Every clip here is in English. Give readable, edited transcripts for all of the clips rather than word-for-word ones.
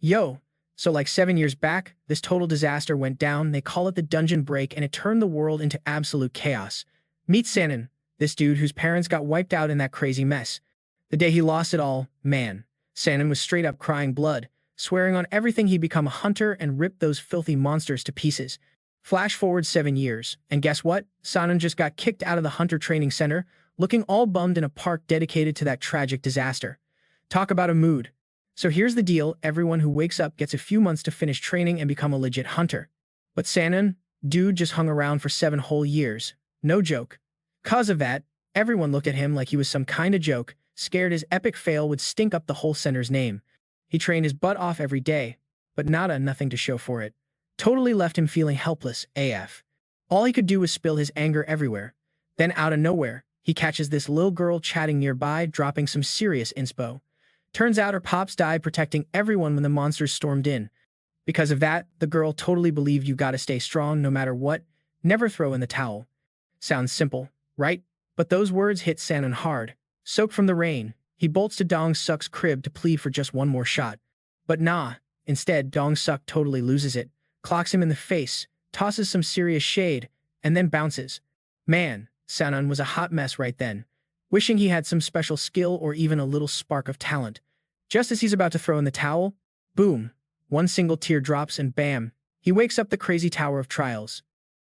Yo, so like 7 years back, this total disaster went down. They call it the dungeon break, and it turned the world into absolute chaos. Meet Sangun, this dude whose parents got wiped out in that crazy mess. The day he lost it all, man, Sangun was straight up crying blood, swearing on everything he'd become a hunter and rip those filthy monsters to pieces. Flash forward 7 years, and guess what? Sangun just got kicked out of the hunter training center, looking all bummed in a park dedicated to that tragic disaster. Talk about a mood. So here's the deal, everyone who wakes up gets a few months to finish training and become a legit hunter. But Sangun, dude just hung around for 7 whole years. No joke. Cause of that, everyone looked at him like he was some kind of joke, scared his epic fail would stink up the whole center's name. He trained his butt off every day, but nothing to show for it. Totally left him feeling helpless AF. All he could do was spill his anger everywhere. Then out of nowhere, he catches this little girl chatting nearby, dropping some serious inspo. Turns out her pops died protecting everyone when the monsters stormed in. Because of that, the girl totally believed you gotta stay strong no matter what, never throw in the towel. Sounds simple, right? But those words hit Sangun hard. Soaked from the rain, he bolts to Dong Suk's crib to plead for just one more shot. But nah, instead Dong Suk totally loses it, clocks him in the face, tosses some serious shade, and then bounces. Man, Sangun was a hot mess right then, wishing he had some special skill or even a little spark of talent. Just as he's about to throw in the towel, boom, one single tear drops and bam, he wakes up the crazy Tower of Trials.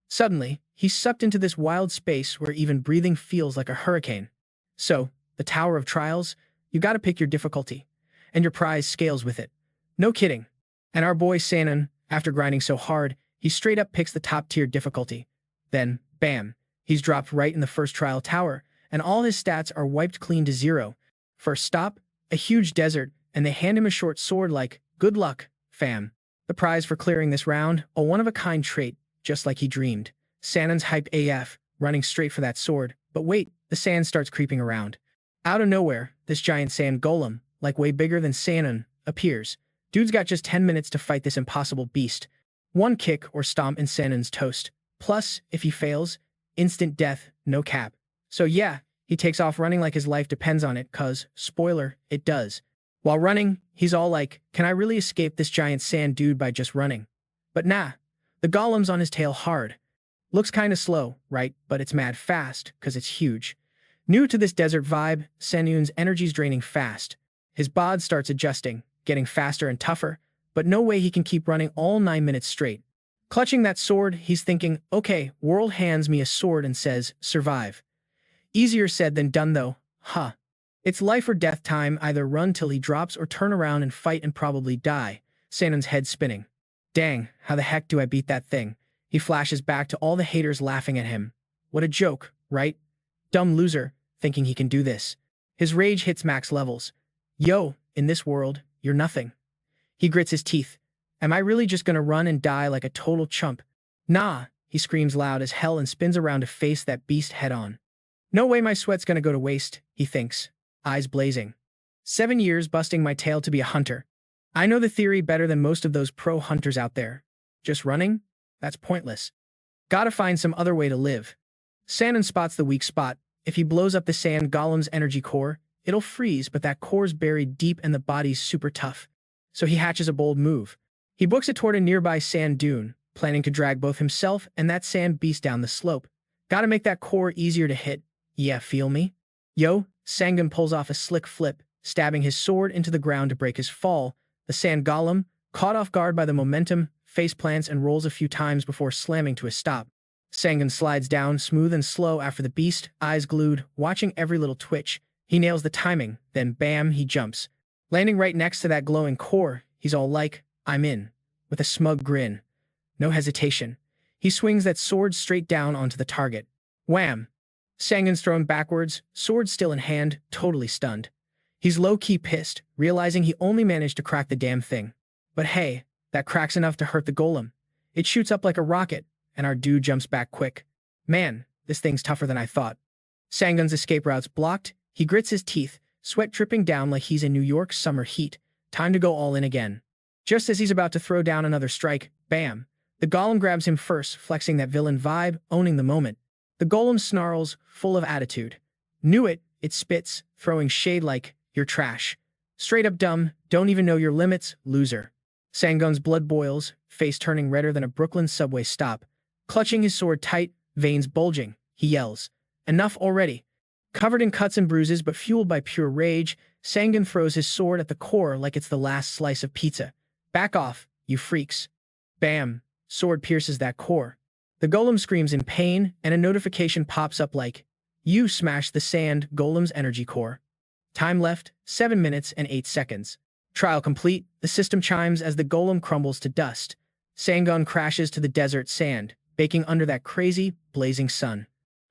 Suddenly, he's sucked into this wild space where even breathing feels like a hurricane. So, the Tower of Trials, you gotta pick your difficulty, and your prize scales with it. No kidding. And our boy Sangun, after grinding so hard, he straight up picks the top tier difficulty. Then, bam, he's dropped right in the first trial tower, and all his stats are wiped clean to 0. First stop, a huge desert, and they hand him a short sword like, good luck, fam. The prize for clearing this round, a one-of-a-kind trait, just like he dreamed. Sangun's hyped AF, running straight for that sword, but wait, the sand starts creeping around. Out of nowhere, this giant sand golem, like way bigger than Sangun, appears. Dude's got just 10 minutes to fight this impossible beast. One kick or stomp and Sangun's toast. Plus, if he fails, instant death, no cap. So yeah, he takes off running like his life depends on it, cause, spoiler, it does. While running, he's all like, can I really escape this giant sand dude by just running? But nah, the golem's on his tail hard. Looks kinda slow, right? But it's mad fast, cause it's huge. New to this desert vibe, Sangun's energy's draining fast. His bod starts adjusting, getting faster and tougher, but no way he can keep running all 9 minutes straight. Clutching that sword, he's thinking, okay, world hands me a sword and says, survive. Easier said than done though, huh. It's life or death time, either run till he drops or turn around and fight and probably die. Sangun's head spinning. Dang, how the heck do I beat that thing? He flashes back to all the haters laughing at him. What a joke, right? Dumb loser, thinking he can do this. His rage hits max levels. Yo, in this world, you're nothing. He grits his teeth. Am I really just gonna run and die like a total chump? Nah, he screams loud as hell and spins around to face that beast head on. No way my sweat's gonna go to waste, he thinks, eyes blazing. 7 years busting my tail to be a hunter. I know the theory better than most of those pro hunters out there. Just running? That's pointless. Gotta find some other way to live. Sangun spots the weak spot. If he blows up the sand golem's energy core, it'll freeze, but that core's buried deep and the body's super tough. So he hatches a bold move. He books it toward a nearby sand dune, planning to drag both himself and that sand beast down the slope. Gotta make that core easier to hit. Yeah, feel me? Yo, Sangun pulls off a slick flip, stabbing his sword into the ground to break his fall. The sand golem, caught off guard by the momentum, faceplants and rolls a few times before slamming to a stop. Sangun slides down smooth and slow after the beast, eyes glued, watching every little twitch. He nails the timing, then bam, he jumps. Landing right next to that glowing core, he's all like, I'm in. With a smug grin. No hesitation. He swings that sword straight down onto the target. Wham! Sangun's thrown backwards, sword still in hand, totally stunned. He's low-key pissed, realizing he only managed to crack the damn thing. But hey, that crack's enough to hurt the golem. It shoots up like a rocket, and our dude jumps back quick. Man, this thing's tougher than I thought. Sangun's escape route's blocked. He grits his teeth, sweat dripping down like he's in New York's summer heat. Time to go all in again. Just as he's about to throw down another strike, bam! The golem grabs him first, flexing that villain vibe, owning the moment. The golem snarls, full of attitude. Knew it, it spits, throwing shade like, you're trash. Straight up dumb, don't even know your limits, loser. Sangun's blood boils, face turning redder than a Brooklyn subway stop. Clutching his sword tight, veins bulging, he yells, "Enough already!" Covered in cuts and bruises but fueled by pure rage, Sangun throws his sword at the core like it's the last slice of pizza. "Back off, you freaks." Bam! Sword pierces that core. The golem screams in pain, and a notification pops up like, "You smashed the sand golem's energy core." Time left, 7 minutes and 8 seconds. Trial complete, the system chimes as the golem crumbles to dust. Sangun crashes to the desert sand, baking under that crazy, blazing sun.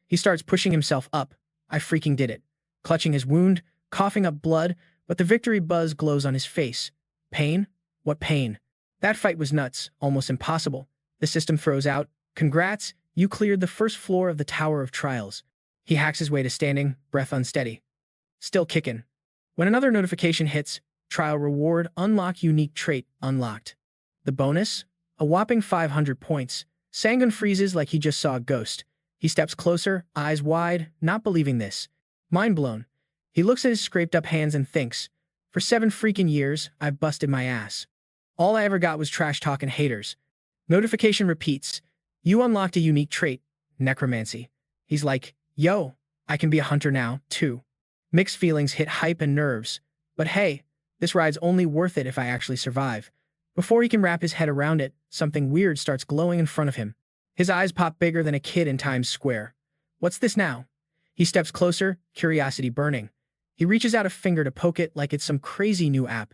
He starts pushing himself up. I freaking did it. Clutching his wound, coughing up blood, but the victory buzz glows on his face. Pain? What pain? That fight was nuts, almost impossible. The system throws out, "Congrats, you cleared the first floor of the Tower of Trials." He hacks his way to standing, breath unsteady. Still kicking. When another notification hits, trial reward, unlock unique trait, unlocked. The bonus? A whopping 500 points. Sangun freezes like he just saw a ghost. He steps closer, eyes wide, not believing this. Mind blown. He looks at his scraped-up hands and thinks, "For 7 freaking years, I've busted my ass. All I ever got was trash-talk and haters." Notification repeats, "You unlocked a unique trait, necromancy." He's like, "Yo, I can be a hunter now, too." Mixed feelings hit hype and nerves. But hey, this ride's only worth it if I actually survive. Before he can wrap his head around it, something weird starts glowing in front of him. His eyes pop bigger than a kid in Times Square. What's this now? He steps closer, curiosity burning. He reaches out a finger to poke it like it's some crazy new app.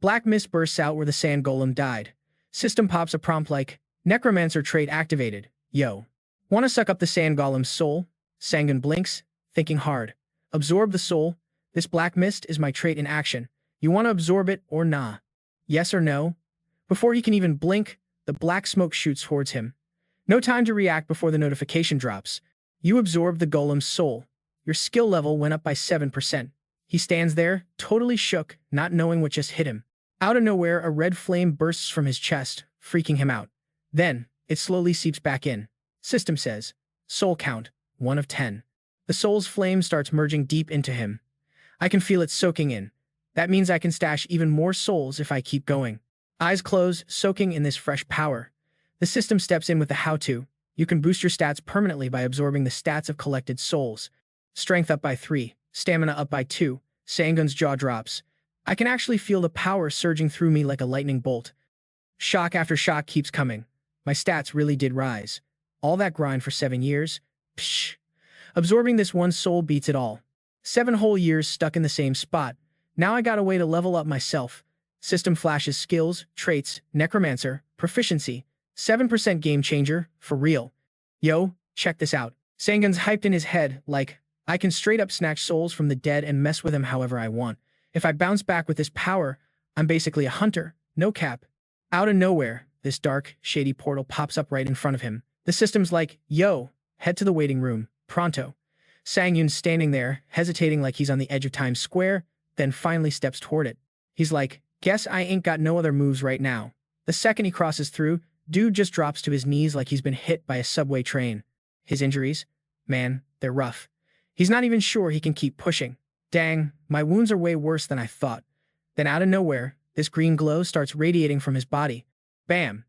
Black mist bursts out where the sand golem died. System pops a prompt like, "Necromancer trait activated. Yo. Wanna suck up the sand golem's soul?" Sangun blinks, thinking hard. "Absorb the soul. This black mist is my trait in action. You wanna absorb it or nah? Yes or no?" Before he can even blink, the black smoke shoots towards him. No time to react before the notification drops. "You absorbed the golem's soul. Your skill level went up by 7%. He stands there, totally shook, not knowing what just hit him. Out of nowhere, a red flame bursts from his chest, freaking him out. Then, it slowly seeps back in. System says, "Soul count, 1 of 10. The soul's flame starts merging deep into him. I can feel it soaking in. That means I can stash even more souls if I keep going. Eyes close, soaking in this fresh power. The system steps in with the how-to. You can boost your stats permanently by absorbing the stats of collected souls. Strength up by 3, stamina up by 2. Sangun's jaw drops. I can actually feel the power surging through me like a lightning bolt. Shock after shock keeps coming. My stats really did rise. All that grind for 7 years? Psh. Absorbing this one soul beats it all. 7 whole years stuck in the same spot. Now I got a way to level up myself. System flashes skills, traits, necromancer, proficiency. 7% game changer, for real. Yo, check this out. Sangun's hyped in his head, like, I can straight up snatch souls from the dead and mess with them however I want. If I bounce back with this power, I'm basically a hunter, no cap. Out of nowhere, this dark, shady portal pops up right in front of him. The system's like, yo, head to the waiting room, pronto. Sangun's standing there, hesitating like he's on the edge of Times Square, then finally steps toward it. He's like, guess I ain't got no other moves right now. The second he crosses through, dude just drops to his knees like he's been hit by a subway train. His injuries? Man, they're rough. He's not even sure he can keep pushing. Dang, my wounds are way worse than I thought. Then out of nowhere, this green glow starts radiating from his body. Bam!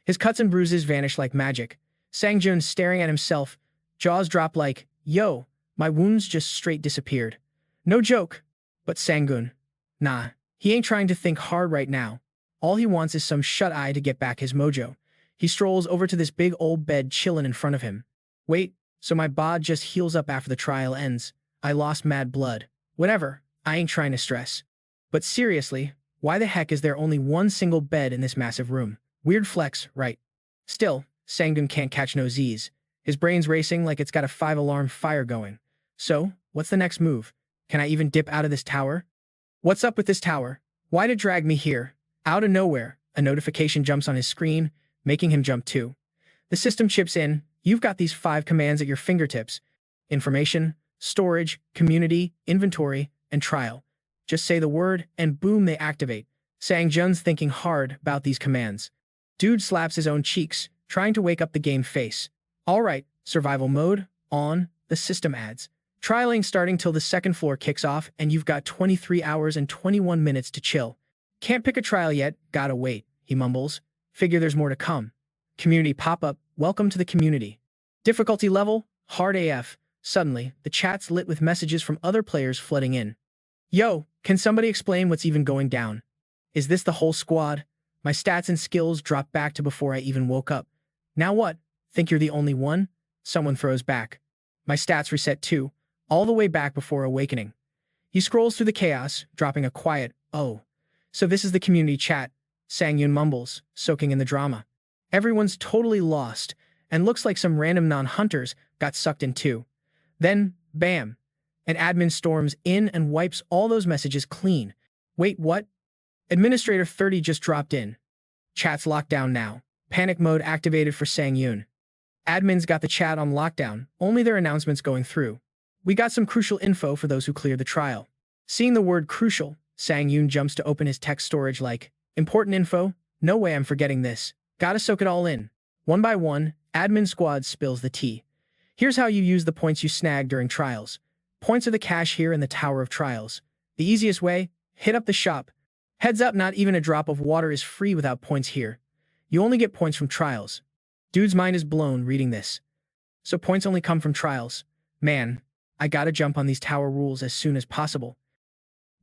His cuts and bruises vanish like magic. Sangun's staring at himself, jaws drop like, yo, my wounds just straight disappeared. No joke. But Sangun, nah, he ain't trying to think hard right now. All he wants is some shut-eye to get back his mojo. He strolls over to this big old bed chillin' in front of him. Wait, so my bod just heals up after the trial ends. I lost mad blood. Whatever, I ain't trying to stress. But seriously, why the heck is there only one single bed in this massive room? Weird flex, right? Still, Sangun can't catch no Z's. His brain's racing like it's got a 5-alarm fire going. So, what's the next move? Can I even dip out of this tower? What's up with this tower? Why'd it drag me here? Out of nowhere, a notification jumps on his screen, making him jump too. The system chips in, you've got these 5 commands at your fingertips. Information, storage, community, inventory, and trial. Just say the word, and boom, they activate. Sangun's thinking hard about these commands. Dude slaps his own cheeks, trying to wake up the game face. Alright, survival mode, on, the system adds. Trialing starting till the second floor kicks off, and you've got 23 hours and 21 minutes to chill. Can't pick a trial yet, gotta wait. he mumbles. Figure there's more to come. Community pop-up, welcome to the community. Difficulty level, hard AF. Suddenly, the chat's lit with messages from other players flooding in. Yo, can somebody explain what's even going down? Is this the whole squad? My stats and skills drop back to before I even woke up. Now what? Think you're the only one? Someone throws back. My stats reset too, all the way back before awakening. He scrolls through the chaos, dropping a quiet, oh. So this is the community chat, Sangun mumbles, soaking in the drama. Everyone's totally lost, and looks like some random non-hunters got sucked in too. Then, bam, an admin storms in and wipes all those messages clean. Wait, what? Administrator 30 just dropped in. Chat's locked down now. Panic mode activated for Sangun. Admins got the chat on lockdown, only their announcements going through. We got some crucial info for those who cleared the trial. Seeing the word crucial, Sangun jumps to open his text storage like, important info? No way I'm forgetting this. Gotta soak it all in. One by one, admin squad spills the tea. Here's how you use the points you snag during trials. Points are the cash here in the Tower of Trials. The easiest way? Hit up the shop. Heads up, not even a drop of water is free without points here. You only get points from trials. Dude's mind is blown reading this. So points only come from trials. Man, I gotta jump on these tower rules as soon as possible.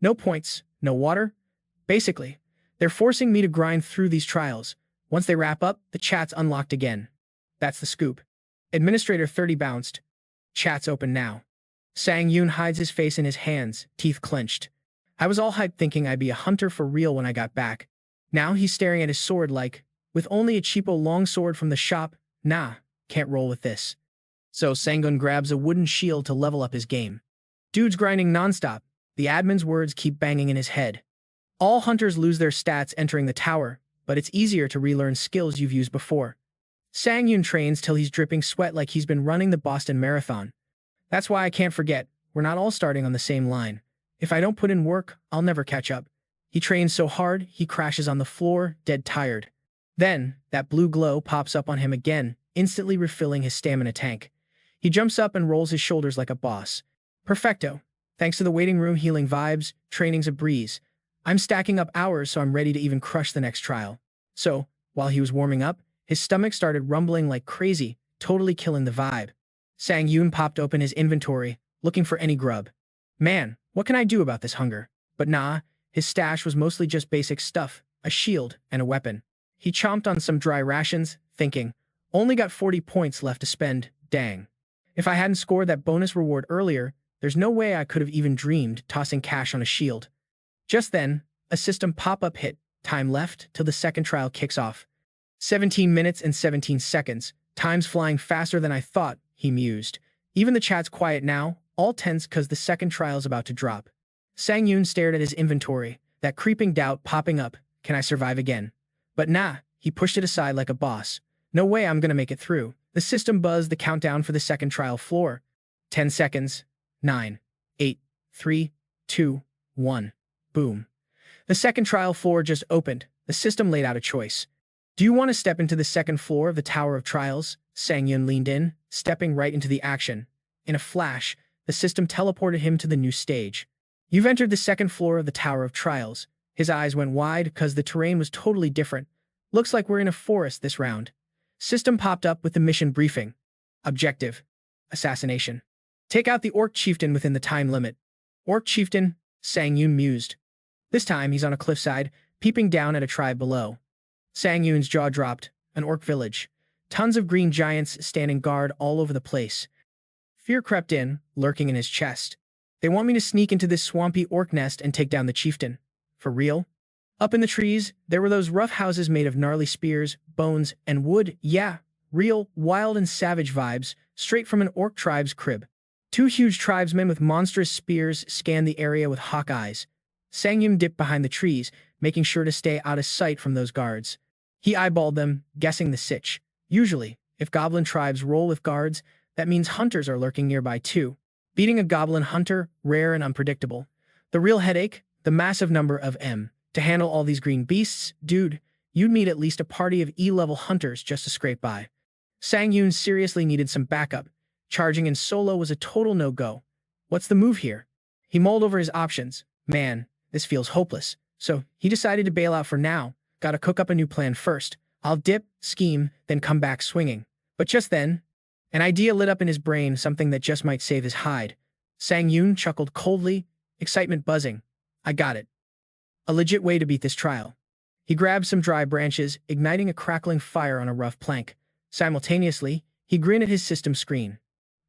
No points, no water. Basically, they're forcing me to grind through these trials. Once they wrap up, the chat's unlocked again. That's the scoop. Administrator 30 bounced. Chat's open now. Sangun hides his face in his hands, teeth clenched. I was all hyped thinking I'd be a hunter for real when I got back. Now he's staring at his sword like, with only a cheapo longsword from the shop, nah, can't roll with this. So Sangun grabs a wooden shield to level up his game. Dude's grinding nonstop. The admin's words keep banging in his head. All hunters lose their stats entering the tower, but it's easier to relearn skills you've used before. Sangun trains till he's dripping sweat like he's been running the Boston Marathon. That's why I can't forget, we're not all starting on the same line. If I don't put in work, I'll never catch up. He trains so hard, he crashes on the floor, dead tired. Then, that blue glow pops up on him again, instantly refilling his stamina tank. He jumps up and rolls his shoulders like a boss. Perfecto. Thanks to the waiting room healing vibes, training's a breeze. I'm stacking up hours so I'm ready to even crush the next trial. So, while he was warming up, his stomach started rumbling like crazy, totally killing the vibe. Sangun popped open his inventory, looking for any grub. Man, what can I do about this hunger? But nah, his stash was mostly just basic stuff, a shield and a weapon. He chomped on some dry rations, thinking, only got 40 points left to spend, dang. If I hadn't scored that bonus reward earlier, there's no way I could have even dreamed tossing cash on a shield. Just then, a system pop-up hit, time left till the second trial kicks off. 17 minutes and 17 seconds, time's flying faster than I thought, he mused. Even the chat's quiet now, all tense cause the second trial's about to drop. Sangun stared at his inventory, that creeping doubt popping up, can I survive again? But nah, he pushed it aside like a boss. No way I'm gonna make it through. The system buzzed the countdown for the second trial floor. 10 seconds. 9, 8, 3, 2, 1. Boom. The second trial floor just opened. The system laid out a choice. Do you want to step into the second floor of the Tower of Trials? Sangun leaned in, stepping right into the action. In a flash, the system teleported him to the new stage. You've entered the second floor of the Tower of Trials. His eyes went wide because the terrain was totally different. Looks like we're in a forest this round. System popped up with the mission briefing. Objective: assassination. Take out the Orc Chieftain within the time limit. Orc Chieftain, Sangun mused. This time he's on a cliffside, peeping down at a tribe below. Sangun's jaw dropped. An orc village. Tons of green giants standing guard all over the place. Fear crept in, lurking in his chest. They want me to sneak into this swampy orc nest and take down the chieftain. For real? Up in the trees, there were those rough houses made of gnarly spears, bones, and wood. Yeah, real, wild and savage vibes, straight from an orc tribe's crib. Two huge tribesmen with monstrous spears scanned the area with hawk eyes. Sangun dipped behind the trees, making sure to stay out of sight from those guards. He eyeballed them, guessing the sitch. Usually, if goblin tribes roll with guards, that means hunters are lurking nearby too. Beating a goblin hunter, rare and unpredictable. The real headache? The massive number of M. To handle all these green beasts, dude, you'd need at least a party of E-level hunters just to scrape by. Sangun seriously needed some backup. Charging in solo was a total no-go. What's the move here? He mulled over his options. Man, this feels hopeless. So, he decided to bail out for now. Gotta cook up a new plan first. I'll dip, scheme, then come back swinging. But just then, an idea lit up in his brain, something that just might save his hide. Sangun chuckled coldly, excitement buzzing. I got it. A legit way to beat this trial. He grabbed some dry branches, igniting a crackling fire on a rough plank. Simultaneously, he grinned at his system screen.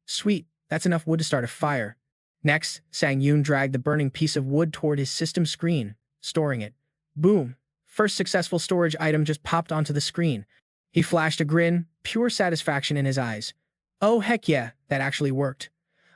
Sweet, that's enough wood to start a fire. Next, Sangun dragged the burning piece of wood toward his system screen, storing it. Boom! First successful storage item just popped onto the screen. He flashed a grin, pure satisfaction in his eyes. Oh heck yeah, that actually worked.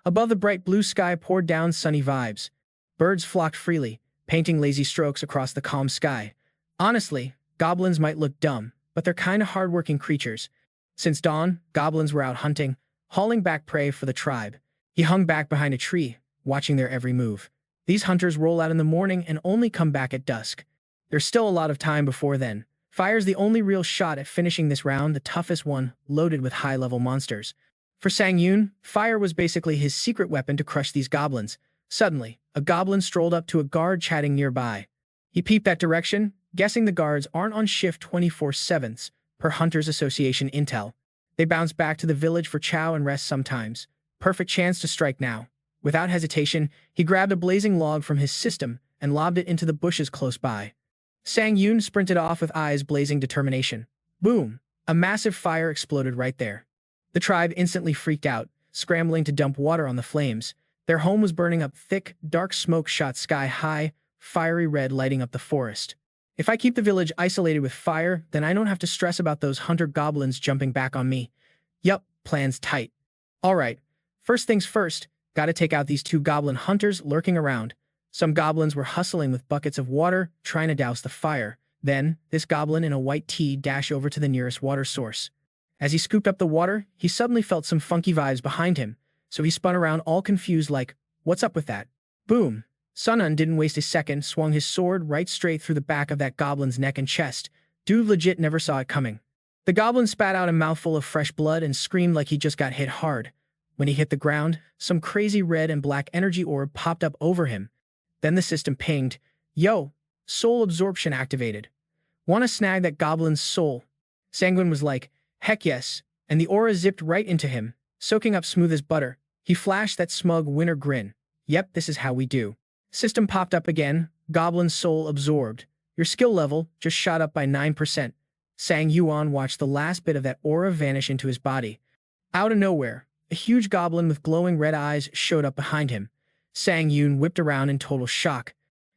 Above the bright blue sky poured down sunny vibes. Birds flocked freely, painting lazy strokes across the calm sky. Honestly, goblins might look dumb, but they're kinda hardworking creatures. Since dawn, goblins were out hunting, hauling back prey for the tribe. He hung back behind a tree, watching their every move. These hunters roll out in the morning and only come back at dusk. There's still a lot of time before then. Fire's the only real shot at finishing this round, the toughest one, loaded with high-level monsters. For Sangun, fire was basically his secret weapon to crush these goblins. Suddenly, a goblin strolled up to a guard chatting nearby. He peeped that direction, guessing the guards aren't on shift 24/7 per Hunters Association intel. They bounce back to the village for chow and rest sometimes. Perfect chance to strike now. Without hesitation, he grabbed a blazing log from his system and lobbed it into the bushes close by. Sangun sprinted off with eyes blazing determination. Boom! A massive fire exploded right there. The tribe instantly freaked out, scrambling to dump water on the flames. Their home was burning up thick, dark smoke shot sky high, fiery red lighting up the forest. If I keep the village isolated with fire, then I don't have to stress about those hunter goblins jumping back on me. Yup, plan's tight. Alright, first things first, gotta take out these two goblin hunters lurking around. Some goblins were hustling with buckets of water, trying to douse the fire. Then, this goblin in a white tee dashed over to the nearest water source. As he scooped up the water, he suddenly felt some funky vibes behind him, so he spun around all confused like, what's up with that? Boom! Sangun didn't waste a second, swung his sword right straight through the back of that goblin's neck and chest. Dude legit never saw it coming. The goblin spat out a mouthful of fresh blood and screamed like he just got hit hard. When he hit the ground, some crazy red and black energy orb popped up over him. Then the system pinged. Yo, soul absorption activated. Wanna snag that goblin's soul? Sangun was like, heck yes, and the aura zipped right into him, soaking up smooth as butter. He flashed that smug winter grin. Yep, this is how we do. System popped up again, goblin soul absorbed. Your skill level just shot up by 9%. Sangun watched the last bit of that aura vanish into his body. Out of nowhere, a huge goblin with glowing red eyes showed up behind him. Sangun whipped around in total shock.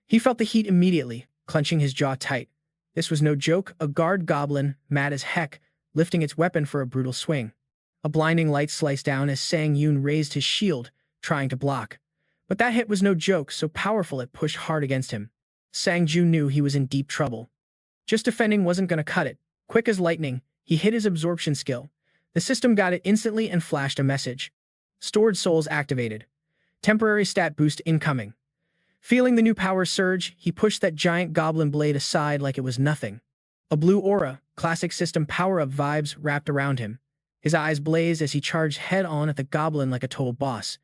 He felt the heat immediately, clenching his jaw tight. This was no joke, a guard goblin, mad as heck, lifting its weapon for a brutal swing. A blinding light sliced down as Sangun raised his shield, trying to block. But that hit was no joke, so powerful it pushed hard against him. Sangun knew he was in deep trouble. Just defending wasn't going to cut it. Quick as lightning, he hit his absorption skill. The system got it instantly and flashed a message. Stored souls activated. Temporary stat boost incoming. Feeling the new power surge, he pushed that giant goblin blade aside like it was nothing. A blue aura, classic system power-up vibes wrapped around him. His eyes blazed as he charged head-on at the goblin like a total boss.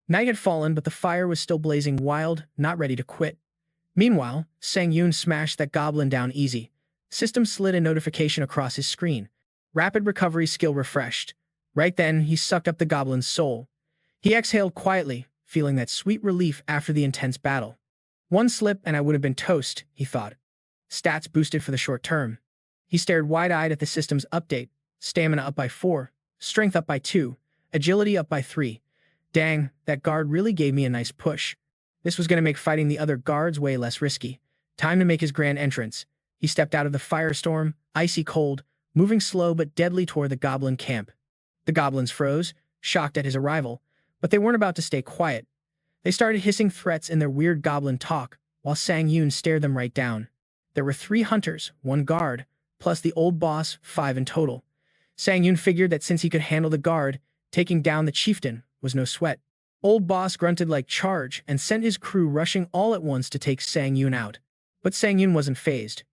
Night had fallen, but the fire was still blazing wild, not ready to quit. Meanwhile, Sangun smashed that goblin down easy. System slid a notification across his screen. Rapid recovery skill refreshed. Right then, he sucked up the goblin's soul. He exhaled quietly, feeling that sweet relief after the intense battle. One slip and I would have been toast, he thought. Stats boosted for the short term. He stared wide-eyed at the system's update. Stamina up by 4, strength up by 2, agility up by 3. Dang, that guard really gave me a nice push. This was going to make fighting the other guards way less risky. Time to make his grand entrance. He stepped out of the firestorm, icy cold, moving slow but deadly toward the goblin camp. The goblins froze, shocked at his arrival, but they weren't about to stay quiet. They started hissing threats in their weird goblin talk, while Sangun stared them right down. There were 3 hunters, 1 guard, plus the old boss, 5 in total. Sangun figured that since he could handle the guard, taking down the chieftain was no sweat. Old boss grunted like charge and sent his crew rushing all at once to take Sangun out. But Sangun wasn't fazed.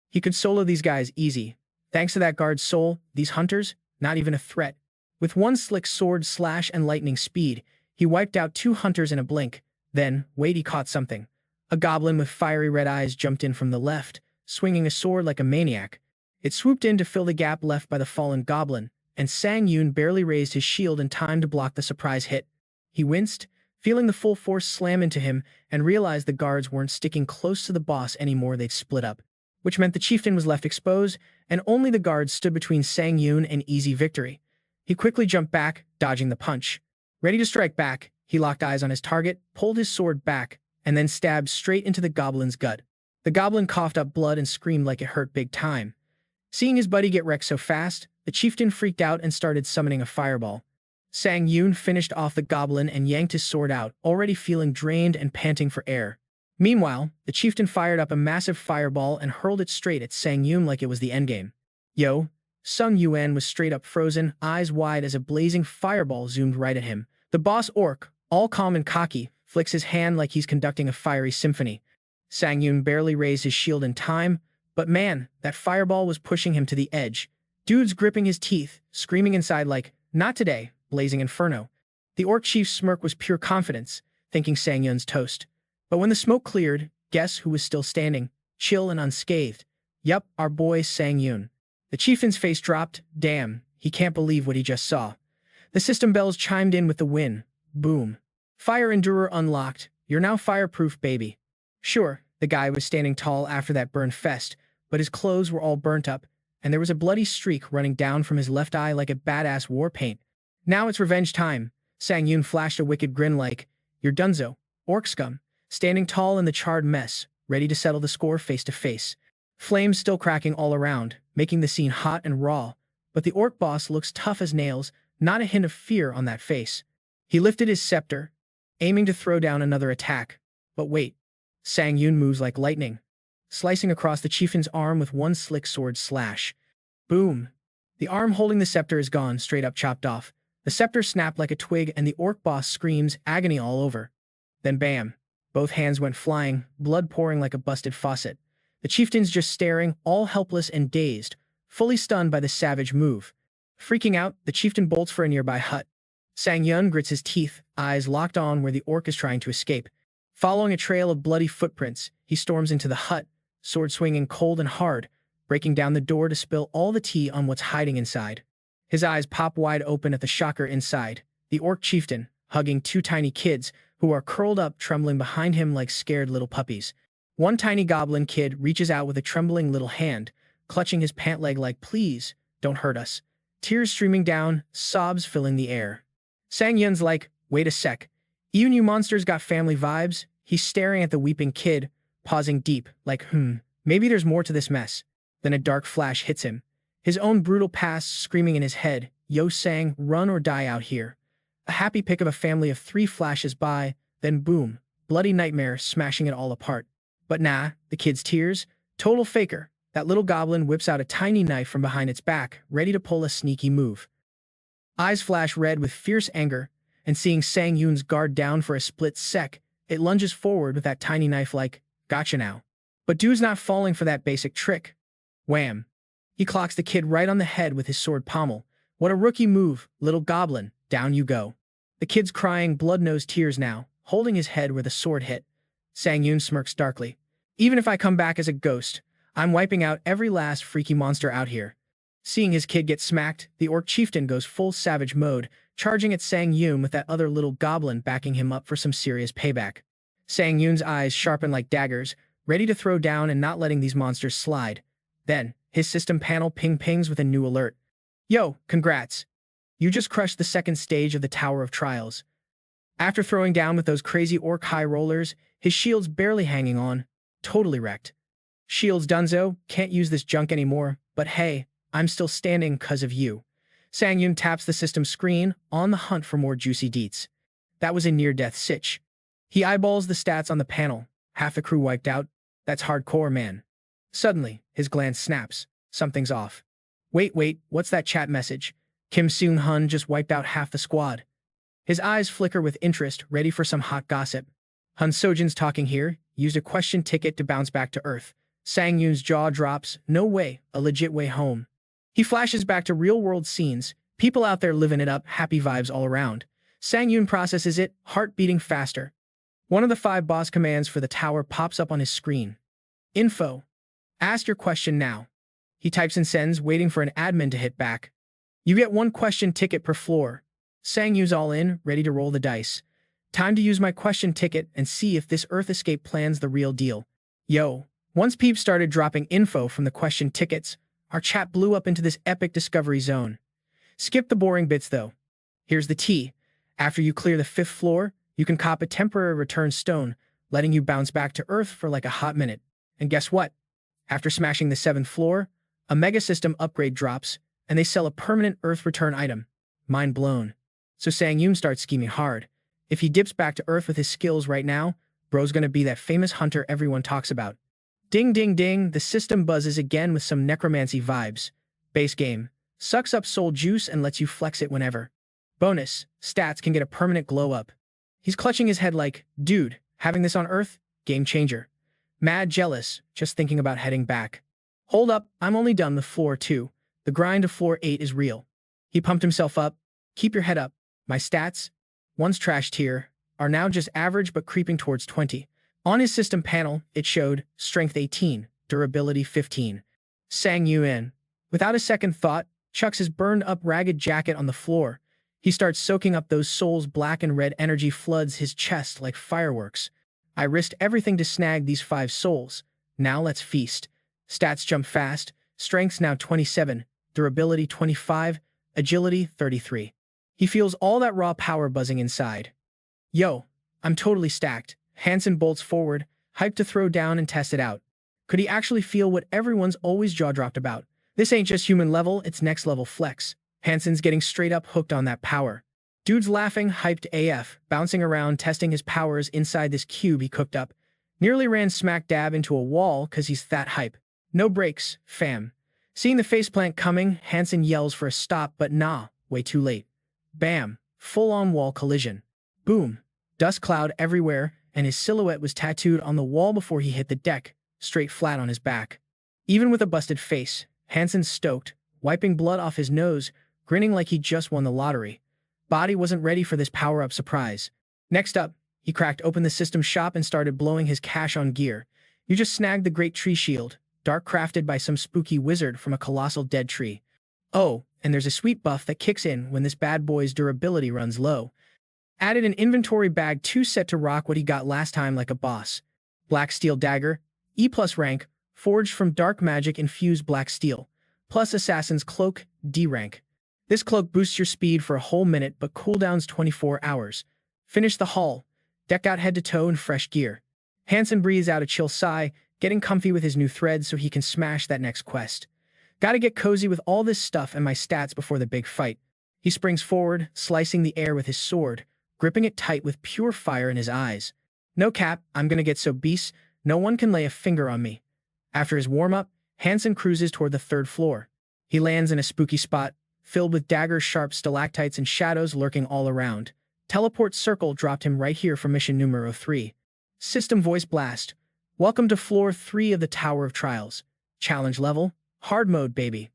He could solo these guys easy. Thanks to that guard's soul, these hunters, not even a threat. With one slick sword slash and lightning speed, he wiped out 2 hunters in a blink. Then, wait, he caught something. A goblin with fiery red eyes jumped in from the left, swinging a sword like a maniac. It swooped in to fill the gap left by the fallen goblin, and Sangun barely raised his shield in time to block the surprise hit. He winced, feeling the full force slam into him, and realized the guards weren't sticking close to the boss anymore. They'd split up, which meant the chieftain was left exposed, and only the guards stood between Sangun and easy victory. He quickly jumped back, dodging the punch. Ready to strike back, he locked eyes on his target, pulled his sword back, and then stabbed straight into the goblin's gut. The goblin coughed up blood and screamed like it hurt big time. Seeing his buddy get wrecked so fast, the chieftain freaked out and started summoning a fireball. Sangun finished off the goblin and yanked his sword out, already feeling drained and panting for air. Meanwhile, the chieftain fired up a massive fireball and hurled it straight at Sangun like it was the endgame. Yo! Sung Yuan was straight up frozen, eyes wide as a blazing fireball zoomed right at him. The boss orc, all calm and cocky, flicks his hand like he's conducting a fiery symphony. Sangun barely raised his shield in time, but man, that fireball was pushing him to the edge. Dude's gripping his teeth, screaming inside like, "Not today, blazing inferno." The orc chief's smirk was pure confidence, thinking Sangun's toast. But when the smoke cleared, guess who was still standing, chill and unscathed? Yup, our boy Sangun. The chieftain's face dropped. Damn, he can't believe what he just saw. The system bells chimed in with the win. Boom. Fire Endurer unlocked. You're now fireproof, baby. Sure, the guy was standing tall after that burn fest, but his clothes were all burnt up, and there was a bloody streak running down from his left eye like a badass war paint. Now it's revenge time. Sangun flashed a wicked grin like, "You're donezo, orc scum," standing tall in the charred mess, ready to settle the score face to face. Flames still cracking all around, making the scene hot and raw, but the orc boss looks tough as nails, not a hint of fear on that face. He lifted his scepter, aiming to throw down another attack. But wait, Sangun moves like lightning, slicing across the chieftain's arm with one slick sword slash. Boom! The arm holding the scepter is gone, straight up chopped off. The scepter snapped like a twig and the orc boss screams, agony all over. Then bam! Both hands went flying, blood pouring like a busted faucet. The chieftain's just staring, all helpless and dazed, fully stunned by the savage move. Freaking out, the chieftain bolts for a nearby hut. Sangun grits his teeth, eyes locked on where the orc is trying to escape. Following a trail of bloody footprints, he storms into the hut, sword swinging cold and hard, breaking down the door to spill all the tea on what's hiding inside. His eyes pop wide open at the shocker inside, the orc chieftain, hugging two tiny kids, who are curled up trembling behind him like scared little puppies. One tiny goblin kid reaches out with a trembling little hand, clutching his pant leg like, "Please, don't hurt us." Tears streaming down, sobs filling the air. Sangun's like, "Wait a sec. Even you monsters got family vibes?" He's staring at the weeping kid, pausing deep, like, maybe there's more to this mess. Then a dark flash hits him. His own brutal past screaming in his head, "Yo Sang, run or die out here." A happy pic of a family of 3 flashes by, then boom, bloody nightmare smashing it all apart. But nah, the kid's tears, total faker. That little goblin whips out a tiny knife from behind its back, ready to pull a sneaky move. Eyes flash red with fierce anger, and seeing Sangun's guard down for a split sec, it lunges forward with that tiny knife like, "Gotcha now." But dude's not falling for that basic trick. Wham! He clocks the kid right on the head with his sword pommel. What a rookie move, little goblin, down you go. The kid's crying blood-nosed tears now, holding his head where the sword hit. Sangun smirks darkly. "Even if I come back as a ghost, I'm wiping out every last freaky monster out here." Seeing his kid get smacked, the orc chieftain goes full savage mode, charging at Sangun with that other little goblin backing him up for some serious payback. Sangun's eyes sharpen like daggers, ready to throw down and not letting these monsters slide. Then, his system panel pings with a new alert. "Yo, congrats. You just crushed the second stage of the Tower of Trials." After throwing down with those crazy orc high rollers, his shield's barely hanging on. Totally wrecked. "Shield's donezo, can't use this junk anymore, but hey, I'm still standing 'cause of you." Sangun taps the system screen, on the hunt for more juicy deets. That was a near-death sitch. He eyeballs the stats on the panel. Half the crew wiped out. That's hardcore, man. Suddenly, his glance snaps. Something's off. Wait, what's that chat message? Kim Seung-hun just wiped out half the squad. His eyes flicker with interest, ready for some hot gossip. Hun Sojin's talking here, used a question ticket to bounce back to Earth. Sangun's jaw drops. No way, a legit way home. He flashes back to real-world scenes, people out there living it up, happy vibes all around. Sangun processes it, heart beating faster. One of the 5 boss commands for the tower pops up on his screen. Info. Ask your question now. He types and sends, waiting for an admin to hit back. You get one question ticket per floor. Sangu's all in, ready to roll the dice. Time to use my question ticket and see if this Earth escape plan's the real deal. Yo, once Peep started dropping info from the question tickets, our chat blew up into this epic discovery zone. Skip the boring bits though. Here's the tea. After you clear the 5th floor, you can cop a temporary return stone, letting you bounce back to Earth for like a hot minute. And guess what? After smashing the 7th floor, a mega system upgrade drops, and they sell a permanent Earth return item. Mind blown. So Sangun starts scheming hard. If he dips back to Earth with his skills right now, bro's gonna be that famous hunter everyone talks about. Ding ding ding, the system buzzes again with some necromancy vibes. Base game. Sucks up soul juice and lets you flex it whenever. Bonus. Stats can get a permanent glow up. He's clutching his head like, dude, having this on Earth? Game changer. Mad jealous, just thinking about heading back. Hold up, I'm only done with floor 2. The grind of floor 8 is real. He pumped himself up. Keep your head up. My stats, once trash tier, are now just average but creeping towards 20. On his system panel, it showed strength 18, durability 15. Sangun, without a second thought, chucks his burned up ragged jacket on the floor. He starts soaking up those souls. Black and red energy floods his chest like fireworks. I risked everything to snag these 5 souls. Now let's feast. Stats jump fast. Strength's now 27, durability 25, agility 33. He feels all that raw power buzzing inside. Yo, I'm totally stacked. Hansen bolts forward, hyped to throw down and test it out. Could he actually feel what everyone's always jaw-dropped about? This ain't just human level, it's next level flex. Hansen's getting straight up hooked on that power. Dude's laughing, hyped AF, bouncing around, testing his powers inside this cube he cooked up. Nearly ran smack dab into a wall cause he's that hype. No breaks, fam. Seeing the faceplant coming, Hansen yells for a stop, but nah, way too late. Bam, full-on wall collision. Boom, dust cloud everywhere, and his silhouette was tattooed on the wall before he hit the deck, straight flat on his back. Even with a busted face, Hansen's stoked, wiping blood off his nose, grinning like he just won the lottery. Body wasn't ready for this power-up surprise. Next up, he cracked open the system shop and started blowing his cash on gear. You just snagged the Great Tree Shield, dark crafted by some spooky wizard from a colossal dead tree. Oh, and there's a sweet buff that kicks in when this bad boy's durability runs low. Added an inventory bag 2 set to rock what he got last time like a boss. Black Steel Dagger, E+ rank, forged from dark magic infused black steel, plus Assassin's Cloak, D rank. This cloak boosts your speed for a whole minute but cooldowns 24 hours. Finish the haul, deck out head to toe in fresh gear. Hansen breathes out a chill sigh, getting comfy with his new threads so he can smash that next quest. Gotta get cozy with all this stuff and my stats before the big fight. He springs forward, slicing the air with his sword, gripping it tight with pure fire in his eyes. No cap, I'm gonna get so beast, no one can lay a finger on me. After his warm-up, Hansen cruises toward the 3rd floor. He lands in a spooky spot, filled with daggers, sharp stalactites, and shadows lurking all around. Teleport circle dropped him right here for mission numero 3. System voice blast. Welcome to floor 3 of the Tower of Trials. Challenge level, hard mode, baby.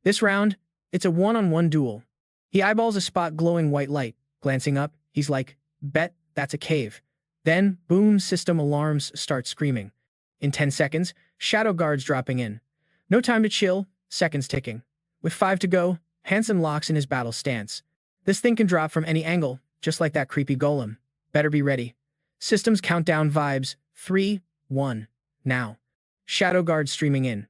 This round, it's a one-on-one duel. He eyeballs a spot glowing white light. Glancing up, he's like, bet that's a cave. Then, boom, system alarms start screaming. In 10 seconds, shadow guards dropping in. No time to chill, seconds ticking. With 5 to go, Hansen locks in his battle stance. This thing can drop from any angle, just like that creepy golem. Better be ready. Systems countdown vibes, 3, 1, now. Shadow guards streaming in.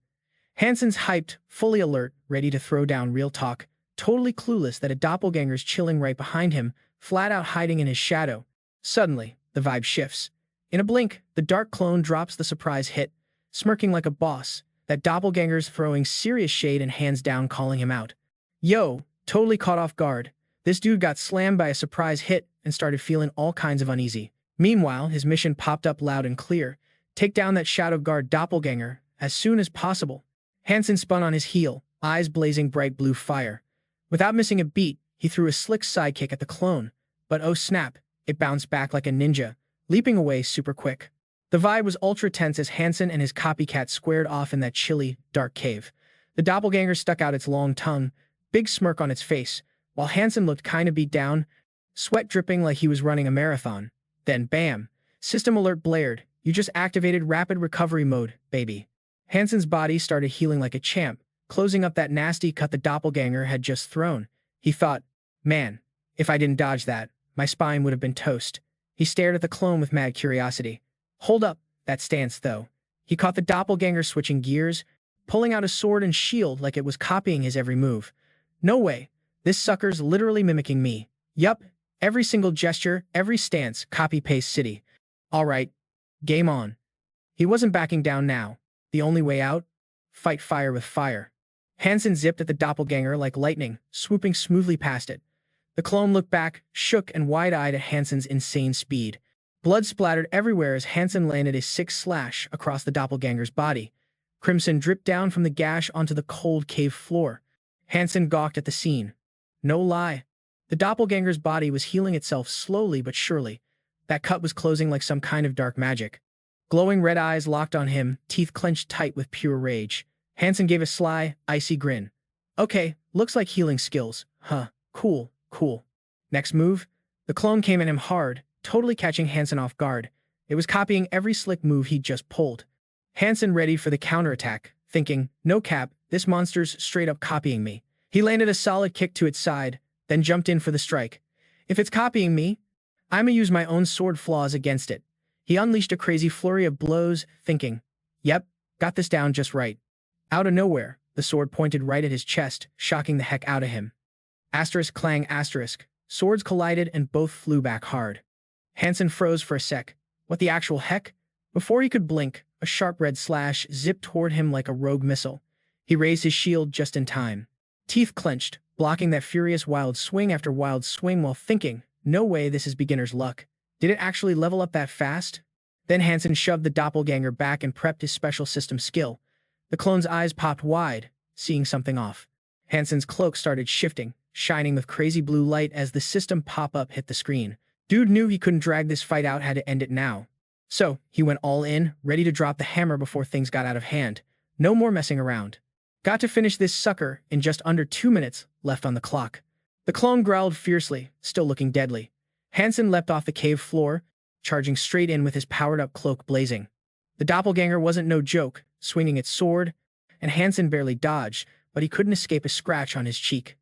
Hansen's hyped, fully alert, ready to throw down real talk, totally clueless that a doppelganger's chilling right behind him, flat out hiding in his shadow. Suddenly, the vibe shifts. In a blink, the dark clone drops the surprise hit, smirking like a boss. That doppelganger's throwing serious shade and hands down calling him out. Yo, totally caught off guard. This dude got slammed by a surprise hit and started feeling all kinds of uneasy. Meanwhile, his mission popped up loud and clear. Take down that shadow guard doppelganger as soon as possible. Hansen spun on his heel, eyes blazing bright blue fire. Without missing a beat, he threw a slick sidekick at the clone. But oh snap, it bounced back like a ninja, leaping away super quick. The vibe was ultra tense as Hansen and his copycat squared off in that chilly, dark cave. The doppelganger stuck out its long tongue, big smirk on its face, while Hansen looked kinda beat down, sweat dripping like he was running a marathon. Then bam! System alert blared. You just activated rapid recovery mode, baby. Hansen's body started healing like a champ, closing up that nasty cut the doppelganger had just thrown. He thought, man, if I didn't dodge that, my spine would have been toast. He stared at the clone with mad curiosity. Hold up, that stance though. He caught the doppelganger switching gears, pulling out a sword and shield like it was copying his every move. No way, this sucker's literally mimicking me. Yup, every single gesture, every stance, copy-paste city. Alright, game on. He wasn't backing down now. The only way out? Fight fire with fire. Hansen zipped at the doppelganger like lightning, swooping smoothly past it. The clone looked back, shook and wide-eyed at Hansen's insane speed. Blood splattered everywhere as Hansen landed a sick slash across the doppelganger's body. Crimson dripped down from the gash onto the cold cave floor. Hansen gawked at the scene. No lie. The doppelganger's body was healing itself slowly but surely. That cut was closing like some kind of dark magic. Glowing red eyes locked on him, teeth clenched tight with pure rage. Hansen gave a sly, icy grin. Okay, looks like healing skills. Huh, cool. Next move? The clone came at him hard, totally catching Hansen off guard. It was copying every slick move he'd just pulled. Hansen readied for the counterattack, thinking, no cap, this monster's straight up copying me. He landed a solid kick to its side, then jumped in for the strike. If it's copying me, I'ma use my own sword flaws against it. He unleashed a crazy flurry of blows, thinking, yep, got this down just right. Out of nowhere, the sword pointed right at his chest, shocking the heck out of him. Asterisk clang asterisk. Swords collided and both flew back hard. Hansen froze for a sec. What the actual heck? Before he could blink, a sharp red slash zipped toward him like a rogue missile. He raised his shield just in time. Teeth clenched, blocking that furious wild swing after wild swing while thinking, no way, this is beginner's luck. Did it actually level up that fast? Then Hansen shoved the doppelganger back and prepped his special system skill. The clone's eyes popped wide, seeing something off. Hansen's cloak started shifting, shining with crazy blue light as the system pop-up hit the screen. Dude knew he couldn't drag this fight out, had to end it now. So, he went all in, ready to drop the hammer before things got out of hand. No more messing around. Got to finish this sucker in just under 2 minutes left on the clock. The clone growled fiercely, still looking deadly. Hansen leapt off the cave floor, charging straight in with his powered-up cloak blazing. The doppelganger wasn't no joke, swinging its sword, and Hansen barely dodged, but he couldn't escape a scratch on his cheek.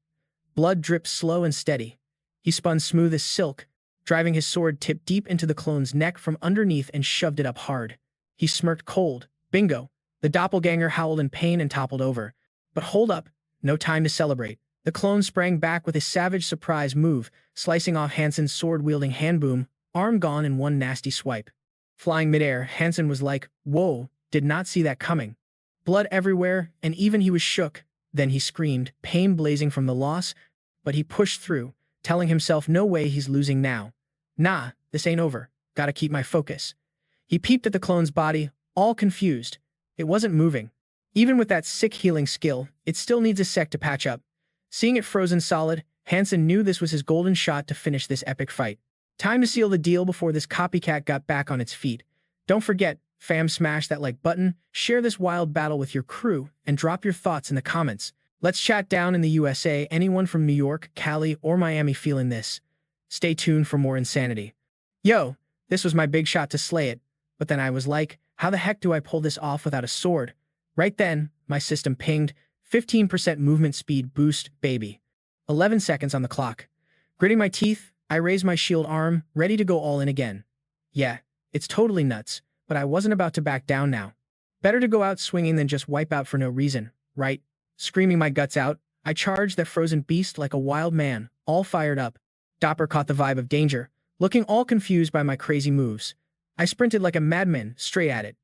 Blood dripped slow and steady. He spun smooth as silk, driving his sword tip deep into the clone's neck from underneath and shoved it up hard. He smirked cold. Bingo! The doppelganger howled in pain and toppled over. But hold up, no time to celebrate. The clone sprang back with a savage surprise move, slicing off Hansen's sword-wielding handboom, arm gone in one nasty swipe. Flying midair, Hansen was like, whoa, did not see that coming. Blood everywhere, and even he was shook. Then he screamed, pain blazing from the loss, but he pushed through, telling himself no way he's losing now. Nah, this ain't over. Gotta keep my focus. He peeped at the clone's body, all confused. It wasn't moving. Even with that sick healing skill, it still needs a sec to patch up. Seeing it frozen solid, Hansen knew this was his golden shot to finish this epic fight. Time to seal the deal before this copycat got back on its feet. Don't forget, fam, smash that like button, share this wild battle with your crew, and drop your thoughts in the comments. Let's chat down in the USA. Anyone from New York, Cali, or Miami feeling this? Stay tuned for more insanity. Yo, this was my big shot to slay it, but then I was like, how the heck do I pull this off without a sword? Right then, my system pinged, 15% movement speed boost, baby. 11 seconds on the clock. Gritting my teeth, I raised my shield arm, ready to go all in again. Yeah, it's totally nuts, but I wasn't about to back down now. Better to go out swinging than just wipe out for no reason, right? Screaming my guts out, I charged that frozen beast like a wild man, all fired up. Dopper caught the vibe of danger, looking all confused by my crazy moves. I sprinted like a madman, straight at it.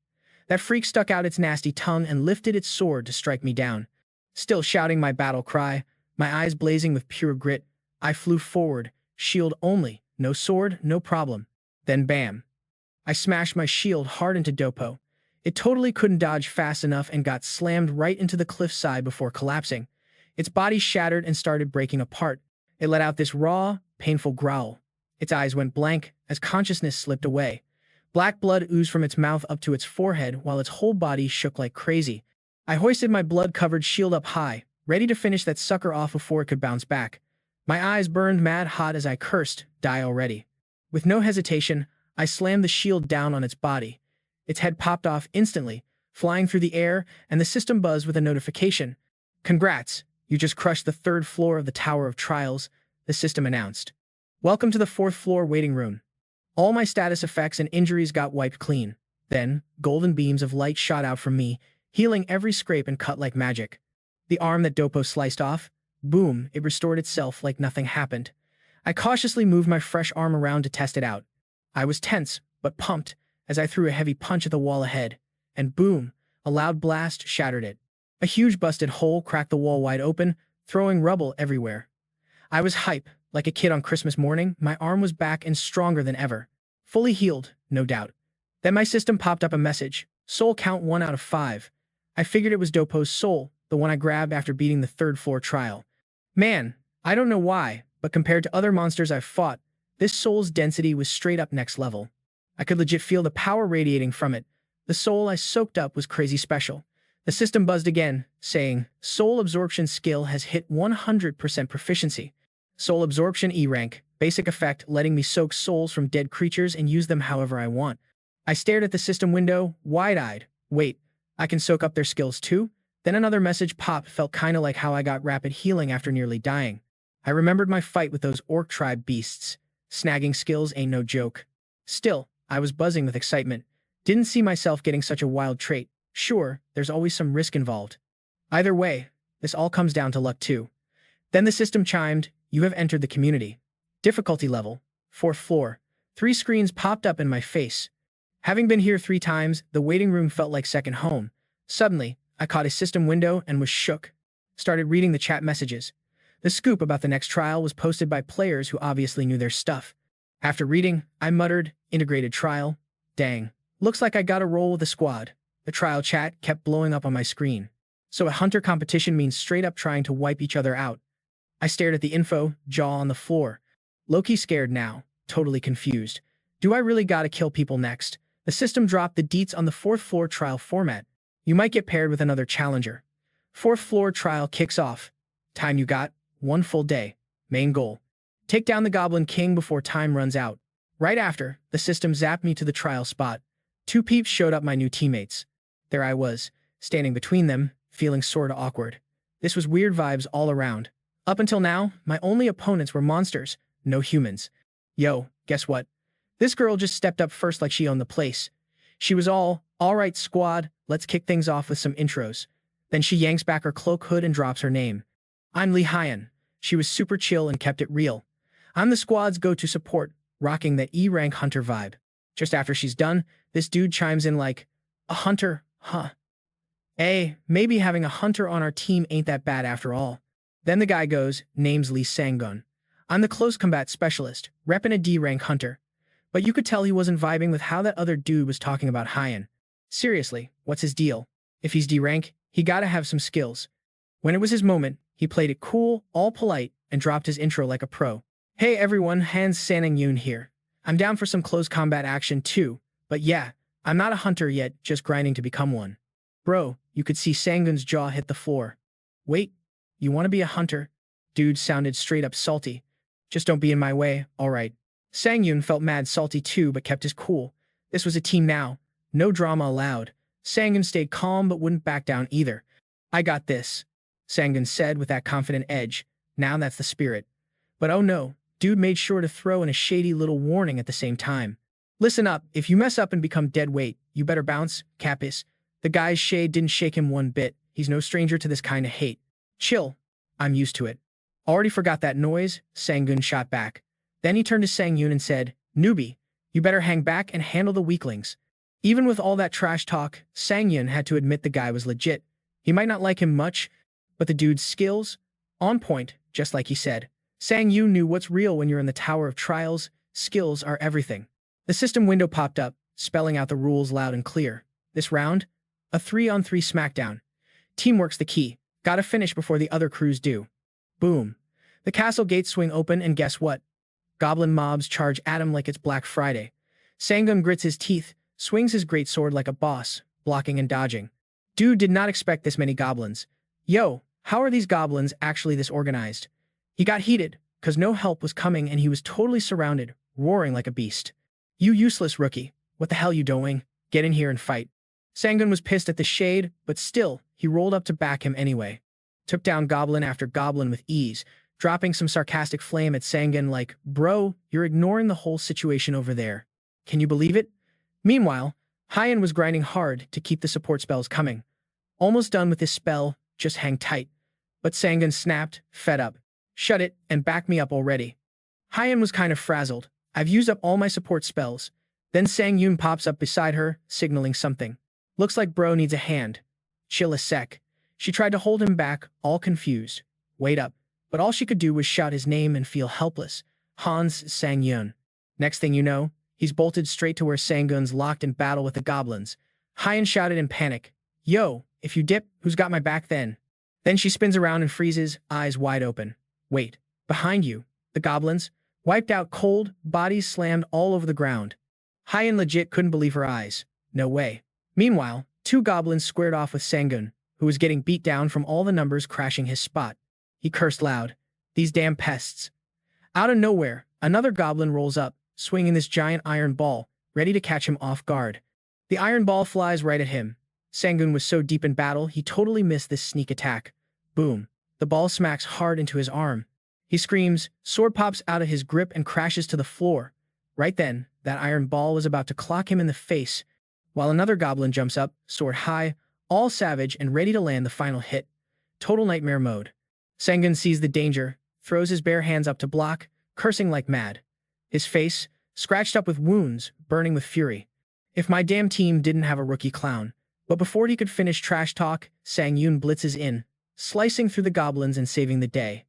That freak stuck out its nasty tongue and lifted its sword to strike me down. Still shouting my battle cry, my eyes blazing with pure grit, I flew forward, shield only, no sword, no problem. Then bam. I smashed my shield hard into Dopo. It totally couldn't dodge fast enough and got slammed right into the cliffside before collapsing. Its body shattered and started breaking apart. It let out this raw, painful growl. Its eyes went blank as consciousness slipped away. Black blood oozed from its mouth up to its forehead while its whole body shook like crazy. I hoisted my blood-covered shield up high, ready to finish that sucker off before it could bounce back. My eyes burned mad hot as I cursed, die already. With no hesitation, I slammed the shield down on its body. Its head popped off instantly, flying through the air, and the system buzzed with a notification. Congrats, you just crushed the 3rd floor of the Tower of Trials, the system announced. Welcome to the 4th floor waiting room. All my status effects and injuries got wiped clean. Then, golden beams of light shot out from me, healing every scrape and cut like magic. The arm that Dopo sliced off, boom, it restored itself like nothing happened. I cautiously moved my fresh arm around to test it out. I was tense, but pumped, as I threw a heavy punch at the wall ahead. And boom, a loud blast shattered it. A huge busted hole cracked the wall wide open, throwing rubble everywhere. I was hype, like a kid on Christmas morning. My arm was back and stronger than ever. Fully healed, no doubt. Then my system popped up a message. Soul count 1 out of 5. I figured it was Dopo's soul, the one I grabbed after beating the 3rd floor trial. Man, I don't know why, but compared to other monsters I've fought, this soul's density was straight up next level. I could legit feel the power radiating from it. The soul I soaked up was crazy special. The system buzzed again, saying, Soul Absorption skill has hit 100% proficiency. Soul Absorption E rank, basic effect letting me soak souls from dead creatures and use them however I want. I stared at the system window, wide-eyed. Wait, I can soak up their skills too? Then another message popped, felt kinda like how I got rapid healing after nearly dying. I remembered my fight with those orc tribe beasts. Snagging skills ain't no joke. Still, I was buzzing with excitement. Didn't see myself getting such a wild trait. Sure, there's always some risk involved. Either way, this all comes down to luck too. Then the system chimed, you have entered the community. Difficulty level, 4th floor. 3 screens popped up in my face. Having been here 3 times, the waiting room felt like second home. Suddenly, I caught a system window and was shook. Started reading the chat messages. The scoop about the next trial was posted by players who obviously knew their stuff. After reading, I muttered, integrated trial? Dang. Looks like I got a roll with the squad. The trial chat kept blowing up on my screen. So a hunter competition means straight up trying to wipe each other out. I stared at the info, jaw on the floor. Low-key scared now, totally confused. Do I really gotta kill people next? The system dropped the deets on the 4th floor trial format. You might get paired with another challenger. 4th floor trial kicks off. Time you got, 1 full day. Main goal. Take down the Goblin King before time runs out. Right after, the system zapped me to the trial spot. 2 peeps showed up, my new teammates. There I was, standing between them, feeling sorta awkward. This was weird vibes all around. Up until now, my only opponents were monsters, no humans. Yo, guess what? This girl just stepped up first like she owned the place. She was alright squad, let's kick things off with some intros. Then she yanks back her cloak hood and drops her name. I'm Lee Hyan. She was super chill and kept it real. I'm the squad's go-to support, rocking that E-rank hunter vibe. Just after she's done, this dude chimes in like, a hunter, huh? Hey, maybe having a hunter on our team ain't that bad after all. Then the guy goes, name's Lee Sangun. I'm the close combat specialist, reppin' a D-rank hunter. But you could tell he wasn't vibing with how that other dude was talking about Hyan. Seriously, what's his deal? If he's D-rank, he gotta have some skills. When it was his moment, he played it cool, all polite, and dropped his intro like a pro. Hey everyone, Hans Sangun here. I'm down for some close combat action too, but yeah, I'm not a hunter yet, just grinding to become one. Bro, you could see Sangun's jaw hit the floor. Wait, you want to be a hunter? Dude sounded straight up salty. Just don't be in my way, alright. Sangun felt mad salty too, but kept his cool. This was a team now. No drama allowed. Sangun stayed calm but wouldn't back down either. I got this, Sangun said with that confident edge. Now that's the spirit. But oh no, dude made sure to throw in a shady little warning at the same time. Listen up, if you mess up and become dead weight, you better bounce, Capis. The guy's shade didn't shake him one bit. He's no stranger to this kind of hate. Chill. I'm used to it. Already forgot that noise, Sangun shot back. Then he turned to Sangun and said, newbie, you better hang back and handle the weaklings. Even with all that trash talk, Sangun had to admit the guy was legit. He might not like him much, but the dude's skills? On point, just like he said. Sangun knew what's real when you're in the Tower of Trials. Skills are everything. The system window popped up, spelling out the rules loud and clear. This round? A 3-on-3 smackdown. Teamwork's the key. Gotta finish before the other crews do. Boom. The castle gates swing open and guess what? Goblin mobs charge at him like it's Black Friday. Sangun grits his teeth, swings his greatsword like a boss, blocking and dodging. Dude did not expect this many goblins. Yo, how are these goblins actually this organized? He got heated, cause no help was coming and he was totally surrounded, roaring like a beast. You useless rookie. What the hell you doing? Get in here and fight. Sangun was pissed at the shade, but still, he rolled up to back him anyway. Took down goblin after goblin with ease, dropping some sarcastic flame at Sangun like, "Bro, you're ignoring the whole situation over there. Can you believe it?" Meanwhile, Hyan was grinding hard to keep the support spells coming. Almost done with his spell, just hang tight. But Sangun snapped, fed up. "Shut it, and back me up already." Hyan was kind of frazzled. "I've used up all my support spells." Then Sangun pops up beside her, signaling something. "Looks like bro needs a hand. Chill a sec." She tried to hold him back, all confused. "Wait up." But all she could do was shout his name and feel helpless. "Hans Sangun." Next thing you know, he's bolted straight to where Sangun's locked in battle with the goblins. Hyan shouted in panic, "Yo, if you dip, who's got my back then?" Then she spins around and freezes, eyes wide open. "Wait, behind you." The goblins, wiped out cold, bodies slammed all over the ground. Hyan legit couldn't believe her eyes. No way. Meanwhile, two goblins squared off with Sangun, who was getting beat down from all the numbers crashing his spot. He cursed loud. "These damn pests." Out of nowhere, another goblin rolls up, swinging this giant iron ball, ready to catch him off guard. The iron ball flies right at him. Sangun was so deep in battle, he totally missed this sneak attack. Boom. The ball smacks hard into his arm. He screams, sword pops out of his grip and crashes to the floor. Right then, that iron ball was about to clock him in the face, while another goblin jumps up, sword high, all savage and ready to land the final hit. Total nightmare mode. Sangun sees the danger, throws his bare hands up to block, cursing like mad. His face, scratched up with wounds, burning with fury. If my damn team didn't have a rookie clown. But before he could finish trash talk, Sangun blitzes in, slicing through the goblins and saving the day.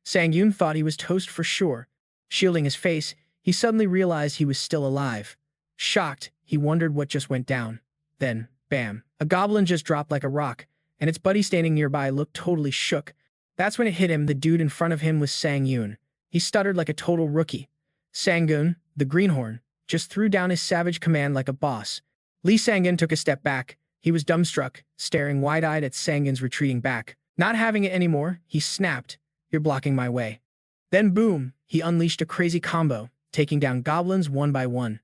Sangun thought he was toast for sure. Shielding his face, he suddenly realized he was still alive. Shocked, he wondered what just went down. Then, bam, a goblin just dropped like a rock, and its buddy standing nearby looked totally shook. That's when it hit him, the dude in front of him was Sangun. He stuttered like a total rookie. Sangun, the greenhorn, just threw down his savage command like a boss. Lee Sangun took a step back. He was dumbstruck, staring wide-eyed at Sangun's retreating back. Not having it anymore, he snapped, "You're blocking my way." Then boom, he unleashed a crazy combo, taking down goblins one by one.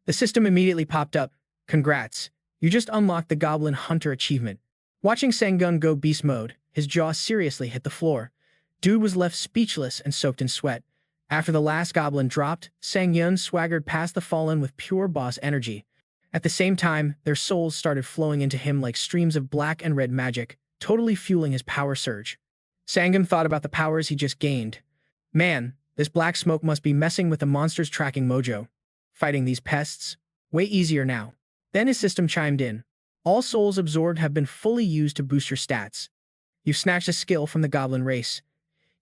The system immediately popped up. "Congrats, you just unlocked the Goblin Hunter achievement." Watching Sangun go beast mode, his jaw seriously hit the floor. Dude was left speechless and soaked in sweat. After the last goblin dropped, Sangun swaggered past the fallen with pure boss energy. At the same time, their souls started flowing into him like streams of black and red magic, totally fueling his power surge. Sangun thought about the powers he just gained. Man, this black smoke must be messing with the monster's tracking mojo. Fighting these pests? Way easier now. Then his system chimed in. "All souls absorbed have been fully used to boost your stats. You've snatched a skill from the goblin race."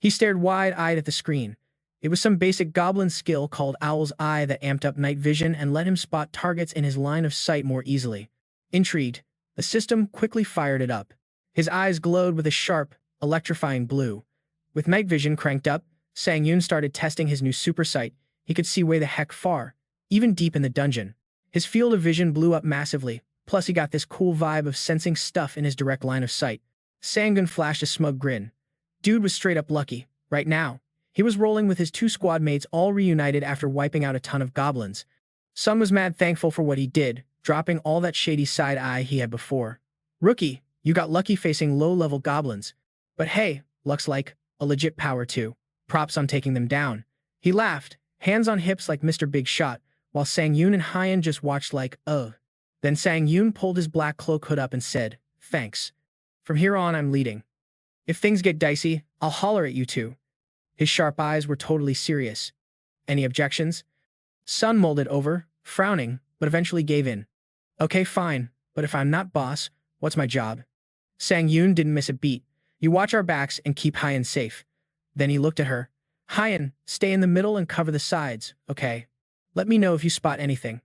He stared wide-eyed at the screen. It was some basic goblin skill called Owl's Eye that amped up night vision and let him spot targets in his line of sight more easily. Intrigued, the system quickly fired it up. His eyes glowed with a sharp, electrifying blue. With night vision cranked up, Sangun started testing his new super sight. He could see way the heck far, even deep in the dungeon. His field of vision blew up massively, plus he got this cool vibe of sensing stuff in his direct line of sight. Sangun flashed a smug grin. Dude was straight up lucky. Right now, he was rolling with his two squad mates all reunited after wiping out a ton of goblins. Sun was mad thankful for what he did, dropping all that shady side eye he had before. "Rookie, you got lucky facing low-level goblins. But hey, luck's like a legit power too. Props on taking them down." He laughed, hands on hips like Mr. Big Shot, while Sangun and Hyan just watched like, ugh. Then Sangun pulled his black cloak hood up and said, "Thanks. From here on, I'm leading. If things get dicey, I'll holler at you two." His sharp eyes were totally serious. "Any objections?" Sun mulled it over, frowning, but eventually gave in. "Okay, fine, but if I'm not boss, what's my job?" Sangun didn't miss a beat. "You watch our backs and keep Hyan safe." Then he looked at her. "Hyan, stay in the middle and cover the sides, okay? Let me know if you spot anything."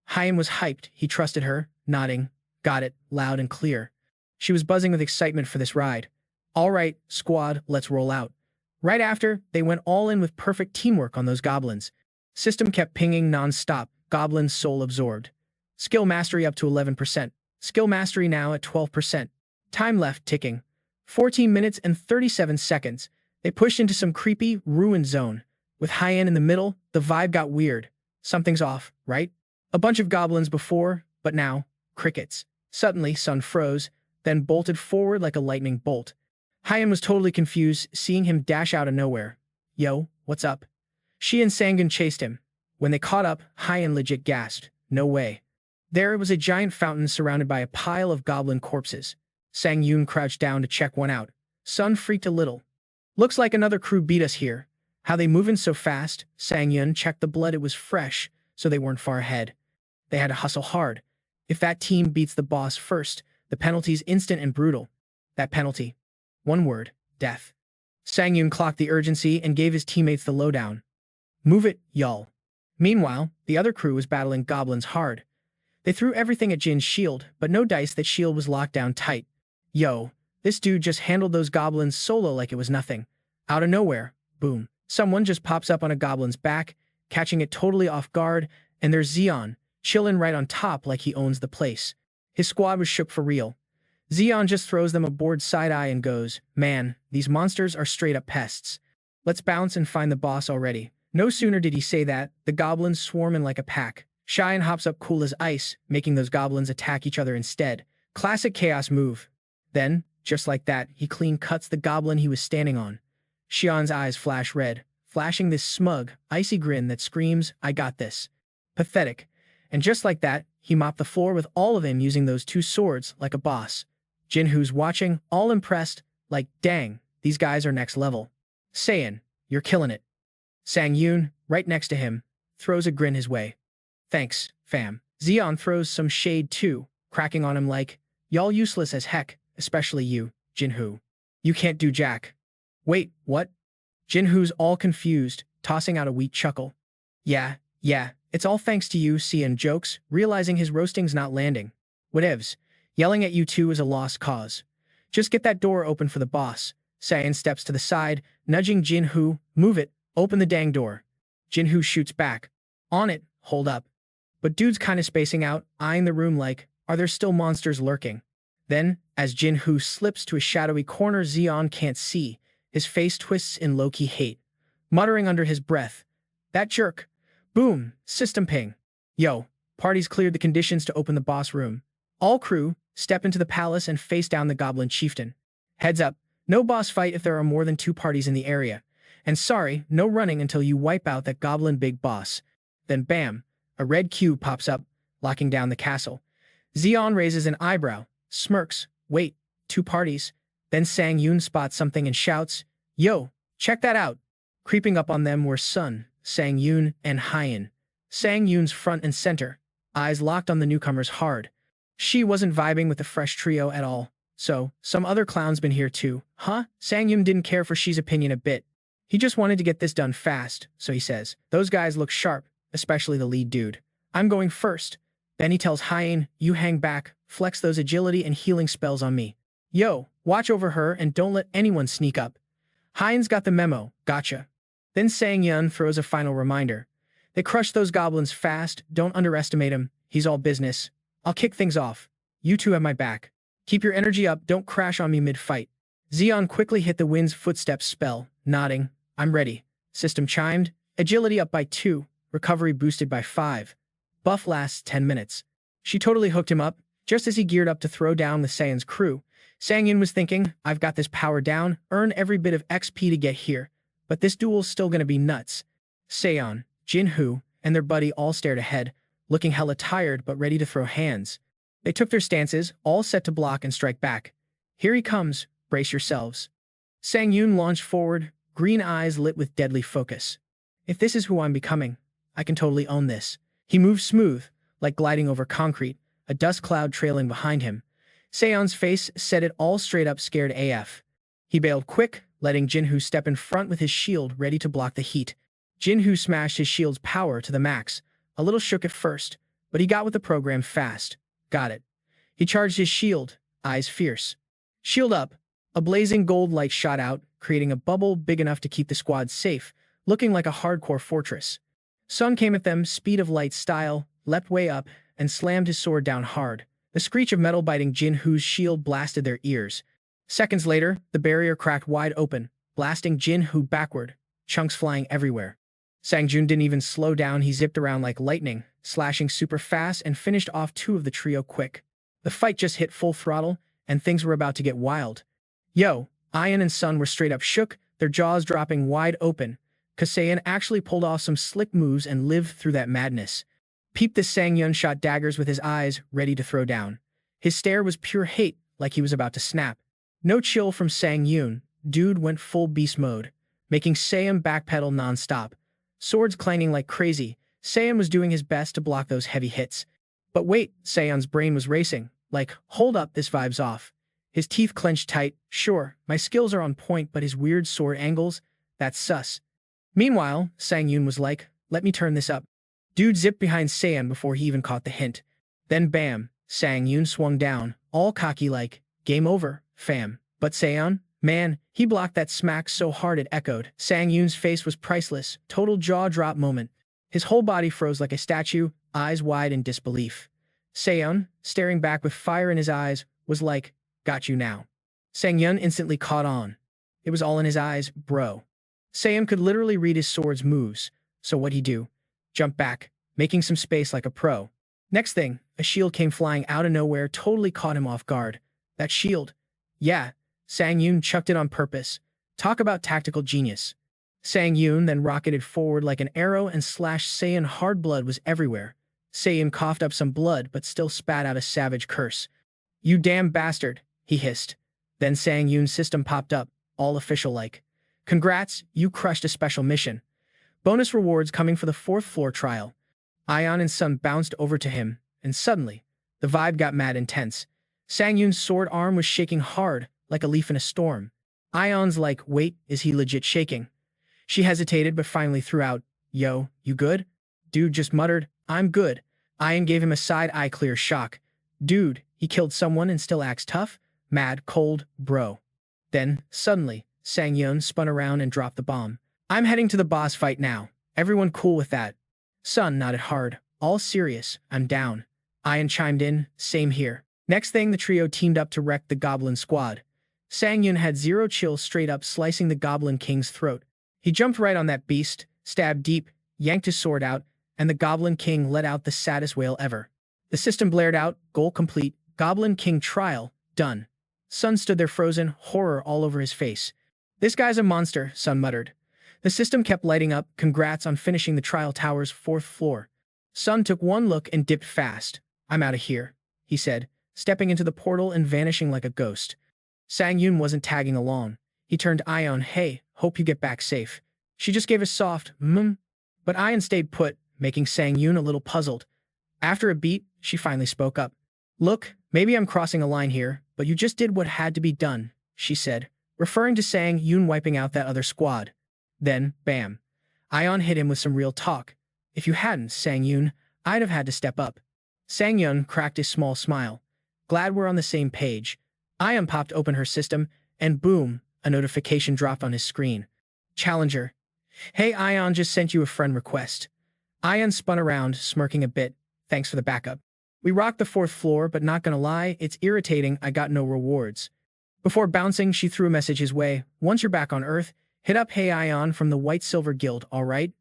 Hyan was hyped. He trusted her, nodding. "Got it," loud and clear. She was buzzing with excitement for this ride. "All right, squad, let's roll out." Right after, they went all in with perfect teamwork on those goblins. System kept pinging non-stop, goblins soul absorbed. Skill mastery up to 11%. Skill mastery now at 12%. Time left ticking. 14 minutes and 37 seconds. They pushed into some creepy, ruined zone. With Hyan in the middle, the vibe got weird. Something's off, right? A bunch of goblins before, but now, crickets. Suddenly, Sun froze, then bolted forward like a lightning bolt. Hyen was totally confused, seeing him dash out of nowhere. Yo, what's up? She and Sangun chased him. When they caught up, Hyen legit gasped. No way. There was a giant fountain surrounded by a pile of goblin corpses. Sang-yoon crouched down to check one out. Sun freaked a little. Looks like another crew beat us here. How they moving so fast? Sang-yoon checked the blood. It was fresh, so they weren't far ahead. They had to hustle hard. If that team beats the boss first, the penalty's instant and brutal. That penalty. One word. Death. Sang-yoon clocked the urgency and gave his teammates the lowdown. Move it, y'all. Meanwhile, the other crew was battling goblins hard. They threw everything at Jin's shield, but no dice. That shield was locked down tight. Yo, this dude just handled those goblins solo like it was nothing. Out of nowhere, boom. Someone just pops up on a goblin's back, catching it totally off guard, and there's Zeon, chillin' right on top like he owns the place. His squad was shook for real. Zeon just throws them a bored side-eye and goes, man, these monsters are straight-up pests. Let's bounce and find the boss already. No sooner did he say that, the goblins swarming like a pack. Cheyenne hops up cool as ice, making those goblins attack each other instead. Classic chaos move. Then, just like that, he clean cuts the goblin he was standing on. Xian's eyes flash red, flashing this smug, icy grin that screams, I got this. Pathetic. And just like that, he mopped the floor with all of them using those two swords like a boss. Jinhoo's watching, all impressed, like, dang, these guys are next level. Saiyan, you're killing it. Sang-yoon, right next to him, throws a grin his way. Thanks, fam. Zeon throws some shade too, cracking on him like, y'all useless as heck, especially you, Jinhoo. You can't do jack. Wait, what? Jinhoo's all confused, tossing out a weak chuckle. Yeah, it's all thanks to you, Saiyan jokes, realizing his roasting's not landing. Whatevs. Yelling at you two is a lost cause. Just get that door open for the boss. Saiyan steps to the side, nudging Jinhoo, move it, open the dang door. Jinhoo shoots back. On it, hold up. But dude's kinda spacing out, eyeing the room like, are there still monsters lurking? Then, as Jinhoo slips to a shadowy corner Zeon can't see, his face twists in low-key hate, muttering under his breath, that jerk. Boom, system ping. Yo, party's cleared the conditions to open the boss room. All crew, step into the palace and face down the goblin chieftain. Heads up, no boss fight if there are more than 2 parties in the area. And sorry, no running until you wipe out that goblin big boss. Then bam, a red cube pops up, locking down the castle. Zeon raises an eyebrow, smirks, wait, 2 parties. Then Sang-yoon spots something and shouts, yo, check that out. Creeping up on them were Sun, Sang-yoon, and Hyen. Sang-yoon's front and center, eyes locked on the newcomers hard. She wasn't vibing with the fresh trio at all. So, some other clown's been here too, huh? Sang-yoon didn't care for She's opinion a bit. He just wanted to get this done fast, so he says, those guys look sharp, especially the lead dude. I'm going first. Then he tells Hyen, you hang back, flex those agility and healing spells on me. Yo, watch over her and don't let anyone sneak up. Hyen's got the memo, gotcha. Then Sang-yoon throws a final reminder. They crush those goblins fast, don't underestimate him, he's all business. I'll kick things off. You two have my back. Keep your energy up, don't crash on me mid-fight. Zeon quickly hit the wind's footsteps spell, nodding. I'm ready. System chimed. Agility up by 2. Recovery boosted by 5. Buff lasts 10 minutes. She totally hooked him up, just as he geared up to throw down the Saiyan's crew. Sang-yoon was thinking, I've got this power down, earn every bit of XP to get here. But this duel's still gonna be nuts. Saiyan, Jinhoo, and their buddy all stared ahead, looking hella tired but ready to throw hands. They took their stances, all set to block and strike back. Here he comes, brace yourselves. Sang-yoon launched forward, green eyes lit with deadly focus. If this is who I'm becoming, I can totally own this. He moved smooth, like gliding over concrete, a dust cloud trailing behind him. Seon's face said it all straight up scared AF. He bailed quick, letting Jinhoo step in front with his shield ready to block the heat. Jinhoo smashed his shield's power to the max, a little shook at first, but he got with the program fast. Got it. He charged his shield, eyes fierce. Shield up. A blazing gold light shot out, creating a bubble big enough to keep the squad safe, looking like a hardcore fortress. Sun came at them, speed of light style, leapt way up, and slammed his sword down hard. The screech of metal biting Jinhoo's shield blasted their ears. Seconds later, the barrier cracked wide open, blasting Jinhoo backward, chunks flying everywhere. Sang-jun didn't even slow down, he zipped around like lightning, slashing super fast and finished off 2 of the trio quick. The fight just hit full throttle, and things were about to get wild. Yo, Ian and Sun were straight up shook, their jaws dropping wide open. Kasayan actually pulled off some slick moves and lived through that madness. Peep this Sangyun shot daggers with his eyes, ready to throw down. His stare was pure hate, like he was about to snap. No chill from Sangyun, dude went full beast mode, making Sayam backpedal non-stop. Swords clanging like crazy, Sayam was doing his best to block those heavy hits. But wait, Sayon's brain was racing, like, hold up, this vibe's off. His teeth clenched tight, sure, my skills are on point, but his weird sword angles, that's sus. Meanwhile, Sangyun was like, let me turn this up. Dude zipped behind Sayan before he even caught the hint. Then bam, Sangyun swung down, all cocky like, game over, fam. But Sayan, man, he blocked that smack so hard it echoed. Sangyun's face was priceless, total jaw-drop moment. His whole body froze like a statue, eyes wide in disbelief. Sayan, staring back with fire in his eyes, was like, got you now. Sangyun instantly caught on. It was all in his eyes, bro. Sayan could literally read his sword's moves, so what'd he do? Jump back, making some space like a pro. Next thing, a shield came flying out of nowhere, totally caught him off guard. That shield? Yeah, Sangyun chucked it on purpose. Talk about tactical genius. Sangyun then rocketed forward like an arrow and slashed Sayan hard. Blood was everywhere. Sayan coughed up some blood but still spat out a savage curse. You damn bastard, he hissed. Then Sangyun's system popped up, all official-like. Congrats, you crushed a special mission. Bonus rewards coming for the 4th floor trial. Ion and Sun bounced over to him, and suddenly, the vibe got mad intense. Sangyun's sword arm was shaking hard, like a leaf in a storm. Ion's like, wait, is he legit shaking? She hesitated but finally threw out, yo, you good? Dude just muttered, I'm good. Ion gave him a side-eye clear shock. Dude, he killed someone and still acts tough? Mad, cold, bro. Then, suddenly, Sangyun spun around and dropped the bomb. I'm heading to the boss fight now. Everyone cool with that? Sun nodded hard. All serious, I'm down. Ion chimed in, same here. Next thing, the trio teamed up to wreck the Goblin squad. Sangyun had zero chill, straight up slicing the Goblin King's throat. He jumped right on that beast, stabbed deep, yanked his sword out, and the Goblin King let out the saddest wail ever. The system blared out, goal complete, Goblin King trial, done. Sun stood there frozen, horror all over his face. This guy's a monster, Sun muttered. The system kept lighting up, congrats on finishing the trial tower's 4th floor. Sun took one look and dipped fast. I'm out of here, he said, stepping into the portal and vanishing like a ghost. Sangyun wasn't tagging along. He turned to Ion, hey, hope you get back safe. She just gave a soft, but Ion stayed put, making Sangyun a little puzzled. After a beat, she finally spoke up. Look, maybe I'm crossing a line here, but you just did what had to be done, she said, referring to Sangyun wiping out that other squad. Then, bam. Ion hit him with some real talk. If you hadn't, Sangyun, I'd have had to step up. Sangyun cracked a small smile. Glad we're on the same page. Ion popped open her system, and boom, a notification dropped on his screen. Challenger. Hey, Ion just sent you a friend request. Ion spun around, smirking a bit. Thanks for the backup. We rocked the 4th floor, but not gonna lie, it's irritating I got no rewards. Before bouncing, she threw a message his way. Once you're back on Earth, hit up Hey Ion from the White Silver Guild, alright?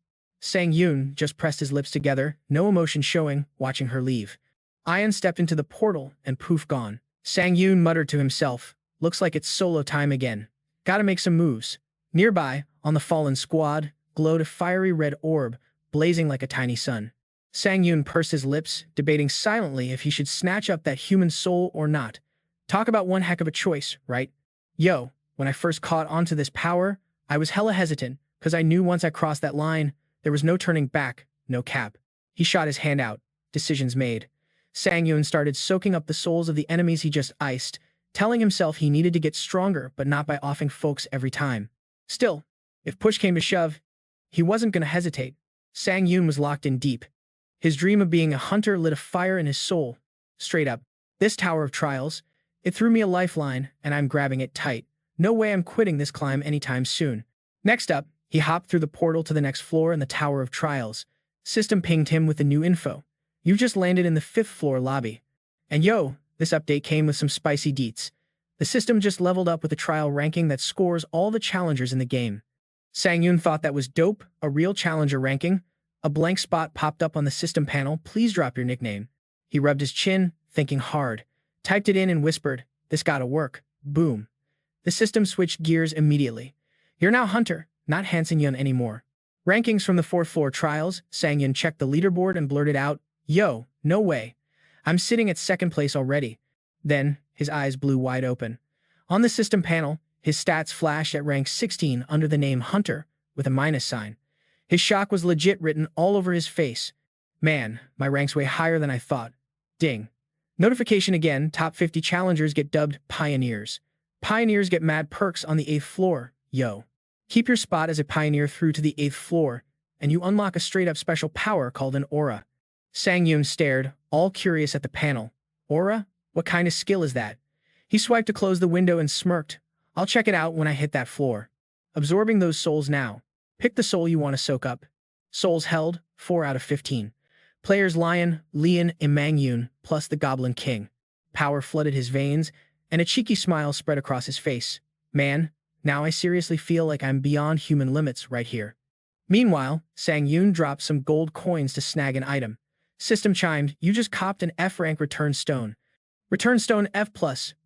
Sangyun just pressed his lips together, no emotion showing, watching her leave. Ion stepped into the portal, and poof gone. Sangyun muttered to himself, looks like it's solo time again. Gotta make some moves. Nearby, on the fallen squad, glowed a fiery red orb, blazing like a tiny sun. Sangyun pursed his lips, debating silently if he should snatch up that human soul or not. Talk about one heck of a choice, right? Yo, when I first caught onto this power, I was hella hesitant, because I knew once I crossed that line, there was no turning back, no cap. He shot his hand out. Decisions made. Sangyun started soaking up the souls of the enemies he just iced, telling himself he needed to get stronger but not by offing folks every time. Still, if push came to shove, he wasn't going to hesitate. Sangyun was locked in deep. His dream of being a hunter lit a fire in his soul. Straight up. This tower of trials, it threw me a lifeline, and I'm grabbing it tight. No way I'm quitting this climb anytime soon. Next up, he hopped through the portal to the next floor in the Tower of Trials. System pinged him with the new info. You just landed in the 5th floor lobby. And yo, this update came with some spicy deets. The system just leveled up with a trial ranking that scores all the challengers in the game. Sangyun thought that was dope, a real challenger ranking. A blank spot popped up on the system panel, please drop your nickname. He rubbed his chin, thinking hard. typed it in and whispered, "This gotta work." Boom. The system switched gears immediately. "You're now Hunter, not Hansen Yun anymore." Rankings from the fourth floor trials, Sang Yun checked the leaderboard and blurted out, "Yo, no way. I'm sitting at second place already." Then, his eyes blew wide open. On the system panel, his stats flashed at rank 16 under the name Hunter, with a minus sign. His shock was legit written all over his face. "Man, my rank's way higher than I thought." Ding. Notification again, top 50 challengers get dubbed Pioneers. Pioneers get mad perks on the 8th floor, yo. Keep your spot as a Pioneer through to the 8th floor, and you unlock a straight-up special power called an Aura. Sang Yun stared, all curious at the panel. Aura? What kind of skill is that? He swiped to close the window and smirked. "I'll check it out when I hit that floor." Absorbing those souls now. Pick the soul you want to soak up. Souls held, 4 out of 15. Players Lion, Lian, and Mang Yun, plus the Goblin King. Power flooded his veins, and a cheeky smile spread across his face. "Man, now I seriously feel like I'm beyond human limits right here." Meanwhile, Sang Yun dropped some gold coins to snag an item. System chimed, "You just copped an F-rank return stone. Return stone F+,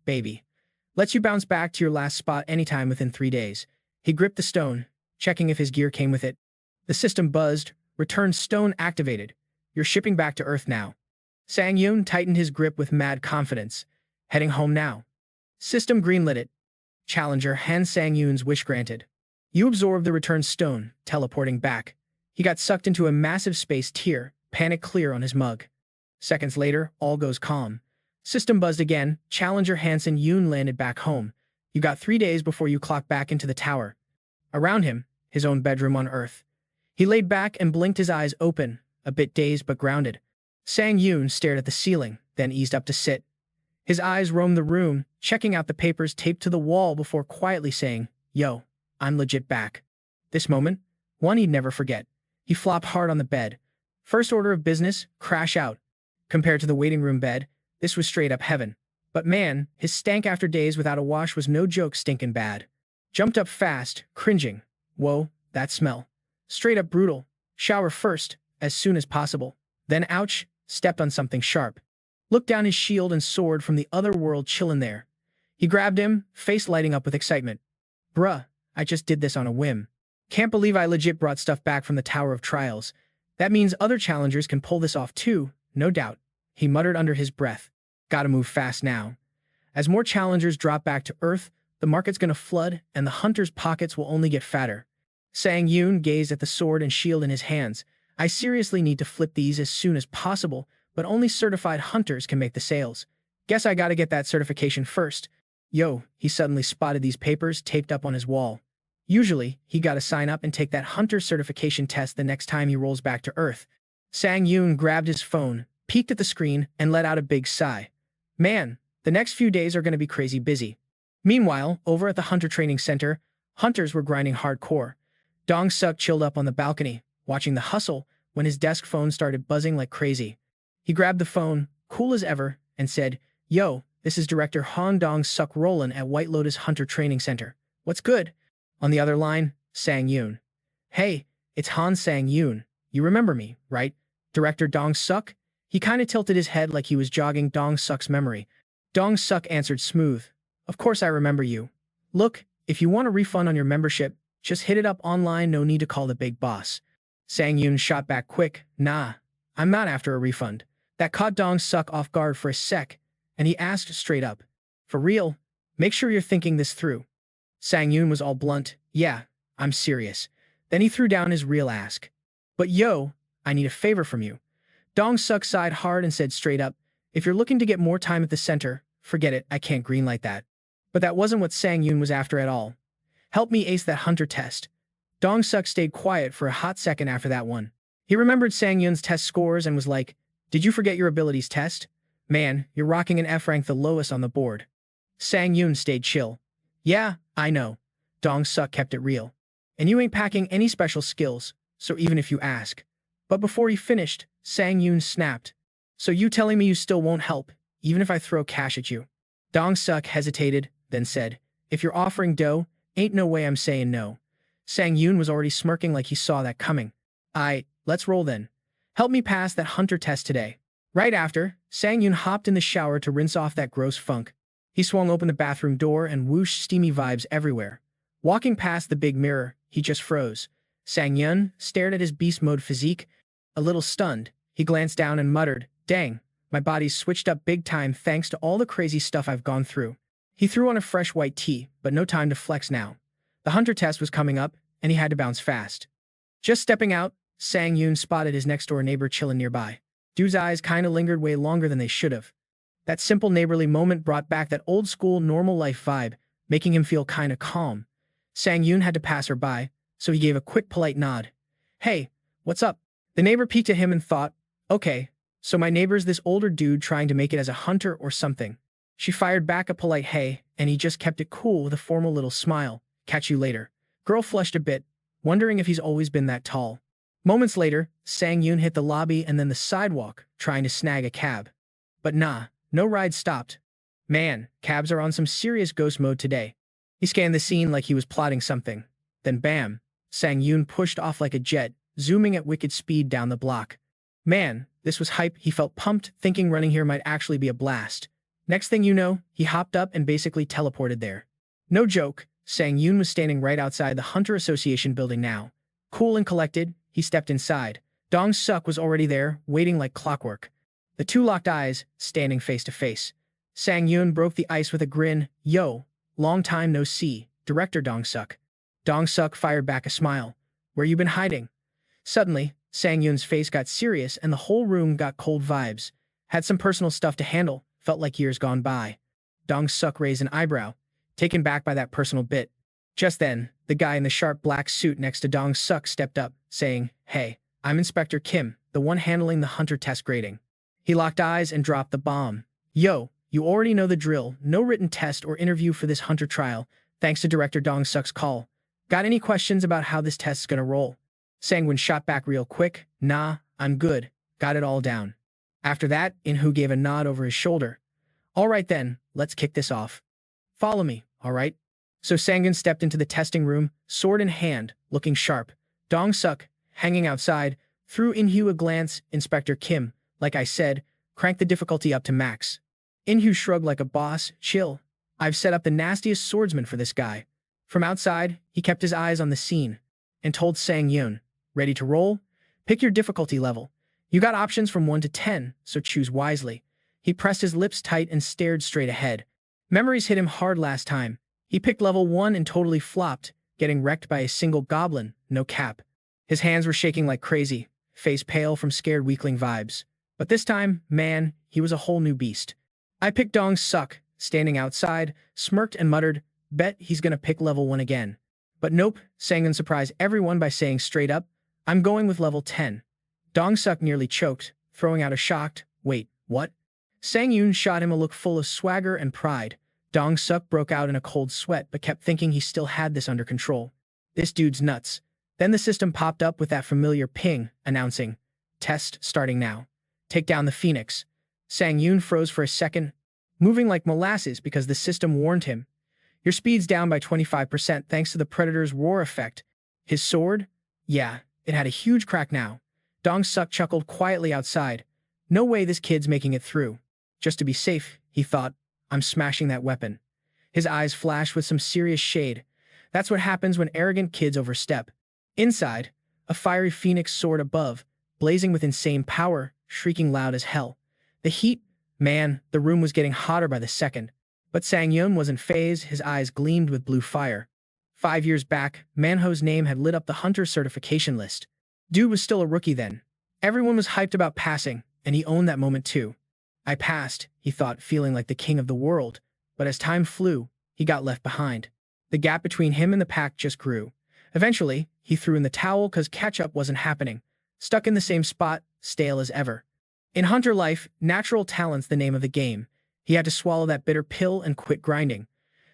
baby. Lets you bounce back to your last spot anytime within 3 days." He gripped the stone, checking if his gear came with it. The system buzzed, "Return stone activated. You're shipping back to Earth now." Sang Yun tightened his grip with mad confidence. "Heading home now." System greenlit it. Challenger Han Sang Yun's wish granted. You absorbed the return stone, teleporting back. He got sucked into a massive space tier, panic clear on his mug. Seconds later, all goes calm. System buzzed again, Challenger Hansen Yoon landed back home. You got 3 days before you clock back into the tower. Around him, his own bedroom on Earth. He laid back and blinked his eyes open, a bit dazed but grounded. Sang Yoon stared at the ceiling, then eased up to sit. His eyes roamed the room, checking out the papers taped to the wall before quietly saying, "Yo, I'm legit back." This moment, one he'd never forget. He flopped hard on the bed. First order of business, crash out. Compared to the waiting room bed, this was straight up heaven. But man, his stank after days without a wash was no joke stinking bad. Jumped up fast, cringing. Whoa, that smell. Straight up brutal. Shower first, as soon as possible. Then ouch, stepped on something sharp. Looked down his shield and sword from the other world chillin' there. He grabbed him, face lighting up with excitement. "Bruh, I just did this on a whim. Can't believe I legit brought stuff back from the Tower of Trials. That means other challengers can pull this off too, no doubt." He muttered under his breath. "Gotta move fast now. As more challengers drop back to Earth, the market's gonna flood and the hunter's pockets will only get fatter." Sang Yoon gazed at the sword and shield in his hands. "I seriously need to flip these as soon as possible, but only certified hunters can make the sales. Guess I gotta get that certification first." Yo, he suddenly spotted these papers taped up on his wall. Usually, he gotta sign up and take that hunter certification test the next time he rolls back to Earth. Sang Yoon grabbed his phone, peeked at the screen, and let out a big sigh. Man, the next few days are gonna be crazy busy. Meanwhile, over at the Hunter Training Center, hunters were grinding hardcore. Dong Suk chilled up on the balcony, watching the hustle, when his desk phone started buzzing like crazy. He grabbed the phone, cool as ever, and said, "Yo, this is Director Han Dong Suk Roland at White Lotus Hunter Training Center. What's good?" On the other line, Sang Yoon. "Hey, it's Han Sang Yoon. You remember me, right? Director Dong Suk?" He kinda tilted his head like he was jogging Dong Suk's memory. Dong Suk answered smooth. "Of course I remember you. Look, if you want a refund on your membership, just hit it up online, no need to call the big boss." Sang Yoon shot back quick, "Nah, I'm not after a refund." That caught Dong Suk off guard for a sec, and he asked straight up, "For real? Make sure you're thinking this through." Sang Yoon was all blunt, "Yeah, I'm serious." Then he threw down his real ask. "But yo, I need a favor from you." Dong Suk sighed hard and said straight up, "If you're looking to get more time at the center, forget it, I can't greenlight that." But that wasn't what Sang Yoon was after at all. "Help me ace that hunter test." Dong Suk stayed quiet for a hot second after that one. He remembered Sang Yoon's test scores and was like, "Did you forget your abilities test? Man, you're rocking an F rank, the lowest on the board." Sang Yoon stayed chill. "Yeah, I know." Dong Suk kept it real. "And you ain't packing any special skills, so even if you ask." But before he finished, Sang Yoon snapped. "So you telling me you still won't help, even if I throw cash at you?" Dong Suk hesitated, then said, "If you're offering dough, ain't no way I'm saying no." Sang Yoon was already smirking like he saw that coming. Let's roll then. Help me pass that hunter test today." Right after, Sang-yoon hopped in the shower to rinse off that gross funk. He swung open the bathroom door and whoosh steamy vibes everywhere. Walking past the big mirror, he just froze. Sang-yoon stared at his beast mode physique. A little stunned, he glanced down and muttered, "Dang, my body's switched up big time thanks to all the crazy stuff I've gone through." He threw on a fresh white tee, but no time to flex now. The hunter test was coming up, and he had to bounce fast. Just stepping out, Sang-yoon spotted his next-door neighbor chilling nearby. Dude's eyes kinda lingered way longer than they should have. That simple neighborly moment brought back that old-school normal life vibe, making him feel kinda calm. Sang-yoon had to pass her by, so he gave a quick polite nod. "Hey, what's up?" The neighbor peeked at him and thought, "Okay, so my neighbor's this older dude trying to make it as a hunter or something." She fired back a polite hey, and he just kept it cool with a formal little smile. "Catch you later." Girl flushed a bit, wondering if he's always been that tall. Moments later, Sang-yoon hit the lobby and then the sidewalk, trying to snag a cab. But nah, no ride stopped. Man, cabs are on some serious ghost mode today. He scanned the scene like he was plotting something. Then bam, Sang-yoon pushed off like a jet, zooming at wicked speed down the block. Man, this was hype. He felt pumped, thinking running here might actually be a blast. Next thing you know, he hopped up and basically teleported there. No joke, Sang-yoon was standing right outside the Hunter Association building now. Cool and collected, he stepped inside. Dong-suk was already there, waiting like clockwork. The two locked eyes, standing face to face. Sang-yoon broke the ice with a grin. "Yo, long time no see, Director Dong-suk." Dong-suk fired back a smile. "Where you been hiding?" Suddenly, Sang-yoon's face got serious and the whole room got cold vibes. Had some personal stuff to handle, felt like years gone by. Dong-suk raised an eyebrow, taken back by that personal bit. Just then, the guy in the sharp black suit next to Dong-suk stepped up, saying, "Hey, I'm Inspector Kim, the one handling the hunter test grading." He locked eyes and dropped the bomb. "Yo, you already know the drill, no written test or interview for this hunter trial, thanks to Director Dong-suk's call. Got any questions about how this test's gonna roll?" Sangun shot back real quick. "Nah, I'm good. Got it all down." After that, Inhu gave a nod over his shoulder. "All right then, let's kick this off. Follow me, all right?" So Sangun stepped into the testing room, sword in hand, looking sharp. Dong-suk, hanging outside, threw Inhu a glance. "Inspector Kim, like I said, crank the difficulty up to max." Inhu shrugged like a boss. "Chill. I've set up the nastiest swordsman for this guy." From outside, he kept his eyes on the scene and told Sang-yoon, "Ready to roll? Pick your difficulty level. You got options from 1 to 10, so choose wisely." He pressed his lips tight and stared straight ahead. Memories hit him hard last time. He picked level 1 and totally flopped, getting wrecked by a single goblin, no cap. His hands were shaking like crazy, face pale from scared weakling vibes. But this time, man, he was a whole new beast. I picked Dong-suk, standing outside, smirked and muttered, "Bet he's gonna pick level 1 again." But nope, Sangun surprised everyone by saying straight up, "I'm going with level 10. Dong-suk nearly choked, throwing out a shocked, "Wait, what?" Sang-yoon shot him a look full of swagger and pride. Dong-suk broke out in a cold sweat but kept thinking he still had this under control. This dude's nuts. Then the system popped up with that familiar ping, announcing, "Test starting now. Take down the Phoenix." Sang-yoon froze for a second, moving like molasses because the system warned him. "Your speed's down by 25% thanks to the Predator's roar effect." His sword? Yeah, it had a huge crack now. Dong-suk chuckled quietly outside. No way this kid's making it through. Just to be safe, he thought, I'm smashing that weapon. His eyes flashed with some serious shade. That's what happens when arrogant kids overstep. Inside, a fiery phoenix soared above, blazing with insane power, shrieking loud as hell. The heat, man, the room was getting hotter by the second. But Sang-yoon wasn't fazed, his eyes gleamed with blue fire. 5 years back, Manhwa's name had lit up the hunter certification list. Dude was still a rookie then. Everyone was hyped about passing, and he owned that moment too. I passed, he thought, feeling like the king of the world. But as time flew, he got left behind. The gap between him and the pack just grew. Eventually, he threw in the towel because catch-up wasn't happening. Stuck in the same spot, stale as ever. In hunter life, natural talent's the name of the game. He had to swallow that bitter pill and quit grinding.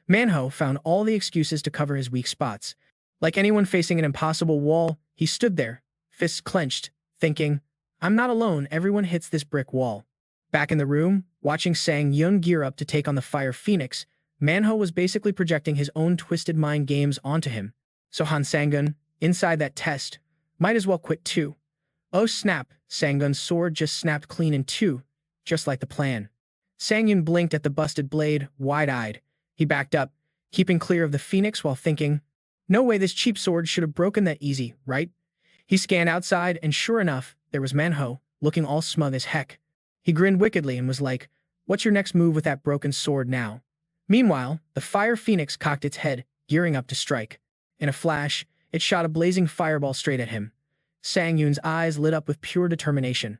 Manhwa found all the excuses to cover his weak spots. Like anyone facing an impossible wall, he stood there, fists clenched, thinking, I'm not alone, everyone hits this brick wall. Back in the room, watching Sang-yoon gear up to take on the Fire Phoenix, Manhwa was basically projecting his own twisted mind games onto him. So Han Sangun, inside that test, might as well quit too. Oh snap, Sangun's sword just snapped clean in two, just like the plan. Sangun blinked at the busted blade, wide-eyed. He backed up, keeping clear of the phoenix while thinking, no way this cheap sword should have broken that easy, right? He scanned outside, and sure enough, there was Manhwa, looking all smug as heck. He grinned wickedly and was like, what's your next move with that broken sword now? Meanwhile, the fire phoenix cocked its head, gearing up to strike. In a flash, it shot a blazing fireball straight at him. Sangun's eyes lit up with pure determination.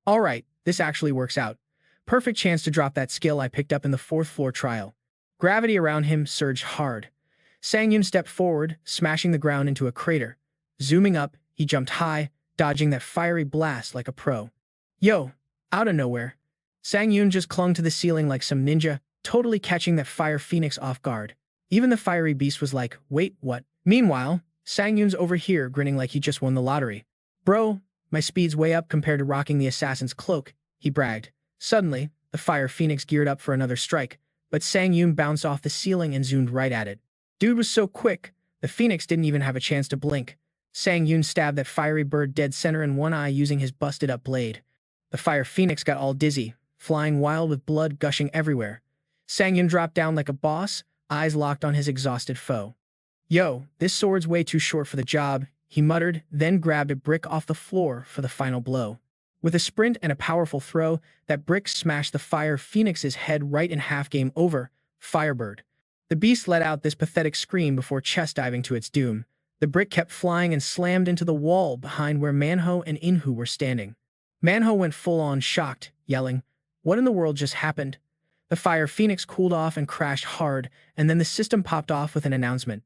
All right, this actually works out. Perfect chance to drop that skill I picked up in the 4th floor trial. Gravity around him surged hard. Sangun stepped forward, smashing the ground into a crater. Zooming up, he jumped high, dodging that fiery blast like a pro. Yo! Out of nowhere, Sangun just clung to the ceiling like some ninja, totally catching that fire phoenix off guard. Even the fiery beast was like, wait, what? Meanwhile, Sangun's over here grinning like he just won the lottery. Bro, my speed's way up compared to rocking the assassin's cloak, he bragged. Suddenly, the fire phoenix geared up for another strike, but Sangun bounced off the ceiling and zoomed right at it. Dude was so quick, the phoenix didn't even have a chance to blink. Sangun stabbed that fiery bird dead center in one eye using his busted-up blade. The fire phoenix got all dizzy, flying wild with blood gushing everywhere. Sangun dropped down like a boss, eyes locked on his exhausted foe. Yo, this sword's way too short for the job, he muttered, then grabbed a brick off the floor for the final blow. With a sprint and a powerful throw, that brick smashed the fire phoenix's head right in half. Game over, Firebird. The beast let out this pathetic scream before chest diving to its doom. The brick kept flying and slammed into the wall behind where Manhwa and Inhu were standing. Manhwa went full-on shocked, yelling, what in the world just happened? The fire phoenix cooled off and crashed hard, and then the system popped off with an announcement.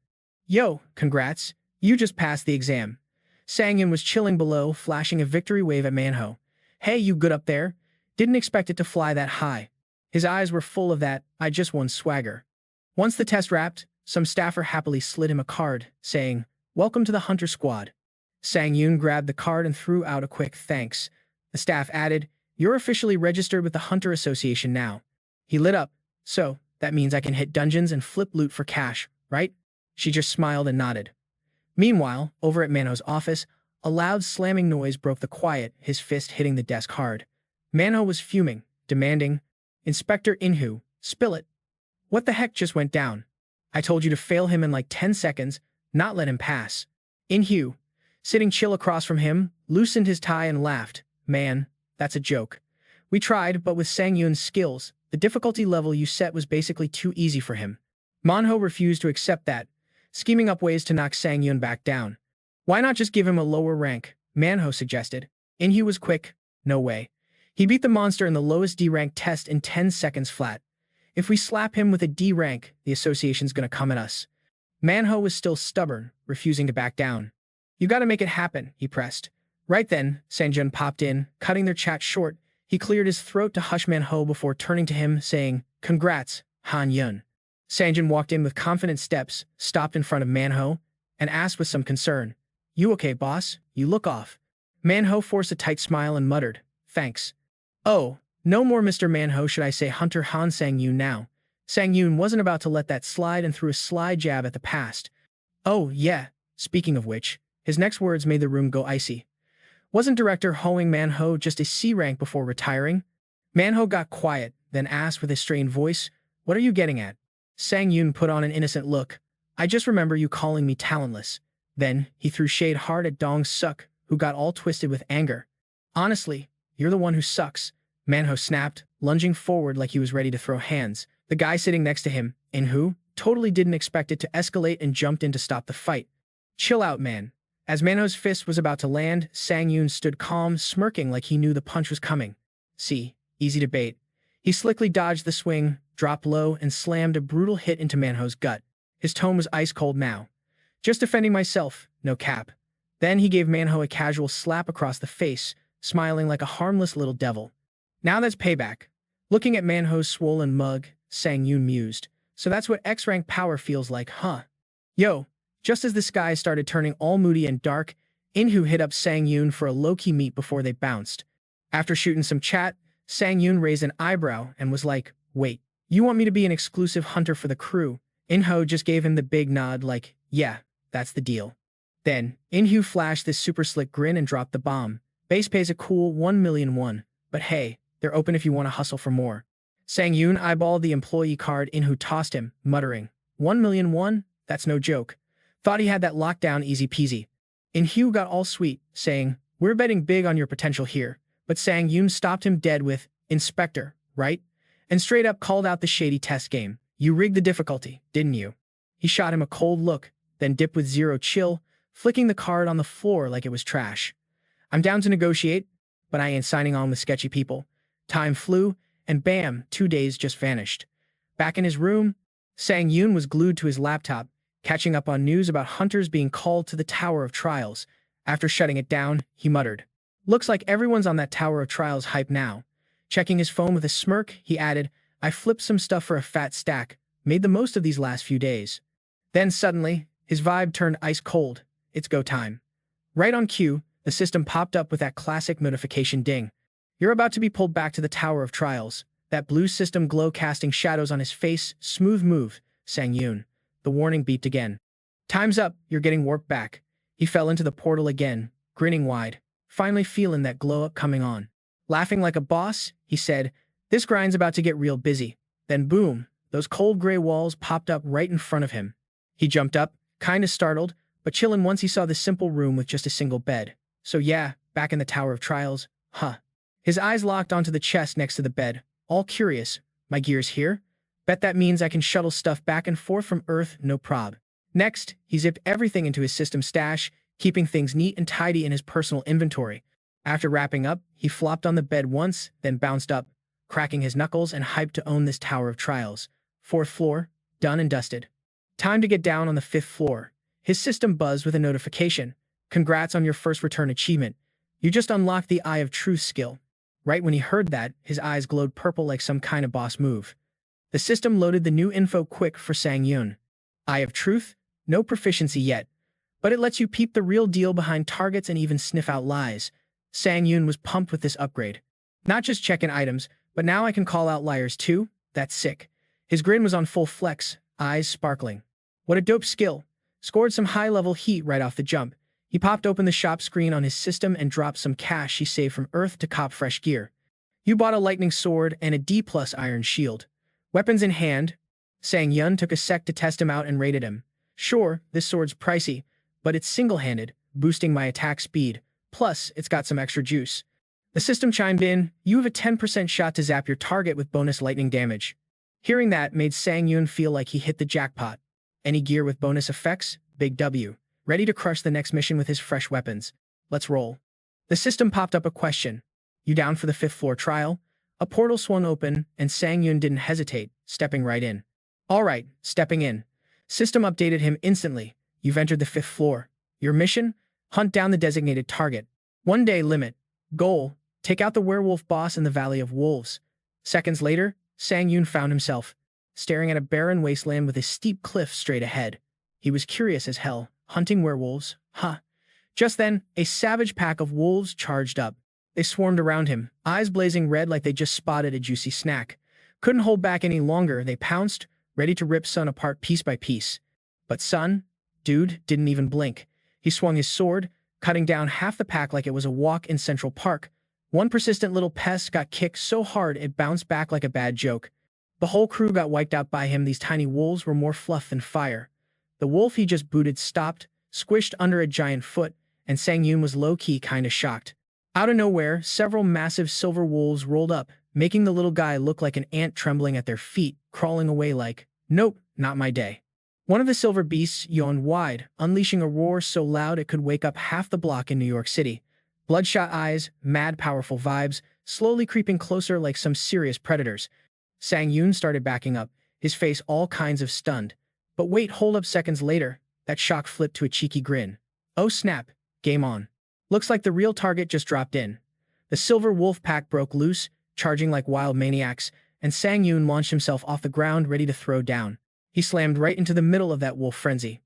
Yo, congrats, you just passed the exam. Sangun was chilling below, flashing a victory wave at Manhwa. Hey, you good up there? Didn't expect it to fly that high. His eyes were full of that, I just won swagger. Once the test wrapped, some staffer happily slid him a card, saying, welcome to the Hunter Squad. Sangun grabbed the card and threw out a quick thanks. The staff added, you're officially registered with the Hunter Association now. He lit up. So, that means I can hit dungeons and flip loot for cash, right? She just smiled and nodded. Meanwhile, over at Manhwa's office, a loud slamming noise broke the quiet, his fist hitting the desk hard. Manhwa was fuming, demanding, Inspector Inhu, spill it. What the heck just went down? I told you to fail him in like 10 seconds, not let him pass. Inhu, sitting chill across from him, loosened his tie and laughed. Man, that's a joke. We tried, but with Sangun's skills, the difficulty level you set was basically too easy for him. Manhwa refused to accept that, scheming up ways to knock Sangun back down. Why not just give him a lower rank? Manhwa suggested. Inhu was quick. No way. He beat the monster in the lowest D rank test in 10 seconds flat. If we slap him with a D rank, the association's gonna come at us. Manhwa was still stubborn, refusing to back down. You gotta make it happen, he pressed. Right then, Sangun popped in, cutting their chat short. He cleared his throat to hush Manhwa before turning to him, saying, Congrats, Han Yun. Sangun walked in with confident steps, stopped in front of Manhwa, and asked with some concern, You okay, boss? You look off. Manhwa forced a tight smile and muttered, Thanks. Oh, no more Mr. Manhwa, should I say Hunter Han Sangun now. Sangun wasn't about to let that slide and threw a sly jab at the past. Oh, yeah, speaking of which, his next words made the room go icy. Wasn't Director Hoing Manhwa just a C rank before retiring? Manhwa got quiet, then asked with a strained voice, What are you getting at? Sangun put on an innocent look. I just remember you calling me talentless. Then, he threw shade hard at Dong Suk, who got all twisted with anger. Honestly, you're the one who sucks, Manhwa snapped, lunging forward like he was ready to throw hands. The guy sitting next to him, Inhu, totally didn't expect it to escalate and jumped in to stop the fight. Chill out, man. As Manhwa's fist was about to land, Sangun stood calm, smirking like he knew the punch was coming. See, easy to bait. He slickly dodged the swing, dropped low, and slammed a brutal hit into Manhwa's gut. His tone was ice cold now. Just defending myself, no cap. Then he gave Manhwa a casual slap across the face, smiling like a harmless little devil. Now that's payback. Looking at Manhwa's swollen mug, Sangun mused. So that's what X-rank power feels like, huh? Yo, just as the sky started turning all moody and dark, Inhu hit up Sangun for a low-key meet before they bounced. After shooting some chat, Sangun raised an eyebrow and was like, Wait, you want me to be an exclusive hunter for the crew? Inhu just gave him the big nod like, yeah, that's the deal. Then, Inhu flashed this super slick grin and dropped the bomb. Base pays a cool 1,000,001, but hey, They're open if you want to hustle for more. Sang-yoon eyeballed the employee card in who tossed him, muttering, 1,000,000 won? That's no joke. Thought he had that locked down easy peasy. In Hugh got all sweet, saying, we're betting big on your potential here. But Sang-yoon stopped him dead with, Inspector, right? And straight up called out the shady test game. You rigged the difficulty, didn't you? He shot him a cold look, then dipped with zero chill, flicking the card on the floor like it was trash. I'm down to negotiate, but I ain't signing on with sketchy people. Time flew, and bam, 2 days just vanished. Back in his room, Sang-yoon was glued to his laptop, catching up on news about hunters being called to the Tower of Trials. After shutting it down, he muttered, looks like everyone's on that Tower of Trials hype now. Checking his phone with a smirk, he added, I flipped some stuff for a fat stack, made the most of these last few days. Then suddenly, his vibe turned ice cold. It's go time. Right on cue, the system popped up with that classic notification ding. You're about to be pulled back to the Tower of Trials. That blue system glow casting shadows on his face. Smooth move, Sang-yoon. The warning beeped again. Time's up, you're getting warped back. He fell into the portal again, grinning wide, finally feeling that glow up coming on. Laughing like a boss, he said, this grind's about to get real busy. Then boom, those cold gray walls popped up right in front of him. He jumped up, kinda startled, but chillin' once he saw the simple room with just a single bed. So yeah, back in the Tower of Trials, huh. His eyes locked onto the chest next to the bed, all curious. My gear's here? Bet that means I can shuttle stuff back and forth from Earth, no prob. Next, he zipped everything into his system stash, keeping things neat and tidy in his personal inventory. After wrapping up, he flopped on the bed once, then bounced up, cracking his knuckles and hyped to own this Tower of Trials. 4th floor, done and dusted. Time to get down on the 5th floor. His system buzzed with a notification. Congrats on your first return achievement. You just unlocked the Eye of Truth skill. Right when he heard that, his eyes glowed purple like some kind of boss move. The system loaded the new info quick for Sang-yoon. Eye of Truth? No proficiency yet, but it lets you peep the real deal behind targets and even sniff out lies. Sang-yoon was pumped with this upgrade. Not just checking items, but now I can call out liars too? That's sick. His grin was on full flex, eyes sparkling. What a dope skill. Scored some high-level heat right off the jump. He popped open the shop screen on his system and dropped some cash he saved from Earth to cop fresh gear. You bought a lightning sword and a D+ iron shield. Weapons in hand, Sang-yoon took a sec to test him out and rated him. Sure, this sword's pricey, but it's single-handed, boosting my attack speed. Plus, it's got some extra juice. The system chimed in, you have a 10% shot to zap your target with bonus lightning damage. Hearing that made Sang-yoon feel like he hit the jackpot. Any gear with bonus effects? Big W. Ready to crush the next mission with his fresh weapons. Let's roll. The system popped up a question. You down for the 5th floor trial? A portal swung open, and Sang-yoon didn't hesitate, stepping right in. All right, stepping in. System updated him instantly. You've entered the 5th floor. Your mission? Hunt down the designated target. 1 day limit. Goal: take out the werewolf boss in the Valley of Wolves. Seconds later, Sang-yoon found himself staring at a barren wasteland with a steep cliff straight ahead. He was curious as hell. Hunting werewolves? Huh. Just then, a savage pack of wolves charged up. They swarmed around him, eyes blazing red like they just spotted a juicy snack. Couldn't hold back any longer, they pounced, ready to rip Sun apart piece by piece. But Sun, dude, didn't even blink. He swung his sword, cutting down half the pack like it was a walk in Central Park. One persistent little pest got kicked so hard it bounced back like a bad joke. The whole crew got wiped out by him. These tiny wolves were more fluff than fire. The wolf he just booted stopped, squished under a giant foot, and Sang-yoon was low-key kinda shocked. Out of nowhere, several massive silver wolves rolled up, making the little guy look like an ant trembling at their feet, crawling away like, nope, not my day. One of the silver beasts yawned wide, unleashing a roar so loud it could wake up half the block in New York City. Bloodshot eyes, mad powerful vibes, slowly creeping closer like some serious predators. Sang-yoon started backing up, his face all kinds of stunned. But wait, hold up, seconds later, that shock flipped to a cheeky grin. Oh snap, game on. Looks like the real target just dropped in. The silver wolf pack broke loose, charging like wild maniacs, and Sang-yoon launched himself off the ground ready to throw down. He slammed right into the middle of that wolf frenzy.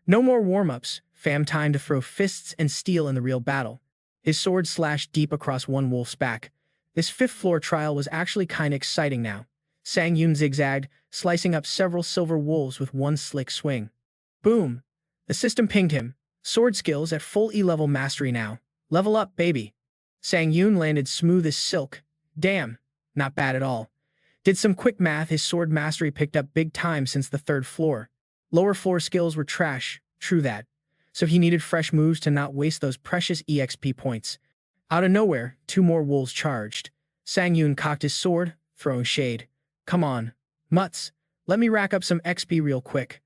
No more warm-ups, fam, time to throw fists and steel in the real battle. His sword slashed deep across one wolf's back. This 5th floor trial was actually kinda exciting now. Sang-yoon zigzagged, slicing up several silver wolves with one slick swing. Boom! The system pinged him. Sword skills at full E-level mastery now. Level up, baby. Sang-yoon landed smooth as silk, Damn, not bad at all. Did some quick math, his sword mastery picked up big time since the third floor. Lower floor skills were trash, true that. So he needed fresh moves to not waste those precious EXP points. Out of nowhere, two more wolves charged. Sangun cocked his sword, throwing shade. Come on, mutts, let me rack up some XP real quick.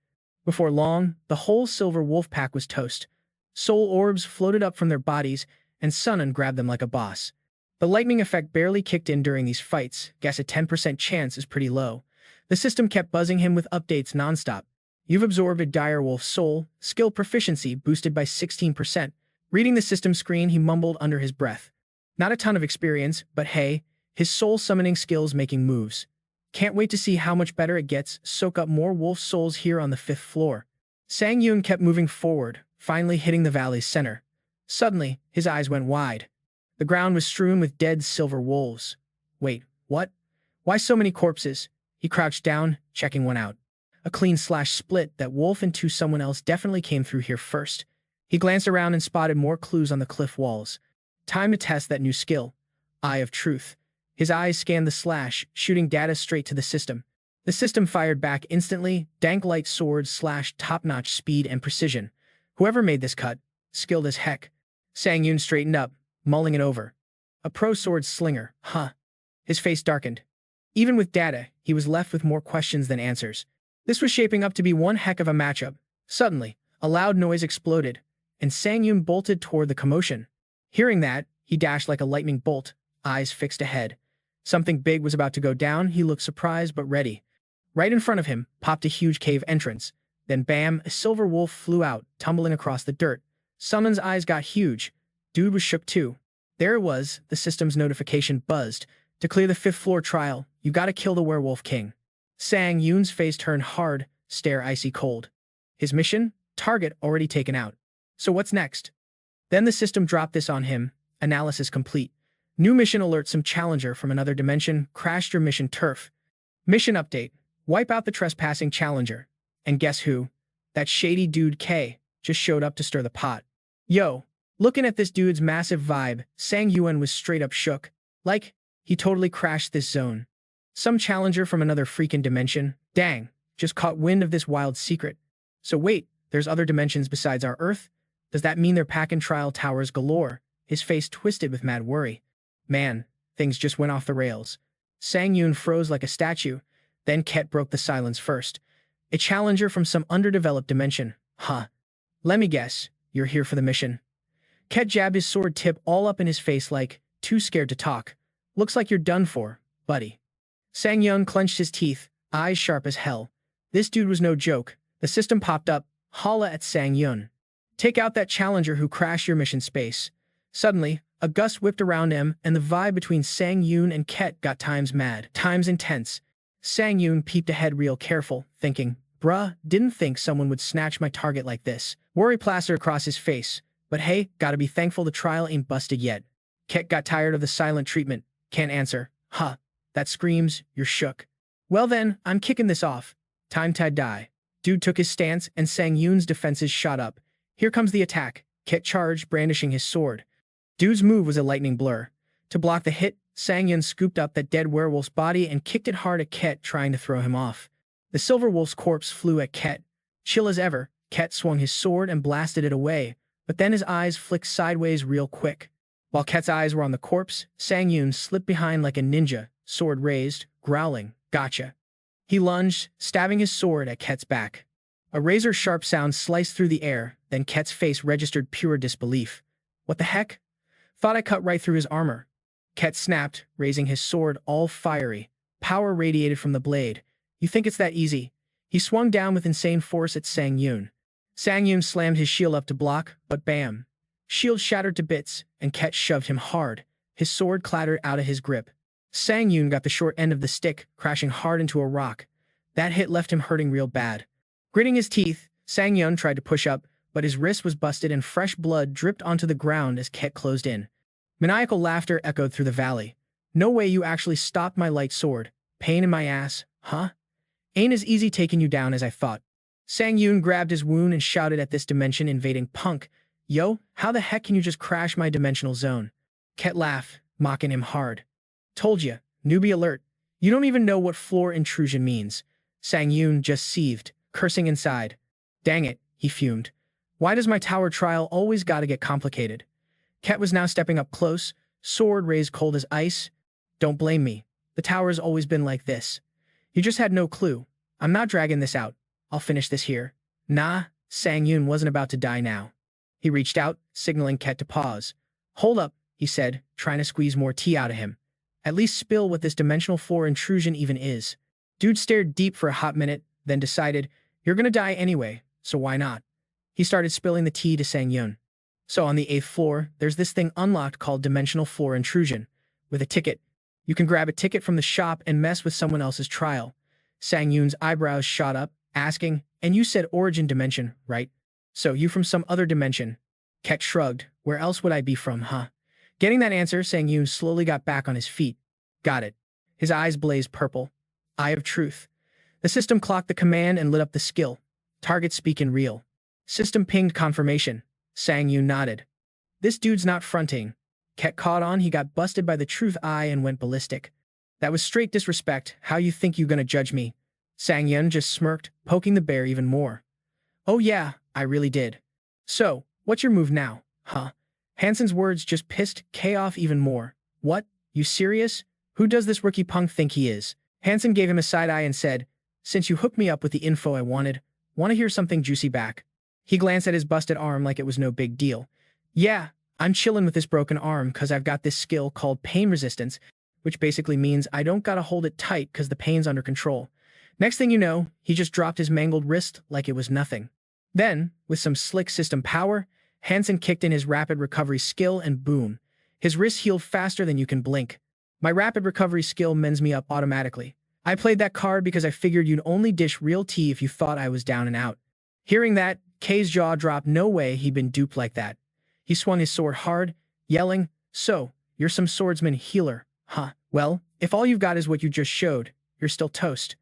Before long, the whole silver wolf pack was toast. Soul orbs floated up from their bodies, and Sangun grabbed them like a boss. The lightning effect barely kicked in during these fights. Guess a 10% chance is pretty low. The system kept buzzing him with updates nonstop. You've absorbed a direwolf soul, skill proficiency boosted by 16%. Reading the system screen, he mumbled under his breath. Not a ton of experience, but hey, his soul summoning skills making moves. Can't wait to see how much better it gets. Soak up more wolf souls here on the 5th floor. Sangun kept moving forward, finally hitting the valley's center. Suddenly, his eyes went wide. The ground was strewn with dead silver wolves. Wait, what? Why so many corpses? He crouched down, checking one out. A clean slash split. That wolf and someone else definitely came through here first. He glanced around and spotted more clues on the cliff walls. Time to test that new skill. Eye of Truth. His eyes scanned the slash, shooting data straight to the system. The system fired back instantly, dank light sword slash top-notch speed and precision. Whoever made this cut, skilled as heck. Sangun straightened up, mulling it over. A pro sword slinger, huh? His face darkened. Even with data, he was left with more questions than answers. This was shaping up to be one heck of a matchup. Suddenly, a loud noise exploded, and Sangun bolted toward the commotion. Hearing that, he dashed like a lightning bolt, eyes fixed ahead. Something big was about to go down. He looked surprised but ready. Right in front of him popped a huge cave entrance. Then bam, a silver wolf flew out, tumbling across the dirt. Summon's eyes got huge. Dude was shook too. There it was, the system's notification buzzed. To clear the 5th floor trial, you gotta kill the werewolf king. Sangun's face turned hard, stare icy cold. His mission? Target already taken out. So what's next? Then the system dropped this on him. Analysis complete. New mission alert: some challenger from another dimension crashed your mission turf. Mission update. Wipe out the trespassing challenger. And guess who? That shady dude K just showed up to stir the pot. Yo, looking at this dude's massive vibe, Sangun was straight up shook. Like, he totally crashed this zone. Some challenger from another freaking dimension? Dang, just caught wind of this wild secret. So wait, there's other dimensions besides our Earth? Does that mean they're packing trial towers galore? His face twisted with mad worry. Man, things just went off the rails. Sangun froze like a statue. Then Ket broke the silence first. A challenger from some underdeveloped dimension. Huh. Let me guess, you're here for the mission. Ket jabbed his sword tip all up in his face like, too scared to talk. Looks like you're done for, buddy. Sangun clenched his teeth, eyes sharp as hell. This dude was no joke. The system popped up, holla at Sangun. Take out that challenger who crashed your mission space. Suddenly, a gust whipped around him, and the vibe between Sangun and Ket got times mad, times intense. Sangun peeped ahead real careful, thinking, bruh, didn't think someone would snatch my target like this. Worry plastered across his face. But hey, gotta be thankful the trial ain't busted yet. Ket got tired of the silent treatment. Can't answer. Huh. That screams, you're shook. Well then, I'm kicking this off. Time to die. Dude took his stance, and Sangun's defenses shot up. Here comes the attack. Ket charged, brandishing his sword. Dude's move was a lightning blur. To block the hit, Sangun scooped up that dead werewolf's body and kicked it hard at Ket, trying to throw him off. The silver wolf's corpse flew at Ket. Chill as ever, Ket swung his sword and blasted it away, but then his eyes flicked sideways real quick. While Ket's eyes were on the corpse, Sangun slipped behind like a ninja, sword raised, growling, gotcha. He lunged, stabbing his sword at Ket's back. A razor-sharp sound sliced through the air, then Ket's face registered pure disbelief. What the heck? Thought I cut right through his armor. Ket snapped, raising his sword all fiery. Power radiated from the blade. You think it's that easy? He swung down with insane force at Sangun. Sangun slammed his shield up to block, but bam. Shield shattered to bits, and Ket shoved him hard. His sword clattered out of his grip. Sangun got the short end of the stick, crashing hard into a rock. That hit left him hurting real bad. Gritting his teeth, Sangun tried to push up, but his wrist was busted and fresh blood dripped onto the ground as Ket closed in. Maniacal laughter echoed through the valley. No way you actually stopped my light sword. Pain in my ass, huh? Ain't as easy taking you down as I thought. Sangun grabbed his wound and shouted at this dimension-invading punk. Yo, how the heck can you just crash my dimensional zone? Ket laughed, mocking him hard. Told ya, newbie alert. You don't even know what floor intrusion means. Sangun just seethed, cursing inside. Dang it, he fumed. Why does my tower trial always gotta get complicated? Ket was now stepping up close, sword raised cold as ice. Don't blame me. The tower's always been like this. You just had no clue. I'm not dragging this out. I'll finish this here. Nah, Sangun wasn't about to die now. He reached out, signaling Ket to pause. Hold up, he said, trying to squeeze more tea out of him. At least spill what this dimensional floor intrusion even is. Dude stared deep for a hot minute, then decided, you're gonna die anyway, so why not? He started spilling the tea to Sangun. So on the 8th floor, there's this thing unlocked called dimensional floor intrusion. With a ticket. You can grab a ticket from the shop and mess with someone else's trial. Sangun's eyebrows shot up, asking, and you said origin dimension, right? So you from some other dimension. Ket shrugged. Where else would I be from, huh? Getting that answer, Sangun slowly got back on his feet. Got it. His eyes blazed purple. Eye of truth. The system clocked the command and lit up the skill. Target speak in real. System pinged confirmation. Sangun nodded. This dude's not fronting. Ket caught on he got busted by the truth eye and went ballistic. That was straight disrespect. How you think you gonna judge me? Sangun just smirked, poking the bear even more. Oh yeah, I really did. So, what's your move now, huh? Hansen's words just pissed Kay off even more. What? You serious? Who does this rookie punk think he is? Hansen gave him a side eye and said, since you hooked me up with the info I wanted, want to hear something juicy back? He glanced at his busted arm like it was no big deal. Yeah, I'm chillin' with this broken arm cause I've got this skill called pain resistance, which basically means I don't gotta hold it tight cause the pain's under control. Next thing you know, he just dropped his mangled wrist like it was nothing. Then, with some slick system power, Hansen kicked in his rapid recovery skill and boom. His wrist healed faster than you can blink. My rapid recovery skill mends me up automatically. I played that card because I figured you'd only dish real tea if you thought I was down and out. Hearing that, Kay's jaw dropped. No way he'd been duped like that. He swung his sword hard, yelling, so, you're some swordsman healer, huh? Well, if all you've got is what you just showed, you're still toast.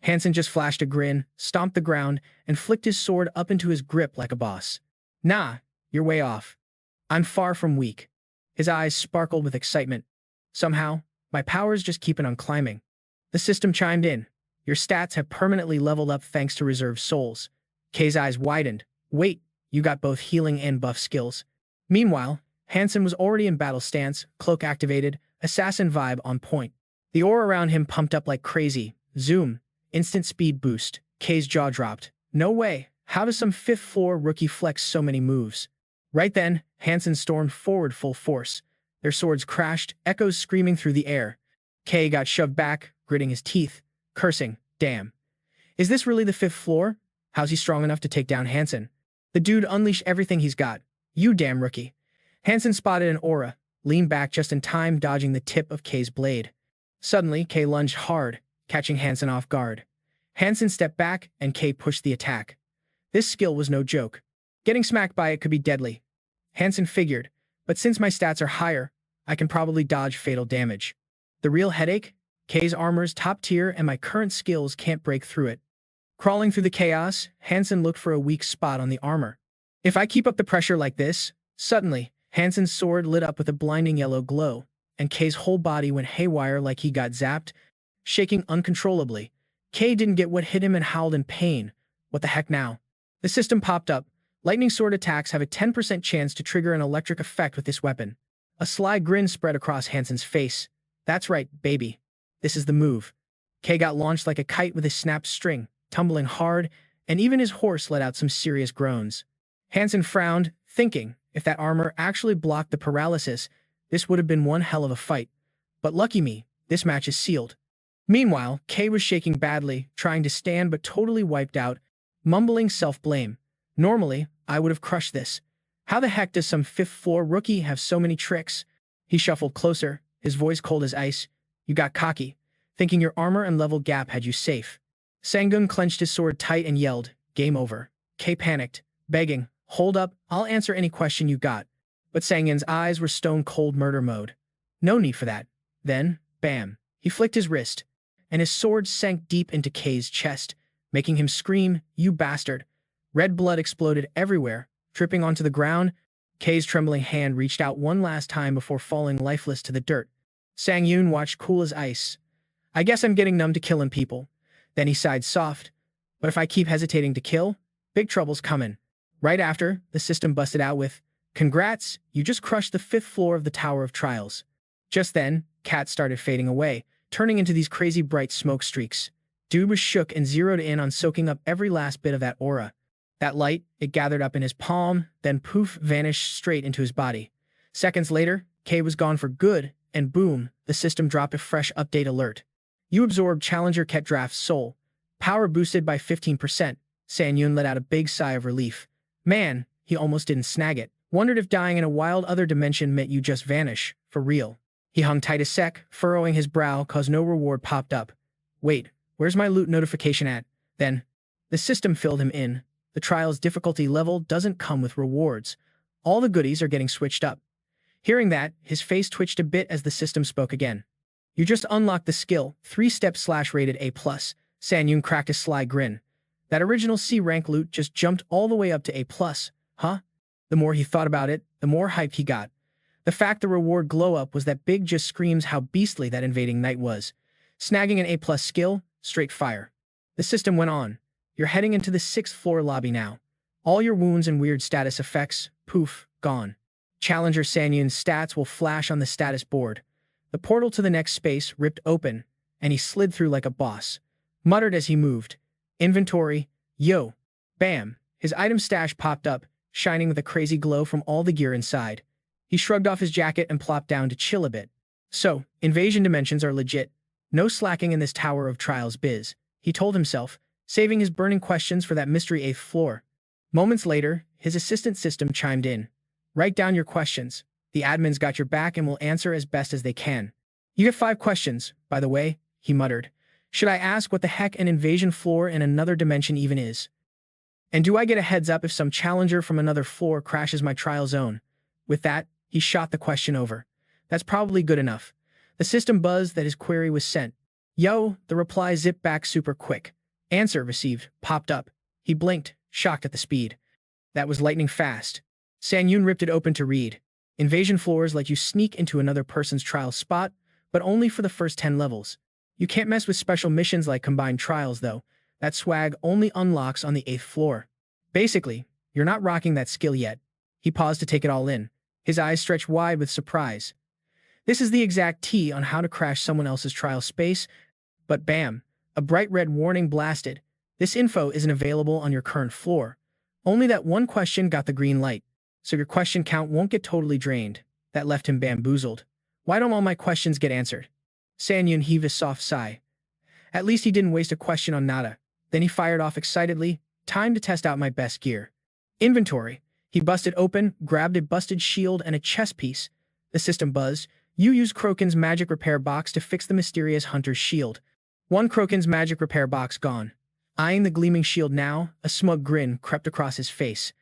Hansen just flashed a grin, stomped the ground, and flicked his sword up into his grip like a boss. Nah, you're way off. I'm far from weak. His eyes sparkled with excitement. Somehow, my powers just keepin' on climbing. The system chimed in. Your stats have permanently leveled up thanks to reserved souls. Kay's eyes widened. Wait, you got both healing and buff skills. Meanwhile, Hansen was already in battle stance, cloak activated, assassin vibe on point. The aura around him pumped up like crazy. Zoom. Instant speed boost. Kay's jaw dropped. No way. How does some 5th floor rookie flex so many moves? Right then, Hansen stormed forward full force. Their swords crashed, echoes screaming through the air. Kay got shoved back, gritting his teeth, cursing, damn. Is this really the 5th floor? How's he strong enough to take down Hansen? The dude unleashed everything he's got. You damn rookie. Hansen spotted an aura, leaned back just in time, dodging the tip of Kay's blade. Suddenly, Kay lunged hard, catching Hansen off guard. Hansen stepped back, and Kay pushed the attack. This skill was no joke. Getting smacked by it could be deadly. Hansen figured, but since my stats are higher, I can probably dodge fatal damage. The real headache? Kay's armor's top tier and my current skills can't break through it. Crawling through the chaos, Hansen looked for a weak spot on the armor. If I keep up the pressure like this, suddenly, Hansen's sword lit up with a blinding yellow glow, and Kay's whole body went haywire like he got zapped, shaking uncontrollably. Kay didn't get what hit him and howled in pain. What the heck now? The system popped up. Lightning sword attacks have a 10% chance to trigger an electric effect with this weapon. A sly grin spread across Hansen's face. That's right, baby. This is the move. Kay got launched like a kite with his snapped string, tumbling hard, and even his horse let out some serious groans. Hansen frowned, thinking, if that armor actually blocked the paralysis, this would have been one hell of a fight. But lucky me, this match is sealed. Meanwhile, Kay was shaking badly, trying to stand but totally wiped out, mumbling self-blame. Normally, I would have crushed this. How the heck does some 5th floor rookie have so many tricks? He shuffled closer, his voice cold as ice. You got cocky, thinking your armor and level gap had you safe. Sangun clenched his sword tight and yelled, game over. Kay panicked, begging, hold up, I'll answer any question you got. But Sangun's eyes were stone-cold murder mode. No need for that. Then, bam, he flicked his wrist, and his sword sank deep into Kay's chest, making him scream, you bastard. Red blood exploded everywhere, dripping onto the ground. Kay's trembling hand reached out one last time before falling lifeless to the dirt. Sangun watched cool as ice. I guess I'm getting numb to killing people. Then he sighed soft. But if I keep hesitating to kill, big trouble's coming. Right after, the system busted out with, "Congrats, you just crushed the 5th floor of the Tower of Trials." Just then, Cat started fading away, turning into these crazy bright smoke streaks. Dude was shook and zeroed in on soaking up every last bit of that aura. That light, it gathered up in his palm, then poof, vanished straight into his body. Seconds later, K was gone for good, and boom, the system dropped a fresh update alert. You absorbed Challenger Ket Draft's soul. Power boosted by 15%. Sanyun let out a big sigh of relief. Man, he almost didn't snag it. Wondered if dying in a wild other dimension meant you just vanish, for real. He hung tight as sec, furrowing his brow cause no reward popped up. Wait, where's my loot notification at? Then, the system filled him in. The trial's difficulty level doesn't come with rewards. All the goodies are getting switched up. Hearing that, his face twitched a bit as the system spoke again. You just unlocked the skill, 3-step/rated A+. Sanyun cracked a sly grin. That original C rank loot just jumped all the way up to A+, huh? The more he thought about it, the more hyped he got. The fact the reward glow-up was that big just screams how beastly that invading knight was. Snagging an A+ skill, straight fire. The system went on. You're heading into the 6th floor lobby now. All your wounds and weird status effects, poof, gone. Challenger Sanyun's stats will flash on the status board. The portal to the next space ripped open, and he slid through like a boss. Muttered as he moved. Inventory, yo. Bam. His item stash popped up, shining with a crazy glow from all the gear inside. He shrugged off his jacket and plopped down to chill a bit. So, invasion dimensions are legit. No slacking in this Tower of Trials biz, he told himself, saving his burning questions for that mystery 8th floor. Moments later, his assistant system chimed in. Write down your questions. The admins got your back and will answer as best as they can. You get 5 questions, by the way, he muttered. Should I ask what the heck an invasion floor in another dimension even is? And do I get a heads up if some challenger from another floor crashes my trial zone? With that, he shot the question over. That's probably good enough. The system buzzed that his query was sent. Yo, the reply zipped back super quick. Answer received, popped up. He blinked, shocked at the speed. That was lightning fast. Sanyun ripped it open to read. Invasion floors let you sneak into another person's trial spot, but only for the first 10 levels. You can't mess with special missions like combined trials, though. That swag only unlocks on the 8th floor. Basically, you're not rocking that skill yet. He paused to take it all in. His eyes stretched wide with surprise. This is the exact T on how to crash someone else's trial space, but bam, a bright red warning blasted. This info isn't available on your current floor. Only that one question got the green light, so your question count won't get totally drained. That left him bamboozled. Why don't all my questions get answered? Sanyun heaved a soft sigh. At least he didn't waste a question on nada. Then he fired off excitedly. Time to test out my best gear. Inventory. He busted open, grabbed a busted shield and a chest piece. The system buzzed. You use Kroken's magic repair box to fix the mysterious hunter's shield. 1 Kroken's magic repair box gone. Eyeing the gleaming shield now, a smug grin crept across his face.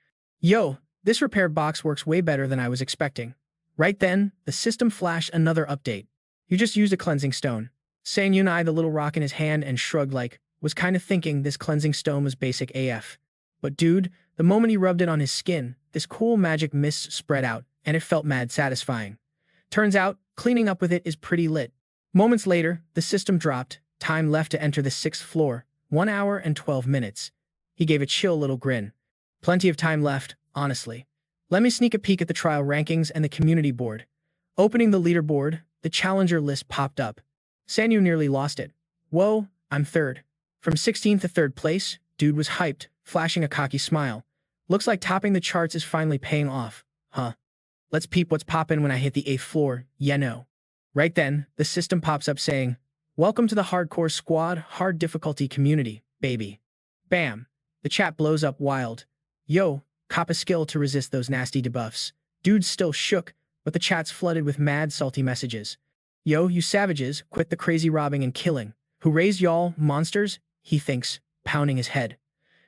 Yo, this repair box works way better than I was expecting. Right then, the system flashed another update. You just used a cleansing stone. Sanyun eyed the little rock in his hand and shrugged like, was kinda thinking this cleansing stone was basic AF. But dude, the moment he rubbed it on his skin, this cool magic mist spread out, and it felt mad satisfying. Turns out, cleaning up with it is pretty lit. Moments later, the system dropped. Time left to enter the 6th floor. 1 hour and 12 minutes. He gave a chill little grin. Plenty of time left, honestly. Let me sneak a peek at the trial rankings and the community board. Opening the leaderboard, the challenger list popped up. Sanyu nearly lost it. Whoa, I'm 3rd. From 16th to 3rd place, dude was hyped, flashing a cocky smile. Looks like topping the charts is finally paying off, huh? Let's peep what's poppin' when I hit the 8th floor, yeah no. Right then, the system pops up saying, welcome to the hardcore squad, hard difficulty community, baby. Bam. The chat blows up wild. Yo, cop a skill to resist those nasty debuffs. Dude's still shook, but the chat's flooded with mad salty messages. Yo, you savages, quit the crazy robbing and killing. Who raised y'all, monsters? He thinks, pounding his head.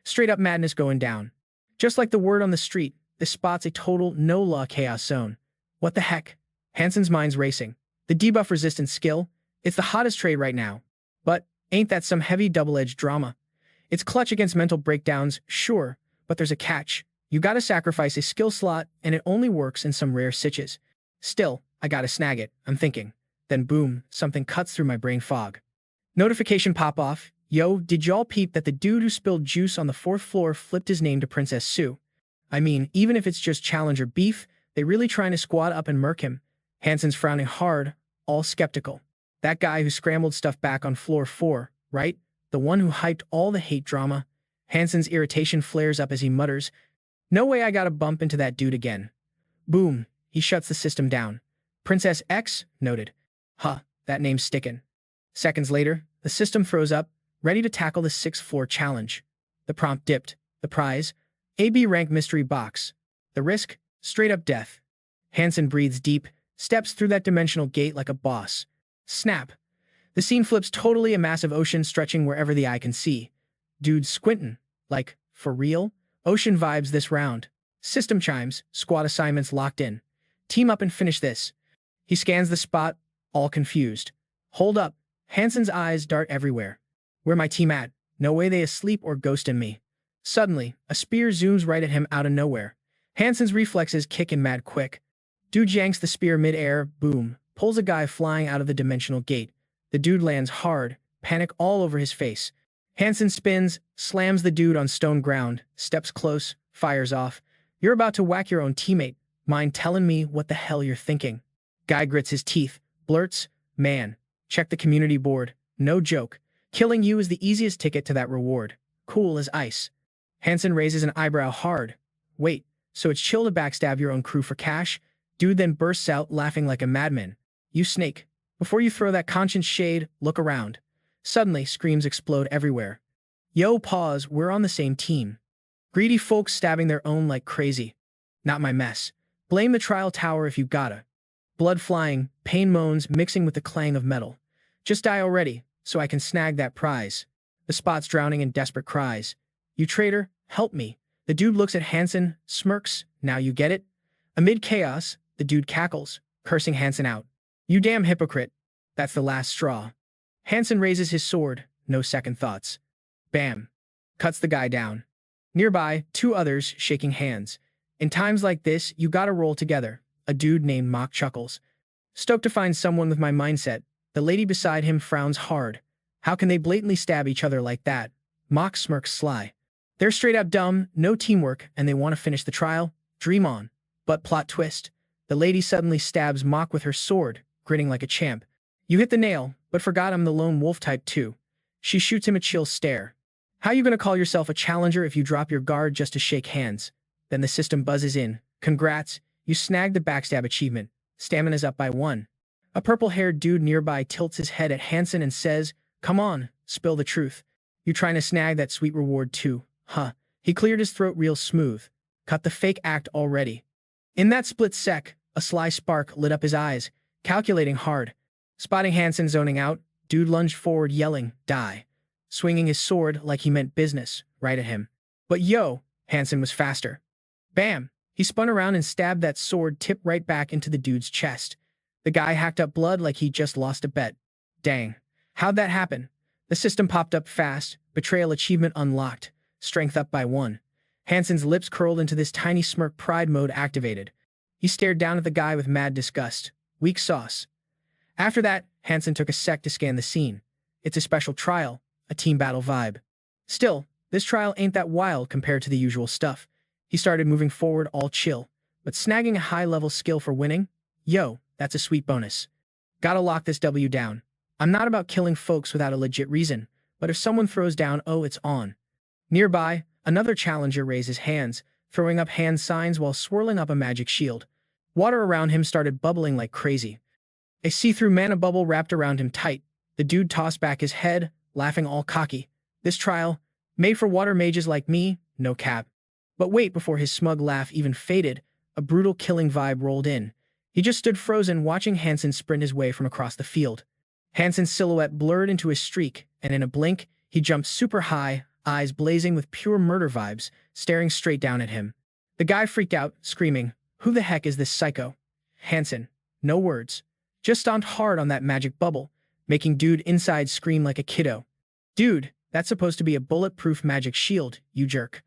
Straight up madness going down. Just like the word on the street, this spot's a total no-law chaos zone. What the heck? Hansen's mind's racing. The debuff resistance skill, it's the hottest trade right now. But ain't that some heavy double-edged drama? It's clutch against mental breakdowns, sure, but there's a catch. You gotta sacrifice a skill slot, and it only works in some rare sitches. Still, I gotta snag it, I'm thinking. Then boom, something cuts through my brain fog. Notification pop off. Yo, did y'all peep that the dude who spilled juice on the 4th floor flipped his name to Princess Sue? I mean, even if it's just challenger beef, they really trying to squad up and murk him. Hansen's frowning hard, all skeptical. That guy who scrambled stuff back on floor 4, right? The one who hyped all the hate drama. Hansen's irritation flares up as he mutters, "No way I gotta bump into that dude again." Boom, he shuts the system down. Princess X, noted. Huh, that name's stickin'. Seconds later, the system throws up, ready to tackle the 6th floor challenge. The prompt dipped. The prize? AB rank mystery box. The risk? Straight up death. Hansen breathes deep, steps through that dimensional gate like a boss. Snap. The scene flips totally, a massive ocean stretching wherever the eye can see. Dude's squintin'. Like, for real? Ocean vibes this round. System chimes, squad assignments locked in. Team up and finish this. He scans the spot, all confused. Hold up. Hansen's eyes dart everywhere. Where my team at? No way they asleep or ghosting me. Suddenly, a spear zooms right at him out of nowhere. Hansen's reflexes kick in mad quick. Dude yanks the spear mid-air, boom, pulls a guy flying out of the dimensional gate. The dude lands hard, panic all over his face. Hansen spins, slams the dude on stone ground, steps close, fires off. You're about to whack your own teammate. Mind telling me what the hell you're thinking? Guy grits his teeth, blurts, "Man, check the community board. No joke. Killing you is the easiest ticket to that reward. Cool as ice." Hansen raises an eyebrow hard. Wait, so it's chill to backstab your own crew for cash? Dude then bursts out laughing like a madman. You snake. Before you throw that conscience shade, look around. Suddenly, screams explode everywhere. Yo, pause, we're on the same team. Greedy folks stabbing their own like crazy. Not my mess. Blame the trial tower if you gotta. Blood flying, pain moans mixing with the clang of metal. Just die already, so I can snag that prize. The spot's drowning in desperate cries. You traitor, help me. The dude looks at Hansen, smirks, now you get it? Amid chaos, the dude cackles, cursing Hansen out. You damn hypocrite. That's the last straw. Hansen raises his sword, no second thoughts. Bam. Cuts the guy down. Nearby, 2 others shaking hands. In times like this, you gotta roll together. A dude named Mock chuckles. Stoked to find someone with my mindset. The lady beside him frowns hard. How can they blatantly stab each other like that? Mock smirks sly. They're straight up dumb, no teamwork, and they want to finish the trial? Dream on. But plot twist. The lady suddenly stabs Mock with her sword, grinning like a champ. You hit the nail, but forgot I'm the lone wolf type too. She shoots him a chill stare. How you gonna call yourself a challenger if you drop your guard just to shake hands? Then the system buzzes in. Congrats, you snagged the backstab achievement. Stamina's up by 1. A purple-haired dude nearby tilts his head at Hansen and says, "Come on, spill the truth. You trying to snag that sweet reward too, huh?" He cleared his throat real smooth. Cut the fake act already. In that split sec, a sly spark lit up his eyes, calculating hard. Spotting Hansen zoning out, dude lunged forward yelling, "Die," swinging his sword like he meant business, right at him. But yo, Hansen was faster. Bam! He spun around and stabbed that sword tip right back into the dude's chest. The guy hacked up blood like he just lost a bet. Dang. How'd that happen? The system popped up fast, betrayal achievement unlocked, strength up by 1. Hansen's lips curled into this tiny smirk, pride mode activated. He stared down at the guy with mad disgust. Weak sauce. After that, Hansen took a sec to scan the scene. It's a special trial, a team battle vibe. Still, this trial ain't that wild compared to the usual stuff. He started moving forward all chill, but snagging a high-level skill for winning? Yo, that's a sweet bonus. Gotta lock this W down. I'm not about killing folks without a legit reason, but if someone throws down, oh, it's on. Nearby, another challenger raises hands, throwing up hand signs while swirling up a magic shield. Water around him started bubbling like crazy. A see-through mana bubble wrapped around him tight. The dude tossed back his head, laughing all cocky. This trial, made for water mages like me, no cap. But wait, before his smug laugh even faded, a brutal killing vibe rolled in. He just stood frozen watching Hansen sprint his way from across the field. Hansen's silhouette blurred into his streak, and in a blink, he jumped super high, eyes blazing with pure murder vibes, staring straight down at him. The guy freaked out, screaming, "Who the heck is this psycho?" Hansen. No words. Just stomped hard on that magic bubble, making dude inside scream like a kiddo. Dude, that's supposed to be a bulletproof magic shield, you jerk.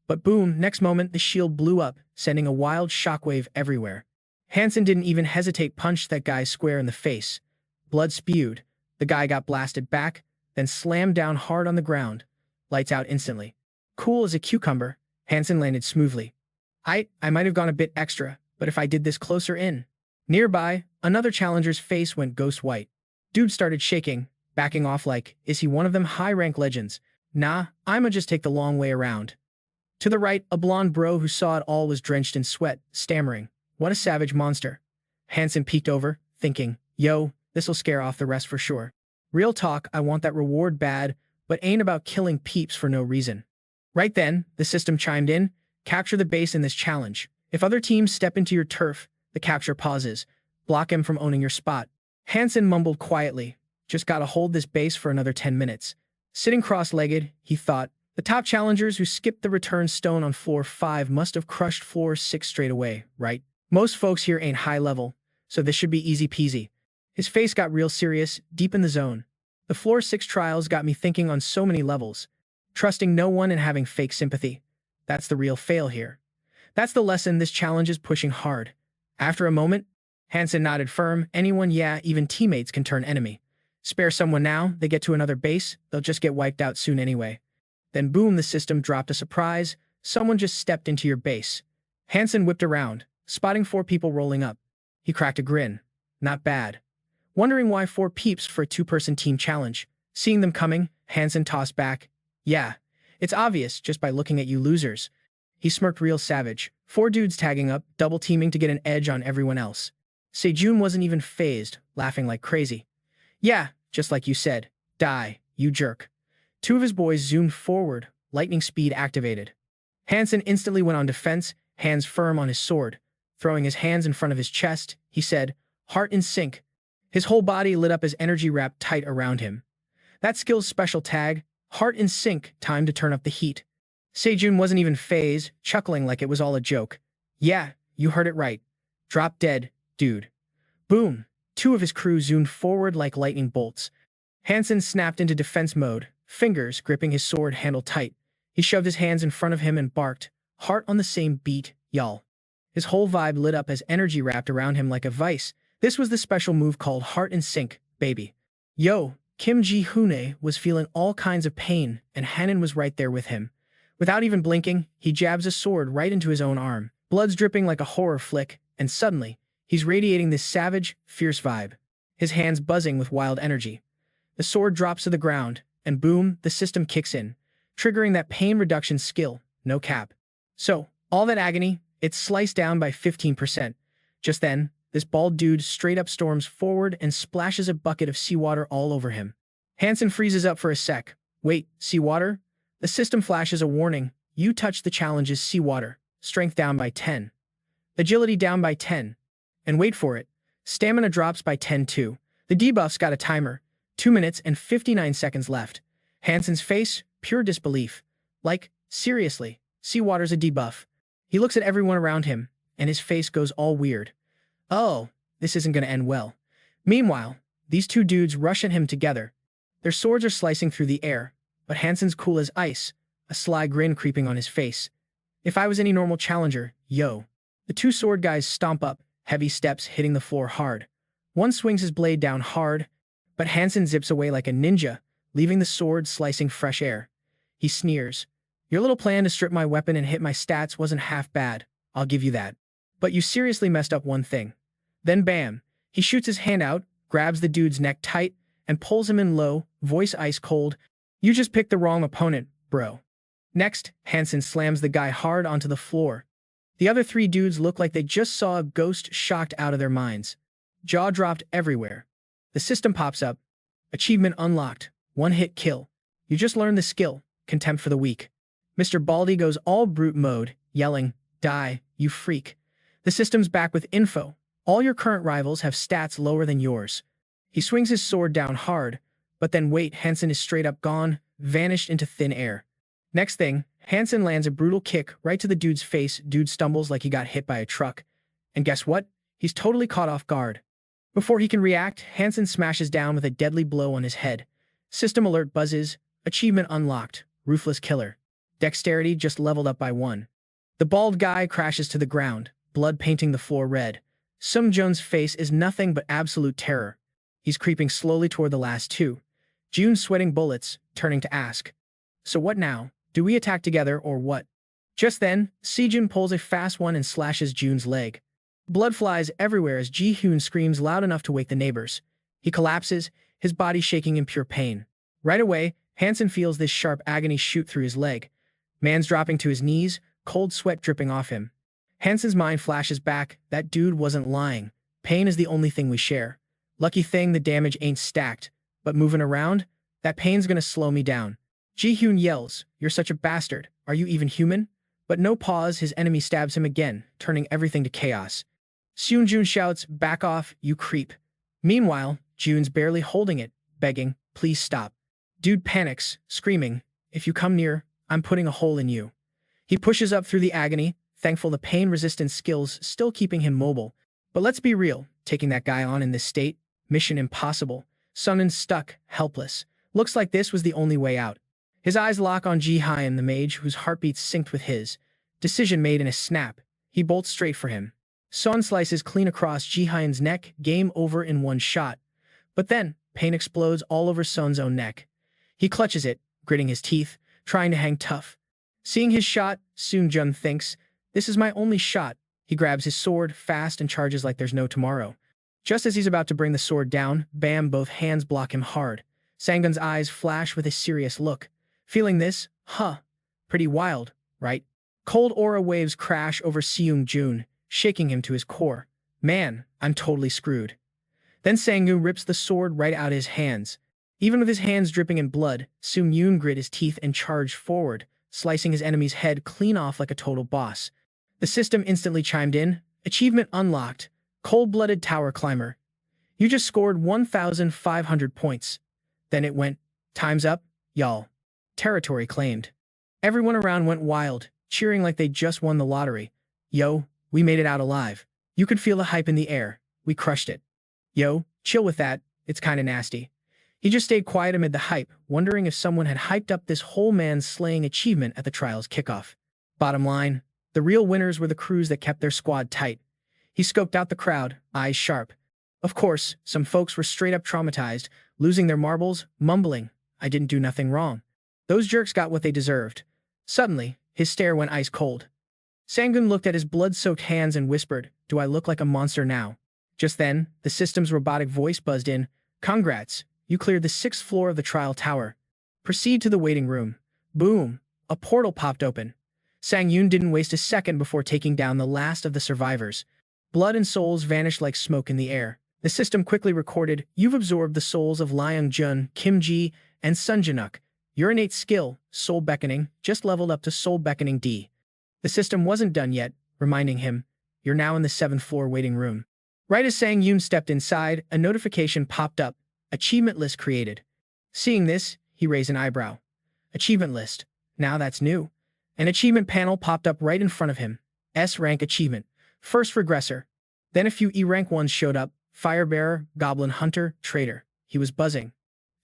But boom, next moment the shield blew up, sending a wild shockwave everywhere. Hansen didn't even hesitate, punched that guy square in the face. Blood spewed. The guy got blasted back, then slammed down hard on the ground. Lights out instantly. Cool as a cucumber, Hansen landed smoothly. I might have gone a bit extra, but if I did this closer in. Nearby, another challenger's face went ghost white. Dude started shaking, backing off like, is he one of them high-rank legends? Nah, I'ma just take the long way around. To the right, a blonde bro who saw it all was drenched in sweat, stammering. What a savage monster. Hansen peeked over, thinking, yo, this'll scare off the rest for sure. Real talk, I want that reward bad, but ain't about killing peeps for no reason. Right then, the system chimed in, capture the base in this challenge. If other teams step into your turf, the capture pauses. Block him from owning your spot. Hansen mumbled quietly, just gotta hold this base for another 10 minutes. Sitting cross-legged, he thought, the top challengers who skipped the return stone on floor 5 must have crushed floor 6 straight away, right? Most folks here ain't high level, so this should be easy peasy. His face got real serious, deep in the zone. The floor 6 trials got me thinking on so many levels. Trusting no one and having fake sympathy. That's the real fail here. That's the lesson this challenge is pushing hard. After a moment, Hansen nodded firm. Anyone, yeah, even teammates can turn enemy. Spare someone now, they get to another base, they'll just get wiped out soon anyway. Then boom, the system dropped a surprise. Someone just stepped into your base. Hansen whipped around, spotting 4 people rolling up. He cracked a grin. Not bad. Wondering why 4 peeps for a 2-person team challenge. Seeing them coming, Hansen tossed back. Yeah, it's obvious just by looking at you losers. He smirked real savage. 4 dudes tagging up, double-teaming to get an edge on everyone else. Sejun wasn't even fazed, laughing like crazy. Yeah, just like you said. Die, you jerk. 2 of his boys zoomed forward, lightning speed activated. Hansen instantly went on defense, hands firm on his sword. Throwing his hands in front of his chest, he said, heart in sync. His whole body lit up as energy wrapped tight around him. That skill's special tag, heart in sync, time to turn up the heat. Sejun wasn't even phased, chuckling like it was all a joke. Yeah, you heard it right. Drop dead, dude. Boom. 2 of his crew zoomed forward like lightning bolts. Hansen snapped into defense mode, fingers gripping his sword handle tight. He shoved his hands in front of him and barked, heart on the same beat, y'all. His whole vibe lit up as energy wrapped around him like a vice. This was the special move called heart in sync, baby. Yo, Kim Ji-hoon was feeling all kinds of pain, and Hanan was right there with him. Without even blinking, he jabs a sword right into his own arm. Blood's dripping like a horror flick, and suddenly, he's radiating this savage, fierce vibe. His hands buzzing with wild energy. The sword drops to the ground, and boom, the system kicks in, triggering that pain reduction skill, no cap. So, all that agony, it's sliced down by 15%. Just then, this bald dude straight up storms forward and splashes a bucket of seawater all over him. Hansen freezes up for a sec. Wait, seawater? The system flashes a warning. You touched the challenge's seawater. Strength down by 10. Agility down by 10. And wait for it. Stamina drops by 10 too. The debuff's got a timer. 2 minutes and 59 seconds left. Hansen's face, pure disbelief. Like, seriously, seawater's a debuff. He looks at everyone around him, and his face goes all weird. Oh, this isn't gonna end well. Meanwhile, these 2 dudes rush at him together. Their swords are slicing through the air, but Hansen's cool as ice, a sly grin creeping on his face. If I was any normal challenger, yo. The 2 sword guys stomp up, heavy steps hitting the floor hard. One swings his blade down hard, but Hansen zips away like a ninja, leaving the sword slicing fresh air. He sneers. Your little plan to strip my weapon and hit my stats wasn't half bad, I'll give you that. But you seriously messed up one thing. Then bam, he shoots his hand out, grabs the dude's neck tight, and pulls him in low, voice ice cold. You just picked the wrong opponent, bro. Next, Hansen slams the guy hard onto the floor. The other 3 dudes look like they just saw a ghost shocked out of their minds. Jaw dropped everywhere. The system pops up. Achievement unlocked. 1-hit kill. You just learned the skill. Contempt for the weak. Mr. Baldy goes all brute mode, yelling, die, you freak. The system's back with info. All your current rivals have stats lower than yours. He swings his sword down hard, but then wait, Hansen is straight up gone, vanished into thin air. Next thing, Hansen lands a brutal kick right to the dude's face. Dude stumbles like he got hit by a truck. And guess what? He's totally caught off guard. Before he can react, Hansen smashes down with a deadly blow on his head. System alert buzzes. Achievement unlocked. Ruthless killer. Dexterity just leveled up by 1. The bald guy crashes to the ground, blood painting the floor red. Sung Joon's face is nothing but absolute terror. He's creeping slowly toward the last two. June's sweating bullets, turning to ask, "So what now? Do we attack together or what?" Just then, Sejun pulls a fast one and slashes June's leg. Blood flies everywhere as Ji-hoon screams loud enough to wake the neighbors. He collapses, his body shaking in pure pain. Right away, Hansen feels this sharp agony shoot through his leg. Man's dropping to his knees, cold sweat dripping off him. Hansen's mind flashes back, that dude wasn't lying. Pain is the only thing we share. Lucky thing the damage ain't stacked, but moving around, that pain's gonna slow me down. Ji-hoon yells, "You're such a bastard. Are you even human?" But no pause, his enemy stabs him again, turning everything to chaos. Seung-jun shouts, "Back off, you creep." Meanwhile, June's barely holding it, begging, "Please stop." Dude panics, screaming, "If you come near, I'm putting a hole in you." He pushes up through the agony, thankful the pain-resistant skills still keeping him mobile. But let's be real, taking that guy on in this state, mission impossible. Sungun's stuck, helpless. Looks like this was the only way out. His eyes lock on Ji-hyun, the mage, whose heartbeats synced with his. Decision made in a snap. He bolts straight for him. Sun slices clean across Ji-hyun's neck, game over in one shot. But then, pain explodes all over Sun's own neck. He clutches it, gritting his teeth, trying to hang tough. Seeing his shot, Seung-jun thinks, "This is my only shot." He grabs his sword, fast, and charges like there's no tomorrow. Just as he's about to bring the sword down, bam, both hands block him hard. Sangun's eyes flash with a serious look. Feeling this? Pretty wild, right? Cold aura waves crash over Seung-jun, shaking him to his core. Man, I'm totally screwed. Then Sangun rips the sword right out of his hands. Even with his hands dripping in blood, Seung-jun grit his teeth and charged forward, slicing his enemy's head clean off like a total boss. The system instantly chimed in. Achievement unlocked. Cold-blooded tower climber. You just scored 1,500 points. Then it went, "Time's up, y'all." Territory claimed. Everyone around went wild, cheering like they just won the lottery. "Yo, we made it out alive." You could feel the hype in the air. "We crushed it." "Yo, chill with that, it's kinda nasty." He just stayed quiet amid the hype, wondering if someone had hyped up this whole man's slaying achievement at the trial's kickoff. Bottom line, the real winners were the crews that kept their squad tight. He scoped out the crowd, eyes sharp. Of course, some folks were straight up traumatized, losing their marbles, mumbling, "I didn't do nothing wrong." Those jerks got what they deserved. Suddenly, his stare went ice cold. Sangun looked at his blood-soaked hands and whispered, "Do I look like a monster now?" Just then, the system's robotic voice buzzed in, "Congrats, you cleared the 6th floor of the trial tower. Proceed to the waiting room." Boom! A portal popped open. Sang-yoon didn't waste a second before taking down the last of the survivors. Blood and souls vanished like smoke in the air. The system quickly recorded, "You've absorbed the souls of Liang-jun, Kim-ji, and Sun-januk. Your innate skill, Soul Beckoning, just leveled up to Soul Beckoning D." The system wasn't done yet, reminding him, "You're now in the 7th floor waiting room." Right as Sang-yoon stepped inside, a notification popped up. Achievement list created. Seeing this, he raised an eyebrow. Achievement list. Now that's new. An achievement panel popped up right in front of him. S-rank achievement. First Regressor. Then a few E-rank ones showed up. Firebearer, Goblin Hunter, Trader. He was buzzing.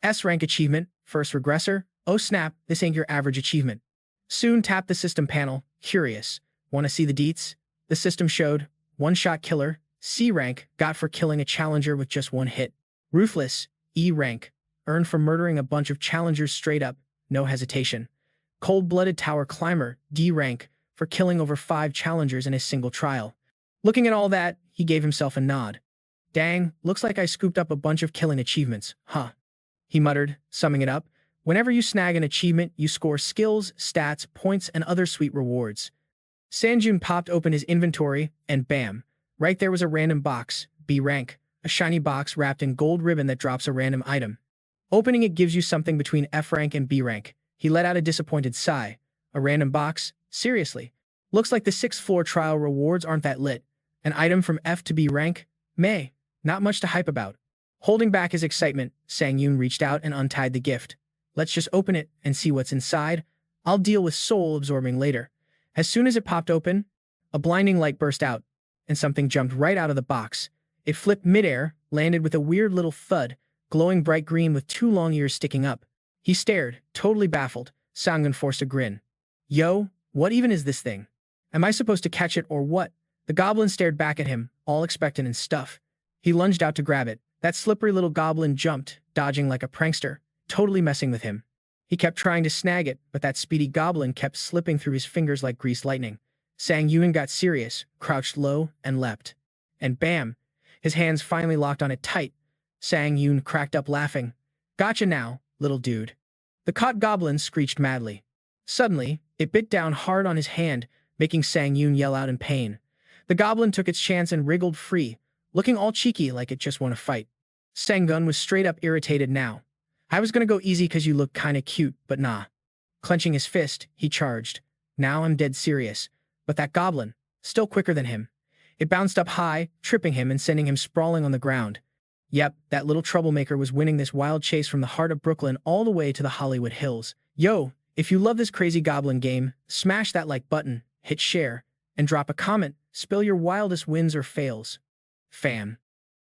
S-rank achievement. First Regressor. Oh snap, this ain't your average achievement. Soon tapped the system panel. Curious. Want to see the deets? The system showed. One-shot killer. C-rank. Got for killing a challenger with just one hit. Ruthless. E-rank. Earned for murdering a bunch of challengers straight up. No hesitation. Cold-blooded tower climber. D-rank. For killing over 5 challengers in a single trial. Looking at all that, he gave himself a nod. Dang, looks like I scooped up a bunch of killing achievements, huh? He muttered, summing it up. Whenever you snag an achievement, you score skills, stats, points, and other sweet rewards. Sanjun popped open his inventory, and bam, right there was a random box, B rank, a shiny box wrapped in gold ribbon that drops a random item. Opening it gives you something between F rank and B rank. He let out a disappointed sigh. A random box? Seriously. Looks like the 6th floor trial rewards aren't that lit. An item from F to B rank? Meh. Not much to hype about. Holding back his excitement, Sang-yoon reached out and untied the gift. Let's just open it and see what's inside. I'll deal with soul absorbing later. As soon as it popped open, a blinding light burst out, and something jumped right out of the box. It flipped midair, landed with a weird little thud, glowing bright green with 2 long ears sticking up. He stared, totally baffled. Sangun forced a grin. Yo, what even is this thing? Am I supposed to catch it or what? The goblin stared back at him, all expectant and stuff. He lunged out to grab it. That slippery little goblin jumped, dodging like a prankster, totally messing with him. He kept trying to snag it, but that speedy goblin kept slipping through his fingers like greased lightning. Sang-Yoon got serious, crouched low, and leapt. And bam! His hands finally locked on it tight. Sang-Yoon cracked up laughing. Gotcha now, little dude. The caught goblin screeched madly. Suddenly, it bit down hard on his hand, making Sang-Yoon yell out in pain. The goblin took its chance and wriggled free, looking all cheeky like it just won a fight. Sangun was straight up irritated now. I was gonna go easy cause you look kinda cute, but nah. Clenching his fist, he charged. Now I'm dead serious. But that goblin, still quicker than him. It bounced up high, tripping him and sending him sprawling on the ground. Yep, that little troublemaker was winning this wild chase from the heart of Brooklyn all the way to the Hollywood Hills. Yo, if you love this crazy goblin game, smash that like button, hit share, and drop a comment, spill your wildest wins or fails. Fam.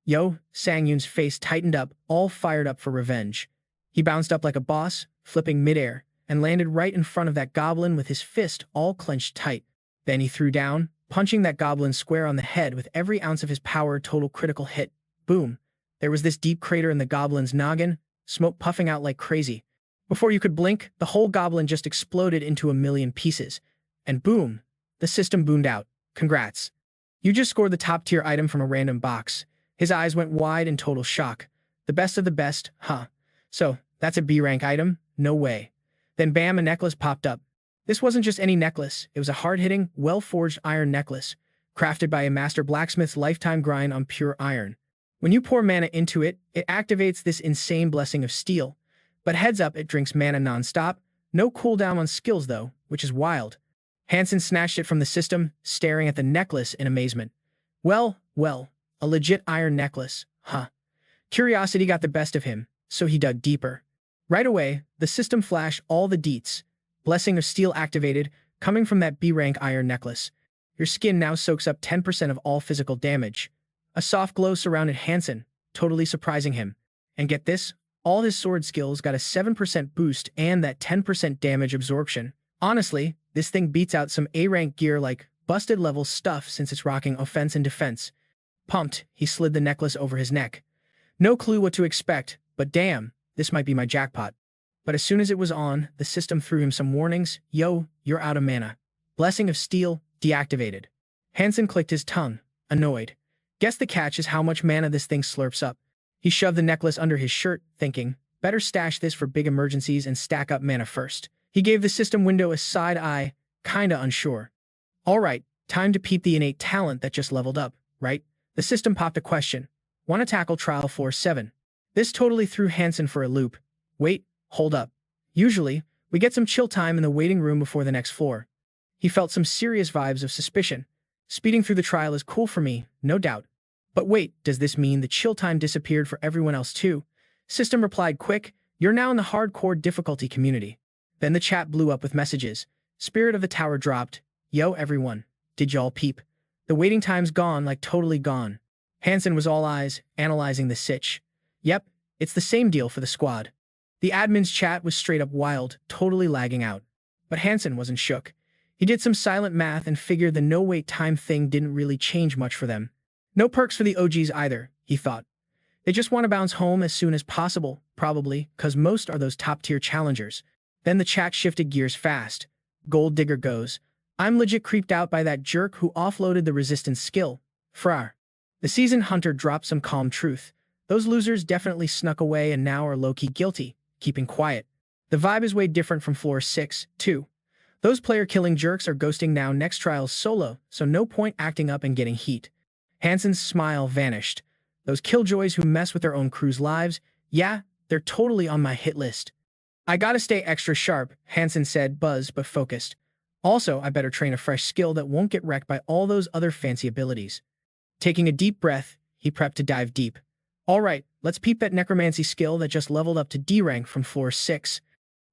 Yo, Sang-Yoon's face tightened up, all fired up for revenge. He bounced up like a boss, flipping midair, and landed right in front of that goblin with his fist all clenched tight. Then he threw down, punching that goblin square on the head with every ounce of his power. Total critical hit. Boom. There was this deep crater in the goblin's noggin, smoke puffing out like crazy. Before you could blink, the whole goblin just exploded into a million pieces. And boom, the system boomed out. Congrats. You just scored the top-tier item from a random box. His eyes went wide in total shock. The best of the best, huh? So, that's a B-rank item? No way. Then bam, a necklace popped up. This wasn't just any necklace, it was a hard-hitting, well-forged iron necklace, crafted by a master blacksmith's lifetime grind on pure iron. When you pour mana into it, it activates this insane blessing of steel. But heads up, it drinks mana non-stop. No cooldown on skills though, which is wild. Hansen snatched it from the system, staring at the necklace in amazement. Well, a legit iron necklace, huh? Curiosity got the best of him, so he dug deeper. Right away, the system flashed all the deets. Blessing of steel activated, coming from that B-rank iron necklace. Your skin now soaks up 10% of all physical damage. A soft glow surrounded Hansen, totally surprising him. And get this, all his sword skills got a 7% boost and that 10% damage absorption. Honestly, this thing beats out some A-rank gear like busted level stuff since it's rocking offense and defense. Pumped, he slid the necklace over his neck. No clue what to expect, but damn, this might be my jackpot. But as soon as it was on, the system threw him some warnings. Yo, you're out of mana. Blessing of Steel, deactivated. Hansen clicked his tongue, annoyed. Guess the catch is how much mana this thing slurps up. He shoved the necklace under his shirt, thinking, better stash this for big emergencies and stack up mana first. He gave the system window a side eye, kinda unsure. Alright, time to peep the innate talent that just leveled up, right? The system popped a question. Wanna tackle Trial Floor 7? This totally threw Hansen for a loop. Wait, hold up. Usually, we get some chill time in the waiting room before the next floor. He felt some serious vibes of suspicion. Speeding through the trial is cool for me, no doubt. But wait, does this mean the chill time disappeared for everyone else too? System replied quick, you're now in the hardcore difficulty community. Then the chat blew up with messages. Spirit of the Tower dropped. Yo everyone, did y'all peep? The waiting time's gone, like totally gone. Hansen was all eyes, analyzing the sitch. Yep, it's the same deal for the squad. The admin's chat was straight up wild, totally lagging out. But Hansen wasn't shook. He did some silent math and figured the no-wait time thing didn't really change much for them. No perks for the OGs either, he thought. They just want to bounce home as soon as possible, probably, cause most are those top-tier challengers. Then the chat shifted gears fast. Gold Digger goes, I'm legit creeped out by that jerk who offloaded the resistance skill. Frar. The seasoned hunter dropped some calm truth. Those losers definitely snuck away and now are low-key guilty, keeping quiet. The vibe is way different from Floor 6, too. Those player-killing jerks are ghosting now next trials solo, so no point acting up and getting heat. Hansen's smile vanished. Those killjoys who mess with their own crew's lives, yeah, they're totally on my hit list. I gotta stay extra sharp, Hansen said, buzzed but focused. Also, I better train a fresh skill that won't get wrecked by all those other fancy abilities. Taking a deep breath, he prepped to dive deep. Alright, let's peep that necromancy skill that just leveled up to D rank from Floor 6.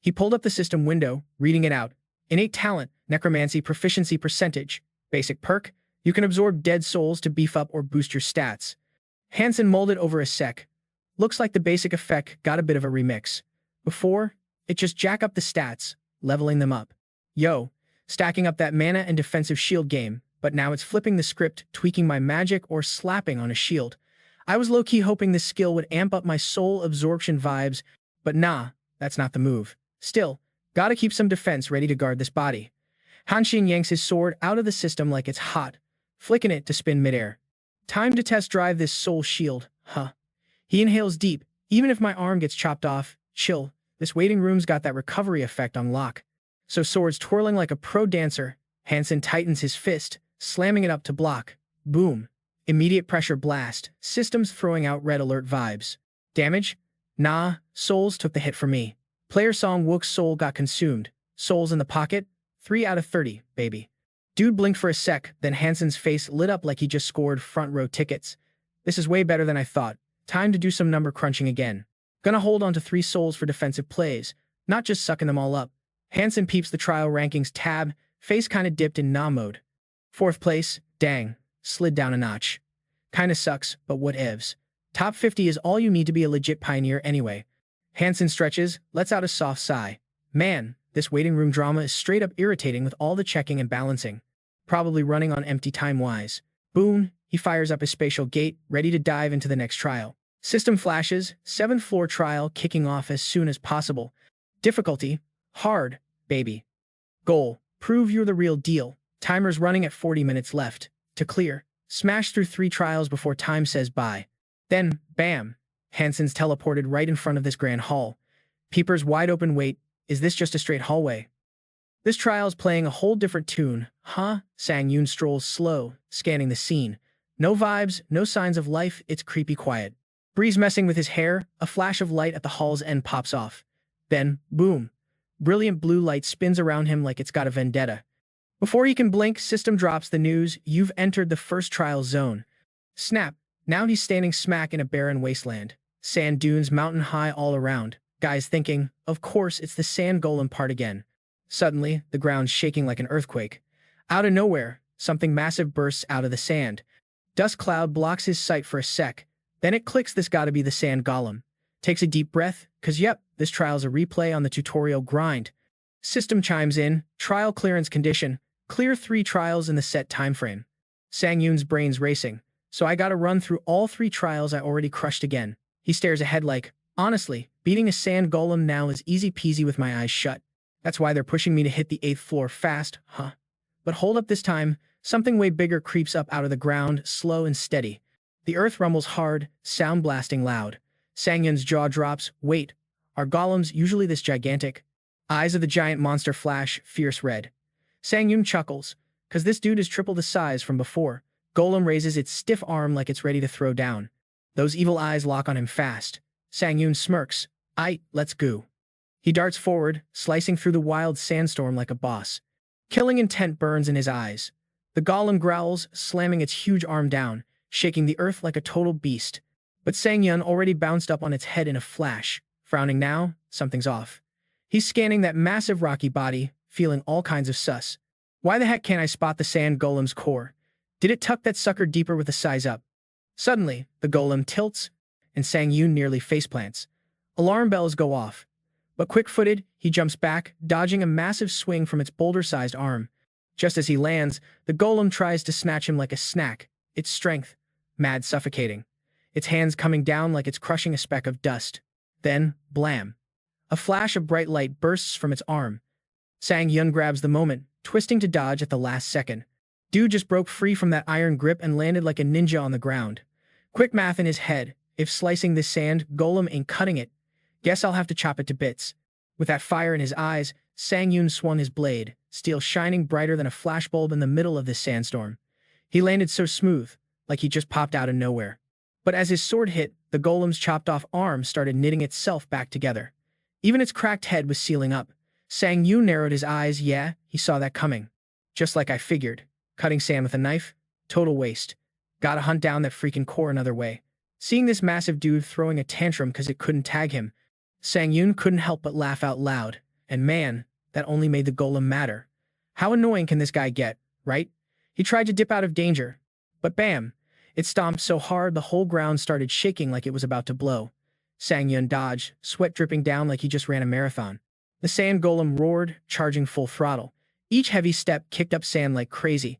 He pulled up the system window, reading it out. Innate talent, necromancy proficiency percentage. Basic perk, you can absorb dead souls to beef up or boost your stats. Hansen mulled it over a sec. Looks like the basic effect got a bit of a remix. Before, it just jack up the stats, leveling them up. Yo, stacking up that mana and defensive shield game, but now it's flipping the script, tweaking my magic or slapping on a shield. I was low-key hoping this skill would amp up my soul absorption vibes, but nah, that's not the move. Still, gotta keep some defense ready to guard this body. Hanshin yanks his sword out of the system like it's hot, flicking it to spin midair. Time to test drive this soul shield, huh? He inhales deep. Even if my arm gets chopped off, chill. This waiting room's got that recovery effect on lock. So swords twirling like a pro dancer, Hansen tightens his fist, slamming it up to block. Boom. Immediate pressure blast. Systems throwing out red alert vibes. Damage? Nah, souls took the hit for me. Player Song Wook's soul got consumed. Souls in the pocket? 3 out of 30, baby. Dude blinked for a sec, then Hansen's face lit up like he just scored front row tickets. This is way better than I thought. Time to do some number crunching again. Gonna hold on to 3 souls for defensive plays, not just sucking them all up. Hansen peeps the trial rankings tab, face kinda dipped in nah mode. 4th place, dang, slid down a notch. Kinda sucks, but what evs. Top 50 is all you need to be a legit pioneer anyway. Hansen stretches, lets out a soft sigh. Man, this waiting room drama is straight up irritating with all the checking and balancing. Probably running on empty time-wise. Boom, he fires up his spatial gate, ready to dive into the next trial. System flashes, 7th floor trial kicking off as soon as possible. Difficulty, hard, baby. Goal, prove you're the real deal. Timer's running at 40 minutes left. To clear, smash through 3 trials before time says bye. Then, bam, Hansen's teleported right in front of this grand hall. Peeper's wide open wait, is this just a straight hallway? This trial's playing a whole different tune, huh? Sang-yoon strolls slow, scanning the scene. No vibes, no signs of life, it's creepy quiet. Breeze messing with his hair, a flash of light at the hall's end pops off. Then, boom. Brilliant blue light spins around him like it's got a vendetta. Before he can blink, system drops the news, you've entered the first trial zone. Snap, now he's standing smack in a barren wasteland. Sand dunes mountain high all around. Guys thinking, of course it's the sand golem part again. Suddenly, the ground's shaking like an earthquake. Out of nowhere, something massive bursts out of the sand. Dust cloud blocks his sight for a sec. Then it clicks this gotta be the sand golem. Takes a deep breath, cause yep, this trial's a replay on the tutorial grind. System chimes in, trial clearance condition, clear 3 trials in the set timeframe. Sang-yoon's brain's racing, so I gotta run through all 3 trials I already crushed again. He stares ahead like, honestly, beating a sand golem now is easy peasy with my eyes shut. That's why they're pushing me to hit the 8th floor fast, huh? But hold up this time, something way bigger creeps up out of the ground, slow and steady. The earth rumbles hard, sound blasting loud. Sang-yoon's jaw drops, wait, are golems usually this gigantic? Eyes of the giant monster flash, fierce red. Sang-yoon chuckles, cause this dude is triple the size from before. Golem raises its stiff arm like it's ready to throw down. Those evil eyes lock on him fast. Sang-yoon smirks, let's go. He darts forward, slicing through the wild sandstorm like a boss. Killing intent burns in his eyes. The golem growls, slamming its huge arm down, shaking the earth like a total beast. But Sang-yoon already bounced up on its head in a flash. Frowning now, something's off. He's scanning that massive rocky body, feeling all kinds of sus. Why the heck can't I spot the sand golem's core? Did it tuck that sucker deeper with the size up? Suddenly, the golem tilts, and Sang-yoon nearly faceplants. Alarm bells go off. But quick-footed, he jumps back, dodging a massive swing from its boulder-sized arm. Just as he lands, the golem tries to snatch him like a snack, its strength, mad suffocating. Its hands coming down like it's crushing a speck of dust. Then, blam. A flash of bright light bursts from its arm. Sang-yoon grabs the moment, twisting to dodge at the last second. Dude just broke free from that iron grip and landed like a ninja on the ground. Quick math in his head, if slicing this sand, golem ain't cutting it. Guess I'll have to chop it to bits. With that fire in his eyes, Sang-yoon swung his blade, steel shining brighter than a flashbulb in the middle of this sandstorm. He landed so smooth, like he just popped out of nowhere. But as his sword hit, the golem's chopped-off arm started knitting itself back together. Even its cracked head was sealing up. Sang-yoon narrowed his eyes, yeah, he saw that coming. Just like I figured. Cutting sand with a knife? Total waste. Gotta hunt down that freaking core another way. Seeing this massive dude throwing a tantrum because it couldn't tag him, Sang-yoon couldn't help but laugh out loud. And man, that only made the golem madder. How annoying can this guy get, right? He tried to dip out of danger. But bam! It stomped so hard the whole ground started shaking like it was about to blow. Sang-yoon dodged, sweat dripping down like he just ran a marathon. The sand golem roared, charging full throttle. Each heavy step kicked up sand like crazy.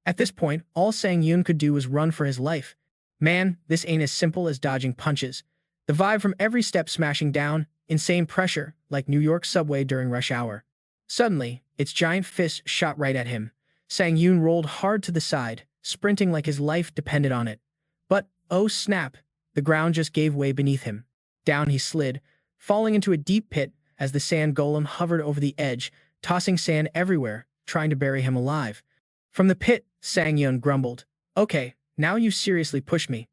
At this point, all Sang-yoon could do was run for his life. Man, this ain't as simple as dodging punches. The vibe from every step smashing down, insane pressure, like New York subway during rush hour. Suddenly, its giant fist shot right at him. Sang-yoon rolled hard to the side, sprinting like his life depended on it. But, oh snap, the ground just gave way beneath him. Down he slid, falling into a deep pit as the sand golem hovered over the edge, tossing sand everywhere, trying to bury him alive. From the pit, Sang-yoon grumbled, "Okay, now you seriously push me."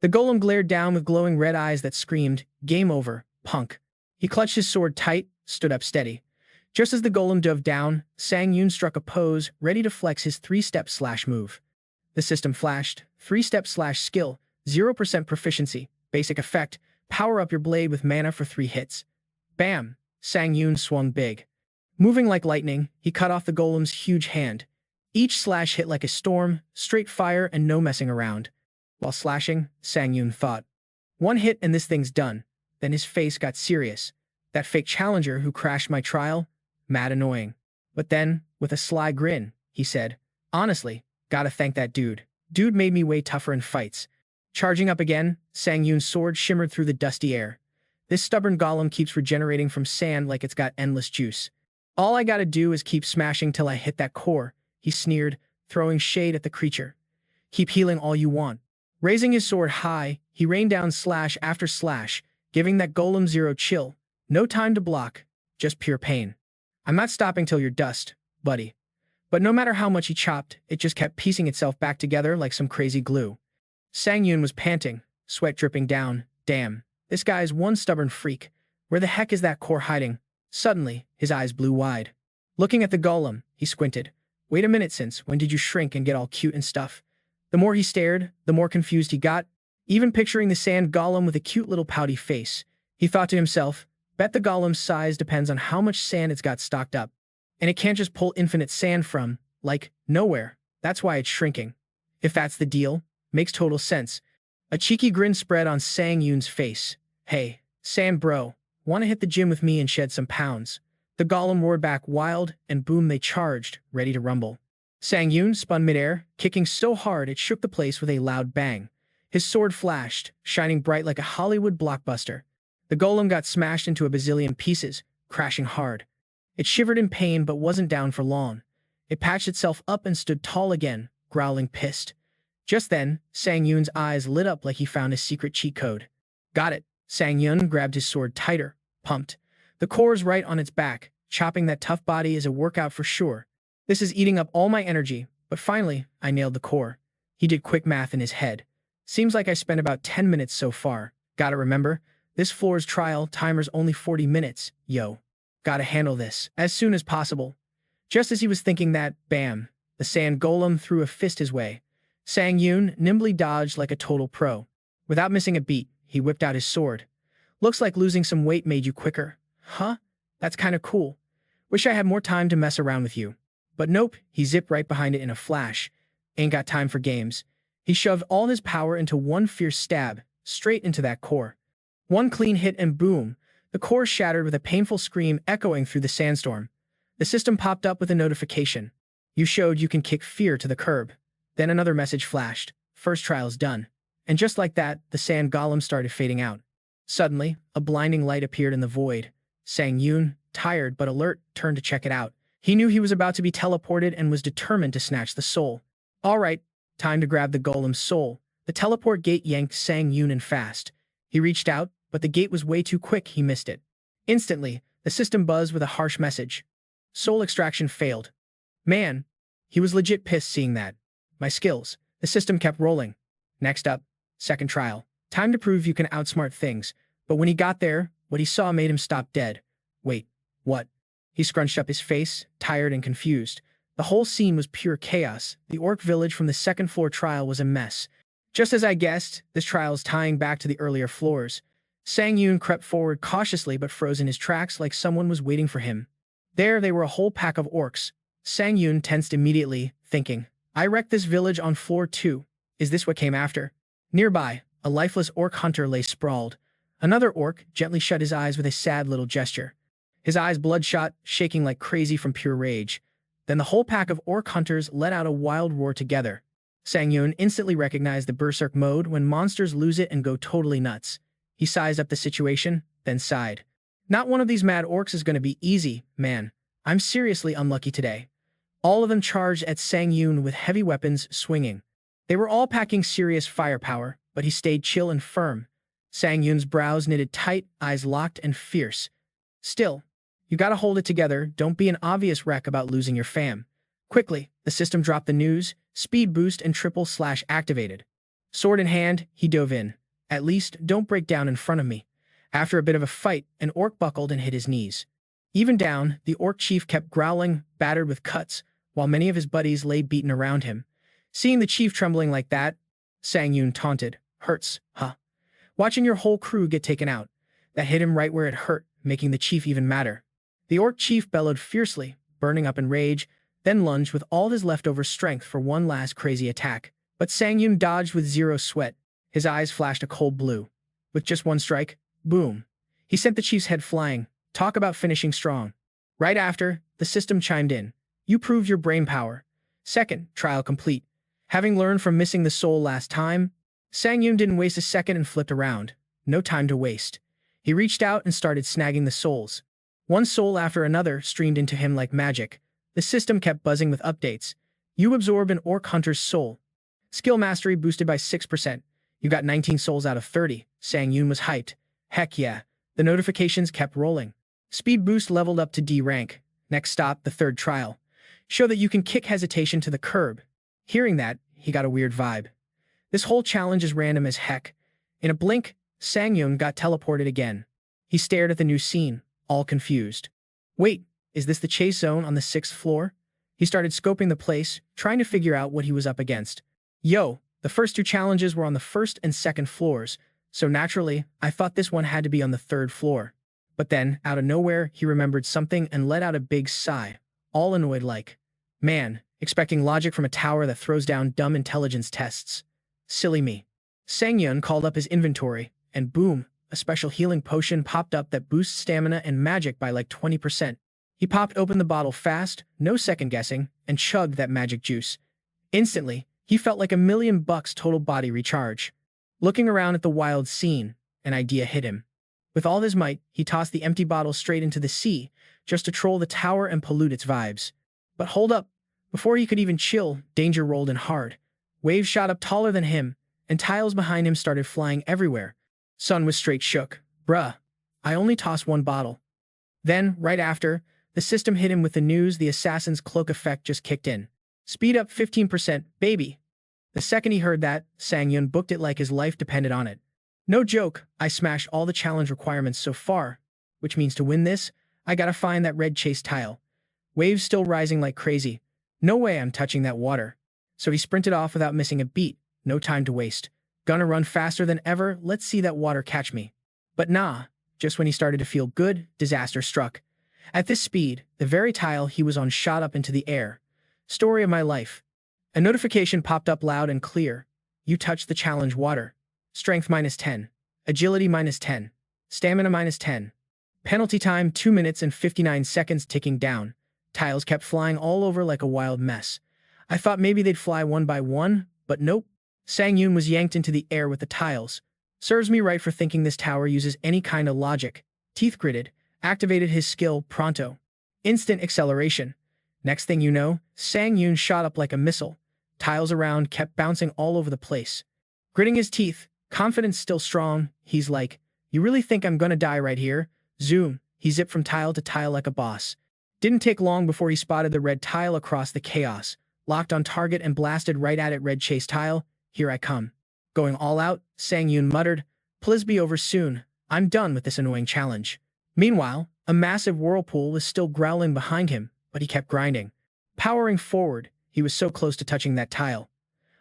The golem glared down with glowing red eyes that screamed, "Game over, punk." He clutched his sword tight, stood up steady. Just as the golem dove down, Sang-yoon struck a pose, ready to flex his three-step slash move. The system flashed, three-step slash skill, 0% proficiency, basic effect, power up your blade with mana for 3 hits. Bam! Sang-yoon swung big. Moving like lightning, he cut off the golem's huge hand. Each slash hit like a storm, straight fire and no messing around. While slashing, Sang-yoon thought, "One hit and this thing's done." Then his face got serious. That fake challenger who crashed my trial? Mad annoying. But then, with a sly grin, he said, "Honestly, gotta thank that dude. Dude made me way tougher in fights." Charging up again, Sang-yoon's sword shimmered through the dusty air. "This stubborn golem keeps regenerating from sand like it's got endless juice. All I gotta do is keep smashing till I hit that core," he sneered, throwing shade at the creature. "Keep healing all you want." Raising his sword high, he rained down slash after slash, giving that golem zero chill. No time to block, just pure pain. "I'm not stopping till you're dust, buddy." But no matter how much he chopped, it just kept piecing itself back together like some crazy glue. Sang-yoon was panting, sweat dripping down. Damn, this guy's one stubborn freak. Where the heck is that core hiding? Suddenly, his eyes blew wide. Looking at the golem, he squinted. "Wait a minute, when did you shrink and get all cute and stuff?" The more he stared, the more confused he got. Even picturing the sand golem with a cute little pouty face, he thought to himself, bet the golem's size depends on how much sand it's got stocked up. And it can't just pull infinite sand from, like, nowhere. That's why it's shrinking. If that's the deal, makes total sense. A cheeky grin spread on Sang-yoon's face. "Hey, sand bro, wanna hit the gym with me and shed some pounds?" The golem roared back wild, and boom they charged, ready to rumble. Sang-yoon spun midair, kicking so hard it shook the place with a loud bang. His sword flashed, shining bright like a Hollywood blockbuster. The golem got smashed into a bazillion pieces, crashing hard. It shivered in pain but wasn't down for long. It patched itself up and stood tall again, growling pissed. Just then, Sang-yoon's eyes lit up like he found a secret cheat code. "Got it." Sang-yoon grabbed his sword tighter, pumped. "The core's right on its back. Chopping that tough body is a workout for sure. This is eating up all my energy, but finally, I nailed the core." He did quick math in his head. "Seems like I spent about 10 minutes so far. Gotta remember, this floor's trial timer's only 40 minutes, yo. Gotta handle this as soon as possible." Just as he was thinking that, bam, the sand golem threw a fist his way. Sang-yoon nimbly dodged like a total pro. Without missing a beat, he whipped out his sword. "Looks like losing some weight made you quicker. Huh? That's kinda cool. Wish I had more time to mess around with you." But nope, he zipped right behind it in a flash. Ain't got time for games. He shoved all his power into one fierce stab, straight into that core. One clean hit and boom, the core shattered with a painful scream echoing through the sandstorm. The system popped up with a notification. "You showed you can kick fear to the curb." Then another message flashed. "First trial's done." And just like that, the sand golem started fading out. Suddenly, a blinding light appeared in the void. Sang-yoon, tired but alert, turned to check it out. He knew he was about to be teleported and was determined to snatch the soul. All right, time to grab the golem's soul. The teleport gate yanked Sang-yoon in fast. He reached out, but the gate was way too quick, he missed it. Instantly, the system buzzed with a harsh message. Soul extraction failed. Man, he was legit pissed seeing that. My skills. The system kept rolling. Next up, second trial. Time to prove you can outsmart things. But when he got there, what he saw made him stop dead. Wait, what? He scrunched up his face, tired and confused. The whole scene was pure chaos. The orc village from the second floor trial was a mess. Just as I guessed, this trial's tying back to the earlier floors. Sang-yoon crept forward cautiously but froze in his tracks like someone was waiting for him. There they were, a whole pack of orcs. Sang-yoon tensed immediately, thinking, I wrecked this village on floor 2. Is this what came after? Nearby, a lifeless orc hunter lay sprawled. Another orc gently shut his eyes with a sad little gesture. His eyes bloodshot, shaking like crazy from pure rage. Then the whole pack of orc hunters let out a wild roar together. Sangun instantly recognized the berserk mode when monsters lose it and go totally nuts. He sized up the situation, then sighed. Not one of these mad orcs is going to be easy, man. I'm seriously unlucky today. All of them charged at Sangun with heavy weapons swinging. They were all packing serious firepower, but he stayed chill and firm. Sangun's brows knitted tight, eyes locked and fierce. Still, you gotta hold it together, don't be an obvious wreck about losing your fam. Quickly, the system dropped the news, speed boost and triple slash activated. Sword in hand, he dove in. At least, don't break down in front of me. After a bit of a fight, an orc buckled and hit his knees. Even down, the orc chief kept growling, battered with cuts, while many of his buddies lay beaten around him. Seeing the chief trembling like that, Sangun taunted, "Hurts, huh? Watching your whole crew get taken out." That hit him right where it hurt, making the chief even madder. The orc chief bellowed fiercely, burning up in rage, then lunged with all his leftover strength for one last crazy attack. But Sangun dodged with zero sweat. His eyes flashed a cold blue. With just one strike, boom. He sent the chief's head flying. Talk about finishing strong. Right after, the system chimed in. You proved your brain power. Second, trial complete. Having learned from missing the soul last time, Sangun didn't waste a second and flipped around. No time to waste. He reached out and started snagging the souls. One soul after another streamed into him like magic. The system kept buzzing with updates. You absorb an orc hunter's soul. Skill mastery boosted by 6%. You got 19 souls out of 30. Sangun was hyped. Heck yeah. The notifications kept rolling. Speed boost leveled up to D rank. Next stop, the third trial. Show that you can kick hesitation to the curb. Hearing that, he got a weird vibe. This whole challenge is random as heck. In a blink, Sangun got teleported again. He stared at the new scene, all confused. Wait, is this the chase zone on the 6th floor? He started scoping the place, trying to figure out what he was up against. Yo, the first two challenges were on the 1st and 2nd floors, so naturally, I thought this one had to be on the 3rd floor. But then, out of nowhere, he remembered something and let out a big sigh, all annoyed like, man, expecting logic from a tower that throws down dumb intelligence tests. Silly me. Sangun called up his inventory, and boom, a special healing potion popped up that boosts stamina and magic by like 20%. He popped open the bottle fast, no second guessing, and chugged that magic juice. Instantly, he felt like $1,000,000 total body recharge. Looking around at the wild scene, an idea hit him. With all his might, he tossed the empty bottle straight into the sea, just to troll the tower and pollute its vibes. But hold up. Before he could even chill, danger rolled in hard. Waves shot up taller than him, and tiles behind him started flying everywhere. Sun was straight shook. Bruh, I only tossed one bottle. Then, right after, the system hit him with the news the assassin's cloak effect just kicked in. Speed up 15%, baby. The second he heard that, Sangun booked it like his life depended on it. No joke, I smashed all the challenge requirements so far, which means to win this, I gotta find that red chase tile. Waves still rising like crazy. No way I'm touching that water. So he sprinted off without missing a beat. No time to waste. Gonna run faster than ever, let's see that water catch me. But nah, just when he started to feel good, disaster struck. At this speed, the very tile he was on shot up into the air. Story of my life. A notification popped up loud and clear. You touched the challenge water. Strength -10. Agility -10. Stamina -10. Penalty time 2 minutes and 59 seconds ticking down. Tiles kept flying all over like a wild mess. I thought maybe they'd fly one by one, but nope. Sangun was yanked into the air with the tiles. Serves me right for thinking this tower uses any kind of logic. Teeth gritted, activated his skill pronto. Instant acceleration. Next thing you know, Sangun shot up like a missile. Tiles around kept bouncing all over the place. Gritting his teeth, confidence still strong, he's like, you really think I'm gonna die right here? Zoom, he zipped from tile to tile like a boss. Didn't take long before he spotted the red tile across the chaos, locked on target and blasted right at it. Red chase tile, here I come. Going all out, Sangun muttered, please be over soon, I'm done with this annoying challenge. Meanwhile, a massive whirlpool was still growling behind him, but he kept grinding. Powering forward, he was so close to touching that tile.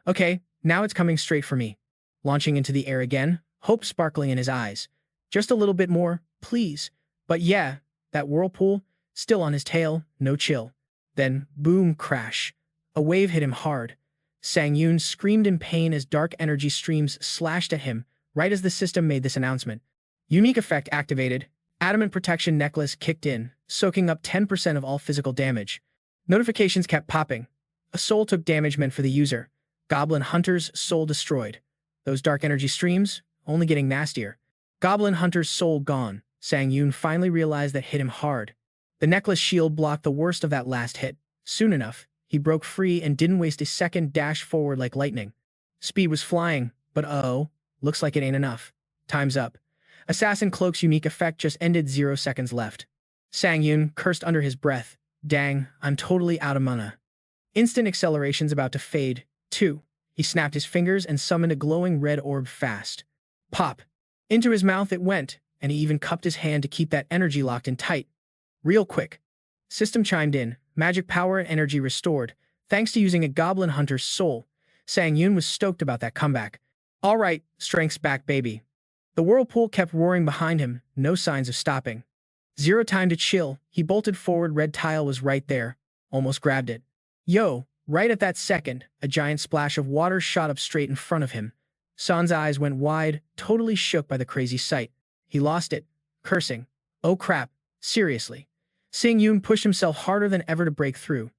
Okay, now it's coming straight for me. Launching into the air again, hope sparkling in his eyes. Just a little bit more, please. But yeah, that whirlpool, still on his tail, no chill. Then, boom, crash. A wave hit him hard. Sangun screamed in pain as dark energy streams slashed at him, right as the system made this announcement. Unique effect activated. Adamant protection necklace kicked in, soaking up 10% of all physical damage. Notifications kept popping. A soul took damage meant for the user. Goblin Hunter's soul destroyed. Those dark energy streams, only getting nastier. Goblin Hunter's soul gone. Sangun finally realized that hit him hard. The necklace shield blocked the worst of that last hit. Soon enough, he broke free and didn't waste a second, dash forward like lightning. Speed was flying, but looks like it ain't enough. Time's up. Assassin Cloak's unique effect just ended, 0 seconds left. Sangun cursed under his breath. Dang, I'm totally out of mana. Instant acceleration's about to fade, too. He snapped his fingers and summoned a glowing red orb fast. Pop! Into his mouth it went, and he even cupped his hand to keep that energy locked in tight. Real quick. System chimed in, magic power and energy restored, thanks to using a Goblin Hunter's soul. Sangun was stoked about that comeback. All right, strength's back, baby. The whirlpool kept roaring behind him, no signs of stopping. 0 time to chill, he bolted forward. Red tile was right there. Almost grabbed it. Yo, right at that second, a giant splash of water shot up straight in front of him. San's eyes went wide, totally shook by the crazy sight. He lost it, cursing. Oh crap, seriously. Sangun pushed himself harder than ever to break through.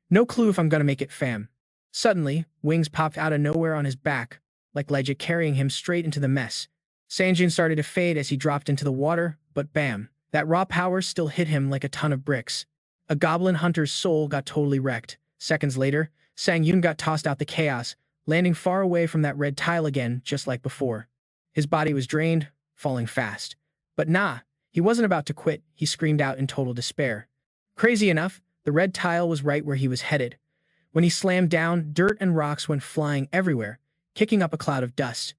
No clue if I'm gonna make it, fam. Suddenly, wings popped out of nowhere on his back, like Legit carrying him straight into the mess. Sangun started to fade as he dropped into the water, but bam, that raw power still hit him like a ton of bricks. A Goblin Hunter's soul got totally wrecked. Seconds later, Sangun got tossed out the chaos, landing far away from that red tile again, just like before. His body was drained, falling fast. But nah, he wasn't about to quit. He screamed out in total despair. Crazy enough, the red tile was right where he was headed. When he slammed down, dirt and rocks went flying everywhere, kicking up a cloud of dust.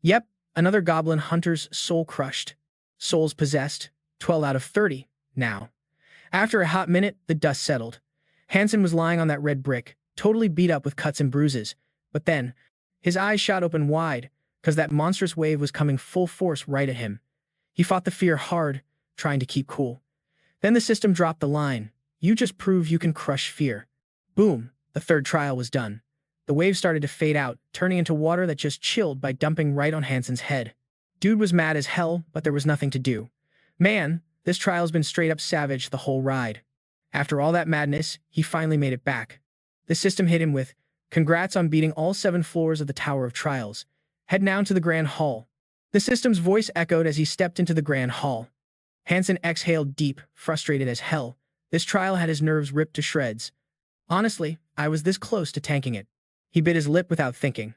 Yep, another Goblin Hunter's soul crushed. Souls possessed, 12 out of 30, now. After a hot minute, the dust settled. Hansen was lying on that red brick, totally beat up with cuts and bruises. But then, his eyes shot open wide, because that monstrous wave was coming full force right at him. He fought the fear hard, trying to keep cool. Then the system dropped the line. You just prove you can crush fear. Boom, the third trial was done. The wave started to fade out, turning into water that just chilled by dumping right on Hansen's head. Dude was mad as hell, but there was nothing to do. Man, this trial's been straight up savage the whole ride. After all that madness, he finally made it back. The system hit him with, "Congrats on beating all 7 floors of the Tower of Trials. Head now to the Grand Hall." The system's voice echoed as he stepped into the Grand Hall. Hansen exhaled deep, frustrated as hell. This trial had his nerves ripped to shreds. Honestly, I was this close to tanking it. He bit his lip without thinking.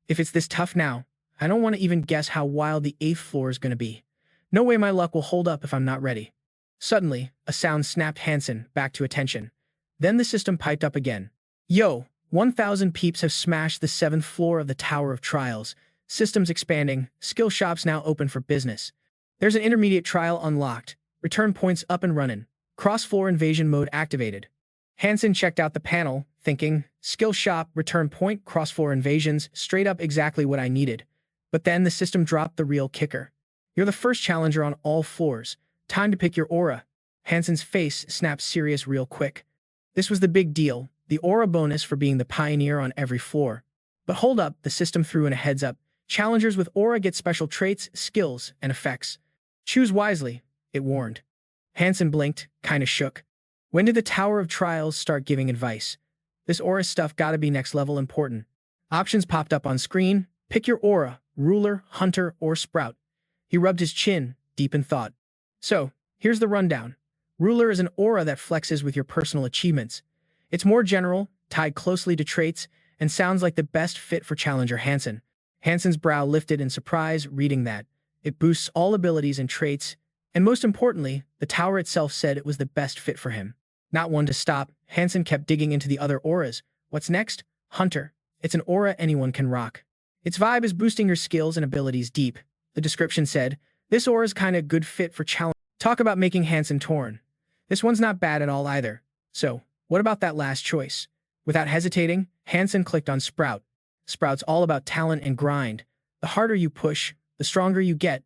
If it's this tough now, I don't want to even guess how wild the 8th floor is going to be. No way my luck will hold up if I'm not ready. Suddenly, a sound snapped Hansen back to attention. Then the system piped up again. Yo, 1,000 peeps have smashed the 7th floor of the Tower of Trials. Systems expanding, skill shops now open for business. There's an intermediate trial unlocked. Return points up and running. Cross-floor invasion mode activated. Hansen checked out the panel, thinking, skill shop, return point, cross-floor invasions, straight up exactly what I needed. But then the system dropped the real kicker. You're the first challenger on all floors. Time to pick your aura. Hansen's face snapped serious real quick. This was the big deal, the aura bonus for being the pioneer on every floor. But hold up, the system threw in a heads up. Challengers with aura get special traits, skills, and effects. Choose wisely, it warned. Hansen blinked, kinda shook. When did the Tower of Trials start giving advice? This aura stuff gotta be next level important. Options popped up on screen. Pick your aura, ruler, hunter, or sprout. He rubbed his chin, deep in thought. So, here's the rundown. Ruler is an aura that flexes with your personal achievements. It's more general, tied closely to traits, and sounds like the best fit for Challenger Hansen. Hansen's brow lifted in surprise, reading that. It boosts all abilities and traits, and most importantly, the tower itself said it was the best fit for him. Not one to stop, Hansen kept digging into the other auras. What's next? Hunter. It's an aura anyone can rock. Its vibe is boosting your skills and abilities deep. The description said, this aura's kinda good fit for challenge. Talk about making Hansen torn. This one's not bad at all either. So, what about that last choice? Without hesitating, Hansen clicked on Sprout. Sprout's all about talent and grind. The harder you push, the stronger you get.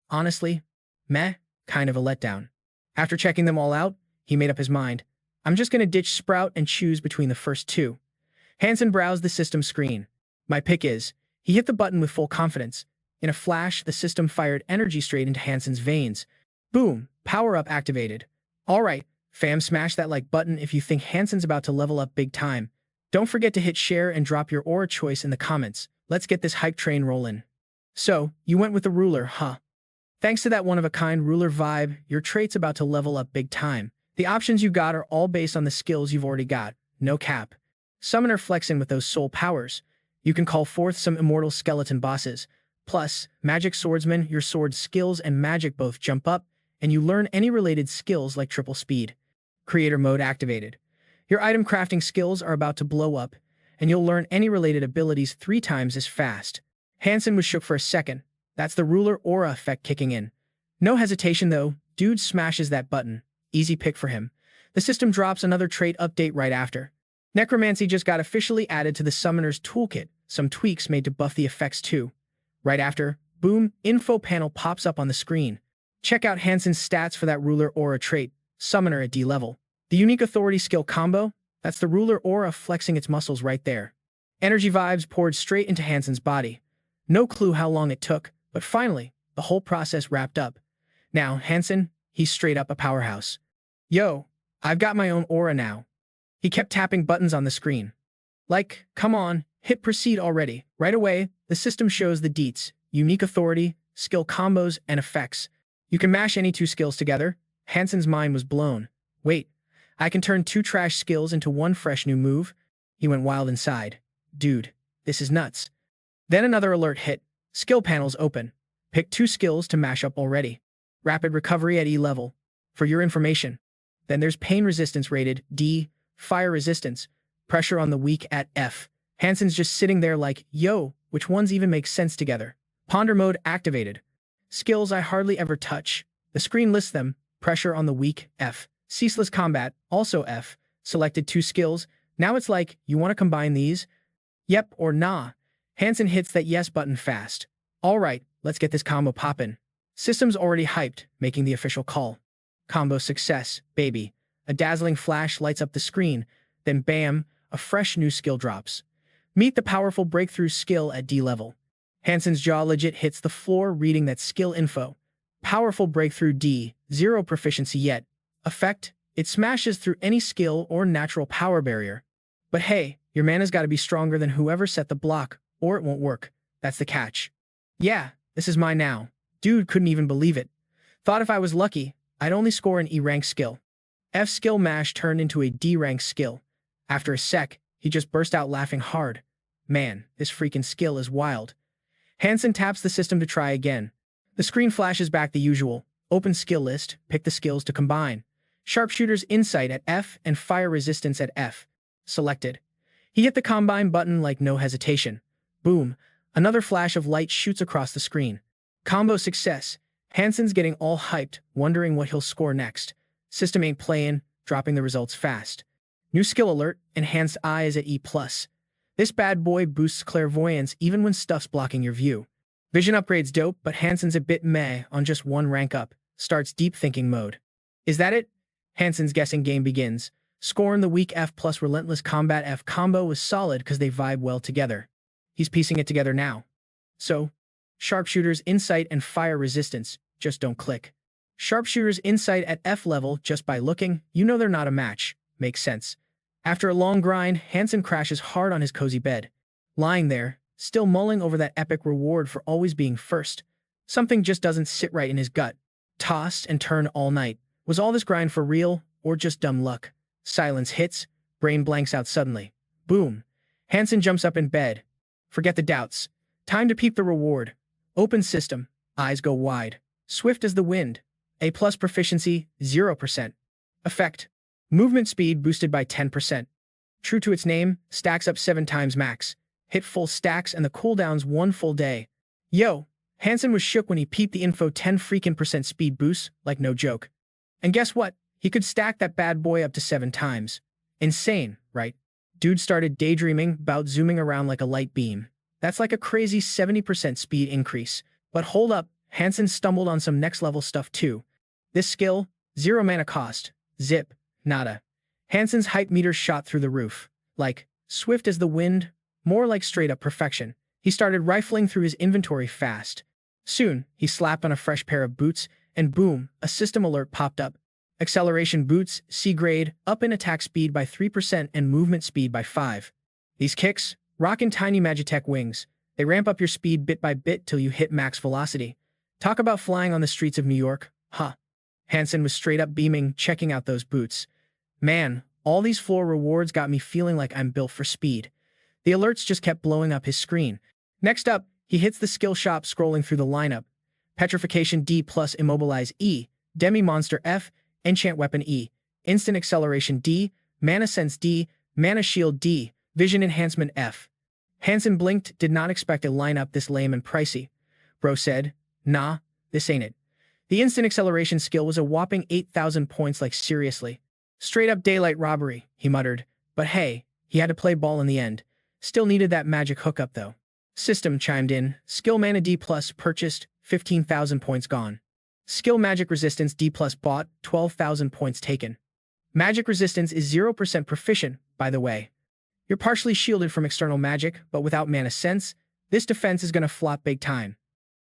Honestly, meh, kind of a letdown. After checking them all out, he made up his mind. I'm just gonna ditch Sprout and choose between the first two. Hansen browsed the system screen. My pick is. He hit the button with full confidence. In a flash, the system fired energy straight into Hansen's veins. Boom, power-up activated. Alright, fam, smash that like button if you think Hansen's about to level up big time. Don't forget to hit share and drop your aura choice in the comments. Let's get this hype train rolling. So, you went with the ruler, huh? Thanks to that one-of-a-kind ruler vibe, your trait's about to level up big time. The options you got are all based on the skills you've already got. No cap. Summoner flexing with those soul powers. You can call forth some immortal skeleton bosses. Plus, magic swordsman, your sword skills and magic both jump up, and you learn any related skills like triple speed. Creator mode activated. Your item crafting skills are about to blow up, and you'll learn any related abilities 3 times as fast. Hansen was shook for a second. That's the ruler aura effect kicking in. No hesitation though, dude smashes that button. Easy pick for him. The system drops another trait update right after. Necromancy just got officially added to the summoner's toolkit, some tweaks made to buff the effects too. Right after, boom, info panel pops up on the screen. Check out Hansen's stats for that ruler aura trait, summoner at D level. The unique authority skill combo, that's the ruler aura flexing its muscles right there. Energy vibes poured straight into Hansen's body. No clue how long it took, but finally, the whole process wrapped up. Now, Hansen, he's straight up a powerhouse. Yo, I've got my own aura now. He kept tapping buttons on the screen. Like, come on, hit proceed already. Right away, the system shows the deets, unique authority, skill combos, and effects. You can mash any 2 skills together. Hansen's mind was blown. Wait, I can turn 2 trash skills into 1 fresh new move? He went wild inside. Dude, this is nuts. Then another alert hit. Skill panels open. Pick 2 skills to mash up already. Rapid recovery at E level. For your information. Then there's pain resistance rated D, fire resistance, pressure on the weak at F. Hansen's just sitting there like, yo, which ones even make sense together? Ponder mode activated. Skills I hardly ever touch. The screen lists them. Pressure on the weak, F. Ceaseless combat, also F. Selected 2 skills. Now it's like, you want to combine these? Yep or nah. Hansen hits that yes button fast. Alright, let's get this combo poppin'. System's already hyped, making the official call. Combo success, baby. A dazzling flash lights up the screen, then bam, a fresh new skill drops. Meet the powerful breakthrough skill at D level. Hansen's jaw legit hits the floor reading that skill info. Powerful breakthrough D, 0 proficiency yet. Effect, it smashes through any skill or natural power barrier. But hey, your mana's gotta be stronger than whoever set the block, or it won't work. That's the catch. Yeah, this is mine now. Dude couldn't even believe it. Thought if I was lucky, I'd only score an E-rank skill. F skill mash turned into a D-rank skill. After a sec, he just burst out laughing hard. Man, this freaking skill is wild. Hansen taps the system to try again. The screen flashes back the usual. Open skill list, pick the skills to combine. Sharpshooter's insight at F and fire resistance at F. Selected. He hit the combine button like no hesitation. Boom, another flash of light shoots across the screen. Combo success. Hansen's getting all hyped, wondering what he'll score next. System ain't playing, dropping the results fast. New skill alert, enhanced eyes at E+. This bad boy boosts clairvoyance even when stuff's blocking your view. Vision upgrade's dope, but Hansen's a bit meh on just 1 rank up. Starts deep thinking mode. Is that it? Hansen's guessing game begins. Scorn the weak F plus relentless combat F combo was solid because they vibe well together. He's piecing it together now. So, Sharpshooter's insight and fire resistance just don't click. Sharpshooter's insight at F level just by looking, you know they're not a match. Makes sense. After a long grind, Hansen crashes hard on his cozy bed. Lying there, still mulling over that epic reward for always being first. Something just doesn't sit right in his gut. Tossed and turned all night. Was all this grind for real, or just dumb luck? Silence hits, brain blanks out suddenly. Boom. Hansen jumps up in bed. Forget the doubts. Time to peep the reward. Open system. Eyes go wide. Swift as the wind. A+ proficiency, 0%. Effect. Movement speed boosted by 10%. True to its name, stacks up 7 times max. Hit full stacks and the cooldown's 1 full day. Yo, Hansen was shook when he peeped the info 10 freaking % speed boost, like no joke. And guess what? He could stack that bad boy up to 7 times. Insane, right? Dude started daydreaming about zooming around like a light beam. That's like a crazy 70% speed increase. But hold up, Hansen stumbled on some next level stuff too. This skill, 0 mana cost. Zip. Nada. Hansen's hype meter shot through the roof. Like, swift as the wind, more like straight up perfection. He started rifling through his inventory fast. Soon, he slapped on a fresh pair of boots, and boom, a system alert popped up. Acceleration boots, C grade, up in attack speed by 3% and movement speed by 5. These kicks, rockin' tiny Magitech wings. They ramp up your speed bit by bit till you hit max velocity. Talk about flying on the streets of New York, huh? Hansen was straight up beaming, checking out those boots. Man, all these floor rewards got me feeling like I'm built for speed. The alerts just kept blowing up his screen. Next up, he hits the skill shop scrolling through the lineup. Petrification D plus Immobilize E, Demi Monster F, Enchant Weapon E, Instant Acceleration D, Mana Sense D, Mana Shield D, Vision Enhancement F. Hansen blinked, did not expect a lineup this lame and pricey. Bro said, nah, this ain't it. The instant acceleration skill was a whopping 8,000 points, like seriously. Straight up daylight robbery, he muttered. But hey, he had to play ball in the end. Still needed that magic hookup though. System chimed in, skill mana D plus purchased, 15,000 points gone. Skill magic resistance D plus bought, 12,000 points taken. Magic resistance is 0% proficient, by the way. You're partially shielded from external magic, but without mana sense, this defense is gonna flop big time.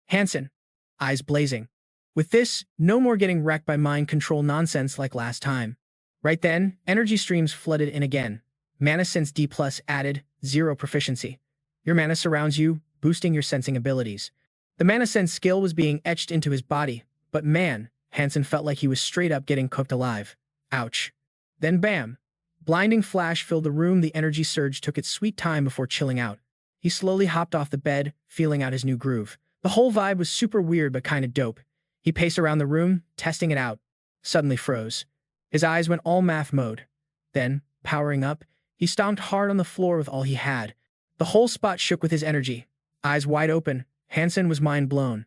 Hansen, eyes blazing. With this, no more getting wrecked by mind control nonsense like last time. Right then, energy streams flooded in again. Mana sense D plus added, 0 proficiency. Your mana surrounds you, boosting your sensing abilities. The mana sense skill was being etched into his body, but man, Hansen felt like he was straight up getting cooked alive. Ouch. Then bam. Blinding flash filled the room. The energy surge took its sweet time before chilling out. He slowly hopped off the bed, feeling out his new groove. The whole vibe was super weird but kinda dope. He paced around the room, testing it out. Suddenly froze. His eyes went all math mode. Then, powering up, he stomped hard on the floor with all he had. The whole spot shook with his energy. Eyes wide open, Hansen was mind blown.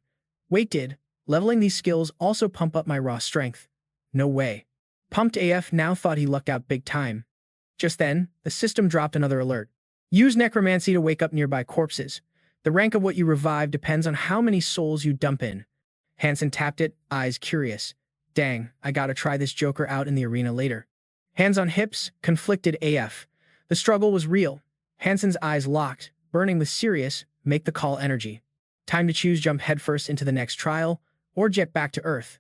Wait, did leveling these skills also pump up my raw strength? No way. Pumped AF now thought he lucked out big time. Just then, the system dropped another alert. Use necromancy to wake up nearby corpses. The rank of what you revive depends on how many souls you dump in. Hansen tapped it, eyes curious. Dang, I gotta try this joker out in the arena later. Hands on hips, conflicted AF. The struggle was real. Hansen's eyes locked, burning with serious, make the call energy. Time to choose jump headfirst into the next trial, or jet back to Earth.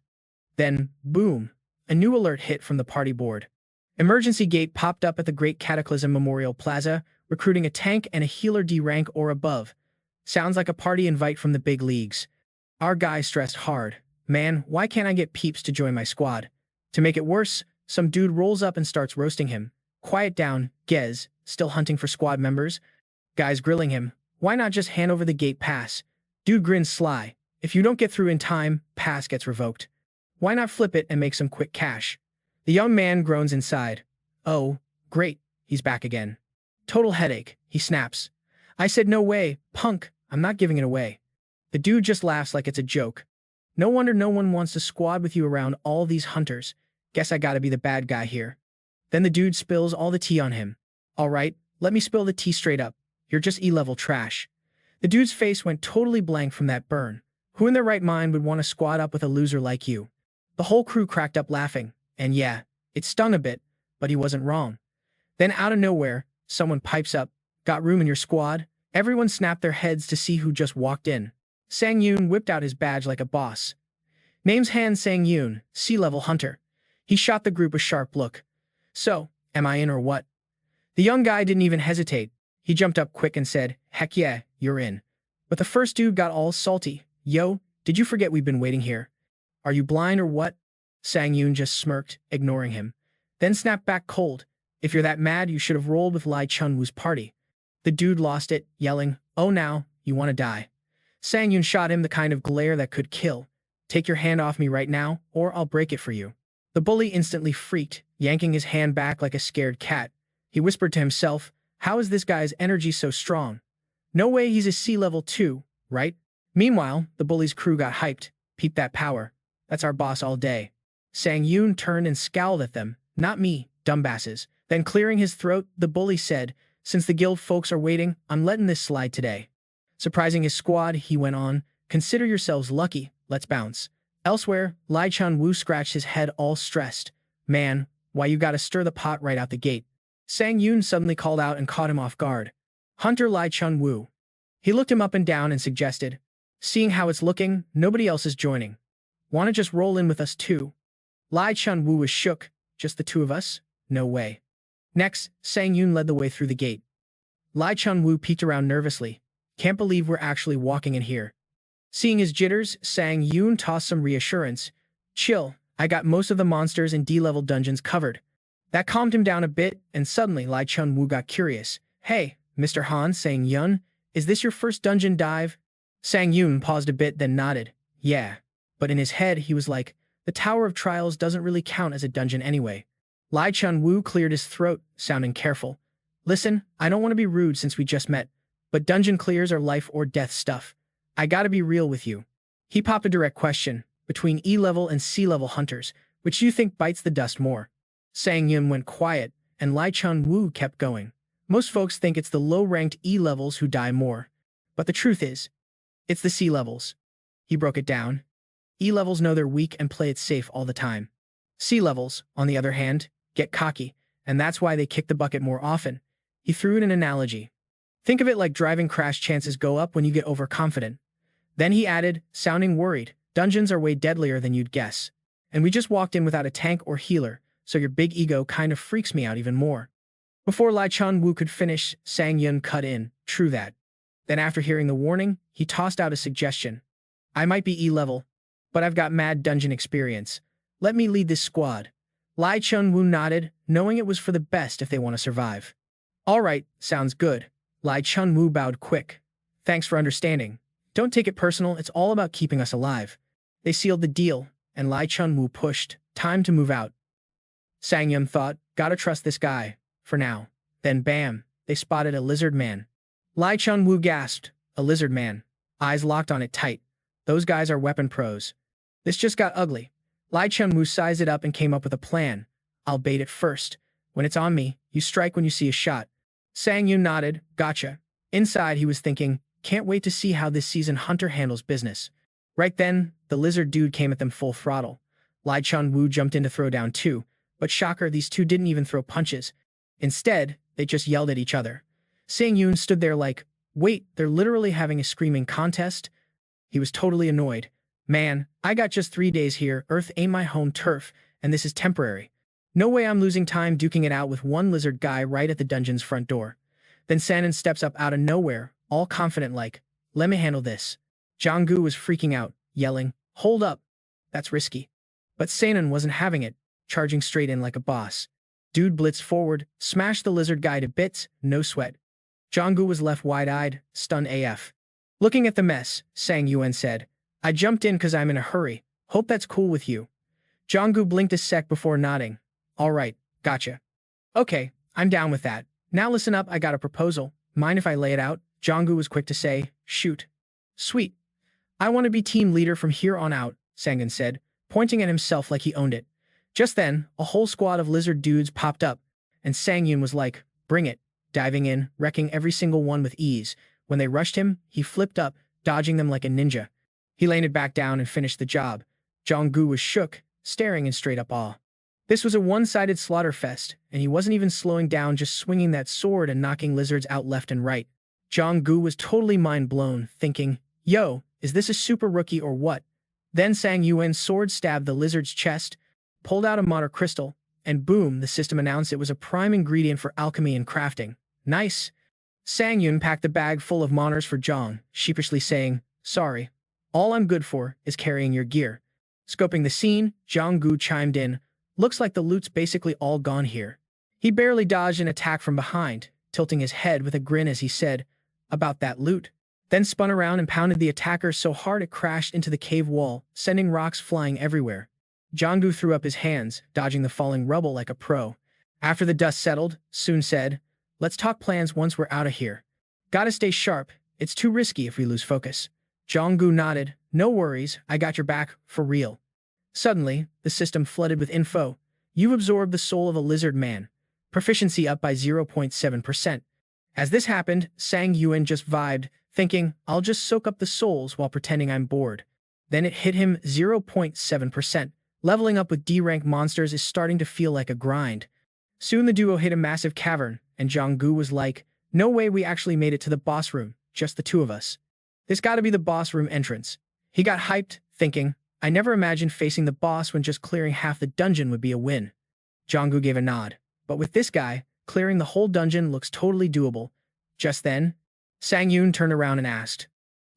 Then, boom, a new alert hit from the party board. Emergency gate popped up at the Great Cataclysm Memorial Plaza, recruiting a tank and a healer D rank or above. Sounds like a party invite from the big leagues. Our guy stressed hard. Man, why can't I get peeps to join my squad? To make it worse, some dude rolls up and starts roasting him. Quiet down, Gez, still hunting for squad members? Guy's grilling him. Why not just hand over the gate pass? Dude grins sly. If you don't get through in time, pass gets revoked. Why not flip it and make some quick cash? The young man groans inside. Oh, great, he's back again. Total headache, he snaps. I said no way, punk, I'm not giving it away. The dude just laughs like it's a joke. No wonder no one wants to squad with you around all these hunters. Guess I gotta be the bad guy here. Then the dude spills all the tea on him. Alright, let me spill the tea straight up. You're just E-level trash. The dude's face went totally blank from that burn. Who in their right mind would want to squad up with a loser like you? The whole crew cracked up laughing, and yeah, it stung a bit, but he wasn't wrong. Then out of nowhere, someone pipes up, got room in your squad? Everyone snapped their heads to see who just walked in. Sang-yoon whipped out his badge like a boss. Name's Han Sang-yoon, sea-level hunter. He shot the group a sharp look. So, am I in or what? The young guy didn't even hesitate. He jumped up quick and said, heck yeah, you're in. But the first dude got all salty. Yo, did you forget we've been waiting here? Are you blind or what? Sang-yoon just smirked, ignoring him. Then snapped back cold. If you're that mad, you should have rolled with Lai Chun-woo's party. The dude lost it, yelling, oh now, you want to die. Sang-yoon shot him the kind of glare that could kill. Take your hand off me right now, or I'll break it for you. The bully instantly freaked, yanking his hand back like a scared cat. He whispered to himself, how is this guy's energy so strong? No way he's a sea-level 2, right? Meanwhile, the bully's crew got hyped. Peep that power. That's our boss all day. Sang-yoon turned and scowled at them. Not me, dumbasses. Then clearing his throat, the bully said, since the guild folks are waiting, I'm letting this slide today. Surprising his squad, he went on, consider yourselves lucky, let's bounce. Elsewhere, Lai Chun-woo scratched his head all stressed. Man, why you gotta stir the pot right out the gate? Sang-yoon suddenly called out and caught him off guard. Hunter Lai Chun-woo. He looked him up and down and suggested, seeing how it's looking, nobody else is joining. Wanna just roll in with us too? Lai Chun-woo was shook. Just the two of us? No way. Next, Sang-yoon led the way through the gate. Lai Chun-woo peeked around nervously. Can't believe we're actually walking in here. Seeing his jitters, Sang Yoon tossed some reassurance. Chill, I got most of the monsters and D-level dungeons covered. That calmed him down a bit, and suddenly Lai Chun-woo got curious. Hey, Mr. Han, Sang Yun, is this your first dungeon dive? Sang Yoon paused a bit, then nodded. Yeah. But in his head, he was like, the Tower of Trials doesn't really count as a dungeon anyway. Lai Chun-woo cleared his throat, sounding careful. Listen, I don't want to be rude since we just met, but dungeon clears are life or death stuff. I gotta be real with you. He popped a direct question. Between E-level and C-level hunters, which do you think bites the dust more? Sang Yun went quiet, and Lai Chun-woo kept going. Most folks think it's the low-ranked E-levels who die more. But the truth is, it's the C-levels. He broke it down. E-levels know they're weak and play it safe all the time. C-levels, on the other hand, get cocky, and that's why they kick the bucket more often. He threw in an analogy. Think of it like driving crash chances go up when you get overconfident. Then he added, sounding worried, dungeons are way deadlier than you'd guess. And we just walked in without a tank or healer, so your big ego kind of freaks me out even more. Before Lai Chun-woo could finish, Sang Yun cut in, true that. Then after hearing the warning, he tossed out a suggestion. I might be E-level, but I've got mad dungeon experience. Let me lead this squad. Lai Chun-woo nodded, knowing it was for the best if they want to survive. All right, sounds good. Lai Chun-woo bowed quick. Thanks for understanding. Don't take it personal, it's all about keeping us alive. They sealed the deal, and Lai Chun-woo pushed. Time to move out. Sang Yun thought, gotta trust this guy. For now. Then bam, they spotted a lizard man. Lai Chun-woo gasped. A lizard man. Eyes locked on it tight. Those guys are weapon pros. This just got ugly. Lai Chun-woo sized it up and came up with a plan. I'll bait it first. When it's on me, you strike when you see a shot. Sang Yun nodded, gotcha. Inside he was thinking, can't wait to see how this seasoned hunter handles business. Right then, the lizard dude came at them full throttle. Lai Chun-woo jumped in to throw down too, but shocker, these two didn't even throw punches. Instead, they just yelled at each other. Sang Yun stood there like, wait, they're literally having a screaming contest? He was totally annoyed. Man, I got just 3 days here, Earth ain't my home turf, and this is temporary. No way I'm losing time duking it out with one lizard guy right at the dungeon's front door. Then Sangun steps up out of nowhere, all confident like, let me handle this. Jong-gu was freaking out, yelling, hold up. That's risky. But Sangun wasn't having it, charging straight in like a boss. Dude blitzed forward, smashed the lizard guy to bits, no sweat. Jong-gu was left wide-eyed, stunned AF. Looking at the mess, Sang Yuen said, I jumped in cause I'm in a hurry. Hope that's cool with you. Jong-gu blinked a sec before nodding. All right, gotcha. Okay, I'm down with that. Now listen up, I got a proposal. Mind if I lay it out? Jong-gu was quick to say, shoot. Sweet. I want to be team leader from here on out, Sangun said, pointing at himself like he owned it. Just then, a whole squad of lizard dudes popped up, and Sang Yun was like, bring it, diving in, wrecking every single one with ease. When they rushed him, he flipped up, dodging them like a ninja. He landed back down and finished the job. Jong-gu was shook, staring in straight-up awe. This was a one-sided slaughter fest, and he wasn't even slowing down, just swinging that sword and knocking lizards out left and right. Jong-gu was totally mind-blown, thinking, yo, is this a super rookie or what? Then Sang Yuen's sword stabbed the lizard's chest, pulled out a Mater crystal, and boom, the system announced it was a prime ingredient for alchemy and crafting. Nice. Sang Yun packed the bag full of monitors for Jong, sheepishly saying, sorry. All I'm good for is carrying your gear. Scoping the scene, Jong-gu chimed in, looks like the loot's basically all gone here. He barely dodged an attack from behind, tilting his head with a grin as he said, about that loot. Then spun around and pounded the attacker so hard it crashed into the cave wall, sending rocks flying everywhere. Jong-gu threw up his hands, dodging the falling rubble like a pro. After the dust settled, Soon said, let's talk plans once we're out of here. Gotta stay sharp, it's too risky if we lose focus. Jong-gu nodded, no worries, I got your back, for real. Suddenly, the system flooded with info. You've absorbed the soul of a lizard man. Proficiency up by 0.7%. As this happened, Sang Yuen just vibed, thinking, I'll just soak up the souls while pretending I'm bored. Then it hit him 0.7%. Leveling up with D-rank monsters is starting to feel like a grind. Soon the duo hit a massive cavern, and Jong-gu was like, no way we actually made it to the boss room, just the two of us. This gotta be the boss room entrance. He got hyped, thinking, I never imagined facing the boss when just clearing half the dungeon would be a win. Jong-gu gave a nod. But with this guy, clearing the whole dungeon looks totally doable. Just then, Sangun turned around and asked,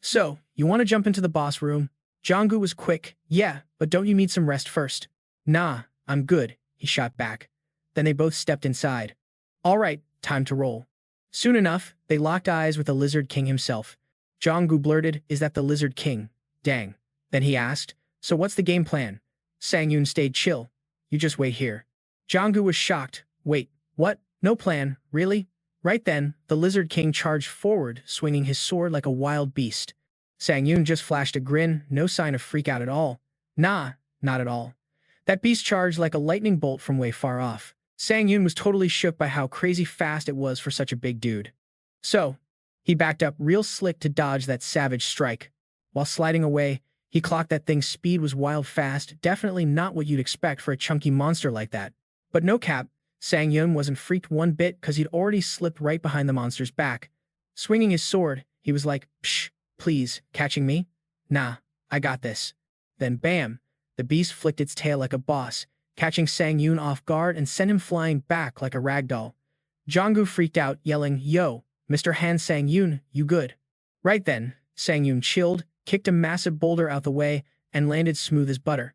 "So, you want to jump into the boss room?" Jonggu was quick. "Yeah, but don't you need some rest first?" "Nah, I'm good," he shot back. Then they both stepped inside. "All right, time to roll." Soon enough, they locked eyes with the Lizard King himself. Jonggu blurted, "Is that the Lizard King?" "Dang." Then he asked, "So what's the game plan?" Sangun stayed chill. "You just wait here." Jonggu was shocked. "Wait, what? No plan, really?" Right then, the Lizard King charged forward, swinging his sword like a wild beast. Sangun just flashed a grin, no sign of freak out at all. "Nah, not at all." That beast charged like a lightning bolt from way far off. Sangun was totally shook by how crazy fast it was for such a big dude. So, he backed up real slick to dodge that savage strike. While sliding away, he clocked that thing's speed was wild fast, definitely not what you'd expect for a chunky monster like that. But no cap, Sangun wasn't freaked one bit because he'd already slipped right behind the monster's back. Swinging his sword, he was like, "Psh, please, catching me? Nah, I got this." Then bam, the beast flicked its tail like a boss, catching Sangun off guard and sent him flying back like a ragdoll. Jonggu freaked out, yelling, "Yo, Mr. Han Sangun, you good?" Right then, Sangun chilled, kicked a massive boulder out the way, and landed smooth as butter.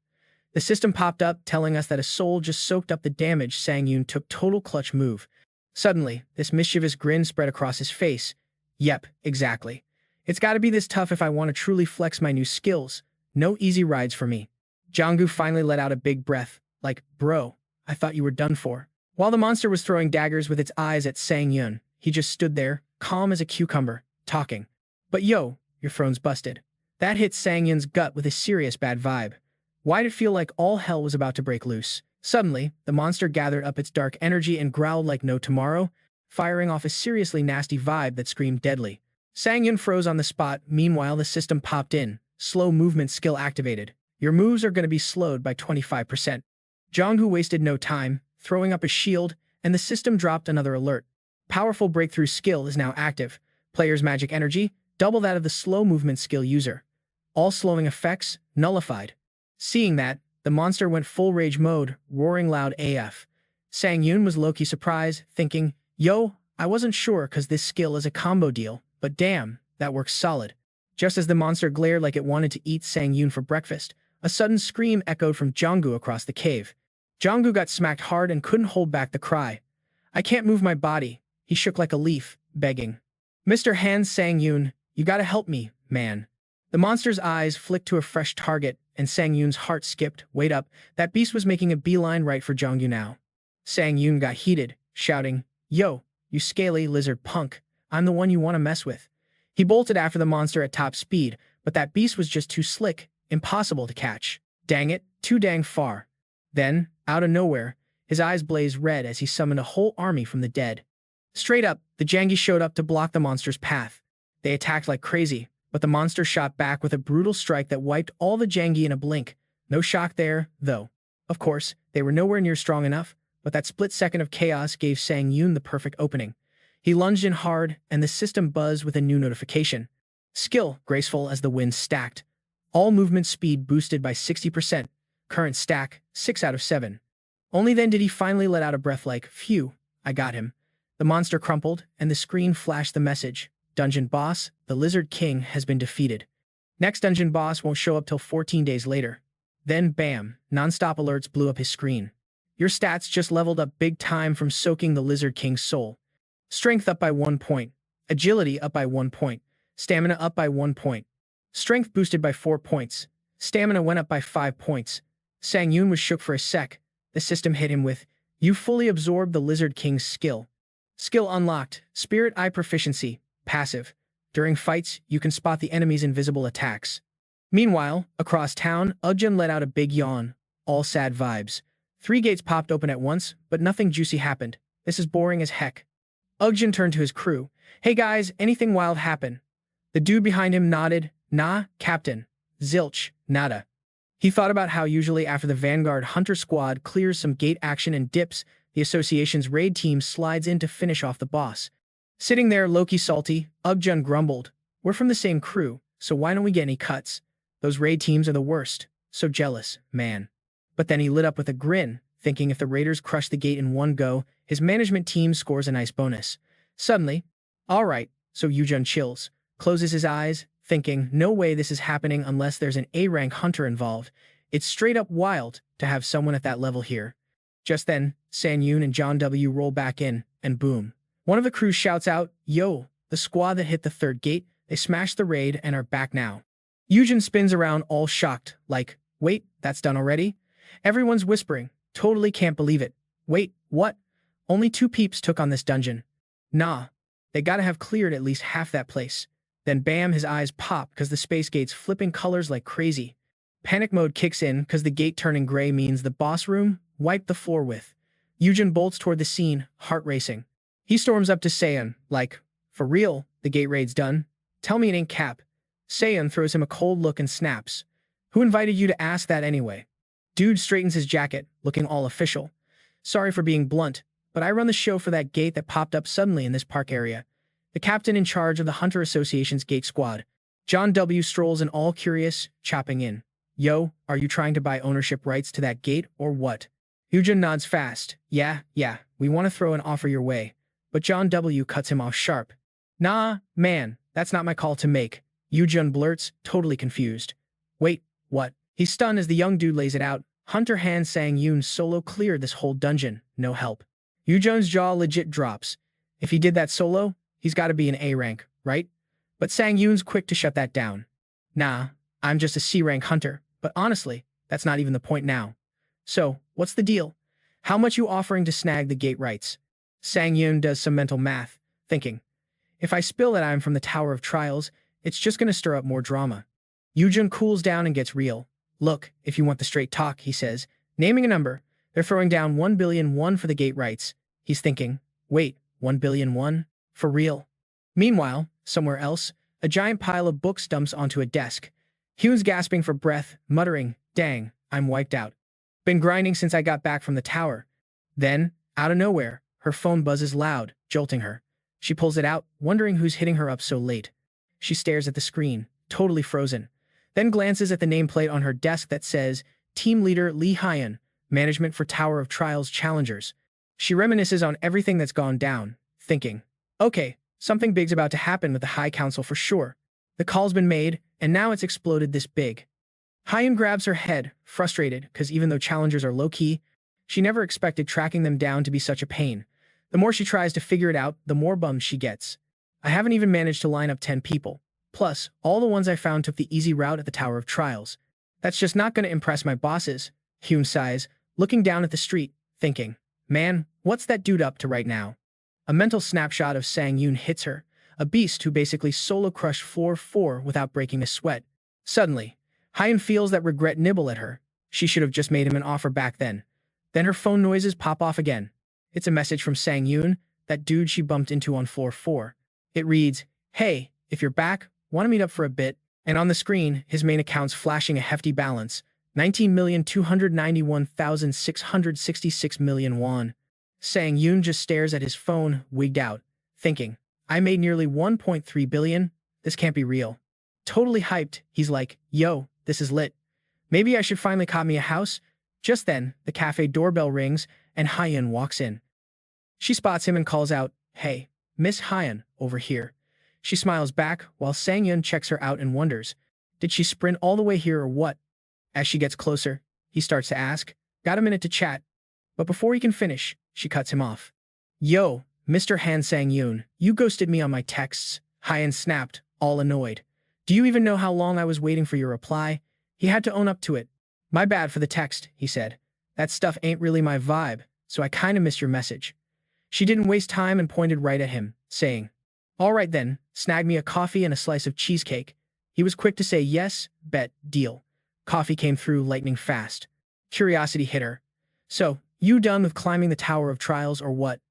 The system popped up, telling us that a soul just soaked up the damage. Sangun took total clutch move. Suddenly, this mischievous grin spread across his face. "Yep, exactly. It's gotta be this tough if I want to truly flex my new skills. No easy rides for me." Jonggu finally let out a big breath, like, "Bro, I thought you were done for." While the monster was throwing daggers with its eyes at Sangun, he just stood there, calm as a cucumber, talking. "But yo, your throne's busted." That hit Sangun's gut with a serious bad vibe. Why'd it feel like all hell was about to break loose? Suddenly, the monster gathered up its dark energy and growled like no tomorrow, firing off a seriously nasty vibe that screamed deadly. Sangun froze on the spot. Meanwhile, the system popped in. Slow movement skill activated. Your moves are going to be slowed by 25%. Jonggu wasted no time, throwing up a shield, and the system dropped another alert. Powerful breakthrough skill is now active. Player's magic energy, double that of the slow movement skill user. All slowing effects, nullified. Seeing that, the monster went full rage mode, roaring loud AF. Sangun was low-key surprised, thinking, "Yo, I wasn't sure cause this skill is a combo deal, but damn, that works solid." Just as the monster glared like it wanted to eat Sangun for breakfast, a sudden scream echoed from Jonggu across the cave. Jonggu got smacked hard and couldn't hold back the cry. "I can't move my body." He shook like a leaf, begging. "Mr. Han Sangun, you gotta help me, man." The monster's eyes flicked to a fresh target, and Sangun's heart skipped. Wait up, that beast was making a beeline right for Jonggu now. Sangun got heated, shouting, "Yo, you scaly lizard punk, I'm the one you want to mess with." He bolted after the monster at top speed, but that beast was just too slick, impossible to catch. Dang it, too dang far. Then, out of nowhere, his eyes blazed red as he summoned a whole army from the dead. Straight up, the Jangi showed up to block the monster's path. They attacked like crazy, but the monster shot back with a brutal strike that wiped all the Jangi in a blink. No shock there, though. Of course, they were nowhere near strong enough, but that split second of chaos gave Sangun the perfect opening. He lunged in hard, and the system buzzed with a new notification. Skill, graceful as the wind stacked. All movement speed boosted by 60%. Current stack, 6 out of 7. Only then did he finally let out a breath like, "Phew, I got him." The monster crumpled, and the screen flashed the message. Dungeon boss, the Lizard King has been defeated. Next dungeon boss won't show up till 14 days later. Then bam, non-stop alerts blew up his screen. Your stats just leveled up big time from soaking the Lizard King's soul. Strength up by 1 point. Agility up by 1 point. Stamina up by 1 point. Strength boosted by 4 points. Stamina went up by 5 points. Sangun was shook for a sec. The system hit him with, "You fully absorbed the Lizard King's skill." Skill unlocked. Spirit Eye Proficiency. Passive. During fights, you can spot the enemy's invisible attacks. Meanwhile, across town, Ugjan let out a big yawn. All sad vibes. 3 gates popped open at once, but nothing juicy happened. This is boring as heck. Ugjan turned to his crew. "Hey guys, anything wild happen?" The dude behind him nodded. "Nah, Captain. Zilch, nada." He thought about how usually after the Vanguard Hunter Squad clears some gate action and dips, the Association's raid team slides in to finish off the boss. Sitting there low-key salty, Ugjan grumbled, "We're from the same crew, so why don't we get any cuts? Those raid teams are the worst. So jealous, man." But then he lit up with a grin, thinking if the raiders crush the gate in one go, his management team scores a nice bonus. Suddenly, Alright, so Yujun chills, closes his eyes, thinking, no way this is happening unless there's an A-rank hunter involved. It's straight up wild to have someone at that level here. Just then, Sang-yoon and John W. roll back in, and boom. One of the crew shouts out, "Yo, the squad that hit the third gate, they smashed the raid and are back now." Yujin spins around all shocked, like, wait, that's done already? Everyone's whispering, totally can't believe it. Wait, what? Only 2 peeps took on this dungeon. Nah, they gotta have cleared at least half that place. Then bam, his eyes pop because the space gate's flipping colors like crazy. Panic mode kicks in because the gate turning gray means the boss room wiped the floor with. Yujin bolts toward the scene, heart racing. He storms up to Seiun, like, for real, the gate raid's done? Tell me it ain't cap. Seiun throws him a cold look and snaps. Who invited you to ask that anyway? Dude straightens his jacket, looking all official. Sorry for being blunt, but I run the show for that gate that popped up suddenly in this park area. The captain in charge of the Hunter Association's gate squad. John W. strolls in all curious, chopping in. Yo, are you trying to buy ownership rights to that gate or what? Yujin nods fast. Yeah, we want to throw an offer your way. But John W. cuts him off sharp. Nah, man, that's not my call to make. Yujin blurts, totally confused. Wait, what? He's stunned as the young dude lays it out. Hunter Han Sang-yoon solo cleared this whole dungeon, no help. Yujin's jaw legit drops. If he did that solo, he's gotta be an A rank, right? But Sang-yoon's quick to shut that down. Nah, I'm just a C rank hunter, but honestly, that's not even the point now. So, what's the deal? How much you offering to snag the gate rights? Sang-yoon does some mental math, thinking, if I spill that I'm from the Tower of Trials, it's just gonna stir up more drama. Yujin cools down and gets real. Look, if you want the straight talk, he says, naming a number. They're throwing down 1 billion won for the gate rights. He's thinking, wait, 1 billion won? For real? Meanwhile, somewhere else, a giant pile of books dumps onto a desk. Hyun's gasping for breath, muttering, dang, I'm wiped out. Been grinding since I got back from the tower. Then, out of nowhere, her phone buzzes loud, jolting her. She pulls it out, wondering who's hitting her up so late. She stares at the screen, totally frozen, then glances at the nameplate on her desk that says, Team Leader Lee Hyun, Management for Tower of Trials Challengers. She reminisces on everything that's gone down, thinking, okay, something big's about to happen with the High Council for sure. The call's been made, and now it's exploded this big. Hyun grabs her head, frustrated, because even though challengers are low-key, she never expected tracking them down to be such a pain. The more she tries to figure it out, the more bummed she gets. I haven't even managed to line up 10 people. Plus, all the ones I found took the easy route at the Tower of Trials. That's just not going to impress my bosses, Hyun sighs, looking down at the street, thinking, man, what's that dude up to right now? A mental snapshot of Sang-yoon hits her, a beast who basically solo-crushed 4-4 without breaking a sweat. Suddenly, Hyun feels that regret nibble at her. She should have just made him an offer back then. Then her phone noises pop off again. It's a message from Sang-yoon, that dude she bumped into on floor 4. It reads, hey, if you're back, want to meet up for a bit? And on the screen, his main account's flashing a hefty balance, 19,291,666 million won. Sang-yoon just stares at his phone, wigged out, thinking, I made nearly 1.3 billion? This can't be real. Totally hyped, he's like, yo, this is lit. Maybe I should finally cop me a house? Just then, the cafe doorbell rings, and Hyun walks in. She spots him and calls out, hey, Miss Hyun, over here. She smiles back, while Sang-yoon checks her out and wonders, did she sprint all the way here or what? As she gets closer, he starts to ask, got a minute to chat? But before he can finish, she cuts him off. Yo, Mr. Han Sang-yoon, you ghosted me on my texts, Hyun snapped, all annoyed. Do you even know how long I was waiting for your reply? He had to own up to it. My bad for the text, he said. That stuff ain't really my vibe, so I kinda missed your message. She didn't waste time and pointed right at him, saying, all right then, snag me a coffee and a slice of cheesecake. He was quick to say yes, bet, deal. Coffee came through lightning fast. Curiosity hit her. So, you done with climbing the Tower of Trials or what?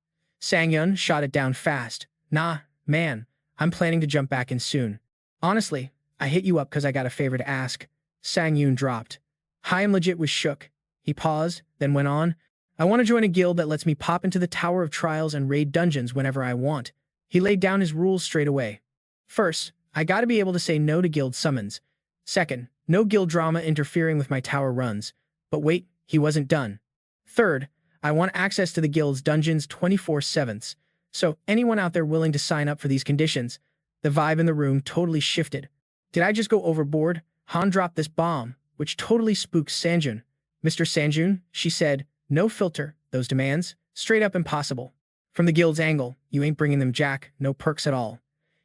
Sang-yoon shot it down fast. Nah, man, I'm planning to jump back in soon. Honestly, I hit you up because I got a favor to ask. Sang-yoon dropped. Hyun legit was shook. He paused, then went on. I want to join a guild that lets me pop into the Tower of Trials and raid dungeons whenever I want. He laid down his rules straight away. First, I gotta be able to say no to guild summons. Second, no guild drama interfering with my tower runs. But wait, he wasn't done. Third, I want access to the guild's dungeons 24/7. So anyone out there willing to sign up for these conditions? The vibe in the room totally shifted. Did I just go overboard? Han dropped this bomb, which totally spooked Sanjun. Mr. Sanjun, she said, no filter, those demands, straight up impossible. From the guild's angle, you ain't bringing them jack, no perks at all.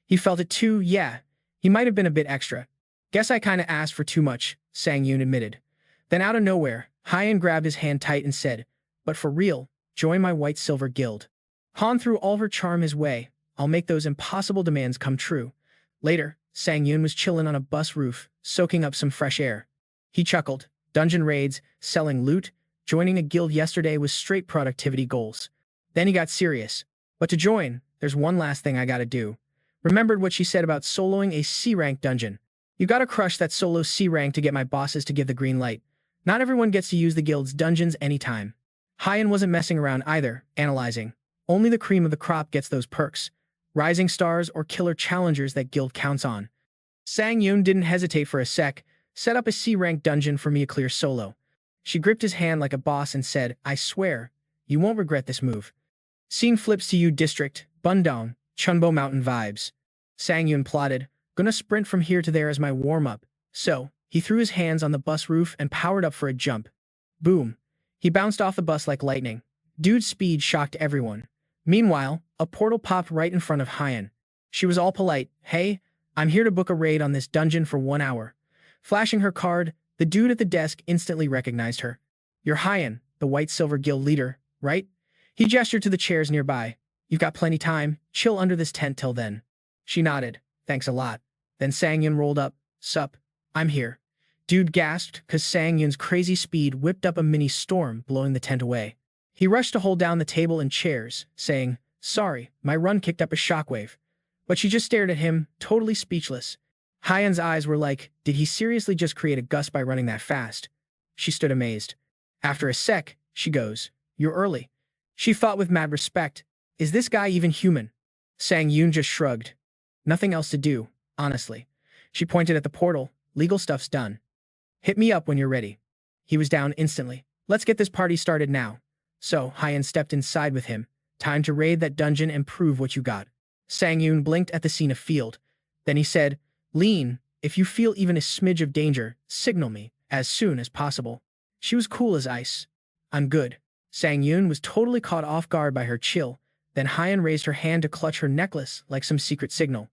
He felt it too, yeah. He might have been a bit extra. Guess I kinda asked for too much, Sang Yoon admitted. Then out of nowhere, Hyen grabbed his hand tight and said, but for real, join my white-silver guild. Han threw all her charm his way. I'll make those impossible demands come true. Later, Sang Yoon was chilling on a bus roof, soaking up some fresh air. He chuckled. Dungeon raids, selling loot, joining a guild yesterday was straight productivity goals. Then he got serious. But to join, there's one last thing I gotta do. Remembered what she said about soloing a C-rank dungeon. You gotta crush that solo C-rank to get my bosses to give the green light. Not everyone gets to use the guild's dungeons anytime. Hyen wasn't messing around either, analyzing. Only the cream of the crop gets those perks. Rising stars or killer challengers that guild counts on. Sang Yoon didn't hesitate for a sec. Set up a C-rank dungeon for me to clear solo. She gripped his hand like a boss and said, I swear, you won't regret this move. Scene flips to Yu District, Bundong, Chunbo Mountain vibes. Sang Yoon plotted, gonna sprint from here to there as my warm-up. So, he threw his hands on the bus roof and powered up for a jump. Boom. He bounced off the bus like lightning. Dude's speed shocked everyone. Meanwhile, a portal popped right in front of Hyen. She was all polite. Hey, I'm here to book a raid on this dungeon for 1 hour. Flashing her card, the dude at the desk instantly recognized her. You're Hyen, the White-Silver Guild leader, right? He gestured to the chairs nearby. You've got plenty time. Chill under this tent till then. She nodded. Thanks a lot. Then Sang Yoon rolled up. Sup. I'm here. Dude gasped because Sang Yoon's crazy speed whipped up a mini storm, blowing the tent away. He rushed to hold down the table and chairs, saying, sorry, my run kicked up a shockwave. But she just stared at him, totally speechless. Hyen's eyes were like, did he seriously just create a gust by running that fast? She stood amazed. After a sec, she goes, you're early. She thought with mad respect, is this guy even human? Sang Yoon just shrugged. Nothing else to do, honestly. She pointed at the portal, legal stuff's done. Hit me up when you're ready. He was down instantly. Let's get this party started now. So, Hyen stepped inside with him. Time to raid that dungeon and prove what you got. Sang Yoon blinked at the scene of field. Then he said, Lean, if you feel even a smidge of danger, signal me, as soon as possible. She was cool as ice. I'm good. Sang Yoon was totally caught off guard by her chill. Then Hyen raised her hand to clutch her necklace like some secret signal.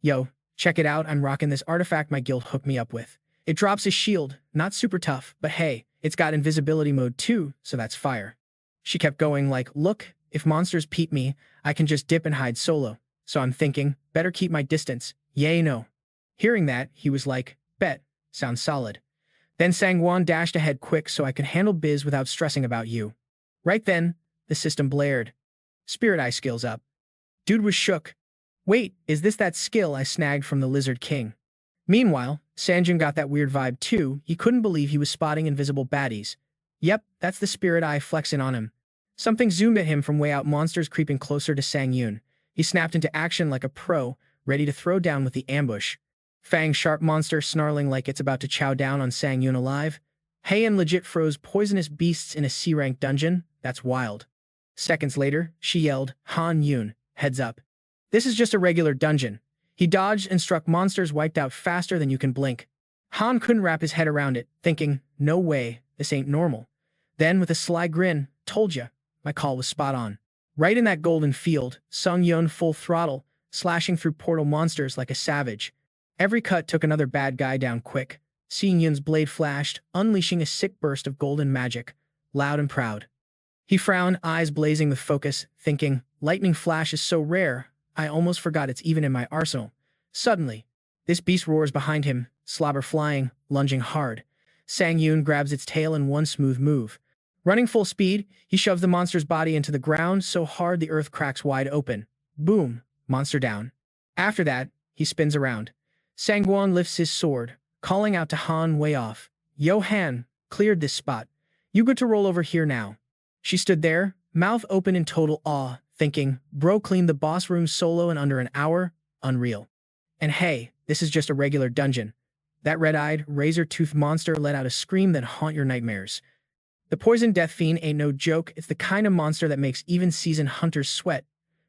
Yo, check it out, I'm rocking this artifact my guild hooked me up with. It drops a shield, not super tough, but hey, it's got invisibility mode too, so that's fire. She kept going like, look, if monsters peep me, I can just dip and hide solo. So I'm thinking, better keep my distance. Yay no. Hearing that, he was like, bet, sounds solid. Then Sangwon dashed ahead quick so I could handle biz without stressing about you. Right then, the system blared. Spirit Eye skills up. Dude was shook. Wait, is this that skill I snagged from the Lizard King? Meanwhile, Sanjun got that weird vibe too. He couldn't believe he was spotting invisible baddies. Yep, that's the Spirit Eye flexing on him. Something zoomed at him from way out, monsters creeping closer to Sang Yoon. He snapped into action like a pro, ready to throw down with the ambush. Fang sharp monster snarling like it's about to chow down on Sang Yoon alive. Heian legit froze poisonous beasts in a C-rank dungeon. That's wild. Seconds later, she yelled, Han Yoon, heads up. This is just a regular dungeon. He dodged and struck monsters wiped out faster than you can blink. Han couldn't wrap his head around it, thinking, no way, this ain't normal. Then, with a sly grin, told ya, my call was spot on. Right in that golden field, Sung Yoon full throttle, slashing through portal monsters like a savage. Every cut took another bad guy down quick. Seeing Yoon's blade flashed, unleashing a sick burst of golden magic, loud and proud. He frowned, eyes blazing with focus, thinking, lightning flash is so rare, I almost forgot it's even in my arsenal. Suddenly, this beast roars behind him, slobber flying, lunging hard. Sang Yoon grabs its tail in one smooth move. Running full speed, he shoves the monster's body into the ground so hard the earth cracks wide open. Boom, monster down. After that, he spins around. Sangwon lifts his sword, calling out to Han way off. Yo Han, cleared this spot. You good to roll over here now. She stood there, mouth open in total awe, thinking, bro cleaned the boss room solo in under an hour? Unreal. And hey, this is just a regular dungeon. That red-eyed, razor-toothed monster let out a scream that haunt your nightmares. The poison death fiend ain't no joke, it's the kind of monster that makes even seasoned hunters sweat.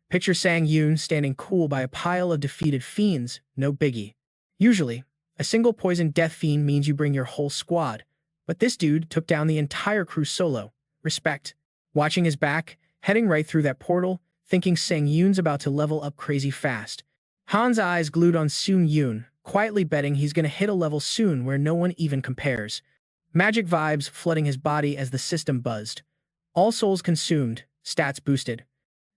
Picture Sang-yoon standing cool by a pile of defeated fiends, no biggie. Usually, a single poisoned death fiend means you bring your whole squad, but this dude took down the entire crew solo. Respect. Watching his back, heading right through that portal, thinking Sang-yoon's about to level up crazy fast. Han's eyes glued on Soon-yoon, quietly betting he's gonna hit a level soon where no one even compares. Magic vibes flooding his body as the system buzzed. All souls consumed, stats boosted.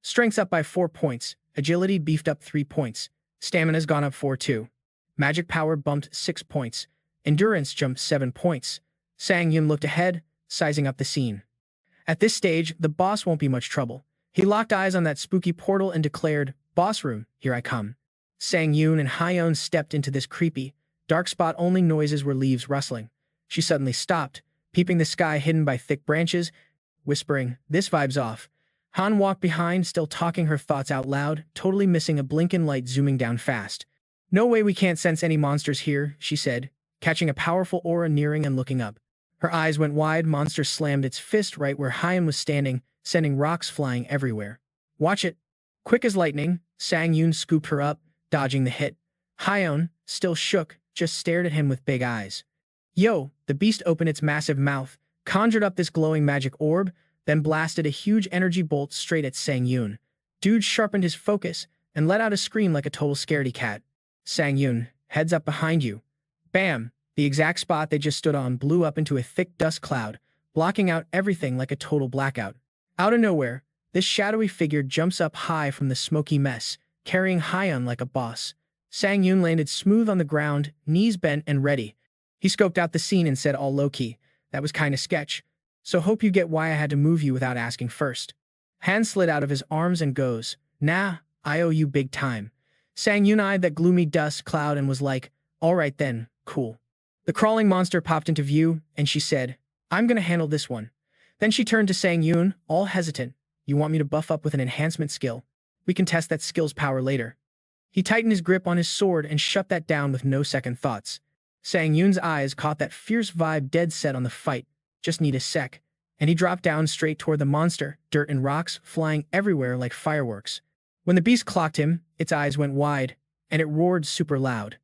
Strength's up by 4 points, agility beefed up 3 points, stamina's gone up 4 too. Magic power bumped 6 points, endurance jumped 7 points. Sang-yoon looked ahead, sizing up the scene. At this stage, the boss won't be much trouble. He locked eyes on that spooky portal and declared, "Boss room, here I come." Sang-yoon and Hyeon stepped into this creepy, dark spot. Only noises were leaves rustling. She suddenly stopped, peeping the sky hidden by thick branches, whispering, "This vibe's off." Han walked behind, still talking her thoughts out loud, totally missing a blinking light zooming down fast. "No way we can't sense any monsters here," she said, catching a powerful aura nearing and looking up. Her eyes went wide. Monster slammed its fist right where Hyeon was standing, sending rocks flying everywhere. "Watch it." Quick as lightning, Sang-yoon scooped her up, dodging the hit. Hyeon, still shook, just stared at him with big eyes. Yo, the beast opened its massive mouth, conjured up this glowing magic orb, then blasted a huge energy bolt straight at Sang-yoon. Dude sharpened his focus and let out a scream like a total scaredy cat. Sang-yoon, heads up behind you. Bam! The exact spot they just stood on blew up into a thick dust cloud, blocking out everything like a total blackout. Out of nowhere, this shadowy figure jumps up high from the smoky mess, carrying Hyeon like a boss. Sang-yoon landed smooth on the ground, knees bent and ready. He scoped out the scene and said all low-key, "That was kinda sketch. So hope you get why I had to move you without asking first." Hand slid out of his arms and goes, "Nah, I owe you big time." Sang-yoon eyed that gloomy dust cloud and was like, "Alright then, cool." The crawling monster popped into view, and she said, "I'm gonna handle this one." Then she turned to Sang-yoon, all hesitant. "You want me to buff up with an enhancement skill? We can test that skill's power later." He tightened his grip on his sword and shut that down with no second thoughts. Sang-yoon's eyes caught that fierce vibe, dead set on the fight. "Just need a sec." And he dropped down straight toward the monster, dirt and rocks flying everywhere like fireworks. When the beast clocked him, its eyes went wide, and it roared super loud.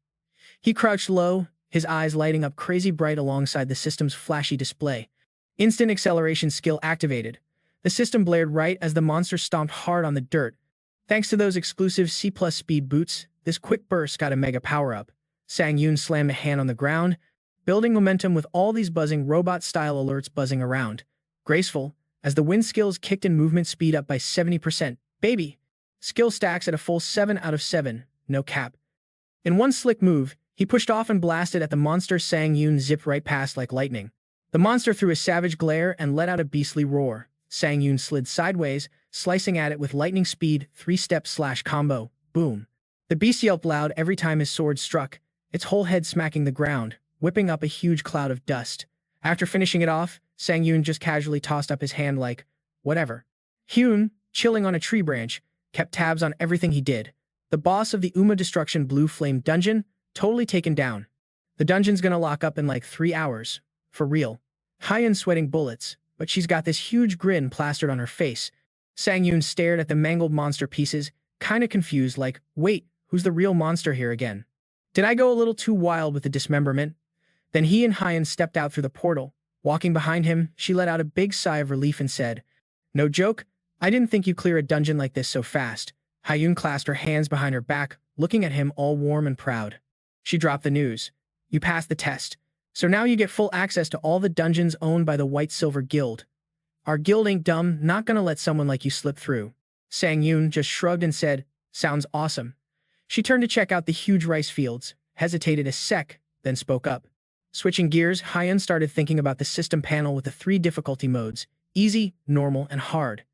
He crouched low, his eyes lighting up crazy bright alongside the system's flashy display. Instant acceleration skill activated. The system blared right as the monster stomped hard on the dirt. Thanks to those exclusive C+ speed boots, this quick burst got a mega power-up. Sang-yoon slammed a hand on the ground, building momentum with all these buzzing robot-style alerts buzzing around. Graceful, as the wind skills kicked in movement speed up by 70%. Baby! Skill stacks at a full 7 out of 7, no cap. In one slick move, he pushed off and blasted at the monster. Sang-yoon zipped right past like lightning. The monster threw a savage glare and let out a beastly roar. Sang-yoon slid sideways, slicing at it with lightning speed, 3-step slash combo. Boom. The beast yelped loud every time his sword struck, its whole head smacking the ground, whipping up a huge cloud of dust. After finishing it off, Sang-yoon just casually tossed up his hand like, whatever. Hyun, chilling on a tree branch, kept tabs on everything he did. The boss of the Uma Destruction Blue Flame Dungeon, totally taken down. The dungeon's gonna lock up in like 3 hours. For real. Hyeon sweating bullets, but she's got this huge grin plastered on her face. Sang-yoon stared at the mangled monster pieces, kinda confused like, wait, who's the real monster here again? Did I go a little too wild with the dismemberment? Then he and Hyeon stepped out through the portal. Walking behind him, she let out a big sigh of relief and said, "No joke, I didn't think you'd clear a dungeon like this so fast." Hyeon clasped her hands behind her back, looking at him all warm and proud. She dropped the news. "You passed the test. So now you get full access to all the dungeons owned by the White Silver Guild. Our guild ain't dumb, not gonna let someone like you slip through." Sang-yoon just shrugged and said, "Sounds awesome." She turned to check out the huge rice fields, hesitated a sec, then spoke up. Switching gears, Hyeon started thinking about the system panel with the 3 difficulty modes, easy, normal, and hard.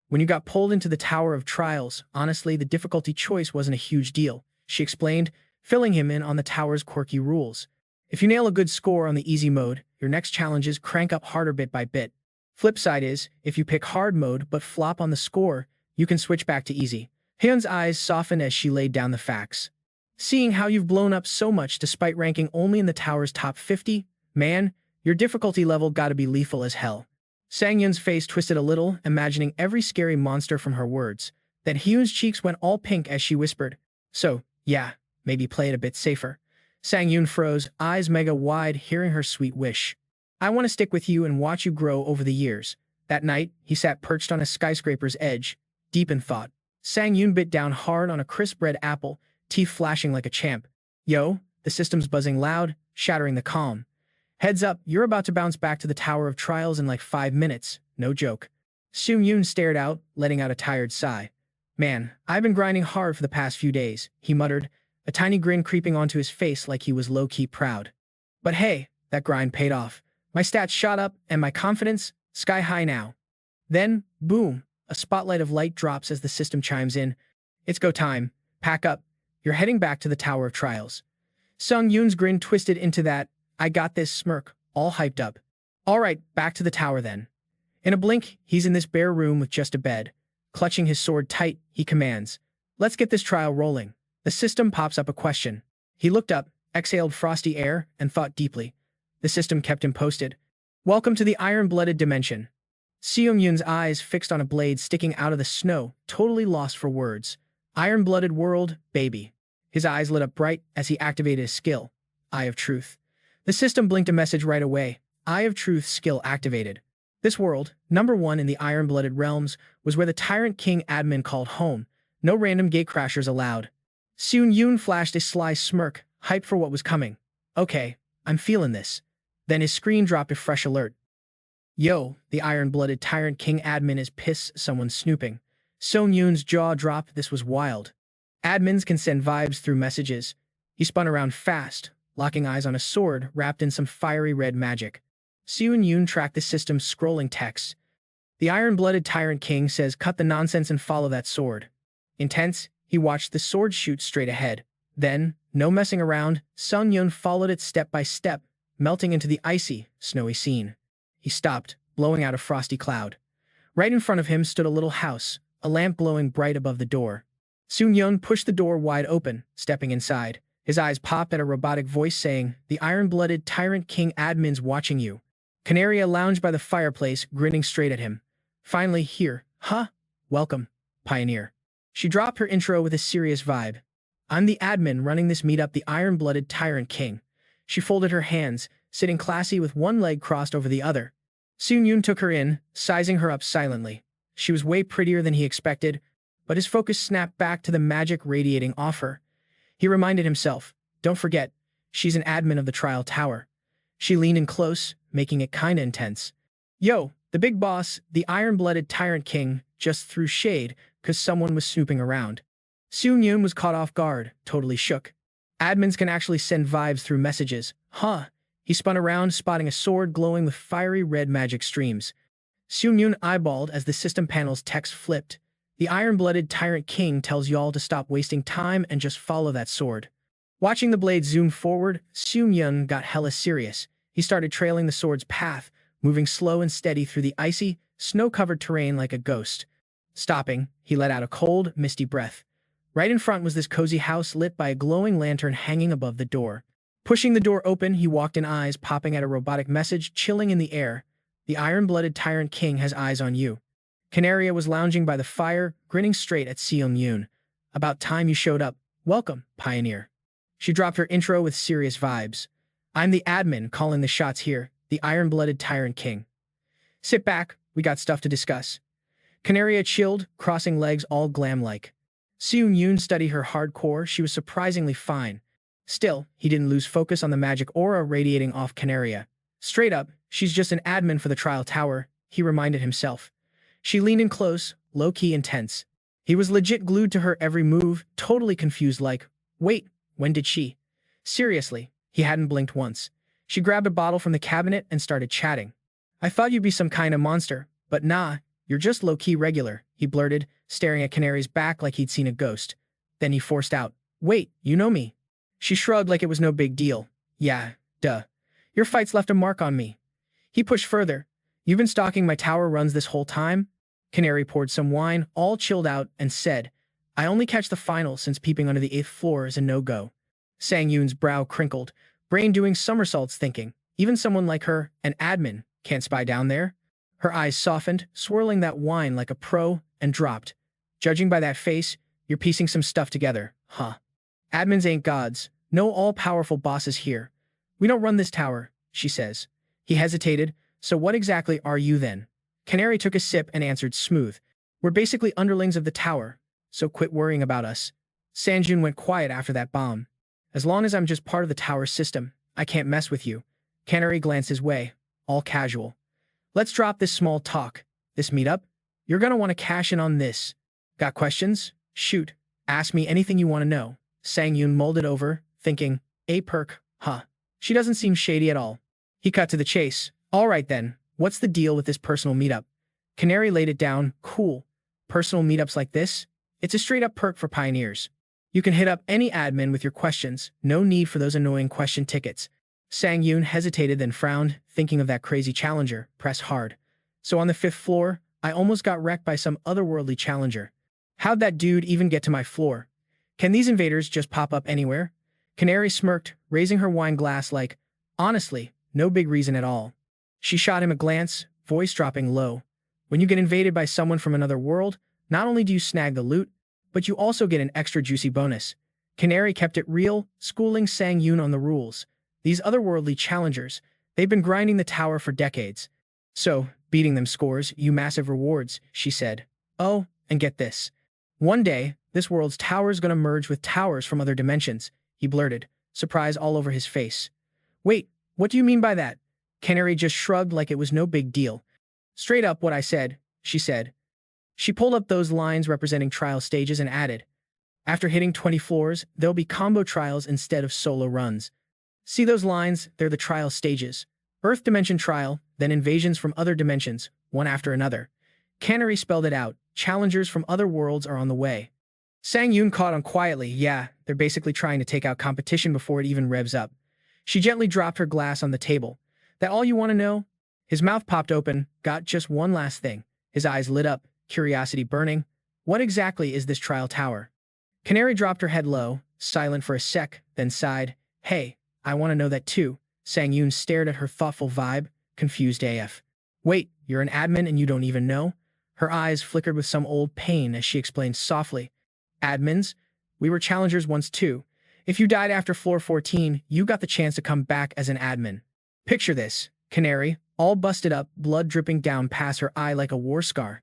When you got pulled into the Tower of Trials, honestly, the difficulty choice wasn't a huge deal, she explained, filling him in on the tower's quirky rules. If you nail a good score on the easy mode, your next challenges crank up harder bit by bit. Flip side is, if you pick hard mode but flop on the score, you can switch back to easy. Hyun's eyes softened as she laid down the facts. "Seeing how you've blown up so much despite ranking only in the tower's top 50, man, your difficulty level gotta be lethal as hell." Sang-yoon's face twisted a little, imagining every scary monster from her words. Then Hyun's cheeks went all pink as she whispered, "So, yeah, maybe play it a bit safer." Sang-yoon froze, eyes mega wide, hearing her sweet wish. "I want to stick with you and watch you grow over the years." That night, he sat perched on a skyscraper's edge, deep in thought. Sang-yoon bit down hard on a crisp red apple, teeth flashing like a champ. "Yo," the system's buzzing loud, shattering the calm. "Heads up, you're about to bounce back to the Tower of Trials in like 5 minutes. No joke." Seung-yoon stared out, letting out a tired sigh. "Man, I've been grinding hard for the past few days," he muttered, a tiny grin creeping onto his face like he was low-key proud. "But hey, that grind paid off. My stats shot up, and my confidence, sky high now." Then, boom, a spotlight of light drops as the system chimes in. "It's go time. Pack up. You're heading back to the Tower of Trials." Sung-yoon's grin twisted into that "I got this" smirk, all hyped up. "All right, back to the tower then." In a blink, he's in this bare room with just a bed. Clutching his sword tight, he commands, "Let's get this trial rolling." The system pops up a question. He looked up, exhaled frosty air, and thought deeply. The system kept him posted. "Welcome to the iron-blooded dimension." Seung-yoon's eyes fixed on a blade sticking out of the snow, totally lost for words. "Iron-blooded world, baby." His eyes lit up bright as he activated his skill, Eye of Truth. The system blinked a message right away. Eye of Truth skill activated. This world, #1 in the iron-blooded realms, was where the Tyrant King admin called home. No random gatecrashers allowed. Seung-yoon flashed a sly smirk, hyped for what was coming. "Okay, I'm feeling this." Then his screen dropped a fresh alert. "Yo, the iron-blooded Tyrant King admin is pissed someone's snooping." Seung-yoon's jaw dropped. This was wild. Admins can send vibes through messages. He spun around fast, locking eyes on a sword wrapped in some fiery red magic. Seung-yoon tracked the system's scrolling text. "The iron-blooded Tyrant King says cut the nonsense and follow that sword." Intense, he watched the sword shoot straight ahead. Then, no messing around, Seung-yoon followed it step by step, melting into the icy, snowy scene. He stopped, blowing out a frosty cloud. Right in front of him stood a little house, a lamp glowing bright above the door. Seung-yoon pushed the door wide open, stepping inside. His eyes popped at a robotic voice saying, "The iron-blooded Tyrant King admin's watching you." Canaria lounged by the fireplace, grinning straight at him. "Finally here, huh? Welcome, Pioneer." She dropped her intro with a serious vibe. "I'm the admin running this meetup, the iron-blooded Tyrant King." She folded her hands, sitting classy with one leg crossed over the other. Seung-yoon took her in, sizing her up silently. She was way prettier than he expected, but his focus snapped back to the magic radiating off her. He reminded himself, "Don't forget, she's an admin of the trial tower." She leaned in close, making it kinda intense. "Yo, the big boss, the iron-blooded Tyrant King, just threw shade 'cause someone was snooping around." Seung-yoon was caught off guard, totally shook. Admins can actually send vibes through messages, huh? He spun around, spotting a sword glowing with fiery red magic streams. Seung-yoon eyeballed as the system panel's text flipped. "The iron-blooded Tyrant King tells y'all to stop wasting time and just follow that sword." Watching the blade zoom forward, Seung-yoon got hella serious. He started trailing the sword's path, moving slow and steady through the icy, snow-covered terrain like a ghost. Stopping, he let out a cold, misty breath. Right in front was this cozy house lit by a glowing lantern hanging above the door. Pushing the door open, he walked in, eyes popping at a robotic message chilling in the air. "The iron-blooded Tyrant King has eyes on you." Canaria was lounging by the fire, grinning straight at Seung-yoon. "About time you showed up. Welcome, Pioneer." She dropped her intro with serious vibes. "I'm the admin calling the shots here, the iron-blooded Tyrant King. Sit back, we got stuff to discuss." Canaria chilled, crossing legs all glam-like. Seung-yoon studied her hardcore. She was surprisingly fine. Still, he didn't lose focus on the magic aura radiating off Canaria. Straight up, she's just an admin for the trial tower, he reminded himself. She leaned in close, low-key intense. He was legit glued to her every move, totally confused like, wait, when did she? Seriously, he hadn't blinked once. She grabbed a bottle from the cabinet and started chatting. "I thought you'd be some kind of monster, but nah, you're just low-key regular," he blurted, staring at Canary's back like he'd seen a ghost. Then he forced out, "Wait, you know me?" She shrugged like it was no big deal. "Yeah, duh. Your fights left a mark on me." He pushed further. "You've been stalking my tower runs this whole time?" Canary poured some wine, all chilled out, and said, "I only catch the final since peeping under the 8th floor is a no-go." Sang-yoon's brow crinkled, brain doing somersaults thinking, even someone like her, an admin, can't spy down there? Her eyes softened, swirling that wine like a pro, and dropped. Judging by that face, you're piecing some stuff together, huh? Admins ain't gods. No all-powerful bosses here. We don't run this tower, she says. He hesitated. So what exactly are you then? Canary took a sip and answered smooth. We're basically underlings of the tower, so quit worrying about us. Sanjun went quiet after that bomb. As long as I'm just part of the tower system, I can't mess with you. Canary glanced his way, all casual. Let's drop this small talk. This meetup? You're gonna want to cash in on this. Got questions? Shoot. Ask me anything you want to know. Sangyun mulled it over, thinking, a perk, huh? She doesn't seem shady at all. He cut to the chase. All right then, what's the deal with this personal meetup? Canary laid it down, cool. Personal meetups like this? It's a straight-up perk for pioneers. You can hit up any admin with your questions, no need for those annoying question tickets. Sangyun hesitated then frowned, thinking of that crazy challenger, press hard. So on the 5th floor, I almost got wrecked by some otherworldly challenger. How'd that dude even get to my floor? Can these invaders just pop up anywhere? Canary smirked, raising her wine glass like, honestly, no big reason at all. She shot him a glance, voice dropping low. When you get invaded by someone from another world, not only do you snag the loot, but you also get an extra juicy bonus. Canary kept it real, schooling Sangyun on the rules. These otherworldly challengers, they've been grinding the tower for decades. So, beating them scores you massive rewards, she said. Oh, and get this. One day, this world's tower's gonna merge with towers from other dimensions, he blurted, surprise all over his face. Wait, what do you mean by that? Canary just shrugged like it was no big deal. Straight up what I said, she said. She pulled up those lines representing trial stages and added, after hitting 20 floors, there'll be combo trials instead of solo runs. See those lines? They're the trial stages. Earth dimension trial, then invasions from other dimensions, one after another. Canary spelled it out. Challengers from other worlds are on the way. Sangyun caught on quietly. Yeah, they're basically trying to take out competition before it even revs up. She gently dropped her glass on the table. That all you want to know? His mouth popped open, got just one last thing. His eyes lit up, curiosity burning. What exactly is this trial tower? Canary dropped her head low, silent for a sec, then sighed. Hey, I want to know that too. Sangyun stared at her thoughtful vibe, confused AF. Wait, you're an admin and you don't even know? Her eyes flickered with some old pain as she explained softly. Admins? We were challengers once too. If you died after floor 14, you got the chance to come back as an admin. Picture this. Canary, all busted up, blood dripping down past her eye like a war scar.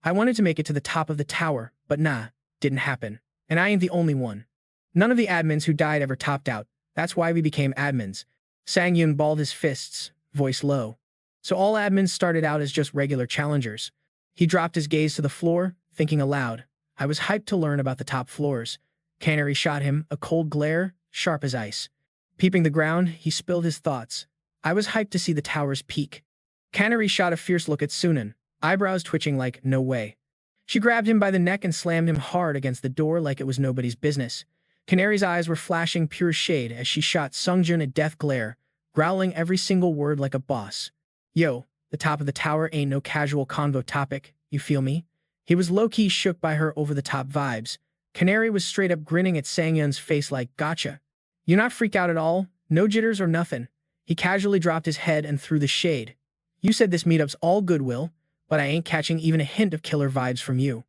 I wanted to make it to the top of the tower, but nah, didn't happen. And I ain't the only one. None of the admins who died ever topped out. That's why we became admins. Sangyun balled his fists, voice low. So all admins started out as just regular challengers. He dropped his gaze to the floor, thinking aloud. I was hyped to learn about the top floors. Canary shot him, a cold glare, sharp as ice. Peeping the ground, he spilled his thoughts. I was hyped to see the tower's peak. Canary shot a fierce look at Sunan, eyebrows twitching like, no way. She grabbed him by the neck and slammed him hard against the door like it was nobody's business. Canary's eyes were flashing pure shade as she shot Sungjun a death glare, growling every single word like a boss. Yo, the top of the tower ain't no casual convo topic, you feel me? He was low-key shook by her over-the-top vibes. Canary was straight up grinning at Sangyun's face like, gotcha. You not freak out at all? No jitters or nothing? He casually dropped his head and threw the shade. You said this meetup's all goodwill, but I ain't catching even a hint of killer vibes from you.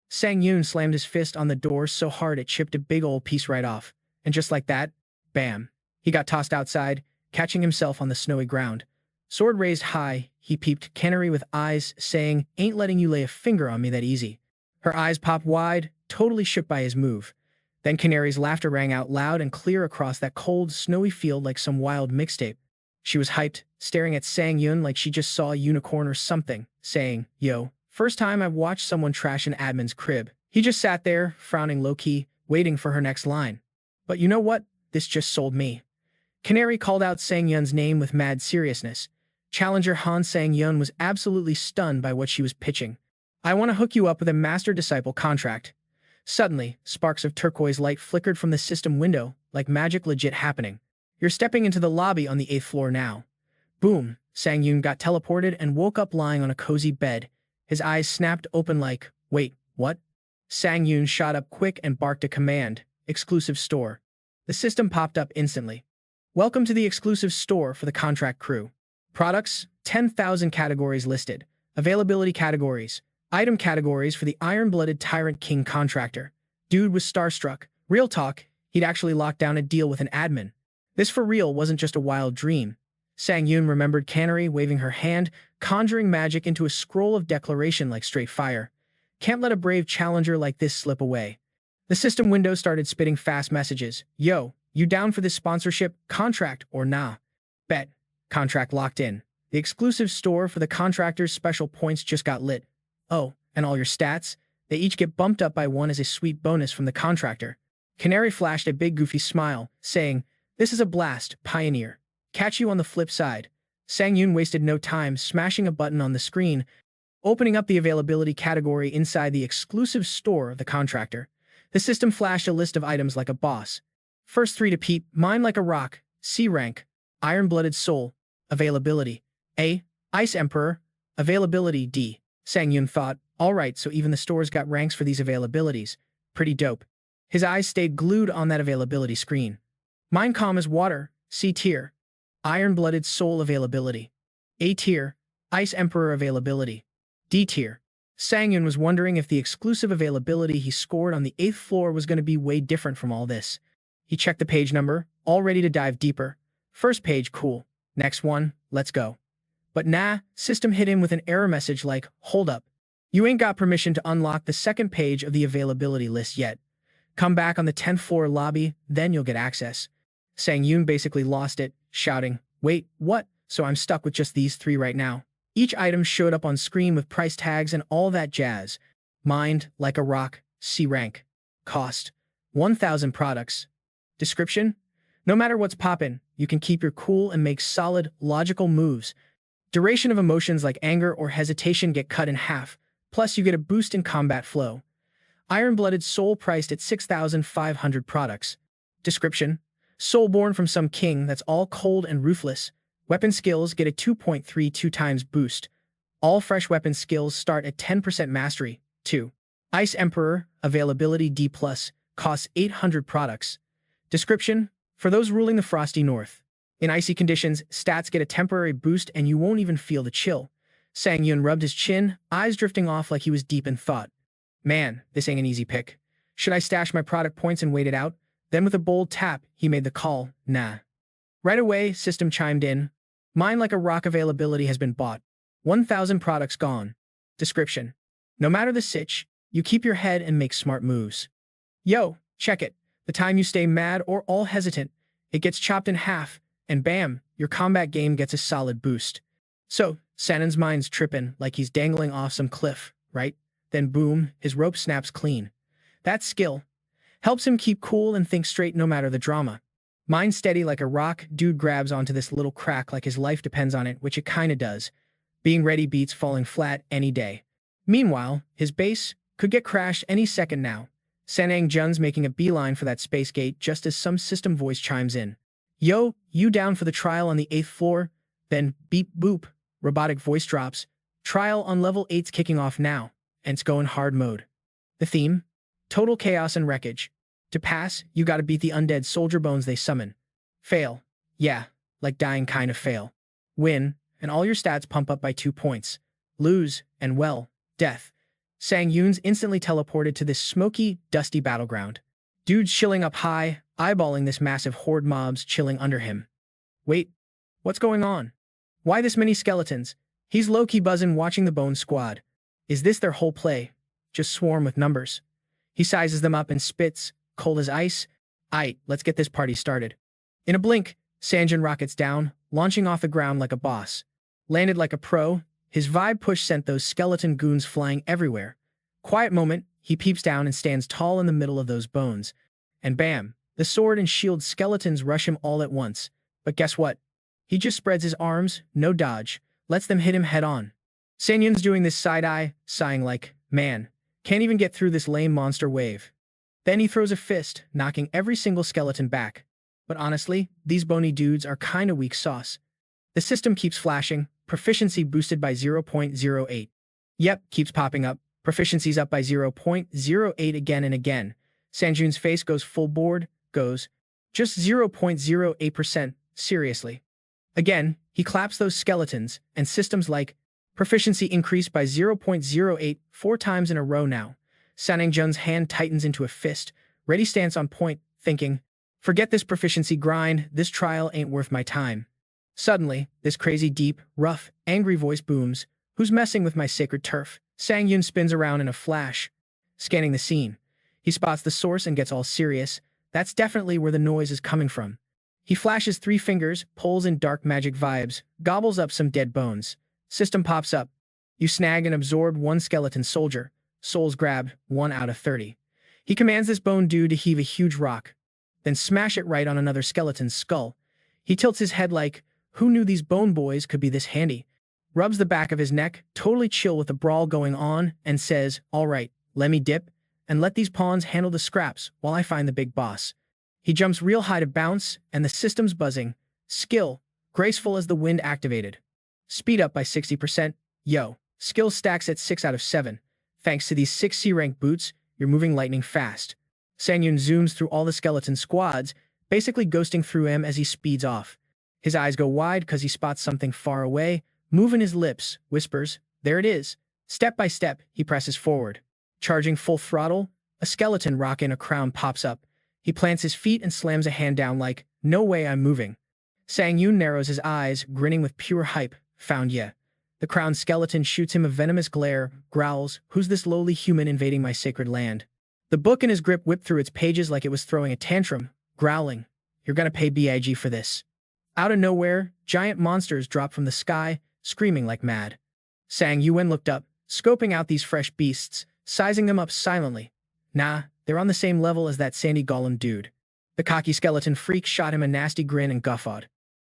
Sangyun slammed his fist on the door so hard it chipped a big old piece right off. And just like that, bam. He got tossed outside, catching himself on the snowy ground. Sword raised high, he peeped Canary with eyes, saying, ain't letting you lay a finger on me that easy. Her eyes popped wide, totally shook by his move. Then Canary's laughter rang out loud and clear across that cold, snowy field like some wild mixtape. She was hyped, staring at Sangyun like she just saw a unicorn or something, saying, yo, first time I've watched someone trash an admin's crib. He just sat there, frowning low-key, waiting for her next line. But you know what? This just sold me. Canary called out Sangyun's name with mad seriousness. Challenger Han Sangyun was absolutely stunned by what she was pitching. I want to hook you up with a master-disciple contract. Suddenly, sparks of turquoise light flickered from the system window, like magic legit happening. You're stepping into the lobby on the 8th floor now. Boom, Sangyun got teleported and woke up lying on a cozy bed. His eyes snapped open like, wait, what? Sangyun shot up quick and barked a command, exclusive store. The system popped up instantly. Welcome to the exclusive store for the contract crew. Products, 10,000 categories listed. Availability categories, Item categories for the Iron-Blooded Tyrant King Contractor. Dude was starstruck. Real talk, he'd actually locked down a deal with an admin. This for real wasn't just a wild dream. Sangun remembered Canary waving her hand, conjuring magic into a scroll of declaration like straight fire. Can't let a brave challenger like this slip away. The system window started spitting fast messages. Yo, you down for this sponsorship, contract, or nah? Bet. Contract locked in. The exclusive store for the contractor's special points just got lit. Oh, and all your stats? They each get bumped up by 1 as a sweet bonus from the contractor. Canary flashed a big goofy smile, saying, "This is a blast, Pioneer. Catch you on the flip side." Sangun wasted no time smashing a button on the screen, opening up the availability category inside the exclusive store of the contractor. The system flashed a list of items like a boss. First 3 to peep, Mine Like a Rock, C rank, Iron-Blooded Soul, availability A, Ice Emperor, availability D. Sangun thought, alright, so even the stores got ranks for these availabilities. Pretty dope. His eyes stayed glued on that availability screen. Mine Calm as Water, C tier, Iron-Blooded Soul availability. A tier, Ice Emperor availability. D tier. Sangun was wondering if the exclusive availability he scored on the 8th floor was going to be way different from all this. He checked the page number, all ready to dive deeper. First page, cool. Next one, let's go. But nah, system hit him with an error message like, hold up. You ain't got permission to unlock the second page of the availability list yet. Come back on the 10th floor lobby, then you'll get access. Sangun basically lost it, shouting, wait, what? So I'm stuck with just these 3 right now. Each item showed up on screen with price tags and all that jazz. Mined Like a Rock, C rank. Cost, 1,000 products. Description? No matter what's poppin', you can keep your cool and make solid, logical moves. Duration of emotions like anger or hesitation get cut in half, plus you get a boost in combat flow. Iron-Blooded Soul priced at 6,500 products. Description: soul born from some king that's all cold and ruthless. Weapon skills get a 2.32 times boost. All fresh weapon skills start at 10% mastery. 2. Ice Emperor, availability D+, costs 800 products. Description: for those ruling the frosty north. In icy conditions, stats get a temporary boost and you won't even feel the chill. Sangun rubbed his chin, eyes drifting off like he was deep in thought. Man, this ain't an easy pick. Should I stash my product points and wait it out? Then with a bold tap, he made the call, nah. Right away, system chimed in. Mine Like a Rock availability has been bought. 1,000 products gone. Description: no matter the sitch, you keep your head and make smart moves. Yo, check it. The time you stay mad or all hesitant, it gets chopped in half, and bam, your combat game gets a solid boost. So, Sanun's mind's trippin' like he's dangling off some cliff, right? Then boom, his rope snaps clean. That skill helps him keep cool and think straight no matter the drama. Mind steady like a rock, dude grabs onto this little crack like his life depends on it, which it kinda does. Being ready beats falling flat any day. Meanwhile, his base could get crashed any second now. Sanang Jun's making a beeline for that space gate just as some system voice chimes in. Yo, you down for the trial on the 8th floor? Then, beep boop, robotic voice drops. Trial on level 8's kicking off now, and it's going hard mode. The theme? Total chaos and wreckage. To pass, you gotta beat the undead soldier bones they summon. Fail. Yeah, like dying kind of fail. Win, and all your stats pump up by 2 points. Lose, and well, death. Sangun's instantly teleported to this smoky, dusty battleground. Dude's chilling up high, eyeballing this massive horde mobs chilling under him. Wait, what's going on? Why this many skeletons? He's low-key buzzing watching the Bone Squad. Is this their whole play? Just swarm with numbers. He sizes them up and spits, cold as ice. Aight, let's get this party started. In a blink, Sanjin rockets down, launching off the ground like a boss. Landed like a pro, his vibe push sent those skeleton goons flying everywhere. Quiet moment, he peeps down and stands tall in the middle of those bones. And bam, the sword and shield skeletons rush him all at once. But guess what? He just spreads his arms, no dodge, lets them hit him head on. Sanyun's doing this side-eye, sighing like, man, can't even get through this lame monster wave. Then he throws a fist, knocking every single skeleton back. But honestly, these bony dudes are kinda weak sauce. The system keeps flashing, proficiency boosted by 0.08. Yep, keeps popping up, proficiency's up by 0.08 again and again. Sanjun's face goes full board, goes, just 0.08%, seriously. Again, he claps those skeletons, and systems like, Proficiency increased by 0.08 4 times in a row now. Sanjun's hand tightens into a fist, ready stance on point, thinking, forget this proficiency grind, this trial ain't worth my time. Suddenly, this crazy deep, rough, angry voice booms. Who's messing with my sacred turf? Sangun spins around in a flash, scanning the scene. He spots the source and gets all serious. That's definitely where the noise is coming from. He flashes 3 fingers, pulls in dark magic vibes, gobbles up some dead bones. System pops up. You snag and absorb 1 skeleton soldier. Souls grabbed, 1 out of 30. He commands this bone dude to heave a huge rock, then smash it right on another skeleton's skull. He tilts his head like, who knew these bone boys could be this handy? Rubs the back of his neck, totally chill with the brawl going on, and says, all right, let me dip, and let these pawns handle the scraps while I find the big boss. He jumps real high to bounce, and the system's buzzing. Skill, graceful as the wind activated. Speed up by 60%. Yo, skill stacks at 6 out of 7. Thanks to these 6 C-rank boots, you're moving lightning fast. Sangun zooms through all the skeleton squads, basically ghosting through him as he speeds off. His eyes go wide because he spots something far away, moving his lips, whispers, there it is. Step by step, he presses forward. Charging full throttle, a skeleton rock in a crown pops up. He plants his feet and slams a hand down like, no way I'm moving. Sangun narrows his eyes, grinning with pure hype. Found ya. The crowned skeleton shoots him a venomous glare, growls, who's this lowly human invading my sacred land? The book in his grip whipped through its pages like it was throwing a tantrum, growling, you're gonna pay big for this. Out of nowhere, giant monsters drop from the sky, screaming like mad. Sangun looked up, scoping out these fresh beasts, sizing them up silently. Nah, they're on the same level as that sandy golem dude. The cocky skeleton freak shot him a nasty grin and guffawed.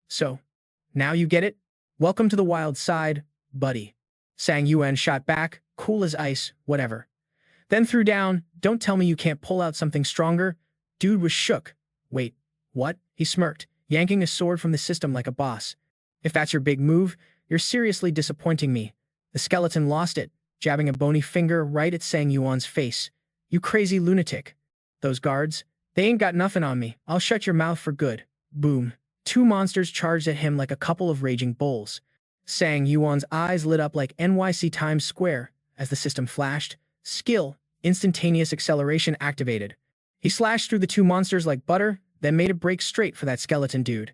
So, now you get it? Welcome to the wild side, buddy. Sangun shot back, cool as ice, whatever. Then threw down, don't tell me you can't pull out something stronger. Dude was shook. Wait, what? He smirked, yanking his sword from the system like a boss. If that's your big move, you're seriously disappointing me. The skeleton lost it, jabbing a bony finger right at Sangun's face. You crazy lunatic. Those guards, they ain't got nothing on me. I'll shut your mouth for good. Boom. 2 monsters charged at him like a couple of raging bulls. Sangun's eyes lit up like NYC Times Square as the system flashed. Skill, instantaneous acceleration activated. He slashed through the 2 monsters like butter, then made a break straight for that skeleton dude.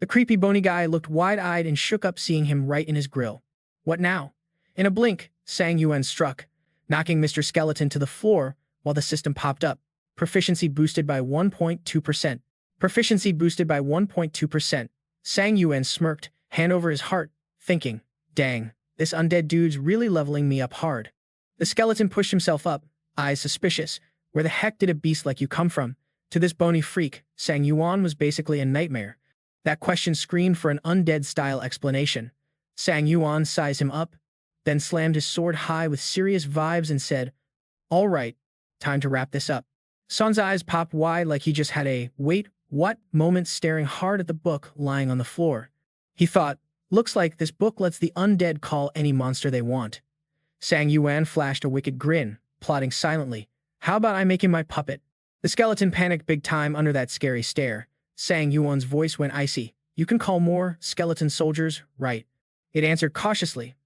The creepy bony guy looked wide-eyed and shook up seeing him right in his grill. What now? In a blink, Sangun struck, knocking Mr. Skeleton to the floor while the system popped up. Proficiency boosted by 1.2%. Proficiency boosted by 1.2%. Sangun smirked, hand over his heart, thinking, dang, this undead dude's really leveling me up hard. The skeleton pushed himself up, eyes suspicious. Where the heck did a beast like you come from? To this bony freak, Sangun was basically a nightmare. That question screamed for an undead-style explanation. Sangun sized him up, then slammed his sword high with serious vibes and said, all right, time to wrap this up. Son's eyes popped wide like he just had a, wait, what, moment staring hard at the book lying on the floor. He thought, looks like this book lets the undead call any monster they want. Sangun flashed a wicked grin, plotting silently. How about I make him my puppet? The skeleton panicked big time under that scary stare. Sangun's voice went icy. You can call more skeleton soldiers, right? It answered cautiously.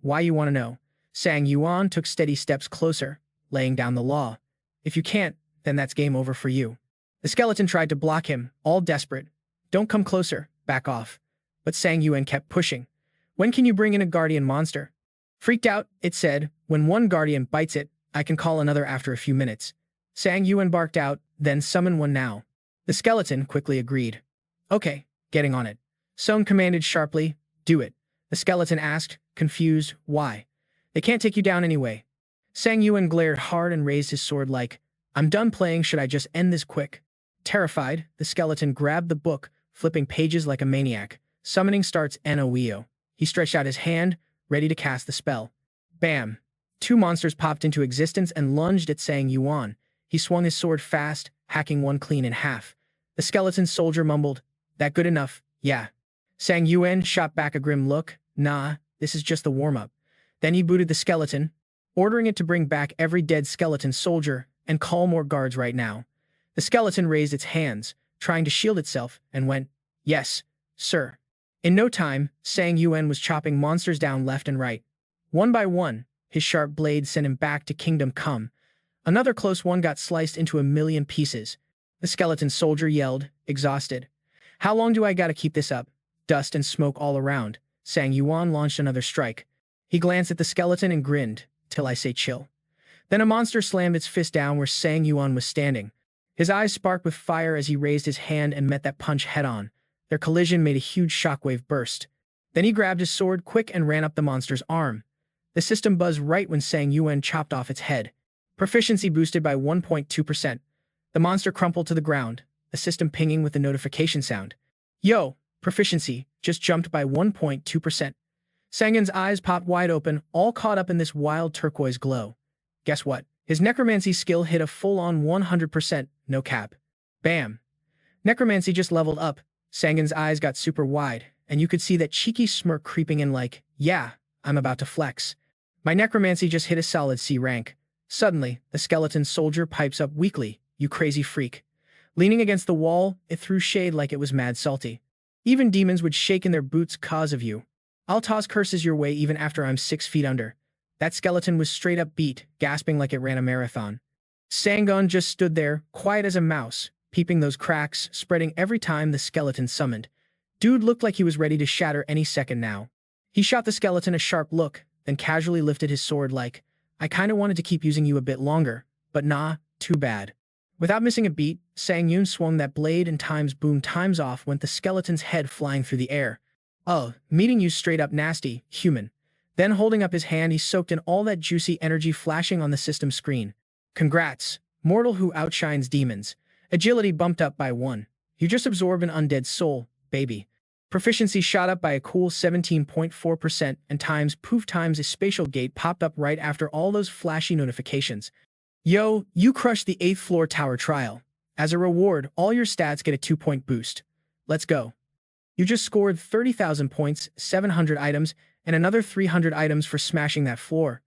Why you want to know? Sangun took steady steps closer, laying down the law. If you can't, then that's game over for you. The skeleton tried to block him, all desperate. Don't come closer, back off. But Sangun kept pushing. When can you bring in a guardian monster? Freaked out, it said, when one guardian bites it, I can call another after a few minutes. Sangun barked out, then summon one now. The skeleton quickly agreed. Okay, getting on it. Song commanded sharply, do it. The skeleton asked, confused, why? They can't take you down anyway. Sangun glared hard and raised his sword like, I'm done playing, should I just end this quick? Terrified, the skeleton grabbed the book, flipping pages like a maniac. Summoning starts NOEO. He stretched out his hand, ready to cast the spell. Bam! 2 monsters popped into existence and lunged at Sangun. He swung his sword fast, hacking one clean in half. The skeleton soldier mumbled, that good enough, yeah. Sangun shot back a grim look, nah, this is just the warm-up. Then he booted the skeleton, ordering it to bring back every dead skeleton soldier and call more guards right now. The skeleton raised its hands, trying to shield itself, and went, yes, sir. In no time, Sang Yuan was chopping monsters down left and right. One by one, his sharp blade sent him back to Kingdom Come. Another close one got sliced into a million pieces. The skeleton soldier yelled, exhausted. How long do I gotta keep this up? Dust and smoke all around. Sang Yuan launched another strike. He glanced at the skeleton and grinned, till I say chill. Then a monster slammed its fist down where Sang Yuan was standing. His eyes sparked with fire as he raised his hand and met that punch head-on. Their collision made a huge shockwave burst. Then he grabbed his sword quick and ran up the monster's arm. The system buzzed right when Sang Yuan chopped off its head. Proficiency boosted by 1.2%. The monster crumpled to the ground, the system pinging with the notification sound. Yo, proficiency just jumped by 1.2%. Sangun's eyes popped wide open, all caught up in this wild turquoise glow. Guess what? His necromancy skill hit a full-on 100%, no cap. Bam. Necromancy just leveled up. Sangun's eyes got super wide, and you could see that cheeky smirk creeping in like, yeah, I'm about to flex. My necromancy just hit a solid C rank. Suddenly, the skeleton soldier pipes up weakly, you crazy freak. Leaning against the wall, it threw shade like it was mad salty. Even demons would shake in their boots cause of you. I'll toss curses your way even after I'm 6 feet under. That skeleton was straight up beat, gasping like it ran a marathon. Sangun just stood there, quiet as a mouse, peeping those cracks, spreading every time the skeleton summoned. Dude looked like he was ready to shatter any second now. He shot the skeleton a sharp look, then casually lifted his sword like, I kinda wanted to keep using you a bit longer, but nah, too bad. Without missing a beat, Sang Yun swung that blade and times boom times off went the skeleton's head flying through the air. Oh, meeting you straight up nasty, human. Then holding up his hand he soaked in all that juicy energy flashing on the system screen. Congrats, mortal who outshines demons. Agility bumped up by 1. You just absorbed an undead soul, baby. Proficiency shot up by a cool 17.4% and times poof times a spatial gate popped up right after all those flashy notifications. Yo, you crushed the 8th floor tower trial. As a reward, all your stats get a 2-point boost. Let's go. You just scored 30,000 points, 700 items, and another 300 items for smashing that floor.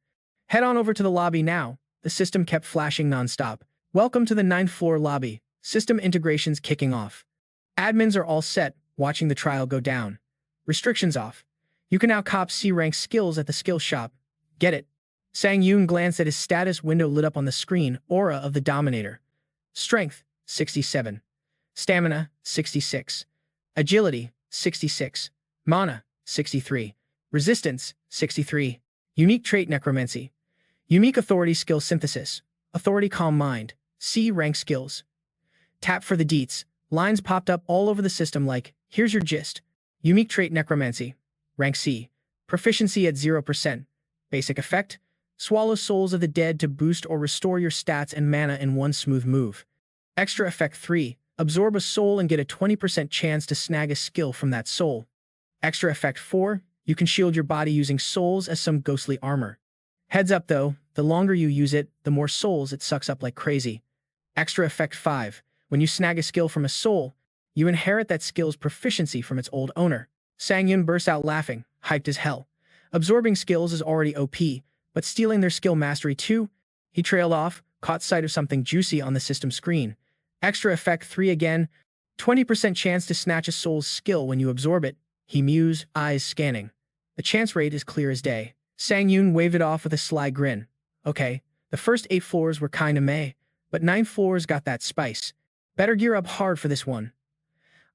Head on over to the lobby now. The system kept flashing nonstop. Welcome to the 9th floor lobby. System integrations kicking off. Admins are all set, watching the trial go down. Restrictions off. You can now cop C-rank skills at the skill shop. Get it? Sang Yun glanced at his status window lit up on the screen, aura of the Dominator. Strength, 67. Stamina, 66. Agility, 66. Mana, 63. Resistance, 63. Unique trait necromancy. Unique authority skill synthesis. Authority calm mind. C-rank skills. Tap for the deets. Lines popped up all over the system like, here's your gist. Unique trait necromancy. Rank C. Proficiency at 0%. Basic effect. Swallow souls of the dead to boost or restore your stats and mana in one smooth move. Extra effect 3. Absorb a soul and get a 20% chance to snag a skill from that soul. Extra effect 4. You can shield your body using souls as some ghostly armor. Heads up though, the longer you use it, the more souls it sucks up like crazy. Extra effect 5. When you snag a skill from a soul, you inherit that skill's proficiency from its old owner. Sang Yun burst out laughing, hyped as hell. Absorbing skills is already OP, but stealing their skill mastery too? He trailed off, caught sight of something juicy on the system screen. Extra effect 3 again. 20% chance to snatch a soul's skill when you absorb it. He mused, eyes scanning. The chance rate is clear as day. Sang Yun waved it off with a sly grin. Okay, the first 8 floors were kinda meh, but 9 floors got that spice. Better gear up hard for this one.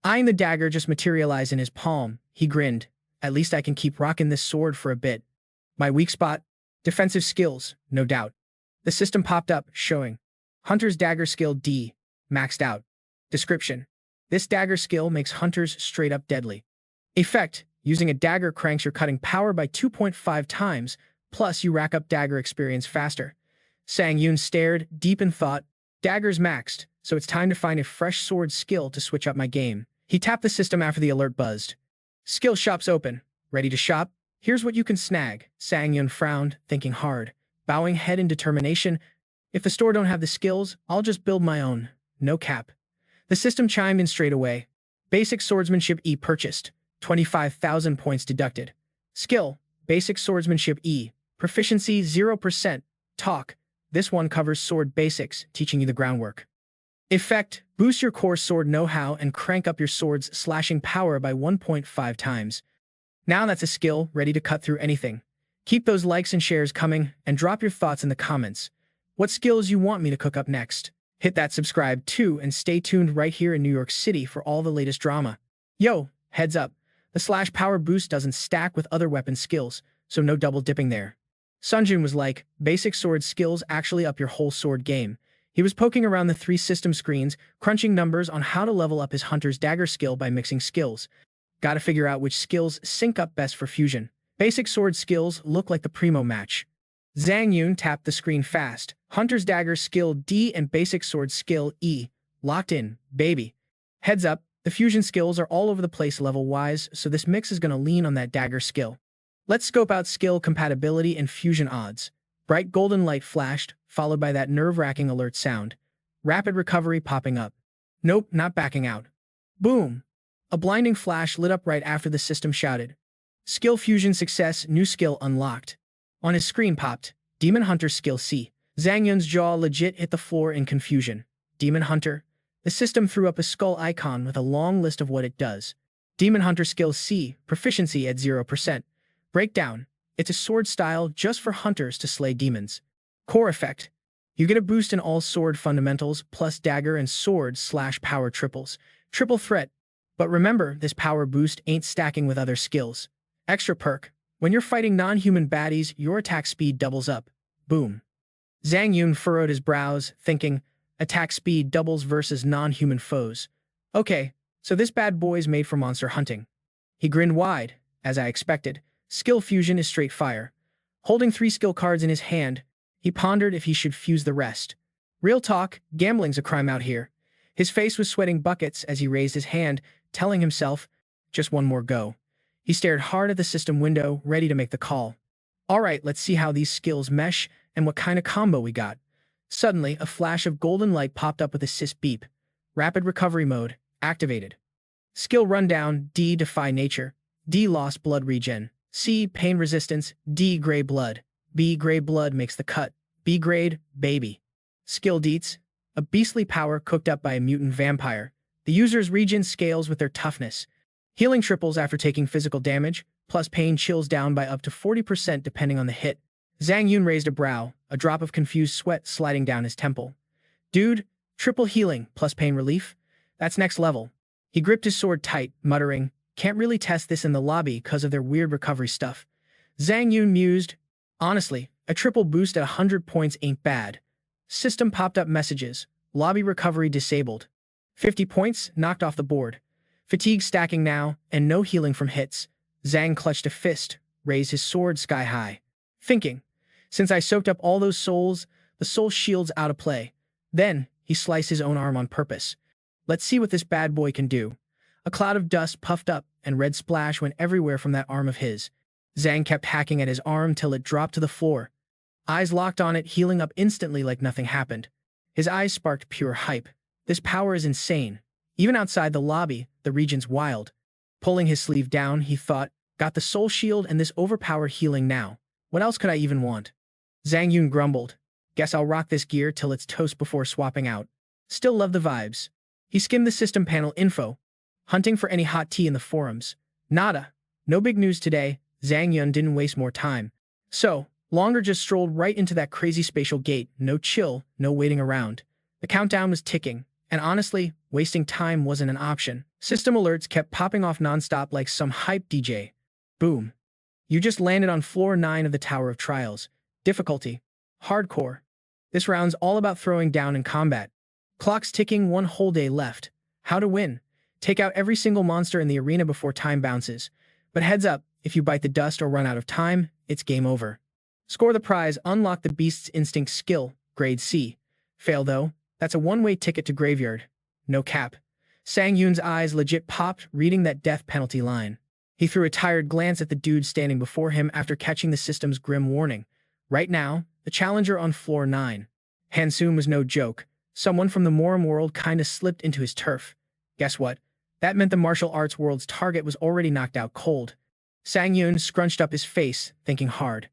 Eyeing the dagger just materialize in his palm, he grinned. At least I can keep rocking this sword for a bit. My weak spot? Defensive skills, no doubt. The system popped up, showing. Hunter's dagger skill D. Maxed out. Description. This dagger skill makes hunters straight up deadly. Effect. Using a dagger cranks your cutting power by 2.5 times, plus you rack up dagger experience faster. Sang Yun stared, deep in thought. Dagger's maxed, so it's time to find a fresh sword skill to switch up my game. He tapped the system after the alert buzzed. Skill shop's open. Ready to shop? Here's what you can snag. Sang Yun frowned, thinking hard. Bowing head in determination. If the store don't have the skills, I'll just build my own. No cap. The system chimed in straight away. Basic swordsmanship E purchased. 25,000 points deducted. Skill. Basic swordsmanship E. Proficiency 0%. Talk. This one covers sword basics, teaching you the groundwork. Effect: boost your core sword know-how and crank up your sword's slashing power by 1.5 times. Now that's a skill ready to cut through anything. Keep those likes and shares coming, and drop your thoughts in the comments. What skills you want me to cook up next? Hit that subscribe too and stay tuned right here in New York City for all the latest drama. Yo, heads up. The slash power boost doesn't stack with other weapon skills, so no double dipping there. Sangun was like, basic sword skills actually up your whole sword game. He was poking around the 3 system screens, crunching numbers on how to level up his hunter's dagger skill by mixing skills. Gotta figure out which skills sync up best for fusion. Basic sword skills look like the primo match. Zhang Yun tapped the screen fast. Hunter's dagger skill D and basic sword skill E. Locked in, baby. Heads up, the fusion skills are all over the place level-wise, so this mix is gonna lean on that dagger skill. Let's scope out skill compatibility and fusion odds. Bright golden light flashed, followed by that nerve-wracking alert sound. Rapid recovery popping up. Nope, not backing out. Boom! A blinding flash lit up right after the system shouted. Skill fusion success, new skill unlocked. On his screen popped, Demon Hunter skill C. Zhang Yun's jaw legit hit the floor in confusion. Demon Hunter. The system threw up a skull icon with a long list of what it does. Demon Hunter skill C, proficiency at 0%. Breakdown. It's a sword style just for hunters to slay demons. Core effect. You get a boost in all sword fundamentals plus dagger and sword slash power triples. Triple threat. But remember, this power boost ain't stacking with other skills. Extra perk. When you're fighting non-human baddies, your attack speed doubles up. Boom. Zhang Yun furrowed his brows, thinking, attack speed doubles versus non-human foes. Okay, so this bad boy's made for monster hunting. He grinned wide, as I expected. Skill fusion is straight fire. Holding 3 skill cards in his hand, he pondered if he should fuse the rest. Real talk, gambling's a crime out here. His face was sweating buckets as he raised his hand, telling himself, just one more go. He stared hard at the system window, ready to make the call. Alright, let's see how these skills mesh and what kind of combo we got. Suddenly, a flash of golden light popped up with a sys beep. Rapid recovery mode, activated. Skill rundown, D, defy nature. D, lost blood regen. C, pain resistance. D, gray blood. B, gray blood makes the cut. B grade, baby. Skill deets, a beastly power cooked up by a mutant vampire. The user's regen scales with their toughness. Healing triples after taking physical damage, plus pain chills down by up to 40% depending on the hit. Zhang Yun raised a brow, a drop of confused sweat sliding down his temple. Dude, triple healing plus pain relief? That's next level. He gripped his sword tight, muttering, can't really test this in the lobby because of their weird recovery stuff. Zhang Yun mused, honestly, a triple boost at 100 points ain't bad. System popped up messages, lobby recovery disabled. 50 points knocked off the board. Fatigue stacking now, and no healing from hits. Zhang clutched a fist, raised his sword sky high. Thinking, since I soaked up all those souls, the soul shield's out of play. Then, he sliced his own arm on purpose. Let's see what this bad boy can do. A cloud of dust puffed up, and red splash went everywhere from that arm of his. Zhang kept hacking at his arm till it dropped to the floor. Eyes locked on it, healing up instantly like nothing happened. His eyes sparked pure hype. This power is insane. Even outside the lobby, the region's wild. Pulling his sleeve down, he thought, got the soul shield and this overpowered healing now. What else could I even want? Zhang Yun grumbled. Guess I'll rock this gear till it's toast before swapping out. Still love the vibes. He skimmed the system panel info, hunting for any hot tea in the forums. Nada. No big news today. Zhang Yun didn't waste more time. So, Longer just strolled right into that crazy spatial gate. No chill, no waiting around. The countdown was ticking. And honestly, wasting time wasn't an option. System alerts kept popping off nonstop like some hype DJ. Boom. You just landed on floor 9 of the Tower of Trials. Difficulty. Hardcore. This round's all about throwing down in combat. Clock's ticking, 1 whole day left. How to win. Take out every single monster in the arena before time bounces. But heads up, if you bite the dust or run out of time, it's game over. Score the prize, unlock the Beast's Instinct skill, grade C. Fail though, that's a one-way ticket to graveyard. No cap. Zhang Yun's eyes legit popped, reading that death penalty line. He threw a tired glance at the dude standing before him after catching the system's grim warning. Right now, the challenger on floor 9. Hansoon was no joke. Someone from the Morum world kinda slipped into his turf. Guess what? That meant the martial arts world's target was already knocked out cold. Zhang Yun scrunched up his face, thinking hard.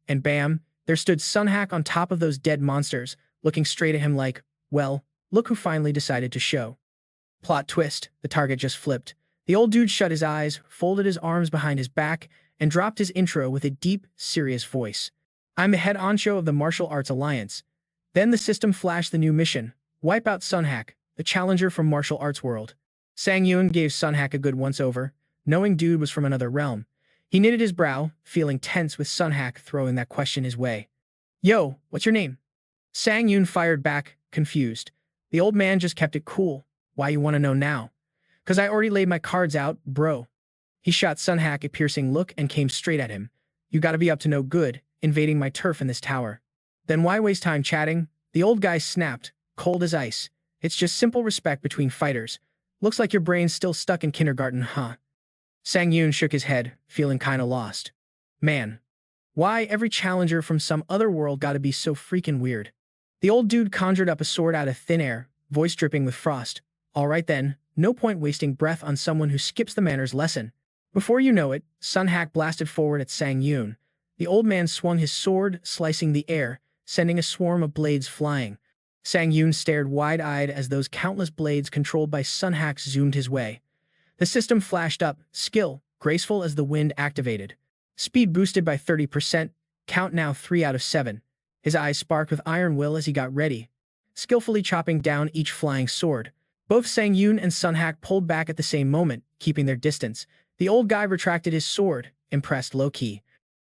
And bam, there stood Sunhack on top of those dead monsters, looking straight at him like, well, Look who finally decided to show. Plot twist, the target just flipped. The old dude shut his eyes, folded his arms behind his back, and dropped his intro with a deep, serious voice. I'm the head honcho of the Martial Arts Alliance. Then the system flashed the new mission. Wipe out Sunhack, the challenger from martial arts world. Sangun gave Sunhack a good once-over, knowing dude was from another realm. He knitted his brow, feeling tense with Sunhack throwing that question his way. Yo, what's your name? Sangun fired back, confused. The old man just kept it cool. Why you want to know now? 'Cause I already laid my cards out, bro. He shot Sunhack a piercing look and came straight at him. You gotta be up to no good, invading my turf in this tower. Then why waste time chatting? The old guy snapped, cold as ice. It's just simple respect between fighters. Looks like your brain's still stuck in kindergarten, huh? Sangun shook his head, feeling kinda lost. Man, why every challenger from some other world gotta be so freaking weird? The old dude conjured up a sword out of thin air, voice dripping with frost. All right then, no point wasting breath on someone who skips the manners lesson. Before you know it, Sunhack blasted forward at Sangun. The old man swung his sword, slicing the air, sending a swarm of blades flying. Sangun stared wide-eyed as those countless blades controlled by Sunhack zoomed his way. The system flashed up, skill, graceful as the wind activated. Speed boosted by 30%, count now 3 out of 7. His eyes sparked with iron will as he got ready, skillfully chopping down each flying sword. Both Sangun and Sunhack pulled back at the same moment, keeping their distance. The old guy retracted his sword, impressed low-key.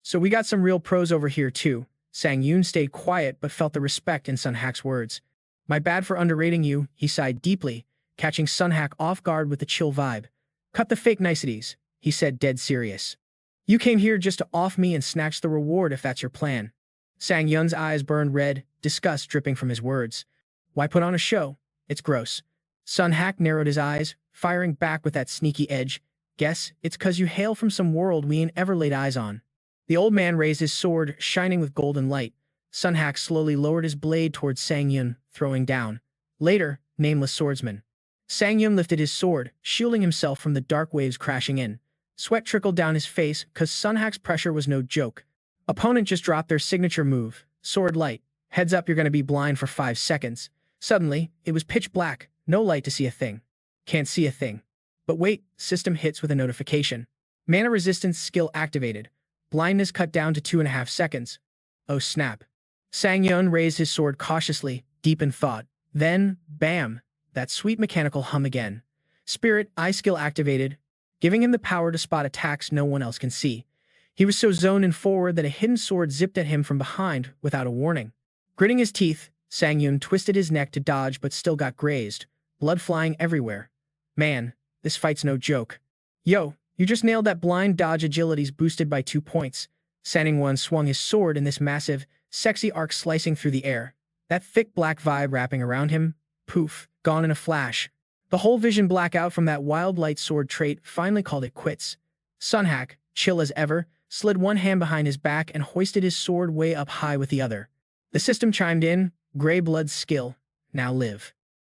So we got some real pros over here too. Sangun stayed quiet but felt the respect in Sunhack's words. My bad for underrating you, he sighed deeply, catching Sunhack off guard with the chill vibe. Cut the fake niceties, he said dead serious. You came here just to off me and snatch the reward if that's your plan. Sangun's eyes burned red, disgust dripping from his words. Why put on a show? It's gross. Sunhack narrowed his eyes, firing back with that sneaky edge. Guess it's 'cause you hail from some world we ain't ever laid eyes on. The old man raised his sword, shining with golden light. Sunhack slowly lowered his blade towards Sangun, throwing down. Later, nameless swordsman. Sangun lifted his sword, shielding himself from the dark waves crashing in. Sweat trickled down his face, 'cause Sunhack's pressure was no joke. Opponent just dropped their signature move, sword light. Heads up, you're gonna be blind for 5 seconds. Suddenly, it was pitch black, no light to see a thing. Can't see a thing. But wait, system hits with a notification. Mana resistance skill activated. Blindness cut down to 2.5 seconds. Oh snap. Sangun raised his sword cautiously, deep in thought. Then, bam, that sweet mechanical hum again. Spirit eye skill activated, giving him the power to spot attacks no one else can see. He was so zoned in forward that a hidden sword zipped at him from behind without a warning. Gritting his teeth, Sangun twisted his neck to dodge but still got grazed, blood flying everywhere. Man, this fight's no joke. Yo, you just nailed that blind dodge. Agility's boosted by 2 points. Sangun swung his sword in this massive, sexy arc slicing through the air. That thick black vibe wrapping around him, poof, gone in a flash. The whole vision blackout from that wild light sword trait finally called it quits. Sunhack, chill as ever, slid one hand behind his back and hoisted his sword way up high with the other. The system chimed in, Grey Blood's skill, now live.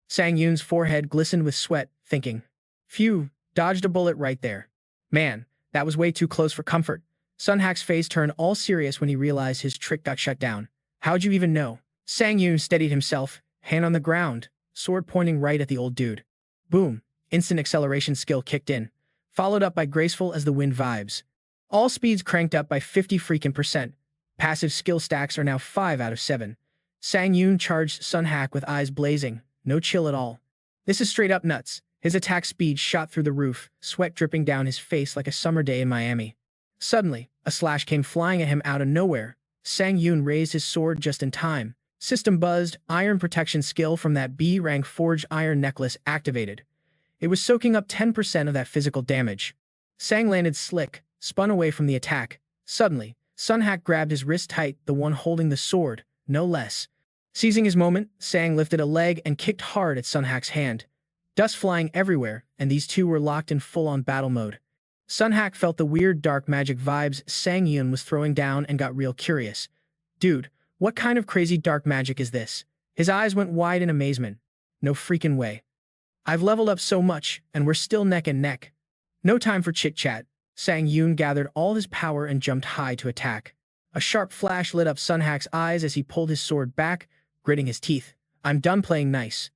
Sangun's forehead glistened with sweat, thinking, phew, dodged a bullet right there. Man, that was way too close for comfort. Sunhack's face turned all serious when he realized his trick got shut down. How'd you even know? Sangun steadied himself, hand on the ground, sword pointing right at the old dude. Boom, instant acceleration skill kicked in, followed up by graceful as the wind vibes. All speeds cranked up by 50%. Passive skill stacks are now 5 out of 7. Sangun charged Sunhack with eyes blazing, no chill at all. This is straight up nuts. His attack speed shot through the roof, sweat dripping down his face like a summer day in Miami. Suddenly, a slash came flying at him out of nowhere. Sangun raised his sword just in time. System buzzed, iron protection skill from that B-rank forged iron necklace activated. It was soaking up 10% of that physical damage. Sang landed slick, spun away from the attack. Suddenly, Sunhack grabbed his wrist tight, the one holding the sword, no less. Seizing his moment, Sang lifted a leg and kicked hard at Sunhack's hand. Dust flying everywhere, and these two were locked in full-on battle mode. Sunhack felt the weird dark magic vibes Sangun was throwing down and got real curious. Dude, what kind of crazy dark magic is this? His eyes went wide in amazement. No freaking way. I've leveled up so much, and we're still neck and neck. No time for chit-chat. Sangun gathered all his power and jumped high to attack. A sharp flash lit up Sunhack's eyes as he pulled his sword back, gritting his teeth. I'm done playing nice.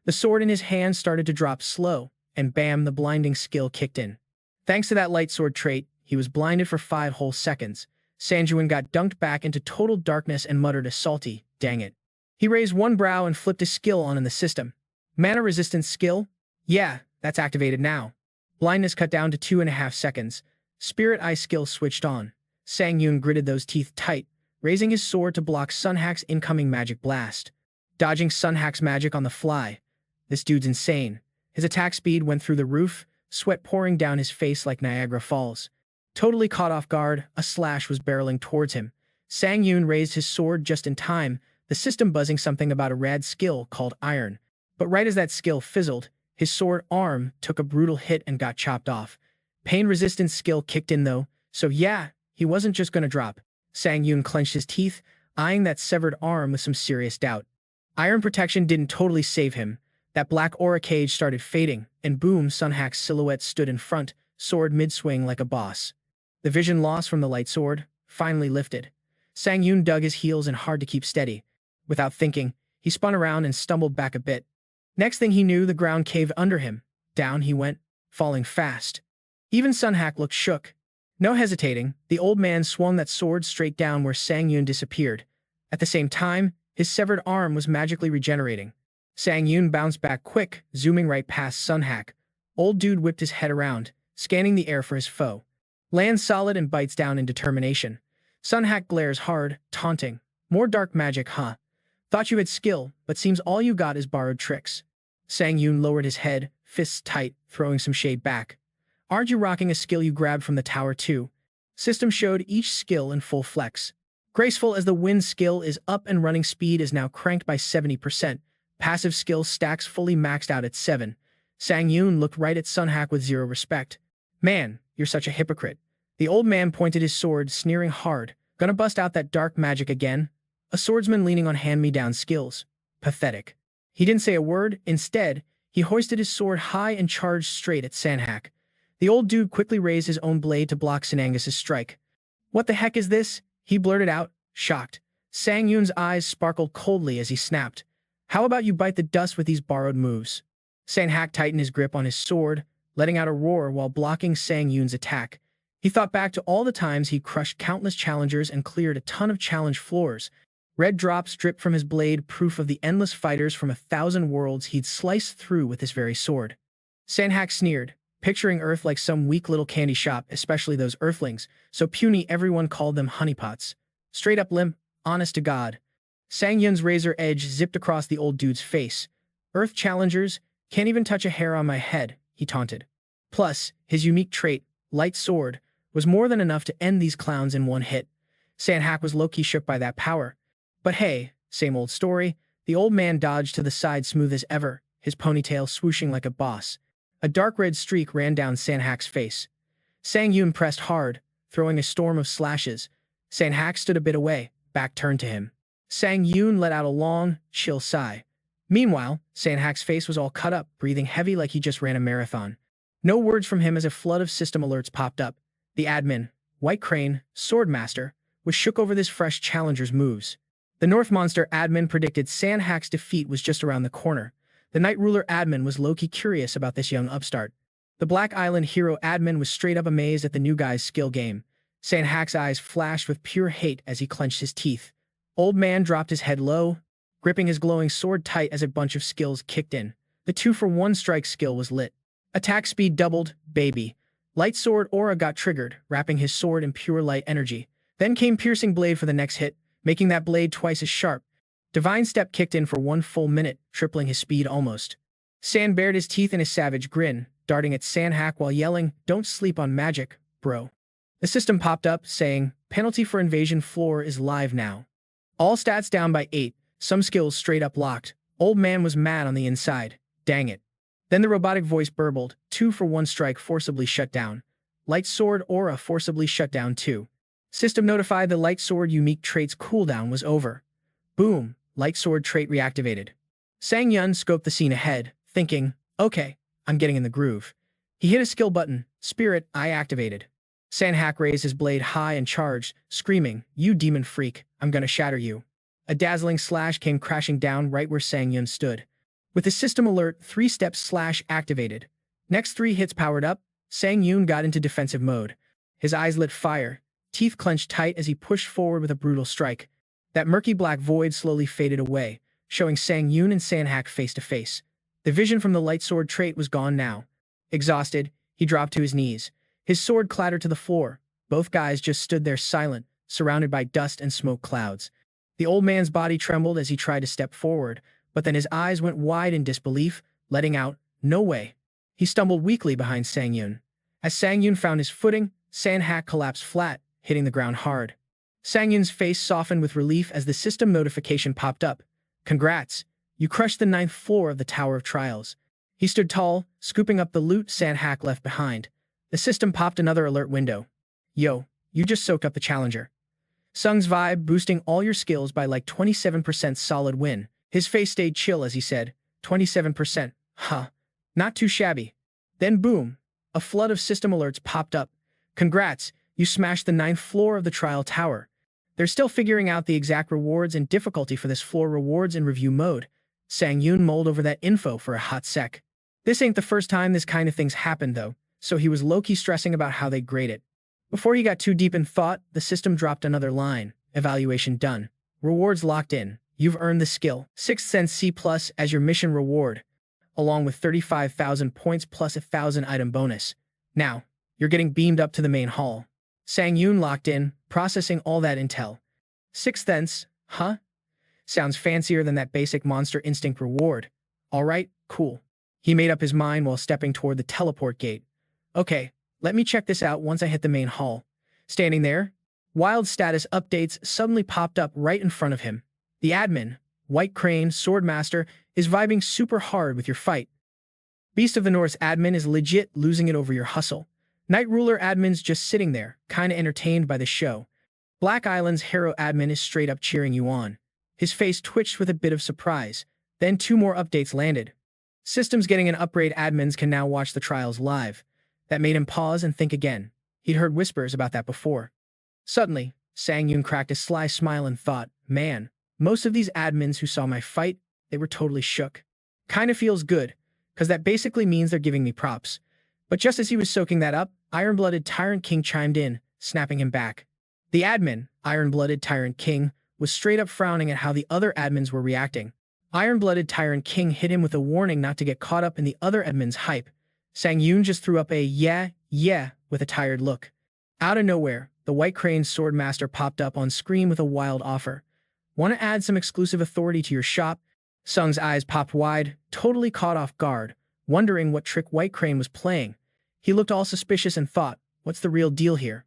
The sword in his hand started to drop slow, and bam, the blinding skill kicked in. Thanks to that light sword trait, he was blinded for 5 whole seconds. Sangun got dunked back into total darkness and muttered a salty, "Dang it." He raised one brow and flipped his skill on in the system. Mana resistance skill? Yeah, that's activated now. Blindness cut down to 2.5 seconds. Spirit Eye skill switched on. Sangun gritted those teeth tight, raising his sword to block Sunhack's incoming magic blast. Dodging Sunhack's magic on the fly. This dude's insane. His attack speed went through the roof, sweat pouring down his face like Niagara Falls. Totally caught off guard, a slash was barreling towards him. Sangun raised his sword just in time, the system buzzing something about a rad skill called Iron. But right as that skill fizzled, his sword arm took a brutal hit and got chopped off. Pain resistance skill kicked in though, so yeah, he wasn't just gonna drop. Sangun clenched his teeth, eyeing that severed arm with some serious doubt. Iron protection didn't totally save him. That black aura cage started fading, and boom, Sunhack's silhouette stood in front, sword mid-swing like a boss. The vision loss from the light sword finally lifted. Sangun dug his heels and hard to keep steady. Without thinking, he spun around and stumbled back a bit. Next thing he knew, the ground caved under him. Down he went, falling fast. Even Sunhack looked shook. No hesitating, the old man swung that sword straight down where Sangun disappeared. At the same time, his severed arm was magically regenerating. Sangun bounced back quick, zooming right past Sunhack. Old dude whipped his head around, scanning the air for his foe. Lands solid and bites down in determination. Sunhack glares hard, taunting. More dark magic, huh? Thought you had skill, but seems all you got is borrowed tricks. Sangun lowered his head, fists tight, throwing some shade back. Aren't you rocking a skill you grabbed from the tower too? System showed each skill in full flex. Graceful as the wind skill is up and running speed is now cranked by 70%. Passive skill stacks fully maxed out at 7. Sangun looked right at Sunhack with zero respect. Man, you're such a hypocrite. The old man pointed his sword, sneering hard. Gonna bust out that dark magic again? A swordsman leaning on hand-me-down skills. Pathetic. He didn't say a word. Instead, he hoisted his sword high and charged straight at Sunhack. The old dude quickly raised his own blade to block Sanangus's strike. What the heck is this? He blurted out, shocked. Sangun's eyes sparkled coldly as he snapped. How about you bite the dust with these borrowed moves? Sunhack tightened his grip on his sword, letting out a roar while blocking Sangun's attack. He thought back to all the times he crushed countless challengers and cleared a ton of challenge floors. Red drops dripped from his blade, proof of the endless fighters from 1,000 worlds he'd sliced through with this very sword. Sunhack sneered, picturing Earth like some weak little candy shop, especially those Earthlings, so puny everyone called them honeypots. Straight up limp, honest to God. Sangun's razor edge zipped across the old dude's face. Earth challengers can't even touch a hair on my head, he taunted. Plus, his unique trait, light sword, was more than enough to end these clowns in one hit. Sunhack was low-key shook by that power. But hey, same old story. The old man dodged to the side smooth as ever, his ponytail swooshing like a boss. A dark red streak ran down Sunhack's face. Sangun pressed hard, throwing a storm of slashes. Sunhack stood a bit away, back turned to him. Sangun let out a long, chill sigh. Meanwhile, Sunhack's face was all cut up, breathing heavy like he just ran a marathon. No words from him as a flood of system alerts popped up. The admin, White Crane, Swordmaster, was shook over this fresh challenger's moves. The North Monster admin predicted Sunhack's defeat was just around the corner. The Night Ruler admin was low-key curious about this young upstart. The Black Island Hero admin was straight-up amazed at the new guy's skill game. Sunhack's eyes flashed with pure hate as he clenched his teeth. Old man dropped his head low, gripping his glowing sword tight as a bunch of skills kicked in. The 2-for-1 strike skill was lit. Attack speed doubled, baby. Light sword aura got triggered, wrapping his sword in pure light energy. Then came piercing blade for the next hit, making that blade twice as sharp. Divine Step kicked in for 1 full minute, tripling his speed almost. San bared his teeth in a savage grin, darting at Sunhack while yelling, "Don't sleep on magic, bro." The system popped up, saying, "Penalty for invasion floor is live now." All stats down by 8, some skills straight up locked. Old man was mad on the inside. Dang it. Then the robotic voice burbled, 2-for-1 strike forcibly shut down. Light sword aura forcibly shut down too. System notified the light sword unique trait's cooldown was over. Boom, light sword trait reactivated. Sangun scoped the scene ahead, thinking, okay, I'm getting in the groove. He hit a skill button, Spirit Eye activated. Sunhack raised his blade high and charged, screaming, "You demon freak, I'm gonna shatter you." A dazzling slash came crashing down right where Sangun stood. With the system alert 3 steps / activated. Next 3 hits powered up, Sang-yoon got into defensive mode. His eyes lit fire, teeth clenched tight as he pushed forward with a brutal strike. That murky black void slowly faded away, showing Sang-yoon and Sanhak face to face. The vision from the light sword trait was gone now. Exhausted, he dropped to his knees. His sword clattered to the floor. Both guys just stood there silent, surrounded by dust and smoke clouds. The old man's body trembled as he tried to step forward, but then his eyes went wide in disbelief, letting out, "No way." He stumbled weakly behind Sang-yoon. As Sang-yoon found his footing, Sanhak collapsed flat, hitting the ground hard. Sang-yoon's face softened with relief as the system notification popped up. "Congrats, you crushed the 9th floor of the Tower of Trials." He stood tall, scooping up the loot Sanhak left behind. The system popped another alert window. "Yo, you just soaked up the challenger. Sung's vibe boosting all your skills by like 27% solid win." His face stayed chill as he said, 27%, huh, not too shabby. Then boom, a flood of system alerts popped up. "Congrats, you smashed the 9th floor of the trial tower." They're still figuring out the exact rewards and difficulty for this floor rewards in review mode. Sang-yoon mulled over that info for a hot sec. This ain't the first time this kind of thing's happened though, so he was low-key stressing about how they'd grade it. Before he got too deep in thought, the system dropped another line. "Evaluation done. Rewards locked in. You've earned the skill 6th Sense C+ as your mission reward, along with 35,000 points plus 1,000 item bonus. Now, you're getting beamed up to the main hall." Sang-yoon locked in, processing all that intel. 6th Sense, huh? Sounds fancier than that basic Monster Instinct reward. Alright, cool. He made up his mind while stepping toward the teleport gate. "Okay, let me check this out once I hit the main hall." Standing there, wild status updates suddenly popped up right in front of him. The admin, White Crane, Swordmaster, is vibing super hard with your fight. Beast of the North's admin is legit losing it over your hustle. Night Ruler admin's just sitting there, kinda entertained by the show. Black Island's Hero admin is straight up cheering you on. His face twitched with a bit of surprise. Then 2 more updates landed. Systems getting an upgrade admins can now watch the trials live. That made him pause and think again. He'd heard whispers about that before. Suddenly, Sang-yoon cracked a sly smile and thought, "Man, most of these admins who saw my fight, they were totally shook. Kinda feels good, cause that basically means they're giving me props." But just as he was soaking that up, Iron-Blooded Tyrant King chimed in, snapping him back. The admin, Iron-Blooded Tyrant King, was straight up frowning at how the other admins were reacting. Iron-Blooded Tyrant King hit him with a warning not to get caught up in the other admin's hype. Sang-yoon just threw up a yeah, with a tired look. Out of nowhere, the White Crane's Swordmaster popped up on screen with a wild offer. "Want to add some exclusive authority to your shop?" Sung's eyes popped wide, totally caught off guard, wondering what trick White Crane was playing. He looked all suspicious and thought, what's the real deal here?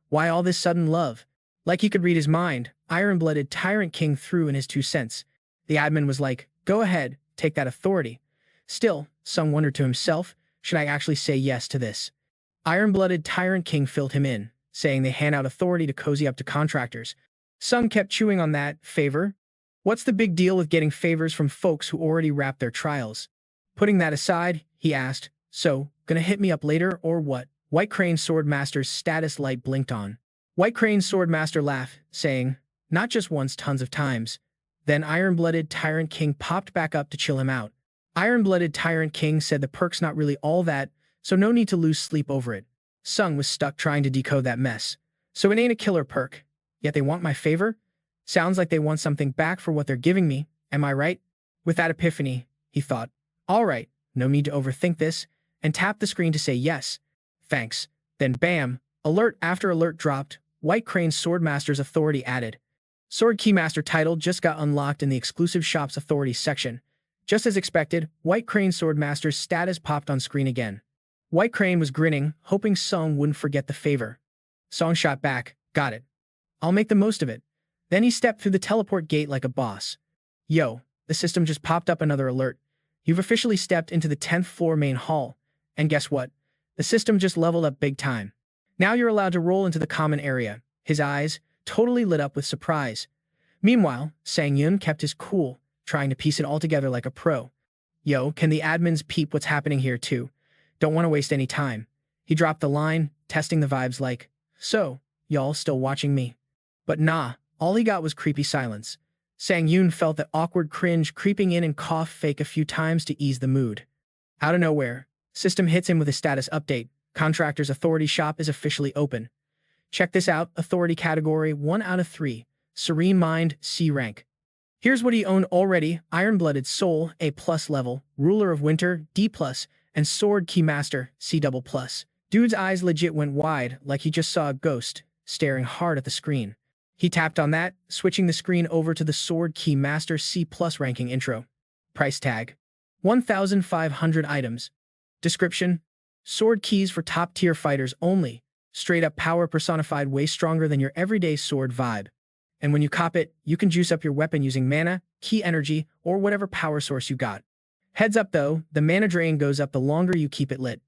Why all this sudden love? Like he could read his mind, Iron-Blooded Tyrant King threw in his 2 cents. The admin was like, "Go ahead, take that authority." Still, Sung wondered to himself, should I actually say yes to this? Iron-Blooded Tyrant King filled him in, saying they hand out authority to cozy up to contractors. Sung kept chewing on that. Favor? What's the big deal with getting favors from folks who already wrapped their trials? Putting that aside, he asked, "So, gonna hit me up later or what?" White Crane Swordmaster's status light blinked on. White Crane Swordmaster laughed, saying, "Not just once, tons of times." Then Iron-Blooded Tyrant King popped back up to chill him out. Iron-Blooded Tyrant King said the perk's not really all that, so no need to lose sleep over it. Sung was stuck trying to decode that mess. So it ain't a killer perk, yet they want my favor? Sounds like they want something back for what they're giving me, am I right? With that epiphany, he thought, alright, no need to overthink this, and tapped the screen to say yes. Thanks. Then bam, alert after alert dropped, White Crane Swordmaster's authority added. Sword Keymaster title just got unlocked in the exclusive shop's authority section. Just as expected, White Crane Swordmaster's status popped on screen again. White Crane was grinning, hoping Song wouldn't forget the favor. Song shot back, "Got it. I'll make the most of it." Then he stepped through the teleport gate like a boss. Yo, the system just popped up another alert. You've officially stepped into the 10th floor main hall. And guess what? The system just leveled up big time. Now you're allowed to roll into the common area. His eyes, totally lit up with surprise. Meanwhile, Sang-yoon kept his cool, trying to piece it all together like a pro. Yo, can the admins peep what's happening here too? Don't want to waste any time. He dropped the line, testing the vibes like, so, y'all still watching me? But nah, all he got was creepy silence. Sangun felt that awkward cringe creeping in and coughed fake a few times to ease the mood. Out of nowhere, system hits him with a status update. Contractor's authority shop is officially open. Check this out, authority category 1 out of 3. Serene Mind, C rank. Here's what he owned already: Iron-Blooded Soul, A+ level, Ruler of Winter, D+, and Sword Key Master, C++. Dude's eyes legit went wide, like he just saw a ghost, staring hard at the screen. He tapped on that, switching the screen over to the Sword Key Master C+ ranking intro. Price tag: 1,500 items. Description: sword keys for top-tier fighters only. Straight-up power personified, way stronger than your everyday sword vibe. And when you cop it, you can juice up your weapon using mana, key energy, or whatever power source you got. Heads up though, the mana drain goes up the longer you keep it lit.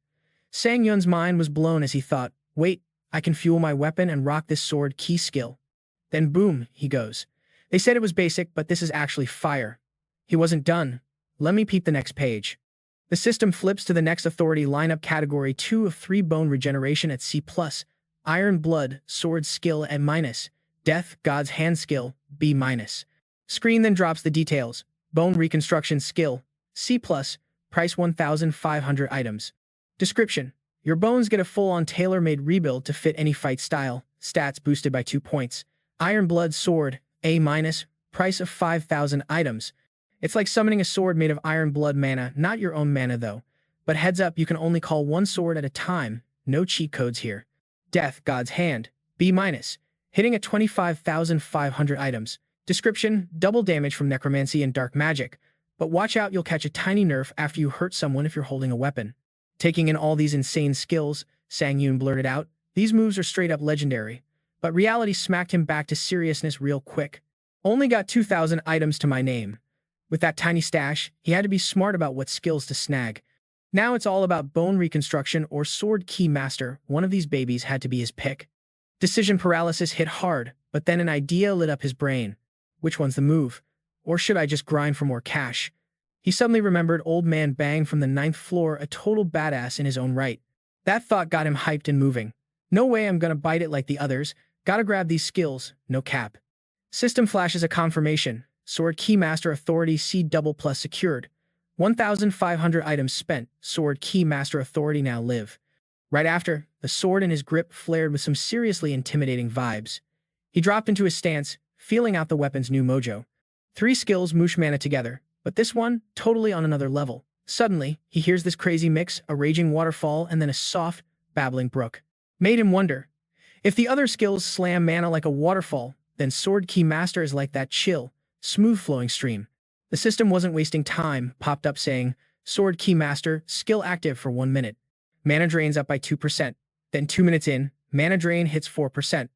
Sangyun's mind was blown as he thought, wait, I can fuel my weapon and rock this sword key skill. Then boom, he goes. They said it was basic, but this is actually fire. He wasn't done. Let me peep the next page. The system flips to the next authority lineup category 2 of 3 bone regeneration at C+, Iron Blood, sword skill at -, Death, God's hand skill, B-. Screen then drops the details. Bone reconstruction skill, C+, price 1,500 items. Description: your bones get a full-on tailor-made rebuild to fit any fight style, stats boosted by 2 points. Iron Blood sword, A-, price of 5,000 items. It's like summoning a sword made of iron blood mana, not your own mana though. But heads up, you can only call one sword at a time, no cheat codes here. Death, God's hand, B-, hitting at 25,500 items. Description: double damage from necromancy and dark magic. But watch out, you'll catch a tiny nerf after you hurt someone if you're holding a weapon. Taking in all these insane skills, Sangun blurted out, these moves are straight up legendary. But reality smacked him back to seriousness real quick. Only got 2,000 items to my name. With that tiny stash, he had to be smart about what skills to snag. Now it's all about bone reconstruction or sword key master. One of these babies had to be his pick. Decision paralysis hit hard, but then an idea lit up his brain. Which one's the move? Or should I just grind for more cash? He suddenly remembered Old Man Bang from the 9th floor, a total badass in his own right. That thought got him hyped and moving. No way I'm gonna bite it like the others. Gotta grab these skills, no cap. System flashes a confirmation. Sword Key Master Authority C++ secured. 1,500 items spent. Sword Key Master Authority now live. Right after, the sword in his grip flared with some seriously intimidating vibes. He dropped into his stance, feeling out the weapon's new mojo. 3 skills moosh mana together, but this one, totally on another level. Suddenly, he hears this crazy mix, a raging waterfall and then a soft, babbling brook. Made him wonder. If the other skills slam mana like a waterfall, then Sword Key Master is like that chill, smooth-flowing stream. The system wasn't wasting time, popped up saying, Sword Key Master, skill active for 1 minute. Mana drains up by 2%. Then 2 minutes in, mana drain hits 4%.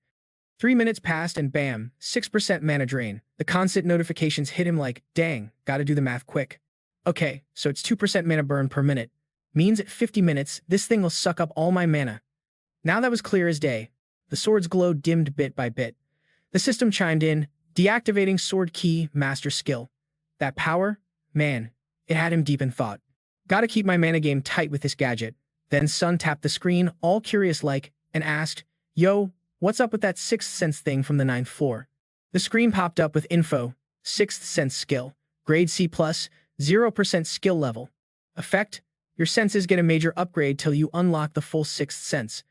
3 minutes passed and bam, 6% mana drain. The constant notifications hit him like, dang, gotta do the math quick. Okay, so it's 2% mana burn per minute. Means at 50 minutes, this thing will suck up all my mana. Now that was clear as day. The sword's glow dimmed bit by bit. The system chimed in, deactivating Sword Key Master skill. That power? Man, it had him deep in thought. Gotta keep my mana game tight with this gadget. Then Sun tapped the screen, all curious-like, and asked, yo, what's up with that 6th sense thing from the 9th floor? The screen popped up with info, 6th sense skill, grade C+, 0% skill level. Effect, your senses get a major upgrade till you unlock the full 6th sense.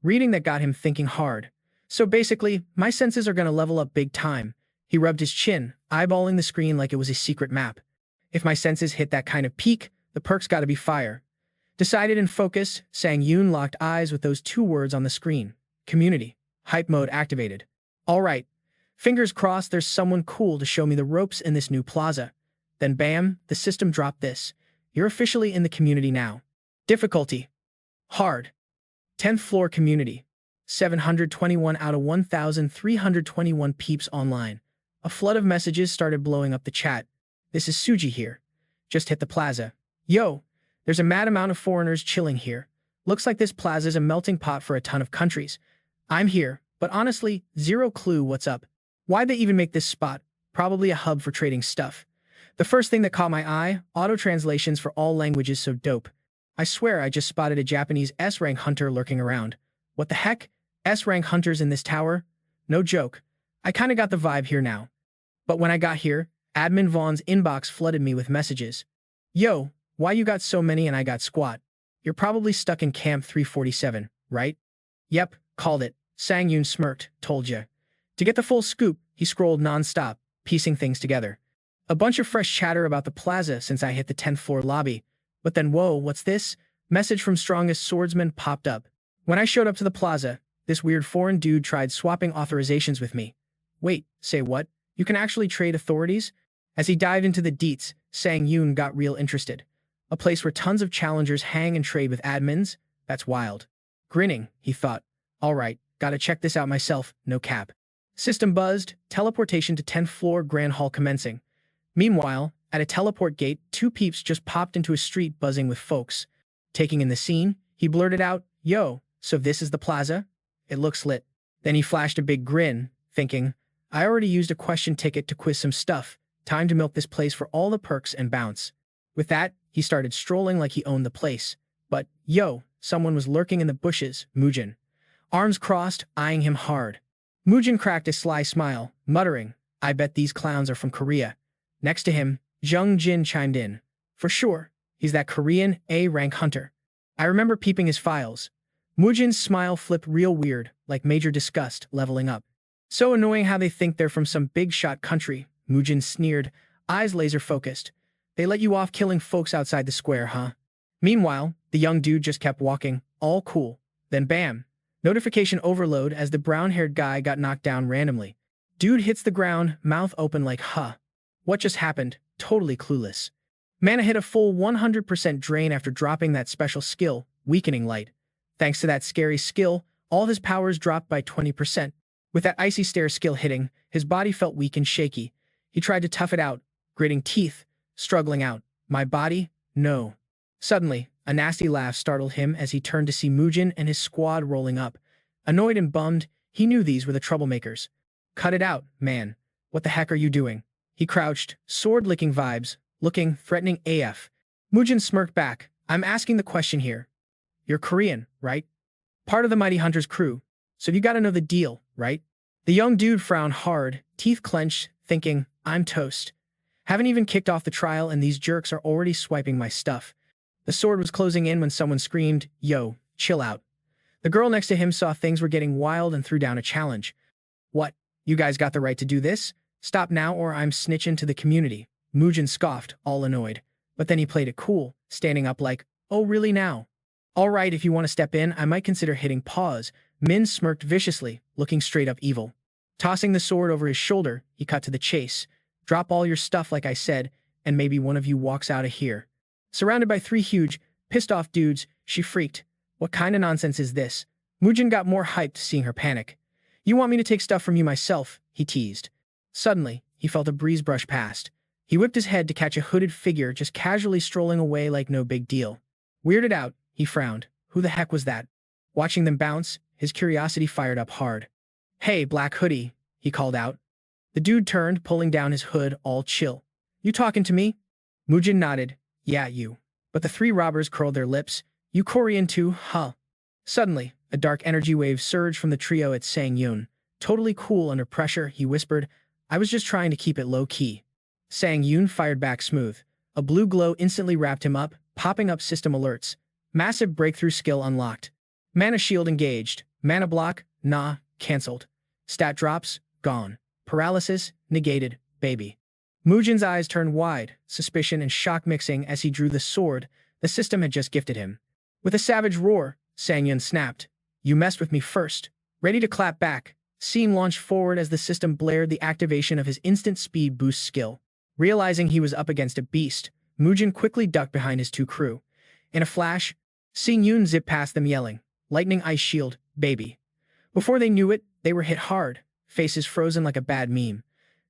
Reading that got him thinking hard. So basically, my senses are gonna level up big time. He rubbed his chin, eyeballing the screen like it was a secret map. If my senses hit that kind of peak, the perks gotta be fire. Decided and focused, Sangun locked eyes with those 2 words on the screen. Community. Hype mode activated. Alright. Fingers crossed there's someone cool to show me the ropes in this new plaza. Then bam, the system dropped this. You're officially in the community now. Difficulty: hard. 10th floor community. 721 out of 1,321 peeps online. A flood of messages started blowing up the chat. This is Suji here. Just hit the plaza. Yo, there's a mad amount of foreigners chilling here. Looks like this plaza's a melting pot for a ton of countries. I'm here, but honestly, zero clue what's up. Why'd they even make this spot? Probably a hub for trading stuff. The first thing that caught my eye, auto-translations for all languages so dope. I swear I just spotted a Japanese S-rank hunter lurking around. What the heck? S-rank hunters in this tower? No joke. I kinda got the vibe here now. But when I got here, Admin Vaughn's inbox flooded me with messages. Yo, why you got so many and I got squat? You're probably stuck in Camp 347, right? Yep, called it. Sangun smirked, told ya. To get the full scoop, he scrolled nonstop, piecing things together. A bunch of fresh chatter about the plaza since I hit the 10th floor lobby. But then whoa, what's this? Message from strongest swordsman popped up. When I showed up to the plaza, this weird foreign dude tried swapping authorizations with me. Wait, say what? You can actually trade authorities? As he dived into the deets, Sangun got real interested. A place where tons of challengers hang and trade with admins? That's wild. Grinning, he thought. Alright, gotta check this out myself, no cap. System buzzed, teleportation to 10th floor grand hall commencing. Meanwhile, at a teleport gate, two peeps just popped into a street buzzing with folks. Taking in the scene, he blurted out, Yo, so this is the plaza? It looks lit. Then he flashed a big grin, thinking, I already used a question ticket to quiz some stuff. Time to milk this place for all the perks and bounce. With that, he started strolling like he owned the place. But, yo, someone was lurking in the bushes, Mujin. Arms crossed, eyeing him hard. Mujin cracked a sly smile, muttering, I bet these clowns are from Korea. Next to him, Jung Jin chimed in. For sure, he's that Korean A-rank hunter. I remember peeping his files. Mujin's smile flipped real weird, like major disgust, leveling up. So annoying how they think they're from some big-shot country, Mujin sneered, eyes laser-focused. They let you off killing folks outside the square, huh? Meanwhile, the young dude just kept walking, all cool. Then bam! Notification overload as the brown-haired guy got knocked down randomly. Dude hits the ground, mouth open like, huh? What just happened? Totally clueless. Mana hit a full 100% drain after dropping that special skill, Weakening Light. Thanks to that scary skill, all his powers dropped by 20%. With that icy stare skill hitting, his body felt weak and shaky. He tried to tough it out, gritting teeth, struggling out. My body? No. Suddenly, a nasty laugh startled him as he turned to see Mujin and his squad rolling up. Annoyed and bummed, he knew these were the troublemakers. Cut it out, man. What the heck are you doing? He crouched, sword-licking vibes, looking threatening AF. Mujin smirked back. I'm asking the question here. You're Korean, right? Part of the Mighty Hunter's crew, so you gotta know the deal, right? The young dude frowned hard, teeth clenched, thinking, I'm toast. Haven't even kicked off the trial and these jerks are already swiping my stuff. The sword was closing in when someone screamed, Yo, chill out. The girl next to him saw things were getting wild and threw down a challenge. What? You guys got the right to do this? Stop now or I'm snitching to the community. Mujin scoffed, all annoyed. But then he played it cool, standing up like, oh really now? Alright, if you want to step in, I might consider hitting pause. Min smirked viciously, looking straight up evil. Tossing the sword over his shoulder, he cut to the chase. Drop all your stuff like I said, and maybe one of you walks out of here. Surrounded by three huge, pissed-off dudes, she freaked. What kind of nonsense is this? Mujin got more hyped seeing her panic. You want me to take stuff from you myself, he teased. Suddenly, he felt a breeze brush past. He whipped his head to catch a hooded figure just casually strolling away like no big deal. Weirded out, he frowned. Who the heck was that? Watching them bounce, his curiosity fired up hard. Hey, Black Hoodie, he called out. The dude turned, pulling down his hood, all chill. You talking to me? Mujin nodded. Yeah, you. But the three robbers curled their lips. You Korean too, huh? Suddenly, a dark energy wave surged from the trio at Sangun. Totally cool under pressure, he whispered. I was just trying to keep it low-key. Sangun fired back smooth. A blue glow instantly wrapped him up, popping up system alerts. Massive breakthrough skill unlocked. Mana shield engaged. Mana block, nah, cancelled. Stat drops, gone. Paralysis, negated, baby. Mujin's eyes turned wide, suspicion and shock mixing as he drew the sword the system had just gifted him. With a savage roar, Sangun snapped. You messed with me first. Ready to clap back. Scene launched forward as the system blared the activation of his instant speed boost skill. Realizing he was up against a beast, Mujin quickly ducked behind his two crew. In a flash, Sangun zipped past them yelling, Lightning Ice Shield, baby. Before they knew it, they were hit hard, faces frozen like a bad meme.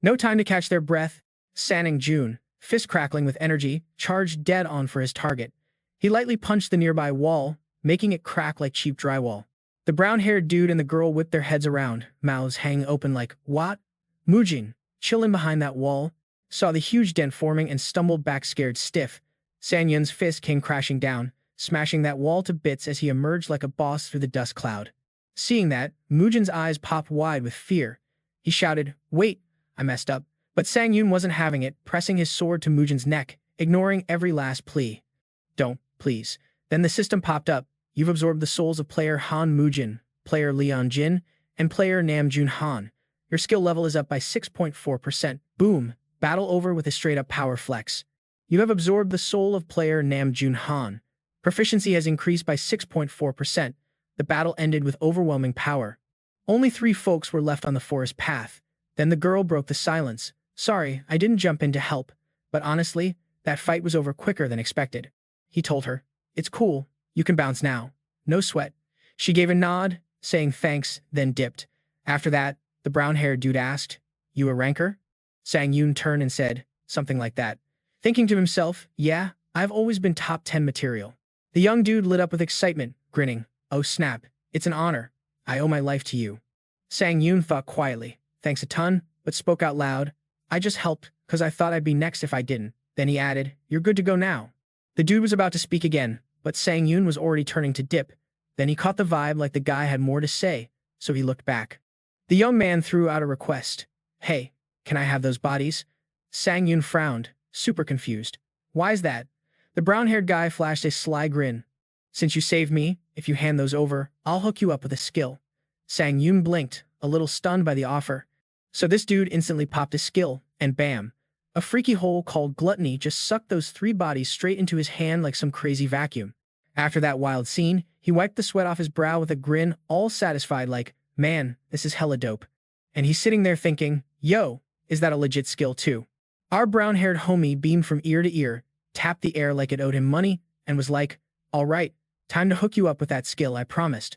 No time to catch their breath, Sanning Jun, fist crackling with energy, charged dead on for his target. He lightly punched the nearby wall, making it crack like cheap drywall. The brown-haired dude and the girl whipped their heads around, mouths hanging open like, what? Mujin, chilling behind that wall, saw the huge dent forming and stumbled back scared stiff. Sanyun's fist came crashing down, smashing that wall to bits as he emerged like a boss through the dust cloud. Seeing that, Mujin's eyes popped wide with fear. He shouted, wait, I messed up. But Sangun wasn't having it, pressing his sword to Mujin's neck, ignoring every last plea. Don't, please. Then the system popped up. You've absorbed the souls of player Han Mujin, player Leon Jin, and player Nam Jun Han. Your skill level is up by 6.4%. Boom. Battle over with a straight-up power flex. You have absorbed the soul of player Nam Jun Han. Proficiency has increased by 6.4%. The battle ended with overwhelming power. Only 3 folks were left on the forest path. Then the girl broke the silence. Sorry, I didn't jump in to help. But honestly, that fight was over quicker than expected. He told her. It's cool. You can bounce now. No sweat. She gave a nod, saying thanks, then dipped. After that, the brown-haired dude asked, You a ranker? Sangun turned and said, something like that. Thinking to himself, yeah, I've always been top 10 material. The young dude lit up with excitement, grinning. Oh snap, it's an honor. I owe my life to you. Sangun thought quietly, thanks a ton, but spoke out loud. I just helped, cause I thought I'd be next if I didn't. Then he added, You're good to go now. The dude was about to speak again, but Sangun was already turning to dip. Then he caught the vibe like the guy had more to say, so he looked back. The young man threw out a request. Hey, can I have those bodies? Sangun frowned, super confused. Why's that? The brown-haired guy flashed a sly grin. Since you saved me, if you hand those over, I'll hook you up with a skill. Sangun blinked, a little stunned by the offer. So this dude instantly popped a skill, and bam. A freaky hole called Gluttony just sucked those 3 bodies straight into his hand like some crazy vacuum. After that wild scene, he wiped the sweat off his brow with a grin, all satisfied like, man, this is hella dope. And he's sitting there thinking, yo, is that a legit skill too? Our brown-haired homie beamed from ear to ear, tapped the air like it owed him money, and was like, all right, time to hook you up with that skill I promised.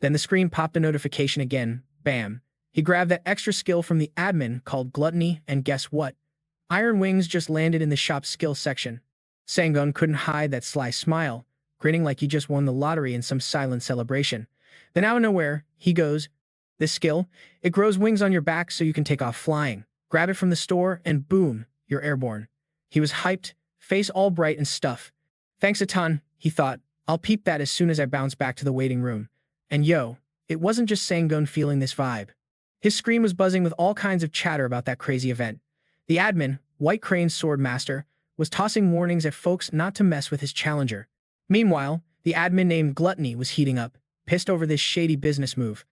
Then the screen popped a notification again, bam. He grabbed that extra skill from the admin called Gluttony, and guess what? Iron Wings just landed in the shop's skill section. Sangun couldn't hide that sly smile, grinning like he just won the lottery in some silent celebration. Then out of nowhere, he goes, this skill, it grows wings on your back so you can take off flying. Grab it from the store, and boom, you're airborne. He was hyped, face all bright and stuff. Thanks a ton, he thought. I'll peep that as soon as I bounce back to the waiting room. And yo, it wasn't just Sangun feeling this vibe. His screen was buzzing with all kinds of chatter about that crazy event. The admin, White Crane's sword master, was tossing warnings at folks not to mess with his challenger. Meanwhile, the admin named Gluttony was heating up, pissed over this shady business move.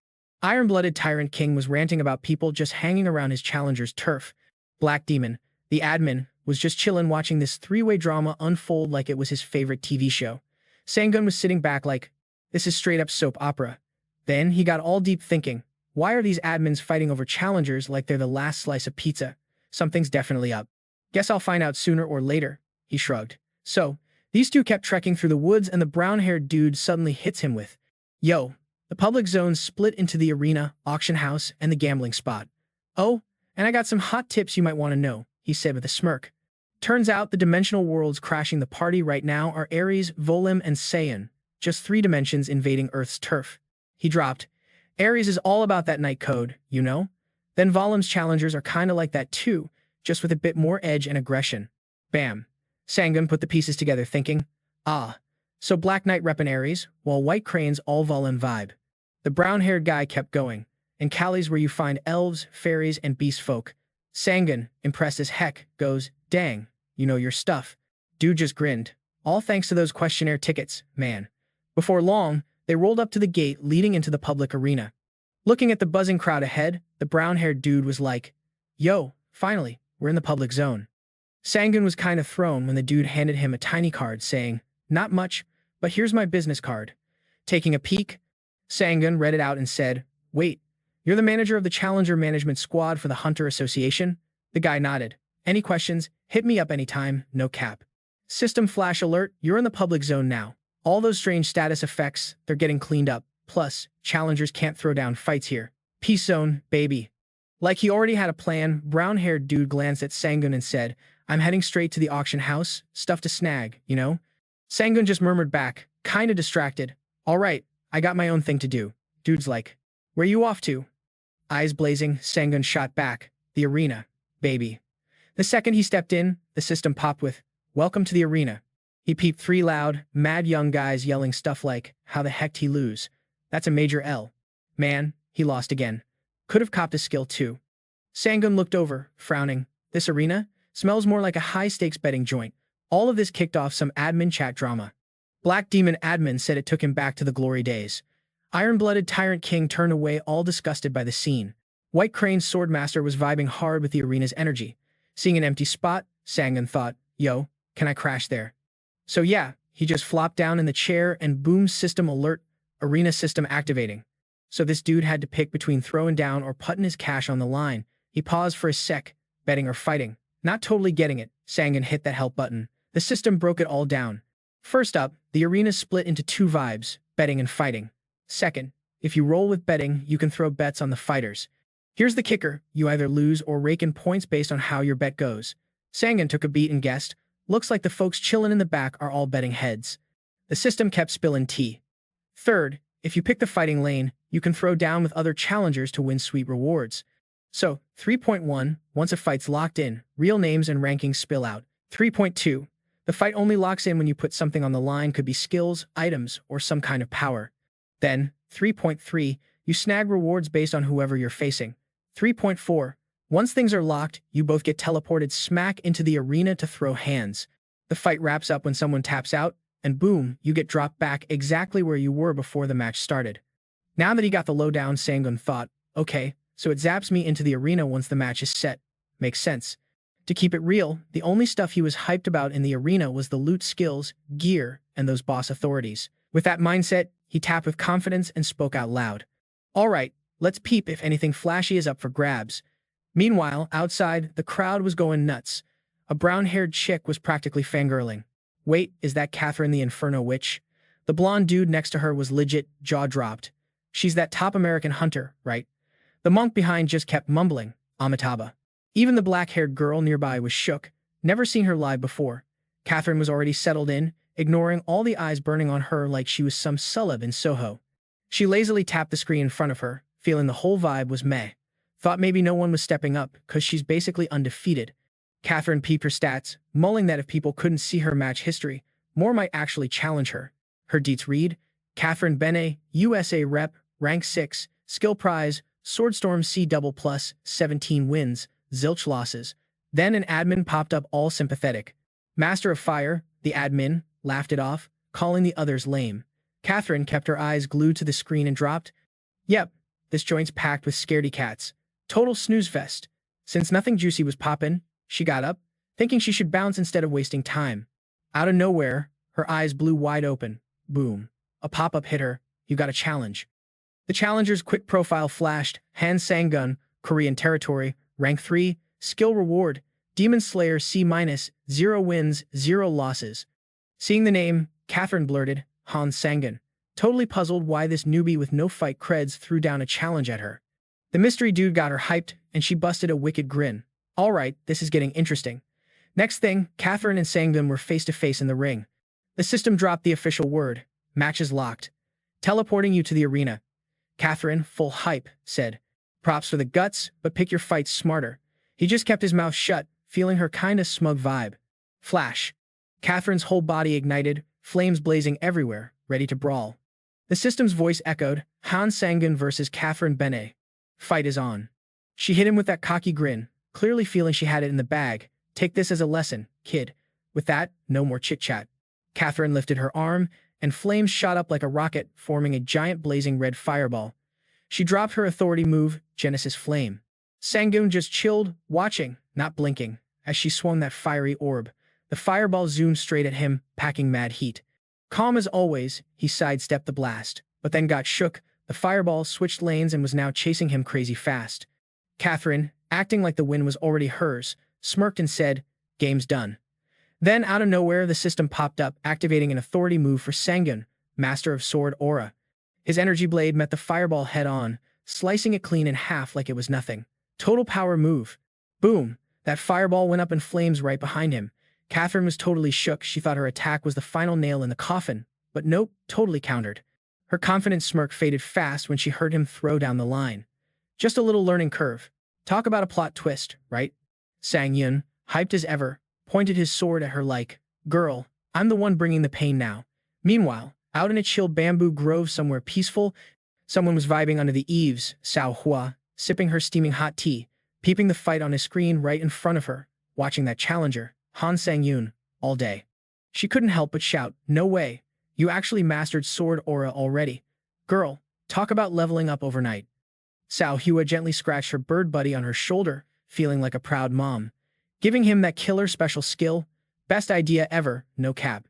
Iron-blooded Tyrant King was ranting about people just hanging around his challenger's turf. Black Demon, the admin, was just chillin' watching this 3-way drama unfold like it was his favorite TV show. Sangun was sitting back like, this is straight-up soap opera. Then he got all deep thinking, why are these admins fighting over challengers like they're the last slice of pizza? Something's definitely up. Guess I'll find out sooner or later, he shrugged. So, these two kept trekking through the woods and the brown-haired dude suddenly hits him with, yo, the public zone split into the arena, auction house, and the gambling spot. Oh, and I got some hot tips you might want to know, he said with a smirk. Turns out the dimensional worlds crashing the party right now are Ares, Golem, and Saiyan, just 3 dimensions invading Earth's turf. He dropped, Ares is all about that night code, you know? Then Volem's challengers are kinda like that too, just with a bit more edge and aggression. Bam. Sangun put the pieces together thinking, ah, so Black Knight reppin' Ares, while White Crane's all Volem vibe. The brown-haired guy kept going, and Cali's where you find elves, fairies, and beast folk. Sangun, impressed as heck, goes, dang, you know your stuff. Dude just grinned. All thanks to those questionnaire tickets, man. Before long, they rolled up to the gate leading into the public arena. Looking at the buzzing crowd ahead, the brown-haired dude was like, yo, finally, we're in the public zone. Sangun was kind of thrown when the dude handed him a tiny card saying, not much, but here's my business card. Taking a peek, Sangun read it out and said, wait, you're the manager of the Challenger Management Squad for the Hunter Association? The guy nodded. Any questions? Hit me up anytime, no cap. System flash alert, you're in the public zone now. All those strange status effects, they're getting cleaned up. Plus, challengers can't throw down fights here. Peace zone, baby. Like he already had a plan, brown-haired dude glanced at Sangun and said, I'm heading straight to the auction house, stuff to snag, you know? Sangun just murmured back, kinda distracted. All right, I got my own thing to do. Dude's like, where you off to? Eyes blazing, Sangun shot back, the arena, baby. The second he stepped in, the system popped with, welcome to the arena. He peeped 3 loud, mad young guys yelling stuff like, how the heck'd he lose? That's a major L. Man, he lost again. Could have copped a skill too. Sangun looked over, frowning. This arena smells more like a high-stakes betting joint. All of this kicked off some admin chat drama. Black Demon admin said it took him back to the glory days. Iron-blooded Tyrant King turned away all disgusted by the scene. White Crane's Swordmaster was vibing hard with the arena's energy. Seeing an empty spot, Sangun thought, yo, can I crash there? So yeah, he just flopped down in the chair and boom, system alert, arena system activating. So this dude had to pick between throwing down or putting his cash on the line. He paused for a sec, betting or fighting. Not totally getting it, Sangun hit that help button. The system broke it all down. First up, the arena split into two vibes, betting and fighting. Second, if you roll with betting, you can throw bets on the fighters. Here's the kicker, you either lose or rake in points based on how your bet goes. Sangun took a beat and guessed, looks like the folks chilling in the back are all betting heads. The system kept spilling tea. Third, if you pick the fighting lane, you can throw down with other challengers to win sweet rewards. So, 3.1, once a fight's locked in, real names and rankings spill out. 3.2, the fight only locks in when you put something on the line, could be skills, items, or some kind of power. Then, 3.3, you snag rewards based on whoever you're facing. 3.4, once things are locked, you both get teleported smack into the arena to throw hands. The fight wraps up when someone taps out, and boom, you get dropped back exactly where you were before the match started. Now that he got the lowdown, Sangun thought, okay, so it zaps me into the arena once the match is set. Makes sense. To keep it real, the only stuff he was hyped about in the arena was the loot skills, gear, and those boss authorities. With that mindset, he tapped with confidence and spoke out loud. Alright, let's peep if anything flashy is up for grabs. Meanwhile, outside, the crowd was going nuts. A brown-haired chick was practically fangirling. Wait, is that Catherine the Inferno Witch? The blonde dude next to her was legit, jaw dropped. She's that top American hunter, right? The monk behind just kept mumbling, Amitabha. Even the black-haired girl nearby was shook, never seen her live before. Catherine was already settled in, ignoring all the eyes burning on her like she was some celeb in Soho. She lazily tapped the screen in front of her, feeling the whole vibe was meh. Thought maybe no one was stepping up, cause she's basically undefeated. Catherine peeped her stats, mulling that if people couldn't see her match history, more might actually challenge her. Her deets read, Catherine Bene, USA Rep, Rank 6, Skill Prize, Swordstorm C++, 17 wins, zilch losses. Then an admin popped up all sympathetic. Master of Fire, the admin, laughed it off, calling the others lame. Catherine kept her eyes glued to the screen and dropped, yep, this joint's packed with scaredy cats. Total snooze fest. Since nothing juicy was poppin', she got up, thinking she should bounce instead of wasting time. Out of nowhere, her eyes blew wide open. Boom. A pop-up hit her. You got a challenge. The challenger's quick profile flashed. Han Sangun, Korean territory, rank 3, skill reward, Demon Slayer C-, 0 wins, 0 losses. Seeing the name, Catherine blurted, Han Sangun, totally puzzled why this newbie with no fight creds threw down a challenge at her. The mystery dude got her hyped, and she busted a wicked grin. Alright, this is getting interesting. Next thing, Catherine and Sangun were face-to-face in the ring. The system dropped the official word, match is locked. Teleporting you to the arena. Catherine, full hype, said, props for the guts, but pick your fights smarter. He just kept his mouth shut, feeling her kinda smug vibe. Flash. Catherine's whole body ignited, flames blazing everywhere, ready to brawl. The system's voice echoed, Han Sangun versus Catherine Bene. Fight is on. She hit him with that cocky grin, clearly feeling she had it in the bag. Take this as a lesson, kid. With that, no more chit-chat. Catherine lifted her arm, and flames shot up like a rocket, forming a giant blazing red fireball. She dropped her authority move, Genesis Flame. Sangun just chilled, watching, not blinking, as she swung that fiery orb. The fireball zoomed straight at him, packing mad heat. Calm as always, he sidestepped the blast, but then got shook. The fireball switched lanes and was now chasing him crazy fast. Catherine, acting like the win was already hers, smirked and said, game's done. Then, out of nowhere, the system popped up, activating an authority move for Sangun, Master of Sword Aura. His energy blade met the fireball head-on, slicing it clean in half like it was nothing. Total power move. Boom! That fireball went up in flames right behind him. Catherine was totally shook. She thought her attack was the final nail in the coffin, but nope, totally countered. Her confident smirk faded fast when she heard him throw down the line. Just a little learning curve. Talk about a plot twist, right? Sangun, hyped as ever, pointed his sword at her like, girl, I'm the one bringing the pain now. Meanwhile, out in a chill bamboo grove somewhere peaceful, someone was vibing under the eaves, Sao Hua, sipping her steaming hot tea. peeping the fight on his screen right in front of her, watching that challenger, Han Sang-yoon, all day. She couldn't help but shout, "No way, you actually mastered sword aura already. Girl, talk about leveling up overnight." Sao Hua gently scratched her bird buddy on her shoulder, feeling like a proud mom. Giving him that killer special skill, best idea ever, no cap.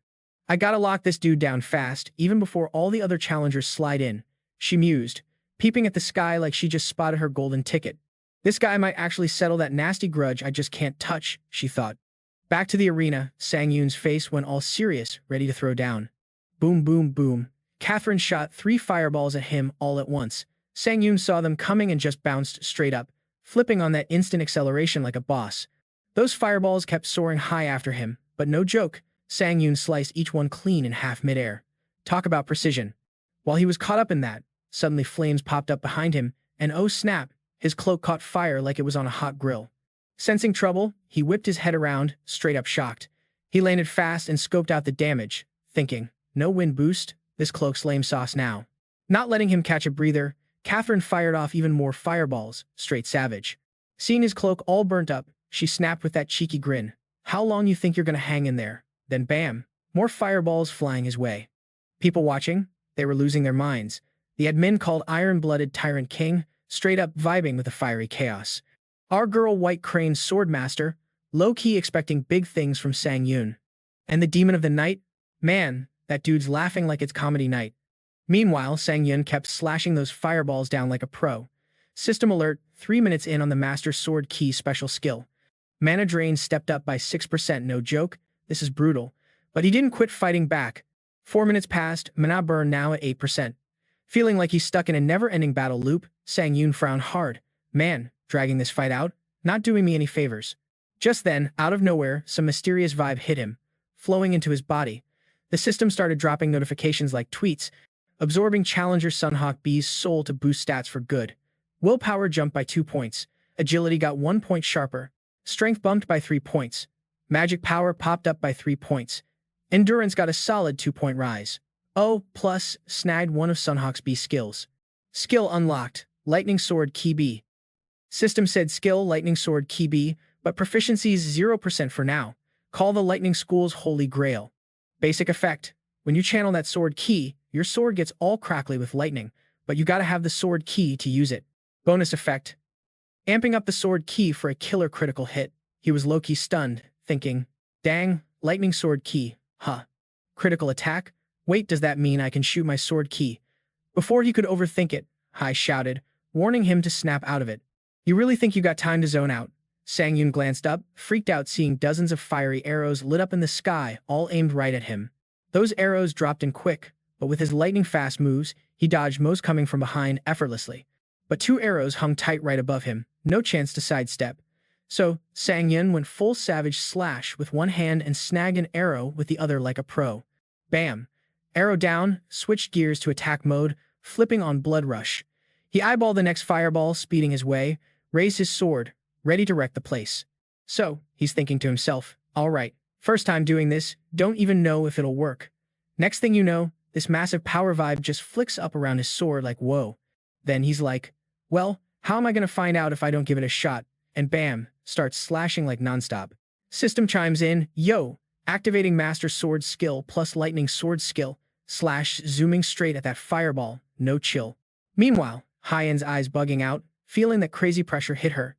"I gotta lock this dude down fast, even before all the other challengers slide in," she mused, peeping at the sky like she just spotted her golden ticket. "This guy might actually settle that nasty grudge I just can't touch," she thought. Back to the arena, Sang-yoon's face went all serious, ready to throw down. Boom, boom, boom. Catherine shot 3 fireballs at him all at once. Sang-yoon saw them coming and just bounced straight up, flipping on that instant acceleration like a boss. Those fireballs kept soaring high after him, but no joke, Sang-yoon sliced each one clean in half midair. Talk about precision. While he was caught up in that, suddenly flames popped up behind him, and oh snap, his cloak caught fire like it was on a hot grill. Sensing trouble, he whipped his head around, straight up shocked. He landed fast and scoped out the damage, thinking, no wind boost, this cloak's lame sauce now. Not letting him catch a breather, Catherine fired off even more fireballs, straight savage. Seeing his cloak all burnt up, she snapped with that cheeky grin. "How long you think you're gonna hang in there?" Then bam, more fireballs flying his way. People watching, they were losing their minds. The admin called Iron-Blooded Tyrant King, straight up vibing with the fiery chaos. Our girl White Crane Swordmaster, low-key expecting big things from Sang-yoon. And the Demon of the Night? Man, that dude's laughing like it's comedy night. Meanwhile, Sang-yoon kept slashing those fireballs down like a pro. System alert, 3 minutes in on the Master Sword Key special skill. Mana drain stepped up by 6%, no joke, this is brutal. But he didn't quit fighting back. 4 minutes passed, mana burn now at 8%. Feeling like he's stuck in a never-ending battle loop, Sang-yoon frowned hard. Man, dragging this fight out? Not doing me any favors. Just then, out of nowhere, some mysterious vibe hit him, flowing into his body. The system started dropping notifications like tweets, absorbing Challenger Sunhawk B's soul to boost stats for good. Willpower jumped by 2 points. Agility got 1 point sharper. Strength bumped by 3 points. Magic power popped up by 3 points. Endurance got a solid 2-point rise. Oh, plus, snagged one of Sunhawk's B skills. Skill unlocked, Lightning Sword Key B. System said skill Lightning Sword Key B, but proficiency's 0% for now. Call the Lightning School's Holy Grail. Basic effect. When you channel that sword key, your sword gets all crackly with lightning, but you gotta have the sword key to use it. Bonus effect. Amping up the sword key for a killer critical hit. He was low-key stunned, thinking, dang, Lightning Sword Key, huh. Critical attack? Wait, does that mean I can shoot my sword key? Before he could overthink it, Hai shouted, warning him to snap out of it. You really think you got time to zone out? Sang-yoon glanced up, freaked out seeing dozens of fiery arrows lit up in the sky, all aimed right at him. Those arrows dropped in quick, but with his lightning-fast moves, he dodged most coming from behind effortlessly. But 2 arrows hung tight right above him, no chance to sidestep. So, Sang-yoon went full savage slash with one hand and snagged an arrow with the other like a pro. Bam! Arrow down, switched gears to attack mode, flipping on Blood Rush. He eyeballed the next fireball, speeding his way, raised his sword, ready to wreck the place. So, he's thinking to himself, alright, first time doing this, don't even know if it'll work. Next thing you know, this massive power vibe just flicks up around his sword like whoa. Then he's like, well, how am I gonna find out if I don't give it a shot? And bam, starts slashing like nonstop. System chimes in, yo, activating Master Sword skill plus Lightning Sword skill, slash zooming straight at that fireball, no chill. Meanwhile, Hyen's eyes bugging out, feeling that crazy pressure hit her.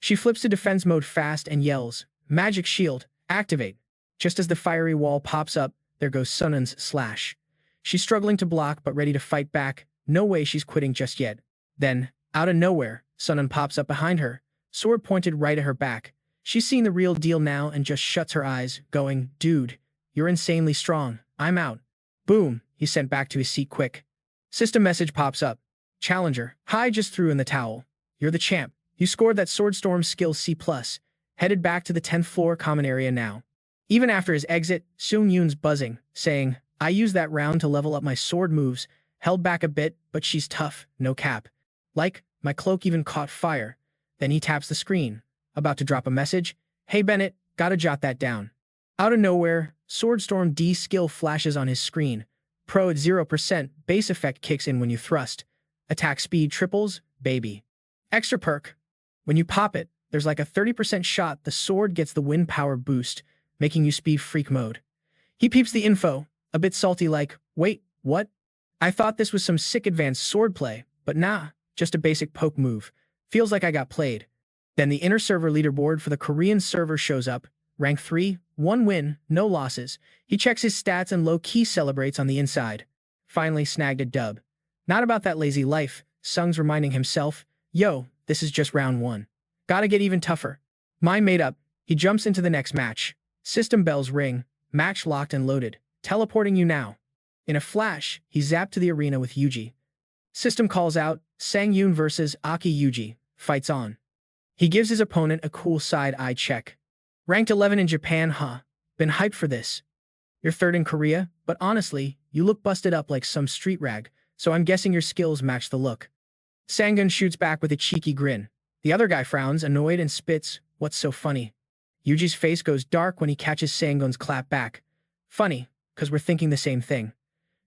She flips to defense mode fast and yells, Magic Shield, activate. Just as the fiery wall pops up, there goes Sunun's slash. She's struggling to block but ready to fight back, no way she's quitting just yet. Then, out of nowhere, Sunun pops up behind her, sword pointed right at her back. She's seen the real deal now and just shuts her eyes, going, dude, you're insanely strong, I'm out. Boom, he's sent back to his seat quick. System message pops up. Challenger, Hai just threw in the towel. You're the champ. You scored that Swordstorm skill C+, headed back to the 10th floor common area now. Even after his exit, Seung-yoon's buzzing, saying, I used that round to level up my sword moves, held back a bit, but she's tough, no cap. Like, my cloak even caught fire. Then he taps the screen, about to drop a message. Hey Bennett, gotta jot that down. Out of nowhere, Swordstorm D skill flashes on his screen. Pro at 0%, base effect kicks in when you thrust. Attack speed triples, baby. Extra perk. When you pop it, There's like a 30% shot the sword gets the wind power boost, making you speed freak mode. He peeps the info, a bit salty like, wait, what? I thought this was some sick advanced swordplay, but nah, just a basic poke move. Feels like I got played. Then the inner server leaderboard for the Korean server shows up. Rank 3, 1 win, no losses. He checks his stats and low-key celebrates on the inside. Finally snagged a dub. Not about that lazy life, Sung's reminding himself. Yo, this is just round 1. Gotta get even tougher. Mind made up, he jumps into the next match. System bells ring, match locked and loaded. Teleporting you now. In a flash, he zapped to the arena with Yuji. System calls out, Sangun versus Aki Yuji. Fights on. He gives his opponent a cool side-eye check. Ranked 11 in Japan, huh? Been hyped for this. You're 3rd in Korea, but honestly, you look busted up like some street rag, so I'm guessing your skills match the look. Sangun shoots back with a cheeky grin. The other guy frowns, annoyed, and spits, what's so funny? Yuji's face goes dark when he catches Sangun's clap back. Funny, 'cause we're thinking the same thing.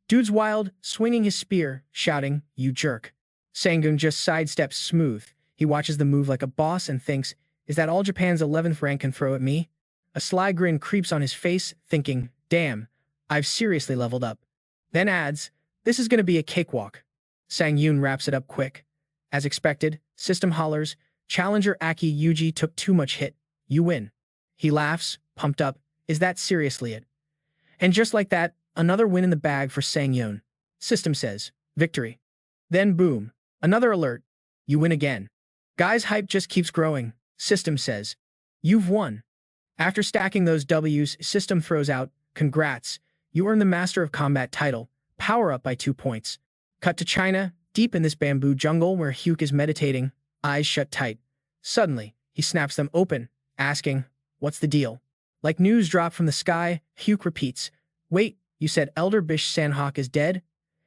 Dude's wild, swinging his spear, shouting, you jerk. Sangun just sidesteps smooth. He watches the move like a boss and thinks, is that all Japan's 11th rank can throw at me? A sly grin creeps on his face, thinking, damn, I've seriously leveled up. Then adds, this is gonna be a cakewalk. Sangun wraps it up quick. As expected, System hollers, challenger Aki Yuji took too much hit. You win. He laughs, pumped up, is that seriously it? And just like that, another win in the bag for Sangun. System says, victory. Then boom, another alert. You win again. Guy's hype just keeps growing. System says, you've won. After stacking those W's, System throws out, congrats, you earned the Master of Combat title, power up by 2 points. Cut to China, deep in this bamboo jungle where Hyuk is meditating, eyes shut tight. Suddenly, he snaps them open, asking, what's the deal? Like news dropped from the sky, Hyuk repeats, wait, you said Elder Bish Sanhok is dead?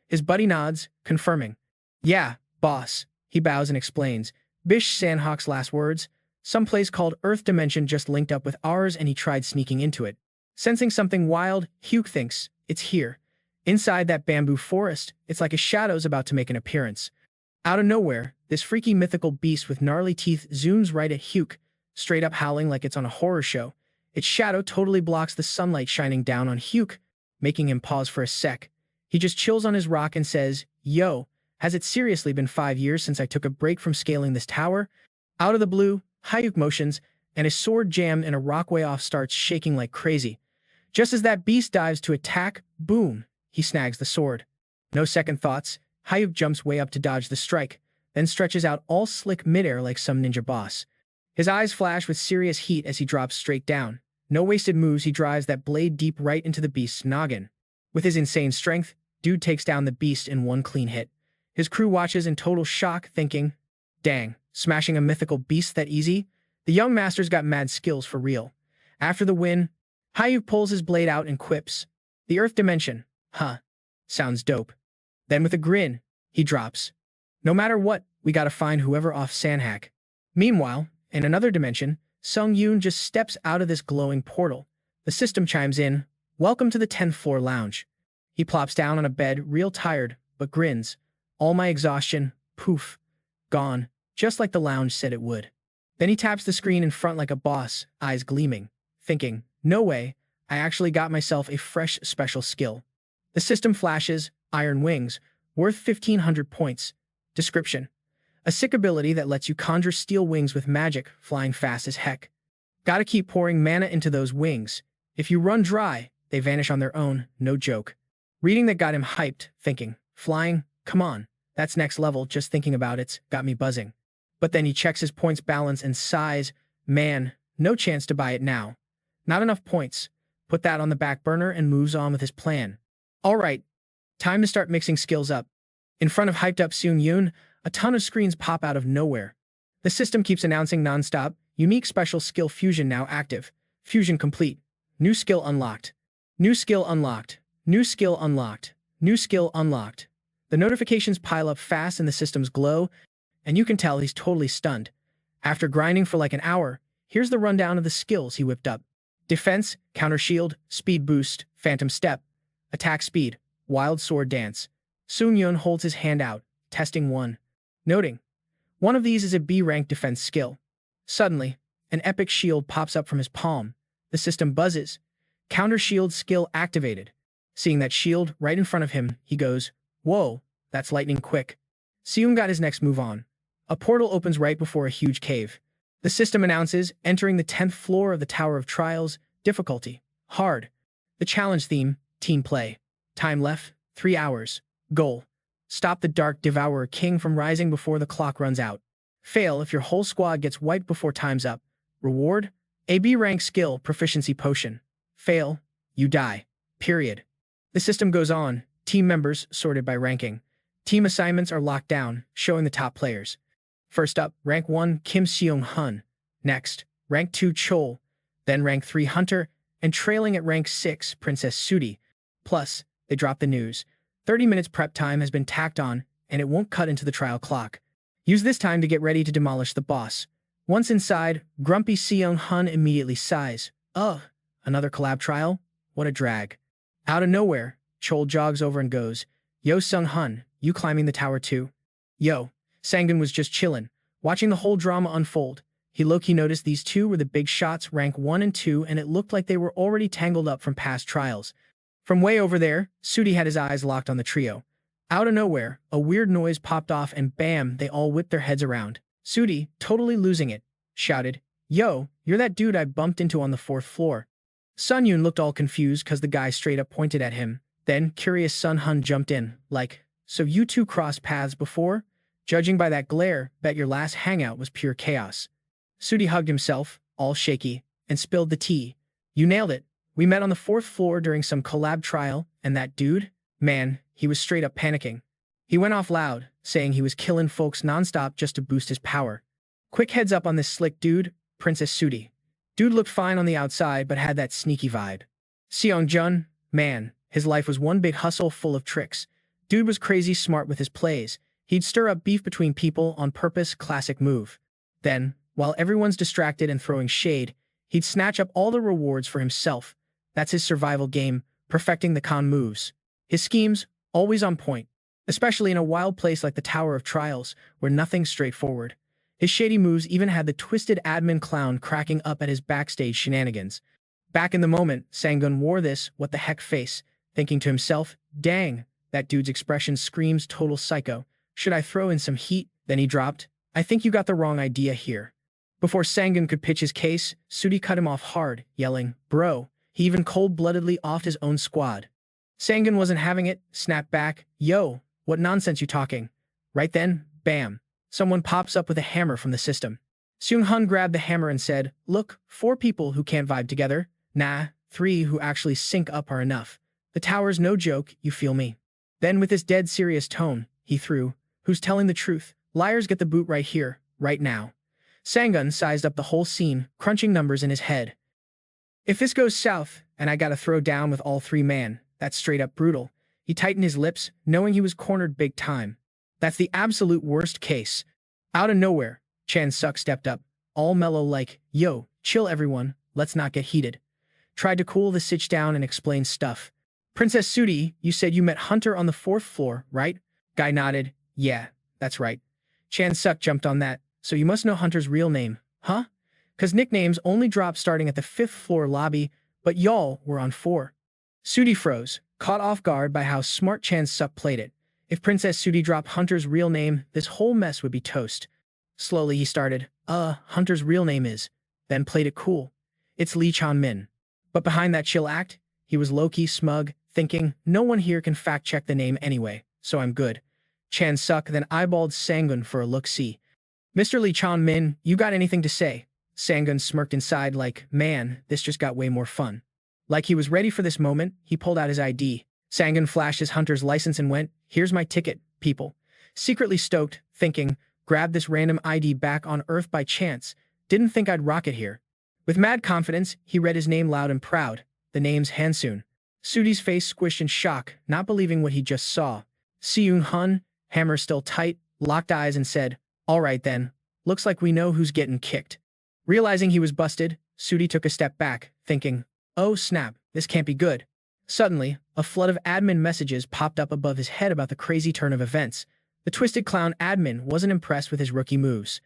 His buddy nods, confirming. Yeah, boss. He bows and explains. Bish Sanhok's last words, some place called Earth Dimension just linked up with ours and he tried sneaking into it. Sensing something wild, Hyuk thinks, it's here. Inside that bamboo forest, it's like a shadow's about to make an appearance. Out of nowhere, this freaky mythical beast with gnarly teeth zooms right at Hyuk, straight up howling like it's on a horror show. Its shadow totally blocks the sunlight shining down on Hyuk, making him pause for a sec. He just chills on his rock and says, yo, has it seriously been 5 years since I took a break from scaling this tower? Out of the blue, Hyuk motions, and his sword jammed in a rock way off starts shaking like crazy. Just as that beast dives to attack, boom, he snags the sword. No second thoughts, Hyuk jumps way up to dodge the strike, then stretches out all slick midair like some ninja boss. His eyes flash with serious heat as he drops straight down. No wasted moves, he drives that blade deep right into the beast's noggin. With his insane strength, dude takes down the beast in one clean hit. His crew watches in total shock, thinking, dang, smashing a mythical beast that easy? The young master's got mad skills for real. After the win, Hyuk pulls his blade out and quips, the Earth Dimension, huh, sounds dope. Then with a grin, he drops, no matter what, we gotta find whoever off Sanhak. Meanwhile, in another dimension, Sung-yoon just steps out of this glowing portal. The system chimes in, welcome to the 10th floor lounge. He plops down on a bed, real tired, but grins. All my exhaustion, poof, gone, just like the lounge said it would. Then he taps the screen in front like a boss, eyes gleaming, thinking, no way, I actually got myself a fresh special skill. The system flashes, Iron Wings, worth 1,500 points. Description: a sick ability that lets you conjure steel wings with magic, flying fast as heck. Gotta keep pouring mana into those wings. If you run dry, they vanish on their own, no joke. Reading that got him hyped, thinking, flying, come on, that's next level, just thinking about it's got me buzzing. But then he checks his points balance and sighs, man, no chance to buy it now. Not enough points. Put that on the back burner and moves on with his plan. Alright, time to start mixing skills up. In front of hyped up Sung-yoon, a ton of screens pop out of nowhere. The system keeps announcing non-stop, unique special skill fusion now active. Fusion complete. New skill unlocked. New skill unlocked. New skill unlocked. New skill unlocked. The notifications pile up fast and the systems glow, and you can tell he's totally stunned. After grinding for like an hour, here's the rundown of the skills he whipped up. Defense, counter shield, speed boost, phantom step, attack speed, wild sword dance. Sung-yoon holds his hand out, testing one. Noting, one of these is a B-rank defense skill. Suddenly, an epic shield pops up from his palm. The system buzzes. Counter shield skill activated. Seeing that shield right in front of him, he goes, "Whoa, that's lightning quick." Seung got his next move on. A portal opens right before a huge cave. The system announces, entering the 10th floor of the Tower of Trials, difficulty, hard. The challenge theme, team play. Time left, 3 hours. Goal, stop the Dark Devourer King from rising before the clock runs out. Fail if your whole squad gets wiped before time's up. Reward, AB rank skill proficiency potion. Fail, you die. Period. The system goes on, team members sorted by ranking. Team assignments are locked down, showing the top players. First up, rank 1 Kim Seong-hun. Next, rank 2 Chol. Then rank 3 Hunter, and trailing at rank 6 Princess Sudi. Plus, they drop the news. 30 minutes prep time has been tacked on, and it won't cut into the trial clock. Use this time to get ready to demolish the boss. Once inside, grumpy Seong-hun immediately sighs. Ugh, another collab trial? What a drag. Out of nowhere, Chol jogs over and goes, "Yo Seong-hun, you climbing the tower too?" Yo, Sangun was just chillin', watching the whole drama unfold. He low-key noticed these two were the big shots, rank 1 and 2, and it looked like they were already tangled up from past trials. From way over there, Sudi had his eyes locked on the trio. Out of nowhere, a weird noise popped off and bam, they all whipped their heads around. Sudi, totally losing it, shouted, "Yo, you're that dude I bumped into on the 4th floor." Sun Yoon looked all confused cause the guy straight up pointed at him. Then, curious Sun Hun jumped in, like, "So you two crossed paths before? Judging by that glare, bet your last hangout was pure chaos." Sudi hugged himself, all shaky, and spilled the tea. "You nailed it. We met on the 4th floor during some collab trial, and that dude? Man, he was straight up panicking. He went off loud, saying he was killing folks nonstop just to boost his power. Quick heads up on this slick dude, Princess Sudi. Dude looked fine on the outside, but had that sneaky vibe. Seong-jun, man, his life was one big hustle full of tricks. Dude was crazy smart with his plays. He'd stir up beef between people on purpose, classic move. Then, while everyone's distracted and throwing shade, he'd snatch up all the rewards for himself. That's his survival game, perfecting the con moves. His schemes, always on point, especially in a wild place like the Tower of Trials, where nothing's straightforward. His shady moves even had the twisted admin clown cracking up at his backstage shenanigans. Back in the moment, Sangun wore this what the heck face, thinking to himself, "Dang, that dude's expression screams total psycho. Should I throw in some heat?" Then he dropped, "I think you got the wrong idea here." Before Sangun could pitch his case, Sudi cut him off hard, yelling, "Bro." He even cold-bloodedly offed his own squad. Sangun wasn't having it, snapped back, "Yo, what nonsense you talking?" Right then, bam, someone pops up with a hammer from the system. Seung-hun grabbed the hammer and said, "Look, 4 people who can't vibe together. Nah, 3 who actually sync up are enough. The tower's no joke, you feel me?" Then with his dead serious tone, he threw, "Who's telling the truth? Liars get the boot right here, right now." Sangun sized up the whole scene, crunching numbers in his head. If this goes south, and I gotta throw down with all 3 man, that's straight up brutal. He tightened his lips, knowing he was cornered big time. That's the absolute worst case. Out of nowhere, Chan Suk stepped up, all mellow like, "Yo, chill everyone, let's not get heated." Tried to cool the sitch down and explain stuff. "Princess Sudi, you said you met Hunter on the 4th floor, right?" Guy nodded, "Yeah, that's right." Chan Suk jumped on that, "So you must know Hunter's real name, huh? 'Cause nicknames only drop starting at the 5th floor lobby, but y'all were on 4. Sudi froze, caught off guard by how smart Chan Suk played it. If Princess Sudi dropped Hunter's real name, this whole mess would be toast. Slowly he started, Hunter's real name is," then played it cool. "It's Lee Chan-min." But behind that chill act, he was low-key smug, thinking, "No one here can fact-check the name anyway, so I'm good." Chan Suk then eyeballed Sangun for a look-see. "Mr. Lee Chan-min, you got anything to say?" Sangun smirked inside like, "Man, this just got way more fun." Like he was ready for this moment, he pulled out his ID. Sangun flashed his hunter's license and went, "Here's my ticket, people." Secretly stoked, thinking, "Grab this random ID back on Earth by chance. Didn't think I'd rock it here." With mad confidence, he read his name loud and proud. The name's Hansoon. Sudi's face squished in shock, not believing what he just saw. Seung-hun, hammer still tight, locked eyes and said, "All right then, looks like we know who's getting kicked." Realizing he was busted, Sudi took a step back, thinking, "Oh snap, this can't be good." Suddenly, a flood of admin messages popped up above his head about the crazy turn of events. The twisted clown admin wasn't impressed with his rookie moves.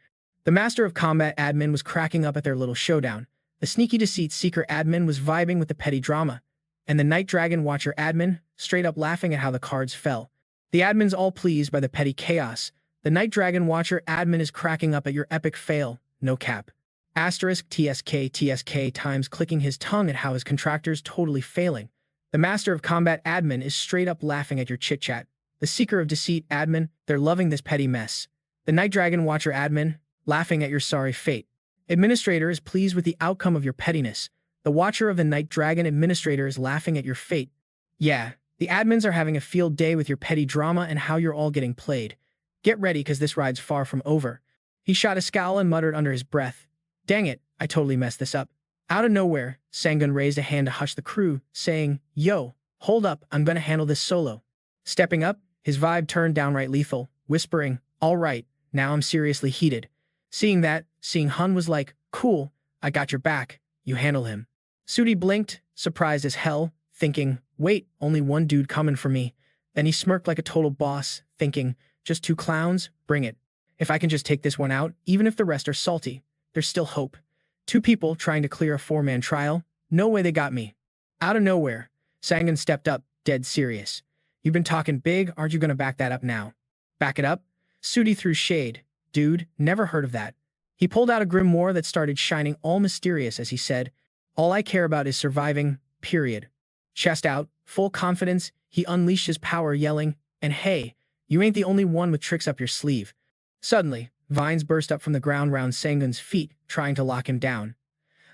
The Master of Combat admin was cracking up at their little showdown. The Sneaky Deceit Seeker admin was vibing with the petty drama. And the Night Dragon Watcher admin, straight up laughing at how the cards fell. The admin's all pleased by the petty chaos. The Night Dragon Watcher admin is cracking up at your epic fail, no cap. Asterisk TSK times clicking his tongue at how his contractor's totally failing. The Master of Combat admin is straight up laughing at your chit-chat. The Seeker of Deceit admin, they're loving this petty mess. The Night Dragon Watcher admin, laughing at your sorry fate. Administrator is pleased with the outcome of your pettiness. The Watcher of the Night Dragon Administrator is laughing at your fate. Yeah, the admins are having a field day with your petty drama and how you're all getting played. Get ready, because this ride's far from over. He shot a scowl and muttered under his breath, "Dang it, I totally messed this up." Out of nowhere, Sangun raised a hand to hush the crew, saying, "Yo, hold up, I'm gonna handle this solo." Stepping up, his vibe turned downright lethal, whispering, "All right, now I'm seriously heated." Seeing Hun was like, "Cool, I got your back, you handle him." Sudi blinked, surprised as hell, thinking, "Wait, only one dude coming for me." Then he smirked like a total boss, thinking, "Just two clowns? Bring it. If I can just take this one out, even if the rest are salty, there's still hope. Two people trying to clear a four-man trial? No way they got me." Out of nowhere, Sangun stepped up, dead serious. "You've been talking big, aren't you gonna back that up now?" "Back it up?" Sudi threw shade. "Dude, never heard of that." He pulled out a grimoire that started shining all mysterious as he said, "All I care about is surviving, period." Chest out, full confidence, he unleashed his power yelling, "And hey, you ain't the only one with tricks up your sleeve." Suddenly, vines burst up from the ground round Sangun's feet, trying to lock him down.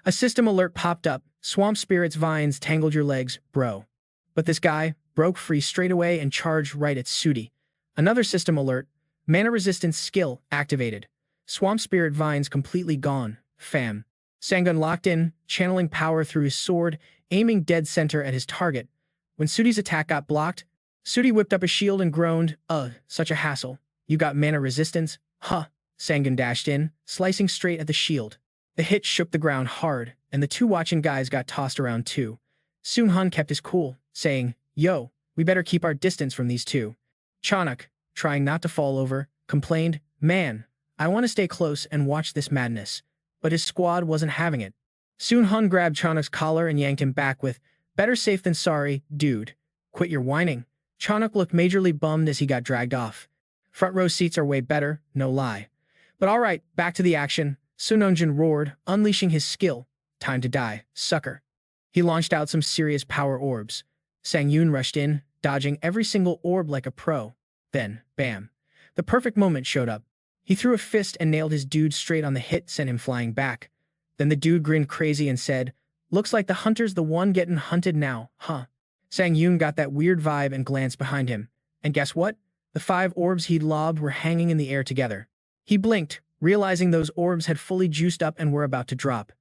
A system alert popped up, "Swamp Spirit's vines tangled your legs, bro." But this guy broke free straight away and charged right at Sudi. Another system alert, mana resistance skill activated. Swamp Spirit vines completely gone, fam. Sangun locked in, channeling power through his sword, aiming dead center at his target. When Sudi's attack got blocked, Sudi whipped up a shield and groaned, such a hassle. "You got mana resistance? Huh." Sangun dashed in, slicing straight at the shield. The hit shook the ground hard, and the two watching guys got tossed around too. Soon Hun kept his cool, saying, "Yo, we better keep our distance from these two." Chanak, trying not to fall over, complained, "Man, I want to stay close and watch this madness." But his squad wasn't having it. Soon Hun grabbed Chanak's collar and yanked him back with, "Better safe than sorry, dude. Quit your whining." Chanak looked majorly bummed as he got dragged off. Front row seats are way better, no lie. But alright, back to the action. Sunongjin roared, unleashing his skill. "Time to die, sucker." He launched out some serious power orbs. Sangyun rushed in, dodging every single orb like a pro. Then, bam. The perfect moment showed up. He threw a fist and nailed his dude straight on the hit, sent him flying back. Then the dude grinned crazy and said, "Looks like the hunter's the one getting hunted now, huh?" Sangyun got that weird vibe and glanced behind him. And guess what? The 5 orbs he'd lobbed were hanging in the air together. He blinked, realizing those orbs had fully juiced up and were about to drop.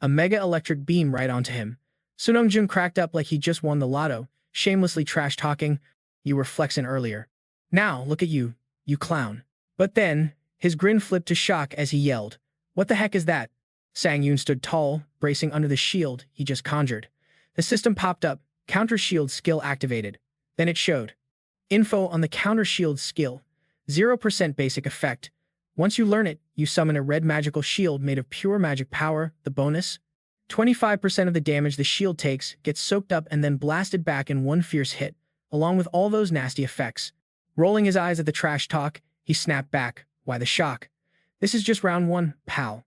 A mega electric beam right onto him. Sunongjun cracked up like he just won the lotto, shamelessly trash-talking, "You were flexing earlier. Now, look at you, you clown." But then, his grin flipped to shock as he yelled, "What the heck is that?" Sangyun stood tall, bracing under the shield he just conjured. The system popped up, counter shield skill activated. Then it showed. Info on the counter shield skill. 0% basic effect. Once you learn it, you summon a red magical shield made of pure magic power. The bonus? 25% of the damage the shield takes gets soaked up and then blasted back in one fierce hit, along with all those nasty effects. Rolling his eyes at the trash talk, he snapped back. Why the shock? This is just round 1, pal.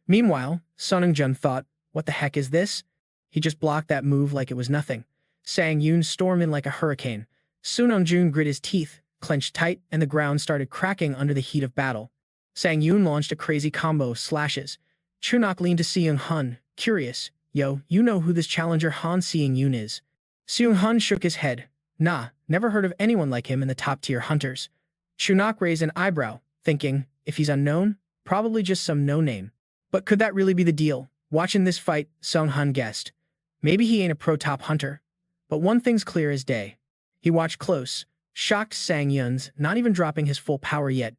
Meanwhile, Sunongjun thought, what the heck is this? He just blocked that move like it was nothing. Sangyun stormed in like a hurricane. Sunongjun grit his teeth, clenched tight, and the ground started cracking under the heat of battle. Sangyun launched a crazy combo of slashes. Chunak leaned to Seung Hun, curious. "Yo, you know who this challenger Han Seung-yoon is?" Seung Hun shook his head. "Nah, never heard of anyone like him in the top-tier hunters." Chunak raised an eyebrow, thinking, if he's unknown, probably just some no-name. But could that really be the deal? Watching this fight, Seung Hun guessed. Maybe he ain't a pro-top hunter. But one thing's clear as day. He watched close, shocked Sangyun's, not even dropping his full power yet.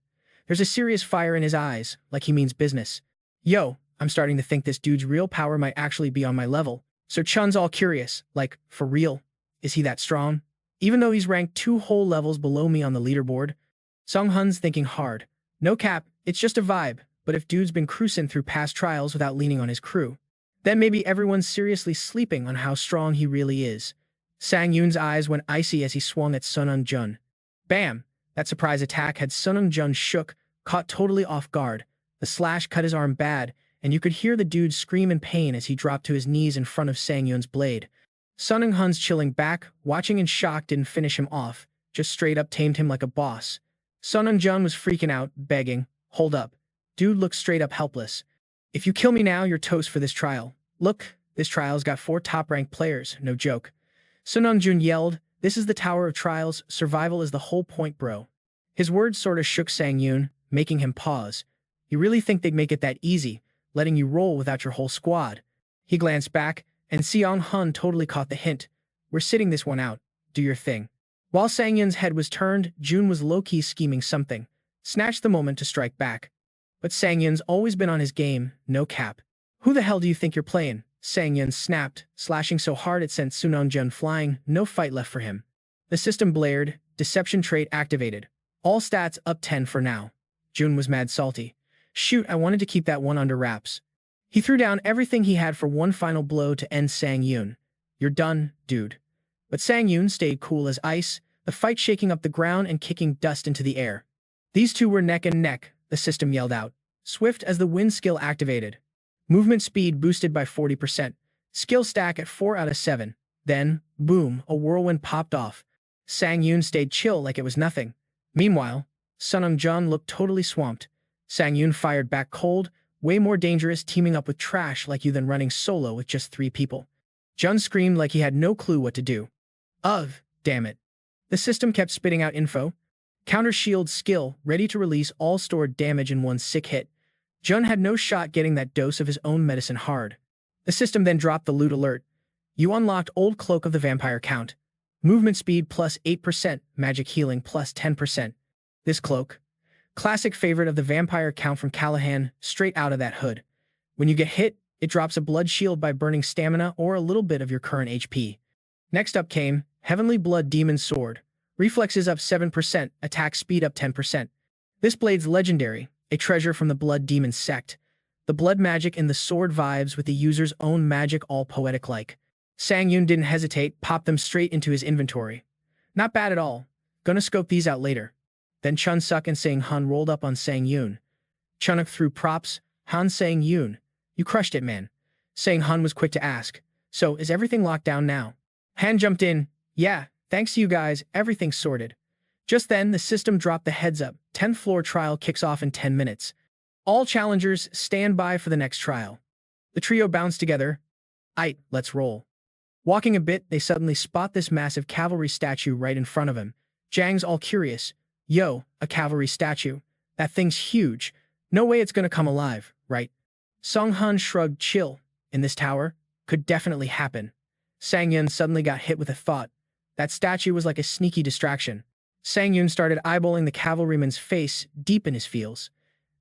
There's a serious fire in his eyes, like he means business. "Yo, I'm starting to think this dude's real power might actually be on my level." So Chun's all curious, like, for real? Is he that strong? Even though he's ranked 2 whole levels below me on the leaderboard? Seung Hun's thinking hard. No cap, it's just a vibe, but if dude's been cruising through past trials without leaning on his crew, then maybe everyone's seriously sleeping on how strong he really is. Sang Yoon's eyes went icy as he swung at Sun Jun. Bam! That surprise attack had Sun Jun shook, caught totally off guard. The slash cut his arm bad, and you could hear the dude scream in pain as he dropped to his knees in front of Sang Yoon's blade. Sun Hun's chilling back, watching in shock didn't finish him off, just straight up tamed him like a boss. Sun Jun was freaking out, begging, "Hold up." Dude looked straight up helpless. "If you kill me now, you're toast for this trial. Look, this trial's got 4 top-ranked players, no joke." Sun Jun yelled, "This is the Tower of Trials, survival is the whole point, bro." His words sorta shook Sang Yoon, making him pause. "You really think they'd make it that easy, letting you roll without your whole squad?" He glanced back, and Seong Hun totally caught the hint. "We're sitting this one out. Do your thing." While Sang Yoon's head was turned, Jun was low-key scheming something. Snatched the moment to strike back. But Sang Yoon's always been on his game, no cap. "Who the hell do you think you're playing?" Sang Yoon snapped, slashing so hard it sent Sun Jun flying, no fight left for him. The system blared, deception trait activated. All stats up 10 for now. Jun was mad salty. "Shoot, I wanted to keep that one under wraps." He threw down everything he had for one final blow to end Sang Yoon. "You're done, dude." But Sang Yoon stayed cool as ice, the fight shaking up the ground and kicking dust into the air. These two were neck and neck, the system yelled out. Swift as the wind skill activated. Movement speed boosted by 40%. Skill stack at 4 out of 7. Then, boom, a whirlwind popped off. Sang Yoon stayed chill like it was nothing. Meanwhile, Sun Jun looked totally swamped. Sang Yoon fired back cold, way more dangerous teaming up with trash like you than running solo with just 3 people. Jun screamed like he had no clue what to do. Ugh, damn it. The system kept spitting out info. Counter shield skill, ready to release all stored damage in one sick hit. Jun had no shot getting that dose of his own medicine hard. The system then dropped the loot alert. You unlocked Old Cloak of the Vampire count. Movement speed plus 8%, magic healing plus 10%. This cloak, classic favorite of the vampire count from Callahan, straight out of that hood. When you get hit, it drops a blood shield by burning stamina or a little bit of your current HP. Next up came Heavenly Blood Demon Sword. Reflexes up 7%, attack speed up 10%. This blade's legendary, a treasure from the Blood Demon sect. The blood magic in the sword vibes with the user's own magic, all poetic-like. Sang Yoon didn't hesitate, popped them straight into his inventory. Not bad at all. Gonna scope these out later. Then Chun Suk and Sang Han rolled up on Sang Yoon. Chunuk threw props. Han Sang Yoon, you crushed it, man. Sang Han was quick to ask. So, is everything locked down now? Han jumped in. Yeah, thanks to you guys, everything's sorted. Just then, the system dropped the heads up. 10th floor trial kicks off in 10 minutes. All challengers stand by for the next trial. The trio bounced together. Aight, let's roll. Walking a bit, they suddenly spot this massive cavalry statue right in front of him. Jang's all curious. Yo, a cavalry statue. That thing's huge. No way it's gonna come alive, right? Song Han shrugged. Chill. In this tower? Could definitely happen. Sang Yun suddenly got hit with a thought. That statue was like a sneaky distraction. Sang Yun started eyeballing the cavalryman's face deep in his feels.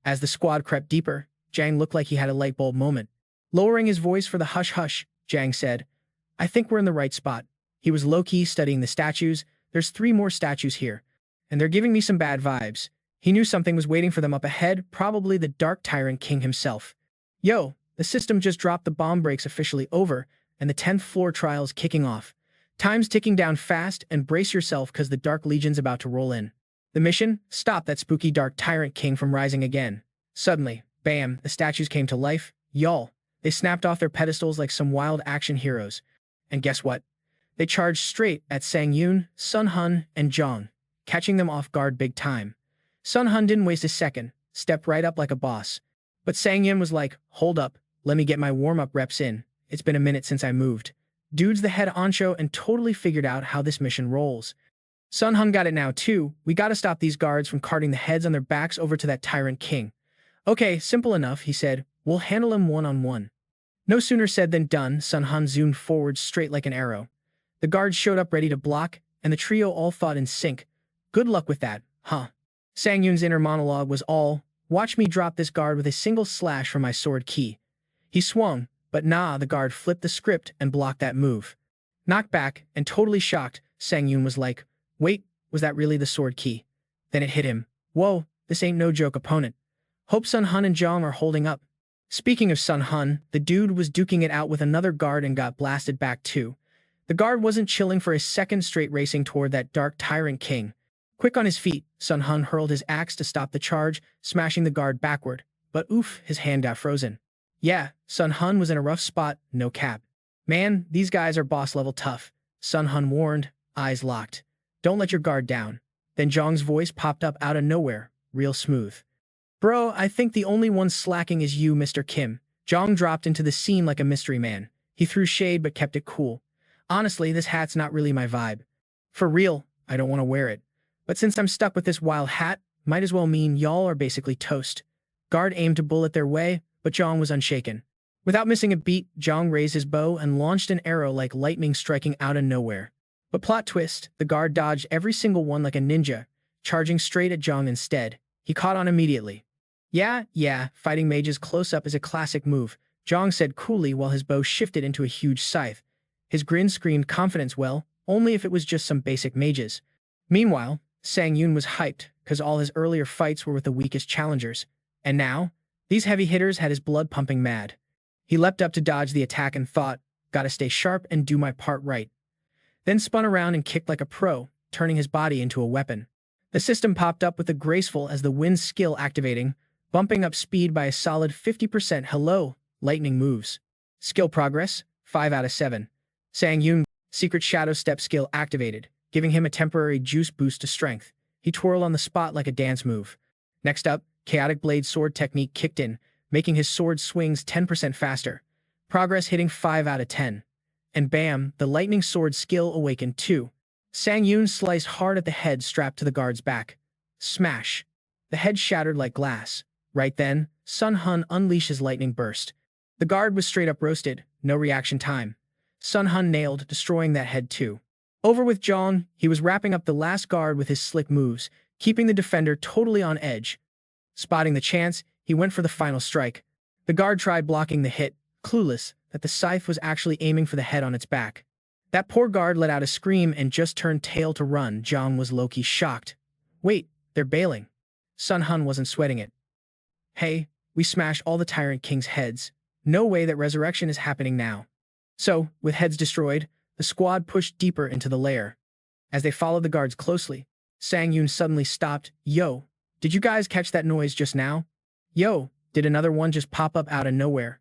As the squad crept deeper, Jang looked like he had a light bulb moment. Lowering his voice for the hush-hush, Jang said, I think we're in the right spot. He was low-key studying the statues. There's 3 more statues here, and they're giving me some bad vibes. He knew something was waiting for them up ahead, probably the Dark Tyrant King himself. Yo, the system just dropped the bomb brakes officially over, and the 10th floor trial's kicking off. Time's ticking down fast, and brace yourself cause the Dark Legion's about to roll in. The mission? Stop that spooky Dark Tyrant King from rising again. Suddenly, bam, the statues came to life. Y'all. They snapped off their pedestals like some wild action heroes. And guess what? They charged straight at Sang Yoon, Sun Hun, and Jong, catching them off guard big time. Sun Hun didn't waste a second, stepped right up like a boss. But Sang Yoon was like, hold up, let me get my warm-up reps in. It's been a minute since I moved. Dude's the head honcho and totally figured out how this mission rolls. Sun Hun got it now too. We gotta stop these guards from carting the heads on their backs over to that Tyrant King. Okay, simple enough, he said. We'll handle him one-on-one. No sooner said than done. Sun Hun zoomed forward straight like an arrow. The guards showed up ready to block, and the trio all thought in sync. Good luck with that, huh? Sang Yoon's inner monologue was all, watch me drop this guard with a single slash from my sword key. He swung, but nah, the guard flipped the script and blocked that move. Knocked back, and totally shocked, Sang Yoon was like, wait, was that really the sword key? Then it hit him. Whoa, this ain't no joke opponent. Hope Sun Hun and Zhang are holding up. Speaking of Sun Hun, the dude was duking it out with another guard and got blasted back too. The guard wasn't chilling for a second straight, racing toward that dark Tyrant King. Quick on his feet, Sun Hun hurled his axe to stop the charge, smashing the guard backward. But oof, his hand got frozen. Yeah, Sun Hun was in a rough spot, no cap. Man, these guys are boss-level tough, Sun Hun warned, eyes locked. Don't let your guard down. Then Zhang's voice popped up out of nowhere, real smooth. Bro, I think the only one slacking is you, Mr. Kim. Zhang dropped into the scene like a mystery man. He threw shade but kept it cool. Honestly, this hat's not really my vibe. For real, I don't want to wear it. But since I'm stuck with this wild hat, might as well mean y'all are basically toast. Guard aimed to bullet their way, but Zhang was unshaken. Without missing a beat, Zhang raised his bow and launched an arrow like lightning striking out of nowhere. But plot twist, the guard dodged every single one like a ninja, charging straight at Zhang instead. He caught on immediately. Yeah, fighting mages close up is a classic move, Zhang said coolly while his bow shifted into a huge scythe. His grin screamed confidence, well, only if it was just some basic mages. Meanwhile, Sangun was hyped, cause all his earlier fights were with the weakest challengers. And now, these heavy hitters had his blood pumping mad. He leapt up to dodge the attack and thought, gotta stay sharp and do my part right. Then spun around and kicked like a pro, turning his body into a weapon. The system popped up with a graceful as the wind skill activating, bumping up speed by a solid 50%. Hello, lightning moves. Skill progress, 5 out of 7. Sangun, secret shadow step skill activated, giving him a temporary juice boost to strength. He twirled on the spot like a dance move. Next up, chaotic blade sword technique kicked in, making his sword swings 10% faster. Progress hitting 5 out of 10. And bam, the lightning sword skill awakened too. Sangun sliced hard at the head strapped to the guard's back. Smash. The head shattered like glass. Right then, Sun Hun unleashed his lightning burst. The guard was straight up roasted, no reaction time. Sun Hun nailed, destroying that head too. Over with Zhang, he was wrapping up the last guard with his slick moves, keeping the defender totally on edge. Spotting the chance, he went for the final strike. The guard tried blocking the hit, clueless that the scythe was actually aiming for the head on its back. That poor guard let out a scream and just turned tail to run. Zhang was low-key shocked. Wait, they're bailing. Sun Hun wasn't sweating it. Hey, we smashed all the Tyrant King's heads. No way that resurrection is happening now. So, with heads destroyed, the squad pushed deeper into the lair. As they followed the guards closely, Sangun suddenly stopped. Yo, did you guys catch that noise just now? Yo, did another one just pop up out of nowhere?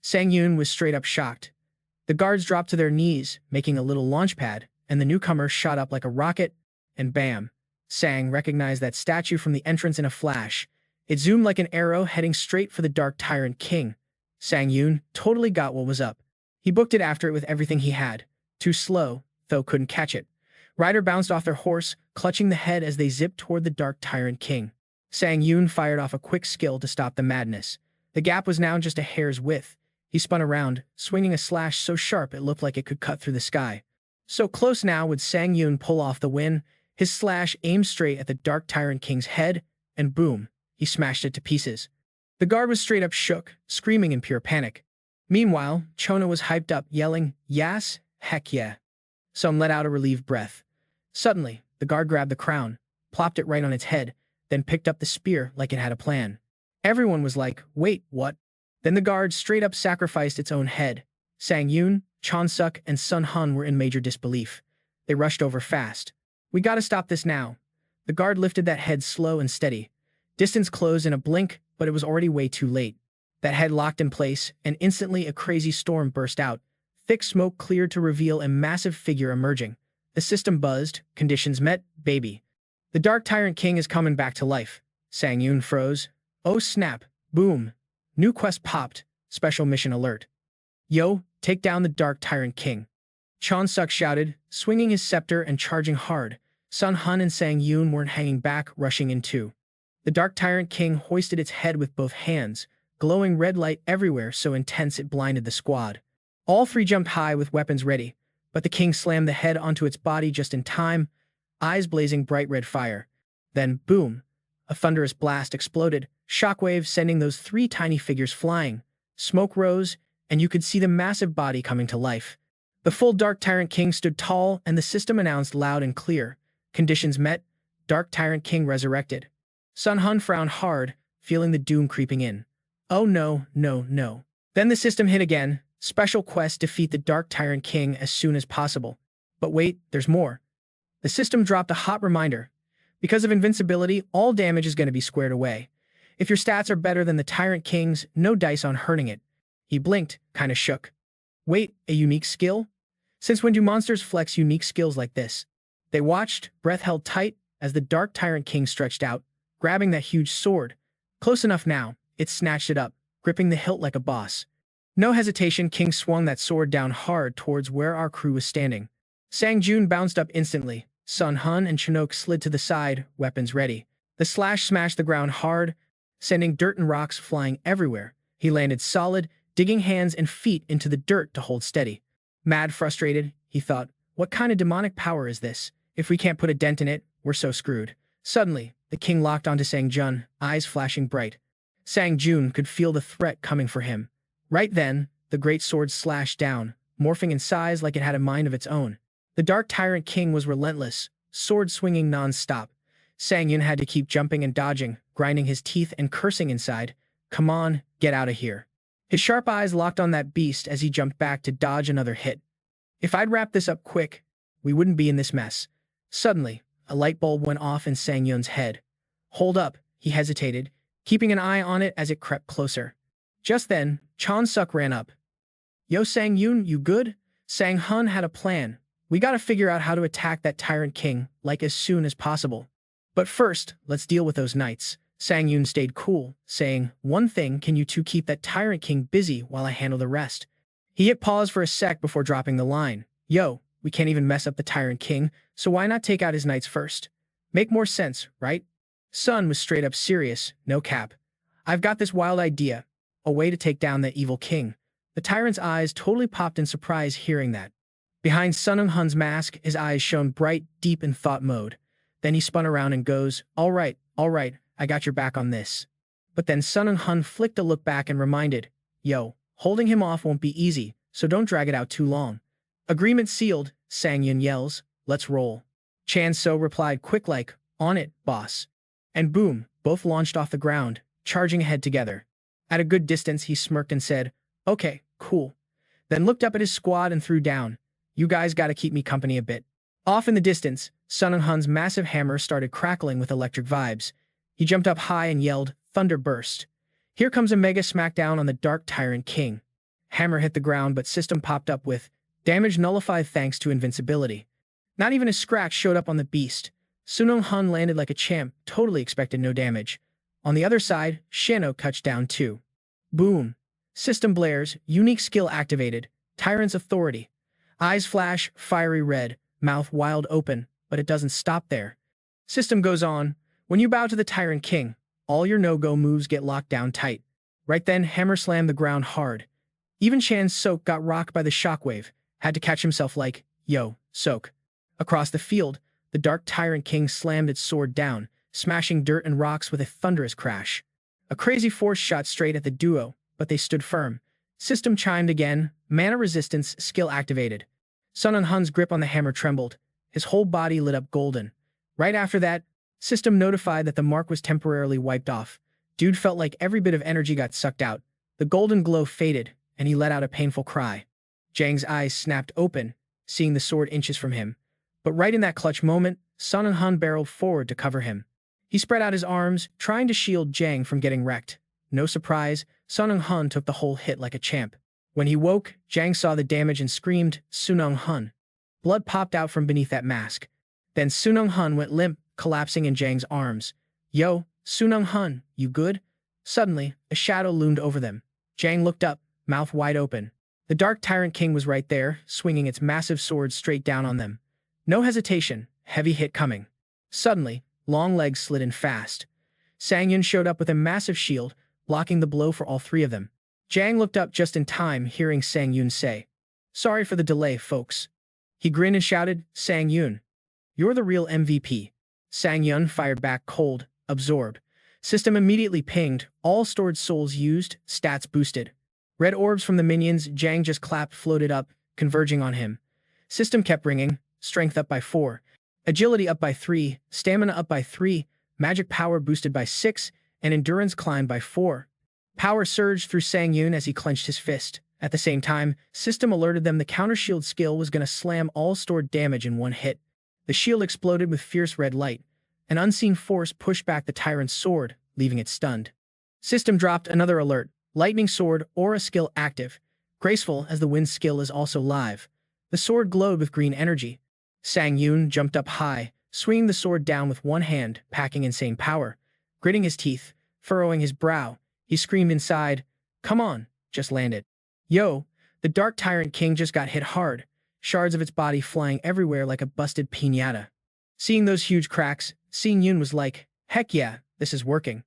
Sangun was straight up shocked. The guards dropped to their knees, making a little launch pad, and the newcomer shot up like a rocket, and bam. Sang recognized that statue from the entrance in a flash. It zoomed like an arrow heading straight for the Dark Tyrant King. Sangun totally got what was up. He booked it after it with everything he had. Too slow, though couldn't catch it. Rider bounced off their horse, clutching the head as they zipped toward the Dark Tyrant King. Sangun fired off a quick skill to stop the madness. The gap was now just a hair's width. He spun around, swinging a slash so sharp it looked like it could cut through the sky. So close now would Sangun pull off the win. His slash aimed straight at the Dark Tyrant King's head, and boom, he smashed it to pieces. The guard was straight up shook, screaming in pure panic. Meanwhile, Chona was hyped up, yelling, "Yas, heck yeah." Some let out a relieved breath. Suddenly, the guard grabbed the crown, plopped it right on its head, then picked up the spear like it had a plan. Everyone was like, wait, what? Then the guard straight up sacrificed its own head. Sangun, Chonsuk, and Sun Hun were in major disbelief. They rushed over fast. We gotta stop this now. The guard lifted that head slow and steady. Distance closed in a blink, but it was already way too late. That head locked in place, and instantly a crazy storm burst out. Thick smoke cleared to reveal a massive figure emerging. The system buzzed, conditions met, baby. The Dark Tyrant King is coming back to life. Sangun froze. Oh snap, boom. New quest popped, special mission alert. Yo, take down the Dark Tyrant King. Chonsuk shouted, swinging his scepter and charging hard. Sun Hun and Sangun weren't hanging back, rushing in too. The Dark Tyrant King hoisted its head with both hands, glowing red light everywhere so intense it blinded the squad. All three jumped high with weapons ready, but the king slammed the head onto its body just in time, eyes blazing bright red fire. Then, boom, a thunderous blast exploded, shockwaves sending those three tiny figures flying. Smoke rose, and you could see the massive body coming to life. The full Dark Tyrant King stood tall, and the system announced loud and clear. Conditions met, Dark Tyrant King resurrected. Sun Hun frowned hard, feeling the doom creeping in. Oh no, no, no. Then the system hit again. Special quest: defeat the Dark Tyrant King as soon as possible. But wait, there's more. The system dropped a hot reminder. Because of invincibility, all damage is going to be squared away. If your stats are better than the Tyrant King's, no dice on hurting it. He blinked, kinda shook. Wait, a unique skill? Since when do monsters flex unique skills like this? They watched, breath held tight, as the Dark Tyrant King stretched out, grabbing that huge sword. Close enough now, it snatched it up, gripping the hilt like a boss. No hesitation, King swung that sword down hard towards where our crew was standing. Sangun bounced up instantly. Sun Hun and Chinook slid to the side, weapons ready. The slash smashed the ground hard, sending dirt and rocks flying everywhere. He landed solid, digging hands and feet into the dirt to hold steady. Mad frustrated, he thought, what kind of demonic power is this? If we can't put a dent in it, we're so screwed. Suddenly, the king locked onto Sangjun, eyes flashing bright. Sangjun could feel the threat coming for him. Right then, the great sword slashed down, morphing in size like it had a mind of its own. The Dark Tyrant King was relentless, sword swinging non-stop. Sangyun had to keep jumping and dodging, grinding his teeth and cursing inside. Come on, get out of here. His sharp eyes locked on that beast as he jumped back to dodge another hit. If I'd wrap this up quick, we wouldn't be in this mess. Suddenly, a light bulb went off in Sangyun's head. Hold up, he hesitated, keeping an eye on it as it crept closer. Just then, Chan Suk ran up. Yo Sangyun, you good? Sang Hun had a plan. We gotta figure out how to attack that Tyrant King, like as soon as possible. But first, let's deal with those knights. Sangyun stayed cool, saying, one thing, can you two keep that Tyrant King busy while I handle the rest? He hit pause for a sec before dropping the line. Yo, we can't even mess up the Tyrant King, so why not take out his knights first? Make more sense, right? Sun was straight up serious, no cap. I've got this wild idea, a way to take down that evil king. The tyrant's eyes totally popped in surprise hearing that. Behind Sun Hun's mask, his eyes shone bright, deep in thought mode. Then he spun around and goes, all right, I got your back on this. But then Sun Hun flicked a look back and reminded, yo, holding him off won't be easy, so don't drag it out too long. Agreement sealed, Sangyun yells, let's roll. Chan So replied quick like, on it, boss. And boom, both launched off the ground, charging ahead together. At a good distance, he smirked and said, okay, cool. Then looked up at his squad and threw down, you guys gotta keep me company a bit. Off in the distance, Sun Hun's massive hammer started crackling with electric vibes. He jumped up high and yelled, thunder burst. Here comes a mega smackdown on the Dark Tyrant King. Hammer hit the ground, but system popped up with, damage nullified thanks to invincibility. Not even a scratch showed up on the beast. Sun Hun landed like a champ, totally expected no damage. On the other side, Shano touched down too. Boom. System blares, unique skill activated, Tyrant's authority. Eyes flash, fiery red, mouth wide open, but it doesn't stop there. System goes on, when you bow to the Tyrant King, all your no-go moves get locked down tight. Right then, hammer slammed the ground hard. Even Chan Sok got rocked by the shockwave, had to catch himself like, yo, Sok. Across the field, the Dark Tyrant King slammed its sword down, smashing dirt and rocks with a thunderous crash. A crazy force shot straight at the duo, but they stood firm. System chimed again, mana resistance skill activated. Sun Hun's grip on the hammer trembled. His whole body lit up golden. Right after that, system notified that the mark was temporarily wiped off. Dude felt like every bit of energy got sucked out. The golden glow faded, and he let out a painful cry. Jang's eyes snapped open, seeing the sword inches from him. But right in that clutch moment, Sun Hun barreled forward to cover him. He spread out his arms, trying to shield Jang from getting wrecked. No surprise, Sun Hun took the whole hit like a champ. When he woke, Jang saw the damage and screamed, Sun Hun. Blood popped out from beneath that mask. Then Sun Hun went limp, collapsing in Jang's arms. Yo, Sun Hun, you good? Suddenly, a shadow loomed over them. Jang looked up, mouth wide open. The Dark Tyrant King was right there, swinging its massive sword straight down on them. No hesitation, heavy hit coming. Suddenly, long legs slid in fast. Sangyun showed up with a massive shield, blocking the blow for all three of them. Jang looked up just in time, hearing Sangyun say, sorry for the delay, folks. He grinned and shouted, Sangyun, you're the real MVP. Sangyun fired back cold, absorb. System immediately pinged, all stored souls used, stats boosted. Red orbs from the minions Jang just clapped floated up, converging on him. System kept ringing, strength up by 4, agility up by 3, stamina up by 3, magic power boosted by 6, and endurance climbed by 4. Power surged through Sangun as he clenched his fist. At the same time, System alerted them the counter-shield skill was going to slam all stored damage in one hit. The shield exploded with fierce red light. An unseen force pushed back the Tyrant's sword, leaving it stunned. System dropped another alert. Lightning Sword, Aura skill active. Graceful as the Wind skill is also live. The sword glowed with green energy. Sangun jumped up high, swinging the sword down with one hand, packing insane power. Gritting his teeth, furrowing his brow, he screamed inside, "Come on, just land it." Yo, the Dark Tyrant King just got hit hard, shards of its body flying everywhere like a busted piñata. Seeing those huge cracks, Yun was like, "Heck yeah, this is working."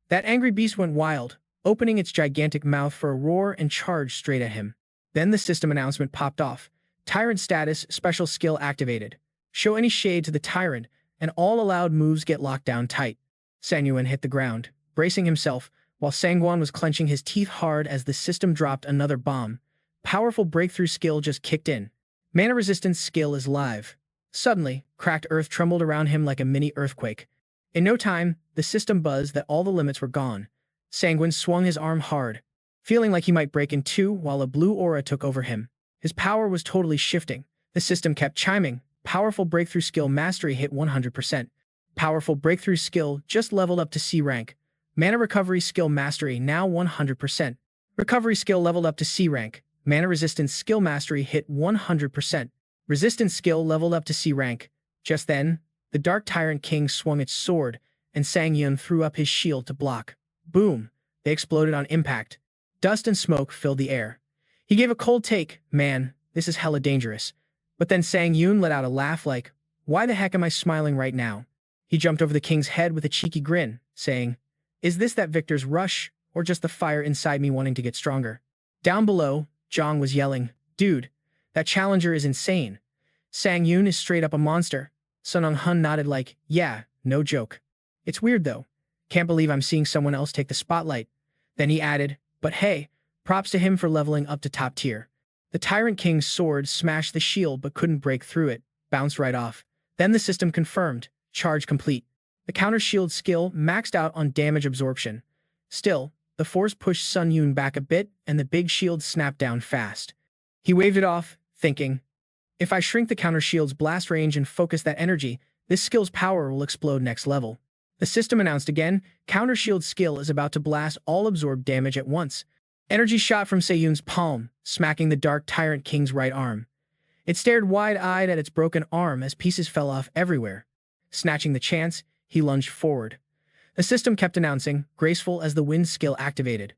That angry beast went wild, opening its gigantic mouth for a roar and charged straight at him. Then the system announcement popped off. Tyrant status, special skill activated. Show any shade to the Tyrant, and all allowed moves get locked down tight. Sangun hit the ground, bracing himself, while Sangun was clenching his teeth hard as the system dropped another bomb. Powerful breakthrough skill just kicked in. Mana resistance skill is live. Suddenly, cracked earth trembled around him like a mini earthquake. In no time, the system buzzed that all the limits were gone. Sangun swung his arm hard, feeling like he might break in two while a blue aura took over him. His power was totally shifting. The system kept chiming. Powerful breakthrough skill mastery hit 100%. Powerful breakthrough skill just leveled up to C rank. Mana recovery skill mastery now 100%. Recovery skill leveled up to C rank. Mana resistance skill mastery hit 100%. Resistance skill leveled up to C rank. Just then, the Dark Tyrant King swung its sword, and Sangun threw up his shield to block. Boom! They exploded on impact. Dust and smoke filled the air. He gave a cold take. "Man, this is hella dangerous." But then Sangun let out a laugh like, "Why the heck am I smiling right now?" He jumped over the king's head with a cheeky grin, saying, "Is this that victor's rush, or just the fire inside me wanting to get stronger?" Down below, Zhang was yelling, "Dude, that challenger is insane. Sangun is straight up a monster." Sun Hun nodded like, "Yeah, no joke. It's weird though. Can't believe I'm seeing someone else take the spotlight." Then he added, "But hey, props to him for leveling up to top tier." The Tyrant King's sword smashed the shield but couldn't break through it, bounced right off. Then the system confirmed, charge complete. The counter shield skill maxed out on damage absorption. Still, the force pushed Sun Yun back a bit and the big shield snapped down fast. He waved it off, thinking, "If I shrink the counter shield's blast range and focus that energy, this skill's power will explode next level." The system announced again, counter shield skill is about to blast all absorbed damage at once. Energy shot from Sayun's palm, smacking the Dark Tyrant King's right arm. It stared wide-eyed at its broken arm as pieces fell off everywhere. Snatching the chance, he lunged forward. The system kept announcing, graceful as the wind skill activated.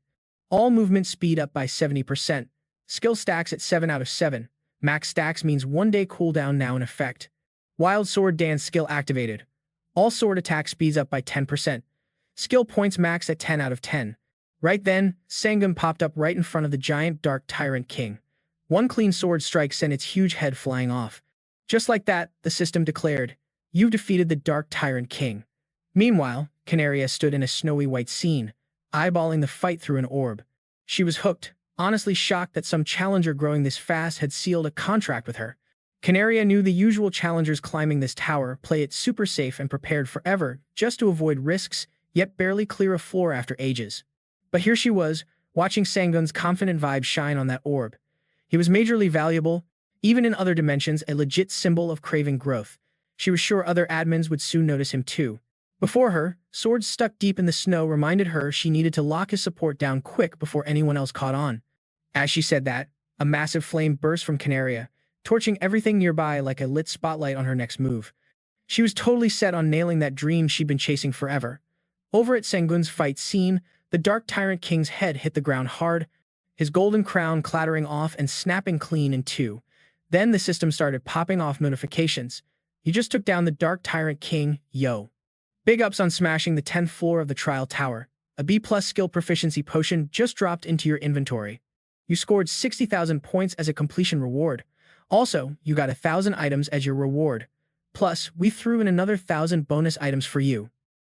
All movement speed up by 70%. Skill stacks at 7 out of 7. Max stacks means 1-day cooldown now in effect. Wild Sword Dance skill activated. All sword attack speeds up by 10%. Skill points max at 10 out of 10. Right then, Sangun popped up right in front of the giant Dark Tyrant King. One clean sword strike sent its huge head flying off. Just like that, the system declared, "You've defeated the Dark Tyrant King." Meanwhile, Canaria stood in a snowy white scene, eyeballing the fight through an orb. She was hooked, honestly shocked that some challenger growing this fast had sealed a contract with her. Canaria knew the usual challengers climbing this tower play it super safe and prepared forever, just to avoid risks, yet barely clear a floor after ages. But here she was, watching Sangun's confident vibe shine on that orb. He was majorly valuable, even in other dimensions a legit symbol of craving growth. She was sure other admins would soon notice him too. Before her, swords stuck deep in the snow reminded her she needed to lock his support down quick before anyone else caught on. As she said that, a massive flame burst from Canaria, torching everything nearby like a lit spotlight on her next move. She was totally set on nailing that dream she'd been chasing forever. Over at Sangun's fight scene, the Dark Tyrant King's head hit the ground hard, his golden crown clattering off and snapping clean in two. Then the system started popping off notifications. "You just took down the Dark Tyrant King, yo. Big ups on smashing the 10th floor of the Trial Tower. A B+ skill proficiency potion just dropped into your inventory. You scored 60,000 points as a completion reward. Also, you got 1,000 items as your reward. Plus, we threw in another 1,000 bonus items for you."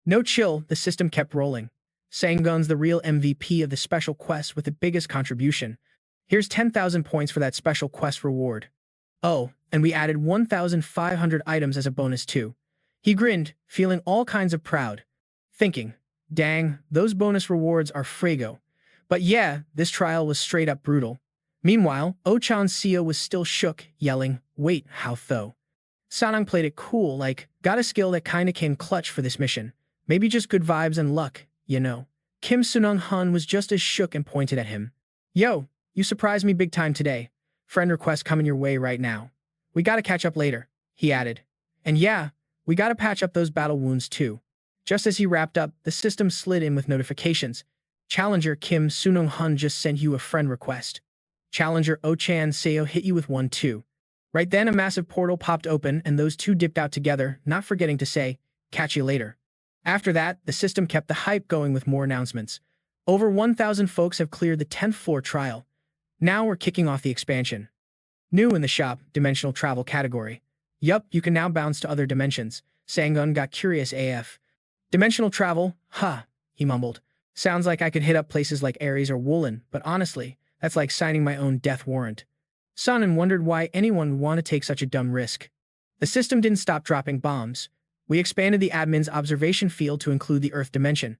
No chill, the system kept rolling. Sangun's the real MVP of the special quest with the biggest contribution. Here's 10,000 points for that special quest reward. Oh, and we added 1,500 items as a bonus too. He grinned, feeling all kinds of proud. Thinking, Dang, those bonus rewards are frago. But yeah, this trial was straight up brutal. Meanwhile, Ochan's Seo was still shook, yelling, "Wait, how though?" Sanang played it cool, like, got a skill that kinda came clutch for this mission. Maybe just good vibes and luck, you know. Kim Sunung Han was just as shook and pointed at him. "Yo, you surprised me big time today. Friend request coming your way right now. We gotta catch up later," he added. "And yeah, we gotta patch up those battle wounds too." Just as he wrapped up, the system slid in with notifications. "Challenger Kim Sunung Han just sent you a friend request. Challenger Ochan Seo hit you with one too." Right then, a massive portal popped open and those two dipped out together, not forgetting to say, "Catch you later." After that, the system kept the hype going with more announcements. Over 1,000 folks have cleared the 10th floor trial. Now we're kicking off the expansion. New in the shop, dimensional travel category. Yup, you can now bounce to other dimensions. Sangun got curious AF. "Dimensional travel? Huh," he mumbled. "Sounds like I could hit up places like Ares or Woolen, but honestly, that's like signing my own death warrant." Sangun wondered why anyone would want to take such a dumb risk. The system didn't stop dropping bombs. We expanded the admin's observation field to include the Earth dimension.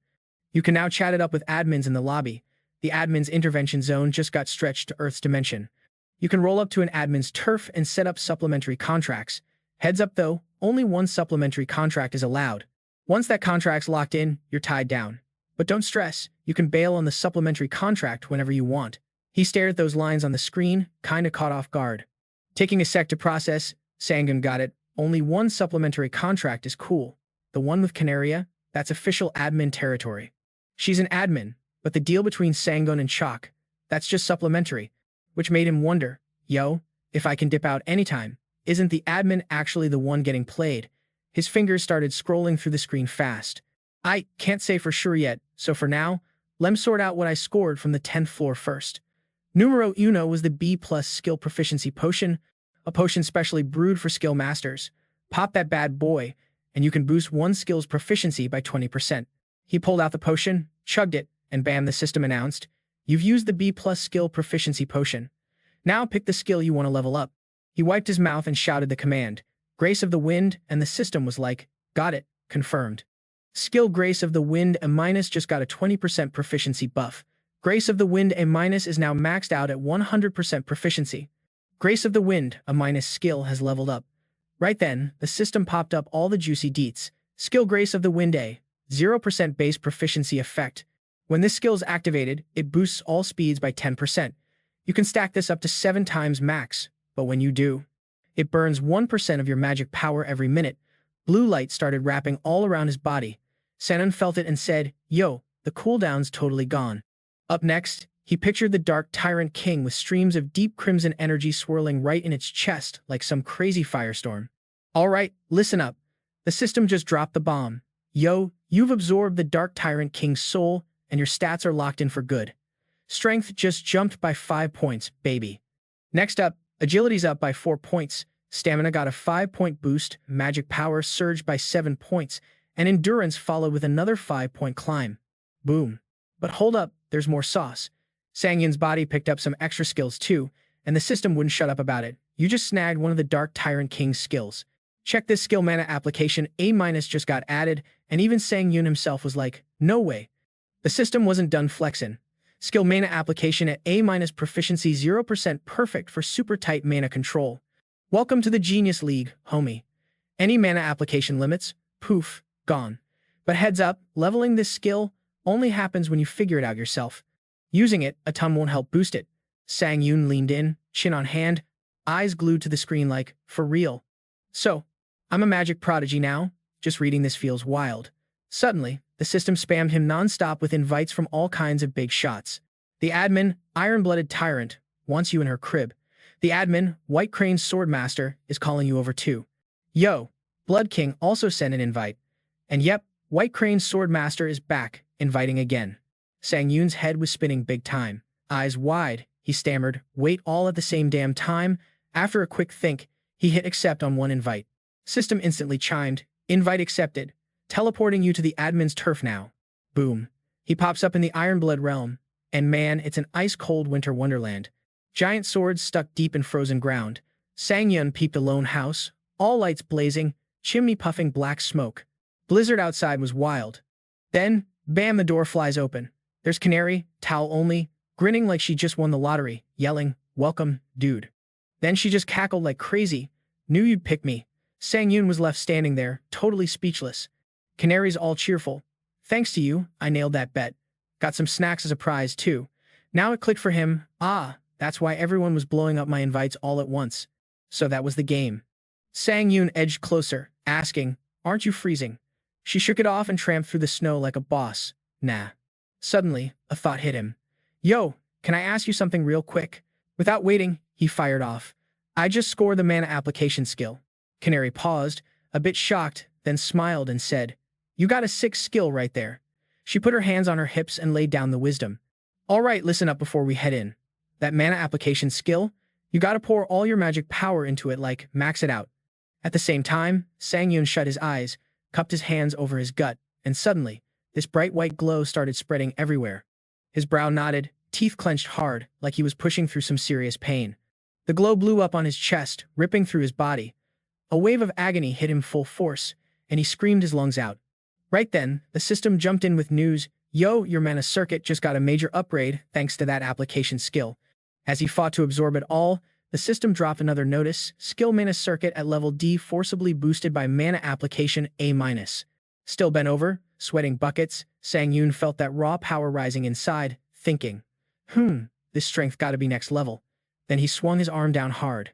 You can now chat it up with admins in the lobby. The admin's intervention zone just got stretched to Earth's dimension. You can roll up to an admin's turf and set up supplementary contracts. Heads up though, only one supplementary contract is allowed. Once that contract's locked in, you're tied down. But don't stress, you can bail on the supplementary contract whenever you want. He stared at those lines on the screen, kinda caught off guard. Taking a sec to process, Sangun got it. Only one supplementary contract is cool. The one with Canaria, that's official admin territory. She's an admin, but the deal between Sangun and Chalk, that's just supplementary, which made him wonder, yo, if I can dip out anytime, isn't the admin actually the one getting played? His fingers started scrolling through the screen fast. "I can't say for sure yet, so for now, lem sort out what I scored from the 10th floor first." Numero uno was the B+ skill proficiency potion, a potion specially brewed for skill masters. Pop that bad boy, and you can boost one skill's proficiency by 20%. He pulled out the potion, chugged it, and bam, the system announced, "You've used the B+ skill proficiency potion. Now pick the skill you want to level up." He wiped his mouth and shouted the command, "Grace of the Wind," and the system was like, "Got it, confirmed." Skill Grace of the Wind A- just got a 20% proficiency buff. Grace of the Wind A- is now maxed out at 100% proficiency. Grace of the Wind A- skill has leveled up. Right then, the system popped up all the juicy deets. Skill Grace of the Wind A, 0% base proficiency effect. When this skill is activated, it boosts all speeds by 10%. You can stack this up to 7 times max, but when you do, it burns 1% of your magic power every minute. Blue light started wrapping all around his body. Sanun felt it and said, "Yo, the cooldown's totally gone." Up next, he pictured the dark Tyrant King with streams of deep crimson energy swirling right in its chest like some crazy firestorm. "Alright, listen up. The system just dropped the bomb. Yo, you've absorbed the dark Tyrant King's soul, and your stats are locked in for good. Strength just jumped by 5 points, baby. Next up, agility's up by 4 points, stamina got a 5-point boost, magic power surged by 7 points, and endurance followed with another 5-point climb. Boom. But hold up, there's more sauce. Sangun's body picked up some extra skills too, and the system wouldn't shut up about it. You just snagged one of the Dark Tyrant King's skills. Check this skill mana application, A- just got added, and even Sangun himself was like, no way. The system wasn't done flexing. Skill mana application at A- proficiency 0% perfect for super tight mana control. Welcome to the Genius League, homie. Any mana application limits? Poof, gone. But heads up, leveling this skill only happens when you figure it out yourself. Using it, a ton won't help boost it. Sangun leaned in, chin on hand, eyes glued to the screen like, for real. So, I'm a magic prodigy now? Just reading this feels wild. Suddenly, the system spammed him non-stop with invites from all kinds of big shots. The admin, Iron-Blooded Tyrant, wants you in her crib. The admin, White Crane Swordmaster, is calling you over too. Yo, Blood King also sent an invite. And yep, White Crane Swordmaster is back, inviting again. Sangun's head was spinning big time. Eyes wide, he stammered, wait all at the same damn time. After a quick think, he hit accept on one invite. System instantly chimed, invite accepted. Teleporting you to the admin's turf now. Boom. He pops up in the Ironblood realm. And man, it's an ice-cold winter wonderland. Giant swords stuck deep in frozen ground. Sangun peeped a lone house, all lights blazing, chimney puffing black smoke. Blizzard outside was wild. Then, Bam, the door flies open. There's Canary, towel only, grinning like she just won the lottery, yelling, "Welcome, dude." Then she just cackled like crazy. "Knew you'd pick me." Sangun was left standing there, totally speechless. Canary's all cheerful. "Thanks to you, I nailed that bet. Got some snacks as a prize, too." Now it clicked for him. Ah, that's why everyone was blowing up my invites all at once. So that was the game. Sangun edged closer, asking, "Aren't you freezing?" She shook it off and tramped through the snow like a boss. Nah. Suddenly, a thought hit him. "Yo, can I ask you something real quick?" Without waiting, he fired off. "I just scored the mana application skill." Canary paused, a bit shocked, then smiled and said, "You got a 6 skill right there." She put her hands on her hips and laid down the wisdom. "All right, listen up before we head in. That mana application skill, you gotta pour all your magic power into it, like max it out." At the same time, Sangun shut his eyes, cupped his hands over his gut, and suddenly, this bright white glow started spreading everywhere. His brow knotted, teeth clenched hard, like he was pushing through some serious pain. The glow blew up on his chest, ripping through his body. A wave of agony hit him full force, and he screamed his lungs out. Right then, the system jumped in with news. "Yo, your mana circuit just got a major upgrade thanks to that application skill." As he fought to absorb it all, the system dropped another notice: skill mana circuit at level D forcibly boosted by mana application A-. Still bent over, sweating buckets, Sangun felt that raw power rising inside, thinking, this strength gotta be next level. Then he swung his arm down hard.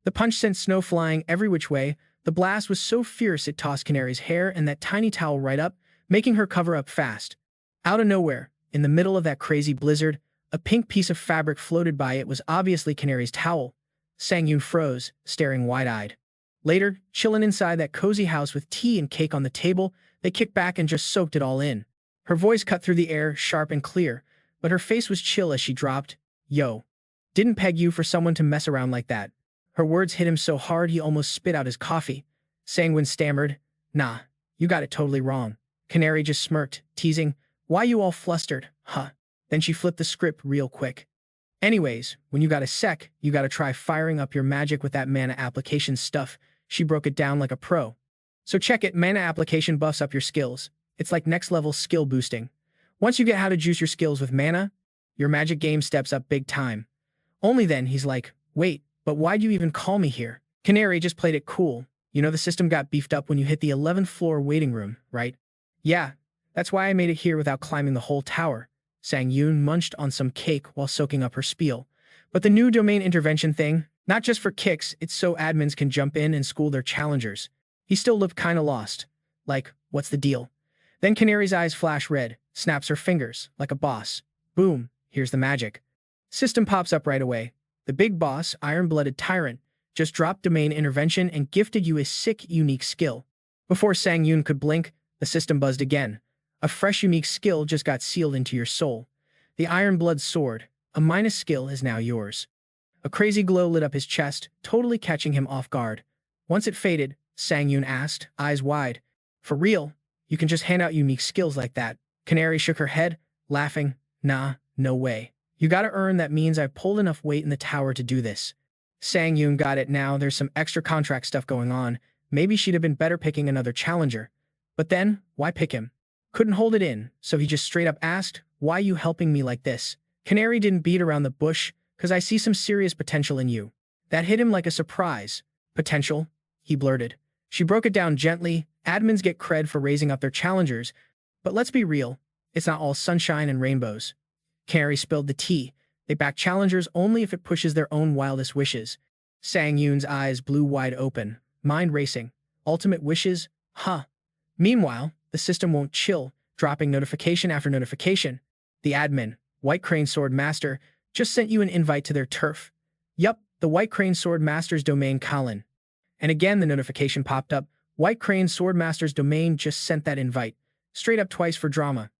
The punch sent snow flying every which way. The blast was so fierce it tossed Canary's hair and that tiny towel right up, making her cover up fast. Out of nowhere, in the middle of that crazy blizzard, a pink piece of fabric floated by. It was obviously Canary's towel. Sangun froze, staring wide-eyed. Later, chillin' inside that cozy house with tea and cake on the table, they kicked back and just soaked it all in. Her voice cut through the air, sharp and clear, but her face was chill as she dropped, "Yo, didn't peg you for someone to mess around like that." Her words hit him so hard he almost spit out his coffee. Sangun stammered, "Nah, you got it totally wrong." Canary just smirked, teasing, "Why you all flustered, huh?" Then she flipped the script real quick. "Anyways, when you got a sec, you gotta try firing up your magic with that mana application stuff." She broke it down like a pro. "So check it, mana application buffs up your skills. It's like next level skill boosting. Once you get how to juice your skills with mana, your magic game steps up big time." Only then he's like, "Wait, but why'd you even call me here?" Canary just played it cool. "You know the system got beefed up when you hit the 11th floor waiting room, right?" "Yeah, that's why I made it here without climbing the whole tower." Sangun munched on some cake while soaking up her spiel. "But the new domain intervention thing, not just for kicks, it's so admins can jump in and school their challengers." He still looked kinda lost. Like, what's the deal? Then Canary's eyes flash red, snaps her fingers, like a boss. Boom, here's the magic. System pops up right away. The big boss, iron-blooded Tyrant, just dropped domain intervention and gifted you a sick, unique skill. Before Sangun could blink, the system buzzed again. A fresh, unique skill just got sealed into your soul. The Iron-Blood Sword, a minus skill, is now yours. A crazy glow lit up his chest, totally catching him off guard. Once it faded, Sangun asked, eyes wide, "For real? You can just hand out unique skills like that?" Canary shook her head, laughing, "Nah, no way. You gotta earn. That means I've pulled enough weight in the tower to do this." Sangun got it now. There's some extra contract stuff going on. Maybe she'd have been better picking another challenger. But then, why pick him? Couldn't hold it in, so he just straight up asked, "Why you helping me like this?" Canary didn't beat around the bush, "'Cause I see some serious potential in you." That hit him like a surprise. "Potential?" he blurted. She broke it down gently. Admins get cred for raising up their challengers, but let's be real, it's not all sunshine and rainbows. Canary spilled the tea. They back challengers only if it pushes their own wildest wishes. Sangun's eyes blew wide open, mind racing. Ultimate wishes? Huh. Meanwhile, the system won't chill, dropping notification after notification. The admin, White Crane Sword Master, just sent you an invite to their turf. Yup, the White Crane Sword Master's domain Colin. And again the notification popped up. White Crane Sword Master's domain just sent that invite. Straight up twice for drama.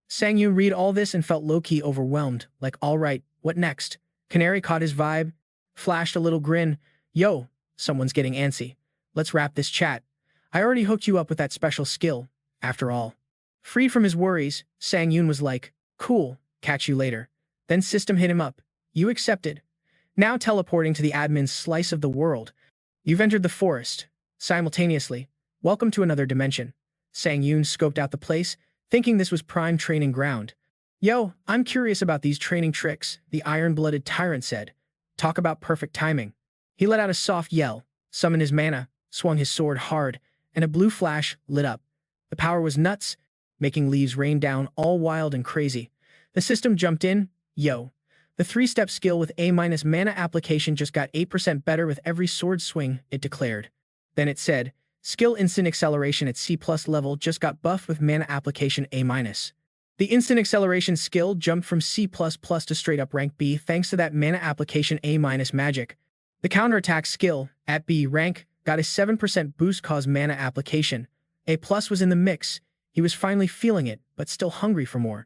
Sangun read all this and felt low-key overwhelmed, like, alright, what next? Canary caught his vibe, flashed a little grin. "Yo, someone's getting antsy. Let's wrap this chat. I already hooked you up with that special skill, after all." Freed from his worries, Sangun was like, "Cool, catch you later." Then system hit him up. "You accepted. Now teleporting to the admin's slice of the world. You've entered the forest. Simultaneously, welcome to another dimension." Sangun scoped out the place, thinking this was prime training ground. Yo, I'm curious about these training tricks, the iron-blooded Tyrant said. Talk about perfect timing. He let out a soft yell, summoned his mana, swung his sword hard, and a blue flash lit up. The power was nuts, making leaves rain down all wild and crazy. The system jumped in. Yo. The 3-step skill with A- mana application just got 8% better with every sword swing, it declared. Then it said, skill instant acceleration at C+ level just got buffed with mana application A-. The instant acceleration skill jumped from C++ to straight up rank B thanks to that mana application A- magic. The counterattack skill, at B rank, got a 7% boost cause mana application. A+ was in the mix. He was finally feeling it, but still hungry for more.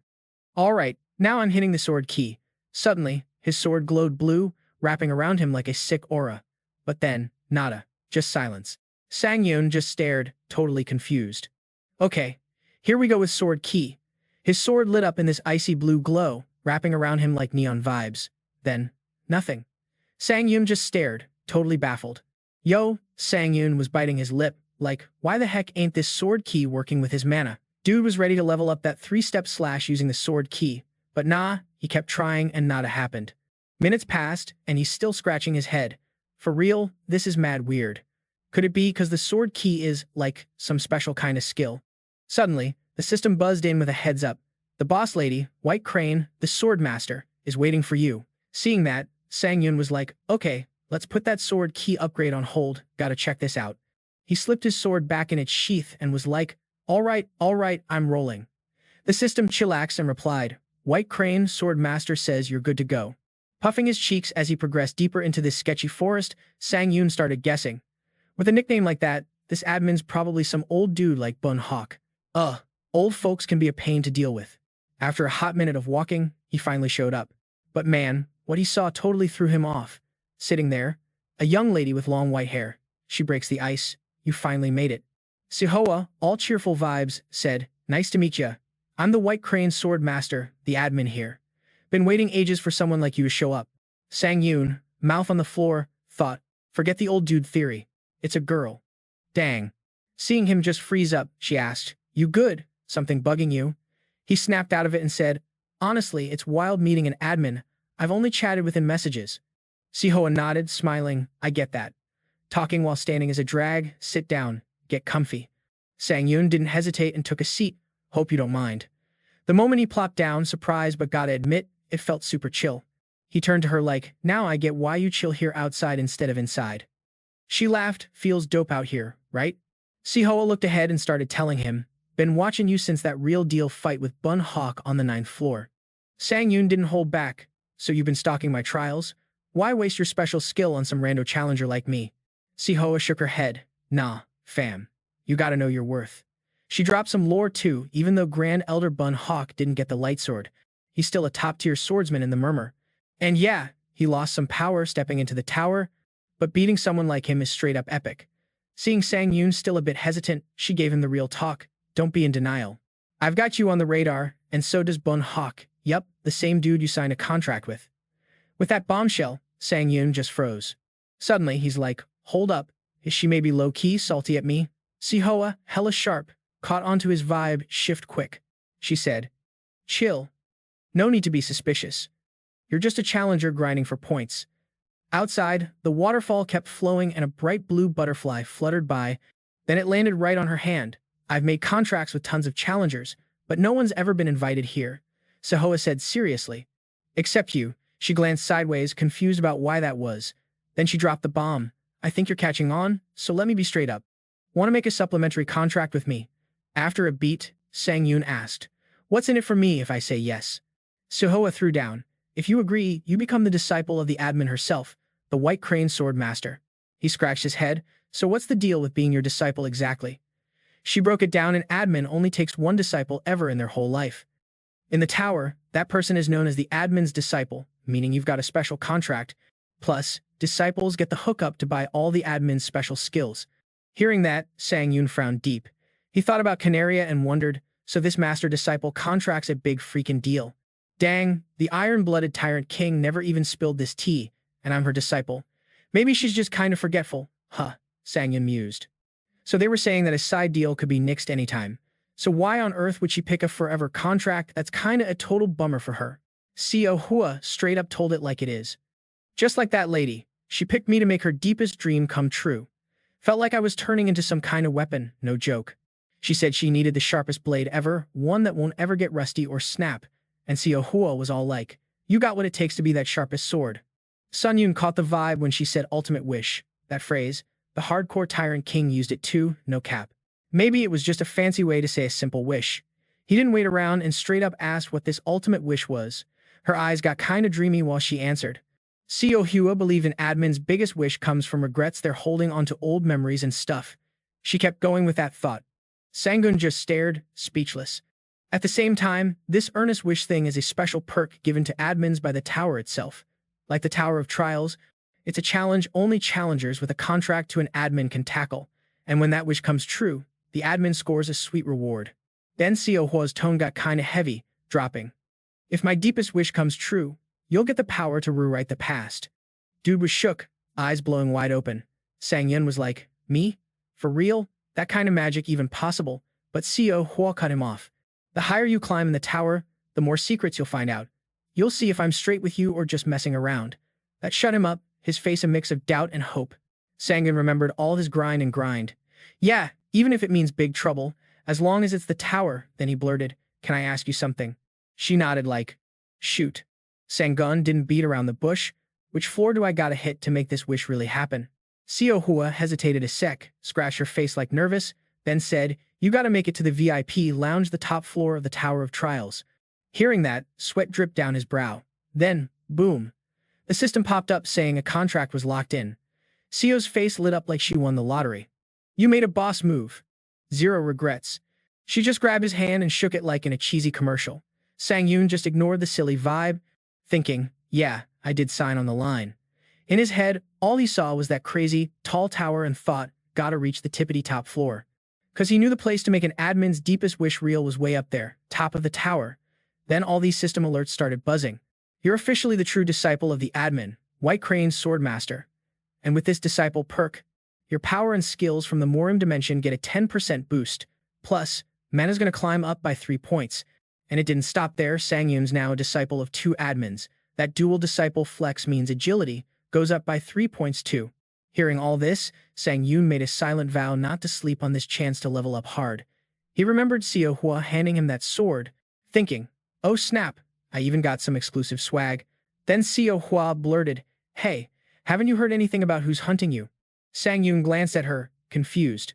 Alright, now I'm hitting the sword key. Suddenly, his sword glowed blue, wrapping around him like a sick aura. But then, nada, just silence. Sangun just stared, totally confused. Okay, here we go with sword key. His sword lit up in this icy blue glow, wrapping around him like neon vibes. Then, nothing. Sangun just stared, totally baffled. Yo, Sangun was biting his lip, like, why the heck ain't this sword key working with his mana? Dude was ready to level up that 3-step slash using the sword key, but nah, he kept trying and nada happened. Minutes passed, and he's still scratching his head. For real, this is mad weird. Could it be because the sword key is, like, some special kind of skill? Suddenly, the system buzzed in with a heads up. The boss lady, White Crane, the sword master, is waiting for you. Seeing that, Sangun was like, okay, let's put that sword key upgrade on hold, gotta check this out. He slipped his sword back in its sheath and was like, alright, I'm rolling. The system chillaxed and replied, White Crane, sword master says you're good to go. Puffing his cheeks as he progressed deeper into this sketchy forest, Sangun started guessing. With a nickname like that, this admin's probably some old dude like Bun Hawk. Old folks can be a pain to deal with. After a hot minute of walking, he finally showed up. But man, what he saw totally threw him off. Sitting there, a young lady with long white hair. She breaks the ice. You finally made it. Sihoa, all cheerful vibes, said, nice to meet ya. I'm the White Crane sword master, the admin here. Been waiting ages for someone like you to show up. Sangun, mouth on the floor, thought, forget the old dude theory. It's a girl. Dang. Seeing him just freeze up, she asked, you good? Something bugging you? He snapped out of it and said, honestly, it's wild meeting an admin. I've only chatted with him messages. Sihoa nodded, smiling, I get that. Talking while standing is a drag, sit down, get comfy. Sangun didn't hesitate and took a seat, hope you don't mind. The moment he plopped down, surprised but gotta admit, it felt super chill. He turned to her like, now I get why you chill here outside instead of inside. She laughed, feels dope out here, right? Sihoa looked ahead and started telling him, been watching you since that real deal fight with Bun Hawk on the 9th floor. Sangun didn't hold back, so you've been stalking my trials? Why waste your special skill on some rando challenger like me? Sihoa shook her head, nah, fam. You gotta know your worth. She dropped some lore too, even though Grand Elder Bun Hawk didn't get the light sword. He's still a top-tier swordsman in the murmur. And yeah, he lost some power stepping into the tower, but beating someone like him is straight up epic. Seeing Sangun still a bit hesitant, she gave him the real talk. Don't be in denial. I've got you on the radar, and so does Bun Hawk. Yup, the same dude you signed a contract with. With that bombshell, Sangun just froze. Suddenly, he's like, hold up, is she maybe low-key salty at me? Sihoa, hella sharp, caught onto his vibe, shift quick. She said, chill. No need to be suspicious. You're just a challenger grinding for points. Outside, the waterfall kept flowing and a bright blue butterfly fluttered by. Then it landed right on her hand. I've made contracts with tons of challengers, but no one's ever been invited here. Sihoa said seriously. Except you. She glanced sideways, confused about why that was. Then she dropped the bomb. I think you're catching on, so let me be straight up. Want to make a supplementary contract with me? After a beat, Sangun asked, what's in it for me if I say yes? Sihoa threw down. If you agree, you become the disciple of the admin herself, the White Crane sword master. He scratched his head. So what's the deal with being your disciple exactly? She broke it down. An admin only takes one disciple ever in their whole life. In the tower, that person is known as the admin's disciple, meaning you've got a special contract. Plus, disciples get the hookup to buy all the admin's special skills. Hearing that, Sangun frowned deep. He thought about Canaria and wondered, so this master-disciple contract's a big freaking deal. Dang, the iron-blooded Tyrant King never even spilled this tea, and I'm her disciple. Maybe she's just kind of forgetful. Huh, Sangun mused. So they were saying that a side deal could be nixed anytime. So why on earth would she pick a forever contract? That's kinda a total bummer for her. Co Hua straight up told it like it is. Just like that lady, she picked me to make her deepest dream come true. Felt like I was turning into some kind of weapon, no joke. She said she needed the sharpest blade ever, one that won't ever get rusty or snap, and Co Hua was all like, you got what it takes to be that sharpest sword. Sangun caught the vibe when she said ultimate wish. That phrase, the hardcore Tyrant King used it too, no cap. Maybe it was just a fancy way to say a simple wish. He didn't wait around and straight up asked what this ultimate wish was. Her eyes got kinda dreamy while she answered. Co Hua believed an admin's biggest wish comes from regrets they're holding onto old memories and stuff. She kept going with that thought. Sangun just stared, speechless. At the same time, this earnest wish thing is a special perk given to admins by the tower itself. Like the Tower of Trials, it's a challenge only challengers with a contract to an admin can tackle, and when that wish comes true, the admin scores a sweet reward. Then Co Hua's tone got kinda heavy, dropping. If my deepest wish comes true, you'll get the power to rewrite the past. Dude was shook, eyes blowing wide open. Sang Yun was like, me? For real? That kind of magic even possible? But Co Hua cut him off. The higher you climb in the tower, the more secrets you'll find out. You'll see if I'm straight with you or just messing around. That shut him up, his face a mix of doubt and hope. Sangun remembered all his grind. Yeah, even if it means big trouble, as long as it's the tower, then he blurted, can I ask you something? She nodded like, shoot. Sangun didn't beat around the bush. Which floor do I gotta hit to make this wish really happen? Co Hua hesitated a sec, scratched her face like nervous, then said, you gotta make it to the VIP lounge, the top floor of the Tower of Trials. Hearing that, sweat dripped down his brow. Then, boom. The system popped up saying a contract was locked in. Co's face lit up like she won the lottery. You made a boss move. Zero regrets. She just grabbed his hand and shook it like in a cheesy commercial. Sangun just ignored the silly vibe, thinking, yeah, I did sign on the line. In his head, all he saw was that crazy, tall tower and thought, gotta reach the tippity-top floor. Cause he knew the place to make an admin's deepest wish real was way up there, top of the tower. Then all these system alerts started buzzing. You're officially the true disciple of the admin, White Crane's Swordmaster. And with this disciple perk, your power and skills from the Morim dimension get a 10% boost. Plus, mana's gonna climb up by 3 points. And it didn't stop there. Sangun's now a disciple of 2 admins. That dual disciple flex means agility goes up by 3 points too. Hearing all this, Sangun made a silent vow not to sleep on this chance to level up hard. He remembered Co Hua handing him that sword, thinking, oh snap, I even got some exclusive swag. Then Co Hua blurted, hey, haven't you heard anything about who's hunting you? Sangun glanced at her, confused.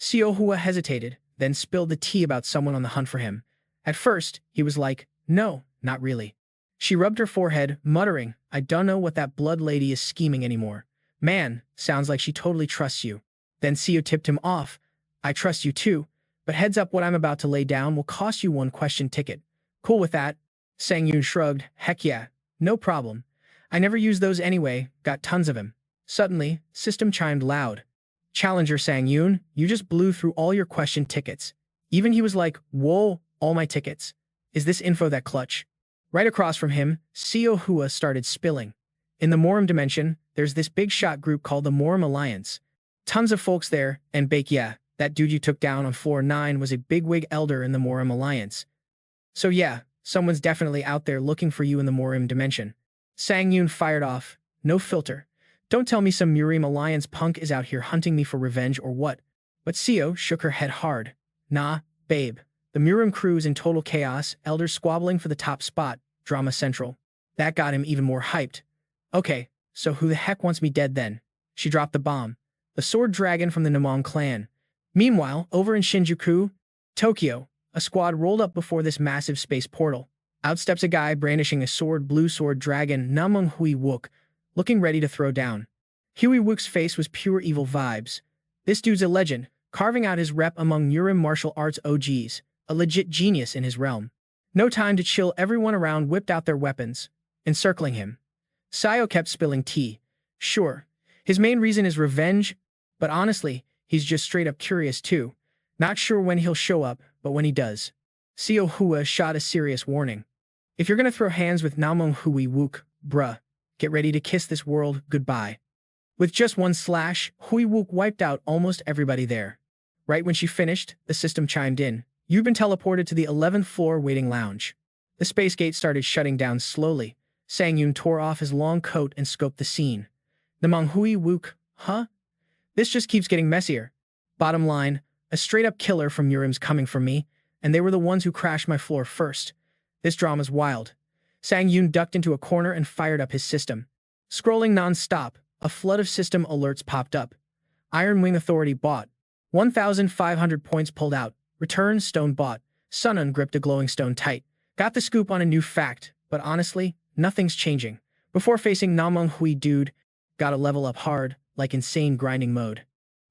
Co Hua hesitated, then spilled the tea about someone on the hunt for him. At first, he was like, no, not really. She rubbed her forehead, muttering, I don't know what that blood lady is scheming anymore. Man, sounds like she totally trusts you. Then Co tipped him off. I trust you too, but heads up, what I'm about to lay down will cost you 1 question ticket. Cool with that? Sangun shrugged, heck yeah, no problem. I never use those anyway, got tons of him. Suddenly, system chimed loud. Challenger Sangun, you just blew through all your question tickets. Even he was like, whoa, all my tickets. Is this info that clutch? Right across from him, Co Hua started spilling. In the Morim dimension, there's this big shot group called the Morim Alliance. Tons of folks there, and Bake, yeah, that dude you took down on floor 9 was a bigwig elder in the Morim Alliance. So yeah, someone's definitely out there looking for you in the Morim dimension. Sangun fired off, no filter. Don't tell me some Morim Alliance punk is out here hunting me for revenge or what. But Co shook her head hard. Nah, babe. The Morim crew is in total chaos, elders squabbling for the top spot, drama central. That got him even more hyped. Okay, so who the heck wants me dead then? She dropped the bomb. The sword dragon from the Namong clan. Meanwhile, over in Shinjuku, Tokyo, a squad rolled up before this massive space portal. Out steps a guy brandishing a sword, blue sword dragon, Namong Hui Wook, looking ready to throw down. Huey Wook's face was pure evil vibes. This dude's a legend, carving out his rep among Urim martial arts OGs, a legit genius in his realm. No time to chill, everyone around whipped out their weapons, encircling him. Sayo kept spilling tea. Sure, his main reason is revenge, but honestly, he's just straight up curious too. Not sure when he'll show up, but when he does. Co Hua shot a serious warning. If you're gonna throw hands with Namong Hui Wook, bruh, get ready to kiss this world goodbye. With just one slash, Hui Wook wiped out almost everybody there. Right when she finished, the system chimed in. You've been teleported to the 11th floor waiting lounge. The space gate started shutting down slowly. Sangun tore off his long coat and scoped the scene. The Manhwa wook, huh? This just keeps getting messier. Bottom line, a straight-up killer from Urim's coming for me, and they were the ones who crashed my floor first. This drama's wild. Sangun ducked into a corner and fired up his system. Scrolling non-stop, a flood of system alerts popped up. Iron Wing Authority bought. 1,500 points pulled out. Return stone bought. Sangun gripped a glowing stone tight. Got the scoop on a new fact, but honestly, nothing's changing. Before facing Namong Hui dude, gotta level up hard, like insane grinding mode.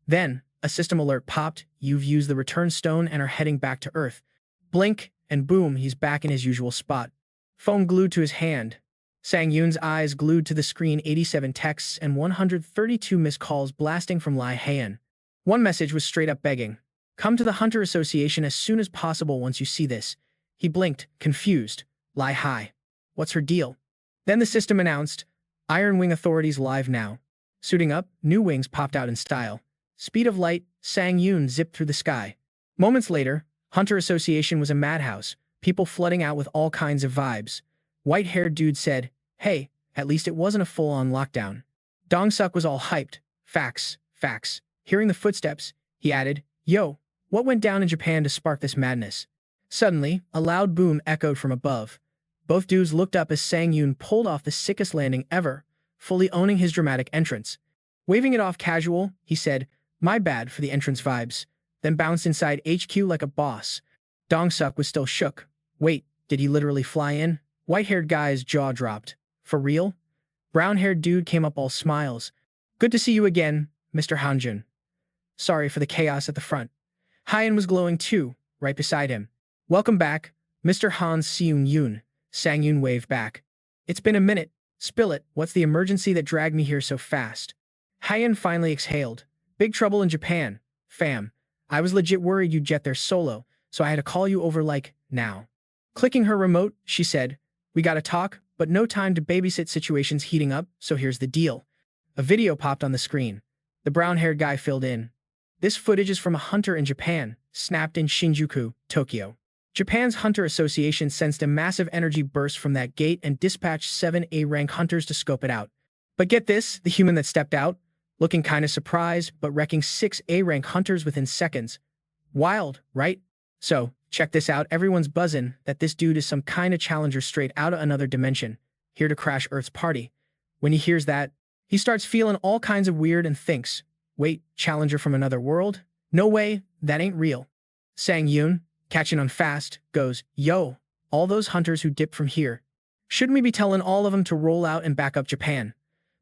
Then, a system alert popped. You've used the return stone and are heading back to Earth. Blink, and boom, he's back in his usual spot. Phone glued to his hand. Sangun's eyes glued to the screen, 87 texts and 132 missed calls blasting from Lai Heian. One message was straight up begging. Come to the Hunter Association as soon as possible once you see this. He blinked, confused. Lai Hai. What's her deal? Then the system announced, Iron Wing Authority's live now. Suiting up, new wings popped out in style. Speed of light, Sangun zipped through the sky. Moments later, Hunter Association was a madhouse, people flooding out with all kinds of vibes. White-haired dude said, hey, at least it wasn't a full-on lockdown. Dong-suk was all hyped. Facts, facts. Hearing the footsteps, he added, yo, what went down in Japan to spark this madness? Suddenly, a loud boom echoed from above. Both dudes looked up as Sangun pulled off the sickest landing ever, fully owning his dramatic entrance. Waving it off casual, he said, my bad for the entrance vibes, then bounced inside HQ like a boss. Dong-suk was still shook. Wait, did he literally fly in? White-haired guy's jaw dropped. For real? Brown-haired dude came up all smiles. Good to see you again, Mr. Hanjun. Sorry for the chaos at the front. Hyen was glowing too, right beside him. Welcome back, Mr. Han Seung-yoon. Sangun waved back. It's been a minute. Spill it, what's the emergency that dragged me here so fast? Hyen finally exhaled. Big trouble in Japan. Fam. I was legit worried you'd jet there solo, so I had to call you over like, now. Clicking her remote, she said, we gotta talk, but no time to babysit, situations heating up, so here's the deal. A video popped on the screen. The brown-haired guy filled in. This footage is from a hunter in Japan, snapped in Shinjuku, Tokyo. Japan's Hunter Association sensed a massive energy burst from that gate and dispatched 7 A-rank hunters to scope it out. But get this, the human that stepped out, looking kinda surprised, but wrecking 6 A-rank hunters within seconds. Wild, right? So, check this out, everyone's buzzing that this dude is some kinda challenger straight out of another dimension, here to crash Earth's party. When he hears that, he starts feeling all kinds of weird and thinks, wait, challenger from another world? No way, that ain't real. Sangun, catching on fast, goes, yo, all those hunters who dipped from here. Shouldn't we be telling all of them to roll out and back up Japan?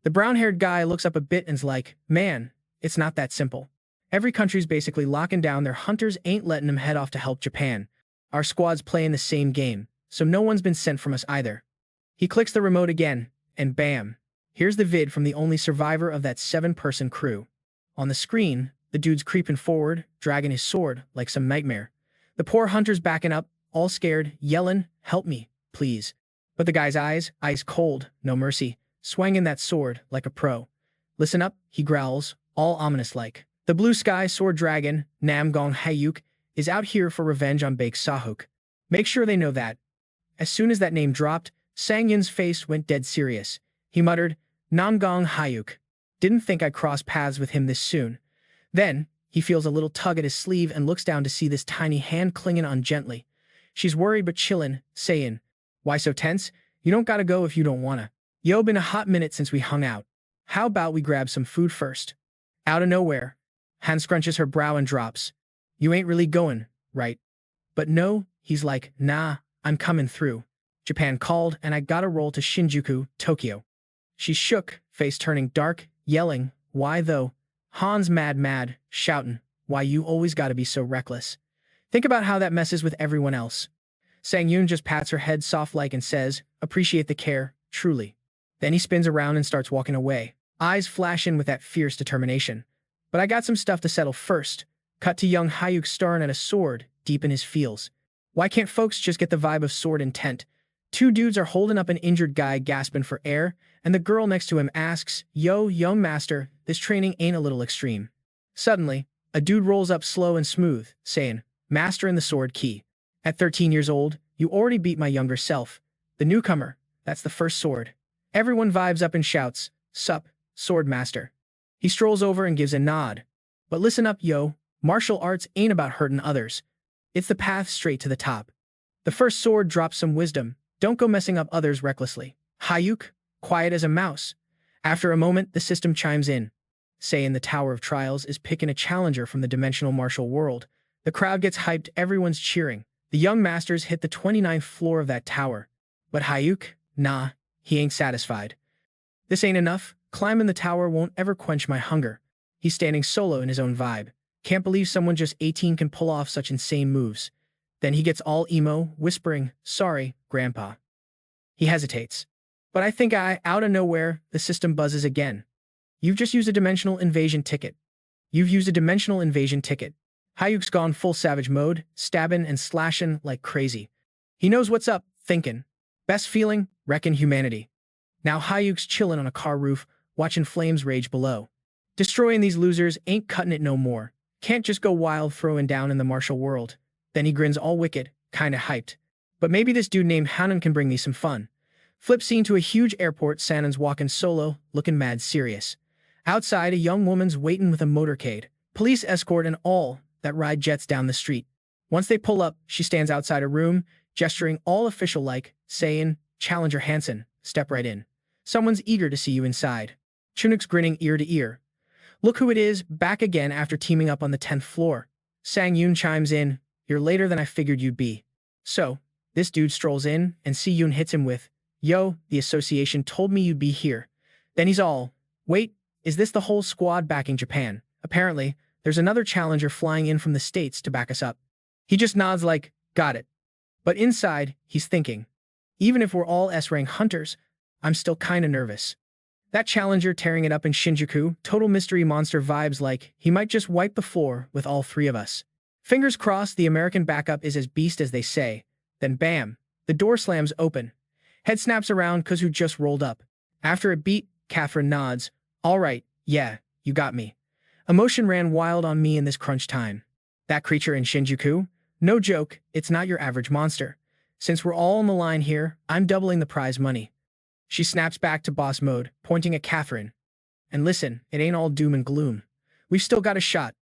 The brown-haired guy looks up a bit and's like, man, it's not that simple. Every country's basically locking down their hunters, ain't letting them head off to help Japan. Our squad's playing the same game, so no one's been sent from us either. He clicks the remote again, and bam. Here's the vid from the only survivor of that 7-person crew. On the screen, the dude's creeping forward, dragging his sword like some nightmare. The poor hunter's backing up, all scared, yelling, help me, please. But the guy's eyes, ice cold, no mercy, swinging that sword like a pro. Listen up, he growls, all ominous-like. The blue sky sword dragon, Nam Gong Hayuk, is out here for revenge on Baek Sahuk. Make sure they know that. As soon as that name dropped, Sangun's face went dead serious. He muttered, Nam Gong Hayuk. Didn't think I'd cross paths with him this soon. Then, he feels a little tug at his sleeve and looks down to see this tiny hand clinging on gently. She's worried but chillin', saying, why so tense? You don't gotta go if you don't wanna. Yo, been a hot minute since we hung out. How about we grab some food first? Out of nowhere, Han scrunches her brow and drops. You ain't really going, right? But no, he's like, nah, I'm coming through. Japan called and I gotta roll to Shinjuku, Tokyo. She shook, face turning dark, yelling, why though? Han's mad, shouting, why you always gotta be so reckless. Think about how that messes with everyone else. Sangun just pats her head soft-like and says, appreciate the care, truly. Then he spins around and starts walking away, eyes flashing with that fierce determination. But I got some stuff to settle first. Cut to young Hayuk staring at a sword, deep in his feels. Why can't folks just get the vibe of sword intent? 2 dudes are holding up an injured guy gasping for air, and the girl next to him asks, yo, young master, this training ain't a little extreme. Suddenly, a dude rolls up slow and smooth, saying, Master and the Sword Key. At 13 years old, you already beat my younger self. The newcomer, that's the first sword. Everyone vibes up and shouts, "Sup, Sword Master." He strolls over and gives a nod. But listen up, yo. Martial arts ain't about hurting others. It's the path straight to the top. The first sword drops some wisdom. Don't go messing up others recklessly. Hayuk, quiet as a mouse. After a moment, the system chimes in. Say in the Tower of Trials is picking a challenger from the dimensional martial world. The crowd gets hyped, everyone's cheering. The young masters hit the 29th floor of that tower. But Hayuk, nah, he ain't satisfied. This ain't enough. Climbing the tower won't ever quench my hunger. He's standing solo in his own vibe. Can't believe someone just 18 can pull off such insane moves. Then he gets all emo, whispering, "Sorry, Grandpa." He hesitates. But I think out of nowhere, the system buzzes again. You've just used a dimensional invasion ticket. You've used a dimensional invasion ticket. Hayuk's gone full savage mode, stabbing and slashing like crazy. He knows what's up, thinking. Best feeling, wrecking humanity. Now Hayuk's chillin' on a car roof, watching flames rage below. Destroying these losers ain't cutting it no more. Can't just go wild throwing down in the martial world. Then he grins all wicked, kinda hyped. But maybe this dude named Hanan can bring me some fun. Flip scene to a huge airport. Sanon's walking solo, looking mad serious. Outside, a young woman's waiting with a motorcade. Police escort and all that ride jets down the street. Once they pull up, she stands outside a room, gesturing all official-like, saying, "Challenger Hansen, step right in. Someone's eager to see you inside." Chunuk's grinning ear to ear. Look who it is, back again after teaming up on the 10th floor. Sang-yoon chimes in, "You're later than I figured you'd be." So, this dude strolls in, and Si-yoon hits him with, "Yo, the association told me you'd be here." Then he's all, "Wait, is this the whole squad backing Japan? Apparently, there's another challenger flying in from the States to back us up." He just nods like, "Got it." But inside, he's thinking, even if we're all S-rank hunters, I'm still kinda nervous. That challenger tearing it up in Shinjuku, total mystery monster vibes like he might just wipe the floor with all three of us. Fingers crossed the American backup is as beast as they say. Then bam, the door slams open. Head snaps around cause who just rolled up. After a beat, Catherine nods. "All right, yeah, you got me." Emotion ran wild on me in this crunch time. That creature in Shinjuku? No joke, it's not your average monster. Since we're all on the line here, I'm doubling the prize money. She snaps back to boss mode, pointing at Catherine. "And listen, it ain't all doom and gloom. We've still got a shot."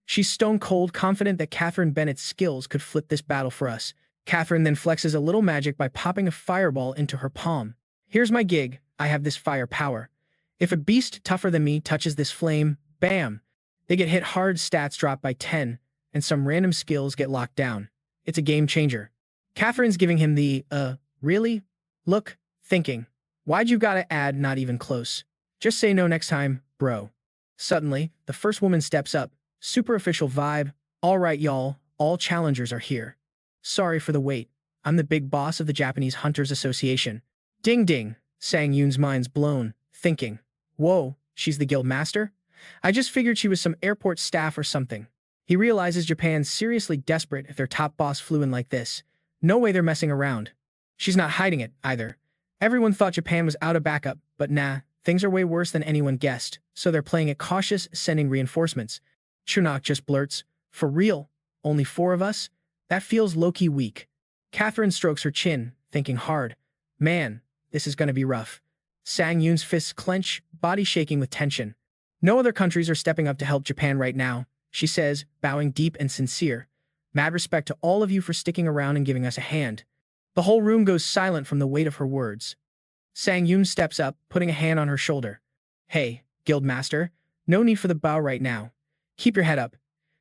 She's stone cold confident that Catherine Bennett's skills could flip this battle for us. Catherine then flexes a little magic by popping a fireball into her palm. "Here's my gig, I have this fire power. If a beast tougher than me touches this flame, bam, they get hit hard, stats drop by 10, and some random skills get locked down. It's a game changer." Catherine's giving him the, really? Look, thinking. Why'd you gotta add not even close? Just say no next time, bro. Suddenly, the first woman steps up. Super official vibe. "All right, y'all, all challengers are here. Sorry for the wait. I'm the big boss of the Japanese Hunters Association." Ding ding, Sang-yoon's mind's blown, thinking. Whoa, she's the guild master? I just figured she was some airport staff or something. He realizes Japan's seriously desperate if their top boss flew in like this. No way they're messing around. She's not hiding it, either. Everyone thought Japan was out of backup, but nah, things are way worse than anyone guessed, so they're playing it cautious, sending reinforcements. Chunok just blurts, "For real? Only 4 of us? That feels low-key weak." Catherine strokes her chin, thinking hard. Man, this is gonna be rough. Sang-yoon's fists clench, body shaking with tension. "No other countries are stepping up to help Japan right now," she says, bowing deep and sincere. "Mad respect to all of you for sticking around and giving us a hand." The whole room goes silent from the weight of her words. Sang-yoon steps up, putting a hand on her shoulder. "Hey, Guildmaster, no need for the bow right now. Keep your head up."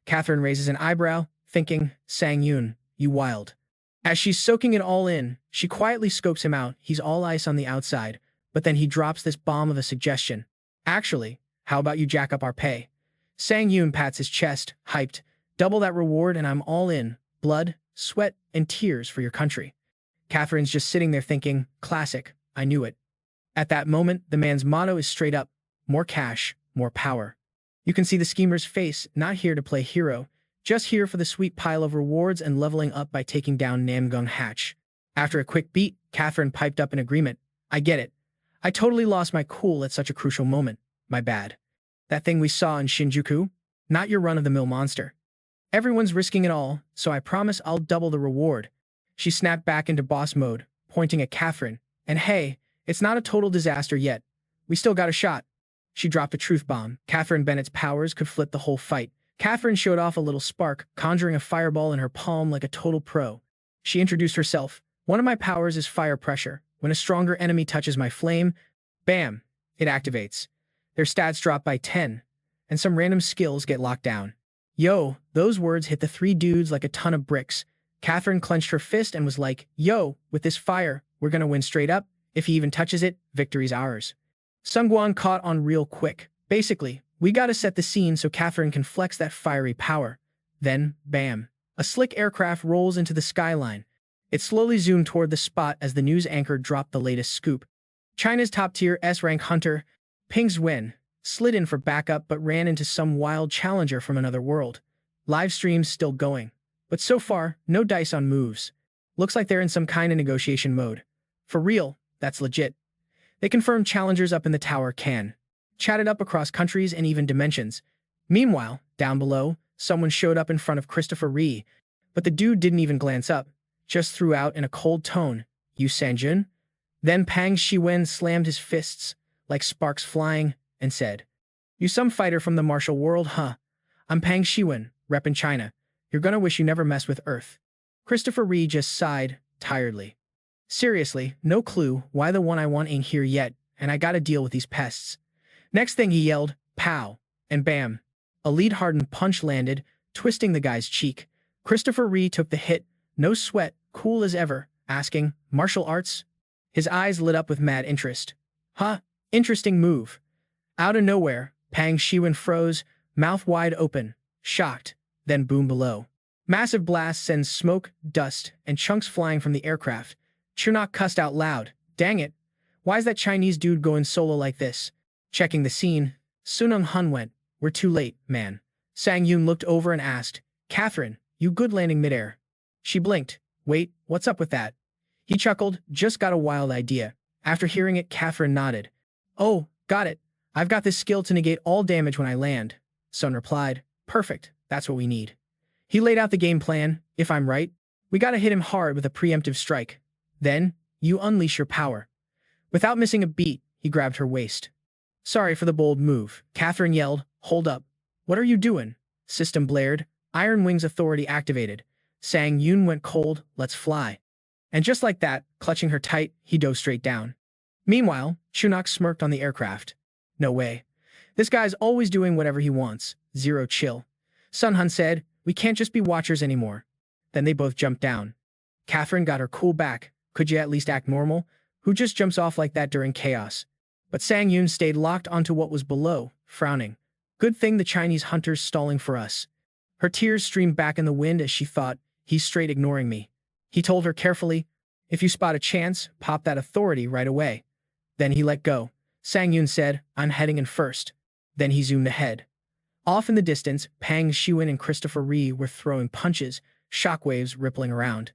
Catherine raises an eyebrow, thinking, Sang-yoon, you wild. As she's soaking it all in, she quietly scopes him out. He's all ice on the outside, but then he drops this bomb of a suggestion. "Actually, how about you jack up our pay?" Sang-yoon pats his chest, hyped. "Double that reward and I'm all in. Blood, sweat, and tears for your country." Catherine's just sitting there thinking, classic, I knew it. At that moment, the man's motto is straight up, more cash, more power. You can see the schemer's face, not here to play hero, just here for the sweet pile of rewards and leveling up by taking down Namgung Hatch. After a quick beat, Catherine piped up in agreement. "I get it. I totally lost my cool at such a crucial moment. My bad. That thing we saw in Shinjuku? Not your run-of-the-mill monster. Everyone's risking it all, so I promise I'll double the reward. She snapped back into boss mode, pointing at Catherine. And hey, it's not a total disaster yet. We still got a shot. She dropped a truth bomb. Catherine Bennett's powers could flip the whole fight. Catherine showed off a little spark, conjuring a fireball in her palm like a total pro. She introduced herself. One of my powers is fire pressure. When a stronger enemy touches my flame, bam, it activates. Their stats drop by 10, and some random skills get locked down. Yo, those words hit the three dudes like a ton of bricks. Catherine clenched her fist and was like, yo, with this fire, we're gonna win straight up. If he even touches it, victory's ours. Sangun caught on real quick. Basically, we gotta set the scene so Catherine can flex that fiery power. Then, bam, a slick aircraft rolls into the skyline. It slowly zoomed toward the spot as the news anchor dropped the latest scoop. China's top-tier S-rank hunter, Ping Zwen, slid in for backup but ran into some wild challenger from another world. Live stream's still going, but so far, no dice on moves. Looks like they're in some kind of negotiation mode. For real, that's legit. They confirmed challengers up in the tower can. Chatted up across countries and even dimensions. Meanwhile, down below, someone showed up in front of Christopher Ree, but the dude didn't even glance up, just threw out in a cold tone, "You Sanjun?" Then Pang Shiwen slammed his fists, like sparks flying, and said, "You some fighter from the martial world, huh? I'm Pang Shiwen, reppin' China. You're gonna wish you never messed with Earth." Christopher Ree just sighed, tiredly. Seriously, no clue why the one I want ain't here yet, and I gotta deal with these pests. Next thing he yelled, pow, and bam. A lead-hardened punch landed, twisting the guy's cheek. Christopher Ree took the hit, no sweat, cool as ever, asking, "Martial arts?" His eyes lit up with mad interest. "Huh, interesting move." Out of nowhere, Pang Shiwen froze, mouth wide open, shocked, then boom below. Massive blasts send smoke, dust, and chunks flying from the aircraft. Chunok cussed out loud. Dang it. Why's that Chinese dude going solo like this? Checking the scene, Sunung Hun went, "We're too late, man." Sang Yoon looked over and asked, "Catherine, you good landing midair?" She blinked. "Wait, what's up with that?" He chuckled, "Just got a wild idea." After hearing it, Catherine nodded. "Oh, got it. I've got this skill to negate all damage when I land." Sun replied, "Perfect, that's what we need." He laid out the game plan. "If I'm right, we gotta hit him hard with a preemptive strike. Then, you unleash your power." Without missing a beat, he grabbed her waist. "Sorry for the bold move," Catherine yelled. "Hold up. What are you doing?" System blared. Iron Wings authority activated. Sang Yoon went cold. "Let's fly." And just like that, clutching her tight, he dove straight down. Meanwhile, Chunok smirked on the aircraft. "No way. This guy's always doing whatever he wants. Zero chill." Sun Hun said, "We can't just be watchers anymore." Then they both jumped down. Catherine got her cool back. "Could you at least act normal? Who just jumps off like that during chaos?" But Sang Yoon stayed locked onto what was below, frowning. "Good thing the Chinese hunter's stalling for us." Her tears streamed back in the wind as she thought, "He's straight ignoring me." He told her carefully, "If you spot a chance, pop that authority right away." Then he let go. Sang Yoon said, "I'm heading in first." Then he zoomed ahead. Off in the distance, Pang Shiwen and Christopher Ree were throwing punches, shockwaves rippling around.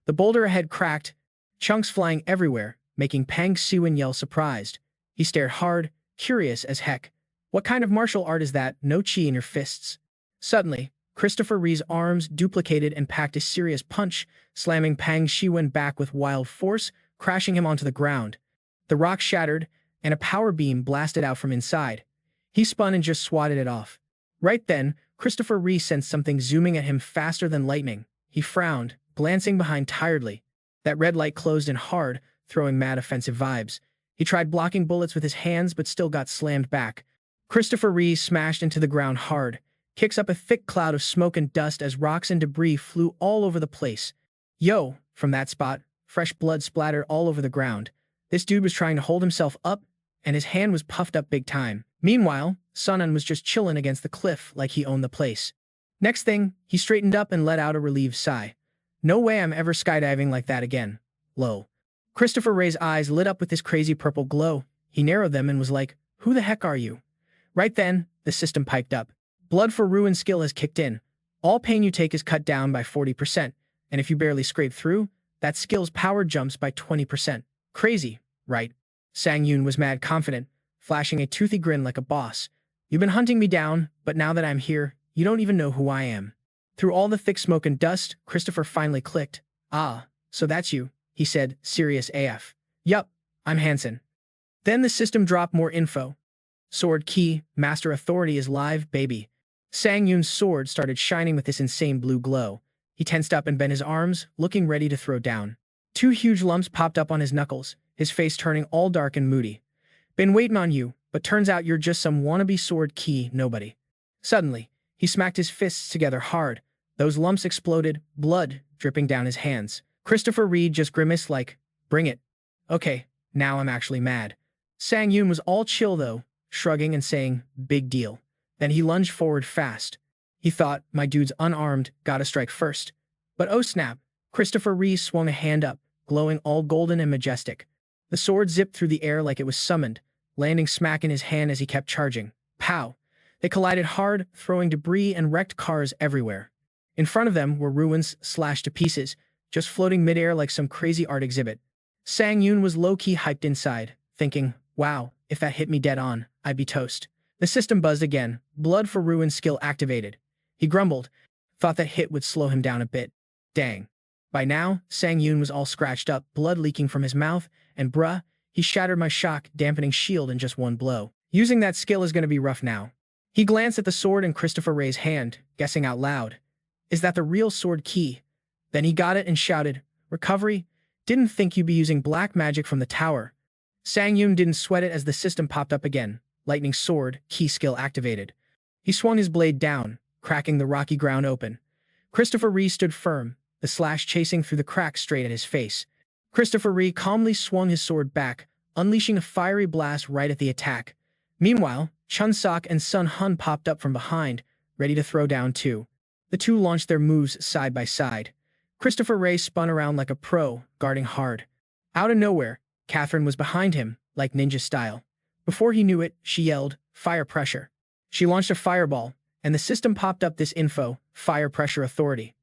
The boulder ahead cracked, chunks flying everywhere, making Pang Shiwen yell surprised. He stared hard, curious as heck. What kind of martial art is that? No chi in your fists. Suddenly, Christopher Ree's arms duplicated and packed a serious punch, slamming Pang Shiwen back with wild force, crashing him onto the ground. The rock shattered, and a power beam blasted out from inside. He spun and just swatted it off. Right then, Christopher Ree sensed something zooming at him faster than lightning. He frowned, glancing behind tiredly. That red light closed in hard, throwing mad offensive vibes. He tried blocking bullets with his hands but still got slammed back. Christopher Ree smashed into the ground hard, kicks up a thick cloud of smoke and dust as rocks and debris flew all over the place. Yo, from that spot, fresh blood splattered all over the ground. This dude was trying to hold himself up, and his hand was puffed up big time. Meanwhile, Sunun was just chilling against the cliff like he owned the place. Next thing, he straightened up and let out a relieved sigh. "No way I'm ever skydiving like that again." Low. Christopher Ray's eyes lit up with this crazy purple glow. He narrowed them and was like, "Who the heck are you?" Right then, the system piped up. "Blood for ruin skill has kicked in. All pain you take is cut down by 40%, and if you barely scrape through, that skill's power jumps by 20%. Crazy, right?" Sang Yoon was mad confident, flashing a toothy grin like a boss. "You've been hunting me down, but now that I'm here, you don't even know who I am." Through all the thick smoke and dust, Christopher finally clicked. "Ah, so that's you," he said, serious AF. "Yup, I'm Hansen." Then the system dropped more info. "Sword key, master authority is live, baby." Sang Yoon's sword started shining with this insane blue glow. He tensed up and bent his arms, looking ready to throw down. Two huge lumps popped up on his knuckles, his face turning all dark and moody. "Been waiting on you, but turns out you're just some wannabe sword key nobody." Suddenly, he smacked his fists together hard. Those lumps exploded, blood dripping down his hands. Christopher Reed just grimaced like, "Bring it." "Okay, now I'm actually mad." Sang Yoon was all chill though, shrugging and saying, "Big deal." Then he lunged forward fast. He thought, my dude's unarmed, gotta strike first. But oh snap, Christopher Reed swung a hand up, glowing all golden and majestic. The sword zipped through the air like it was summoned, landing smack in his hand as he kept charging. Pow! They collided hard, throwing debris and wrecked cars everywhere. In front of them were ruins slashed to pieces, just floating midair like some crazy art exhibit. Sang Yoon was low-key hyped inside, thinking, wow, if that hit me dead on, I'd be toast. The system buzzed again, blood for ruin skill activated. He grumbled, thought that hit would slow him down a bit. Dang. By now, Sang Yoon was all scratched up, blood leaking from his mouth, and bruh, he shattered my shock dampening shield in just one blow. Using that skill is going to be rough now. He glanced at the sword in Christopher Ray's hand, guessing out loud, is that the real sword key? Then he got it and shouted, "Recovery? Didn't think you'd be using black magic from the tower." Sang Yoon didn't sweat it as the system popped up again. Lightning sword, key skill activated. He swung his blade down, cracking the rocky ground open. Christopher Ree stood firm, the slash chasing through the crack straight at his face. Christopher Ree calmly swung his sword back, unleashing a fiery blast right at the attack. Meanwhile, Chun Sok and Sun Hun popped up from behind, ready to throw down too. The two launched their moves side by side. Christopher Ray spun around like a pro, guarding hard. Out of nowhere, Catherine was behind him, like ninja style. Before he knew it, she yelled, "Fire pressure." She launched a fireball, and the system popped up this info, "Fire pressure authority."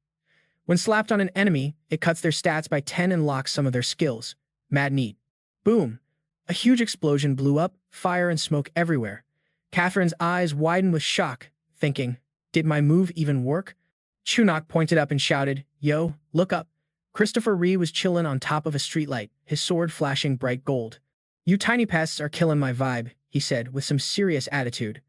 When slapped on an enemy, it cuts their stats by 10 and locks some of their skills. Mad neat. Boom. A huge explosion blew up, fire and smoke everywhere. Catherine's eyes widened with shock, thinking, did my move even work? Chunok pointed up and shouted, "Yo, look up." Christopher Ree was chillin' on top of a streetlight, his sword flashing bright gold. "You tiny pests are killing my vibe," he said with some serious attitude.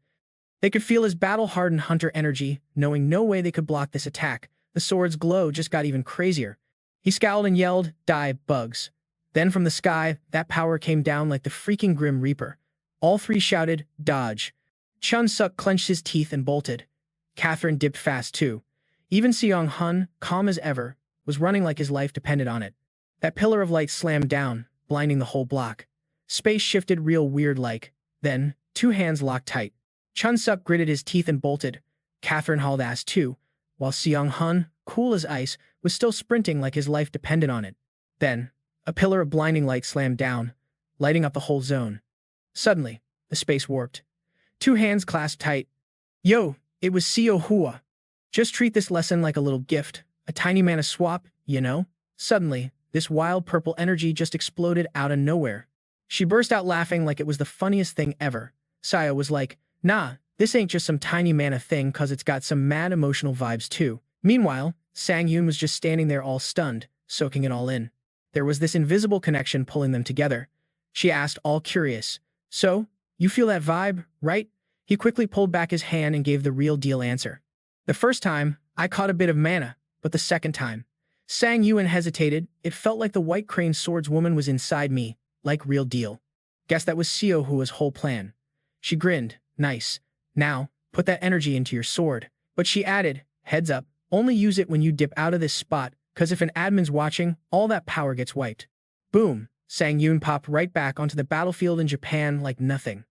They could feel his battle-hardened hunter energy, knowing no way they could block this attack. The sword's glow just got even crazier. He scowled and yelled, "Die, bugs." Then from the sky, that power came down like the freaking Grim Reaper. All three shouted, "Dodge." Chun Suk clenched his teeth and bolted. Catherine dipped fast too. Even Seong Hun, calm as ever, was running like his life depended on it. That pillar of light slammed down, blinding the whole block. Space shifted real weird-like. Then, two hands locked tight. Chun Suk gritted his teeth and bolted. Catherine hauled ass too, while Seong Hun, cool as ice, was still sprinting like his life depended on it. Then, a pillar of blinding light slammed down, lighting up the whole zone. Suddenly, the space warped. Two hands clasped tight. Yo, it was Seo Hua. Just treat this lesson like a little gift, a tiny mana swap, you know? Suddenly, this wild purple energy just exploded out of nowhere. She burst out laughing like it was the funniest thing ever. Saya was like, nah, this ain't just some tiny mana thing cause it's got some mad emotional vibes too. Meanwhile, Sang Yoon was just standing there all stunned, soaking it all in. There was this invisible connection pulling them together. She asked, all curious, "So, you feel that vibe, right?" He quickly pulled back his hand and gave the real deal answer. "The first time, I caught a bit of mana, but the second time." Sang Yuan hesitated. It felt like the White Crane swordswoman was inside me, like real deal. Guess that was Seo Hua's whole plan. She grinned, "Nice. Now, put that energy into your sword." But she added, "Heads up, only use it when you dip out of this spot, cause if an admin's watching, all that power gets wiped." Boom! Sang Yoon popped right back onto the battlefield in Japan like nothing.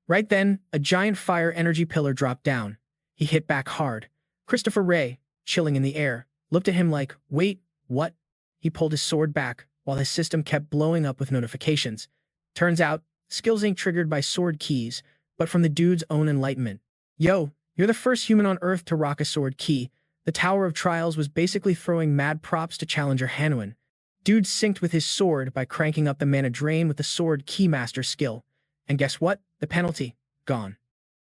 Right then, a giant fire energy pillar dropped down. He hit back hard. Christopher Ray, chilling in the air, looked at him like, "Wait, what?" He pulled his sword back, while his system kept blowing up with notifications. Turns out, skills ain't triggered by sword keys, but from the dude's own enlightenment. Yo, you're the first human on Earth to rock a sword key. The Tower of Trials was basically throwing mad props to Challenger Hanuan. Dude synced with his sword by cranking up the mana drain with the sword keymaster skill. And guess what? The penalty. Gone.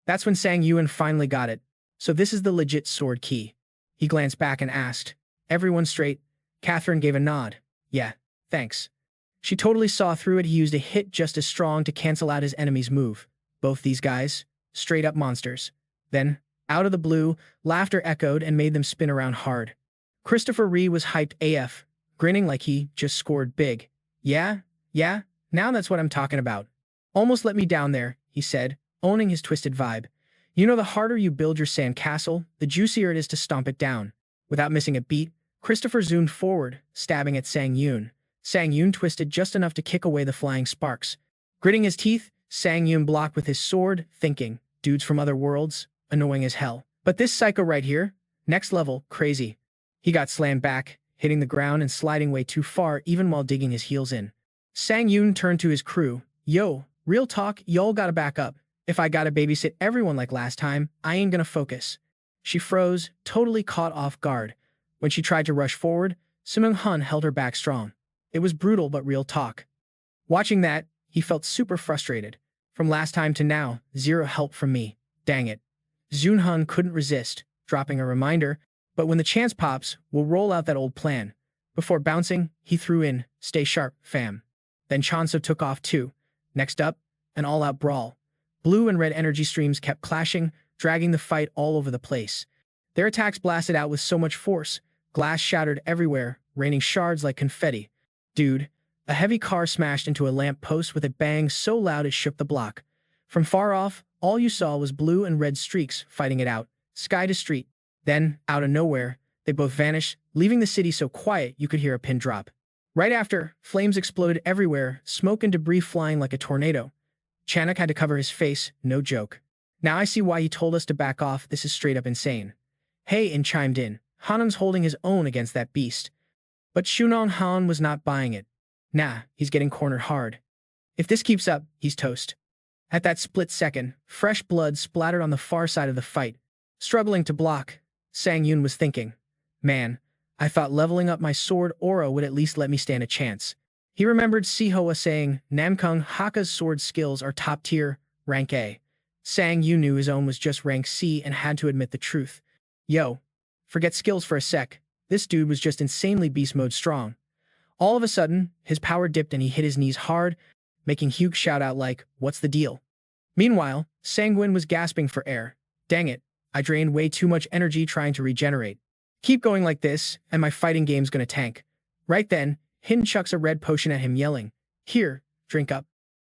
That's when Sang Yuan finally got it. So this is the legit sword key. He glanced back and asked, "Everyone straight?" Catherine gave a nod. "Yeah, thanks." She totally saw through it. He used a hit just as strong to cancel out his enemy's move. Both these guys, straight up monsters. Then, out of the blue, laughter echoed and made them spin around hard. Christopher Ree was hyped AF, grinning like he just scored big. Yeah, now that's what I'm talking about. Almost let me down there, he said, owning his twisted vibe. You know, the harder you build your sand castle, the juicier it is to stomp it down. Without missing a beat, Christopher zoomed forward, stabbing at Sangun. Sangun twisted just enough to kick away the flying sparks. Gritting his teeth, Sangun blocked with his sword, thinking, dudes from other worlds, annoying as hell. But this psycho right here, next level, crazy. He got slammed back, hitting the ground and sliding way too far even while digging his heels in. Sangun turned to his crew. Yo, real talk, y'all gotta back up. If I gotta babysit everyone like last time, I ain't gonna focus. She froze, totally caught off guard. When she tried to rush forward, Simung Hun held her back strong. It was brutal but real talk. Watching that, he felt super frustrated. From last time to now, zero help from me. Dang it. Zun Hun couldn't resist, dropping a reminder, but when the chance pops, we'll roll out that old plan. Before bouncing, he threw in, "Stay sharp, fam." Then Chanso took off too. Next up, an all-out brawl. Blue and red energy streams kept clashing, dragging the fight all over the place. Their attacks blasted out with so much force, glass shattered everywhere, raining shards like confetti. Dude, a heavy car smashed into a lamp post with a bang so loud it shook the block. From far off, all you saw was blue and red streaks fighting it out, sky to street. Then, out of nowhere, they both vanished, leaving the city so quiet you could hear a pin drop. Right after, flames exploded everywhere, smoke and debris flying like a tornado. Chanuk had to cover his face, no joke. Now I see why he told us to back off, this is straight up insane. Hey-in chimed in, Hanan's holding his own against that beast. But Shunong Han was not buying it. Nah, he's getting cornered hard. If this keeps up, he's toast. At that split second, fresh blood splattered on the far side of the fight. Struggling to block, Sangun was thinking, man, I thought leveling up my sword aura would at least let me stand a chance. He remembered Sihoa saying Namkung Hakka's sword skills are top tier, rank A. Sangun knew his own was just rank C and had to admit the truth. Yo, forget skills for a sec, this dude was just insanely beast mode strong. All of a sudden, his power dipped and he hit his knees hard, making Hugh shout out like, what's the deal? Meanwhile, Sanguin was gasping for air. Dang it, I drained way too much energy trying to regenerate. Keep going like this, and my fighting game's gonna tank. Right then, Hin chucks a red potion at him yelling, here, drink up.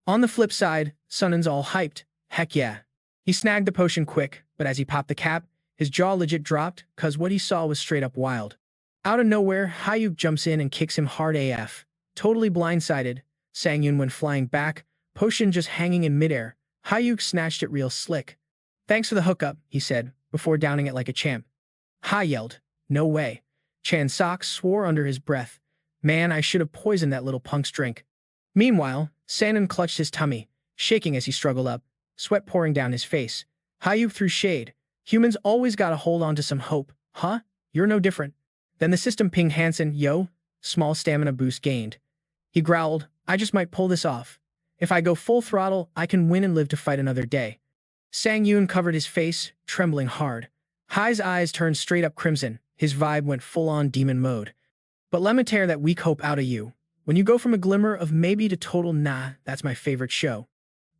On the flip side, Sunen's all hyped, heck yeah. He snagged the potion quick, but as he popped the cap, his jaw legit dropped, cause what he saw was straight up wild. Out of nowhere, Hyuk jumps in and kicks him hard AF. Totally blindsided, Sangun went flying back, potion just hanging in midair. Hyuk snatched it real slick. Thanks for the hookup, he said, before downing it like a champ. Ha yelled, no way. Chan Sok swore under his breath. Man, I should have poisoned that little punk's drink. Meanwhile, Sanun clutched his tummy, shaking as he struggled up, sweat pouring down his face. Hyuk threw shade. Humans always gotta hold on to some hope. Huh? You're no different. Then the system pinged Hansen, yo, small stamina boost gained. He growled, I just might pull this off. If I go full throttle, I can win and live to fight another day. Sangun covered his face, trembling hard. Hai's eyes turned straight up crimson. His vibe went full-on demon mode. But let me tear that weak hope out of you. When you go from a glimmer of maybe to total nah, that's my favorite show.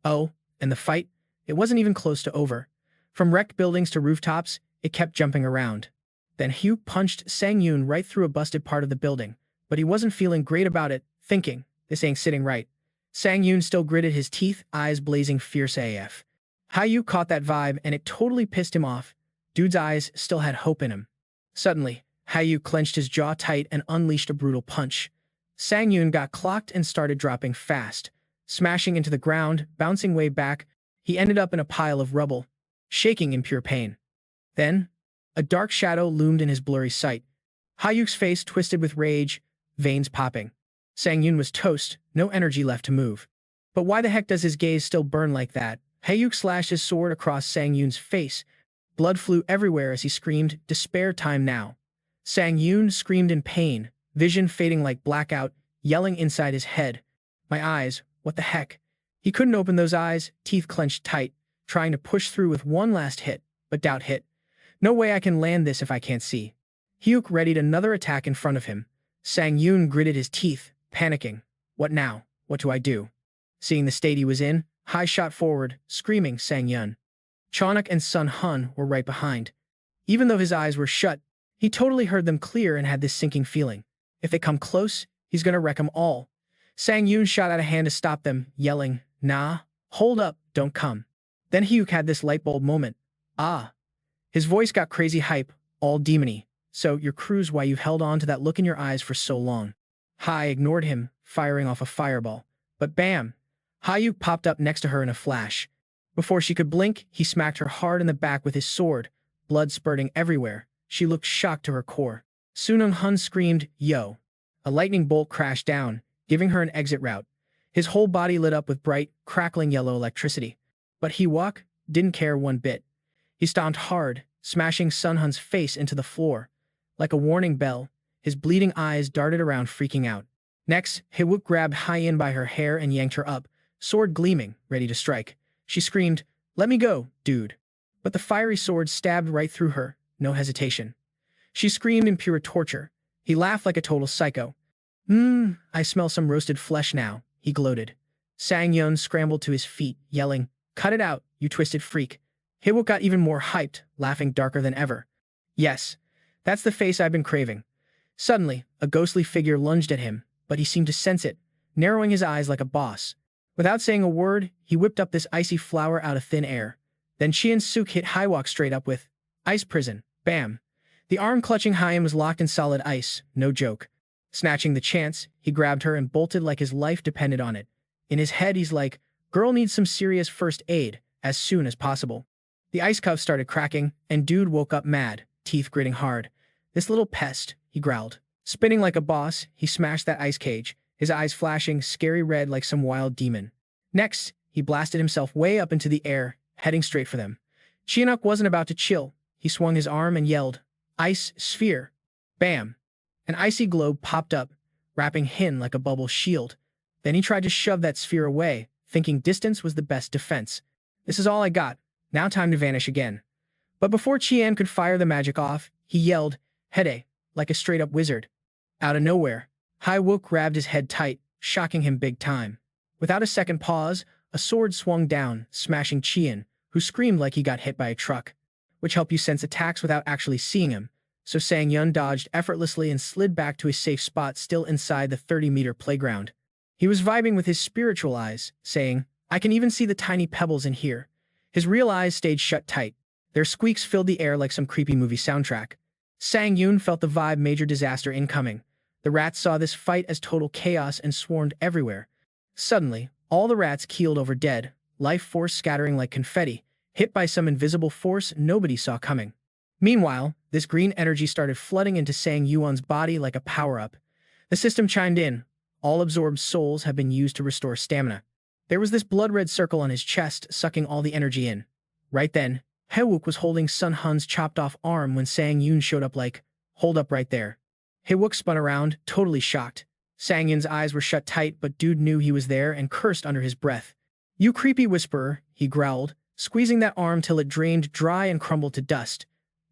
Oh, and the fight? It wasn't even close to over. From wrecked buildings to rooftops, it kept jumping around. Then Hugh punched Sangun right through a busted part of the building, but he wasn't feeling great about it, thinking, this ain't sitting right. Sangun still gritted his teeth, eyes blazing fierce AF. Hyu caught that vibe and it totally pissed him off. Dude's eyes still had hope in him. Suddenly, Hyu clenched his jaw tight and unleashed a brutal punch. Sangun got clocked and started dropping fast. Smashing into the ground, bouncing way back, he ended up in a pile of rubble, shaking in pure pain. Then, a dark shadow loomed in his blurry sight. Hyuk's face twisted with rage, veins popping. Sangun was toast, no energy left to move. But why the heck does his gaze still burn like that? Hyuk slashed his sword across Sangun's face. Blood flew everywhere as he screamed, despair time now. Sangun screamed in pain, vision fading like blackout, yelling inside his head. My eyes, what the heck? He couldn't open those eyes, teeth clenched tight, trying to push through with one last hit, but doubt hit. No way I can land this if I can't see. Hyuk readied another attack in front of him. Sang-yoon gritted his teeth, panicking. What now? What do I do? Seeing the state he was in, Hai shot forward, screaming Sang-yeon. Chonuk and Sun Hun were right behind. Even though his eyes were shut, he totally heard them clear and had this sinking feeling. If they come close, he's gonna wreck them all. Sang-yoon shot out a hand to stop them, yelling, "Nah, hold up, don't come." Then Hyuk had this light bulb moment. Ah. His voice got crazy hype, all demony. So, your crew's why you've held on to that look in your eyes for so long. Hai ignored him, firing off a fireball. But bam! Hyuk popped up next to her in a flash. Before she could blink, he smacked her hard in the back with his sword, blood spurting everywhere. She looked shocked to her core. Sunung Hun screamed, "Yo!" A lightning bolt crashed down, giving her an exit route. His whole body lit up with bright, crackling yellow electricity. But Hyuk didn't care one bit. He stomped hard, smashing Sun Hun's face into the floor. Like a warning bell, his bleeding eyes darted around, freaking out. Next, Hyuk grabbed Hyein by her hair and yanked her up, sword gleaming, ready to strike. She screamed, "Let me go, dude." But the fiery sword stabbed right through her, no hesitation. She screamed in pure torture. He laughed like a total psycho. I smell some roasted flesh now," he gloated. Sang-yeon scrambled to his feet, yelling, "Cut it out, you twisted freak." Hyuk got even more hyped, laughing darker than ever. "Yes, that's the face I've been craving." Suddenly, a ghostly figure lunged at him, but he seemed to sense it, narrowing his eyes like a boss. Without saying a word, he whipped up this icy flower out of thin air. Then Chien-suk hit Hyuk straight up with Ice Prison. Bam! The arm clutching Hyein was locked in solid ice, no joke. Snatching the chance, he grabbed her and bolted like his life depended on it. In his head, he's like, "Girl needs some serious first aid, as soon as possible." The ice cuffs started cracking, and dude woke up mad, teeth gritting hard. "This little pest," he growled. Spinning like a boss, he smashed that ice cage, his eyes flashing scary red like some wild demon. Next, he blasted himself way up into the air, heading straight for them. Chinook wasn't about to chill. He swung his arm and yelled, "Ice sphere." Bam! An icy globe popped up, wrapping Hin like a bubble shield. Then he tried to shove that sphere away, thinking distance was the best defense. "This is all I got. Now time to vanish again." But before Qian could fire the magic off, he yelled, "Hede," like a straight-up wizard. Out of nowhere, Hyuk grabbed his head tight, shocking him big time. Without a second pause, a sword swung down, smashing Qian, who screamed like he got hit by a truck, which helped you sense attacks without actually seeing him. So Sang-yeon dodged effortlessly and slid back to his safe spot still inside the 30-meter playground. He was vibing with his spiritual eyes, saying, "I can even see the tiny pebbles in here." His real eyes stayed shut tight. Their squeaks filled the air like some creepy movie soundtrack. Sang-yoon felt the vibe major disaster incoming. The rats saw this fight as total chaos and swarmed everywhere. Suddenly, all the rats keeled over dead, life force scattering like confetti, hit by some invisible force nobody saw coming. Meanwhile, this green energy started flooding into Sang-yuan's body like a power-up. The system chimed in. All absorbed souls have been used to restore stamina. There was this blood-red circle on his chest, sucking all the energy in. Right then, Hyuk was holding Sun Hun's chopped-off arm when Sang-yoon showed up like, "Hold up right there." Hyuk spun around, totally shocked. Sang-yoon's eyes were shut tight, but dude knew he was there and cursed under his breath. "You creepy whisperer," he growled, squeezing that arm till it drained dry and crumbled to dust.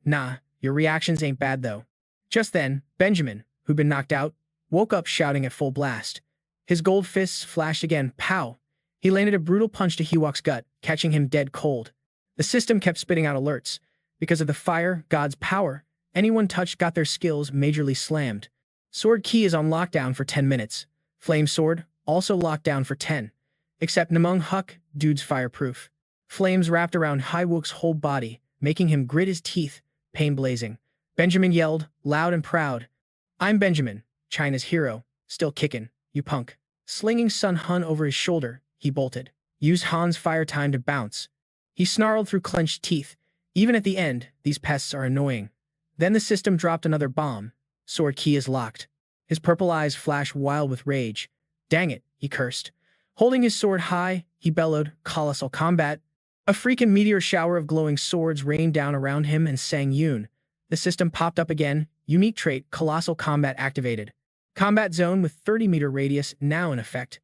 "Nah, your reactions ain't bad though." Just then, Benjamin, who'd been knocked out, woke up shouting at full blast. His gold fists flashed again, pow! He landed a brutal punch to Hyuk's gut, catching him dead cold. The system kept spitting out alerts. Because of the fire, God's power, anyone touched got their skills majorly slammed. Sword key is on lockdown for 10 minutes. Flame sword, also locked down for 10. Except Namung Huk, dude's fireproof. Flames wrapped around Hyuk's whole body, making him grit his teeth, pain blazing. Benjamin yelled, loud and proud, "I'm Benjamin, China's hero, still kickin', you punk." Slinging Sun Hun over his shoulder, he bolted. Used Han's fire time to bounce. He snarled through clenched teeth. Even at the end, these pests are annoying. Then the system dropped another bomb. Sword key is locked. His purple eyes flashed wild with rage. "Dang it," he cursed. Holding his sword high, he bellowed, "Colossal combat." A freaking meteor shower of glowing swords rained down around him and Sang-yoon. The system popped up again. Unique trait, Colossal Combat activated. Combat zone with 30-meter radius now in effect.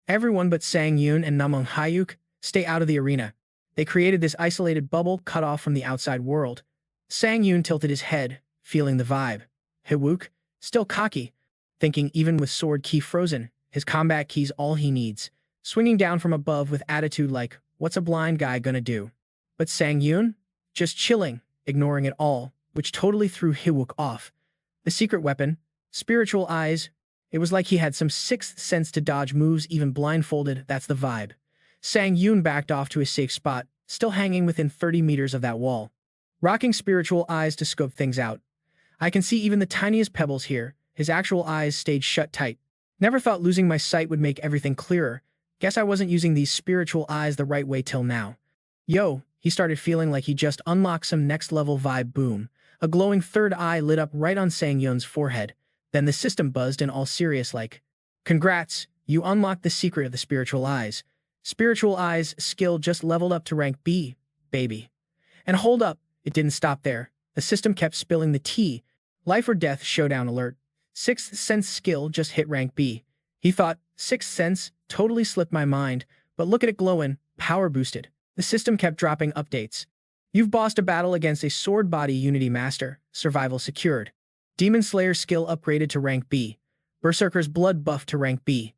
Everyone but Sang-yoon and Namung Hyuk stay out of the arena. They created this isolated bubble cut off from the outside world. Sang-yoon tilted his head, feeling the vibe. Hyuk, still cocky, thinking even with sword key frozen, his combat key's all he needs, swinging down from above with attitude like, what's a blind guy gonna do? But Sangun? Just chilling, ignoring it all, which totally threw Hyuk off. The secret weapon, spiritual eyes, it was like he had some sixth sense to dodge moves even blindfolded. That's the vibe. Sangun backed off to his safe spot, still hanging within 30 meters of that wall. Rocking spiritual eyes to scope things out. I can see even the tiniest pebbles here. His actual eyes stayed shut tight. Never thought losing my sight would make everything clearer. Guess I wasn't using these spiritual eyes the right way till now. Yo, he started feeling like he just unlocked some next-level vibe. Boom. A glowing third eye lit up right on Sangyun's forehead. Then the system buzzed in all serious like, congrats, you unlocked the secret of the spiritual eyes. Spiritual eyes skill just leveled up to rank B, baby. And hold up, it didn't stop there. The system kept spilling the tea. Life or death showdown alert. Sixth sense skill just hit rank B. He thought, sixth sense, totally slipped my mind, but look at it glowing, power boosted. The system kept dropping updates. You've bossed a battle against a sword body unity master, survival secured. Demon Slayer skill upgraded to rank B. Berserker's blood buffed to rank B.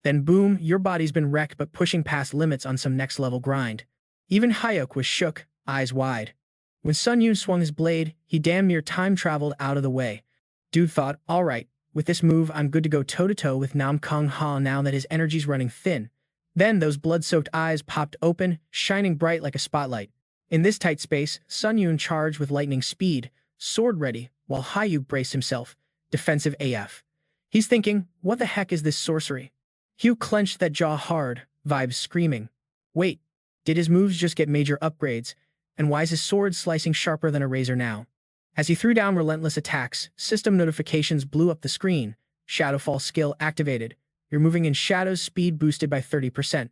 Then boom, your body's been wrecked but pushing past limits on some next level grind. Even Hyuk was shook, eyes wide. When Sun Yun swung his blade, he damn near time traveled out of the way. Dude thought, alright, with this move I'm good to go toe-to-toe with Nam Kung Ha now that his energy's running thin. Then those blood-soaked eyes popped open, shining bright like a spotlight. In this tight space, Sun Yun charged with lightning speed, sword ready, while Hyuk braced himself, defensive AF. He's thinking, what the heck is this sorcery? Hyuk clenched that jaw hard, vibes screaming. Wait, did his moves just get major upgrades? And why is his sword slicing sharper than a razor now? As he threw down relentless attacks, system notifications blew up the screen. Shadowfall skill activated. You're moving in shadows, speed boosted by 30%.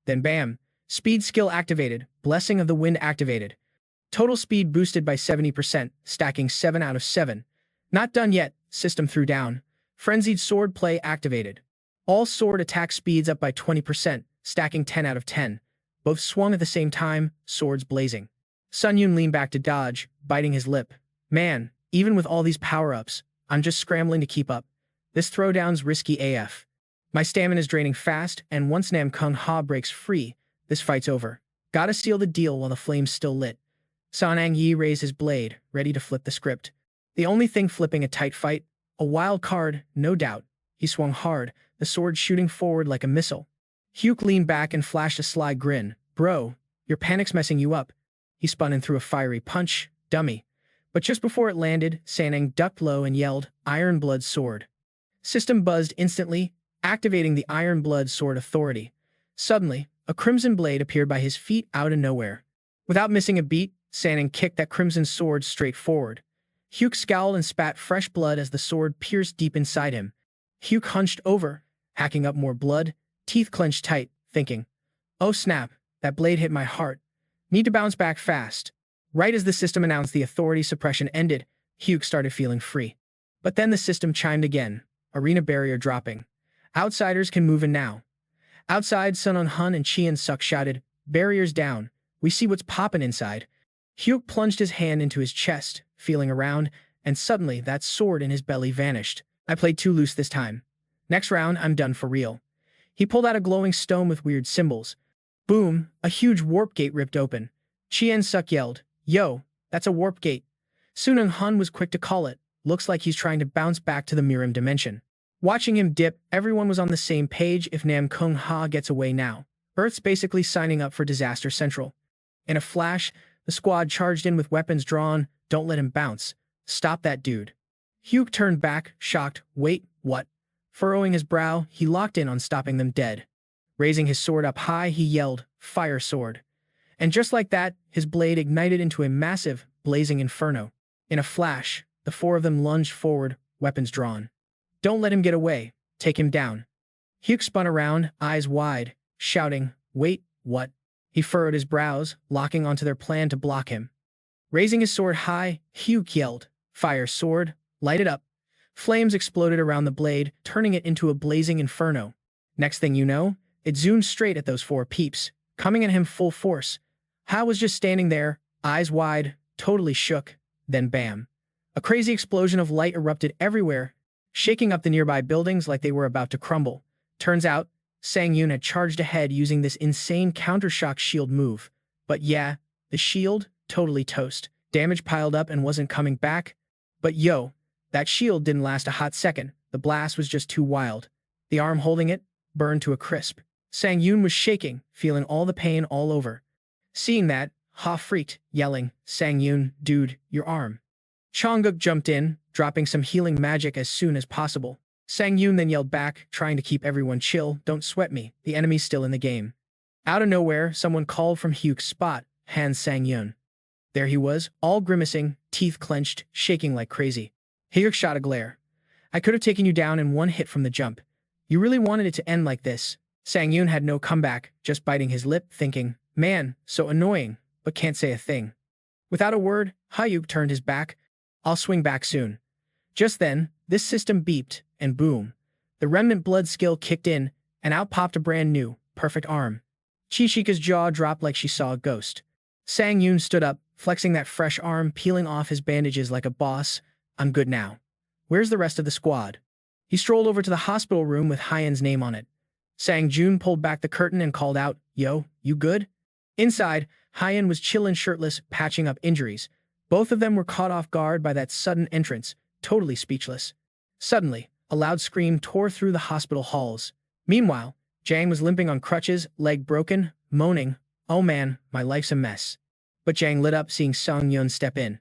Then bam, speed skill activated, blessing of the wind activated. Total speed boosted by 70%, stacking 7 out of 7. Not done yet, system threw down. Frenzied sword play activated. All sword attack speeds up by 20%, stacking 10 out of 10. Both swung at the same time, swords blazing. Sun Yun leaned back to dodge, biting his lip. Man, even with all these power-ups, I'm just scrambling to keep up. This throwdown's risky AF. My stamina's draining fast, and once Nam Kung Ha breaks free, this fight's over. Gotta seal the deal while the flame's still lit. Sanang Yi raised his blade, ready to flip the script. The only thing flipping a tight fight? A wild card, no doubt. He swung hard, the sword shooting forward like a missile. Hyuk leaned back and flashed a sly grin. Bro, your panic's messing you up. He spun in through a fiery punch, dummy. But just before it landed, Sanang ducked low and yelled, Iron Blood Sword. System buzzed instantly, activating the Iron Blood Sword authority. Suddenly, a crimson blade appeared by his feet out of nowhere. Without missing a beat, Sanang kicked that crimson sword straight forward. Hyuk scowled and spat fresh blood as the sword pierced deep inside him. Hyuk hunched over, hacking up more blood, teeth clenched tight, thinking, oh snap, that blade hit my heart. Need to bounce back fast. Right as the system announced the authority suppression ended, Hyuk started feeling free. But then the system chimed again, arena barrier dropping. Outsiders can move in now. Outside, Sun On Hun and Chien Suk shouted, barriers down, we see what's poppin' inside. Hyuk plunged his hand into his chest, feeling around, and suddenly that sword in his belly vanished. I played too loose this time. Next round, I'm done for real. He pulled out a glowing stone with weird symbols. Boom, a huge warp gate ripped open. Chien Suk yelled, yo, that's a warp gate. Sun On Hun was quick to call it. Looks like he's trying to bounce back to the Mirim dimension. Watching him dip, everyone was on the same page. If Nam Kung Ha gets away now, Earth's basically signing up for Disaster Central. In a flash, the squad charged in with weapons drawn. Don't let him bounce. Stop that dude. Hyuk turned back, shocked. Wait, what? Furrowing his brow, he locked in on stopping them dead. Raising his sword up high, he yelled, fire sword. And just like that, his blade ignited into a massive, blazing inferno. In a flash, the four of them lunged forward, weapons drawn. Don't let him get away. Take him down. Hyuk spun around, eyes wide, shouting, wait, what? He furrowed his brows, locking onto their plan to block him. Raising his sword high, Hyuk yelled, fire sword, light it up. Flames exploded around the blade, turning it into a blazing inferno. Next thing you know, it zoomed straight at those four peeps, coming at him full force. Ha was just standing there, eyes wide, totally shook. Then bam. A crazy explosion of light erupted everywhere, shaking up the nearby buildings like they were about to crumble. Turns out, Sangun had charged ahead using this insane countershock shield move. But yeah, the shield, totally toast. Damage piled up and wasn't coming back. But yo, that shield didn't last a hot second. The blast was just too wild. The arm holding it burned to a crisp. Sangun was shaking, feeling all the pain all over. Seeing that, Ha freaked, yelling, "Sangun, dude, your arm." Chongguk jumped in, dropping some healing magic as soon as possible. Sangun then yelled back, trying to keep everyone chill, "Don't sweat me, the enemy's still in the game." Out of nowhere, someone called from Hyuk's spot, "Han Sangun." There he was, all grimacing, teeth clenched, shaking like crazy. Hyuk shot a glare. "I could have taken you down in one hit from the jump. You really wanted it to end like this." Sangun had no comeback, just biting his lip, thinking, "Man, so annoying, but can't say a thing." Without a word, Hyuk turned his back. "I'll swing back soon." Just then, this system beeped, and boom. The remnant blood skill kicked in, and out popped a brand new, perfect arm. Chichika's jaw dropped like she saw a ghost. Sangun stood up, flexing that fresh arm, peeling off his bandages like a boss. "I'm good now. Where's the rest of the squad?" He strolled over to the hospital room with Hyen's name on it. Sangjun pulled back the curtain and called out, "Yo, you good?" Inside, Hyen was chillin' shirtless, patching up injuries. Both of them were caught off guard by that sudden entrance, totally speechless. Suddenly, a loud scream tore through the hospital halls. Meanwhile, Jang was limping on crutches, leg broken, moaning, "Oh man, my life's a mess." But Jang lit up seeing Seung-Yun step in.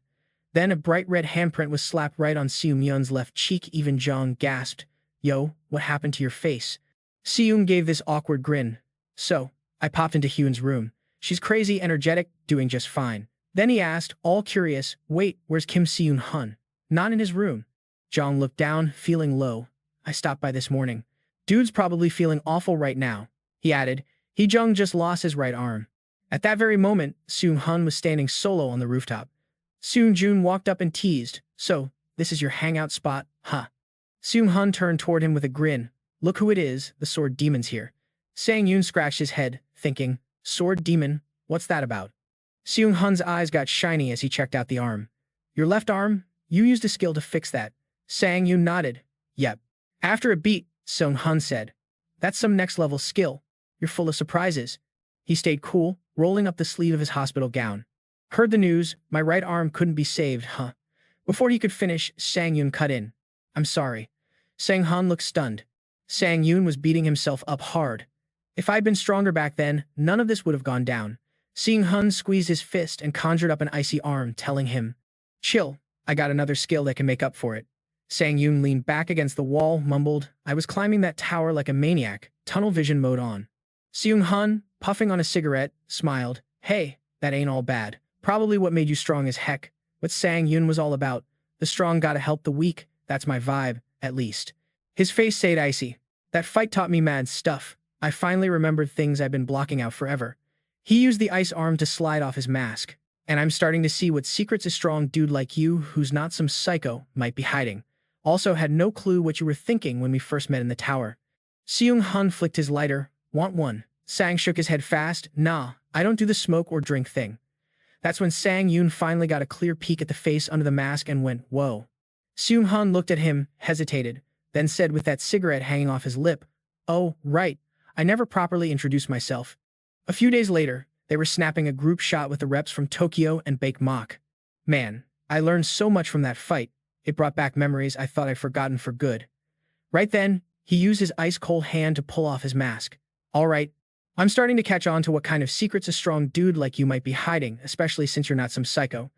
Then a bright red handprint was slapped right on Seung-Yun's left cheek. Even Jang gasped, "Yo, what happened to your face?" Seung gave this awkward grin. "So, I popped into Hyun's room. She's crazy energetic, doing just fine." Then he asked, all curious, "Wait, where's Kim Seung-hun?" "Not in his room." Jang looked down, feeling low. "I stopped by this morning. Dude's probably feeling awful right now." He added, Jung just lost his right arm." At that very moment, Seung-hun was standing solo on the rooftop. Seung-jun walked up and teased, "So, this is your hangout spot, huh?" Seung-hun turned toward him with a grin. "Look who it is, the sword demon's here." Sang-yun scratched his head, thinking, "Sword demon, what's that about?" Seung-hun's eyes got shiny as he checked out the arm. "Your left arm? You used a skill to fix that." Sang-yun nodded. "Yep." After a beat, Seung-hun said, "That's some next-level skill. You're full of surprises." He stayed cool, rolling up the sleeve of his hospital gown. "Heard the news, my right arm couldn't be saved, huh?" Before he could finish, Sang-yun cut in. "I'm sorry." Sang-hun looked stunned. Sang-yun was beating himself up hard. "If I'd been stronger back then, none of this would have gone down." Sang-hun squeezed his fist and conjured up an icy arm, telling him, "Chill, I got another skill that can make up for it." Sang-yun leaned back against the wall, mumbled, "I was climbing that tower like a maniac, tunnel vision mode on." Seung-hun, puffing on a cigarette, smiled, "Hey, that ain't all bad. Probably what made you strong as heck." What Sang-yun was all about. The strong gotta help the weak, that's my vibe, at least. His face stayed icy. "That fight taught me mad stuff. I finally remembered things I've been blocking out forever." He used the ice arm to slide off his mask. "And I'm starting to see what secrets a strong dude like you, who's not some psycho, might be hiding. Also had no clue what you were thinking when we first met in the tower." Seung-hun flicked his lighter. "Want one?" Sang shook his head fast. "Nah, I don't do the smoke or drink thing." That's when Sang-yun finally got a clear peek at the face under the mask and went, "Whoa." Seung-hun looked at him, hesitated, then said with that cigarette hanging off his lip, "Oh, right. I never properly introduced myself." A few days later, they were snapping a group shot with the reps from Tokyo and Baekmak. "Man, I learned so much from that fight. It brought back memories I thought I'd forgotten for good." Right then, he used his ice-cold hand to pull off his mask. "All right, I'm starting to catch on to what kind of secrets a strong dude like you might be hiding, especially since you're not some psycho.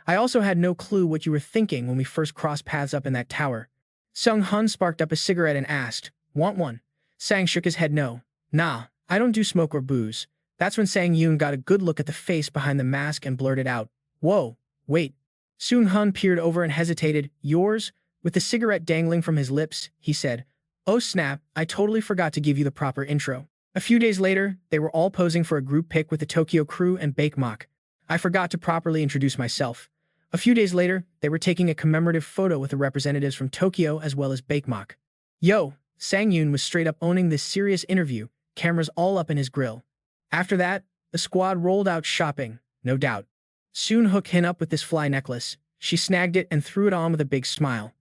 I also had no clue what you were thinking when we first crossed paths up in that tower." Seung-hun sparked up a cigarette and asked, "Want one?" Sang shook his head no. "Nah, I don't do smoke or booze." That's when Sang-yun got a good look at the face behind the mask and blurted out, "Whoa, wait." Seung-hun peered over and hesitated. "Yours?" With the cigarette dangling from his lips, he said, "Oh snap, I totally forgot to give you the proper intro." A few days later, they were all posing for a group pic with the Tokyo crew and Baekmak. "I forgot to properly introduce myself." A few days later, they were taking a commemorative photo with the representatives from Tokyo as well as Baekmak. Yo, Sang-yun was straight up owning this serious interview, cameras all up in his grill. After that, the squad rolled out shopping, no doubt. Soon hooked him up with this fly necklace. She snagged it and threw it on with a big smile.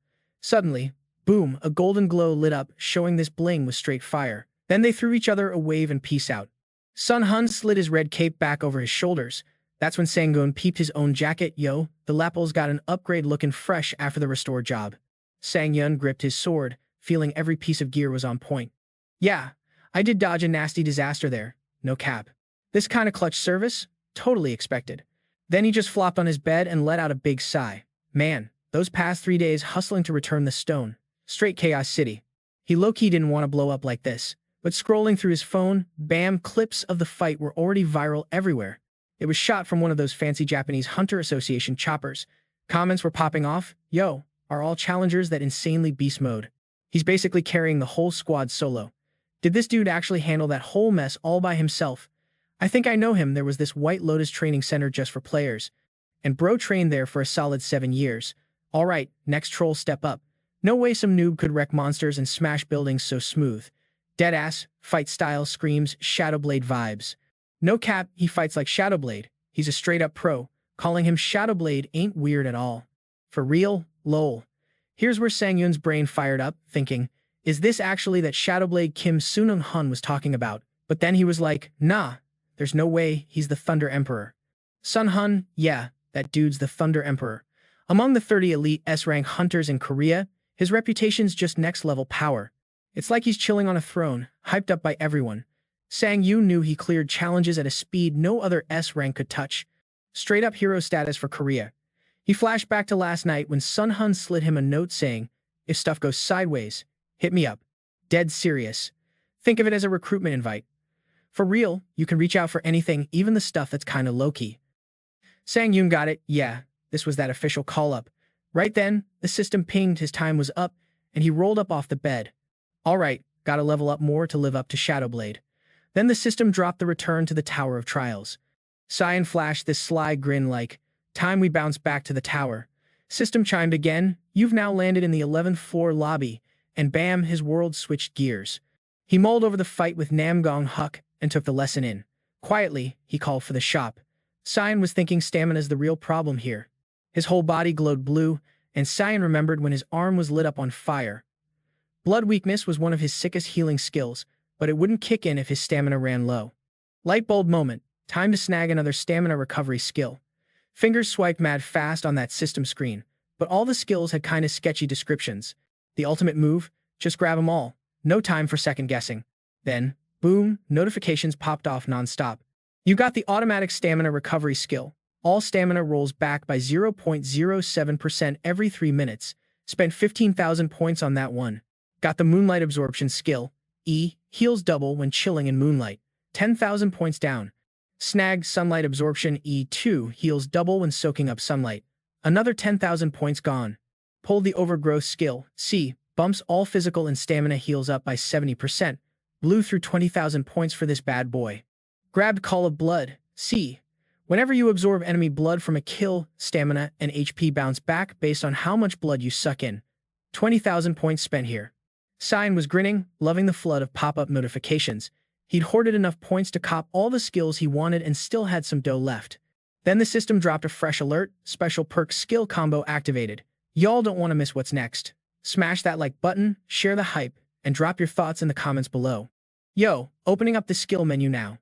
Suddenly, boom, a golden glow lit up, showing this bling was straight fire. Then they threw each other a wave and peace out. Sun Hun slid his red cape back over his shoulders. That's when Sangun peeped his own jacket. Yo, the lapels got an upgrade looking fresh after the restore job. Sang Yun gripped his sword, feeling every piece of gear was on point. Yeah, I did dodge a nasty disaster there. No cap. This kind of clutch service? Totally expected. Then he just flopped on his bed and let out a big sigh. Man, those past 3 days hustling to return the stone. Straight chaos city. He low-key didn't want to blow up like this. But scrolling through his phone, bam, clips of the fight were already viral everywhere. It was shot from one of those fancy Japanese Hunter Association choppers. Comments were popping off. Yo, are all challengers that insanely beast mode? He's basically carrying the whole squad solo. Did this dude actually handle that whole mess all by himself? I think I know him. There was this White Lotus training center just for players. And bro trained there for a solid 7 years. Alright, next troll step up. No way some noob could wreck monsters and smash buildings so smooth. Deadass, fight style screams Shadowblade vibes. No cap, he fights like Shadowblade. He's a straight-up pro. Calling him Shadowblade ain't weird at all. For real? Lol. Here's where Sangyun's brain fired up, thinking, is this actually that Shadowblade Kim Sunung Hun was talking about? But then he was like, nah, there's no way, he's the Thunder Emperor. Sun Hun, yeah, that dude's the Thunder Emperor. Among the 30 elite S-rank hunters in Korea, his reputation's just next-level power. It's like he's chilling on a throne, hyped up by everyone. Sang Yu knew he cleared challenges at a speed no other S-rank could touch. Straight-up hero status for Korea. He flashed back to last night when Sun Hun slid him a note saying, if stuff goes sideways, hit me up. Dead serious. Think of it as a recruitment invite. For real, you can reach out for anything, even the stuff that's kinda low-key. Sang Yun got it, yeah, this was that official call-up. Right then, the system pinged his time was up, and he rolled up off the bed. Alright, gotta level up more to live up to Shadowblade. Then the system dropped the return to the Tower of Trials. Cyan flashed this sly grin like, time we bounce back to the tower. System chimed again, you've now landed in the 11th floor lobby, and bam, his world switched gears. He mulled over the fight with Namgong Huck and took the lesson in. Quietly, he called for the shop. Cyan was thinking stamina's the real problem here. His whole body glowed blue, and Cyan remembered when his arm was lit up on fire. Blood weakness was one of his sickest healing skills, but it wouldn't kick in if his stamina ran low. Light bulb moment, time to snag another stamina recovery skill. Fingers swiped mad fast on that system screen, but all the skills had kinda sketchy descriptions. The ultimate move? Just grab them all. No time for second guessing. Then, boom, notifications popped off nonstop. You got the automatic stamina recovery skill. All stamina rolls back by 0.07% every 3 minutes. Spent 15,000 points on that one. Got the Moonlight Absorption skill. E, heals double when chilling in moonlight. 10,000 points down. Snagged Sunlight Absorption E2 heals double when soaking up sunlight. Another 10,000 points gone. Pulled the Overgrowth skill. C, bumps all physical and stamina heals up by 70%. Blew through 20,000 points for this bad boy. Grabbed Call of Blood. C, whenever you absorb enemy blood from a kill, stamina and HP bounce back based on how much blood you suck in. 20,000 points spent here. Cyan was grinning, loving the flood of pop-up notifications. He'd hoarded enough points to cop all the skills he wanted and still had some dough left. Then the system dropped a fresh alert, special perk skill combo activated. Y'all don't want to miss what's next. Smash that like button, share the hype, and drop your thoughts in the comments below. Yo, opening up the skill menu now.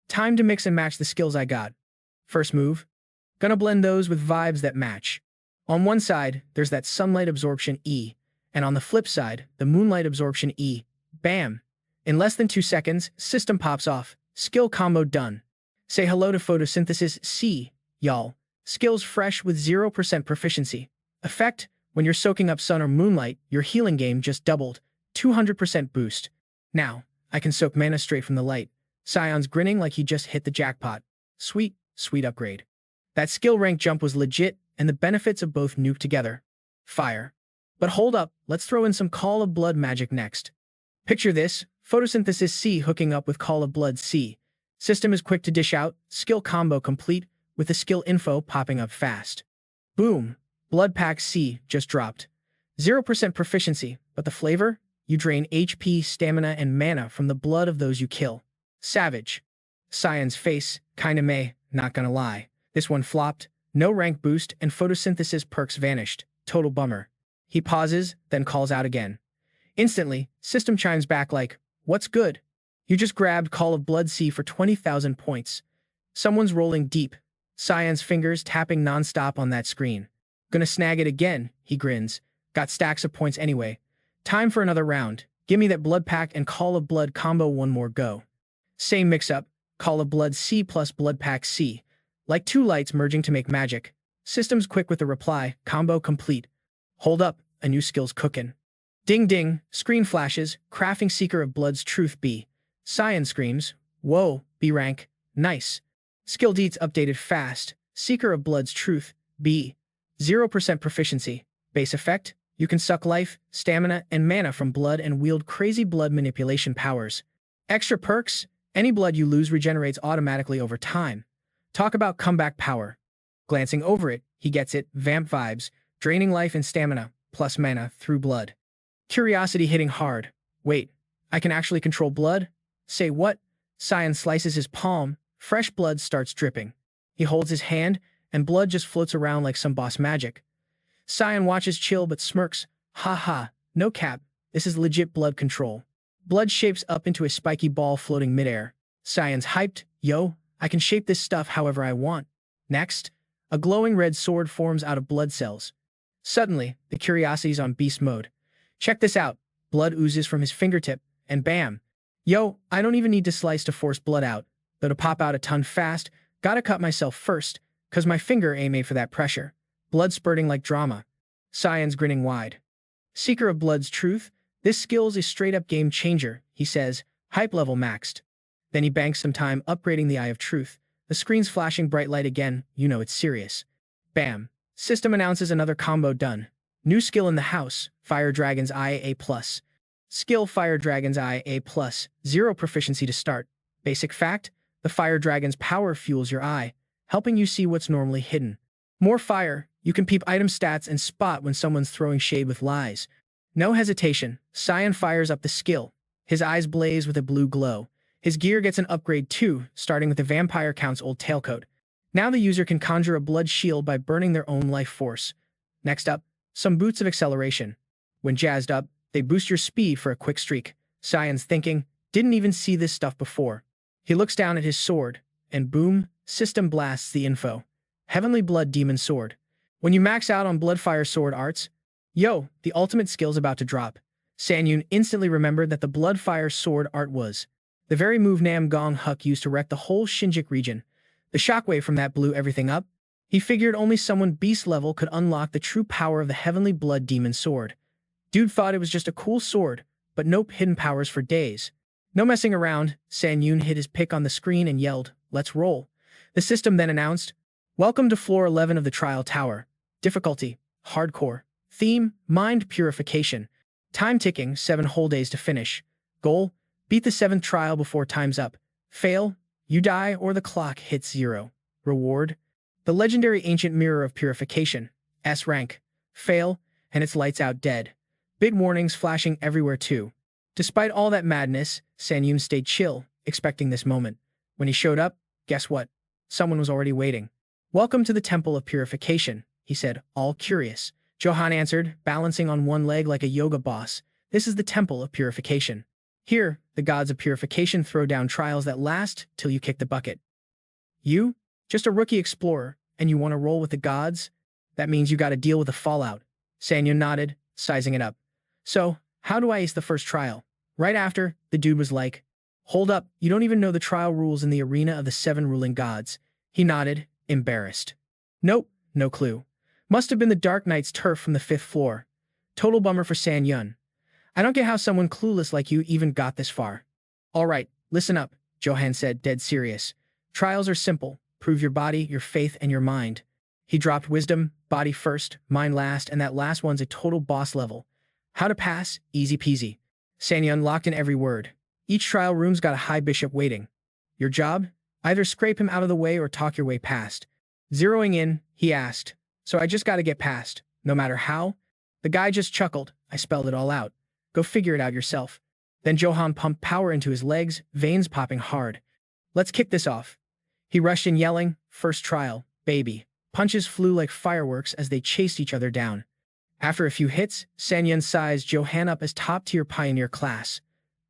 Time to mix and match the skills I got. First move. Gonna blend those with vibes that match. On one side, there's that Sunlight Absorption E, and on the flip side, the Moonlight Absorption E. Bam! In less than 2 seconds, system pops off. Skill combo done. Say hello to Photosynthesis C, y'all. Skills fresh with 0% proficiency. Effect, when you're soaking up sun or moonlight, your healing game just doubled. 200% boost. Now, I can soak mana straight from the light. Cyan's grinning like he just hit the jackpot. Sweet, sweet upgrade. That skill rank jump was legit, and the benefits of both nuke together. Fire. But hold up, let's throw in some Call of Blood magic next. Picture this, Photosynthesis C hooking up with Call of Blood C. System is quick to dish out, skill combo complete, with the skill info popping up fast. Boom, Blood Pack C just dropped. 0% proficiency, but the flavor? You drain HP, stamina, and mana from the blood of those you kill. Savage. Cyan's face, kinda meh, not gonna lie. This one flopped. No rank boost and photosynthesis perks vanished. Total bummer. He pauses, then calls out again. Instantly, system chimes back like, "What's good? You just grabbed Call of Blood C for 20,000 points." Someone's rolling deep. Cyan's fingers tapping nonstop on that screen. "Gonna snag it again," he grins. "Got stacks of points anyway. Time for another round. Give me that Blood Pack and Call of Blood combo one more go." Same mix-up. Call of Blood C plus Blood Pack C. Like two lights merging to make magic. System's quick with the reply, "Combo complete." Hold up, a new skill's cookin'. Ding ding, screen flashes, crafting Seeker of Blood's Truth B. Cyan screams, "Whoa, B rank, nice." Skill deets updated fast. Seeker of Blood's Truth B. 0% proficiency. Base effect, you can suck life, stamina, and mana from blood and wield crazy blood manipulation powers. Extra perks, any blood you lose regenerates automatically over time. Talk about comeback power. Glancing over it, he gets it, vamp vibes, draining life and stamina, plus mana, through blood. Curiosity hitting hard. Wait, I can actually control blood? Say what? Cyan slices his palm, fresh blood starts dripping. He holds his hand, and blood just floats around like some boss magic. Cyan watches chill but smirks. "Ha ha, no cap, this is legit blood control." Blood shapes up into a spiky ball floating midair. Cyan's hyped, "Yo, I can shape this stuff however I want." Next, a glowing red sword forms out of blood cells. Suddenly, the curiosity's on beast mode. "Check this out." Blood oozes from his fingertip, and bam. "Yo, I don't even need to slice to force blood out. Though to pop out a ton fast, gotta cut myself first, 'cause my finger ain't made for that pressure." Blood spurting like drama. Cyan's grinning wide. Seeker of Blood's Truth, this skill's a straight-up game changer, he says, hype level maxed. Then he banks some time upgrading the Eye of Truth. The screen's flashing bright light again, you know it's serious. Bam. System announces another combo done. New skill in the house, Fire Dragon's Eye A+. Skill Fire Dragon's Eye A+, 0 proficiency to start. Basic fact, the Fire Dragon's power fuels your eye, helping you see what's normally hidden. More fire, you can peep item stats and spot when someone's throwing shade with lies. No hesitation, Cyan fires up the skill. His eyes blaze with a blue glow. His gear gets an upgrade too, starting with the Vampire Count's old tailcoat. Now the user can conjure a blood shield by burning their own life force. Next up, some boots of acceleration. When jazzed up, they boost your speed for a quick streak. Cyan's thinking, didn't even see this stuff before. He looks down at his sword, and boom, system blasts the info. Heavenly Blood Demon Sword. When you max out on Bloodfire Sword arts, yo, the ultimate skill's about to drop. Sangun instantly remembered that the Bloodfire Sword art was the very move Nam Gong Huk used to wreck the whole Shinjik region. The shockwave from that blew everything up. He figured only someone beast level could unlock the true power of the Heavenly Blood Demon Sword. Dude thought it was just a cool sword, but nope, hidden powers for days. No messing around, Sangun hit his pick on the screen and yelled, "Let's roll." The system then announced, "Welcome to floor 11 of the Trial Tower. Difficulty, hardcore. Theme, mind purification. Time ticking, 7 whole days to finish. Goal, beat the 7th trial before time's up. Fail, you die or the clock hits 0. Reward, the legendary Ancient Mirror of Purification. S rank. Fail, and it's lights out dead. Big warnings flashing everywhere too. Despite all that madness, Sangun stayed chill, expecting this moment. When he showed up, guess what? Someone was already waiting. "Welcome to the Temple of Purification," he said, all curious. Johan answered, balancing on one leg like a yoga boss. "This is the Temple of Purification. Here, the gods of purification throw down trials that last till you kick the bucket." "You? Just a rookie explorer, and you want to roll with the gods? That means you gotta deal with the fallout." Sangun nodded, sizing it up. "So, how do I ace the first trial?" Right after, the dude was like, "Hold up, you don't even know the trial rules in the arena of the 7 ruling gods." He nodded, embarrassed. "Nope, no clue. Must have been the Dark Knight's turf from the 5th floor. Total bummer for Sangun. I don't get how someone clueless like you even got this far." "All right, listen up," Johan said, dead serious. "Trials are simple. Prove your body, your faith, and your mind." He dropped wisdom, body first, mind last, and that last one's a total boss level. How to pass, easy peasy. Sangun locked in every word. Each trial room's got a high bishop waiting. Your job? Either scrape him out of the way or talk your way past. Zeroing in, he asked, "So I just gotta get past, no matter how?" The guy just chuckled. "I spelled it all out. Go figure it out yourself." Then Johan pumped power into his legs, veins popping hard. "Let's kick this off." He rushed in yelling, "First trial, baby. Punches flew like fireworks as they chased each other down. After a few hits, Sanyun sized Johan up as top-tier pioneer class.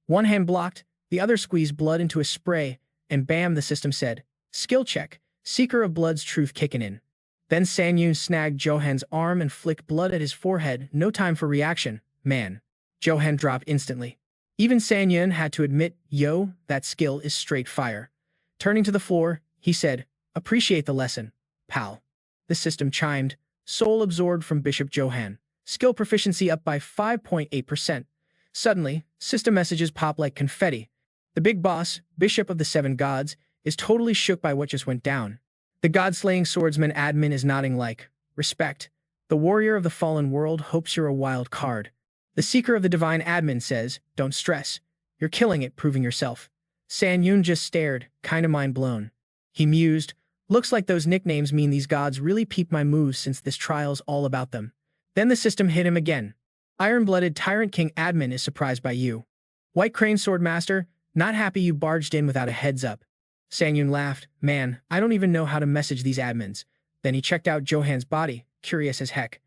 One hand blocked, the other squeezed blood into a spray, and bam, the system said, "Skill check, Seeker of Blood's truth kicking in." Then Sanyun snagged Johan's arm and flicked blood at his forehead. No time for reaction, man. Johan dropped instantly. Even Sanyun had to admit, yo, that skill is straight fire. Turning to the floor, he said, "Appreciate the lesson, pal." The system chimed, soul absorbed from Bishop Johan. Skill proficiency up by 5.8%. Suddenly, system messages pop like confetti. The big boss, Bishop of the Seven Gods, is totally shook by what just went down. The God-slaying swordsman admin is nodding like, respect. The warrior of the fallen world hopes you're a wild card. The seeker of the divine admin says, don't stress. You're killing it, proving yourself. Sanyun just stared, kinda mind blown. He mused, looks like those nicknames mean these gods really peeped my moves since this trial's all about them. Then the system hit him again. Iron-blooded Tyrant King admin is surprised by you. White Crane Swordmaster, not happy you barged in without a heads up. Sangyun laughed, man, I don't even know how to message these admins. Then he checked out Johan's body, curious as heck.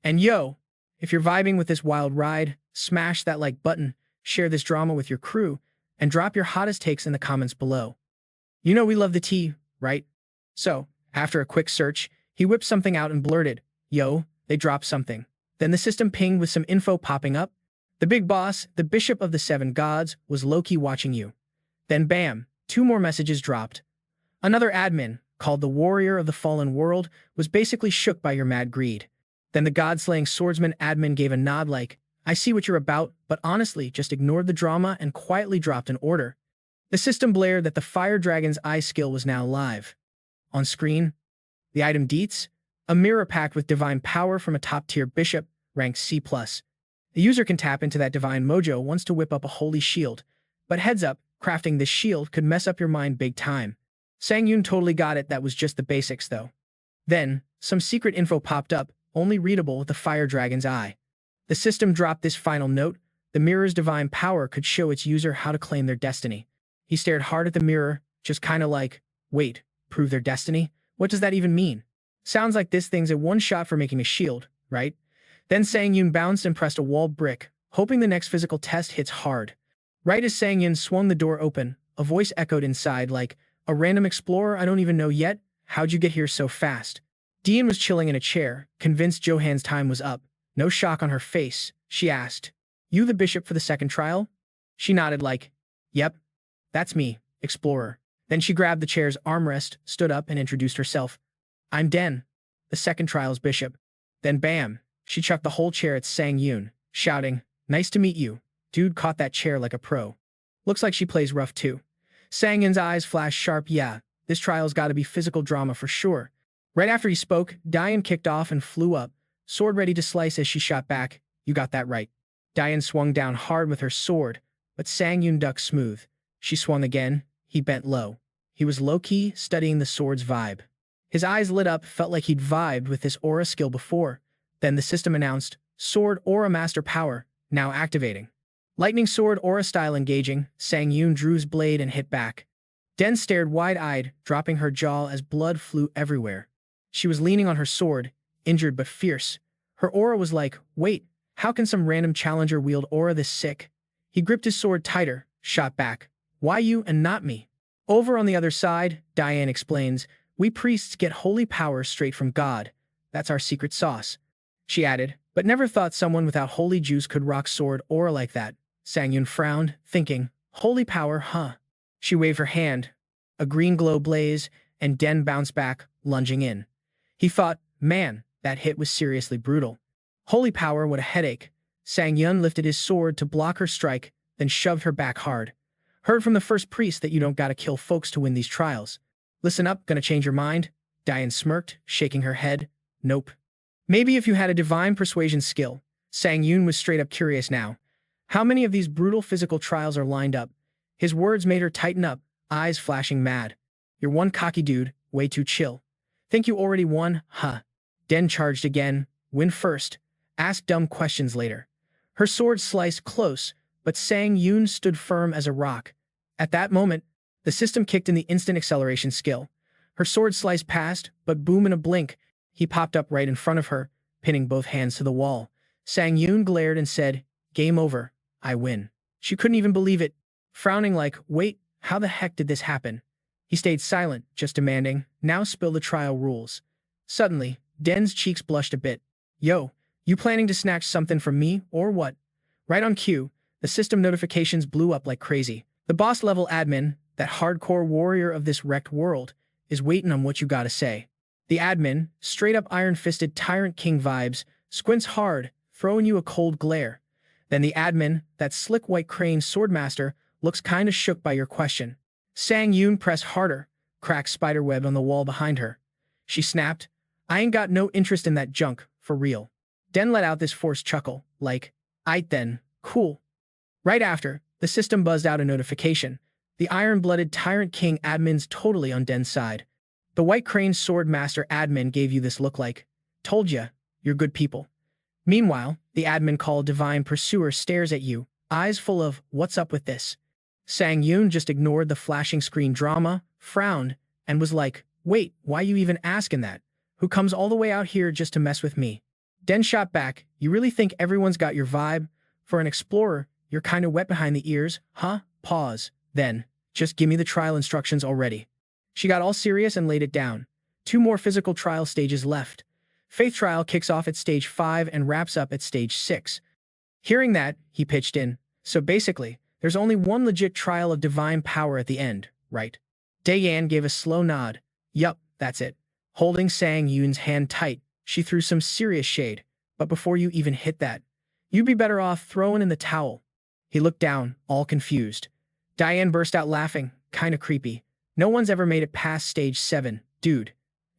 And yo, if you're vibing with this wild ride, smash that like button, share this drama with your crew, and drop your hottest takes in the comments below. You know we love the tea, right? So, after a quick search, he whipped something out and blurted, yo, they dropped something. Then the system pinged with some info popping up. The big boss, the Bishop of the Seven Gods, was low-key watching you. Then bam, 2 more messages dropped. Another admin, called the Warrior of the Fallen World, was basically shook by your mad greed. Then the God-slaying swordsman admin gave a nod like, I see what you're about, but honestly just ignored the drama and quietly dropped an order. The system blared that the Fire Dragon's eye skill was now live. On screen, the item deets, a mirror packed with divine power from a top-tier bishop, ranked C+. The user can tap into that divine mojo once to whip up a holy shield. But heads up, crafting this shield could mess up your mind big time. Sangyun totally got it, that was just the basics though. Then, some secret info popped up, only readable with the Fire Dragon's eye. The system dropped this final note, the mirror's divine power could show its user how to claim their destiny. He stared hard at the mirror, just kinda like, wait, prove their destiny? What does that even mean? Sounds like this thing's a one-shot for making a shield, right? Then Sangyun bounced and pressed a wall brick, hoping the next physical test hits hard. Right as Sangyun swung the door open, a voice echoed inside like, a random explorer I don't even know yet? How'd you get here so fast? Dean was chilling in a chair, convinced Johan's time was up. No shock on her face, she asked, you the bishop for the second trial? She nodded like, yep, that's me, explorer. Then she grabbed the chair's armrest, stood up and introduced herself. I'm Den, the second trial's bishop. Then bam, she chucked the whole chair at Sangyun, shouting, nice to meet you. Dude caught that chair like a pro. Looks like she plays rough too. Sangyun's eyes flashed sharp, yeah, this trial's gotta be physical drama for sure. Right after he spoke, Diane kicked off and flew up, sword ready to slice as she shot back. You got that right. Diane swung down hard with her sword, but Sangyun ducked smooth. She swung again, he bent low. He was low-key, studying the sword's vibe. His eyes lit up, felt like he'd vibed with this aura skill before. Then the system announced, Sword Aura Master Power, now activating. Lightning Sword Aura style engaging, Sangyun drew his blade and hit back. Den stared wide-eyed, dropping her jaw as blood flew everywhere. She was leaning on her sword, injured but fierce. Her aura was like, wait, how can some random challenger wield aura this sick? He gripped his sword tighter, shot back. Why you and not me? Over on the other side, Diane explains, we priests get holy power straight from God. That's our secret sauce. She added, but never thought someone without holy juice could rock sword aura like that. Sangyun frowned, thinking, holy power, huh? She waved her hand. A green glow blazed, and Den bounced back, lunging in. He thought, man, that hit was seriously brutal. Holy power, what a headache. Sangyun lifted his sword to block her strike, then shoved her back hard. Heard from the first priest that you don't gotta kill folks to win these trials. Listen up, gonna change your mind? Diane smirked, shaking her head. Nope. Maybe if you had a divine persuasion skill. Sangyun was straight up curious now. How many of these brutal physical trials are lined up? His words made her tighten up, eyes flashing mad. You're one cocky dude, way too chill. Think you already won, huh? Den charged again. Win first. Ask dumb questions later. Her sword sliced close, but Sangyun stood firm as a rock. At that moment, the system kicked in the instant acceleration skill. Her sword sliced past, but boom, in a blink, he popped up right in front of her, pinning both hands to the wall. Sangun glared and said, "Game over. I win." She couldn't even believe it, frowning like, "Wait, how the heck did this happen?" He stayed silent, just demanding, "Now spill the trial rules." Suddenly, Den's cheeks blushed a bit. "Yo, you planning to snatch something from me, or what?" Right on cue, the system notifications blew up like crazy. The boss-level admin, that hardcore warrior of this wrecked world, is waiting on what you gotta say. The admin, straight-up iron-fisted Tyrant King vibes, squints hard, throwing you a cold glare. Then the admin, that slick white crane swordmaster, looks kinda shook by your question. Sang-yoon pressed harder, cracked spiderweb on the wall behind her. She snapped, "I ain't got no interest in that junk, for real." Den let out this forced chuckle, like, "Aight then, cool." Right after, the system buzzed out a notification. The iron-blooded Tyrant King admin's totally on Den's side. The White Crane Sword Master admin gave you this look like, "Told ya, you're good people." Meanwhile, the admin called Divine Pursuer stares at you, eyes full of, "What's up with this?" Sang-yoon just ignored the flashing screen drama, frowned, and was like, "Wait, why you even asking that? Who comes all the way out here just to mess with me?" Den shot back, "You really think everyone's got your vibe? For an explorer, you're kinda wet behind the ears, huh?" Pause. Then, "Just give me the trial instructions already." She got all serious and laid it down. 2 more physical trial stages left. Faith trial kicks off at stage 5 and wraps up at stage 6. Hearing that, he pitched in. "So basically, there's only one legit trial of divine power at the end, right?" Dayan gave a slow nod. "Yup, that's it." Holding Sang-yoon's hand tight, she threw some serious shade. "But before you even hit that, you'd be better off throwing in the towel." He looked down, all confused. Diane burst out laughing, kinda creepy. "No one's ever made it past stage 7, dude.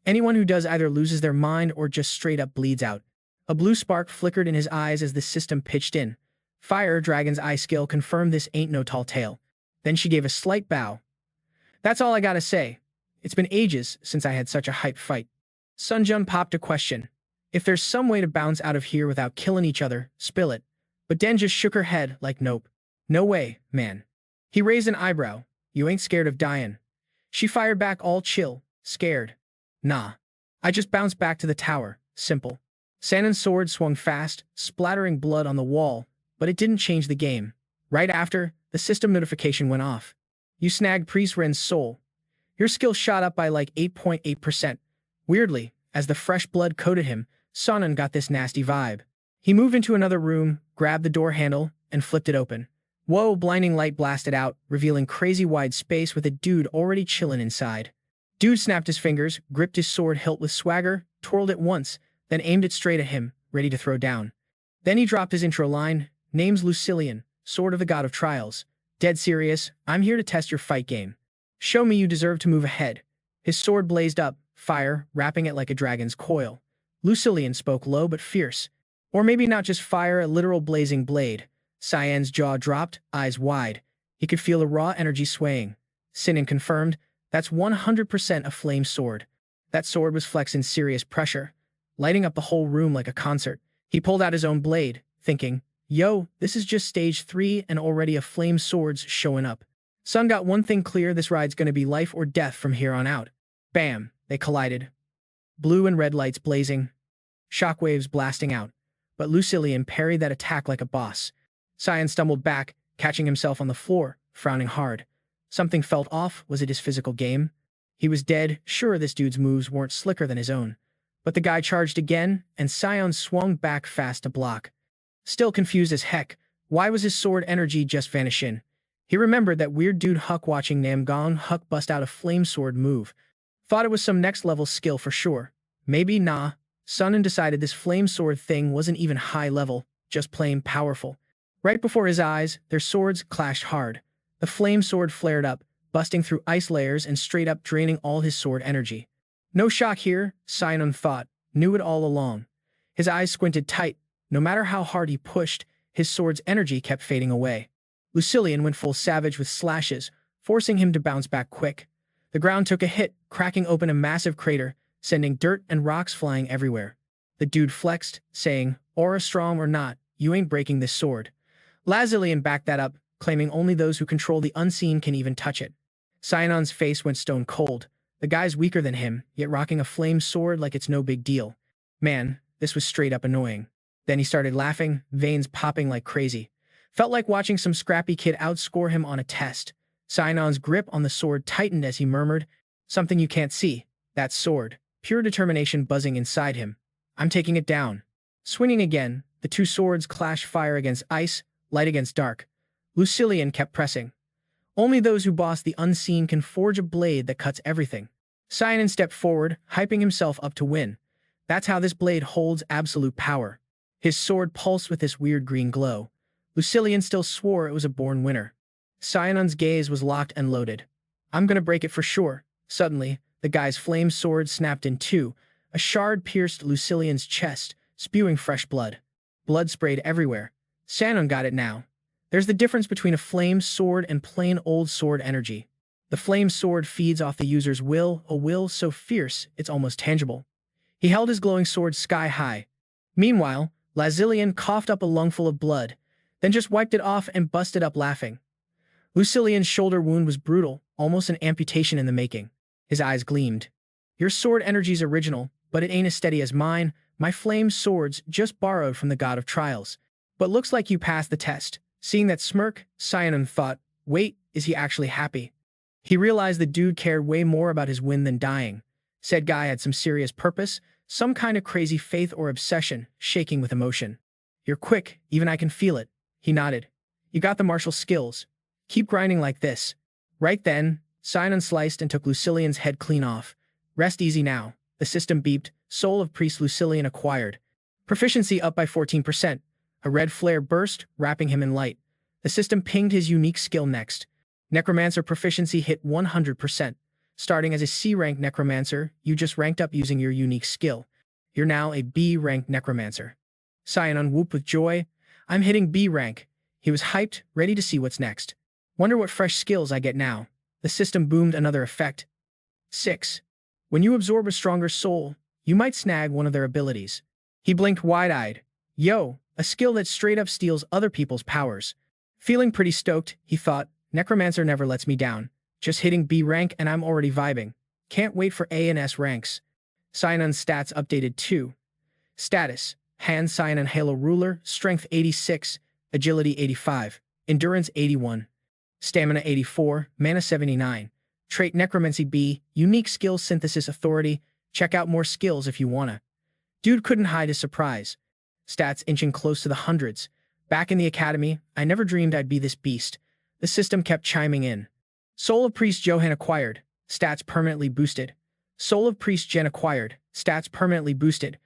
Anyone who does either loses their mind or just straight up bleeds out." A blue spark flickered in his eyes as the system pitched in. Fire Dragon's eye skill confirmed this ain't no tall tale. Then she gave a slight bow. "That's all I gotta say. It's been ages since I had such a hype fight." Sunjun popped a question. "If there's some way to bounce out of here without killing each other, spill it." But Den just shook her head like, "Nope. No way, man." He raised an eyebrow. "You ain't scared of dying?" She fired back all chill, scared. "Nah. I just bounced back to the tower. Simple." Sanon's sword swung fast, splattering blood on the wall, but it didn't change the game. Right after, the system notification went off. "You snagged Priest Ren's soul. Your skill shot up by like 8.8%. Weirdly, as the fresh blood coated him, Sanan got this nasty vibe. He moved into another room, grabbed the door handle, and flipped it open. Whoa, blinding light blasted out, revealing crazy wide space with a dude already chillin' inside. Dude snapped his fingers, gripped his sword hilt with swagger, twirled it once, then aimed it straight at him, ready to throw down. Then he dropped his intro line, "Name's Lucilian, sword of the god of trials. Dead serious, I'm here to test your fight game. Show me you deserve to move ahead." His sword blazed up, fire, wrapping it like a dragon's coil. Lucilian spoke low but fierce. Or maybe not just fire, a literal blazing blade. Cyan's jaw dropped, eyes wide. He could feel the raw energy swaying. Sinan confirmed, "That's 100% a flame sword." That sword was flexing serious pressure, lighting up the whole room like a concert. He pulled out his own blade, thinking, "Yo, this is just stage 3 and already a flame sword's showing up." Sun got one thing clear, this ride's gonna be life or death from here on out. Bam, they collided. Blue and red lights blazing, shockwaves blasting out. But Lucilian parried that attack like a boss. Cyan stumbled back, catching himself on the floor, frowning hard. Something felt off. Was it his physical game? He was dead, sure this dude's moves weren't slicker than his own. But the guy charged again, and Cyan swung back fast to block. Still confused as heck, why was his sword energy just vanishing? He remembered that weird dude Huck watching Namgong Huck bust out a flame sword move. Thought it was some next level skill for sure. Maybe nah. Sunan decided this flame sword thing wasn't even high level, just plain powerful. Right before his eyes, their swords clashed hard. The flame sword flared up, busting through ice layers and straight up draining all his sword energy. No shock here, Sunan thought, knew it all along. His eyes squinted tight. No matter how hard he pushed, his sword's energy kept fading away. Lucilian went full savage with slashes, forcing him to bounce back quick. The ground took a hit, cracking open a massive crater, sending dirt and rocks flying everywhere. The dude flexed, saying, "Aura strong or not, you ain't breaking this sword." Lazilian backed that up, claiming only those who control the unseen can even touch it. Cyanon's face went stone cold. The guy's weaker than him, yet rocking a flame sword like it's no big deal. Man, this was straight up annoying. Then he started laughing, veins popping like crazy. Felt like watching some scrappy kid outscore him on a test. Cyanon's grip on the sword tightened as he murmured, "Something you can't see. That sword." Pure determination buzzing inside him. "I'm taking it down." Swinging again, the two swords clashed, fire against ice, light against dark. Lucilian kept pressing. Only those who boss the unseen can forge a blade that cuts everything. Cyanon stepped forward, hyping himself up to win. That's how this blade holds absolute power. His sword pulsed with this weird green glow. Lucilian still swore it was a born winner. Cyanon's gaze was locked and loaded. "I'm gonna break it for sure." Suddenly, the guy's flame sword snapped in two. A shard pierced Lucilian's chest, spewing fresh blood. Blood sprayed everywhere. Cyanon got it now. There's the difference between a flame sword and plain old sword energy. The flame sword feeds off the user's will, a will so fierce it's almost tangible. He held his glowing sword sky high. Meanwhile, Lazilian coughed up a lungful of blood, then just wiped it off and busted up laughing. Lucilian's shoulder wound was brutal, almost an amputation in the making. His eyes gleamed. "Your sword energy's original, but it ain't as steady as mine. My flame sword's just borrowed from the god of trials. But looks like you passed the test." Seeing that smirk, Cyanon thought, wait, is he actually happy? He realized the dude cared way more about his win than dying. Said guy had some serious purpose, some kind of crazy faith or obsession, shaking with emotion. "You're quick, even I can feel it." He nodded. "You got the martial skills. Keep grinding like this." Right then, Cyanon sliced and took Lucilian's head clean off. "Rest easy now." The system beeped. Soul of Priest Lucilian acquired. Proficiency up by 14%. A red flare burst, wrapping him in light. The system pinged his unique skill next. Necromancer proficiency hit 100%. Starting as a C-rank Necromancer, you just ranked up using your unique skill. You're now a B-rank Necromancer. Cyanon whooped with joy. "I'm hitting B rank." He was hyped, ready to see what's next. "Wonder what fresh skills I get now." The system boomed another effect. 6. When you absorb a stronger soul, you might snag one of their abilities. He blinked wide-eyed. "Yo, a skill that straight up steals other people's powers." Feeling pretty stoked, he thought, Necromancer never lets me down. Just hitting B rank and I'm already vibing. Can't wait for A and S ranks. Cyanon's stats updated too. Status: Hand Cyanon Halo Ruler, Strength 86, Agility 85, Endurance 81, Stamina 84, Mana 79. Trait Necromancy B, Unique Skill Synthesis Authority. Check out more skills if you wanna. Dude couldn't hide his surprise. Stats inching close to the hundreds. Back in the academy, I never dreamed I'd be this beast. The system kept chiming in. Soul of Priest Johan acquired. Stats permanently boosted. Soul of Priest Jen acquired. Stats permanently boosted.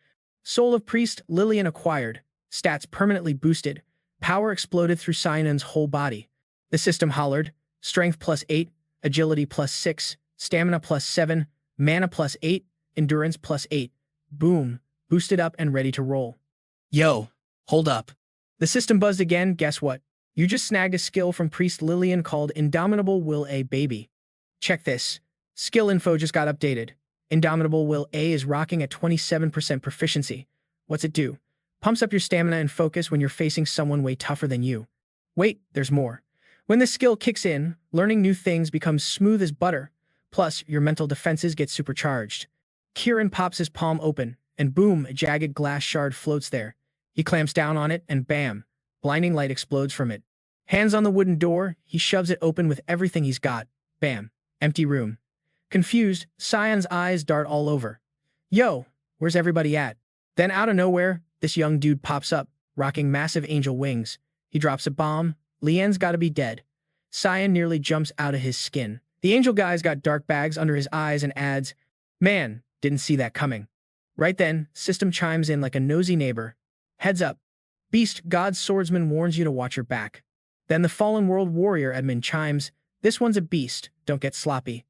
Soul of Priest Lillian acquired. Stats permanently boosted. Power exploded through Cyanon's whole body. The system hollered. Strength +8, Agility +6, Stamina +7, Mana +8, Endurance +8. Boom. Boosted up and ready to roll. "Yo, hold up." The system buzzed again. "Guess what? You just snagged a skill from Priest Lillian called Indomitable Will A, baby. Check this. Skill info just got updated. Indomitable Will A is rocking at 27% proficiency. What's it do? Pumps up your stamina and focus when you're facing someone way tougher than you. Wait, there's more. When this skill kicks in, learning new things becomes smooth as butter. Plus, your mental defenses get supercharged." Kieran pops his palm open, and boom, a jagged glass shard floats there. He clamps down on it, and bam, blinding light explodes from it. Hands on the wooden door, he shoves it open with everything he's got. Bam, empty room. Confused, Cyan's eyes dart all over. "Yo, where's everybody at?" Then out of nowhere, this young dude pops up, rocking massive angel wings. He drops a bomb. Lian's gotta be dead. Cyan nearly jumps out of his skin. The angel guy's got dark bags under his eyes and adds, "Man, didn't see that coming." Right then, system chimes in like a nosy neighbor. "Heads up. Beast God's swordsman warns you to watch your back." Then the Fallen World Warrior admin chimes, "This one's a beast, don't get sloppy."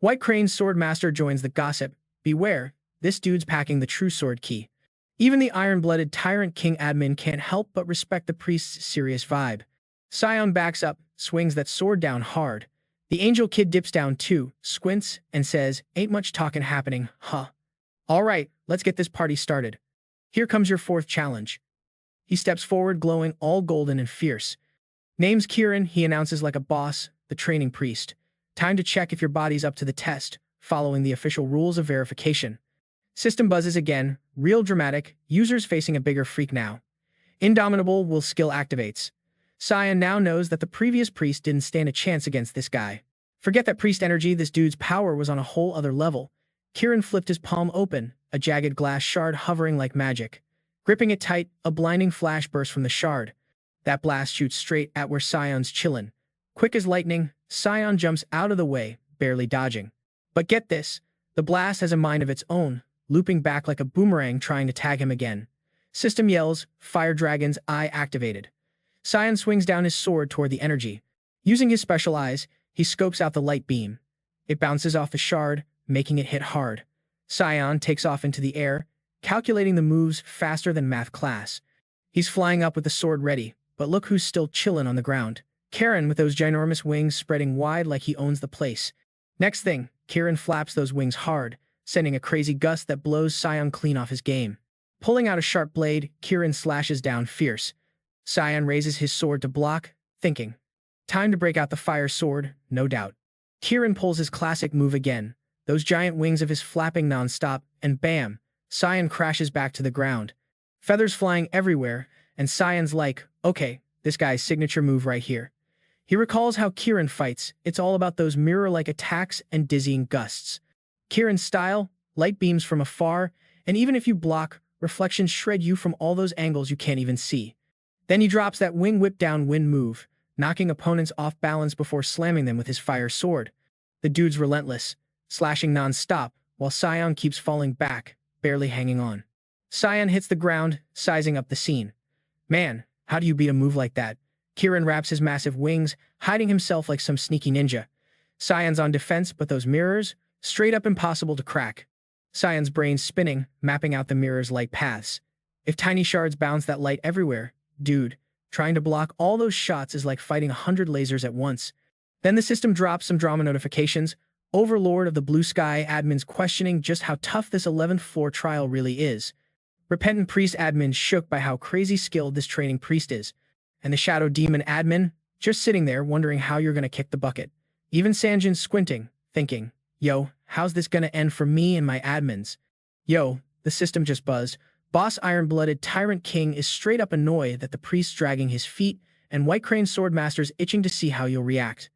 White Crane's Swordmaster joins the gossip. "Beware, this dude's packing the true sword key." Even the iron-blooded Tyrant King admin can't help but respect the priest's serious vibe. Cyan backs up, swings that sword down hard. The angel kid dips down too, squints, and says, "Ain't much talking happening, huh? All right, let's get this party started. Here comes your fourth challenge." He steps forward, glowing all golden and fierce. "Name's Kieran," he announces like a boss, the training priest. "Time to check if your body's up to the test. following the official rules of verification. System buzzes again, real dramatic, users facing a bigger freak now. Indomitable will skill activates. Cyan now knows that the previous priest didn't stand a chance against this guy. Forget that priest energy, this dude's power was on a whole other level. Kieran flipped his palm open, a jagged glass shard hovering like magic. Gripping it tight, a blinding flash bursts from the shard. That blast shoots straight at where Cyan's chillin'. Quick as lightning, Cyan jumps out of the way, barely dodging. But get this, the blast has a mind of its own, looping back like a boomerang trying to tag him again. System yells, Fire Dragon's Eye activated. Cyan swings down his sword toward the energy. Using his special eyes, he scopes out the light beam. It bounces off the shard, making it hit hard. Cyan takes off into the air, calculating the moves faster than math class. He's flying up with the sword ready, but look who's still chillin' on the ground. Kieran with those ginormous wings spreading wide like he owns the place. Next thing, Kieran flaps those wings hard, sending a crazy gust that blows Cyan clean off his game. Pulling out a sharp blade, Kieran slashes down fierce. Cyan raises his sword to block, thinking, time to break out the fire sword, no doubt. Kieran pulls his classic move again, those giant wings of his flapping non-stop, and bam, Cyan crashes back to the ground. Feathers flying everywhere, and Cyan's like, okay, this guy's signature move right here. He recalls how Kieran fights, it's all about those mirror-like attacks and dizzying gusts. Kieran's style, light beams from afar, and even if you block, reflections shred you from all those angles you can't even see. Then he drops that wing whip down wind move, knocking opponents off balance before slamming them with his fire sword. The dude's relentless, slashing non-stop, while Cyan keeps falling back, barely hanging on. Cyan hits the ground, sizing up the scene. Man, how do you beat a move like that? Kieran wraps his massive wings, hiding himself like some sneaky ninja. Cyan's on defense, but those mirrors, straight up impossible to crack. Cyan's brain's spinning, mapping out the mirror's light paths. If tiny shards bounce that light everywhere, dude, trying to block all those shots is like fighting 100 lasers at once. Then the system drops some drama notifications. Overlord of the Blue Sky admins questioning just how tough this 11th floor trial really is. Repentant Priest admin shook by how crazy skilled this training priest is. And the Shadow Demon admin, just sitting there wondering how you're gonna kick the bucket. Even Sanjin squinting, thinking, yo, how's this gonna end for me and my admins? Yo, the system just buzzed. Boss Iron-Blooded Tyrant King is straight up annoyed that the priest's dragging his feet, and White Crane Swordmaster's itching to see how you'll react.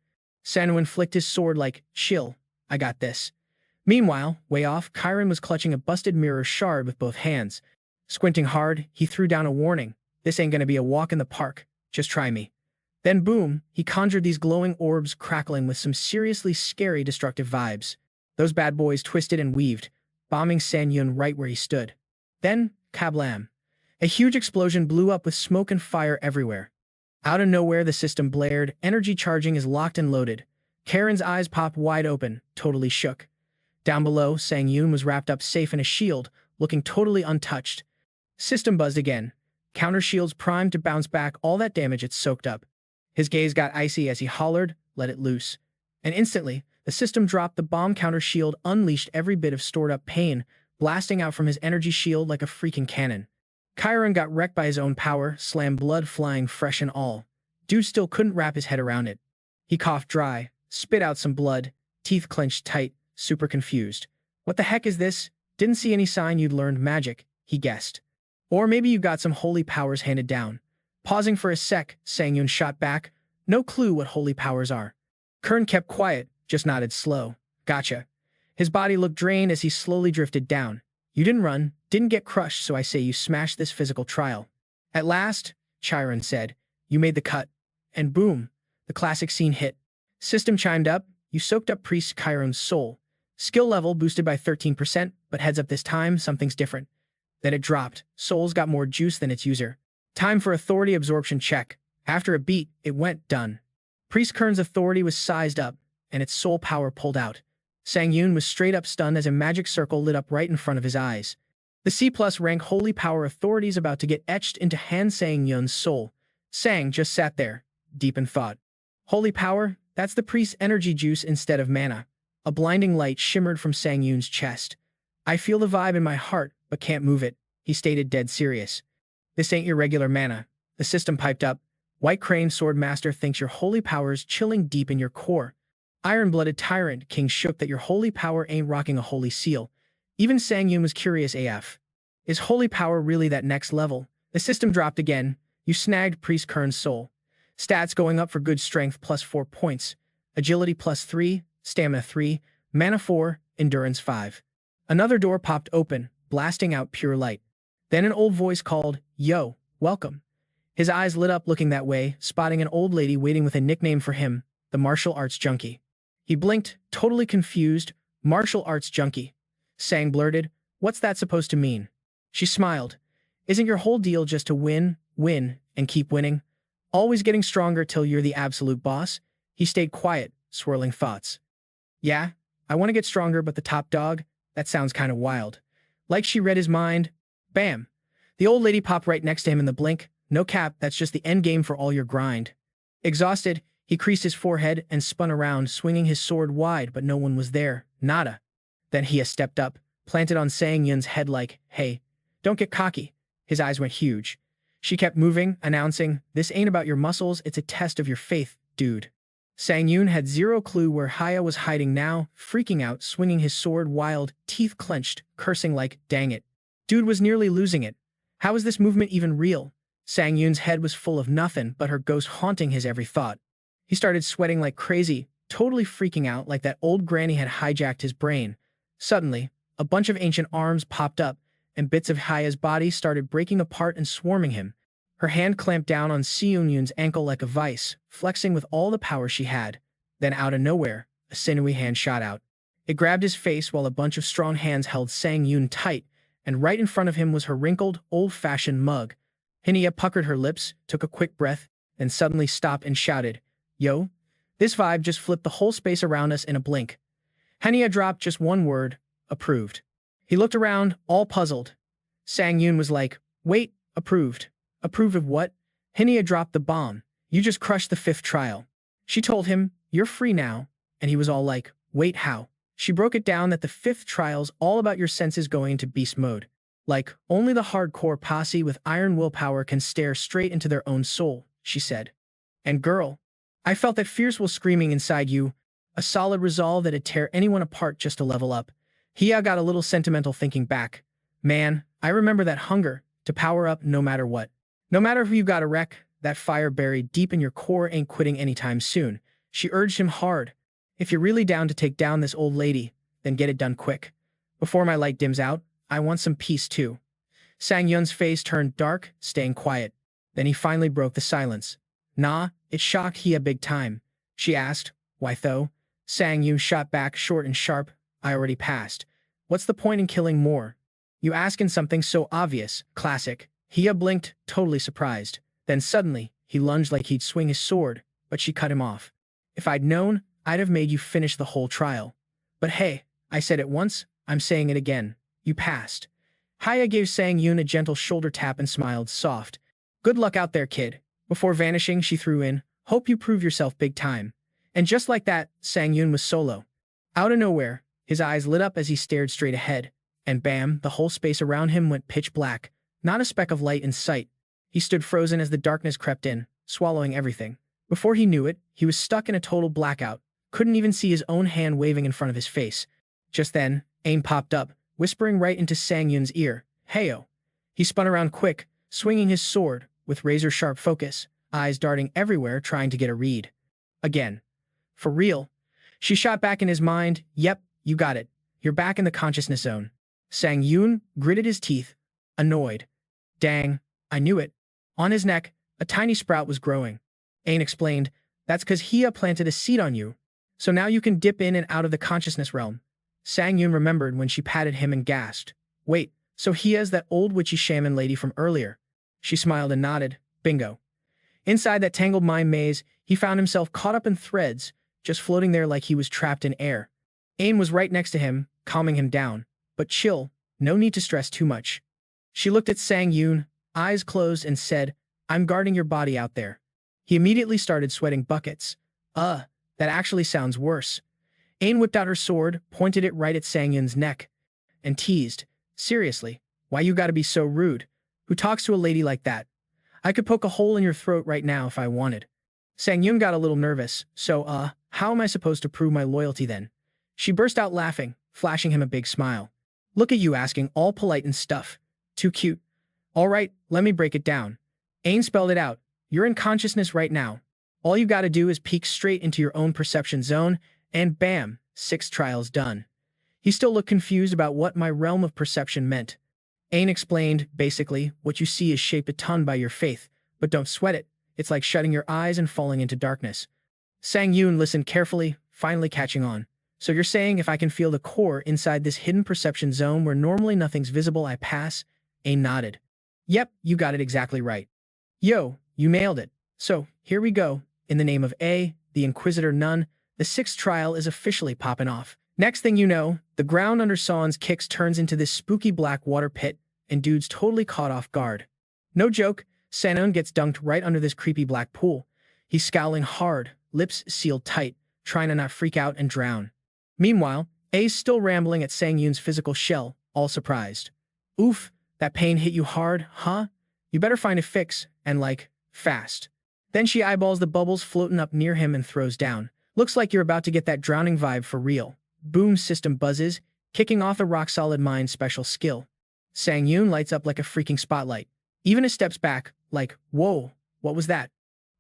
Sangun flicked his sword like, chill, I got this. Meanwhile, way off, Chiron was clutching a busted mirror shard with both hands. Squinting hard, he threw down a warning. This ain't gonna be a walk in the park. Just try me. Then boom, he conjured these glowing orbs crackling with some seriously scary destructive vibes. Those bad boys twisted and weaved, bombing Sangun right where he stood. Then, kablam. A huge explosion blew up with smoke and fire everywhere. Out of nowhere, the system blared, energy charging is locked and loaded. Karen's eyes popped wide open, totally shook. Down below, Sangun was wrapped up safe in a shield, looking totally untouched. System buzzed again. Counter shields primed to bounce back all that damage it soaked up. His gaze got icy as he hollered, let it loose. And instantly, the system dropped the bomb counter shield, unleashed every bit of stored up pain, blasting out from his energy shield like a freaking cannon. Chiron got wrecked by his own power, slammed, blood flying fresh and all. Dude still couldn't wrap his head around it. He coughed dry, spit out some blood, teeth clenched tight, super confused. What the heck is this? Didn't see any sign you'd learned magic, he guessed. Or maybe you got some holy powers handed down. Pausing for a sec, Sangun shot back. No clue what holy powers are. Kern kept quiet, just nodded slow. Gotcha. His body looked drained as he slowly drifted down. You didn't run, didn't get crushed, so I say you smashed this physical trial. At last, Chiron said, you made the cut. And boom, the classic scene hit. System chimed up, you soaked up Priest Chiron's soul. Skill level boosted by 13%, but heads up this time, something's different. Then it dropped. Soul's got more juice than its user. Time for authority absorption check. After a beat, it went done. Priest Kern's authority was sized up, and its soul power pulled out. Sangun was straight up stunned as a magic circle lit up right in front of his eyes. The C+ rank holy power authorities about to get etched into Han Sangun's soul. Sang just sat there, deep in thought. Holy power? That's the priest's energy juice instead of mana. A blinding light shimmered from Sangun's chest. I feel the vibe in my heart, but can't move it, he stated dead serious. This ain't your regular mana. The system piped up. White Crane Swordmaster thinks your holy power's chilling deep in your core. Iron-blooded Tyrant King shook that your holy power ain't rocking a holy seal. Even Sangun was curious AF. Is holy power really that next level? The system dropped again. You snagged Priest Kern's soul. Stats going up for good strength plus 4 points. Agility plus 3, stamina 3, mana 4, endurance 5. Another door popped open, blasting out pure light. Then an old voice called, "Yo, welcome." His eyes lit up looking that way, spotting an old lady waiting with a nickname for him, the martial arts junkie. He blinked, totally confused. Martial arts junkie. Sang blurted, "What's that supposed to mean?" She smiled. "Isn't your whole deal just to win, win, and keep winning? Always getting stronger till you're the absolute boss?" He stayed quiet, swirling thoughts. "Yeah, I want to get stronger, but the top dog? That sounds kind of wild." Like she read his mind. Bam! The old lady popped right next to him in the blink. "No cap, that's just the end game for all your grind." Exhausted, he creased his forehead and spun around, swinging his sword wide, but no one was there. Nada. Then Hia stepped up, planted on Sang Yun's head like, "Hey, don't get cocky." His eyes went huge. She kept moving, announcing, "This ain't about your muscles, it's a test of your faith, dude." Sang Yun had zero clue where Hia was hiding now, freaking out, swinging his sword wild, teeth clenched, cursing like, "Dang it." Dude was nearly losing it. How is this movement even real? Sang Yun's head was full of nothing but her ghost haunting his every thought. He started sweating like crazy, totally freaking out like that old granny had hijacked his brain. Suddenly, a bunch of ancient arms popped up, and bits of Hia's body started breaking apart and swarming him. Her hand clamped down on Seung Yun's ankle like a vice, flexing with all the power she had. Then out of nowhere, a sinewy hand shot out. It grabbed his face while a bunch of strong hands held Sang Yun tight, and right in front of him was her wrinkled, old-fashioned mug. Hinia puckered her lips, took a quick breath, then suddenly stopped and shouted, "Yo, this vibe just flipped the whole space around us in a blink." Hinia dropped just one word, "Approved." He looked around, all puzzled. Sang Yun was like, "Wait, approved? Approved of what?" Hinia dropped the bomb. "You just crushed the 5th trial." She told him, "You're free now," and he was all like, "Wait, how?" She broke it down that the 5th trial's all about your senses going into beast mode. Like, only the hardcore posse with iron willpower can stare straight into their own soul, she said. And girl, I felt that fierce will screaming inside you, a solid resolve that'd tear anyone apart just to level up. Hia got a little sentimental thinking back. Man, I remember that hunger, to power up no matter what. No matter who you gotta wreck, that fire buried deep in your core ain't quitting anytime soon. She urged him hard. If you're really down to take down this old lady, then get it done quick. Before my light dims out, I want some peace too. Sang Yun's face turned dark, staying quiet. Then he finally broke the silence. Nah, it shocked Hia big time. She asked, "Why though?" Sang Yun shot back short and sharp, "I already passed. What's the point in killing more? You asking something so obvious, classic." Hia blinked, totally surprised. Then suddenly, he lunged like he'd swing his sword, but she cut him off. "If I'd known, I'd have made you finish the whole trial. But hey, I said it once, I'm saying it again. You passed." Hia gave Sang Yun a gentle shoulder tap and smiled soft. "Good luck out there, kid." Before vanishing, she threw in, "Hope you prove yourself big time." And just like that, Sang Yun was solo. Out of nowhere, his eyes lit up as he stared straight ahead. And bam, the whole space around him went pitch black. Not a speck of light in sight. He stood frozen as the darkness crept in, swallowing everything. Before he knew it, he was stuck in a total blackout. Couldn't even see his own hand waving in front of his face. Just then, Ain popped up, whispering right into Sang Yun's ear, "Heyo." He spun around quick, swinging his sword, with razor-sharp focus, eyes darting everywhere trying to get a read. Again. For real. She shot back in his mind, "Yep, you got it. You're back in the consciousness zone." Sang Yun gritted his teeth, annoyed. "Dang, I knew it." On his neck, a tiny sprout was growing. Ain explained, "That's 'cause Hia planted a seed on you. So now you can dip in and out of the consciousness realm." Sang Yun remembered when she patted him and gasped. "Wait, so Hia's that old witchy shaman lady from earlier?" She smiled and nodded. Bingo. Inside that tangled mind maze, he found himself caught up in threads, just floating there like he was trapped in air. Ain was right next to him, calming him down. "But chill, no need to stress too much." She looked at Sang Yun, eyes closed, and said, "I'm guarding your body out there." He immediately started sweating buckets. That actually sounds worse." Ain whipped out her sword, pointed it right at Sang Yun's neck, and teased, "Seriously, why you gotta be so rude? Who talks to a lady like that? I could poke a hole in your throat right now if I wanted." Sang Yun got a little nervous, so, How am I supposed to prove my loyalty then? She burst out laughing, flashing him a big smile. Look at you asking all polite and stuff. Too cute. All right, let me break it down. Ain spelled it out. You're in consciousness right now. All you gotta do is peek straight into your own perception zone, and bam, 6 trials done. He still looked confused about what my realm of perception meant. Ain explained, basically, what you see is shaped a ton by your faith, but don't sweat it. It's like shutting your eyes and falling into darkness. Sangun listened carefully, finally catching on. So you're saying if I can feel the core inside this hidden perception zone where normally nothing's visible, I pass? Ain nodded. Yep, you got it exactly right. Yo, you nailed it. So, here we go. In the name of A, the Inquisitor Nun, the 6th trial is officially popping off. Next thing you know, the ground under San's kicks turns into this spooky black water pit, and dude's totally caught off guard. No joke, Sangun gets dunked right under this creepy black pool. He's scowling hard, lips sealed tight, trying to not freak out and drown. Meanwhile, A's still rambling at Sangun's physical shell, all surprised. Oof, that pain hit you hard, huh? You better find a fix, and fast. Then she eyeballs the bubbles floating up near him and throws down. Looks like you're about to get that drowning vibe for real. Boom system buzzes, kicking off a rock-solid mind special skill. Sangun lights up like a freaking spotlight. Even steps back, like, whoa, what was that?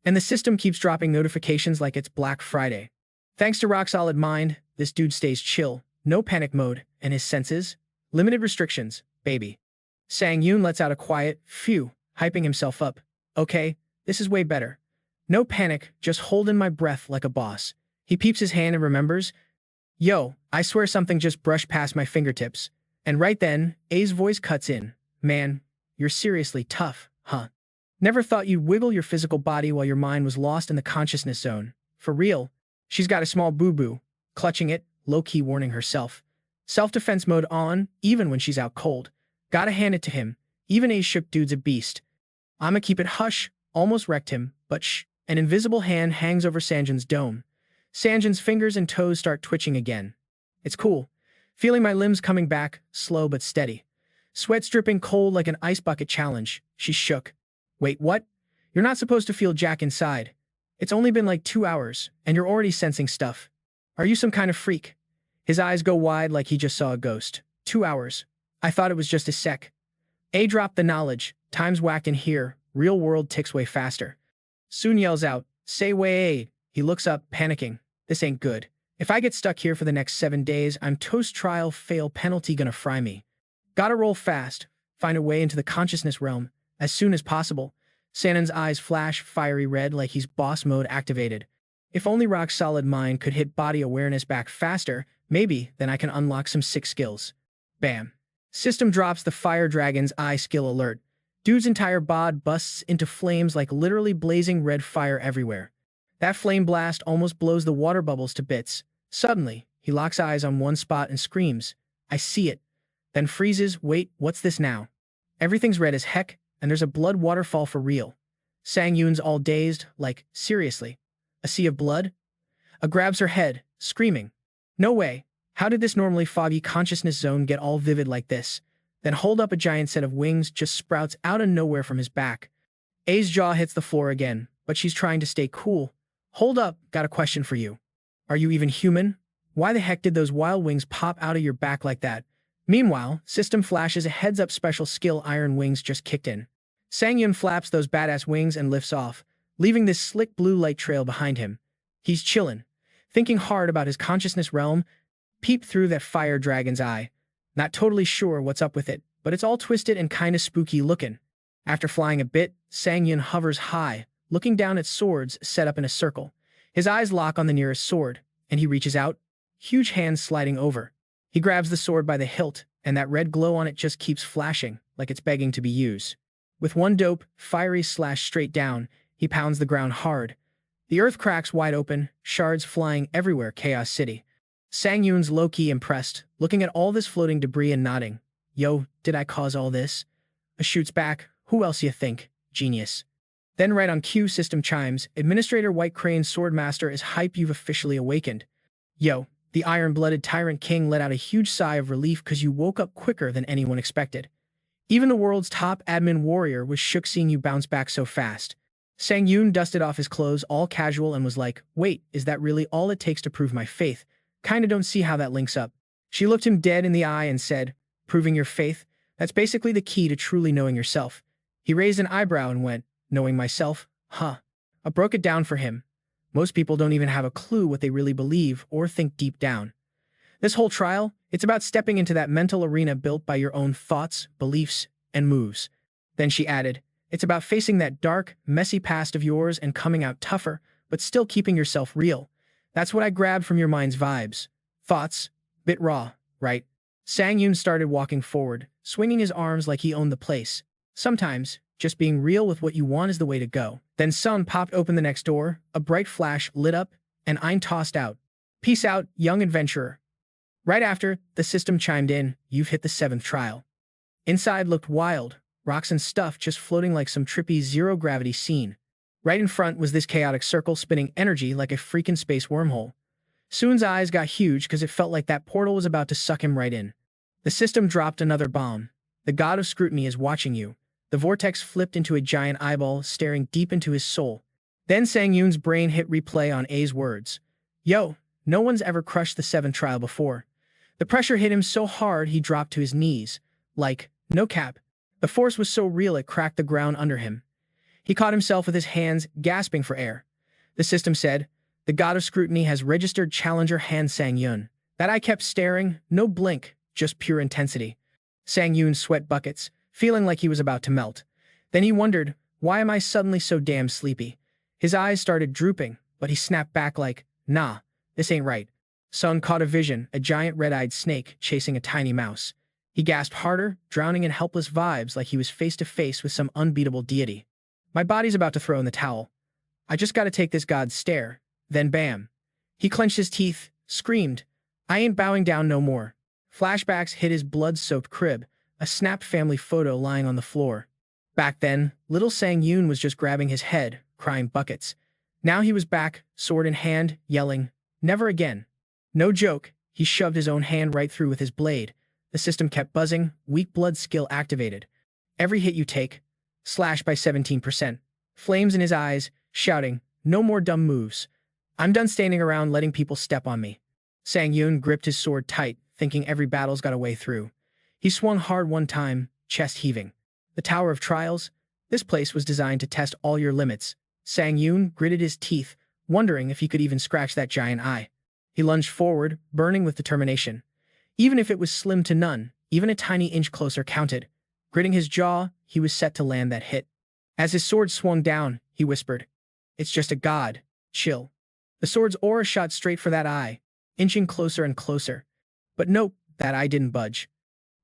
And the system keeps dropping notifications like it's Black Friday. Thanks to rock-solid mind, this dude stays chill, no panic mode, and his senses? Limited restrictions, baby. Sangun lets out a quiet, phew, hyping himself up. Okay, this is way better. No panic, just holding my breath like a boss. He peeps his hand and remembers. Yo, I swear something just brushed past my fingertips. And right then, A's voice cuts in. Man, you're seriously tough, huh? Never thought you'd wiggle your physical body while your mind was lost in the consciousness zone. For real. She's got a small boo-boo, clutching it, low-key warning herself. Self-defense mode on, even when she's out cold. Gotta hand it to him. Even A's shook dude's a beast. I'ma keep it hush, almost wrecked him, but shh. An invisible hand hangs over Sanjin's dome. Sanjin's fingers and toes start twitching again. It's cool. Feeling my limbs coming back, slow but steady. Sweat dripping cold like an ice bucket challenge. She shook. Wait, what? You're not supposed to feel jack inside. It's only been like 2 hours, and you're already sensing stuff. Are you some kind of freak? His eyes go wide like he just saw a ghost. 2 hours. I thought it was just a sec. A dropped the knowledge. Time's whacked in here. Real world ticks way faster. Soon yells out, say way. He looks up, panicking. This ain't good. If I get stuck here for the next 7 days, I'm toast trial fail penalty gonna fry me. Gotta roll fast. Find a way into the consciousness realm. As soon as possible. Sangun's eyes flash fiery red like he's boss mode activated. If only rock-solid mind could hit body awareness back faster, maybe then I can unlock some sick skills. Bam. System drops the fire dragon's eye skill alert. Dude's entire bod busts into flames like literally blazing red fire everywhere. That flame blast almost blows the water bubbles to bits. Suddenly, he locks eyes on one spot and screams, I see it. Then freezes, wait, what's this now? Everything's red as heck, and there's a blood waterfall for real. Sangun's all dazed, like, seriously? A sea of blood? A grabs her head, screaming. No way. How did this normally foggy consciousness zone get all vivid like this? Then hold up a giant set of wings just sprouts out of nowhere from his back. A's jaw hits the floor again, but she's trying to stay cool. Hold up, got a question for you. Are you even human? Why the heck did those wild wings pop out of your back like that? Meanwhile, System flashes a heads-up special skill Iron Wings just kicked in. Sangun flaps those badass wings and lifts off, leaving this slick blue light trail behind him. He's chillin', thinking hard about his consciousness realm, peeped through that fire dragon's eye. Not totally sure what's up with it, but it's all twisted and kinda spooky looking. After flying a bit, Sangun hovers high, looking down at swords set up in a circle. His eyes lock on the nearest sword, and he reaches out, huge hands sliding over. He grabs the sword by the hilt, and that red glow on it just keeps flashing, like it's begging to be used. With one dope, fiery slash straight down, he pounds the ground hard. The earth cracks wide open, shards flying everywhere, Chaos City. Sangun's low-key impressed, looking at all this floating debris and nodding. Yo, did I cause all this? A shoots back, who else you think? Genius. Then right on cue, System chimes, Administrator White Crane's Swordmaster is hype, you've officially awakened. Yo, the iron-blooded Tyrant King let out a huge sigh of relief cause you woke up quicker than anyone expected. Even the world's top admin warrior was shook seeing you bounce back so fast. Sang Yoon dusted off his clothes all casual and was like, wait, is that really all it takes to prove my faith? Kinda don't see how that links up. She looked him dead in the eye and said, proving your faith? That's basically the key to truly knowing yourself. He raised an eyebrow and went, knowing myself? Huh. I broke it down for him. Most people don't even have a clue what they really believe or think deep down. This whole trial, it's about stepping into that mental arena built by your own thoughts, beliefs, and moves. Then she added, it's about facing that dark, messy past of yours and coming out tougher, but still keeping yourself real. That's what I grabbed from your mind's vibes. Thoughts, bit raw, right? Sang Yoon started walking forward, swinging his arms like he owned the place. Sometimes, just being real with what you want is the way to go. Then Sun popped open the next door, a bright flash lit up, and Ein tossed out. Peace out, young adventurer. Right after, the system chimed in, you've hit the 7th trial. Inside looked wild, rocks and stuff just floating like some trippy zero-gravity scene. Right in front was this chaotic circle spinning energy like a freaking space wormhole. Soon's eyes got huge because it felt like that portal was about to suck him right in. The system dropped another bomb. The god of scrutiny is watching you. The vortex flipped into a giant eyeball staring deep into his soul. Then Sang Yoon's brain hit replay on A's words. Yo, no one's ever crushed the 7th trial before. The pressure hit him so hard he dropped to his knees. Like, no cap. The force was so real it cracked the ground under him. He caught himself with his hands, gasping for air. The system said, the god of scrutiny has registered challenger Han Sang-yoon. That eye kept staring, no blink, just pure intensity. Sang-yoon sweat buckets, feeling like he was about to melt. Then he wondered, why am I suddenly so damn sleepy? His eyes started drooping, but he snapped back like, nah, this ain't right. Sun caught a vision, a giant red-eyed snake chasing a tiny mouse. He gasped harder, drowning in helpless vibes like he was face-to-face with some unbeatable deity. My body's about to throw in the towel. I just gotta take this god's stare. Then bam. He clenched his teeth, screamed, I ain't bowing down no more. Flashbacks hit his blood-soaked crib, a snapped family photo lying on the floor. Back then, little Sang-yoon was just grabbing his head, crying buckets. Now he was back, sword in hand, yelling, never again. No joke, he shoved his own hand right through with his blade. The system kept buzzing, weak blood skill activated. Every hit you take, slash by 17%. Flames in his eyes, shouting, no more dumb moves. I'm done standing around letting people step on me. Sang-yoon gripped his sword tight, thinking every battle's got a way through. He swung hard one time, chest heaving. The Tower of Trials? This place was designed to test all your limits. Sang-yoon gritted his teeth, wondering if he could even scratch that giant eye. He lunged forward, burning with determination. Even if it was slim to none, even a tiny inch closer counted. Gritting his jaw, he was set to land that hit. As his sword swung down, he whispered, it's just a god. Chill. The sword's aura shot straight for that eye, inching closer and closer. But nope, that eye didn't budge.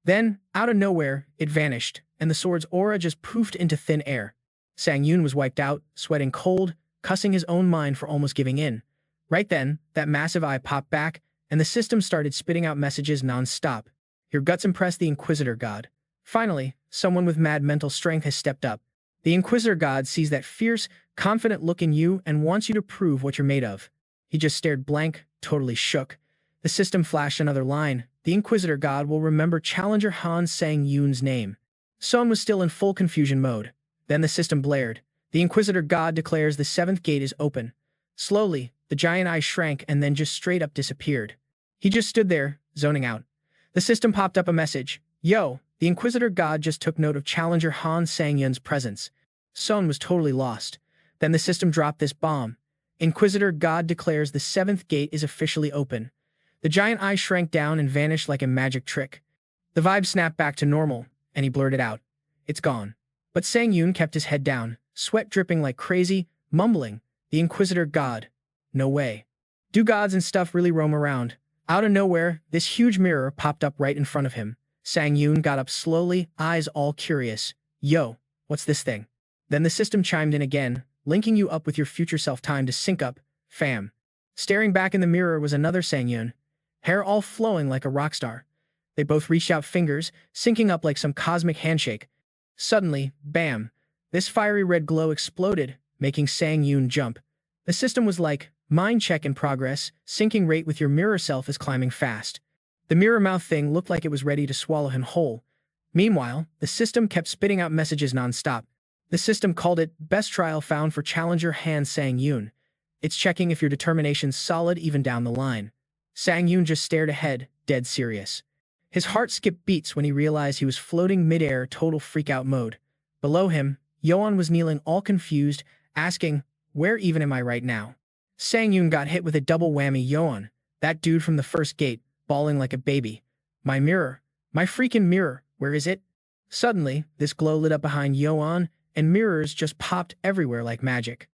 Then, out of nowhere, it vanished, and the sword's aura just poofed into thin air. Sang-yoon was wiped out, sweating cold, cussing his own mind for almost giving in. Right then, that massive eye popped back, and the system started spitting out messages non-stop. Your guts impressed the Inquisitor God. Finally, someone with mad mental strength has stepped up. The Inquisitor God sees that fierce, confident look in you and wants you to prove what you're made of. He just stared blank, totally shook. The system flashed another line. The Inquisitor God will remember Challenger Han Sang-yoon's name. Sun was still in full confusion mode. Then the system blared. The Inquisitor God declares the 7th gate is open. Slowly, the giant eye shrank and then just straight up disappeared. He just stood there, zoning out. The system popped up a message. Yo, the Inquisitor God just took note of Challenger Han Sang-yoon's presence. Sun was totally lost. Then the system dropped this bomb. Inquisitor God declares the 7th gate is officially open. The giant eye shrank down and vanished like a magic trick. The vibe snapped back to normal, and he blurted out, it's gone. But Sang-yoon kept his head down, sweat dripping like crazy, mumbling, the Inquisitor God. No way. Do gods and stuff really roam around? Out of nowhere, this huge mirror popped up right in front of him. Sang-yoon got up slowly, eyes all curious. Yo, what's this thing? Then the system chimed in again, linking you up with your future self. Time to sync up, fam. Staring back in the mirror was another Sang-yoon, hair all flowing like a rock star. They both reached out fingers, syncing up like some cosmic handshake. Suddenly, bam, this fiery red glow exploded, making Sang-yoon jump. The system was like, mind check in progress, syncing rate with your mirror self is climbing fast. The mirror mouth thing looked like it was ready to swallow him whole. Meanwhile, the system kept spitting out messages non-stop. The system called it Best Trial Found for Challenger Han Sang-yoon. It's checking if your determination's solid even down the line. Sang-yoon just stared ahead, dead serious. His heart skipped beats when he realized he was floating mid-air, total freak-out mode. Below him, Yoan was kneeling all confused, asking, "Where even am I right now?" Sang-yoon got hit with a double whammy. Yoan, that dude from the first gate, bawling like a baby. "My mirror. My freaking mirror. Where is it?" Suddenly, this glow lit up behind Yoan, and mirrors just popped everywhere like magic.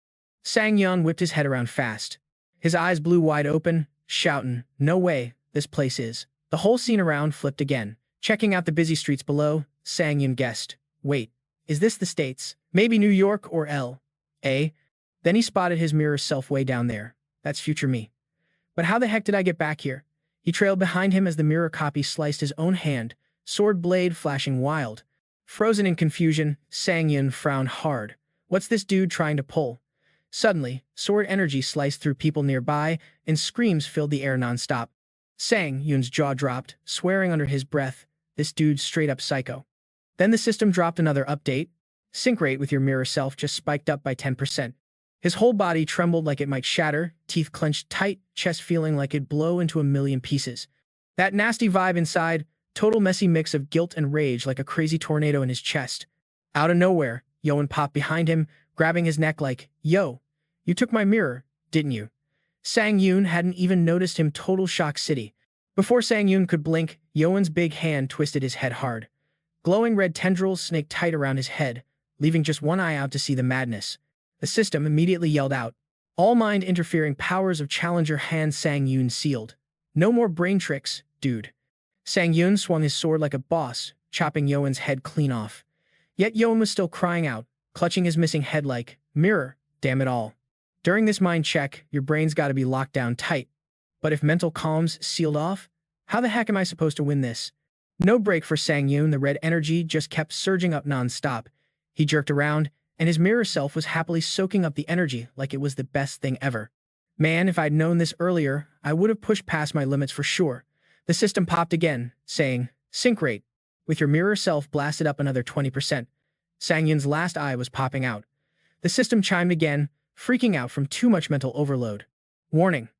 Sang-yoon whipped his head around fast. His eyes blew wide open, shouting, "No way, this place is." The whole scene around flipped again. Checking out the busy streets below, Sang-yoon guessed, "Wait, is this the States? Maybe New York or L.A.?" Then he spotted his mirror self way down there. That's future me. But how the heck did I get back here? He trailed behind him as the mirror copy sliced his own hand, sword blade flashing wild. Frozen in confusion, Sang-yoon frowned hard. What's this dude trying to pull? Suddenly, sword energy sliced through people nearby, and screams filled the air nonstop. Sang-yoon's jaw dropped, swearing under his breath, "This dude's straight up psycho." Then the system dropped another update. Sync rate with your mirror self just spiked up by 10%. His whole body trembled like it might shatter, teeth clenched tight, chest feeling like it'd blow into a million pieces. That nasty vibe inside, total messy mix of guilt and rage like a crazy tornado in his chest. Out of nowhere, Yoan popped behind him, grabbing his neck like, "Yo, you took my mirror, didn't you?" Sang-yoon hadn't even noticed him. Total shock city. Before Sang-yoon could blink, Yoan's big hand twisted his head hard. Glowing red tendrils snaked tight around his head, leaving just one eye out to see the madness. The system immediately yelled out, "All mind-interfering powers of Challenger Han Sang-yoon sealed. No more brain tricks, dude." Sang-yoon swung his sword like a boss, chopping Yoan's head clean off. Yet Yoan was still crying out, clutching his missing head like, "Mirror, damn it all." During this mind check, your brain's gotta be locked down tight. But if mental calm's sealed off, how the heck am I supposed to win this? No break for Sang-yoon. The red energy just kept surging up non-stop. He jerked around, and his mirror self was happily soaking up the energy like it was the best thing ever. Man, if I'd known this earlier, I would have pushed past my limits for sure. The system popped again, saying, "Sync rate. With your mirror self blasted up another 20%. Sang-yoon's last eye was popping out. The system chimed again, freaking out from too much mental overload. "Warning.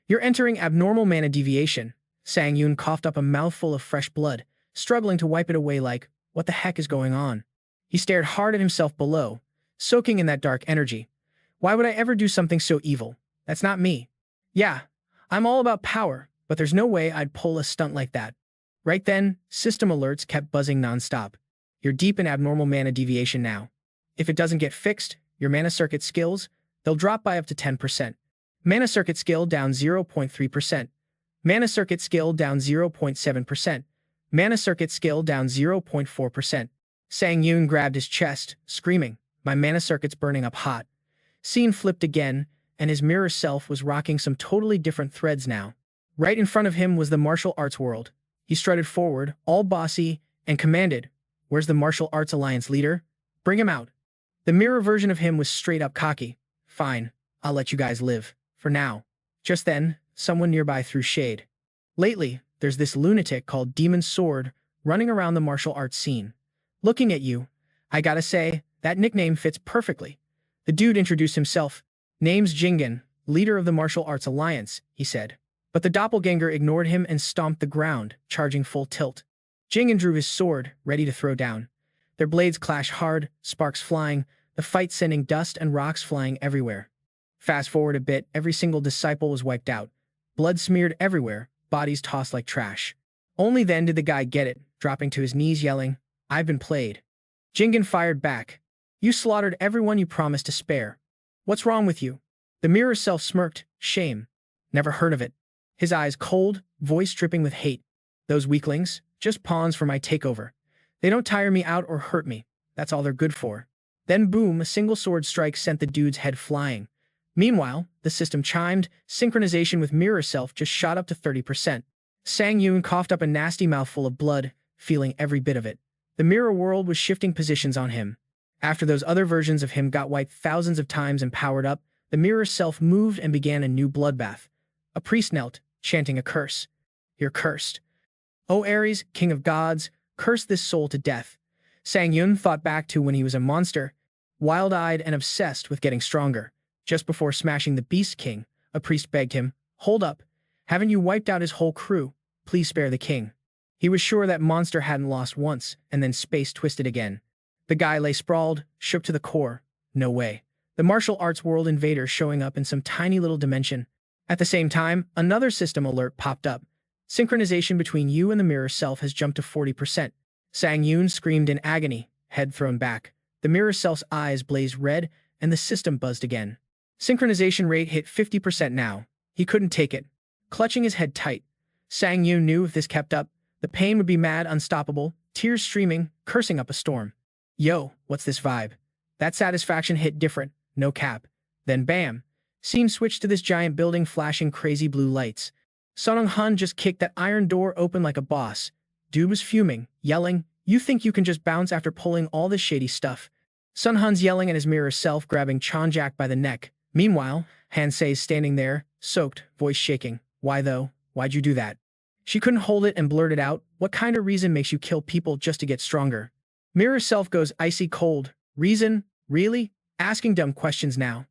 You're entering abnormal mana deviation." Sang-yoon coughed up a mouthful of fresh blood, struggling to wipe it away like, what the heck is going on? He stared hard at himself below, soaking in that dark energy. Why would I ever do something so evil? That's not me. Yeah, I'm all about power, but there's no way I'd pull a stunt like that. Right then, system alerts kept buzzing nonstop. You're deep in abnormal mana deviation now. If it doesn't get fixed, your mana circuit skills, they'll drop by up to 10%. Mana circuit skill down 0.3%. Mana circuit skill down 0.7%. Mana circuit skill down 0.4%. Sang-yoon grabbed his chest, screaming, "My mana circuit's burning up hot." Scene flipped again, and his mirror self was rocking some totally different threads now. Right in front of him was the martial arts world. He strutted forward, all bossy, and commanded, "Where's the martial arts alliance leader? Bring him out." The mirror version of him was straight up cocky. "Fine, I'll let you guys live. For now." Just then, someone nearby threw shade. "Lately, there's this lunatic called Demon Sword running around the martial arts scene. Looking at you, I gotta say, that nickname fits perfectly." The dude introduced himself. "Name's Jingan, leader of the Martial Arts Alliance," he said. But the doppelganger ignored him and stomped the ground, charging full tilt. Jingan drew his sword, ready to throw down. Their blades clashed hard, sparks flying, the fight sending dust and rocks flying everywhere. Fast forward a bit, every single disciple was wiped out. Blood smeared everywhere, bodies tossed like trash. Only then did the guy get it, dropping to his knees yelling, "I've been played." Jingan fired back. "You slaughtered everyone you promised to spare. What's wrong with you?" The mirror self smirked, "Shame. Never heard of it." His eyes cold, voice dripping with hate. "Those weaklings, just pawns for my takeover. They don't tire me out or hurt me. That's all they're good for." Then boom, a single sword strike sent the dude's head flying. Meanwhile, the system chimed, synchronization with mirror self just shot up to 30%. Sang-yoon coughed up a nasty mouthful of blood, feeling every bit of it. The mirror world was shifting positions on him. After those other versions of him got wiped thousands of times and powered up, the mirror self moved and began a new bloodbath. A priest knelt, chanting a curse. "You're cursed. O Ares, king of gods, curse this soul to death." Sang-yoon thought back to when he was a monster. wild-eyed and obsessed with getting stronger. Just before smashing the Beast King, a priest begged him, "Hold up. Haven't you wiped out his whole crew? Please spare the king." He was sure that monster hadn't lost once, and then space twisted again. The guy lay sprawled, shook to the core. No way. The martial arts world invader showing up in some tiny little dimension. At the same time, another system alert popped up. Synchronization between you and the mirror self has jumped to 40%. Sang-yoon screamed in agony, head thrown back. The mirror self's eyes blazed red, and the system buzzed again. Synchronization rate hit 50% now. He couldn't take it. Clutching his head tight, Sang-yoon knew if this kept up, the pain would be mad, unstoppable, tears streaming, cursing up a storm. Yo, what's this vibe? That satisfaction hit different, no cap. Then bam! Scene switched to this giant building flashing crazy blue lights. Sun-hun just kicked that iron door open like a boss. Dude was fuming, yelling, "You think you can just bounce after pulling all this shady stuff?" Sun-hun's yelling at his mirror self, grabbing Chan-jak by the neck. Meanwhile, Han-se's standing there, soaked, voice shaking. "Why though? Why'd you do that?" She couldn't hold it and blurted out, "What kind of reason makes you kill people just to get stronger?" Mirror self goes icy cold. "Reason? Really? Asking dumb questions now."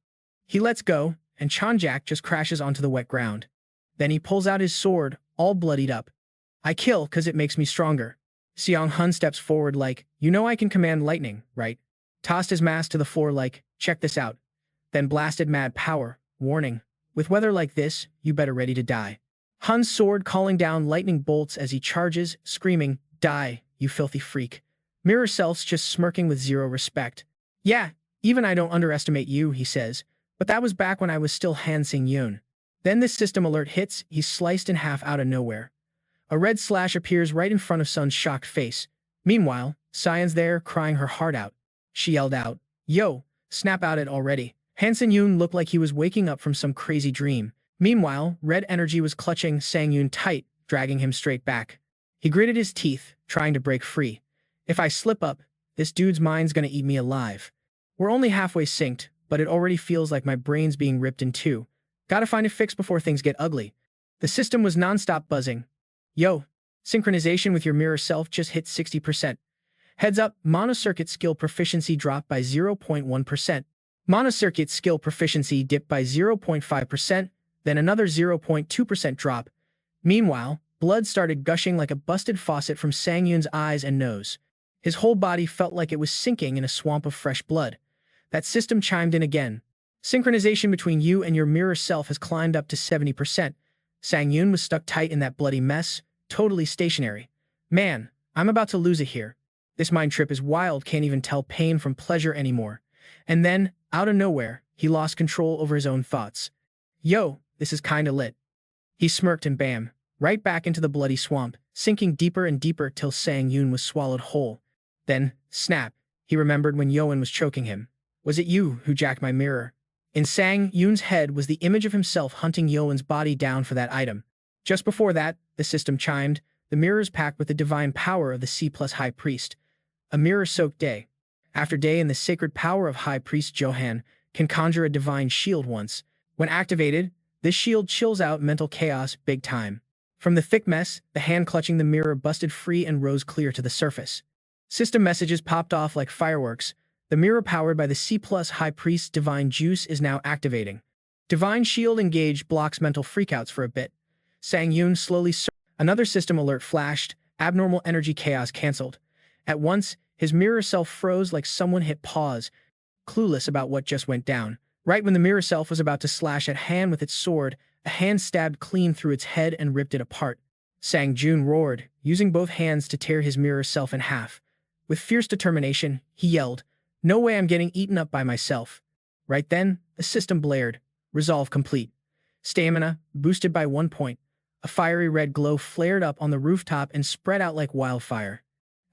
He lets go, and Chan-jak just crashes onto the wet ground. Then he pulls out his sword, all bloodied up. "I kill 'cause it makes me stronger." Seong-hun steps forward like, "You know I can command lightning, right?" Tossed his mask to the floor like, "Check this out." Then blasted mad power, warning, "With weather like this, you better ready to die." Hun's sword calling down lightning bolts as he charges, screaming, "Die, you filthy freak." Mirror self's just smirking with zero respect. "Yeah, even I don't underestimate you," he says, "but that was back when I was still Han Sing-yoon." Then this system alert hits, he's sliced in half out of nowhere. A red slash appears right in front of Sun's shocked face. Meanwhile, Cyan's there, crying her heart out. She yelled out, "Yo, snap out it already." Han Sing-yoon looked like he was waking up from some crazy dream. Meanwhile, red energy was clutching Sang-yoon tight, dragging him straight back. He gritted his teeth, trying to break free. "If I slip up, this dude's mind's gonna eat me alive. We're only halfway synced, but it already feels like my brain's being ripped in two. Gotta find a fix before things get ugly." The system was non-stop buzzing. "Yo, synchronization with your mirror self just hit 60%. Heads up, monocircuit skill proficiency dropped by 0.1%. Monocircuit skill proficiency dipped by 0.5%, then another 0.2% drop. Meanwhile, blood started gushing like a busted faucet from Sang-yoon's eyes and nose. His whole body felt like it was sinking in a swamp of fresh blood. That system chimed in again. "Synchronization between you and your mirror self has climbed up to 70%. Sang-yoon was stuck tight in that bloody mess, totally stationary. "Man, I'm about to lose it here. This mind trip is wild, can't even tell pain from pleasure anymore." And then, out of nowhere, he lost control over his own thoughts. "Yo, this is kinda lit." He smirked and bam, right back into the bloody swamp, sinking deeper and deeper till Sang-yoon was swallowed whole. Then, snap, he remembered when Yoan was choking him. "Was it you who jacked my mirror?" In Sang-yoon's head was the image of himself hunting Yoan's body down for that item. Just before that, the system chimed, the mirrors packed with the divine power of the C+ High Priest. A mirror-soaked day. After day in the sacred power of High Priest Johan can conjure a divine shield once. When activated, this shield chills out mental chaos big time. From the thick mess, the hand clutching the mirror busted free and rose clear to the surface. System messages popped off like fireworks. The mirror powered by the C+ High Priest's divine juice is now activating. Divine shield engaged blocks mental freakouts for a bit. Sang-yoon slowly Another system alert flashed, abnormal energy chaos cancelled. At once, his mirror self froze like someone hit pause, clueless about what just went down. Right when the mirror self was about to slash at Han with its sword, a hand stabbed clean through its head and ripped it apart. Sang-yoon roared, using both hands to tear his mirror self in half. With fierce determination, he yelled, "No way I'm getting eaten up by myself." Right then, the system blared. Resolve complete. Stamina, boosted by 1 point. A fiery red glow flared up on the rooftop and spread out like wildfire.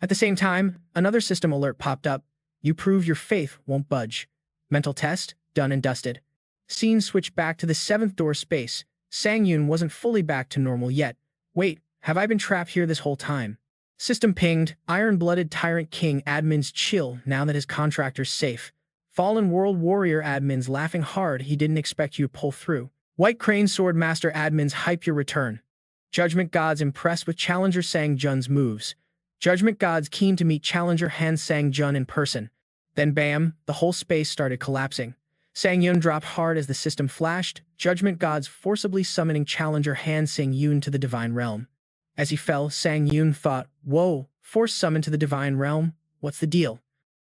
At the same time, another system alert popped up. You prove your faith won't budge. Mental test, done and dusted. Scene switched back to the 7th door space. Sang-yoon wasn't fully back to normal yet. Wait, have I been trapped here this whole time? System pinged, iron-blooded Tyrant King admins chill now that his contractor's safe. Fallen World Warrior admins laughing hard he didn't expect you to pull through. White Crane Sword Master admins hype your return. Judgment Gods impressed with Challenger Sang-jun's moves. Judgment Gods keen to meet Challenger Han Sang-jun in person. Then bam, the whole space started collapsing. Sang-yoon dropped hard as the system flashed, judgment gods forcibly summoning challenger Han Sang-yoon to the divine realm. As he fell, Sang-yoon thought, whoa, force summoned to the divine realm? What's the deal?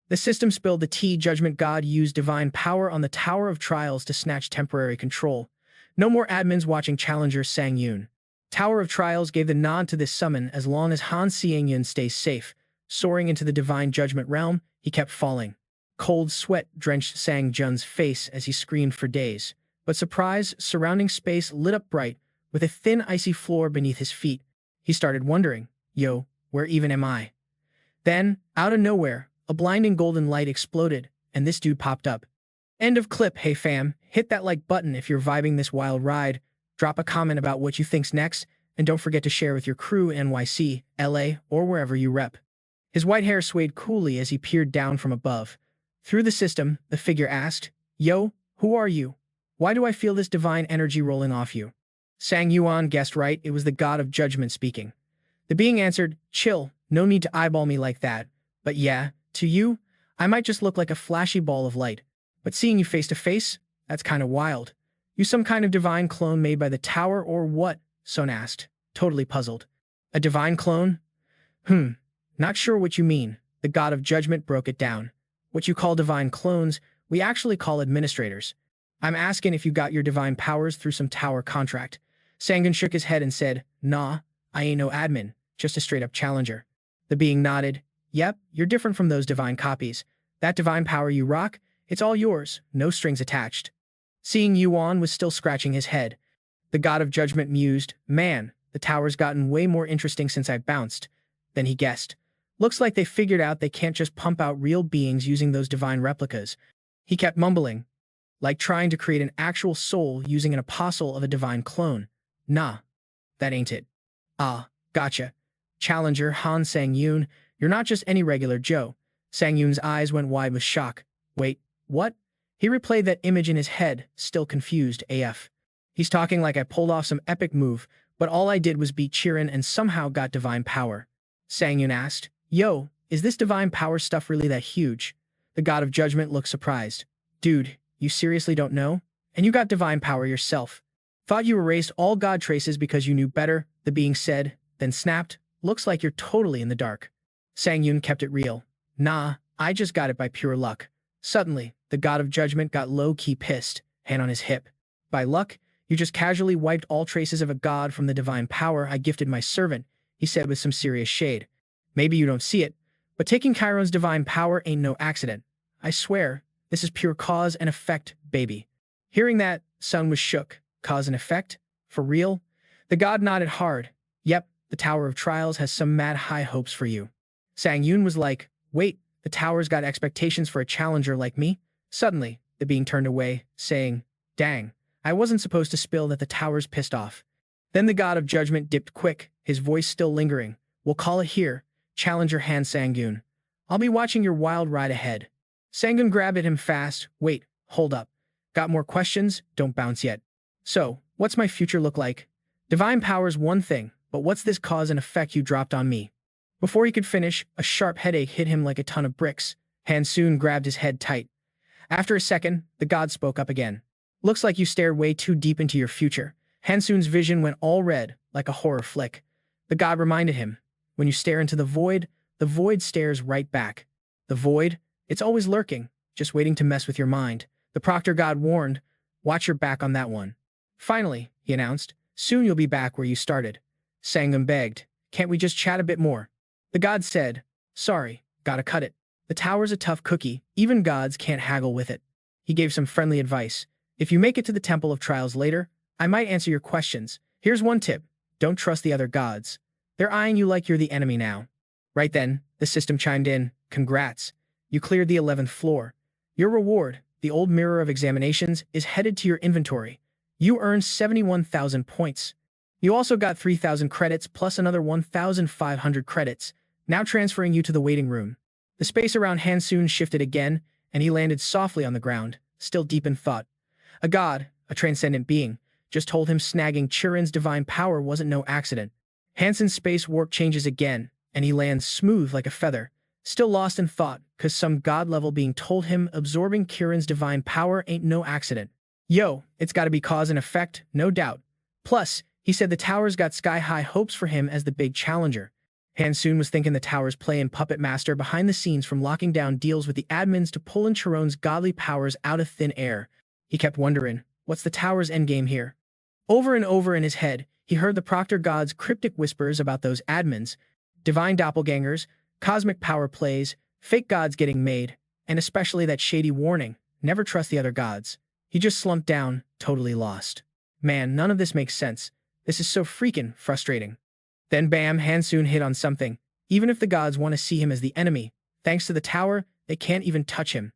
The system spilled the tea. Judgment God used divine power on the Tower of Trials to snatch temporary control. No more admins watching challenger Sang-yoon. Tower of Trials gave the nod to this summon. As long as Han Sang-yoon stays safe. Soaring into the divine judgment realm, he kept falling. Cold sweat drenched Sang-jun's face as he screamed for days. But surprise, surrounding space lit up bright, with a thin icy floor beneath his feet. He started wondering, yo, where even am I? Then, out of nowhere, a blinding golden light exploded, and this dude popped up. End of clip. Hey fam, hit that like button if you're vibing this wild ride, drop a comment about what you think's next, and don't forget to share with your crew in NYC, LA, or wherever you rep. His white hair swayed coolly as he peered down from above. Through the system, the figure asked, yo, who are you? Why do I feel this divine energy rolling off you? Sang-yuan guessed right, it was the god of judgment speaking. The being answered, chill, no need to eyeball me like that, but yeah, to you, I might just look like a flashy ball of light. But seeing you face to face, that's kind of wild. You some kind of divine clone made by the tower or what? Son asked, totally puzzled. A divine clone? Not sure what you mean. The god of judgment broke it down. What you call divine clones, we actually call administrators. I'm asking if you got your divine powers through some tower contract. Sangun shook his head and said, nah, I ain't no admin, just a straight-up challenger. The being nodded. Yep, you're different from those divine copies. That divine power you rock, it's all yours, no strings attached. Seeing Yuan was still scratching his head. The god of judgment mused, man, the tower's gotten way more interesting since I bounced. Then he guessed. Looks like they figured out they can't just pump out real beings using those divine replicas. He kept mumbling, like trying to create an actual soul using an apostle of a divine clone. Nah, that ain't it. Ah, gotcha. Challenger Han Sang-yoon, you're not just any regular Joe. Sang-yoon's eyes went wide with shock. Wait, what? He replayed that image in his head, still confused AF. He's talking like I pulled off some epic move, but all I did was beat Chirin and somehow got divine power. Sang-yoon asked, yo, is this divine power stuff really that huge? The god of judgment looked surprised. Dude, you seriously don't know? And you got divine power yourself. Thought you erased all god traces because you knew better, the being said, then snapped. Looks like you're totally in the dark. Sang-yoon kept it real. Nah, I just got it by pure luck. Suddenly, the god of judgment got low-key pissed, hand on his hip. By luck, you just casually wiped all traces of a god from the divine power I gifted my servant, he said with some serious shade. Maybe you don't see it, but taking Chiron's divine power ain't no accident. I swear, this is pure cause and effect, baby. Hearing that, Sun was shook. Cause and effect? For real? The god nodded hard. Yep, the Tower of Trials has some mad high hopes for you. Sang-yoon was like, wait, the tower's got expectations for a challenger like me? Suddenly, the being turned away, saying, dang, I wasn't supposed to spill that the tower's pissed off. Then the god of judgment dipped quick, his voice still lingering. We'll call it here, Challenger Han Sang-yoon. I'll be watching your wild ride ahead. Sangun grabbed at him fast. Wait, hold up. Got more questions? Don't bounce yet. So, what's my future look like? Divine power's one thing, but what's this cause and effect you dropped on me? Before he could finish, a sharp headache hit him like a ton of bricks. Han soon grabbed his head tight. After a second, the god spoke up again. Looks like you stared way too deep into your future. Hansoon's vision went all red, like a horror flick. The god reminded him, when you stare into the void stares right back. The void? It's always lurking, just waiting to mess with your mind. The proctor god warned, watch your back on that one. Finally, he announced, soon you'll be back where you started. Sangun begged, can't we just chat a bit more? The god said, sorry, gotta cut it. The tower's a tough cookie, even gods can't haggle with it. He gave some friendly advice. If you make it to the Temple of Trials later, I might answer your questions. Here's one tip, don't trust the other gods. They're eyeing you like you're the enemy now. Right then, the system chimed in, congrats. You cleared the 11th floor. Your reward, the old mirror of examinations, is headed to your inventory. You earned 71,000 points. You also got 3,000 credits plus another 1,500 credits, now transferring you to the waiting room. The space around Hansoon shifted again, and he landed softly on the ground, still deep in thought. A god, a transcendent being, just told him snagging Chirin's divine power wasn't no accident. Hanson's space warp changes again, and he lands smooth like a feather, still lost in thought, cause some god-level being told him absorbing Kieran's divine power ain't no accident. Yo, it's gotta be cause and effect, no doubt. Plus, he said the tower's got sky-high hopes for him as the big challenger. Hansoon was thinking the tower's playing puppet master behind the scenes, from locking down deals with the admins to pulling Chiron's godly powers out of thin air. He kept wondering, what's the tower's endgame here? Over and over in his head, he heard the Proctor God's cryptic whispers about those admins, divine doppelgangers, cosmic power plays, fake gods getting made, and especially that shady warning, never trust the other gods. He just slumped down, totally lost. Man, none of this makes sense. This is so freaking frustrating. Then bam, Hansoon hit on something. Even if the gods want to see him as the enemy, thanks to the tower, they can't even touch him.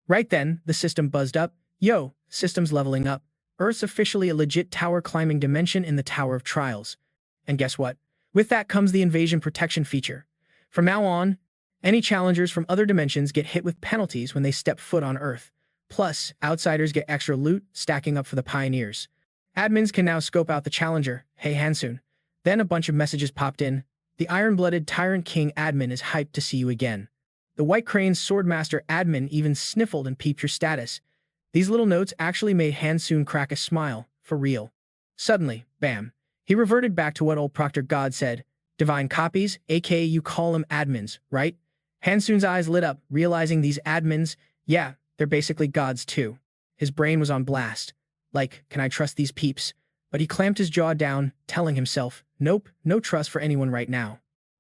Right then, the system buzzed up. Yo, system's leveling up. Earth's officially a legit tower-climbing dimension in the Tower of Trials. And guess what? With that comes the invasion protection feature. From now on, any challengers from other dimensions get hit with penalties when they step foot on Earth. Plus, outsiders get extra loot, stacking up for the pioneers. Admins can now scope out the challenger. Hey Hansoon. Then a bunch of messages popped in. The iron-blooded Tyrant King admin is hyped to see you again. The White Crane's Swordmaster admin even sniffled and peeped your status. These little notes actually made Hansoon crack a smile, for real. Suddenly, bam, he reverted back to what old Proctor God said. Divine copies, aka you call them admins, right? Hansoon's eyes lit up, realizing these admins, yeah, they're basically gods too. His brain was on blast. Like, can I trust these peeps? But he clamped his jaw down, telling himself, nope, no trust for anyone right now.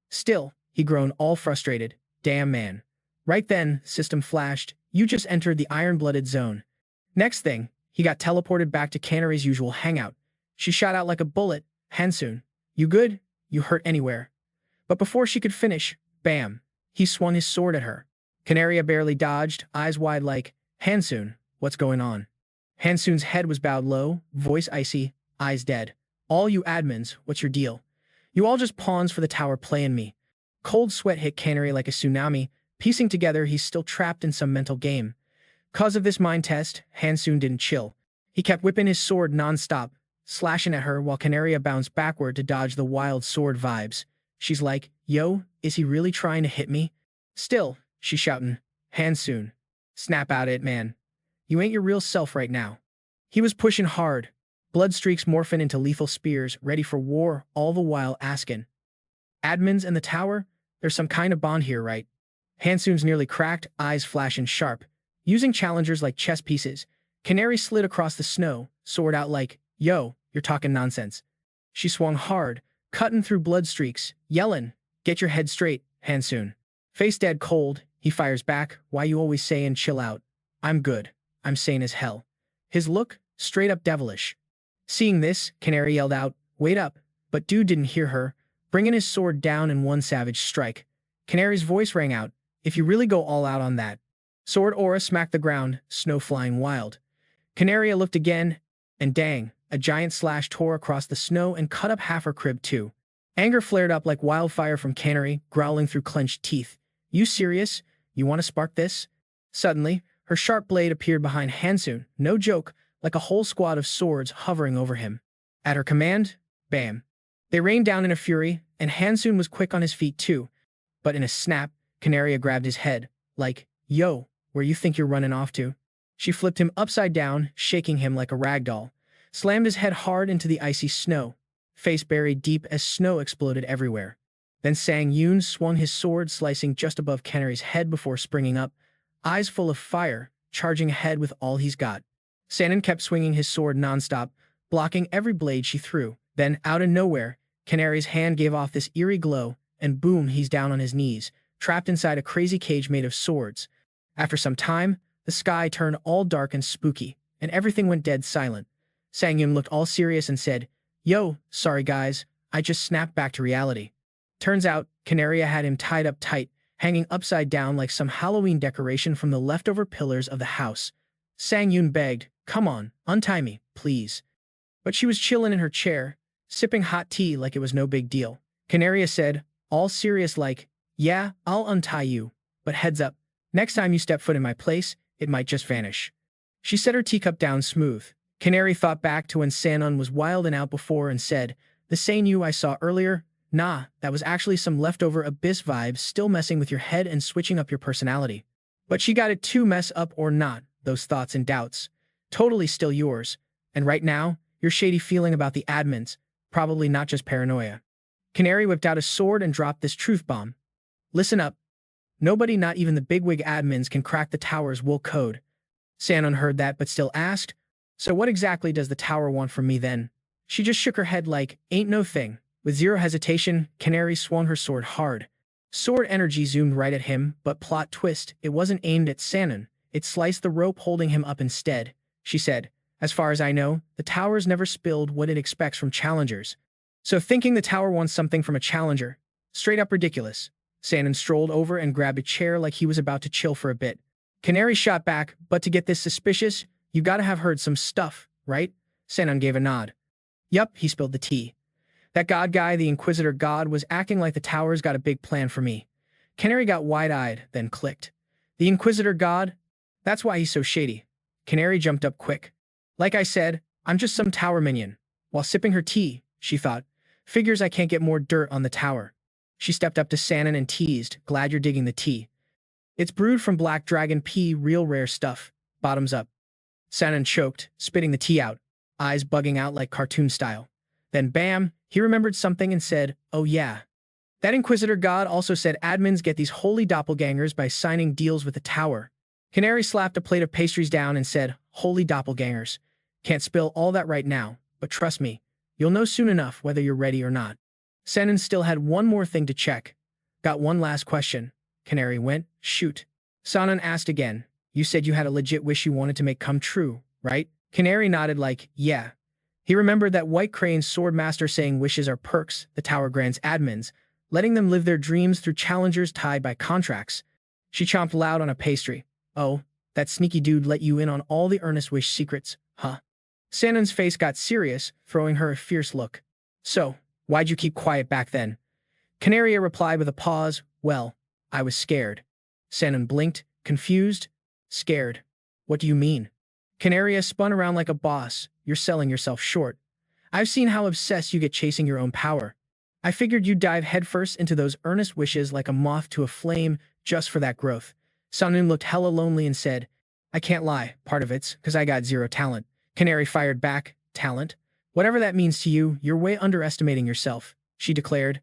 Still, he groaned all frustrated. Damn man. Right then, system flashed, you just entered the iron-blooded zone. Next thing, he got teleported back to Canary's usual hangout. She shot out like a bullet. Hansoon, you good? You hurt anywhere? But before she could finish, bam, he swung his sword at her. Canaria barely dodged, eyes wide like, Hansoon, what's going on? Hansoon's head was bowed low, voice icy, eyes dead. All you admins, what's your deal? You all just pawns for the tower playing me. Cold sweat hit Canary like a tsunami, piecing together he's still trapped in some mental game. Cause of this mind test, Hansoon didn't chill. He kept whipping his sword non-stop, slashing at her while Canaria bounced backward to dodge the wild sword vibes. She's like, yo, is he really trying to hit me? Still, she's shouting, Hansoon, snap out it, man. You ain't your real self right now. He was pushing hard, blood streaks morphing into lethal spears, ready for war, all the while asking, admins and the tower? There's some kind of bond here, right? Hansoon's nearly cracked, eyes flashing sharp. Using challengers like chess pieces, Canary slid across the snow, sword out like, yo, you're talking nonsense. She swung hard, cutting through blood streaks, yelling, get your head straight, Hansoon. Face dead cold, he fires back, why you always saying chill out? I'm good. I'm sane as hell. His look, straight up devilish. Seeing this, Canary yelled out, wait up, but dude didn't hear her, bringing his sword down in one savage strike. Canary's voice rang out, if you really go all out on that. Sword aura smacked the ground, snow flying wild. Canaria looked again, and dang, a giant slash tore across the snow and cut up half her crib too. Anger flared up like wildfire from Canary, growling through clenched teeth. You serious? You want to spark this? Suddenly, her sharp blade appeared behind Hansoon, no joke, like a whole squad of swords hovering over him. At her command, bam. They rained down in a fury, and Hansoon was quick on his feet too. But in a snap, Canaria grabbed his head, like, yo, where you think you're running off to? She flipped him upside down, shaking him like a rag doll, slammed his head hard into the icy snow, face buried deep as snow exploded everywhere. Then Sangun swung his sword, slicing just above Canary's head before springing up, eyes full of fire, charging ahead with all he's got. Sangun kept swinging his sword nonstop, blocking every blade she threw. Then, out of nowhere, Canary's hand gave off this eerie glow, and boom, he's down on his knees, trapped inside a crazy cage made of swords. After some time, the sky turned all dark and spooky, and everything went dead silent. Sangun looked all serious and said, yo, sorry guys, I just snapped back to reality. Turns out, Canaria had him tied up tight, hanging upside down like some Halloween decoration from the leftover pillars of the house. Sangun begged, come on, untie me, please. But she was chilling in her chair, sipping hot tea like it was no big deal. Canaria said, all serious like, yeah, I'll untie you, but heads up, next time you step foot in my place, it might just vanish. She set her teacup down smooth. Canary thought back to when Sangun was wild and out before and said, the same you I saw earlier, Nah, that was actually some leftover abyss vibes still messing with your head and switching up your personality. But she got it too, mess up or not, those thoughts and doubts. Totally still yours. And right now, your shady feeling about the admins, probably not just paranoia. Canary whipped out a sword and dropped this truth bomb. Listen up. Nobody, not even the bigwig admins, can crack the tower's wool code. Sangun heard that but still asked, so what exactly does the tower want from me then? She just shook her head like, ain't no thing. With zero hesitation, Canary swung her sword hard. Sword energy zoomed right at him, but plot twist, it wasn't aimed at Sangun. It sliced the rope holding him up instead. She said, as far as I know, the tower's never spilled what it expects from challengers. So thinking the tower wants something from a challenger. Straight up ridiculous. Sangun strolled over and grabbed a chair like he was about to chill for a bit. Canary shot back, but to get this suspicious, you gotta have heard some stuff, right? Sangun gave a nod. Yup, he spilled the tea. That god guy, the Inquisitor god, was acting like the tower's got a big plan for me. Canary got wide-eyed, then clicked. The Inquisitor god? That's why he's so shady. Canary jumped up quick. Like I said, I'm just some tower minion. While sipping her tea, she thought, figures I can't get more dirt on the tower. She stepped up to Sangun and teased, glad you're digging the tea. It's brewed from black dragon pea, real rare stuff. Bottoms up. Sangun choked, spitting the tea out, eyes bugging out like cartoon style. Then bam, he remembered something and said, oh yeah. That Inquisitor god also said admins get these holy doppelgangers by signing deals with the tower. Canary slapped a plate of pastries down and said, holy doppelgangers. Can't spill all that right now, but trust me, you'll know soon enough whether you're ready or not. Sangun still had one more thing to check. Got one last question. Canary went, shoot. Sangun asked again, you said you had a legit wish you wanted to make come true, right? Canary nodded like, yeah. He remembered that White Crane's swordmaster saying wishes are perks the tower grants admins, letting them live their dreams through challengers tied by contracts. She chomped loud on a pastry. Oh, that sneaky dude let you in on all the earnest wish secrets, huh? Sangun's face got serious, throwing her a fierce look. So, why'd you keep quiet back then? Canaria replied with a pause, well, I was scared. Sangun blinked, confused. Scared. What do you mean? Canaria spun around like a boss. You're selling yourself short. I've seen how obsessed you get chasing your own power. I figured you'd dive headfirst into those earnest wishes like a moth to a flame just for that growth. Sangun looked hella lonely and said, I can't lie, part of it's because I got zero talent. Canary fired back, talent? Whatever that means to you, you're way underestimating yourself, she declared.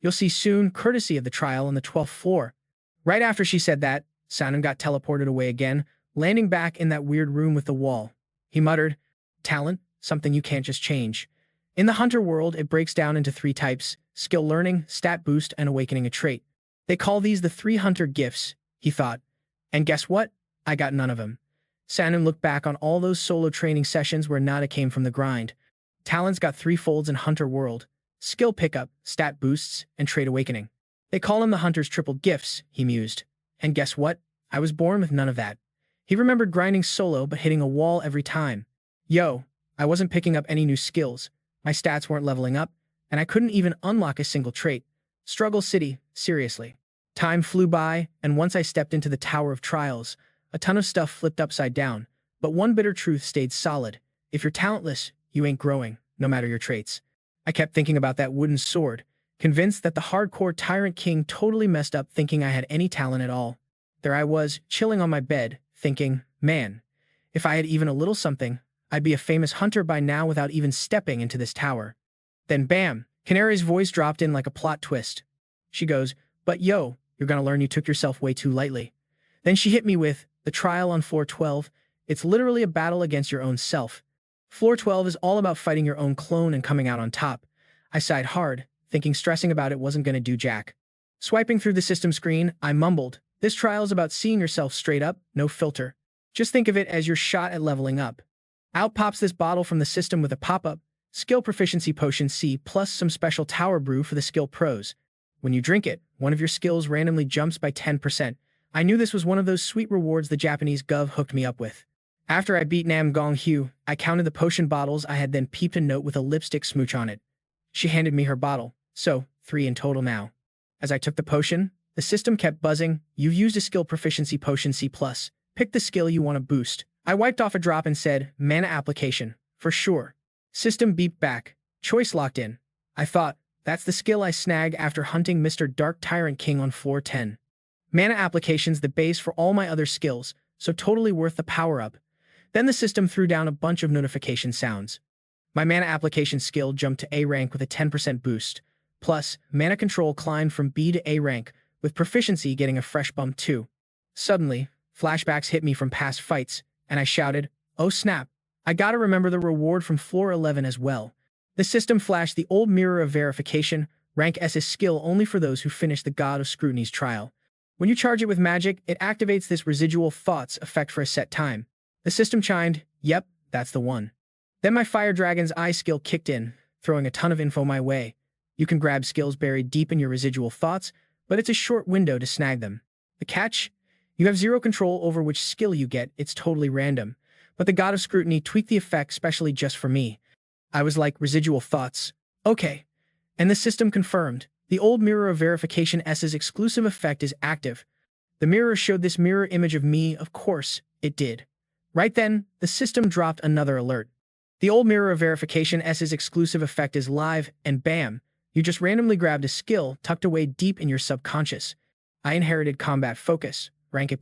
You'll see soon, courtesy of the trial on the 12th floor. Right after she said that, Sangun got teleported away again, landing back in that weird room with the wall. He muttered, talent, something you can't just change. In the hunter world, it breaks down into 3 types, skill learning, stat boost, and awakening a trait. They call these the 3 hunter gifts, he thought. And guess what? I got none of them. Sangun looked back on all those solo training sessions where nada came from the grind. Talent's got 3 folds in hunter world, skill pickup, stat boosts, and trait awakening. They call them the hunter's triple gifts, he mused. And guess what? I was born with none of that. He remembered grinding solo but hitting a wall every time. Yo, I wasn't picking up any new skills. My stats weren't leveling up, and I couldn't even unlock a single trait. Struggle City, seriously. Time flew by, and once I stepped into the Tower of Trials, a ton of stuff flipped upside down. But one bitter truth stayed solid. If you're talentless, you ain't growing, no matter your traits. I kept thinking about that wooden sword, convinced that the hardcore Tyrant King totally messed up thinking I had any talent at all. There I was, chilling on my bed, thinking, man, if I had even a little something, I'd be a famous hunter by now without even stepping into this tower. Then bam, Canary's voice dropped in like a plot twist. She goes, but yo, you're gonna learn you took yourself way too lightly. Then she hit me with, the trial on floor 12, it's literally a battle against your own self. Floor 12 is all about fighting your own clone and coming out on top. I sighed hard, thinking stressing about it wasn't gonna do jack. Swiping through the system screen, I mumbled, this trial's about seeing yourself straight up, no filter. Just think of it as your shot at leveling up. Out pops this bottle from the system with a pop-up, skill proficiency potion C plus some special tower brew for the skill pros. When you drink it, one of your skills randomly jumps by 10%. I knew this was one of those sweet rewards the Japanese gov hooked me up with. After I beat Nam Gong Hugh, I counted the potion bottles I had then peeped a note with a lipstick smooch on it. She handed me her bottle, so 3 in total now. As I took the potion, the system kept buzzing, you've used a skill proficiency potion C+. Pick the skill you want to boost. I wiped off a drop and said, mana application, for sure. System beeped back, choice locked in. I thought, That's the skill I snag after hunting Mr. Dark Tyrant King on floor 10. Mana application's the base for all my other skills, so totally worth the power-up. Then the system threw down a bunch of notification sounds. My mana application skill jumped to A rank with a 10% boost. Plus, mana control climbed from B to A rank, with proficiency getting a fresh bump too. Suddenly, flashbacks hit me from past fights, and I shouted, "Oh snap, I gotta remember the reward from floor 11 as well." The system flashed the old mirror of verification, rank S's skill only for those who finish the God of Scrutiny's trial. When you charge it with magic, it activates this residual thoughts effect for a set time. The system chimed, "Yep, that's the one." Then my Fire Dragon's Eye skill kicked in, throwing a ton of info my way. You can grab skills buried deep in your residual thoughts, but it's a short window to snag them. The catch? You have zero control over which skill you get, it's totally random. But the God of Scrutiny tweaked the effect specially just for me. I was like, residual thoughts. Okay. And the system confirmed. The old mirror of verification S's exclusive effect is active. The mirror showed this mirror image of me, of course, it did. Right then, the system dropped another alert. The old mirror of verification S's exclusive effect is live, and bam, you just randomly grabbed a skill tucked away deep in your subconscious. I inherited combat focus, rank A+.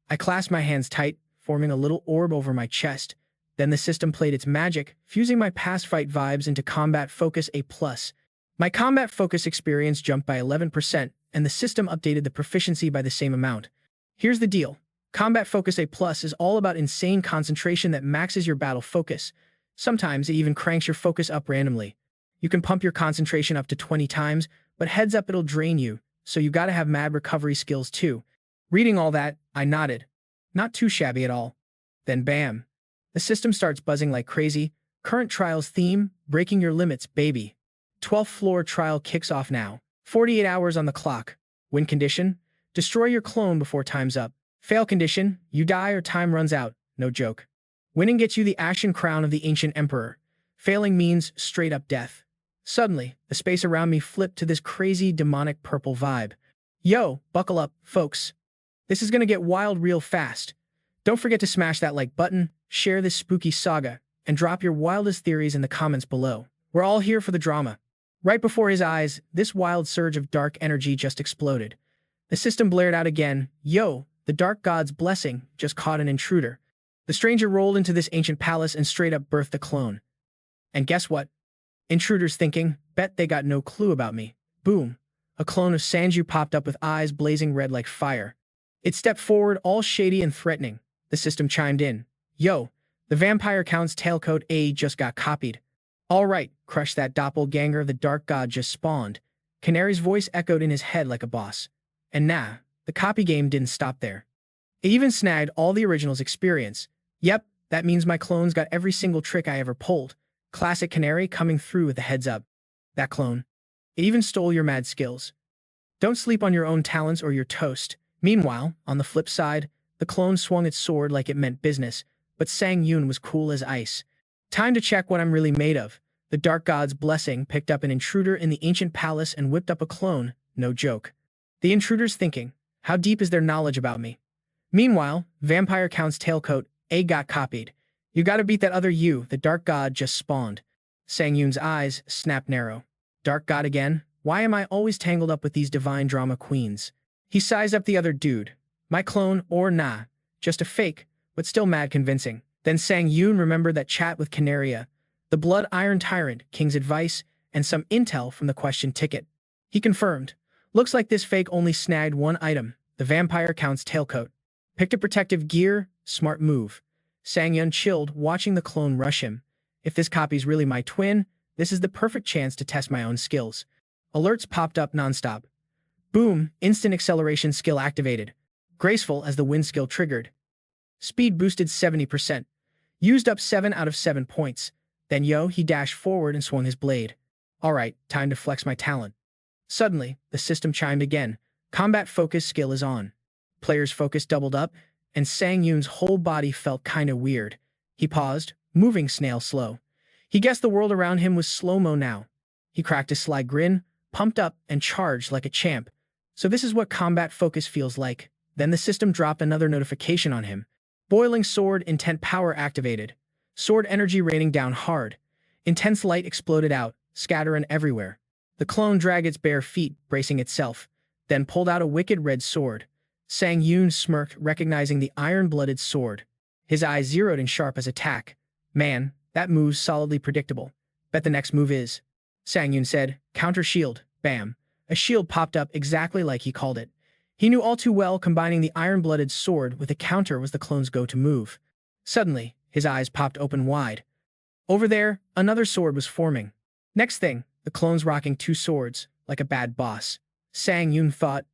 I clasped my hands tight, forming a little orb over my chest. Then the system played its magic, fusing my past fight vibes into combat focus A+. My combat focus experience jumped by 11%, and the system updated the proficiency by the same amount. Here's the deal. Combat Focus A+ is all about insane concentration that maxes your battle focus. Sometimes it even cranks your focus up randomly. You can pump your concentration up to 20 times, but heads up it'll drain you, so you gotta have mad recovery skills too. Reading all that, I nodded. Not too shabby at all. Then bam. The system starts buzzing like crazy. Current trials theme, breaking your limits, baby. 12th floor trial kicks off now. 48 hours on the clock. Win condition, destroy your clone before time's up. Fail condition, you die or time runs out. No joke. Winning gets you the Ashen Crown of the Ancient Emperor. Failing means straight-up death. Suddenly, the space around me flipped to this crazy, demonic purple vibe. Yo, buckle up, folks. This is gonna get wild real fast. Don't forget to smash that like button, share this spooky saga, and drop your wildest theories in the comments below. We're all here for the drama. Right before his eyes, this wild surge of dark energy just exploded. The system blared out again, "Yo, the Dark God's blessing just caught an intruder." The stranger rolled into this ancient palace and straight up birthed a clone. And guess what? Intruders thinking, bet they got no clue about me. Boom. A clone of Sanju popped up with eyes blazing red like fire. It stepped forward all shady and threatening. The system chimed in. "Yo, the Vampire Count's tailcoat A just got copied." "All right, crush that doppelganger the Dark God just spawned." Canary's voice echoed in his head like a boss. And nah, the copy game didn't stop there. It even snagged all the original's experience. Yep, that means my clone's got every single trick I ever pulled. Classic Canary coming through with a heads up. That clone. It even stole your mad skills. Don't sleep on your own talents or you're toast. Meanwhile, on the flip side, the clone swung its sword like it meant business, but Sangun was cool as ice. Time to check what I'm really made of. The Dark God's blessing picked up an intruder in the ancient palace and whipped up a clone, no joke. The intruder's thinking, how deep is their knowledge about me? Meanwhile, Vampire Count's tailcoat, A got copied. You gotta beat that other you, the Dark God just spawned. Sangyun's eyes snapped narrow. Dark God again? Why am I always tangled up with these divine drama queens? He sized up the other dude. My clone, or nah, just a fake, but still mad convincing. Then Sangyun remembered that chat with Canaria, the Blood Iron Tyrant, King's advice, and some intel from the question ticket. He confirmed. Looks like this fake only snagged one item, the Vampire Count's tailcoat. Picked a protective gear, smart move. Sangyun chilled, watching the clone rush him. If this copy's really my twin, this is the perfect chance to test my own skills. Alerts popped up nonstop. Boom, instant acceleration skill activated. Graceful as the wind skill triggered. Speed boosted 70%. Used up 7 out of 7 points. Then he dashed forward and swung his blade. Alright, time to flex my talent. Suddenly, the system chimed again. Combat focus skill is on. Player's focus doubled up, and Sangyun's whole body felt kinda weird. He paused, moving snail slow. He guessed the world around him was slow-mo now. He cracked a sly grin, pumped up, and charged like a champ. So this is what combat focus feels like. Then the system dropped another notification on him. Boiling sword intent power activated. Sword energy raining down hard. Intense light exploded out, scattering everywhere. The clone dragged its bare feet, bracing itself, then pulled out a wicked red sword. Sangun smirked, recognizing the iron-blooded sword. His eyes zeroed in sharp as attack. Man, that move's solidly predictable. Bet the next move is. Sangun said, counter shield, bam. A shield popped up exactly like he called it. He knew all too well combining the iron-blooded sword with a counter was the clone's go-to move. Suddenly, his eyes popped open wide. Over there, another sword was forming. Next thing, the clone's rocking two swords, like a bad boss. Sangun thought.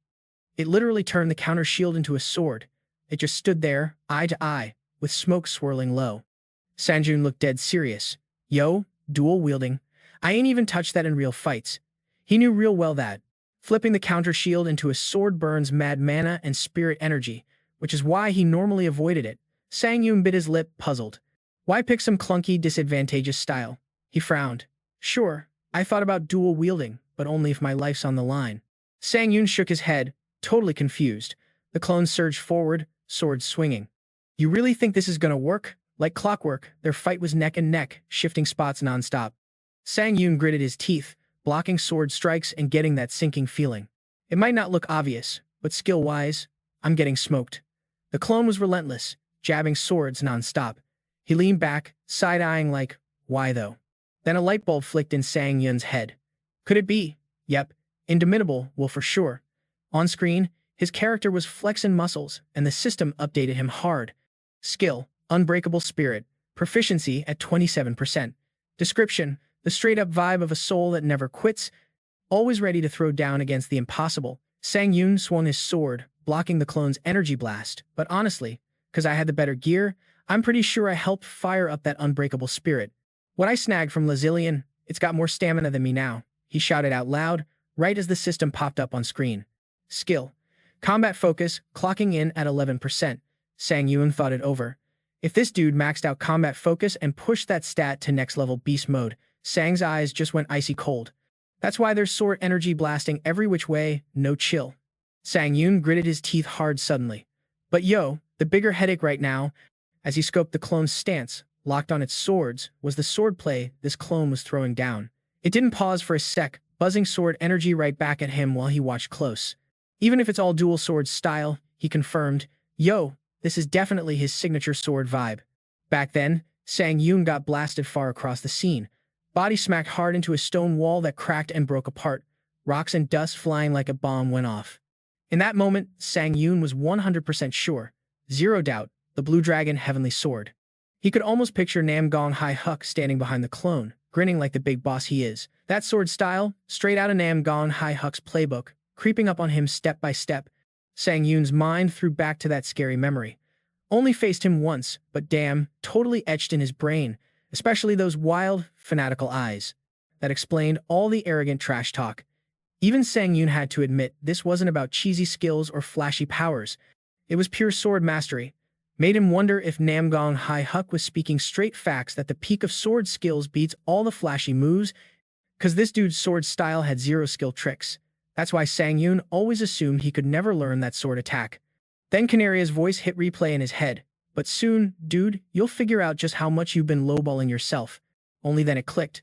It literally turned the counter shield into a sword. It just stood there, eye to eye, with smoke swirling low. Sangun looked dead serious. Yo, dual wielding. I ain't even touched that in real fights. He knew real well that. Flipping the counter shield into a sword burns mad mana and spirit energy, which is why he normally avoided it. Sangun bit his lip, puzzled. Why pick some clunky, disadvantageous style? He frowned. Sure, I thought about dual wielding, but only if my life's on the line. Sangun shook his head, totally confused. The clone surged forward, sword swinging. You really think this is gonna work? Like clockwork, their fight was neck and neck, shifting spots nonstop. Sangun gritted his teeth, blocking sword strikes and getting that sinking feeling. It might not look obvious, but skill-wise, I'm getting smoked. The clone was relentless, jabbing swords nonstop. He leaned back, side-eyeing like, why though? Then a light bulb flicked in Sangun's head. Could it be? Yep, Indomitable will for sure. On screen, his character was flexing muscles, and the system updated him hard. Skill, Unbreakable Spirit, proficiency at 27%. Description, the straight-up vibe of a soul that never quits, always ready to throw down against the impossible. Sangun swung his sword, blocking the clone's energy blast, but honestly, because I had the better gear, I'm pretty sure I helped fire up that unbreakable spirit. What I snagged from Lazilian, it's got more stamina than me now, he shouted out loud, right as the system popped up on screen. Skill. Combat Focus, clocking in at 11%. Sangun thought it over. If this dude maxed out Combat Focus and pushed that stat to next-level beast mode, Sang's eyes just went icy cold. That's why there's sword energy blasting every which way, no chill. Sangun gritted his teeth hard suddenly. But yo, the bigger headache right now, as he scoped the clone's stance, locked on its swords, was the swordplay this clone was throwing down. It didn't pause for a sec, buzzing sword energy right back at him while he watched close. Even if it's all dual sword style, he confirmed, yo, this is definitely his signature sword vibe. Back then, Sangun got blasted far across the scene. Body smacked hard into a stone wall that cracked and broke apart. Rocks and dust flying like a bomb went off. In that moment, Sangun was 100% sure. Zero doubt, the Blue Dragon Heavenly Sword. He could almost picture Namgong Hai Huk standing behind the clone, grinning like the big boss he is. That sword style, straight out of Namgong Hai Huk's playbook, creeping up on him step by step. Sangun's mind threw back to that scary memory. Only faced him once, but damn, totally etched in his brain, especially those wild, fanatical eyes. That explained all the arrogant trash talk. Even Sangun had to admit this wasn't about cheesy skills or flashy powers. It was pure sword mastery. Made him wonder if Namgong Hai Huk was speaking straight facts that the peak of sword skills beats all the flashy moves, cause this dude's sword style had zero skill tricks. That's why Sangun always assumed he could never learn that sword attack. Then Canaria's voice hit replay in his head. But soon, dude, you'll figure out just how much you've been lowballing yourself. Only then it clicked.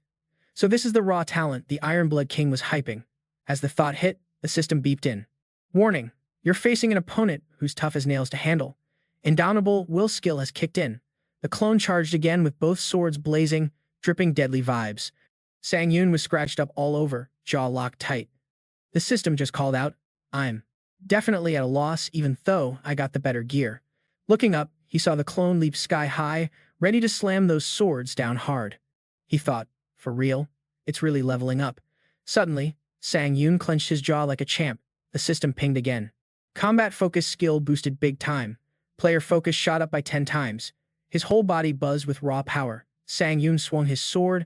So this is the raw talent the Ironblood King was hyping. As the thought hit, the system beeped in. Warning, you're facing an opponent who's tough as nails to handle. Indomitable will skill has kicked in. The clone charged again with both swords blazing, dripping deadly vibes. Sangun was scratched up all over, jaw locked tight. The system just called out, I'm definitely at a loss even though I got the better gear. Looking up, he saw the clone leap sky high, ready to slam those swords down hard. He thought, for real? It's really leveling up. Suddenly, Sangun clenched his jaw like a champ. The system pinged again. Combat Focus skill boosted big time. Player focus shot up by 10 times. His whole body buzzed with raw power. Sangun swung his sword,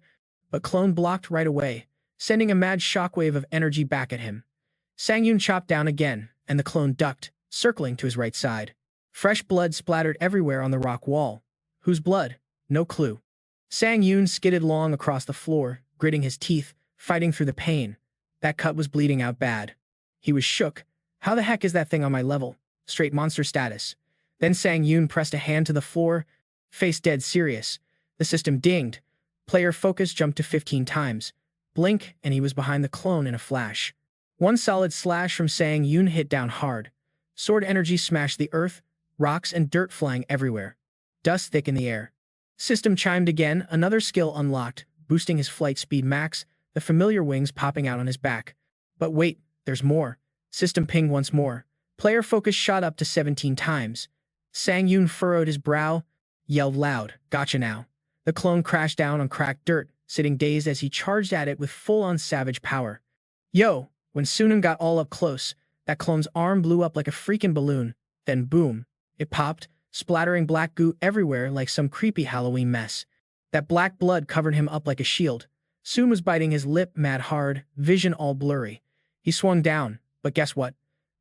but clone blocked right away, sending a mad shockwave of energy back at him. Sangun chopped down again, and the clone ducked, circling to his right side. Fresh blood splattered everywhere on the rock wall. Whose blood? No clue. Sangun skidded long across the floor, gritting his teeth, fighting through the pain. That cut was bleeding out bad. He was shook. How the heck is that thing on my level? Straight monster status. Then Sangun pressed a hand to the floor, face dead serious. The system dinged. Player focus jumped to 15 times. Blink, and he was behind the clone in a flash. One solid slash from Sang Yun hit down hard. Sword energy smashed the earth, rocks and dirt flying everywhere. Dust thick in the air. System chimed again, another skill unlocked, boosting his flight speed max, the familiar wings popping out on his back. But wait, there's more. System pinged once more. Player focus shot up to 17 times. Sang Yun furrowed his brow, yelled loud, "Gotcha now." The clone crashed down on cracked dirt, sitting dazed as he charged at it with full-on savage power. Yo! When Sunun got all up close, that clone's arm blew up like a freaking balloon. Then boom, it popped, splattering black goo everywhere like some creepy Halloween mess. That black blood covered him up like a shield. Sun was biting his lip mad hard, vision all blurry. He swung down, but guess what?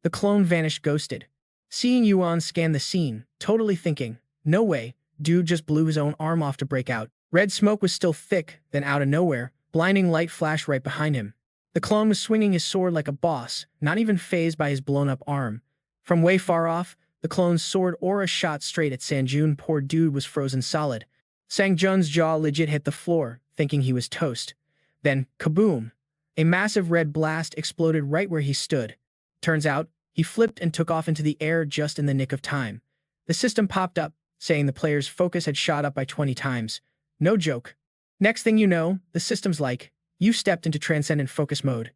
The clone vanished ghosted. Seeing Yuan scan the scene, totally thinking, no way, dude just blew his own arm off to break out. Red smoke was still thick, then out of nowhere, blinding light flashed right behind him. The clone was swinging his sword like a boss, not even fazed by his blown-up arm. From way far off, the clone's sword aura shot straight at Sanjun. Poor dude was frozen solid. Sangjun's jaw legit hit the floor, thinking he was toast. Then, kaboom! A massive red blast exploded right where he stood. Turns out, he flipped and took off into the air just in the nick of time. The system popped up, saying the player's focus had shot up by 20 times. No joke. Next thing you know, the system's like, you stepped into transcendent focus mode.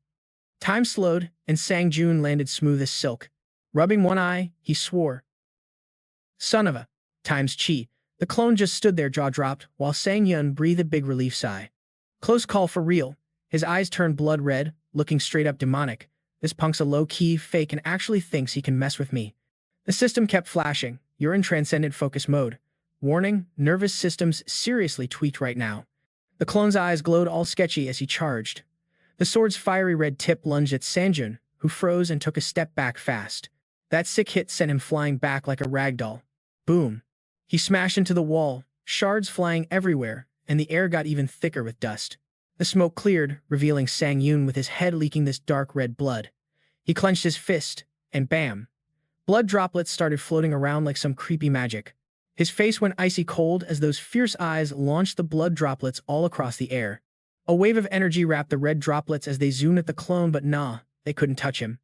Time slowed, and Sangjun landed smooth as silk. Rubbing one eye, he swore. Son of a times chi. The clone just stood there jaw dropped, while Sangyun breathed a big relief sigh. Close call for real. His eyes turned blood red, looking straight up demonic. This punk's a low-key fake and actually thinks he can mess with me. The system kept flashing. You're in transcendent focus mode. Warning, nervous system's seriously tweaked right now. The clone's eyes glowed all sketchy as he charged. The sword's fiery red tip lunged at Sanjun, who froze and took a step back fast. That sick hit sent him flying back like a ragdoll. Boom. He smashed into the wall, shards flying everywhere, and the air got even thicker with dust. The smoke cleared, revealing Sangyun with his head leaking this dark red blood. He clenched his fist, and bam! Blood droplets started floating around like some creepy magic. His face went icy cold as those fierce eyes launched the blood droplets all across the air. A wave of energy wrapped the red droplets as they zoomed at the clone, but nah, they couldn't touch him.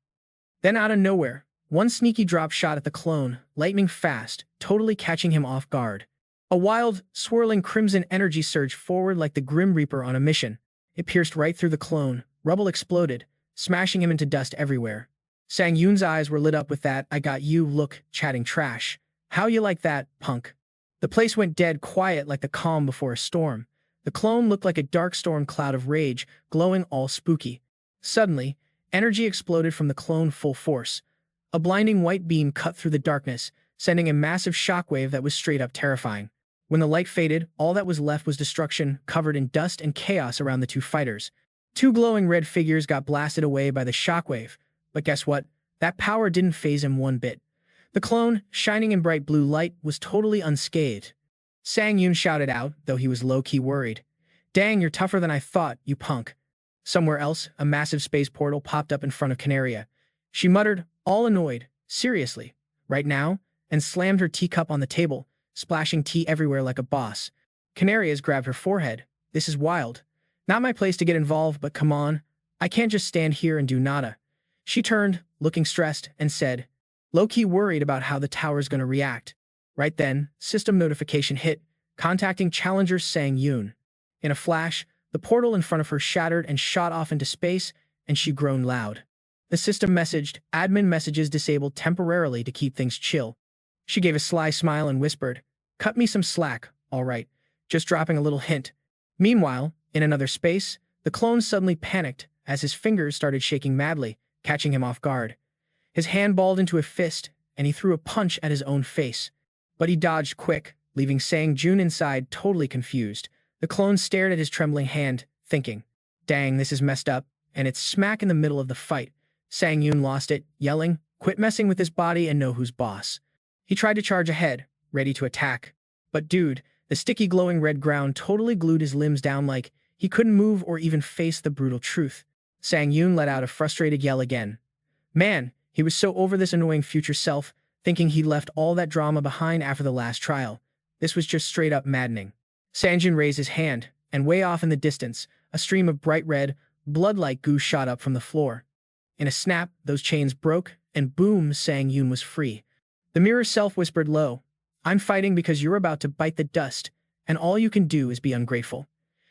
Then out of nowhere, one sneaky drop shot at the clone, lightning fast, totally catching him off guard. A wild, swirling crimson energy surged forward like the Grim Reaper on a mission. It pierced right through the clone, rubble exploded, smashing him into dust everywhere. Sangyun's eyes were lit up with that "I got you" look, chatting trash. How you like that, punk? The place went dead quiet like the calm before a storm. The clone looked like a dark storm cloud of rage, glowing all spooky. Suddenly, energy exploded from the clone full force. A blinding white beam cut through the darkness, sending a massive shockwave that was straight up terrifying. When the light faded, all that was left was destruction, covered in dust and chaos around the two fighters. Two glowing red figures got blasted away by the shockwave, but guess what? That power didn't faze him one bit. The clone, shining in bright blue light, was totally unscathed. Sangyun shouted out, though he was low-key worried. "Dang, you're tougher than I thought, you punk." Somewhere else, a massive space portal popped up in front of Canaria. She muttered, all annoyed, "Seriously, right now?" and slammed her teacup on the table, splashing tea everywhere like a boss. Canarias grabbed her forehead. "This is wild. Not my place to get involved, but come on. I can't just stand here and do nada." She turned, looking stressed, and said, low-key worried about how the tower's gonna react. Right then, system notification hit, contacting Challenger Sangyun. In a flash, the portal in front of her shattered and shot off into space, and she groaned loud. The system messaged, "Admin messages disabled temporarily to keep things chill." She gave a sly smile and whispered, "Cut me some slack, all right, just dropping a little hint." Meanwhile, in another space, the clone suddenly panicked as his fingers started shaking madly, catching him off guard. His hand balled into a fist, and he threw a punch at his own face. But he dodged quick, leaving Sangjun inside totally confused. The clone stared at his trembling hand, thinking, "Dang, this is messed up," and it's smack in the middle of the fight. Sangyun lost it, yelling, "Quit messing with his body and know who's boss." He tried to charge ahead, ready to attack. But dude, the sticky glowing red ground totally glued his limbs down like he couldn't move or even face the brutal truth. Sangyun let out a frustrated yell again. Man, he was so over this annoying future self, thinking he left all that drama behind after the last trial. This was just straight up maddening. Sanjun raised his hand, and way off in the distance, a stream of bright red, Blood like goo shot up from the floor. In a snap, those chains broke, and boom, Sang-yoon was free. The mirror self whispered low, "I'm fighting because you're about to bite the dust, and all you can do is be ungrateful."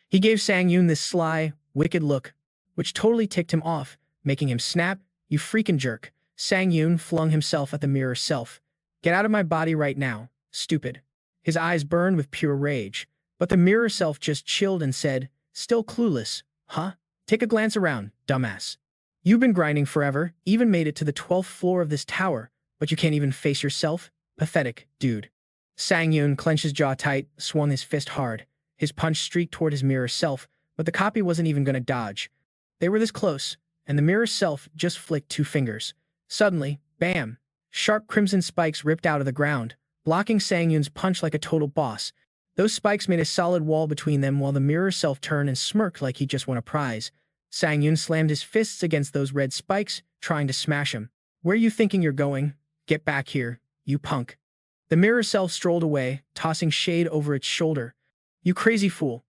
He gave Sang-yoon this sly, wicked look, which totally ticked him off, making him snap, "You freaking jerk." Sang-yoon flung himself at the mirror self. "Get out of my body right now, stupid." His eyes burned with pure rage, but the mirror self just chilled and said, still clueless, "Huh? Take a glance around, dumbass. You've been grinding forever, even made it to the 12th floor of this tower, but you can't even face yourself? Pathetic, dude." Sang-yoon clenched his jaw tight, swung his fist hard. His punch streaked toward his mirror self, but the copy wasn't even gonna dodge. They were this close, and the mirror self just flicked 2 fingers. Suddenly, bam! Sharp crimson spikes ripped out of the ground, blocking Sang-yoon's punch like a total boss. Those spikes made a solid wall between them while the mirror self turned and smirked like he just won a prize. Sang-yoon slammed his fists against those red spikes, trying to smash him. "Where you thinking you're going? Get back here, you punk." The mirror self strolled away, tossing shade over its shoulder. "You crazy fool.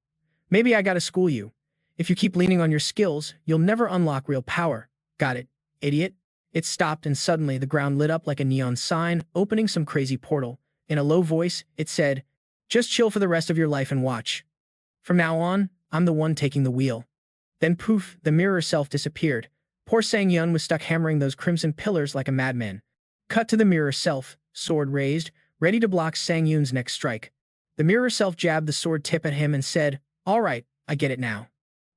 Maybe I gotta school you. If you keep leaning on your skills, you'll never unlock real power. Got it, idiot?" It stopped, and suddenly the ground lit up like a neon sign, opening some crazy portal. In a low voice, it said, "Just chill for the rest of your life and watch. From now on, I'm the one taking the wheel." Then poof, the mirror self disappeared. Poor Sang-yoon was stuck hammering those crimson pillars like a madman. Cut to the mirror self, sword raised, ready to block Sang-yoon's next strike. The mirror self jabbed the sword tip at him and said, "All right, I get it now.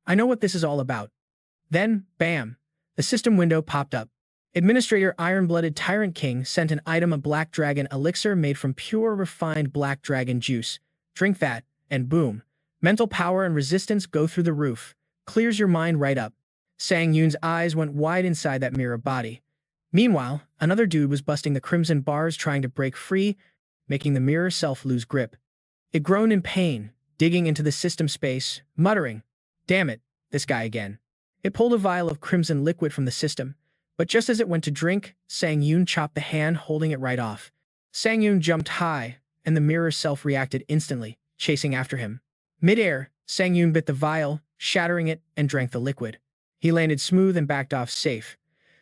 I know what this is all about." Then, bam, the system window popped up. Administrator Iron-Blooded Tyrant King sent an item, a black dragon elixir made from pure refined black dragon juice. Drink that, and boom. Mental power and resistance go through the roof. Clears your mind right up. Sang-yoon's eyes went wide inside that mirror body. Meanwhile, another dude was busting the crimson bars trying to break free, making the mirror self lose grip. It groaned in pain, digging into the system space, muttering, "Damn it, this guy again." It pulled a vial of crimson liquid from the system, but just as it went to drink, Sang-yoon chopped the hand holding it right off. Sang-yoon jumped high, and the mirror self reacted instantly, chasing after him. Mid-air, Sang-yoon bit the vial, shattering it, and drank the liquid. He landed smooth and backed off safe.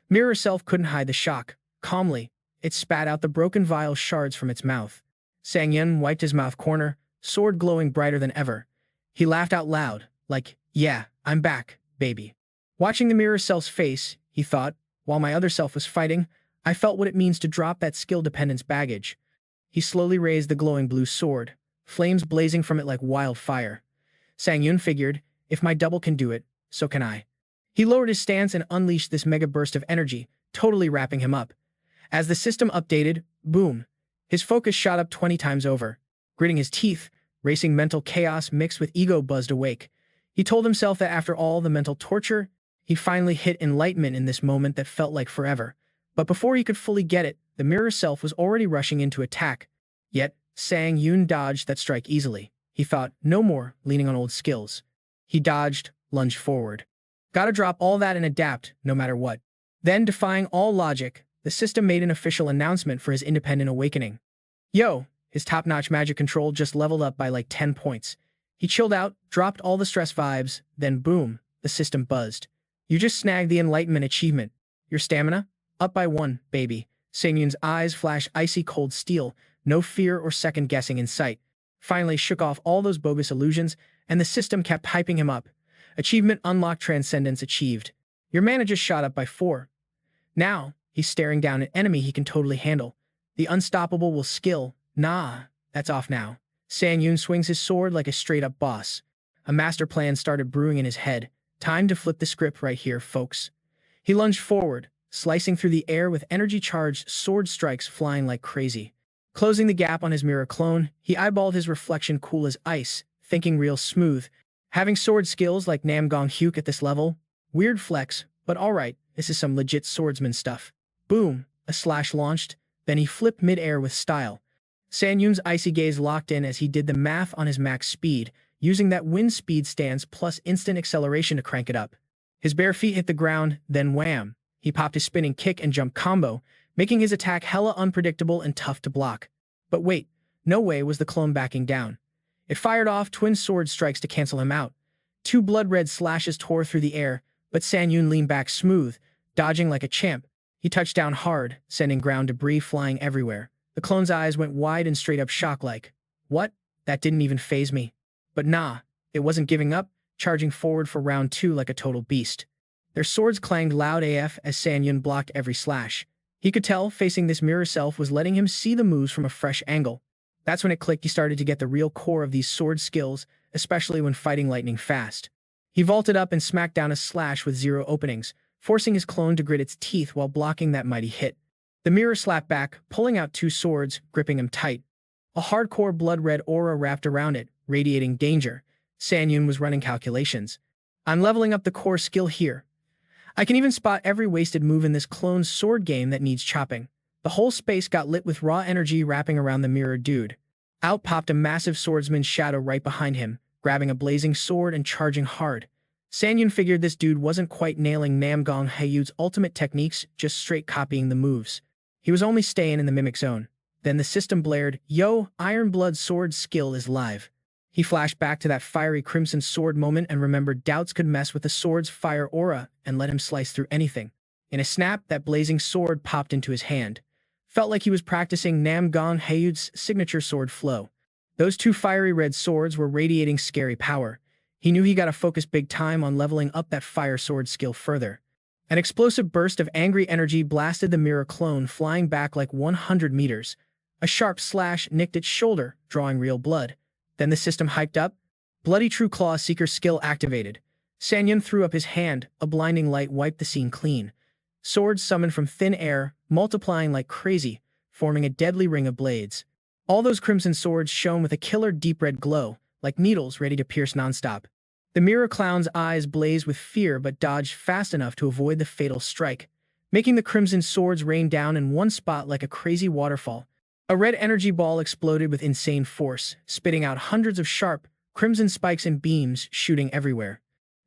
Mirror self couldn't hide the shock. Calmly, it spat out the broken vial shards from its mouth. Sang-yoon wiped his mouth corner, sword glowing brighter than ever. He laughed out loud, like, "Yeah, I'm back, baby." Watching the mirror self's face, he thought, while my other self was fighting, I felt what it means to drop that skill dependence baggage. He slowly raised the glowing blue sword, flames blazing from it like wildfire. Sang-yoon figured, if my double can do it, so can I. He lowered his stance and unleashed this mega burst of energy, totally wrapping him up. As the system updated, boom, his focus shot up 20 times over. Gritting his teeth, racing mental chaos mixed with ego buzzed awake. He told himself that after all the mental torture, he finally hit enlightenment in this moment that felt like forever. But before he could fully get it, the mirror self was already rushing in to attack. Yet, Sang-yoon dodged that strike easily. He thought, no more leaning on old skills. He dodged, lunged forward. Gotta drop all that and adapt, no matter what. Then, defying all logic, the system made an official announcement for his independent awakening. Yo, his top-notch magic control just leveled up by like 10 points. He chilled out, dropped all the stress vibes, then boom, the system buzzed. You just snagged the enlightenment achievement. Your stamina? Up by 1, baby. Sang-yoon's eyes flashed icy cold steel, no fear or second guessing in sight. Finally shook off all those bogus illusions, and the system kept hyping him up. Achievement unlocked, transcendence achieved. Your mana just shot up by 4. Now, he's staring down an enemy he can totally handle. The unstoppable will skill. Nah, that's off now. Sang-yoon swings his sword like a straight-up boss. A master plan started brewing in his head. Time to flip the script right here, folks. He lunged forward, slicing through the air with energy-charged sword strikes flying like crazy. Closing the gap on his mirror clone, he eyeballed his reflection cool as ice, thinking real smooth. Having sword skills like Nam Gong-hyuk at this level? Weird flex, but alright, this is some legit swordsman stuff. Boom, a slash launched, then he flipped mid-air with style. Sang-yoon's icy gaze locked in as he did the math on his max speed, using that wind speed stance plus instant acceleration to crank it up. His bare feet hit the ground, then wham! He popped his spinning kick and jump combo, making his attack hella unpredictable and tough to block. But wait, no way was the clone backing down. It fired off twin sword strikes to cancel him out. 2 blood-red slashes tore through the air, But Sanyun leaned back smooth, dodging like a champ. He touched down hard, sending ground debris flying everywhere. The clone's eyes went wide in straight-up shock like, "What? That didn't even faze me." But nah, it wasn't giving up, charging forward for round 2 like a total beast. Their swords clanged loud AF as Sanyun blocked every slash. He could tell facing this mirror self was letting him see the moves from a fresh angle. That's when it clicked. He started to get the real core of these sword skills, especially when fighting lightning fast. He vaulted up and smacked down a slash with 0 openings, forcing his clone to grit its teeth while blocking that mighty hit. The mirror slapped back, pulling out 2 swords, gripping him tight. A hardcore blood-red aura wrapped around it, radiating danger. Sanyun was running calculations. "I'm leveling up the core skill here. I can even spot every wasted move in this clone's sword game that needs chopping." The whole space got lit with raw energy wrapping around the mirror dude. Out popped a massive swordsman's shadow right behind him, grabbing a blazing sword and charging hard. Sanyun figured this dude wasn't quite nailing Namgong Haeyu's ultimate techniques, just straight copying the moves. He was only staying in the mimic zone. Then the system blared, "Yo, Ironblood sword skill is live." He flashed back to that fiery crimson sword moment and remembered doubts could mess with the sword's fire aura and let him slice through anything. In a snap, that blazing sword popped into his hand. Felt like he was practicing Namgong Haeyu's signature sword flow. Those 2 fiery red swords were radiating scary power. He knew he got to focus big time on leveling up that fire sword skill further. An explosive burst of angry energy blasted the mirror clone flying back like 100 meters. A sharp slash nicked its shoulder, drawing real blood. Then the system hyped up. Bloody True Claw Seeker skill activated. Sanyun threw up his hand, a blinding light wiped the scene clean. Swords summoned from thin air, multiplying like crazy, forming a deadly ring of blades. All those crimson swords shone with a killer deep red glow, like needles ready to pierce nonstop. The mirror clown's eyes blazed with fear but dodged fast enough to avoid the fatal strike, making the crimson swords rain down in one spot like a crazy waterfall. A red energy ball exploded with insane force, spitting out hundreds of sharp, crimson spikes and beams shooting everywhere.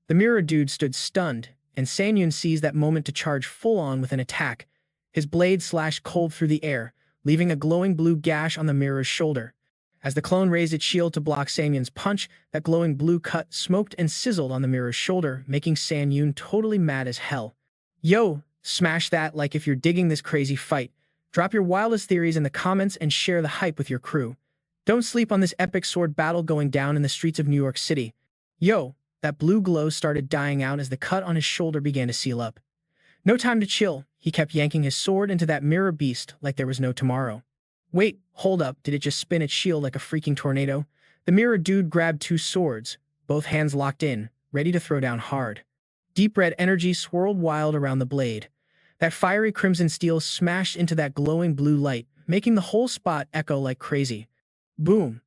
The mirror dude stood stunned, and Sanyun seized that moment to charge full-on with an attack. His blade slashed cold through the air, leaving a glowing blue gash on the mirror's shoulder. As the clone raised its shield to block Sanyun's punch, that glowing blue cut smoked and sizzled on the mirror's shoulder, making Sanyun totally mad as hell. "Yo, smash that like if you're digging this crazy fight. Drop your wildest theories in the comments and share the hype with your crew. Don't sleep on this epic sword battle going down in the streets of New York City." Yo, that blue glow started dying out as the cut on his shoulder began to seal up. No time to chill, he kept yanking his sword into that mirror beast like there was no tomorrow. Wait, hold up, did it just spin its shield like a freaking tornado? The mirror dude grabbed 2 swords, both hands locked in, ready to throw down hard. Deep red energy swirled wild around the blade. That fiery crimson steel smashed into that glowing blue light, making the whole spot echo like crazy. Boom!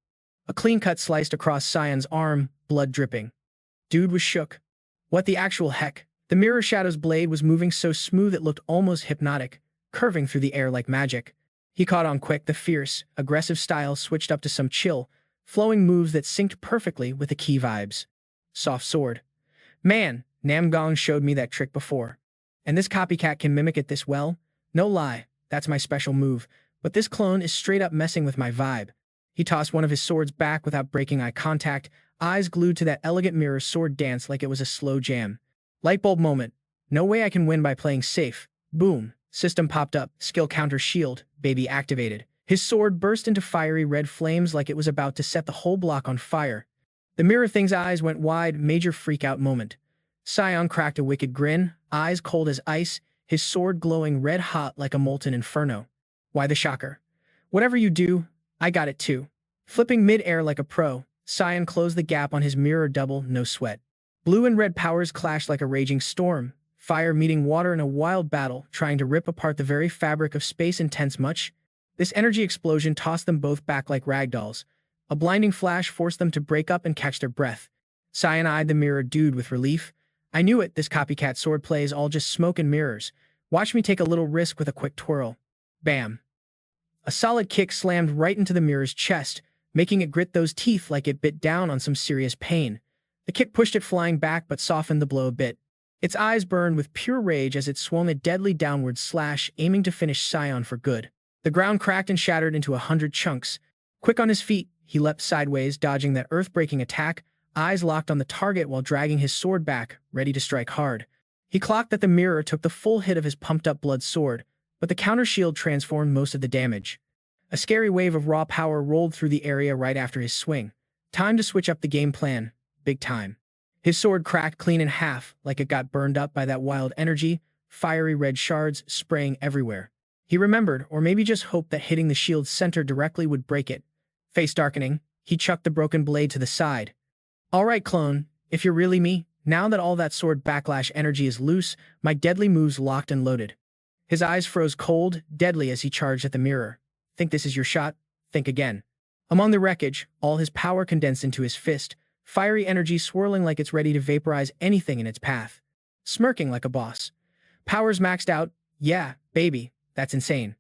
A clean cut sliced across Sion's arm, blood dripping. Dude was shook. What the actual heck? The mirror shadow's blade was moving so smooth it looked almost hypnotic, curving through the air like magic. He caught on quick. The fierce, aggressive style switched up to some chill, flowing moves that synced perfectly with the key vibes. Soft sword. Man, Namgong showed me that trick before. And this copycat can mimic it this well? No lie, that's my special move, but this clone is straight up messing with my vibe. He tossed one of his swords back without breaking eye contact, eyes glued to that elegant mirror sword dance like it was a slow jam. Lightbulb moment. No way I can win by playing safe. Boom. System popped up, skill counter shield, baby activated. His sword burst into fiery red flames like it was about to set the whole block on fire. The mirror thing's eyes went wide, major freak-out moment. Sion cracked a wicked grin, eyes cold as ice, his sword glowing red-hot like a molten inferno. Why the shocker? Whatever you do, I got it too. Flipping mid-air like a pro, Sion closed the gap on his mirror double, no sweat. Blue and red powers clashed like a raging storm, fire meeting water in a wild battle, trying to rip apart the very fabric of space intense much. This energy explosion tossed them both back like ragdolls. A blinding flash forced them to break up and catch their breath. Sion eyed the mirror dude with relief. I knew it, this copycat swordplay is all just smoke and mirrors. Watch me take a little risk with a quick twirl. Bam. A solid kick slammed right into the mirror's chest, making it grit those teeth like it bit down on some serious pain. The kick pushed it flying back but softened the blow a bit. Its eyes burned with pure rage as it swung a deadly downward slash, aiming to finish Sion for good. The ground cracked and shattered into 100 chunks. Quick on his feet, he leapt sideways, dodging that earth-breaking attack, eyes locked on the target while dragging his sword back, ready to strike hard. He clocked that the mirror took the full hit of his pumped-up blood sword, but the counter shield transformed most of the damage. A scary wave of raw power rolled through the area right after his swing. Time to switch up the game plan. Big time. His sword cracked clean in half, like it got burned up by that wild energy, fiery red shards spraying everywhere. He remembered, or maybe just hoped, that hitting the shield's center directly would break it. Face darkening, he chucked the broken blade to the side. All right, clone, if you're really me, now that all that sword backlash energy is loose, my deadly move's locked and loaded. His eyes froze cold, deadly as he charged at the mirror. Think this is your shot? Think again. Among the wreckage, all his power condensed into his fist, fiery energy swirling like it's ready to vaporize anything in its path. Smirking like a boss. Powers maxed out? Yeah, baby, that's insane.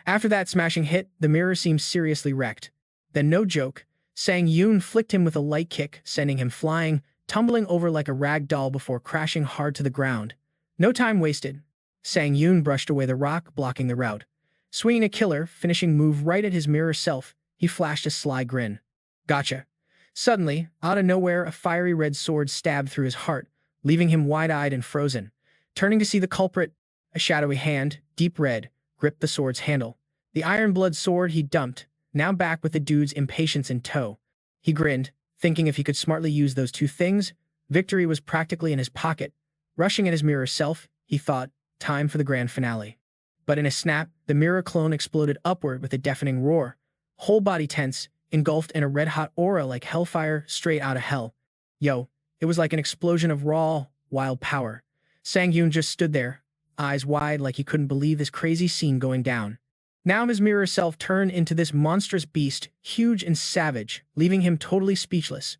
After that smashing hit, the mirror seemed seriously wrecked. Then, no joke, Sangun flicked him with a light kick, sending him flying, tumbling over like a rag doll before crashing hard to the ground. No time wasted. Sangun brushed away the rock, blocking the route. Swinging a killer, finishing move right at his mirror self, he flashed a sly grin. Gotcha. Suddenly, out of nowhere, a fiery red sword stabbed through his heart, leaving him wide-eyed and frozen. Turning to see the culprit, a shadowy hand, deep red, gripped the sword's handle. The iron-blood sword he dumped, now back with the dude's impatience in tow. He grinned, thinking if he could smartly use those two things, victory was practically in his pocket. Rushing at his mirror self, he thought, time for the grand finale. But in a snap, the mirror clone exploded upward with a deafening roar. Whole body tense, engulfed in a red-hot aura like hellfire straight out of hell. Yo, it was like an explosion of raw, wild power. Sangun just stood there, eyes wide like he couldn't believe this crazy scene going down. Now his mirror self turned into this monstrous beast, huge and savage, leaving him totally speechless.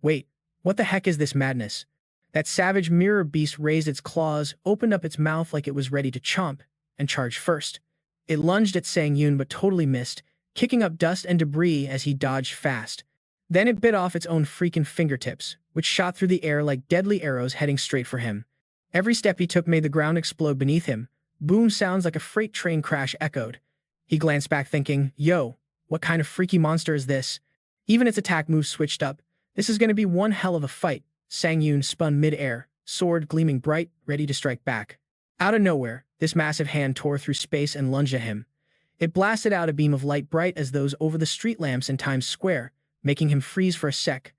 Wait, what the heck is this madness? That savage mirror beast raised its claws, opened up its mouth like it was ready to chomp, and charged first. It lunged at Sangun but totally missed, kicking up dust and debris as he dodged fast. Then it bit off its own freaking fingertips, which shot through the air like deadly arrows heading straight for him. Every step he took made the ground explode beneath him. Boom sounds like a freight train crash echoed. He glanced back thinking, yo, what kind of freaky monster is this? Even its attack moves switched up. This is going to be one hell of a fight. Sangun spun mid-air, sword gleaming bright, ready to strike back. Out of nowhere, this massive hand tore through space and lunged at him. It blasted out a beam of light bright as those over the street lamps in Times Square, making him freeze for a sec.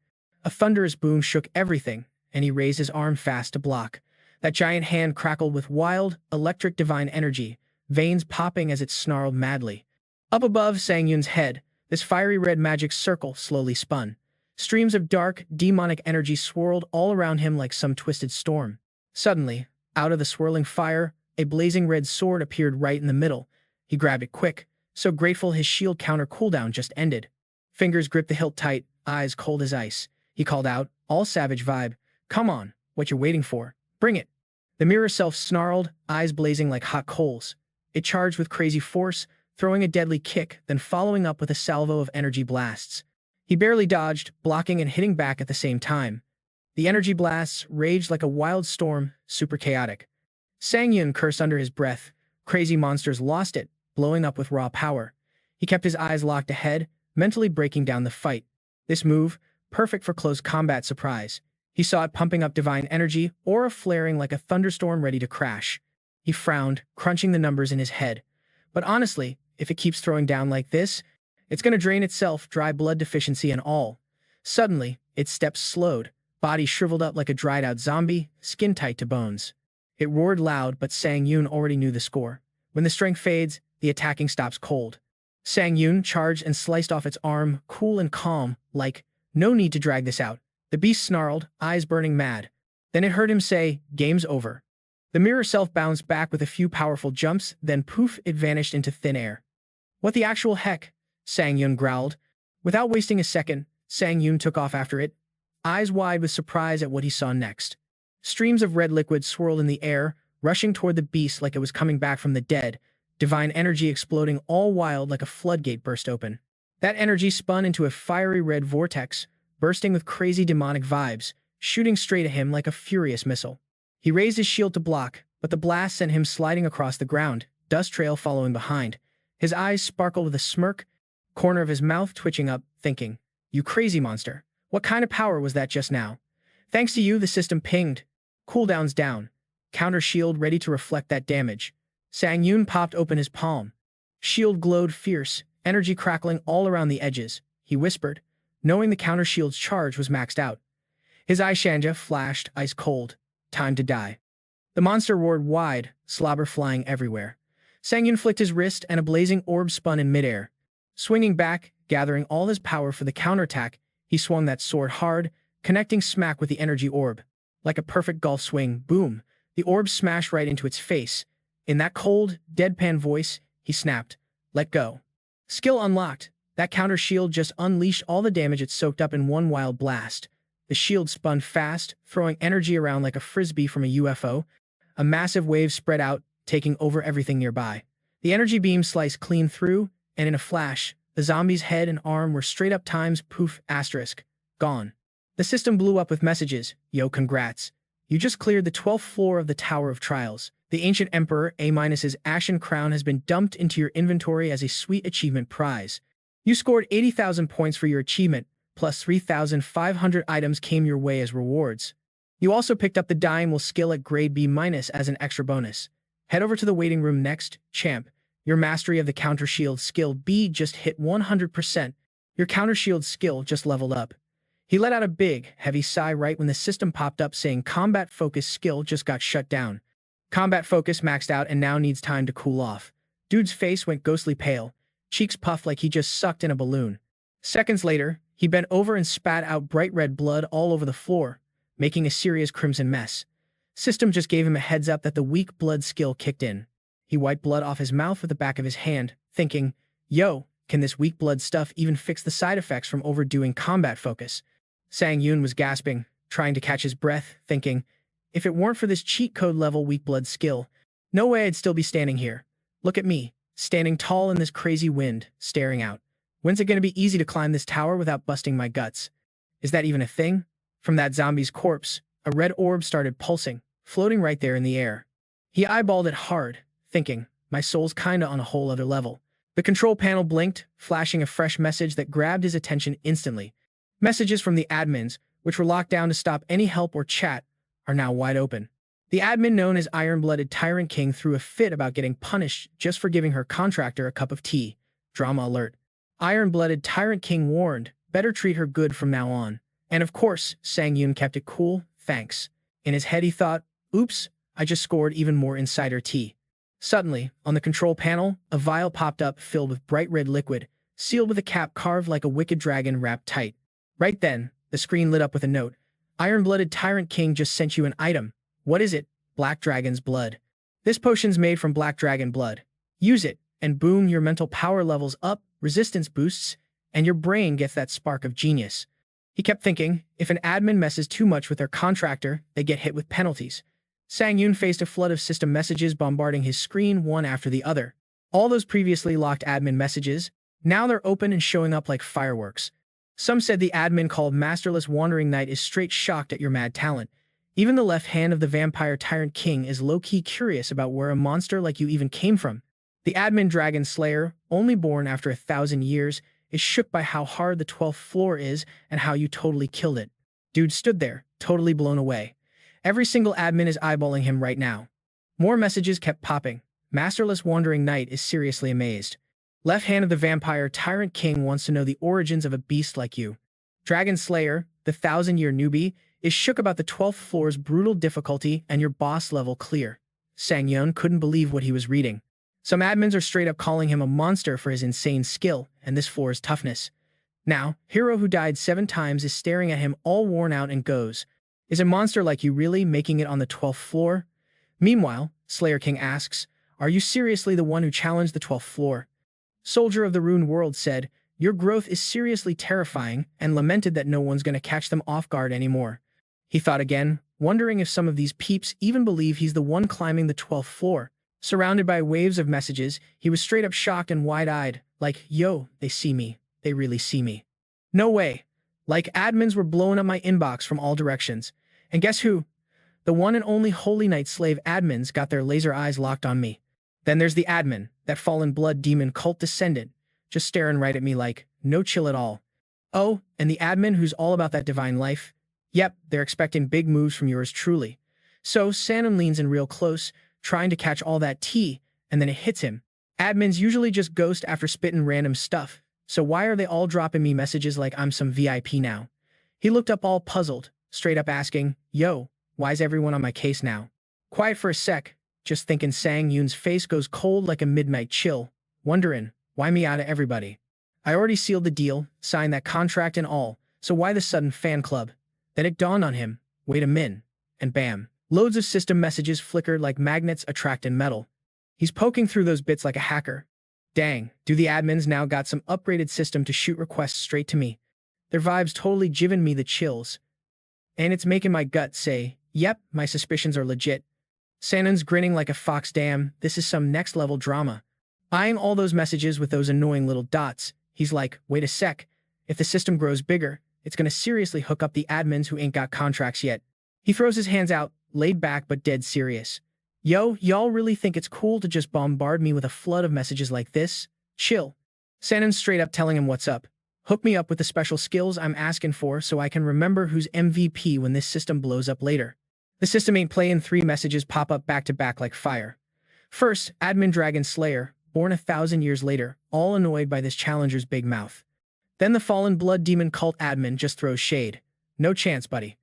A thunderous boom shook everything, and he raised his arm fast to block. That giant hand crackled with wild, electric divine energy, veins popping as it snarled madly. Up above Sangun's head, this fiery red magic circle slowly spun. Streams of dark, demonic energy swirled all around him like some twisted storm. Suddenly, out of the swirling fire, a blazing red sword appeared right in the middle. He grabbed it quick, so grateful his shield counter cooldown just ended. Fingers gripped the hilt tight, eyes cold as ice. He called out, all savage vibe, come on, what you waiting for? Bring it. The mirror self snarled, eyes blazing like hot coals. It charged with crazy force, throwing a deadly kick, then following up with a salvo of energy blasts. He barely dodged, blocking and hitting back at the same time. The energy blasts raged like a wild storm, super chaotic. Sangun cursed under his breath. Crazy monsters lost it, blowing up with raw power. He kept his eyes locked ahead, mentally breaking down the fight. This move, perfect for close combat surprise. He saw it pumping up divine energy, aura flaring like a thunderstorm ready to crash. He frowned, crunching the numbers in his head. But honestly, if it keeps throwing down like this, it's going to drain itself, dry blood deficiency and all. Suddenly, its steps slowed, body shriveled up like a dried-out zombie, skin tight to bones. It roared loud, but Sangun already knew the score. When the strength fades, the attacking stops cold. Sangun charged and sliced off its arm, cool and calm, like, no need to drag this out. The beast snarled, eyes burning mad. Then it heard him say, game's over. The mirror self bounced back with a few powerful jumps, then poof, it vanished into thin air. What the actual heck? Sangun growled. Without wasting a second, Sangun took off after it, eyes wide with surprise at what he saw next. Streams of red liquid swirled in the air, rushing toward the beast like it was coming back from the dead, divine energy exploding all wild like a floodgate burst open. That energy spun into a fiery red vortex, bursting with crazy demonic vibes, shooting straight at him like a furious missile. He raised his shield to block, but the blast sent him sliding across the ground, dust trail following behind. His eyes sparkled with a smirk, corner of his mouth twitching up, thinking, you crazy monster. What kind of power was that just now? Thanks to you, the system pinged. Cooldown's down. counter shield ready to reflect that damage. Sangun popped open his palm. Shield glowed fierce, energy crackling all around the edges. He whispered, knowing the counter shield's charge was maxed out. His eye shanja flashed ice cold. Time to die. The monster roared wide, slobber flying everywhere. Sangun flicked his wrist and a blazing orb spun in midair. Swinging back, gathering all his power for the counterattack, he swung that sword hard, connecting smack with the energy orb. Like a perfect golf swing, boom, the orb smashed right into its face. In that cold, deadpan voice, he snapped, "Let go." Skill unlocked. That counter shield just unleashed all the damage it soaked up in one wild blast. The shield spun fast, throwing energy around like a frisbee from a UFO. A massive wave spread out, taking over everything nearby. The energy beam sliced clean through, and in a flash, the zombie's head and arm were straight up times poof asterisk. Gone. The system blew up with messages. Yo, congrats. You just cleared the 12th floor of the Tower of Trials. The Ancient Emperor A-'s Ashen Crown has been dumped into your inventory as a sweet achievement prize. You scored 80,000 points for your achievement, plus 3,500 items came your way as rewards. You also picked up the Dying Will skill at grade B- as an extra bonus. Head over to the waiting room next, champ. Your mastery of the counter shield skill B just hit 100%. Your counter shield skill just leveled up. He let out a big, heavy sigh right when the system popped up saying Combat Focus skill just got shut down. Combat Focus maxed out and now needs time to cool off. Dude's face went ghostly pale, cheeks puffed like he just sucked in a balloon. Seconds later, he bent over and spat out bright red blood all over the floor, making a serious crimson mess. System just gave him a heads up that the weak blood skill kicked in. He wiped blood off his mouth with the back of his hand, thinking, yo, can this weak blood stuff even fix the side effects from overdoing Combat Focus? Sangun was gasping, trying to catch his breath, thinking, if it weren't for this cheat code level weak blood skill, no way I'd still be standing here. Look at me, standing tall in this crazy wind, staring out. When's it going to be easy to climb this tower without busting my guts? Is that even a thing? From that zombie's corpse, a red orb started pulsing, floating right there in the air. He eyeballed it hard, thinking, my soul's kinda on a whole other level. The control panel blinked, flashing a fresh message that grabbed his attention instantly. Messages from the admins, which were locked down to stop any help or chat, are now wide open. The admin known as Iron-Blooded Tyrant King threw a fit about getting punished just for giving her contractor a cup of tea. Drama alert. Iron-Blooded Tyrant King warned, better treat her good from now on. And of course, Sangun kept it cool, thanks. In his head he thought, oops, I just scored even more insider tea. Suddenly, on the control panel, a vial popped up filled with bright red liquid, sealed with a cap carved like a wicked dragon wrapped tight. Right then, the screen lit up with a note. Iron-Blooded Tyrant King just sent you an item. What is it? Black Dragon's blood. This potion's made from black dragon blood. Use it, and boom, your mental power levels up, resistance boosts, and your brain gets that spark of genius. He kept thinking, if an admin messes too much with their contractor, they get hit with penalties. Sangun faced a flood of system messages bombarding his screen one after the other. All those previously locked admin messages, now they're open and showing up like fireworks. Some said the admin called Masterless Wandering Knight is straight shocked at your mad talent. Even the left hand of the Vampire Tyrant King is low-key curious about where a monster like you even came from. The admin Dragon Slayer, only born after 1,000 years, is shook by how hard the 12th floor is and how you totally killed it. Dude stood there, totally blown away. Every single admin is eyeballing him right now. More messages kept popping. Masterless Wandering Knight is seriously amazed. Left hand of the Vampire Tyrant King wants to know the origins of a beast like you. Dragon Slayer, the 1,000-year newbie, is shook about the 12th floor's brutal difficulty and your boss level clear. Sangun couldn't believe what he was reading. Some admins are straight up calling him a monster for his insane skill and this floor's toughness. Now, Hero who died 7 times is staring at him all worn out and goes, is a monster like you really making it on the 12th floor? Meanwhile, Slayer King asks, are you seriously the one who challenged the 12th floor? Soldier of the Rune World said, your growth is seriously terrifying, and lamented that no one's going to catch them off guard anymore. He thought again, wondering if some of these peeps even believe he's the one climbing the 12th floor. Surrounded by waves of messages, he was straight up shocked and wide-eyed, like, yo, they see me. They really see me. No way. Like, admins were blowing up my inbox from all directions. And guess who? The one and only Holy Knight Slave admins got their laser eyes locked on me. Then there's the admin, that fallen blood demon cult descendant, just staring right at me like, no chill at all. Oh, and the admin who's all about that divine life. Yep, they're expecting big moves from yours truly. So Sanun leans in real close, trying to catch all that tea, and then it hits him. Admins usually just ghost after spitting random stuff, so why are they all dropping me messages like I'm some VIP now? He looked up all puzzled, straight up asking, "Yo, why's everyone on my case now?" Quiet for a sec, just thinking Sang Yoon's face goes cold like a midnight chill, wondering, why me out of everybody? I already sealed the deal, signed that contract and all, so why the sudden fan club? Then it dawned on him, wait a min, and bam. Loads of system messages flickered like magnets attracting metal. He's poking through those bits like a hacker. Dang, do the admins now got some upgraded system to shoot requests straight to me? Their vibes totally giving me the chills. And it's making my gut say, yep, my suspicions are legit. Sanun's grinning like a fox. Damn, this is some next level drama. Eyeing all those messages with those annoying little dots, he's like, wait a sec. If the system grows bigger, it's gonna seriously hook up the admins who ain't got contracts yet. He throws his hands out, laid back but dead serious. Yo, y'all really think it's cool to just bombard me with a flood of messages like this? Chill. Sanun's straight up telling him what's up. Hook me up with the special skills I'm asking for so I can remember who's MVP when this system blows up later. The system ain't playing. 3 messages pop up back to back like fire. First, Admin Dragon Slayer, born 1,000 years later, all annoyed by this challenger's big mouth. Then the Fallen Blood Demon Cult admin just throws shade. No chance, buddy.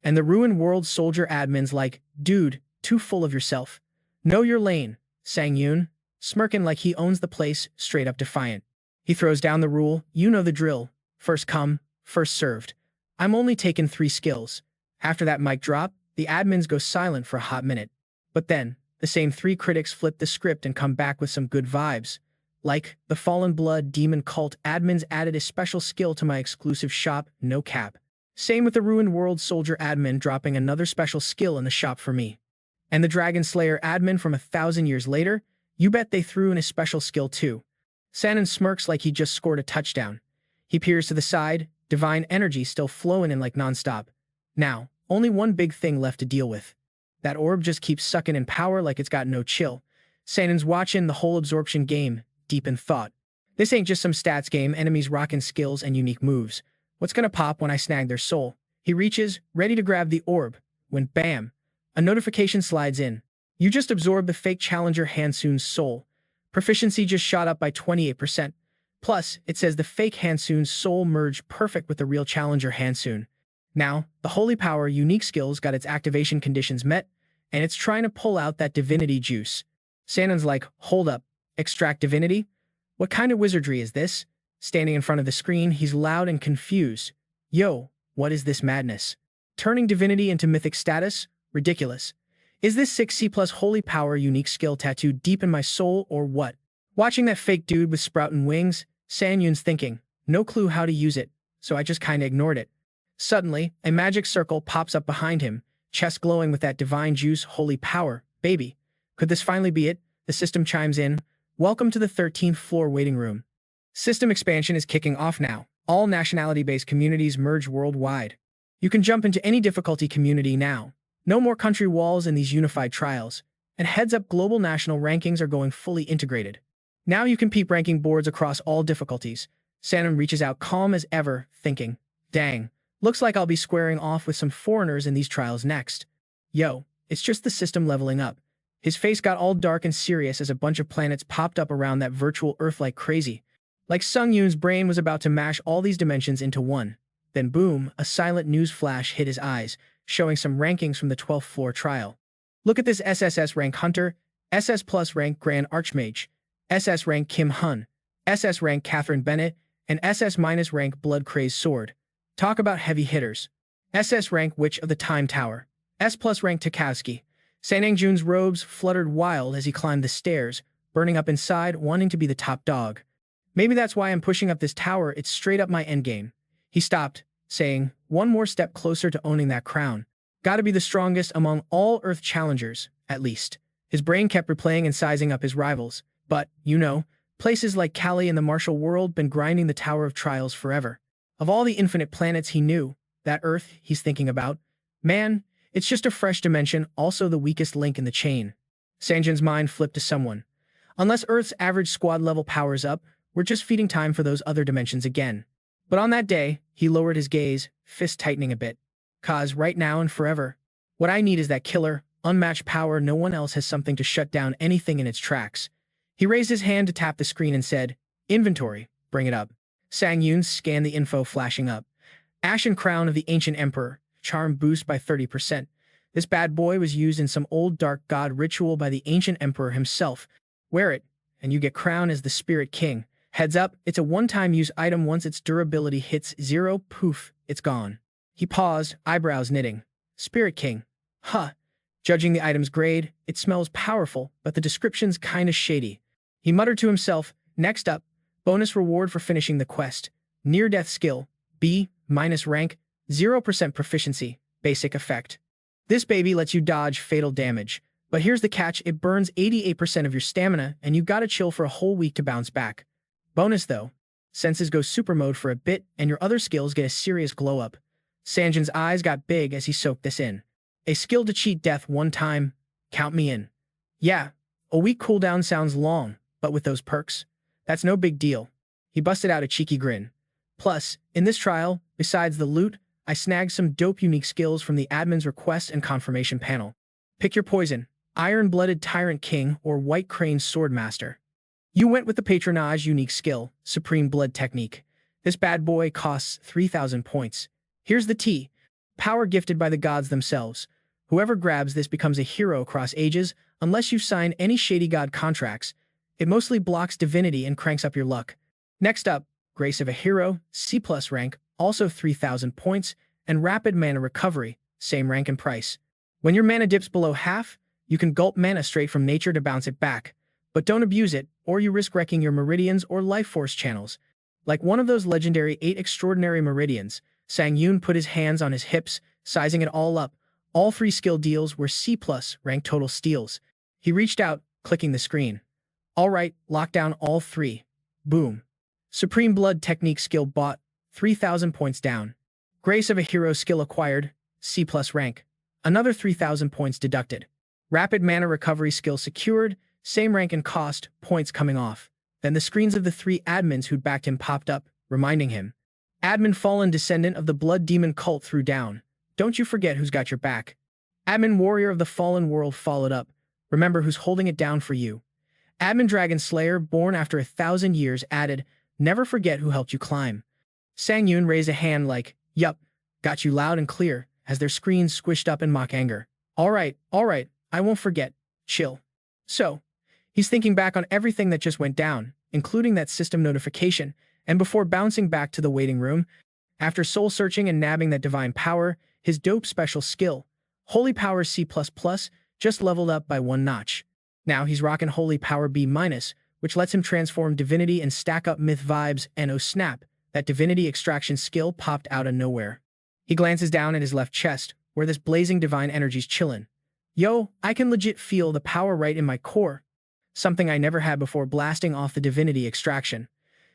And the Ruined World Soldier admin's like, dude, too full of yourself. Know your lane, Sang Yoon, smirking like he owns the place, straight up defiant. He throws down the rule, you know the drill. First come, first served. I'm only taking 3 skills. After that mic drop, the admins go silent for a hot minute. But then, the same 3 critics flip the script and come back with some good vibes. Like, the Fallen Blood Demon Cult admins added a special skill to my exclusive shop, no cap. Same with the Ruined World Soldier admin dropping another special skill in the shop for me. And the Dragon Slayer admin from 1,000 years later, you bet they threw in a special skill too. Sanun smirks like he just scored a touchdown. He peers to the side, divine energy still flowing in like nonstop. Now, only one big thing left to deal with. That orb just keeps sucking in power like it's got no chill. Sanun's watching the whole absorption game, deep in thought. This ain't just some stats game, enemies rocking skills and unique moves. What's gonna pop when I snag their soul? He reaches, ready to grab the orb, when bam, a notification slides in. You just absorbed the fake challenger Hansoon's soul. Proficiency just shot up by 28%. Plus, it says the fake Hansoon's soul merged perfect with the real challenger Hansoon. Now, the Holy Power unique skills got its activation conditions met, and it's trying to pull out that divinity juice. Sanun's like, hold up, extract divinity? What kind of wizardry is this? Standing in front of the screen, he's loud and confused. Yo, what is this madness? Turning divinity into mythic status? Ridiculous. Is this 6C plus Holy Power unique skill tattooed deep in my soul or what? Watching that fake dude with sprouting wings, Sanyun's thinking, no clue how to use it, so I just kinda ignored it. Suddenly, a magic circle pops up behind him, chest glowing with that divine juice, holy power. Baby, could this finally be it? The system chimes in. Welcome to the 13th floor waiting room. System expansion is kicking off now. All nationality-based communities merge worldwide. You can jump into any difficulty community now. No more country walls in these unified trials. And heads up, global national rankings are going fully integrated. Now you can peep ranking boards across all difficulties. Sanun reaches out calm as ever, thinking, dang, looks like I'll be squaring off with some foreigners in these trials next. Yo, it's just the system leveling up. His face got all dark and serious as a bunch of planets popped up around that virtual Earth like crazy. Like Sung Yoon's brain was about to mash all these dimensions into one. Then boom, a silent news flash hit his eyes, showing some rankings from the 12th floor trial. Look at this SSS rank Hunter, SS plus rank Grand Archmage, SS rank Kim Hun, SS rank Catherine Bennett, and SS minus rank Blood Crazed Sword. Talk about heavy hitters. SS rank Witch of the Time Tower, S plus rank Takowski. Sanangjun's robes fluttered wild as he climbed the stairs, burning up inside, wanting to be the top dog. Maybe that's why I'm pushing up this tower, it's straight up my endgame. He stopped, saying, one more step closer to owning that crown. Gotta be the strongest among all Earth challengers, at least. His brain kept replaying and sizing up his rivals. But, you know, places like Cali and the Martial World been grinding the Tower of Trials forever. Of all the infinite planets he knew, that Earth he's thinking about, man, it's just a fresh dimension, also the weakest link in the chain. Sanjin's mind flipped to someone. Unless Earth's average squad level powers up, we're just feeding time for those other dimensions again. But on that day, he lowered his gaze, fist tightening a bit. 'Cause right now and forever, what I need is that killer, Unmatched power, no one else has something to shut down anything in its tracks. He raised his hand to tap the screen and said, "Inventory, bring it up." Sangun scanned the info flashing up. Ashen Crown of the Ancient Emperor, charm boost by 30%. This bad boy was used in some old dark god ritual by the Ancient Emperor himself. Wear it, and you get crowned as the Spirit King. Heads up, it's a one-time use item. Once its durability hits 0, poof, it's gone. He paused, eyebrows knitting. Spirit King. Huh. Judging the item's grade, it smells powerful, but the description's kinda shady. He muttered to himself, next up, bonus reward for finishing the quest. Near-death skill, B, minus rank, 0% proficiency, basic effect. This baby lets you dodge fatal damage. But here's the catch, it burns 88% of your stamina, and you gotta chill for a whole week to bounce back. Bonus though, senses go super mode for a bit, and your other skills get a serious glow-up. Sanjin's eyes got big as he soaked this in. A skill to cheat death one time, count me in. Yeah, a week cooldown sounds long, but with those perks, that's no big deal. He busted out a cheeky grin. Plus, in this trial, besides the loot, I snagged some dope unique skills from the admin's request and confirmation panel. Pick your poison, Iron-Blooded Tyrant King or White Crane Swordmaster. You went with the Patronage unique skill, Supreme Blood Technique. This bad boy costs 3,000 points. Here's the tea. Power gifted by the gods themselves. Whoever grabs this becomes a hero across ages, unless you sign any shady god contracts. It mostly blocks divinity and cranks up your luck. Next up, Grace of a Hero, C+ rank, also 3,000 points, and Rapid Mana Recovery, same rank and price. When your mana dips below half, you can gulp mana straight from nature to bounce it back. But don't abuse it, or you risk wrecking your meridians or life force channels. Like one of those legendary 8 extraordinary meridians, Sangun put his hands on his hips, sizing it all up. All 3 skill deals were C+ rank total steals. He reached out, clicking the screen. Alright, lock down all 3. Boom. Supreme Blood Technique skill bought, 3,000 points down. Grace of a Hero skill acquired, C+ rank. Another 3,000 points deducted. Rapid Mana Recovery skill secured, same rank and cost, points coming off. Then the screens of the 3 admins who'd backed him popped up, reminding him. Admin Fallen Descendant of the Blood Demon Cult threw down. Don't you forget who's got your back. Admin Warrior of the Fallen World followed up. Remember who's holding it down for you. Admin Dragon Slayer, born after 1,000 years, added, never forget who helped you climb. Sangun raised a hand like, yup, got you loud and clear, as their screens squished up in mock anger. Alright, I won't forget. Chill. So, he's thinking back on everything that just went down, including that system notification, and before bouncing back to the waiting room, after soul-searching and nabbing that divine power, his dope special skill, Holy Power C++, just leveled up by 1 notch. Now he's rocking Holy Power B-, which lets him transform divinity and stack up myth vibes, and oh snap, that divinity extraction skill popped out of nowhere. He glances down at his left chest, where this blazing divine energy's chillin'. Yo, I can legit feel the power right in my core. Something I never had before blasting off the divinity extraction.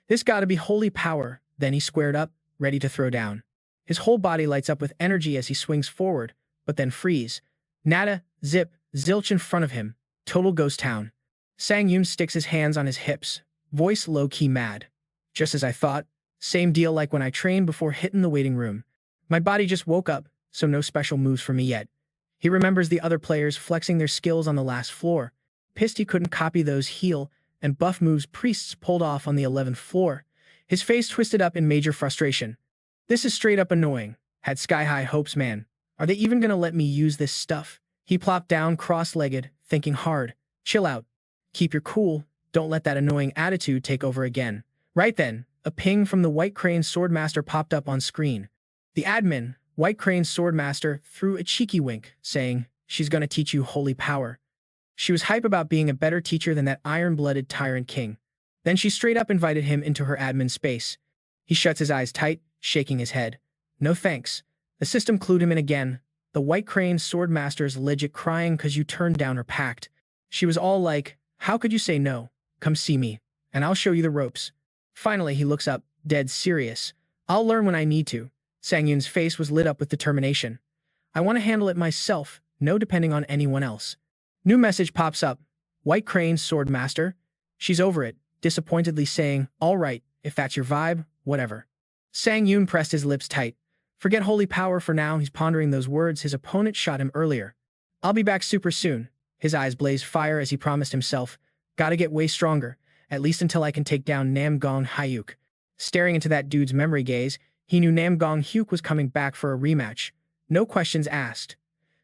This gotta be holy power. Then he squared up, ready to throw down. His whole body lights up with energy as he swings forward, but then freeze. Nada, zip, zilch in front of him. Total ghost town. Sangun sticks his hands on his hips, voice low-key mad. Just as I thought, same deal like when I trained before hitting the waiting room. My body just woke up, so no special moves for me yet. He remembers the other players flexing their skills on the last floor. Pissed he couldn't copy those heal and buff moves priests pulled off on the 11th floor. His face twisted up in major frustration. This is straight up annoying. Had sky-high hopes, man. Are they even gonna let me use this stuff? He plopped down cross-legged, thinking hard. Chill out. Keep your cool. Don't let that annoying attitude take over again. Right then, a ping from the White Crane Swordmaster popped up on screen. The admin, White Crane Swordmaster, threw a cheeky wink, saying, she's gonna teach you holy power. She was hype about being a better teacher than that iron-blooded Tyrant King. Then she straight up invited him into her admin space. He shuts his eyes tight, shaking his head. No thanks. The system clued him in again. The White Crane Swordmaster's legit crying cause you turned down her pact. She was all like, how could you say no? Come see me, and I'll show you the ropes. Finally, he looks up, dead serious. I'll learn when I need to. Sangun's face was lit up with determination. I want to handle it myself, no depending on anyone else. New message pops up. White Crane Swordmaster. She's over it, disappointedly saying, all right, if that's your vibe, whatever. Sangun pressed his lips tight. Forget holy power for now, he's pondering those words his opponent shot him earlier. I'll be back super soon. His eyes blazed fire as he promised himself, gotta get way stronger, at least until I can take down Nam Gong Hyuk. Staring into that dude's memory gaze, he knew Nam Gong Hyuk was coming back for a rematch. No questions asked.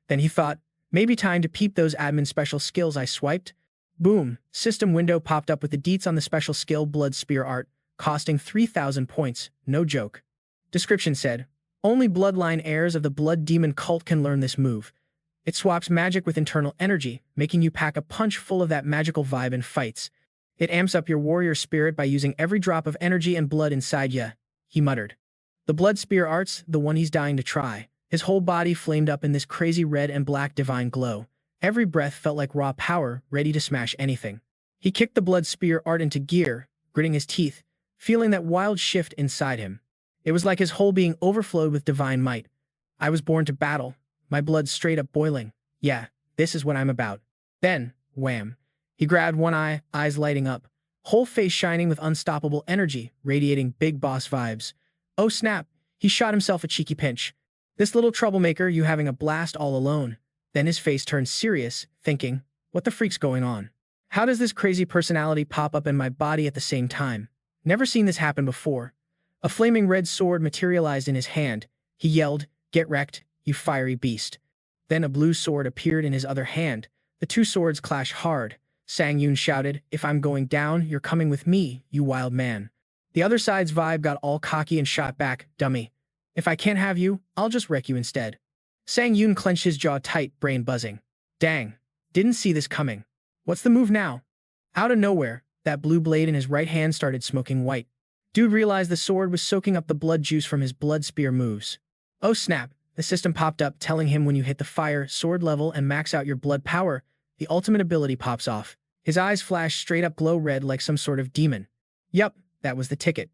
Then he thought, maybe time to peep those admin special skills I swiped. Boom, system window popped up with the deets on the special skill Blood Spear Art, costing 3,000 points, no joke. Description said, only bloodline heirs of the Blood Demon cult can learn this move. It swaps magic with internal energy, making you pack a punch full of that magical vibe in fights. It amps up your warrior spirit by using every drop of energy and blood inside ya, he muttered. The Blood Spear Art's the one he's dying to try. His whole body flamed up in this crazy red and black divine glow. Every breath felt like raw power, ready to smash anything. He kicked the Blood Spear Art into gear, gritting his teeth, feeling that wild shift inside him. It was like his whole being overflowed with divine might. I was born to battle, my blood straight up boiling. Yeah, this is what I'm about. Then, wham. He grabbed one eye, eyes lighting up, whole face shining with unstoppable energy, radiating big boss vibes. Oh snap, he shot himself a cheeky pinch. This little troublemaker, you having a blast all alone. Then his face turned serious, thinking, what the freak's going on? How does this crazy personality pop up in my body at the same time? Never seen this happen before. A flaming red sword materialized in his hand. He yelled, get wrecked, you fiery beast. Then a blue sword appeared in his other hand. The two swords clashed hard. Sangun shouted, if I'm going down, you're coming with me, you wild man. The other side's vibe got all cocky and shot back, dummy. If I can't have you, I'll just wreck you instead. Sangun clenched his jaw tight, brain buzzing. Dang, didn't see this coming. What's the move now? Out of nowhere, that blue blade in his right hand started smoking white. Dude realized the sword was soaking up the blood juice from his blood spear moves. Oh snap, the system popped up telling him when you hit the fire, sword level and max out your blood power, the ultimate ability pops off. His eyes flashed straight up glow red like some sort of demon. Yup, that was the ticket.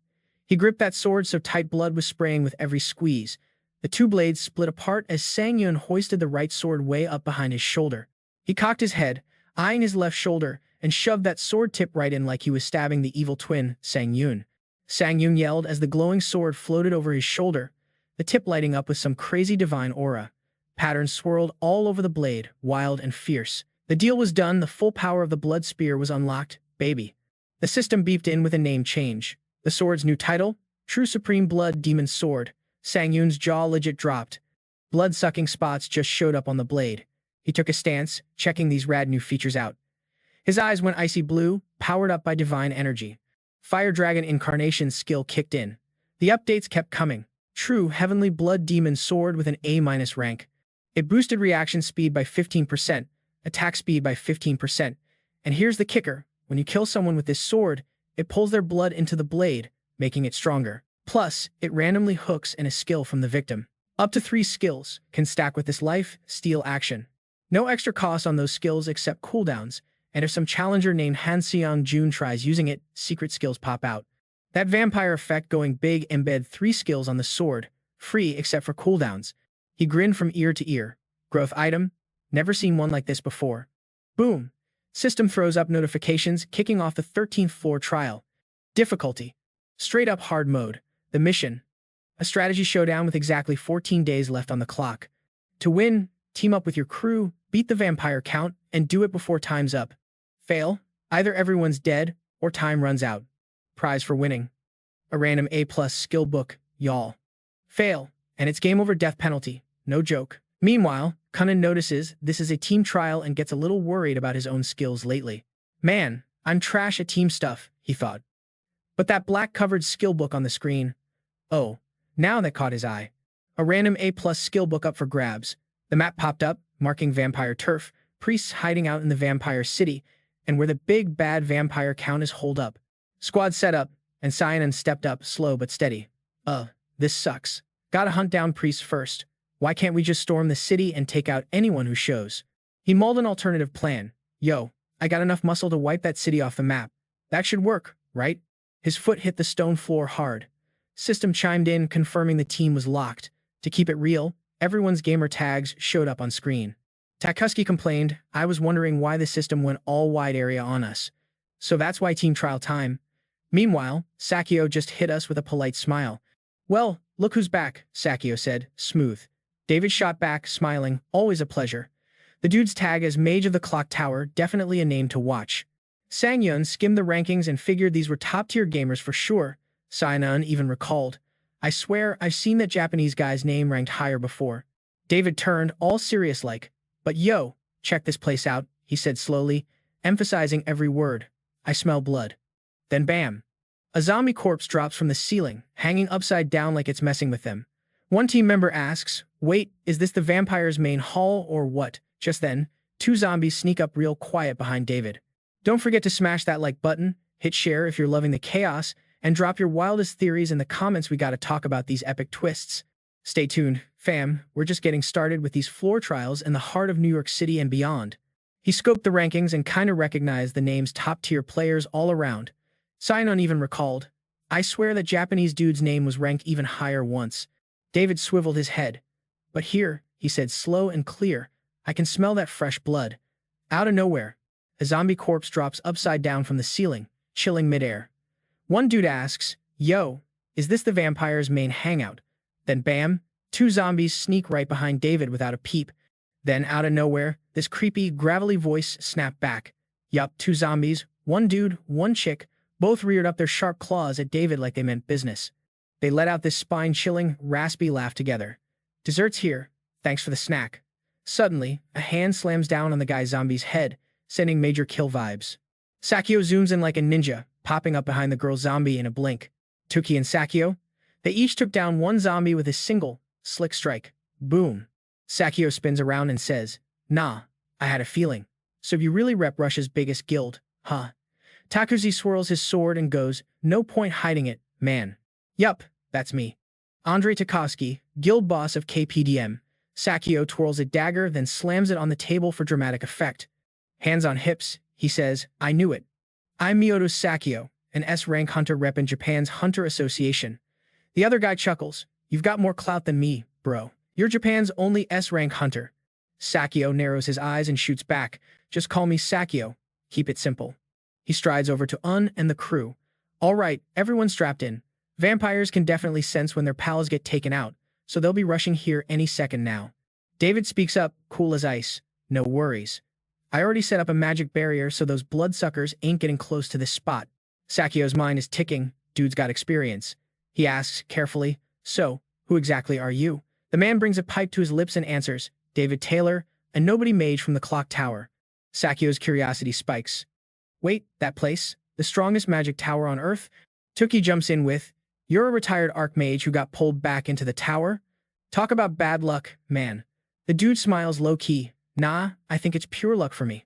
He gripped that sword so tight blood was spraying with every squeeze. The two blades split apart as Sangun hoisted the right sword way up behind his shoulder. He cocked his head, eyeing his left shoulder, and shoved that sword tip right in like he was stabbing the evil twin, Sangun. Sangun yelled as the glowing sword floated over his shoulder, the tip lighting up with some crazy divine aura. Patterns swirled all over the blade, wild and fierce. The deal was done, the full power of the blood spear was unlocked, baby. The system beeped in with a name change. The sword's new title, True Supreme Blood Demon Sword. Sangun's jaw legit dropped. Blood-sucking spots just showed up on the blade. He took a stance, checking these rad new features out. His eyes went icy blue, powered up by divine energy. Fire Dragon Incarnation skill kicked in. The updates kept coming. True Heavenly Blood Demon Sword with an A- rank. It boosted reaction speed by 15%, attack speed by 15%, and here's the kicker, when you kill someone with this sword, it pulls their blood into the blade, making it stronger. Plus, it randomly hooks in a skill from the victim. Up to 3 skills can stack with this life, steal action. No extra cost on those skills except cooldowns, and if some challenger named Han Seong-jun tries using it, secret skills pop out. That vampire effect going big embed 3 skills on the sword, free except for cooldowns. He grinned from ear to ear. Growth item? Never seen one like this before. Boom. System throws up notifications, kicking off the 13th floor trial. Difficulty. Straight up hard mode. The mission. A strategy showdown with exactly 14 days left on the clock. To win, team up with your crew, beat the vampire count, and do it before time's up. Fail, either everyone's dead, or time runs out. Prize for winning. A random A+ skill book, y'all. Fail, and it's game over death penalty. No joke. Meanwhile, Kunnan notices this is a team trial and gets a little worried about his own skills lately. Man, I'm trash at team stuff, he thought. But that black-covered skill book on the screen. Oh, now that caught his eye. A random A+ skill book up for grabs. The map popped up, marking vampire turf, priests hiding out in the vampire city, and where the big bad vampire count is holed up. Squad set up, and Cyanan stepped up, slow but steady. This sucks. Gotta hunt down priests first. Why can't we just storm the city and take out anyone who shows? He mulled an alternative plan. Yo, I got enough muscle to wipe that city off the map. That should work, right? His foot hit the stone floor hard. System chimed in, confirming the team was locked. To keep it real, everyone's gamer tags showed up on screen. Takuski complained, I was wondering why the system went all wide area on us. So that's why team trial time. Meanwhile, Sakio just hit us with a polite smile. Well, look who's back, Sakio said, smooth. David shot back, smiling, always a pleasure. The dude's tag as Mage of the Clock Tower, definitely a name to watch. Sangun skimmed the rankings and figured these were top-tier gamers for sure. Sainan even recalled, I swear I've seen that Japanese guy's name ranked higher before. David turned, all serious-like. But yo, check this place out, he said slowly, emphasizing every word. I smell blood. Then bam. A zombie corpse drops from the ceiling, hanging upside down like it's messing with them. One team member asks, wait, is this the vampire's main hall or what? Just then, two zombies sneak up real quiet behind David. Don't forget to smash that like button, hit share if you're loving the chaos, and drop your wildest theories in the comments. We gotta talk about these epic twists. Stay tuned, fam, we're just getting started with these floor trials in the heart of New York City and beyond. He scoped the rankings and kinda recognized the names top-tier players all around. Sainon even recalled, I swear that Japanese dude's name was ranked even higher once. David swiveled his head. But here, he said slow and clear, I can smell that fresh blood. Out of nowhere, a zombie corpse drops upside down from the ceiling, chilling midair. One dude asks, yo, is this the vampire's main hangout? Then bam, two zombies sneak right behind David without a peep. Then out of nowhere, this creepy, gravelly voice snapped back. Yup, two zombies, one dude, one chick, both reared up their sharp claws at David like they meant business. They let out this spine-chilling, raspy laugh together. Dessert's here, thanks for the snack. Suddenly, a hand slams down on the guy's zombie's head, sending major kill vibes. Sakio zooms in like a ninja, popping up behind the girl zombie in a blink. Tuki and Sakio, they each took down one zombie with a single, slick strike. Boom. Sakio spins around and says, nah, I had a feeling. So you really rep Russia's biggest guild, huh? Takuzi swirls his sword and goes, no point hiding it, man. Yup, that's me. Andrei Tarkovsky, guild boss of KPDM. Sakio twirls a dagger, then slams it on the table for dramatic effect. Hands on hips, he says, I knew it. I'm Miyoto Sakio, an S-rank hunter rep in Japan's Hunter Association. The other guy chuckles, you've got more clout than me, bro. You're Japan's only S-rank hunter. Sakio narrows his eyes and shoots back, just call me Sakio. Keep it simple. He strides over to Un and the crew. All right, everyone strapped in. Vampires can definitely sense when their pals get taken out, so they'll be rushing here any second now. David speaks up, cool as ice. No worries. I already set up a magic barrier so those bloodsuckers ain't getting close to this spot. Sakio's mind is ticking. Dude's got experience. He asks, carefully, so, who exactly are you? The man brings a pipe to his lips and answers, David Taylor, a nobody mage from the clock tower. Sakio's curiosity spikes. Wait, that place? The strongest magic tower on Earth? Tuki jumps in with, you're a retired archmage who got pulled back into the tower? Talk about bad luck, man. The dude smiles low-key. Nah, I think it's pure luck for me.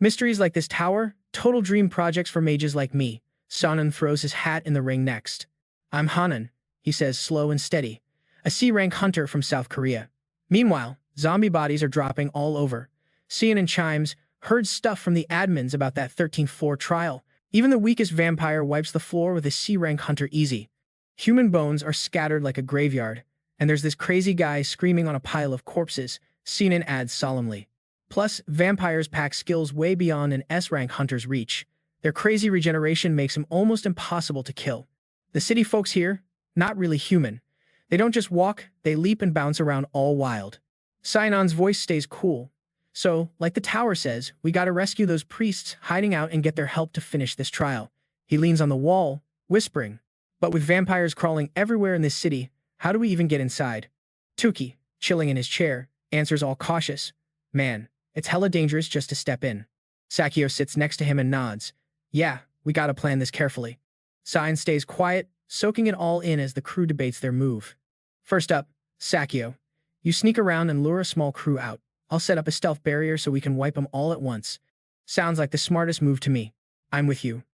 Mysteries like this tower, total dream projects for mages like me. Sanan throws his hat in the ring next. I'm Hanan, he says slow and steady, a C-rank hunter from South Korea. Meanwhile, zombie bodies are dropping all over. CNN chimes, heard stuff from the admins about that 13th floor trial. Even the weakest vampire wipes the floor with a C-rank hunter easy. Human bones are scattered like a graveyard, and there's this crazy guy screaming on a pile of corpses, CNN adds solemnly. Plus, vampires pack skills way beyond an S-rank hunter's reach. Their crazy regeneration makes them almost impossible to kill. The city folks here, not really human. They don't just walk, they leap and bounce around all wild. Sainon's voice stays cool. So, like the tower says, we gotta rescue those priests hiding out and get their help to finish this trial. He leans on the wall, whispering, but with vampires crawling everywhere in this city, how do we even get inside? Tuki, chilling in his chair, answers all cautious. Man, it's hella dangerous just to step in. Sakio sits next to him and nods. Yeah, we gotta plan this carefully. Sain stays quiet, soaking it all in as the crew debates their move. First up, Sakio. You sneak around and lure a small crew out. I'll set up a stealth barrier so we can wipe them all at once. Sounds like the smartest move to me. I'm with you.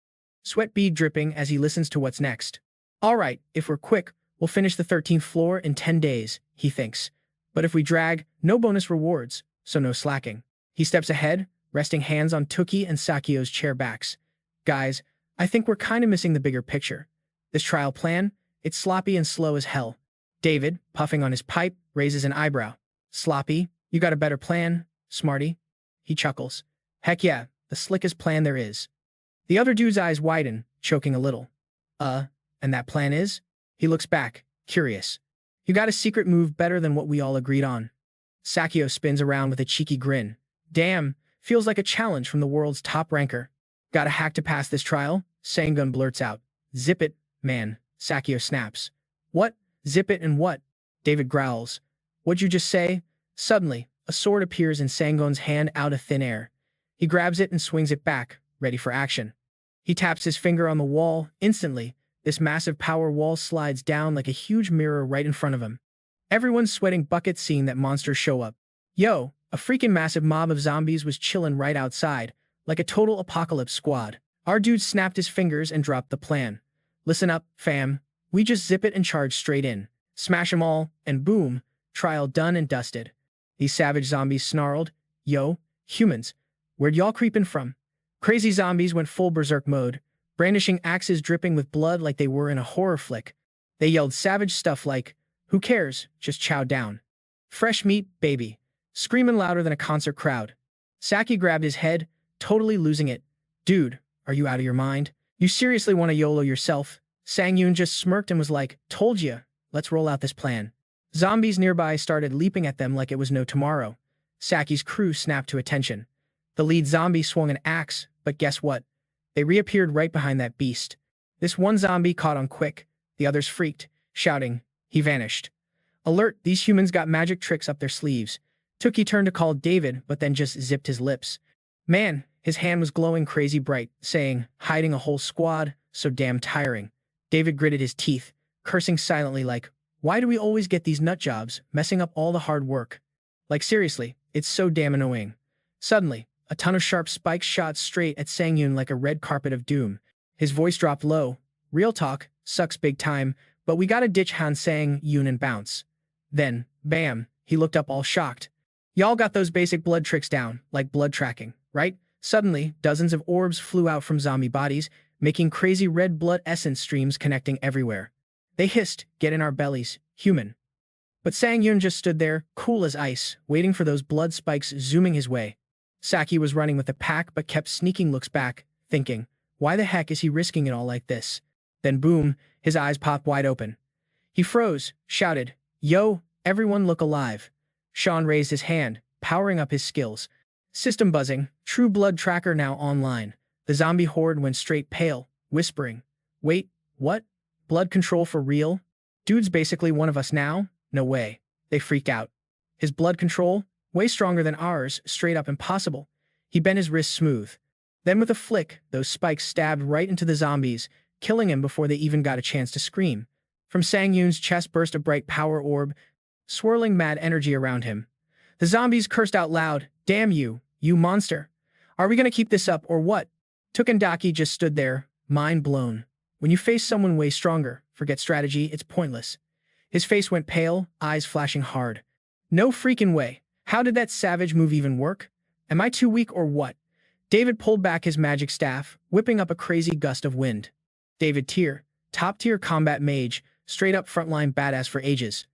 Sweat bead dripping as he listens to what's next. All right, if we're quick, we'll finish the 13th floor in 10 days, he thinks. But if we drag, no bonus rewards, so no slacking. He steps ahead, resting hands on Tuki and Sakio's chair backs. Guys, I think we're kind of missing the bigger picture. This trial plan, it's sloppy and slow as hell. David, puffing on his pipe, raises an eyebrow. Sloppy? You got a better plan, smarty? He chuckles. Heck yeah, the slickest plan there is. The other dude's eyes widen, choking a little. And that plan is? He looks back, curious. You got a secret move better than what we all agreed on. Sakio spins around with a cheeky grin. Damn, feels like a challenge from the world's top ranker. Got a hack to pass this trial? Sangun blurts out. Zip it, man, Sakio snaps. What? Zip it and what? David growls. What'd you just say? Suddenly, a sword appears in Sangun's hand out of thin air. He grabs it and swings it back, ready for action. He taps his finger on the wall. Instantly, this massive power wall slides down like a huge mirror right in front of him. Everyone's sweating buckets seeing that monster show up. Yo, a freaking massive mob of zombies was chilling right outside, like a total apocalypse squad. Our dude snapped his fingers and dropped the plan. Listen up, fam. We just zip it and charge straight in. Smash 'em all, and boom, trial done and dusted. These savage zombies snarled, Yo, humans, where'd y'all creepin' from? Crazy zombies went full berserk mode, brandishing axes dripping with blood like they were in a horror flick. They yelled savage stuff like, who cares, just chow down. Fresh meat, baby. Screaming louder than a concert crowd. Saki grabbed his head, totally losing it. Dude, are you out of your mind? You seriously want to YOLO yourself? Sangun just smirked and was like, told ya, let's roll out this plan. Zombies nearby started leaping at them like it was no tomorrow. Saki's crew snapped to attention. The lead zombie swung an axe, but guess what? They reappeared right behind that beast. This one zombie caught on quick. The others freaked, shouting, he vanished. Alert, these humans got magic tricks up their sleeves. Tookie turned to call David, but then just zipped his lips. Man, his hand was glowing crazy bright, saying, hiding a whole squad, so damn tiring. David gritted his teeth, cursing silently like, why do we always get these nut jobs, messing up all the hard work? Like seriously, it's so damn annoying. Suddenly, a ton of sharp spikes shot straight at Sangun like a red carpet of doom. His voice dropped low. Real talk, sucks big time, but we gotta ditch Han Sang-yun and bounce. Then, bam, he looked up all shocked. Y'all got those basic blood tricks down, like blood tracking, right? Suddenly, dozens of orbs flew out from zombie bodies, making crazy red blood essence streams connecting everywhere. They hissed, get in our bellies, human. But Sang-yun just stood there, cool as ice, waiting for those blood spikes zooming his way. Saki was running with the pack but kept sneaking looks back, thinking, why the heck is he risking it all like this? Then boom, his eyes popped wide open. He froze, shouted, yo, everyone look alive. Sean raised his hand, powering up his skills. System buzzing, True Blood Tracker now online. The zombie horde went straight pale, whispering, wait, what? Blood control for real? Dude's basically one of us now? No way. They freak out. His blood control? Way stronger than ours, straight up impossible. He bent his wrist smooth. Then with a flick, those spikes stabbed right into the zombies, killing him before they even got a chance to scream. From Sang-yun's chest burst a bright power orb, swirling mad energy around him. The zombies cursed out loud, damn you, you monster. Are we gonna keep this up or what? Tukendaki just stood there, mind blown. When you face someone way stronger, forget strategy, it's pointless. His face went pale, eyes flashing hard. No freaking way. How did that savage move even work? Am I too weak or what? David pulled back his magic staff, whipping up a crazy gust of wind. David Tier, top-tier combat mage, straight-up frontline badass for ages.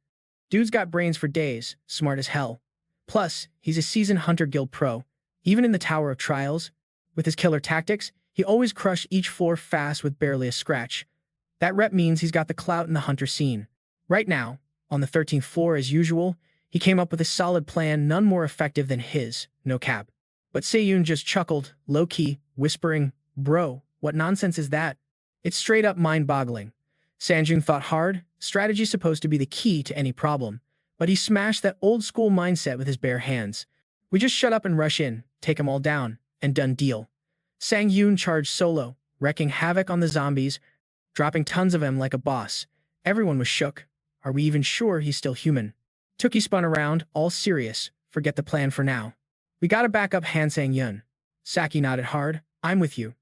Dude's got brains for days, smart as hell. Plus, he's a seasoned Hunter Guild pro. Even in the Tower of Trials, with his killer tactics, he always crushed each floor fast with barely a scratch. That rep means he's got the clout in the Hunter scene. Right now, on the 13th floor as usual, he came up with a solid plan none more effective than his, no cap. But Seiyun just chuckled, low-key, whispering, bro, what nonsense is that? It's straight up mind-boggling. Sanjun thought hard, strategy's supposed to be the key to any problem, but he smashed that old-school mindset with his bare hands. We just shut up and rush in, take 'em all down, and done deal. Sang-yun charged solo, wreaking havoc on the zombies, dropping tons of them like a boss. Everyone was shook. Are we even sure he's still human? Tookie spun around, all serious. Forget the plan for now. We gotta back up Han Sang-yun. Saki nodded hard. I'm with you.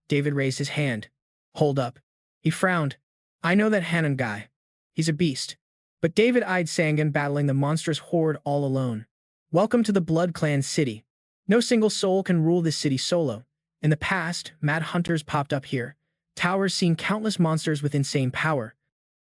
David raised his hand. Hold up. He frowned. I know that Hanan guy. He's a beast. But David eyed Sangun battling the monstrous horde all alone. Welcome to the Blood Clan city. No single soul can rule this city solo. In the past, mad hunters popped up here. Towers seen countless monsters with insane power.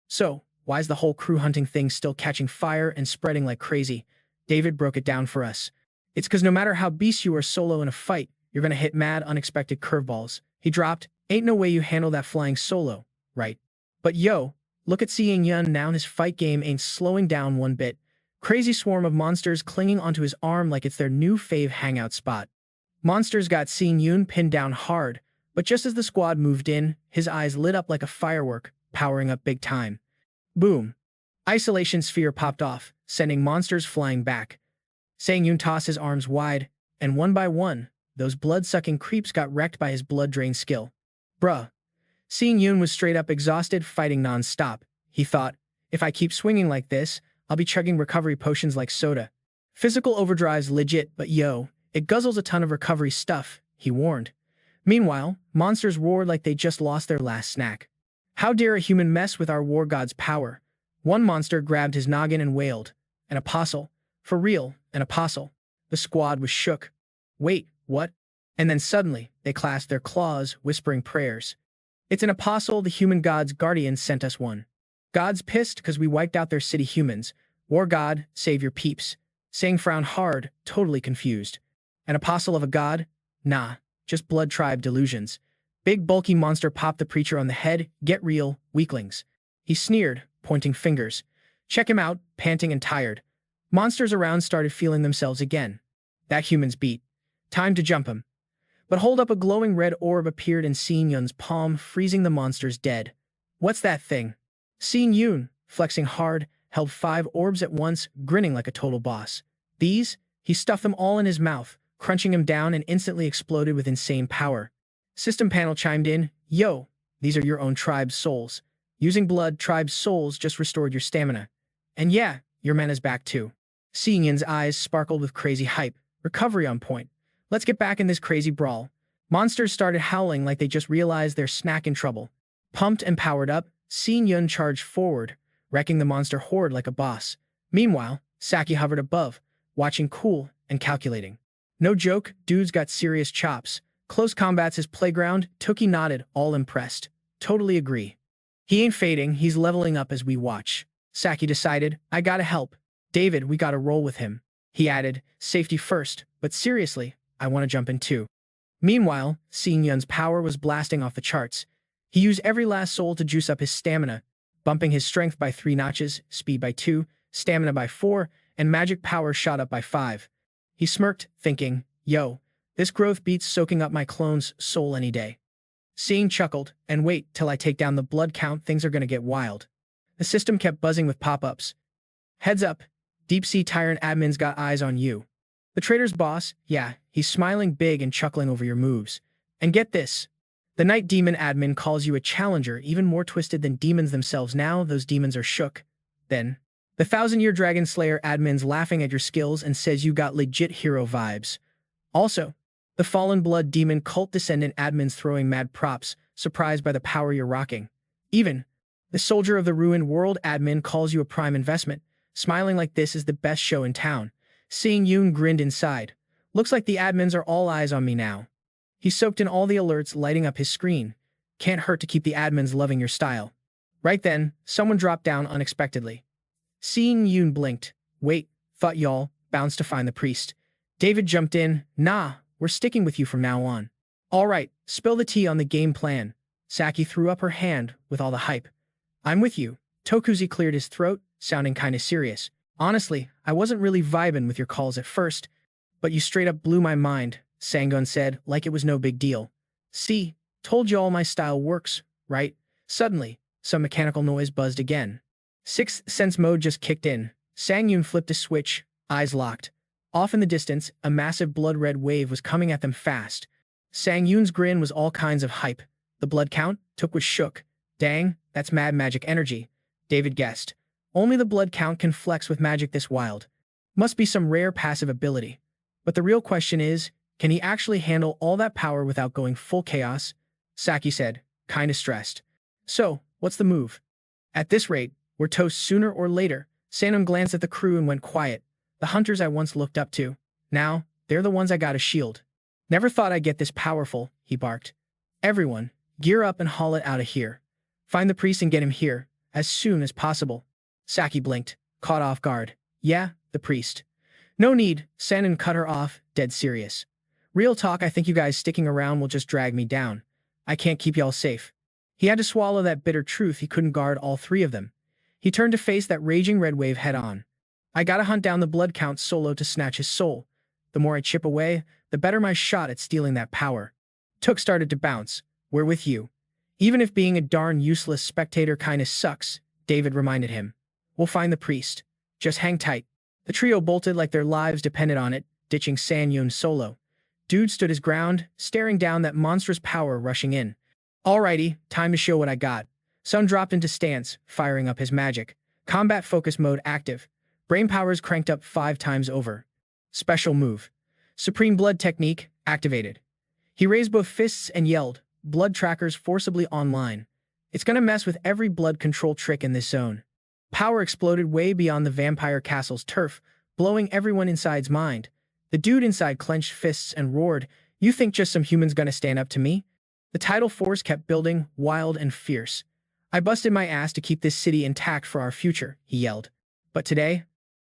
So, why's the whole crew hunting thing still catching fire and spreading like crazy? David broke it down for us. It's because no matter how beast you are solo in a fight, you're gonna hit mad, unexpected curveballs. He dropped, ain't no way you handle that flying solo, right? But yo, look at Seeing Yun now, his fight game ain't slowing down one bit. Crazy swarm of monsters clinging onto his arm like it's their new fave hangout spot. Monsters got seeing Yoon pinned down hard, but just as the squad moved in, his eyes lit up like a firework, powering up big time. Boom. Isolation sphere popped off, sending monsters flying back. Sang-yoon tossed his arms wide, and one by one, those blood-sucking creeps got wrecked by his blood-drain skill. Bruh. Sang-yoon was straight up exhausted, fighting non-stop. He thought, if I keep swinging like this, I'll be chugging recovery potions like soda. Physical overdrive's legit, but yo, it guzzles a ton of recovery stuff, he warned. Meanwhile, monsters roared like they just lost their last snack. How dare a human mess with our war god's power? One monster grabbed his noggin and wailed. An apostle. For real, an apostle. The squad was shook. Wait, what? And then suddenly, they clasped their claws, whispering prayers. It's an apostle, the human god's guardian sent us one. God's pissed because we wiped out their city humans. War god, save your peeps. Sang frowned hard, totally confused. An apostle of a god? Nah, just blood tribe delusions. Big bulky monster popped the preacher on the head. Get real, weaklings. He sneered, pointing fingers. Check him out, panting and tired. Monsters around started feeling themselves again. That human's beat. Time to jump him. But hold up, a glowing red orb appeared in Sean-yoon's palm, freezing the monsters dead. What's that thing? Sean-yoon, flexing hard, held 5 orbs at once, grinning like a total boss. These? He stuffed them all in his mouth, crunching them down and instantly exploded with insane power. System panel chimed in, yo, these are your own tribe's souls. Using blood, tribe's souls just restored your stamina. And yeah, your mana's back too. Seon-yoon's eyes sparkled with crazy hype. Recovery on point. Let's get back in this crazy brawl. Monsters started howling like they just realized their snack in trouble. Pumped and powered up, Seon-yoon charged forward, wrecking the monster horde like a boss. Meanwhile, Saki hovered above, watching cool and calculating. No joke, dude's got serious chops. Close combat's his playground. Tookie nodded, all impressed. Totally agree. He ain't fading, he's leveling up as we watch. Saki decided, I gotta help. David, we gotta roll with him. He added, safety first, but seriously, I want to jump in too. Meanwhile, Seon-yoon's power was blasting off the charts. He used every last soul to juice up his stamina, bumping his strength by 3 notches, speed by 2, stamina by 4, and magic power shot up by 5. He smirked, thinking, yo, this growth beats soaking up my clone's soul any day. Seon chuckled, and wait till I take down the blood count, things are gonna get wild. The system kept buzzing with pop-ups. Heads up, Deep Sea Tyrant admin's got eyes on you. The trader's boss, yeah, he's smiling big and chuckling over your moves. And get this, the Night Demon admin calls you a challenger, even more twisted than demons themselves. Now those demons are shook. Then, the 1000-year Dragon Slayer admin's laughing at your skills and says you got legit hero vibes. Also, the Fallen Blood Demon cult descendant admin's throwing mad props, surprised by the power you're rocking. Even, the Soldier of the Ruined World admin calls you a prime investment, smiling like this is the best show in town. Sang-yoon grinned inside. Looks like the admins are all eyes on me now. He soaked in all the alerts, lighting up his screen. Can't hurt to keep the admins loving your style. Right then, someone dropped down unexpectedly. Sang-yoon blinked. Wait, thought y'all, bounced to find the priest. David jumped in. Nah, we're sticking with you from now on. All right, spill the tea on the game plan. Saki threw up her hand with all the hype. I'm with you. Tokuzi cleared his throat, sounding kinda serious. Honestly, I wasn't really vibing with your calls at first, but you straight up blew my mind, Sangun said, like it was no big deal. See, told you all my style works, right? Suddenly, some mechanical noise buzzed again. Sixth sense mode just kicked in. Sang-yoon flipped a switch, eyes locked. Off in the distance, a massive blood-red wave was coming at them fast. Sang-yoon's grin was all kinds of hype. The blood count, Took was shook. Dang, that's mad magic energy, David guessed. Only the blood count can flex with magic this wild. Must be some rare passive ability. But the real question is, can he actually handle all that power without going full chaos? Saki said, kinda stressed. So, what's the move? At this rate, we're toast sooner or later. Sanum glanced at the crew and went quiet. The hunters I once looked up to. Now, they're the ones I gotta shield. Never thought I'd get this powerful, he barked. Everyone, gear up and haul it out of here. Find the priest and get him here, as soon as possible. Saki blinked, caught off guard. Yeah, the priest. No need, Sanun cut her off, dead serious. Real talk, I think you guys sticking around will just drag me down. I can't keep y'all safe. He had to swallow that bitter truth he couldn't guard all 3 of them. He turned to face that raging red wave head on. I gotta hunt down the blood count solo to snatch his soul. The more I chip away, the better my shot at stealing that power. Took started to bounce. We're with you. Even if being a darn useless spectator kinda sucks, David reminded him. We'll find the priest. Just hang tight. The trio bolted like their lives depended on it, ditching Sangun solo. Dude stood his ground, staring down that monstrous power rushing in. Alrighty, time to show what I got. Sun dropped into stance, firing up his magic. Combat focus mode active. Brain powers cranked up 5 times over. Special move. Supreme blood technique activated. He raised both fists and yelled, blood trackers forcibly online. It's gonna mess with every blood control trick in this zone. Power exploded way beyond the vampire castle's turf, blowing everyone inside's mind. The dude inside clenched fists and roared, "You think just some human's gonna stand up to me?" The tidal force kept building, wild and fierce. "I busted my ass to keep this city intact for our future," he yelled. "But today,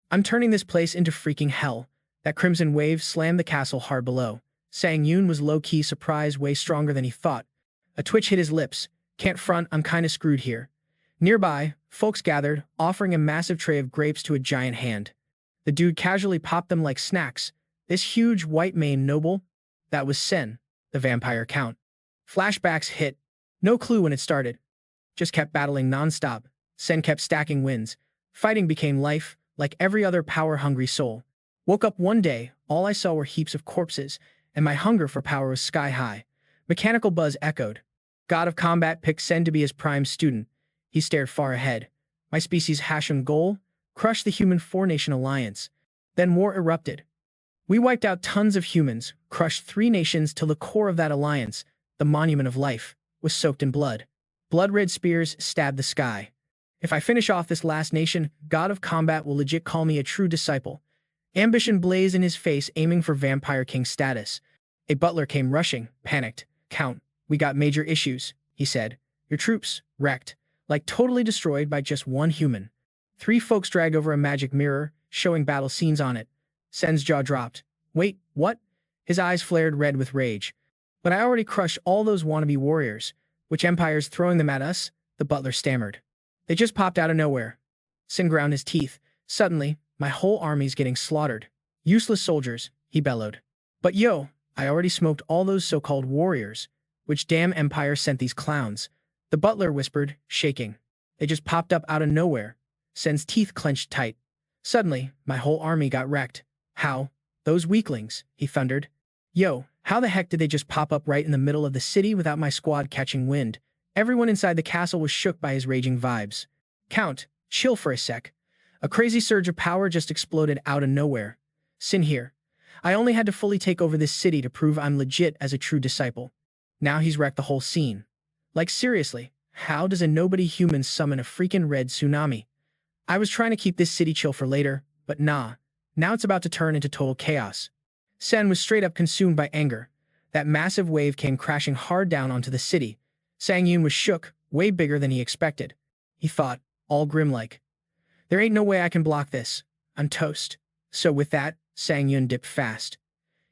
I'm turning this place into freaking hell." That crimson wave slammed the castle hard below. Sangun was low-key surprised, way stronger than he thought. A twitch hit his lips. "Can't front, I'm kinda screwed here." Nearby, folks gathered, offering a massive tray of grapes to a giant hand. The dude casually popped them like snacks. This huge, white-maned noble? That was Sen, the vampire count. Flashbacks hit. No clue when it started. Just kept battling non-stop. Sen kept stacking wins. Fighting became life, like every other power-hungry soul. Woke up one day, all I saw were heaps of corpses, and my hunger for power was sky-high. Mechanical buzz echoed. God of Combat picked Sen to be his prime student. He stared far ahead. My species' Hashem goal? Crush the human four-nation alliance. Then war erupted. We wiped out tons of humans, crushed 3 nations till the core of that alliance, the monument of life, was soaked in blood. Blood-red spears stabbed the sky. If I finish off this last nation, God of Combat will legit call me a true disciple. Ambition blazed in his face, aiming for Vampire King status. A butler came rushing, panicked. "Count, we got major issues," he said. "Your troops, wrecked. Like totally destroyed by just one human." 3 folks dragged over a magic mirror, showing battle scenes on it. Sen's jaw dropped. "Wait, what?" His eyes flared red with rage. "But I already crushed all those wannabe warriors. Which empire's throwing them at us?" The butler stammered. "They just popped out of nowhere." Sen ground his teeth. "Suddenly, my whole army's getting slaughtered. Useless soldiers," he bellowed. "But yo, I already smoked all those so-called warriors. Which damn empire sent these clowns?" The butler whispered, shaking. "They just popped up out of nowhere." Sen's teeth clenched tight. "Suddenly, my whole army got wrecked." "How?" "Those weaklings," he thundered. "Yo, how the heck did they just pop up right in the middle of the city without my squad catching wind?" Everyone inside the castle was shook by his raging vibes. "Count, chill for a sec. A crazy surge of power just exploded out of nowhere. Sin here. I only had to fully take over this city to prove I'm legit as a true disciple. Now he's wrecked the whole scene. Like seriously, how does a nobody human summon a freaking red tsunami? I was trying to keep this city chill for later, but nah. Now it's about to turn into total chaos." Sen was straight up consumed by anger. That massive wave came crashing hard down onto the city. Sangun was shook, way bigger than he expected. He thought, all grim-like. "There ain't no way I can block this. I'm toast." So with that, Sangun dipped fast.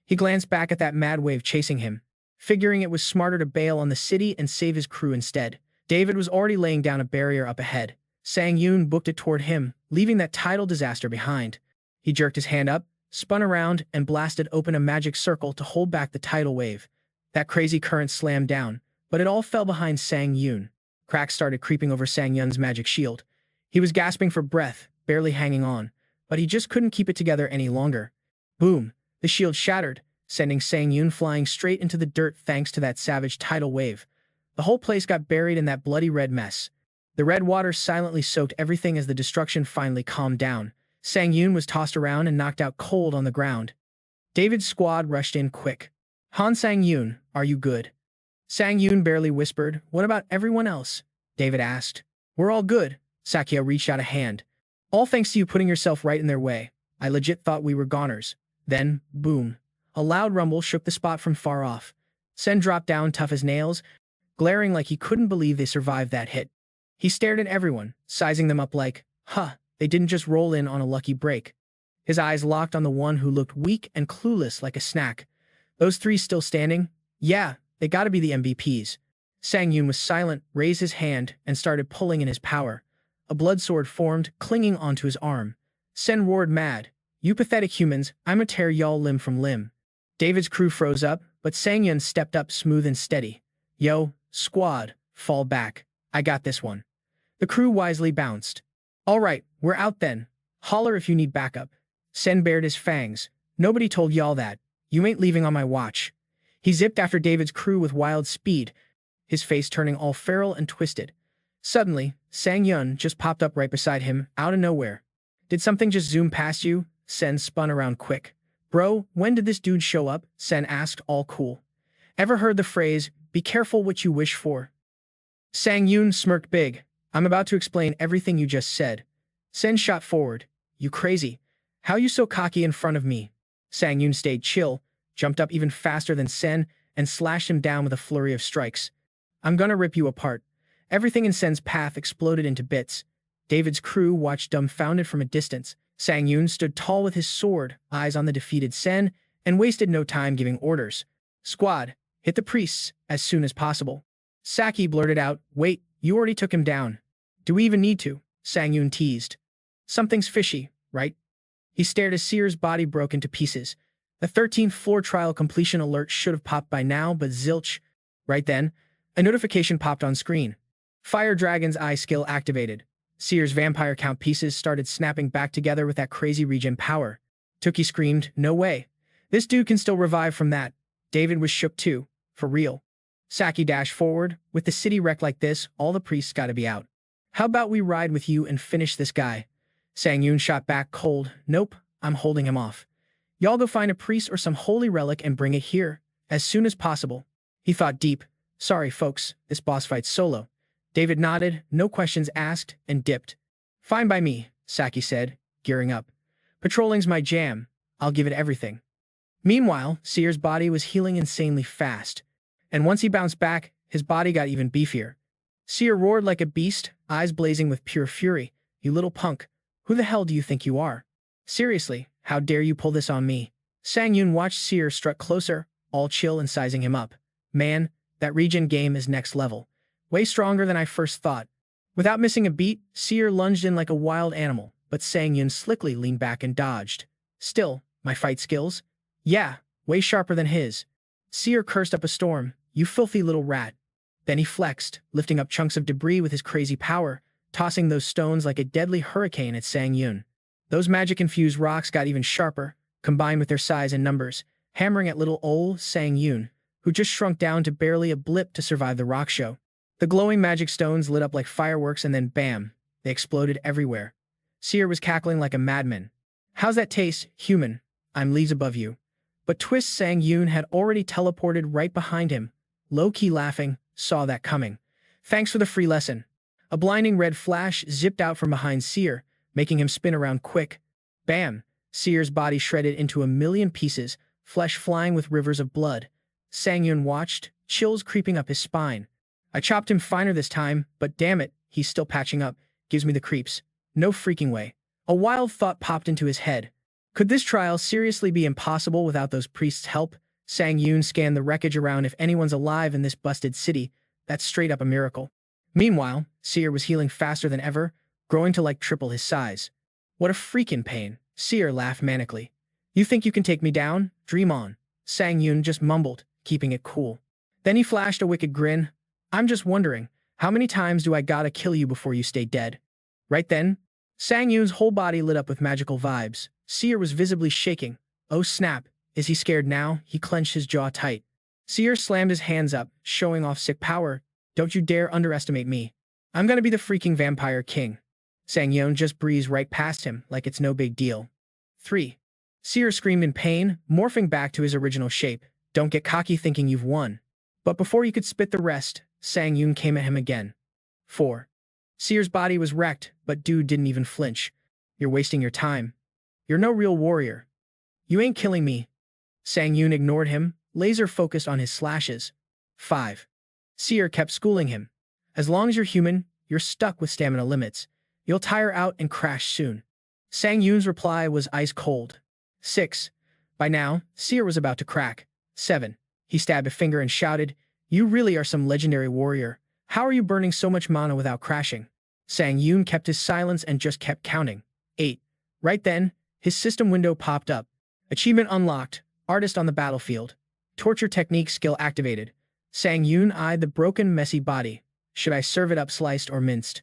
He glanced back at that mad wave chasing him, figuring it was smarter to bail on the city and save his crew instead. David was already laying down a barrier up ahead. Sangun booked it toward him, leaving that tidal disaster behind. He jerked his hand up, spun around, and blasted open a magic circle to hold back the tidal wave. That crazy current slammed down, but it all fell behind Sangun. Cracks started creeping over Sangun's magic shield. He was gasping for breath, barely hanging on, but he just couldn't keep it together any longer. Boom! The shield shattered, sending Sangun flying straight into the dirt thanks to that savage tidal wave. The whole place got buried in that bloody red mess. The red water silently soaked everything as the destruction finally calmed down. Sangun was tossed around and knocked out cold on the ground. David's squad rushed in quick. "Han Sangun, are you good?" Sangun barely whispered. "What about everyone else?" David asked. "We're all good." Sakya reached out a hand. "All thanks to you putting yourself right in their way. I legit thought we were goners." Then, boom. A loud rumble shook the spot from far off. Sen dropped down tough as nails, glaring like he couldn't believe they survived that hit. He stared at everyone, sizing them up like, they didn't just roll in on a lucky break. His eyes locked on the one who looked weak and clueless like a snack. "Those 3 still standing?" "Yeah, they gotta be the MVPs." Sangun was silent, raised his hand, and started pulling in his power. A blood sword formed, clinging onto his arm. Sen roared mad. You pathetic humans, I'ma tear y'all limb from limb. David's crew froze up, but Sangyun stepped up smooth and steady. Yo, squad, fall back. I got this one. The crew wisely bounced. All right, we're out then. Holler if you need backup. Sen bared his fangs. Nobody told y'all that. You ain't leaving on my watch. He zipped after David's crew with wild speed, his face turning all feral and twisted. Suddenly, Sangyun just popped up right beside him, out of nowhere. Did something just zoom past you? Sen spun around quick. Bro, when did this dude show up? Sen asked, all cool. Ever heard the phrase, be careful what you wish for? Sangyun smirked big. I'm about to explain everything you just said. Sen shot forward. You crazy. How you so cocky in front of me? Sangyun stayed chill, jumped up even faster than Sen, and slashed him down with a flurry of strikes. I'm gonna rip you apart. Everything in Sen's path exploded into bits. David's crew watched dumbfounded from a distance. Sangyun stood tall with his sword, eyes on the defeated Sen, and wasted no time giving orders. Squad, hit the priests as soon as possible. Saki blurted out, wait, you already took him down. Do we even need to? Sangyun teased. Something's fishy, right? He stared as Seer's body broke into pieces. The 13th floor trial completion alert should have popped by now, but zilch. Right then, a notification popped on screen. Fire Dragon's eye skill activated. Seer's vampire count pieces started snapping back together with that crazy regen power. Tookie screamed, no way. This dude can still revive from that. David was shook too. For real. Saki dashed forward. With the city wrecked like this, all the priests gotta be out. How about we ride with you and finish this guy? Sangyun shot back cold. Nope, I'm holding him off. Y'all go find a priest or some holy relic and bring it here, as soon as possible. He thought deep. Sorry, folks, this boss fight's solo. David nodded, no questions asked, and dipped. Fine by me, Saki said, gearing up. Patrolling's my jam. I'll give it everything. Meanwhile, Seer's body was healing insanely fast. And once he bounced back, his body got even beefier. Seer roared like a beast, eyes blazing with pure fury. You little punk. Who the hell do you think you are? Seriously, how dare you pull this on me? Sangyun watched Seer strut closer, all chill and sizing him up. Man, that regen game is next level. Way stronger than I first thought. Without missing a beat, Seer lunged in like a wild animal, but Sangyun slickly leaned back and dodged. Still, my fight skills? Yeah, way sharper than his. Seer cursed up a storm. You filthy little rat. Then he flexed, lifting up chunks of debris with his crazy power, tossing those stones like a deadly hurricane at Sangyun. Those magic-infused rocks got even sharper, combined with their size and numbers, hammering at little old Sangyun, who just shrunk down to barely a blip to survive the rock show. The glowing magic stones lit up like fireworks and then bam, they exploded everywhere. Seer was cackling like a madman. How's that taste, human? I'm leagues above you. But Twist Sangyun had already teleported right behind him, low-key laughing, saw that coming. Thanks for the free lesson. A blinding red flash zipped out from behind Seer, making him spin around quick. Bam! Seer's body shredded into a million pieces, flesh flying with rivers of blood. Sangyun watched, chills creeping up his spine. I chopped him finer this time, but damn it, he's still patching up. Gives me the creeps. No freaking way. A wild thought popped into his head. Could this trial seriously be impossible without those priests' help? Sangyun scanned the wreckage around. If anyone's alive in this busted city, that's straight up a miracle. Meanwhile, Seer was healing faster than ever, growing to like triple his size. What a freaking pain. Seer laughed manically. You think you can take me down? Dream on. Sangyun just mumbled, keeping it cool. Then he flashed a wicked grin. I'm just wondering, how many times do I gotta kill you before you stay dead? Right then, Sangyun's whole body lit up with magical vibes. Seer was visibly shaking. Oh snap, is he scared now? He clenched his jaw tight. Seer slammed his hands up, showing off sick power. Don't you dare underestimate me. I'm gonna be the freaking vampire king. Sangyun just breezed right past him like it's no big deal. 3. Seer screamed in pain, morphing back to his original shape. Don't get cocky thinking you've won. But before he could spit the rest, Sangyun came at him again. 4. Seer's body was wrecked, but dude didn't even flinch. You're wasting your time. You're no real warrior. You ain't killing me. Sangyun ignored him, laser focused on his slashes. 5. Seer kept schooling him. As long as you're human, you're stuck with stamina limits. You'll tire out and crash soon. Sangyun's reply was ice cold. 6. By now, Seer was about to crack. 7. He stabbed a finger and shouted, You really are some legendary warrior. How are you burning so much mana without crashing? Sangyun kept his silence and just kept counting. 8. Right then, his system window popped up. Achievement unlocked. Artist on the battlefield. Torture technique skill activated. Sang-yoon eyed the broken, messy body. Should I serve it up sliced or minced?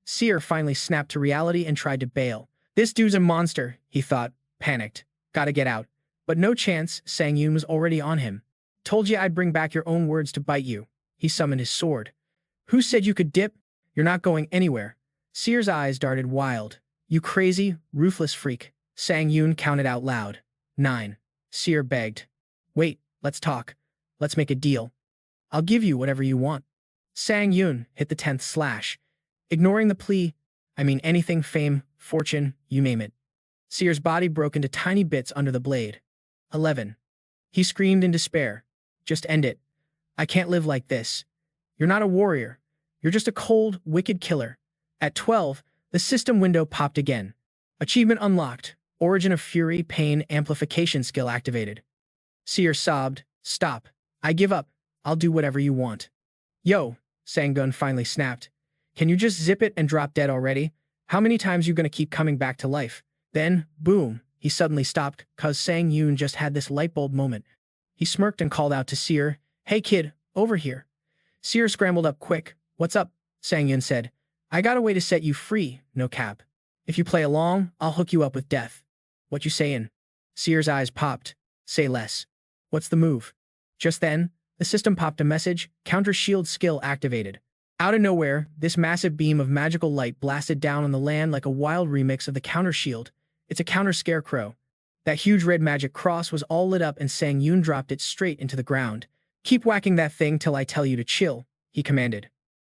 Seer finally snapped to reality and tried to bail. This dude's a monster, he thought, panicked. Gotta get out. But no chance, Sang-yoon was already on him. Told you I'd bring back your own words to bite you. He summoned his sword. Who said you could dip? You're not going anywhere. Seer's eyes darted wild. You crazy, ruthless freak. Sang-yoon counted out loud. 9. Seer begged. Wait, let's talk. Let's make a deal. I'll give you whatever you want. Sang-yoon hit the 10th slash. Ignoring the plea, I mean anything, fame, fortune, you name it. Seer's body broke into tiny bits under the blade. 11. He screamed in despair. Just end it. I can't live like this. You're not a warrior. You're just a cold, wicked killer. At 12, the system window popped again. Achievement unlocked. Origin of Fury Pain Amplification skill activated. Seer sobbed. Stop. I give up. I'll do whatever you want. Yo, Sangun finally snapped. Can you just zip it and drop dead already? How many times you gonna keep coming back to life? Then, boom, he suddenly stopped, cause Sang-yoon just had this lightbulb moment. He smirked and called out to Seer, Hey kid, over here. Seer scrambled up quick. What's up? Sang-yoon said. I got a way to set you free, no cap. If you play along, I'll hook you up with death. What you sayin'? Seer's eyes popped. Say less. What's the move? Just then, the system popped a message, Counter Shield skill activated. Out of nowhere, this massive beam of magical light blasted down on the land like a wild remix of the Counter Shield. It's a counter scarecrow. That huge red magic cross was all lit up and Sang-yoon dropped it straight into the ground. Keep whacking that thing till I tell you to chill, he commanded.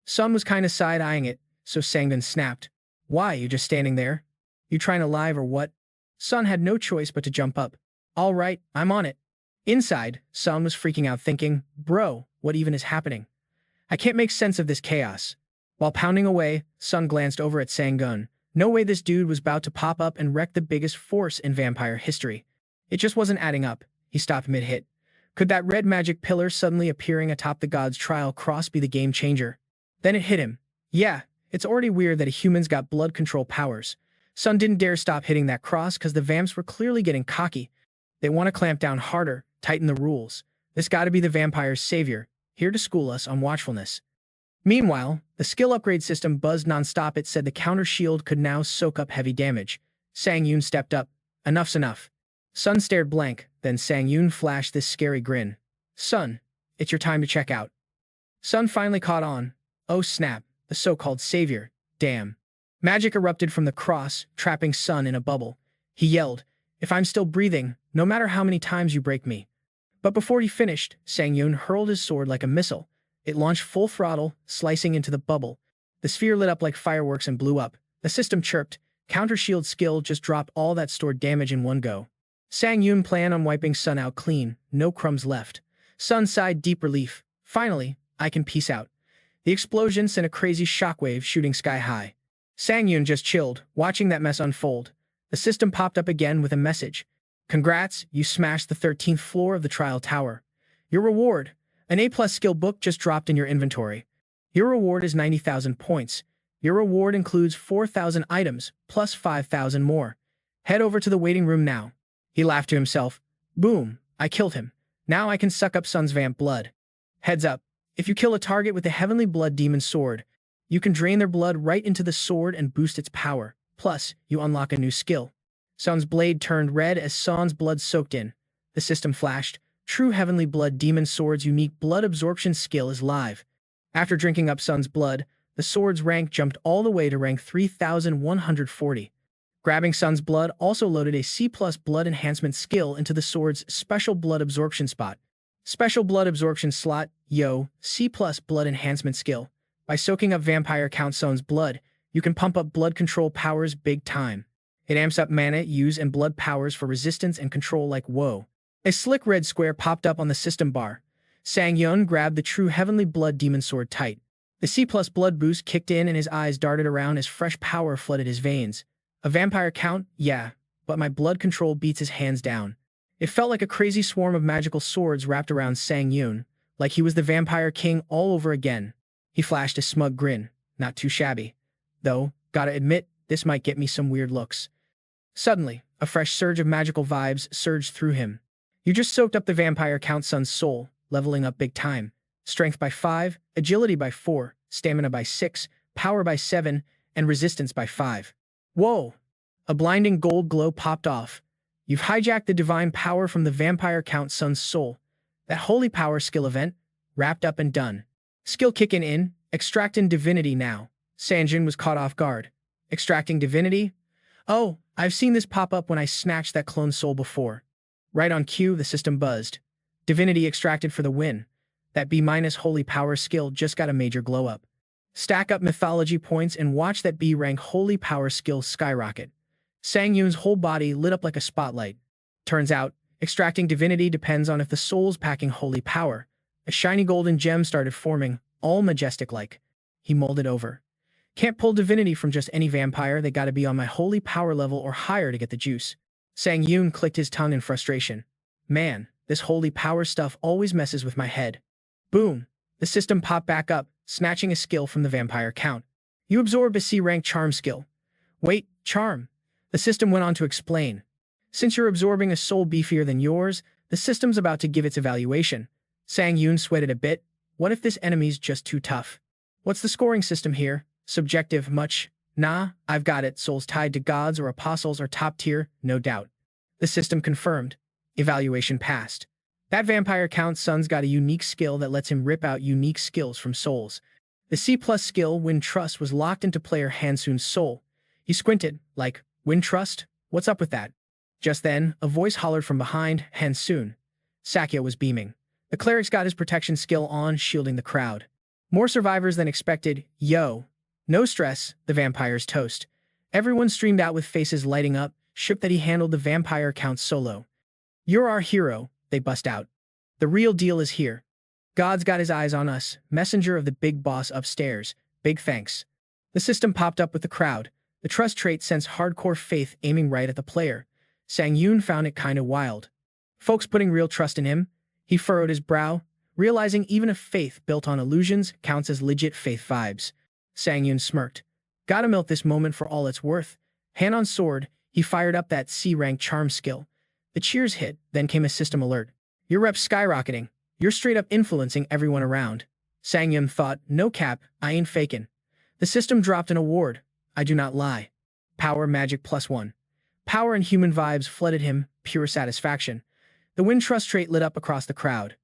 Sun was kinda side-eyeing it, so Sangun snapped. Why, you just standing there? You trying to live or what? Sun had no choice but to jump up. All right, I'm on it. Inside, Sun was freaking out thinking, Bro, what even is happening? I can't make sense of this chaos. While pounding away, Sun glanced over at Sangun. No way this dude was about to pop up and wreck the biggest force in vampire history. It just wasn't adding up. He stopped mid-hit. Could that red magic pillar suddenly appearing atop the god's trial cross be the game changer? Then it hit him. Yeah, it's already weird that a human's got blood control powers. Sun didn't dare stop hitting that cross because the vamps were clearly getting cocky. They want to clamp down harder, tighten the rules. This gotta be the vampire's savior, here to school us on watchfulness. Meanwhile, the skill upgrade system buzzed nonstop. It said the counter shield could now soak up heavy damage. Sang-yoon stepped up. Enough's enough. Sun stared blank, then Sang-yoon flashed this scary grin. Sun, it's your time to check out. Sun finally caught on. Oh snap, the so-called savior. Damn. Magic erupted from the cross, trapping Sun in a bubble. He yelled, If I'm still breathing, no matter how many times you break me. But before he finished, Sang-yoon hurled his sword like a missile. It launched full throttle, slicing into the bubble. The sphere lit up like fireworks and blew up. The system chirped. Counter shield skill just dropped all that stored damage in one go. Sang-yoon planned on wiping Sun out clean, no crumbs left. Sun sighed deep relief. Finally, I can peace out. The explosion sent a crazy shockwave shooting sky high. Sang-yoon just chilled, watching that mess unfold. The system popped up again with a message. Congrats, you smashed the 13th floor of the trial tower. Your reward. An A+ skill book just dropped in your inventory. Your reward is 90,000 points. Your reward includes 4,000 items, plus 5,000 more. Head over to the waiting room now. He laughed to himself. Boom, I killed him. Now I can suck up Sun's vamp blood. Heads up, if you kill a target with a heavenly blood demon sword, you can drain their blood right into the sword and boost its power. Plus, you unlock a new skill. Sun's blade turned red as Sun's blood soaked in. The system flashed. True Heavenly Blood Demon Sword's unique blood absorption skill is live. After drinking up Sun's blood, the sword's rank jumped all the way to rank 3,140. Grabbing Sun's blood also loaded a C+ blood enhancement skill into the sword's special blood absorption spot. Special blood absorption slot, yo, C+ blood enhancement skill. By soaking up Vampire Count Sun's blood, you can pump up blood control powers big time. It amps up mana use and blood powers for resistance and control like whoa. A slick red square popped up on the system bar. Sang-yoon grabbed the true Heavenly Blood Demon Sword tight. The C+ blood boost kicked in and his eyes darted around as fresh power flooded his veins. A vampire count? Yeah, but my blood control beats his hands down. It felt like a crazy swarm of magical swords wrapped around Sang-yoon, like he was the vampire king all over again. He flashed a smug grin. Not too shabby. Though, gotta admit, this might get me some weird looks. Suddenly, a fresh surge of magical vibes surged through him. You just soaked up the vampire Count Sun's soul, leveling up big time. Strength by 5, agility by 4, stamina by 6, power by 7, and resistance by 5. Whoa! A blinding gold glow popped off. You've hijacked the divine power from the vampire Count Sun's soul. That holy power skill event, wrapped up and done. Skill kicking in, extracting divinity now. Sanjin was caught off guard. Extracting divinity? Oh, I've seen this pop up when I snatched that clone soul before. Right on cue, the system buzzed. Divinity extracted for the win. That B- holy power skill just got a major glow up. Stack up mythology points and watch that B rank holy power skill skyrocket. Sang Yun's whole body lit up like a spotlight. Turns out, extracting divinity depends on if the soul's packing holy power. A shiny golden gem started forming, all majestic-like. He molded over. Can't pull divinity from just any vampire, they gotta be on my holy power level or higher to get the juice. Sang Yun clicked his tongue in frustration. Man, this holy power stuff always messes with my head. Boom! The system popped back up, snatching a skill from the vampire count. You absorb a C-rank charm skill. Wait, charm? The system went on to explain. Since you're absorbing a soul beefier than yours, the system's about to give its evaluation. Sang Yun sweated a bit. What if this enemy's just too tough? What's the scoring system here? Subjective, much? Nah, I've got it. Souls tied to gods or apostles are top tier, no doubt. The system confirmed. Evaluation passed. That vampire Count Sun's got a unique skill that lets him rip out unique skills from souls. The C+ skill, Win Trust, was locked into player Hansun's soul. He squinted, like, Win Trust? What's up with that? Just then, a voice hollered from behind, Hansun. Sakya was beaming. The cleric's got his protection skill on, shielding the crowd. More survivors than expected. Yo. No stress, the vampire's toast. Everyone streamed out with faces lighting up, shook that he handled the vampire Count solo. You're our hero, they bust out. The real deal is here. God's got his eyes on us, messenger of the big boss upstairs. Big thanks. The system popped up with the crowd. The trust trait sensed hardcore faith aiming right at the player. Sang Yun found it kinda wild. Folks putting real trust in him. He furrowed his brow, realizing even a faith built on illusions counts as legit faith vibes. Sang Yun smirked. Gotta milk this moment for all it's worth. Hand on sword, he fired up that C-rank charm skill. The cheers hit, then came a system alert. Your rep's skyrocketing. You're straight up influencing everyone around. Sang Yun thought, no cap, I ain't fakin'. The system dropped an award. I do not lie. Power magic +1. Power and human vibes flooded him, pure satisfaction. The Win Trust trait lit up across the crowd.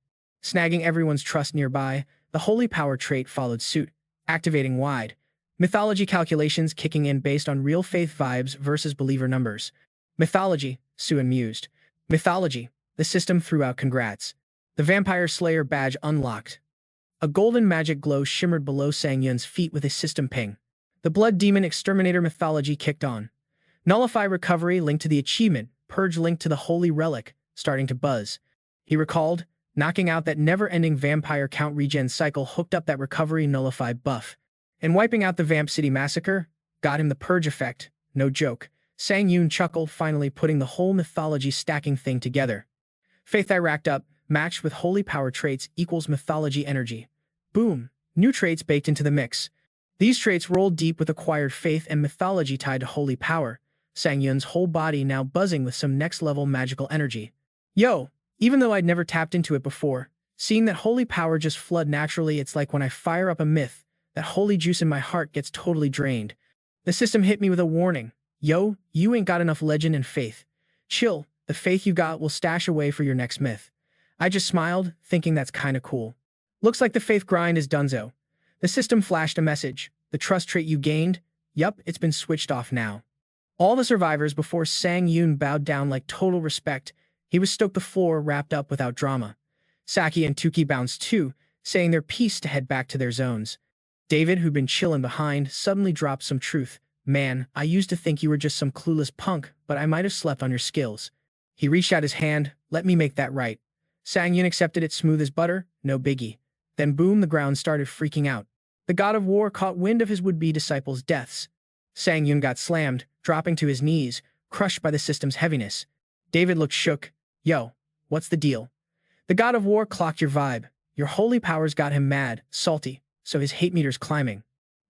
Snagging everyone's trust nearby, the Holy Power trait followed suit, activating wide. Mythology calculations kicking in based on real faith vibes versus believer numbers. Mythology, Suen mused. Mythology, the system threw out congrats. The Vampire Slayer badge unlocked. A golden magic glow shimmered below Sang Yun's feet with a system ping. The Blood Demon Exterminator mythology kicked on. Nullify recovery linked to the achievement, purge linked to the holy relic, starting to buzz. He recalled, knocking out that never-ending vampire count regen cycle hooked up that recovery nullify buff. And wiping out the Vamp City massacre, got him the purge effect, no joke. Sang Yun chuckled, finally putting the whole mythology stacking thing together. Faith I racked up, matched with holy power traits equals mythology energy. Boom, new traits baked into the mix. These traits rolled deep with acquired faith and mythology tied to holy power. Sang Yun's whole body now buzzing with some next-level magical energy. Yo, even though I'd never tapped into it before, seeing that holy power just flood naturally, it's like when I fire up a myth, that holy juice in my heart gets totally drained. The system hit me with a warning. Yo, you ain't got enough legend and faith. Chill, the faith you got will stash away for your next myth. I just smiled, thinking that's kinda cool. Looks like the faith grind is donezo. The system flashed a message. The trust trait you gained? Yup, it's been switched off now. All the survivors before Sang Yun bowed down like total respect. He was stoked the floor wrapped up without drama. Saki and Tuki bounced too, saying their piece to head back to their zones. David, who'd been chillin' behind, suddenly dropped some truth. Man, I used to think you were just some clueless punk, but I might have slept on your skills. He reached out his hand. Let me make that right. Sang Yun accepted it smooth as butter, no biggie. Then boom, the ground started freaking out. The god of war caught wind of his would-be disciples' deaths. Sang Yun got slammed, dropping to his knees, crushed by the system's heaviness. David looked shook. Yo, what's the deal? The god of war clocked your vibe. Your holy powers got him mad, salty, so his hate meter's climbing.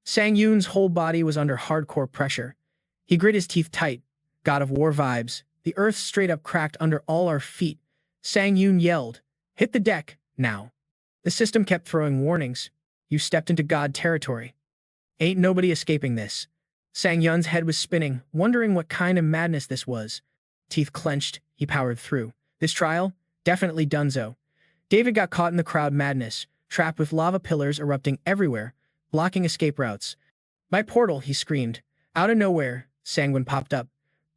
Sang Yun's whole body was under hardcore pressure. He grit his teeth tight. God of War vibes. The earth straight up cracked under all our feet. Sangun yelled, "Hit the deck, now." The system kept throwing warnings. You stepped into God territory. Ain't nobody escaping this. Sang Yun's head was spinning, wondering what kind of madness this was. Teeth clenched, he powered through. This trial? Definitely donezo. David got caught in the crowd madness, trapped with lava pillars erupting everywhere, blocking escape routes. "My portal," he screamed. Out of nowhere, Sangun popped up.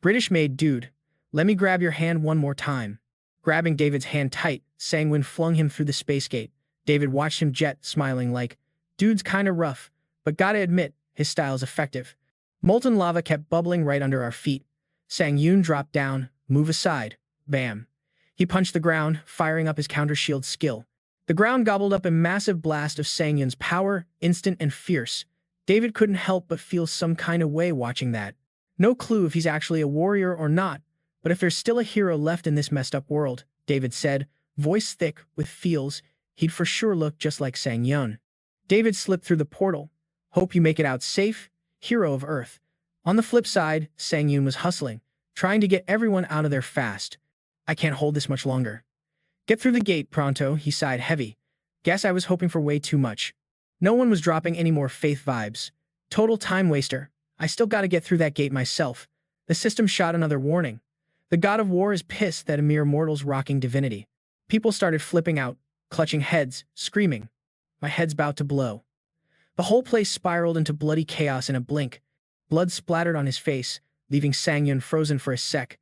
"British-made dude. Let me grab your hand one more time." Grabbing David's hand tight, Sangun flung him through the space gate. David watched him jet, smiling like, "Dude's kinda rough, but gotta admit, his style's effective." Molten lava kept bubbling right under our feet. Sangun dropped down, "Move aside." Bam. He punched the ground, firing up his counter-shield skill. The ground gobbled up a massive blast of Sangun's power, instant and fierce. David couldn't help but feel some kind of way watching that. No clue if he's actually a warrior or not, but if there's still a hero left in this messed up world, David said, voice thick with feels, he'd for sure look just like Sangun. David slipped through the portal. "Hope you make it out safe, hero of Earth." On the flip side, Sangun was hustling, trying to get everyone out of there fast. "I can't hold this much longer." "Get through the gate, pronto," he sighed heavy. "Guess I was hoping for way too much." No one was dropping any more faith vibes. Total time waster. I still gotta get through that gate myself. The system shot another warning. The God of War is pissed that a mere mortal's rocking divinity. People started flipping out, clutching heads, screaming. "My head's about to blow." The whole place spiraled into bloody chaos in a blink. Blood splattered on his face, leaving Sangun frozen for a sec.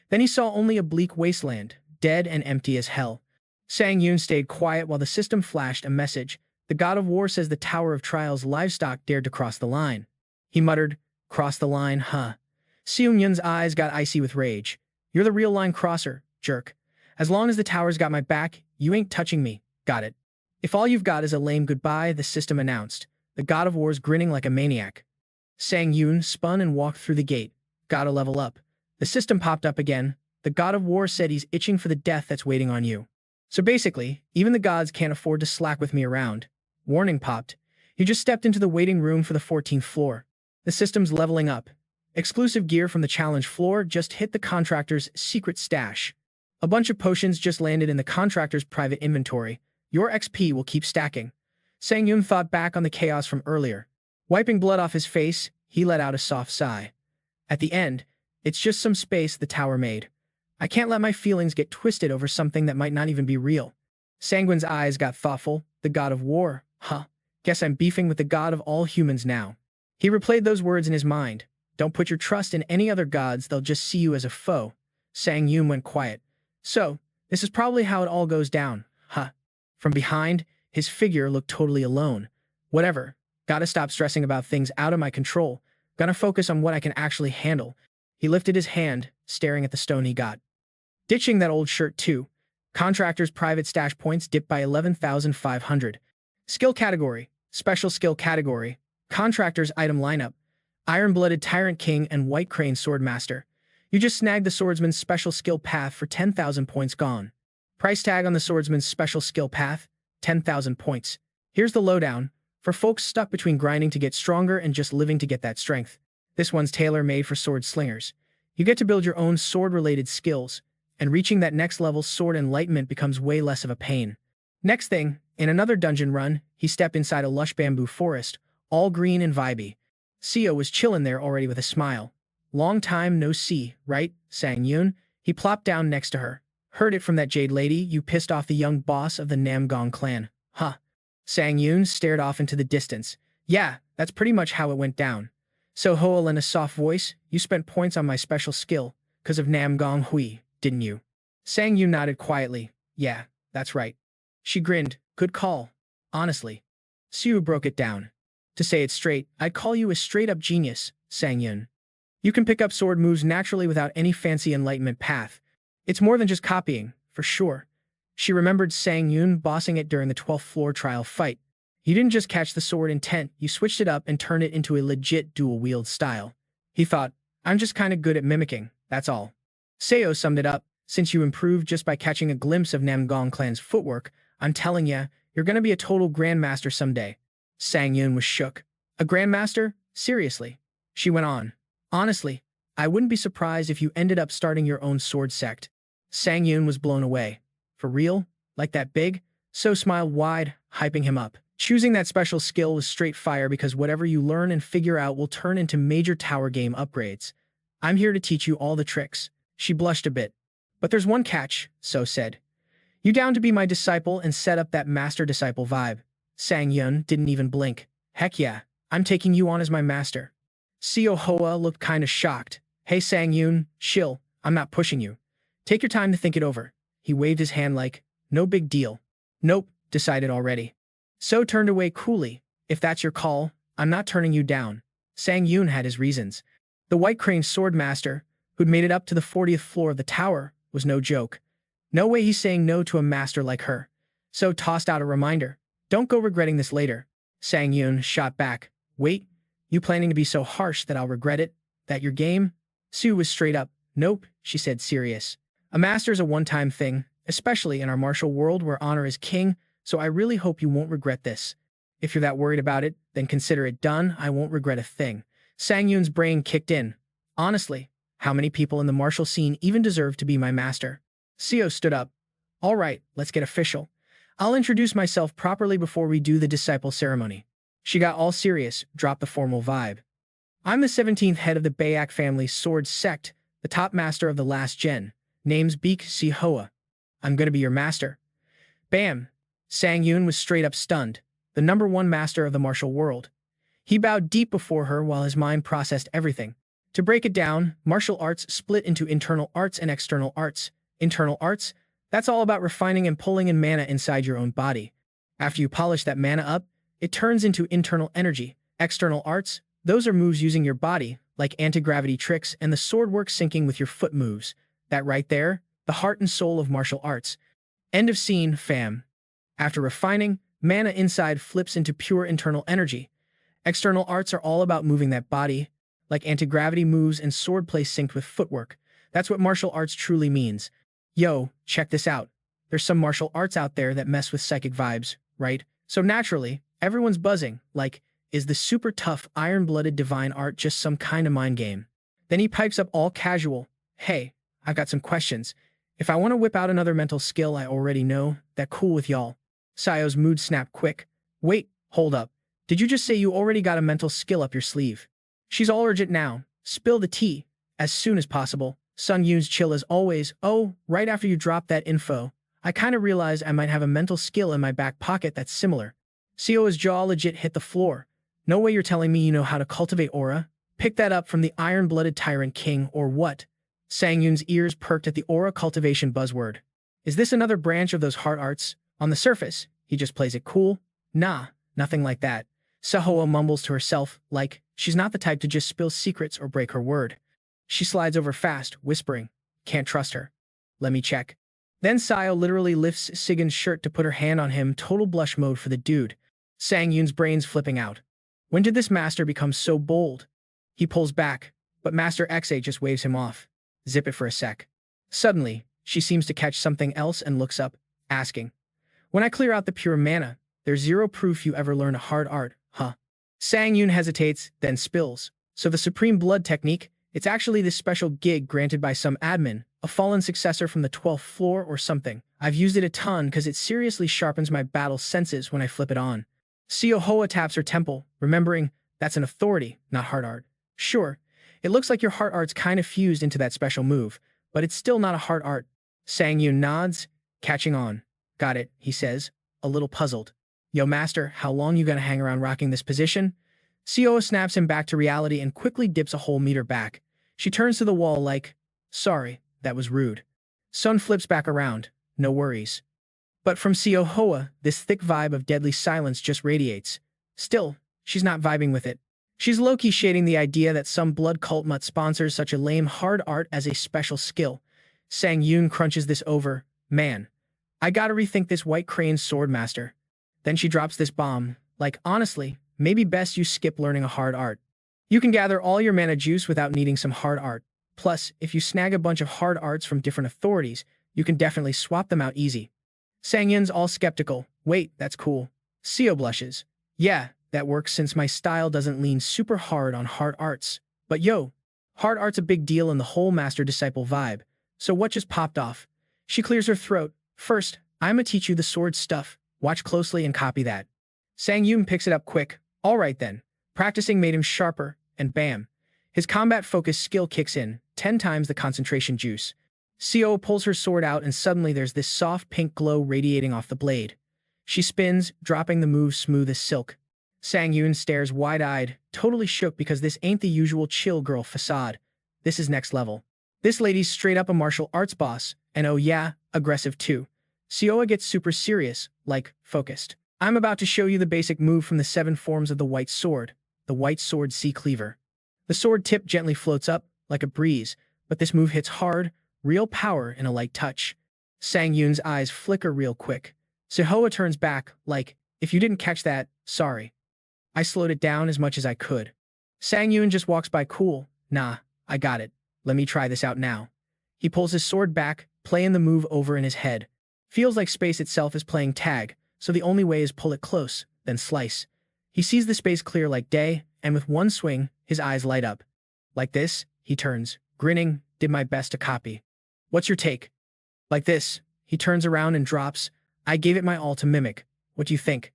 Then he saw only a bleak wasteland, dead and empty as hell. Sangun stayed quiet while the system flashed a message. "The God of War says the Tower of Trials livestock dared to cross the line." He muttered, "Cross the line, huh?" Seung-yun's eyes got icy with rage. "You're the real line crosser, jerk. As long as the tower's got my back, you ain't touching me, got it?" "If all you've got is a lame goodbye," the system announced. The God of War's grinning like a maniac. Sang-yun spun and walked through the gate. "Gotta level up." The system popped up again. "The God of War said he's itching for the death that's waiting on you." So basically, even the gods can't afford to slack with me around. Warning popped. He just stepped into the waiting room for the 14th floor. The system's leveling up. Exclusive gear from the challenge floor just hit the contractor's secret stash. A bunch of potions just landed in the contractor's private inventory. Your XP will keep stacking. Sang-yun thought back on the chaos from earlier. Wiping blood off his face, he let out a soft sigh. At the end, it's just some space the tower made. I can't let my feelings get twisted over something that might not even be real. Sanguin's eyes got thoughtful. The God of War, huh? Guess I'm beefing with the God of all humans now. He replayed those words in his mind. Don't put your trust in any other gods, they'll just see you as a foe. Sang-yun went quiet. So, this is probably how it all goes down, huh? From behind, his figure looked totally alone. Whatever. Gotta stop stressing about things out of my control. Gotta focus on what I can actually handle. He lifted his hand, staring at the stone he got. Ditching that old shirt too. Contractor's private stash points dipped by 11,500. Skill category. Special skill category. Contractor's item lineup. Iron-blooded Tyrant King and White Crane Swordmaster. You just snagged the swordsman's special skill path for 10,000 points gone. Price tag on the swordsman's special skill path, 10,000 points. Here's the lowdown. For folks stuck between grinding to get stronger and just living to get that strength. This one's tailor-made for sword slingers. You get to build your own sword-related skills, and reaching that next level sword enlightenment becomes way less of a pain. Next thing, in another dungeon run, he stepped inside a lush bamboo forest, all green and vibey. Seo was chillin' there already with a smile. "Long time no see, right, Sang-yun?" He plopped down next to her. "Heard it from that jade lady, you pissed off the young boss of the Namgong clan, huh?" Sang-yun stared off into the distance. "Yeah, that's pretty much how it went down." So Hoel in a soft voice, "You spent points on my special skill, 'cause of Namgong Hui, didn't you?" Sang-yun nodded quietly. "Yeah, that's right." She grinned. "Good call. Honestly." Siu broke it down. "To say it straight, I'd call you a straight-up genius, Sang-yun. You can pick up sword moves naturally without any fancy enlightenment path. It's more than just copying, for sure." She remembered Sang-yun bossing it during the 12th floor trial fight. "You didn't just catch the sword intent, you switched it up and turned it into a legit dual-wield style." He thought, "I'm just kinda good at mimicking, that's all." Seo summed it up. "Since you improved just by catching a glimpse of Namgong clan's footwork, I'm telling ya, you're gonna be a total grandmaster someday." Sang-yun was shook. "A grandmaster? Seriously?" She went on. "Honestly, I wouldn't be surprised if you ended up starting your own sword sect. Sangun was blown away. For real? Like that big? So smiled wide, hyping him up. Choosing that special skill was straight fire because whatever you learn and figure out will turn into major tower game upgrades. I'm here to teach you all the tricks. She blushed a bit. But there's one catch, So said. You down to be my disciple and set up that master-disciple vibe? Sang Yun didn't even blink. Heck yeah, I'm taking you on as my master. Seo Hoa looked kinda shocked. Hey Sang Yun, chill, I'm not pushing you. Take your time to think it over. He waved his hand like, no big deal. Nope, decided already. So turned away coolly. If that's your call, I'm not turning you down. Sang Yun had his reasons. The White Crane sword master, who'd made it up to the 40th floor of the tower, was no joke. No way he's saying no to a master like her. So tossed out a reminder. Don't go regretting this later. Sang Yun shot back. Wait, you planning to be so harsh that I'll regret it? That your game? Sue was straight up. Nope, she said serious. A master's a one-time thing, especially in our martial world where honor is king, so I really hope you won't regret this. If you're that worried about it, then consider it done. I won't regret a thing. Sang Yun's brain kicked in. Honestly, how many people in the martial scene even deserve to be my master? Seo stood up. All right, let's get official. I'll introduce myself properly before we do the disciple ceremony. She got all serious, dropped the formal vibe. I'm the 17th head of the Bayak family sword sect, the top master of the last gen. Name's Beek Si Hoa. I'm gonna be your master. Bam! Sang Yun was straight up stunned, the #1 master of the martial world. He bowed deep before her while his mind processed everything. To break it down, martial arts split into internal arts and external arts. Internal arts? That's all about refining and pulling in mana inside your own body. After you polish that mana up, it turns into internal energy. External arts? Those are moves using your body, like anti-gravity tricks and the sword work syncing with your foot moves. That right there, the heart and soul of martial arts. End of scene, fam. After refining, mana inside flips into pure internal energy. External arts are all about moving that body, like anti-gravity moves and swordplay synced with footwork. That's what martial arts truly means. Yo, check this out. There's some martial arts out there that mess with psychic vibes, right? So naturally, everyone's buzzing, like, is the super tough, iron-blooded divine art just some kind of mind game? Then he pipes up all casual. Hey, I've got some questions. If I want to whip out another mental skill I already know, that cool with y'all. Sayo's mood snapped quick. Wait, hold up. Did you just say you already got a mental skill up your sleeve? She's all urgent now. Spill the tea. As soon as possible. Sun Yun's chill as always. Oh, right after you dropped that info, I kinda realized I might have a mental skill in my back pocket that's similar. Seo's jaw legit hit the floor. No way you're telling me you know how to cultivate aura? Pick that up from the iron-blooded Tyrant King or what? Sang Yun's ears perked at the aura cultivation buzzword. Is this another branch of those heart arts? On the surface, he just plays it cool. Nah, nothing like that. Sahoa mumbles to herself, like, she's not the type to just spill secrets or break her word. She slides over fast, whispering, can't trust her. Let me check. Then Sayo literally lifts Sigun's shirt to put her hand on him, total blush mode for the dude. Sang Yun's brain's flipping out. When did this master become so bold? He pulls back, but Master XA just waves him off. Zip it for a sec. Suddenly, she seems to catch something else and looks up, asking, when I clear out the pure mana, there's zero proof you ever learned a hard art, huh? Sang Yun hesitates, then spills. So the Supreme Blood technique, it's actually this special gig granted by some admin, a fallen successor from the 12th floor or something. I've used it a ton because it seriously sharpens my battle senses when I flip it on. Seo Hoa taps her temple, remembering, that's an authority, not hard art. Sure, it looks like your heart art's kind of fused into that special move, but it's still not a hard art. Sang Yun nods, catching on. Got it, he says, a little puzzled. Yo master, how long you gonna hang around rocking this position? Seo snaps him back to reality and quickly dips a whole meter back. She turns to the wall like, sorry, that was rude. Sun flips back around, no worries. But from Seo Hoa, this thick vibe of deadly silence just radiates. Still, she's not vibing with it. She's low-key shading the idea that some blood cult mutt sponsors such a lame hard art as a special skill. Sang Yun crunches this over. Man, I gotta rethink this White Crane's sword master. Then she drops this bomb. Like, honestly, maybe best you skip learning a hard art. You can gather all your mana juice without needing some hard art. Plus, if you snag a bunch of hard arts from different authorities, you can definitely swap them out easy. Sang Yun's all skeptical. Wait, that's cool. Seo blushes. Yeah, that works since my style doesn't lean super hard on hard arts. But yo, Hard art's a big deal in the whole master-disciple vibe. So what just popped off? She clears her throat. First, I'ma teach you the sword stuff. Watch closely and copy that. Sangun picks it up quick. All right then. Practicing made him sharper, and bam. His combat-focused skill kicks in, 10 times the concentration juice. Co pulls her sword out and suddenly there's this soft pink glow radiating off the blade. She spins, dropping the move smooth as silk. Sangun stares wide-eyed, totally shook because this ain't the usual chill girl facade. This is next level. This lady's straight up a martial arts boss, and oh yeah, aggressive too. Sioa gets super serious, like, focused. I'm about to show you the basic move from the 7 forms of the white sword, the white sword sea cleaver. The sword tip gently floats up, like a breeze, but this move hits hard, real power in a light touch. Sangun's eyes flicker real quick. Sihoa turns back, like, if you didn't catch that, sorry. I slowed it down as much as I could. Sangun just walks by cool. Nah, I got it. Let me try this out now. He pulls his sword back, playing the move over in his head. Feels like space itself is playing tag, so the only way is pull it close, then slice. He sees the space clear like day, and with one swing, his eyes light up. Like this, he turns, grinning, did my best to copy. What's your take? Like this, he turns around and drops. I gave it my all to mimic. What do you think?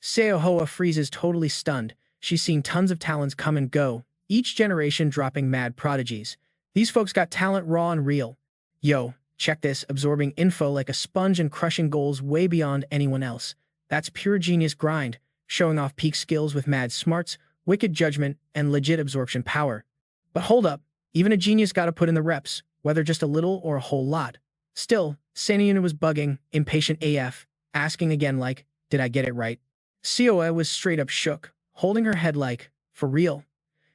Seohoa freezes totally stunned. She's seen tons of talents come and go, each generation dropping mad prodigies. These folks got talent raw and real. Yo, check this, absorbing info like a sponge and crushing goals way beyond anyone else. That's pure genius grind, showing off peak skills with mad smarts, wicked judgment, and legit absorption power. But hold up, even a genius gotta put in the reps, whether just a little or a whole lot. Still, Saniyuna was bugging, impatient AF, asking again like, did I get it right? Sioa was straight up shook, holding her head like, for real?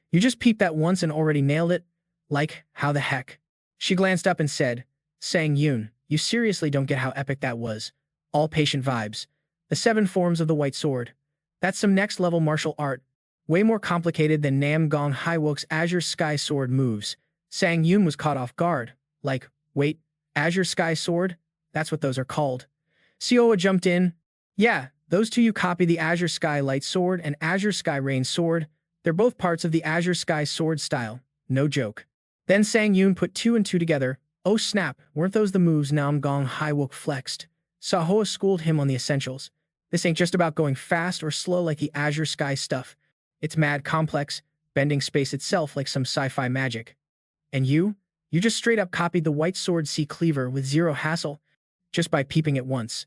You just peeped that once and already nailed it? Like, how the heck? She glanced up and said, Sangun, you seriously don't get how epic that was. All patient vibes. The 7 forms of the white sword. That's some next-level martial art. Way more complicated than Nam Gong Haiwok's Azure Sky Sword moves. Sangun was caught off guard. Like, wait, Azure Sky Sword? That's what those are called. Sioa jumped in. Yeah, those two you copy the Azure Sky Light Sword and Azure Sky Rain Sword. They're both parts of the Azure Sky Sword style. No joke. Then Sangun put 2 and 2 together. Oh snap, weren't those the moves Nam Gong Haiwok flexed? Sahoa schooled him on the essentials. This ain't just about going fast or slow like the Azure Sky stuff. It's mad complex, bending space itself like some sci-fi magic. And you? You just straight up copied the white sword sea cleaver with zero hassle, just by peeping it once.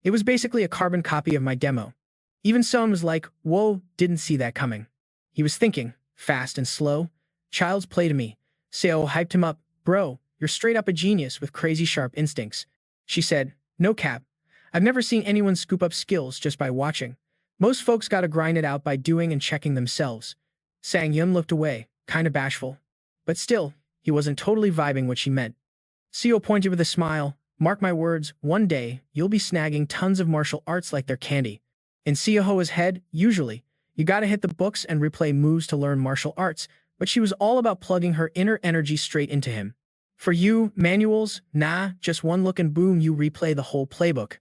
It was basically a carbon copy of my demo. Even Son was like, whoa, didn't see that coming. He was thinking, fast and slow. Child's play to me. Seo hyped him up. Bro, you're straight up a genius with crazy sharp instincts. She said, no cap. I've never seen anyone scoop up skills just by watching. Most folks gotta grind it out by doing and checking themselves. Sangyun looked away, kinda bashful. But still, he wasn't totally vibing what she meant. Seo pointed with a smile. Mark my words, one day, you'll be snagging tons of martial arts like they're candy. In Seohoa's head, usually, you gotta hit the books and replay moves to learn martial arts, but she was all about plugging her inner energy straight into him. For you, manuals, nah, just one look and boom, you replay the whole playbook.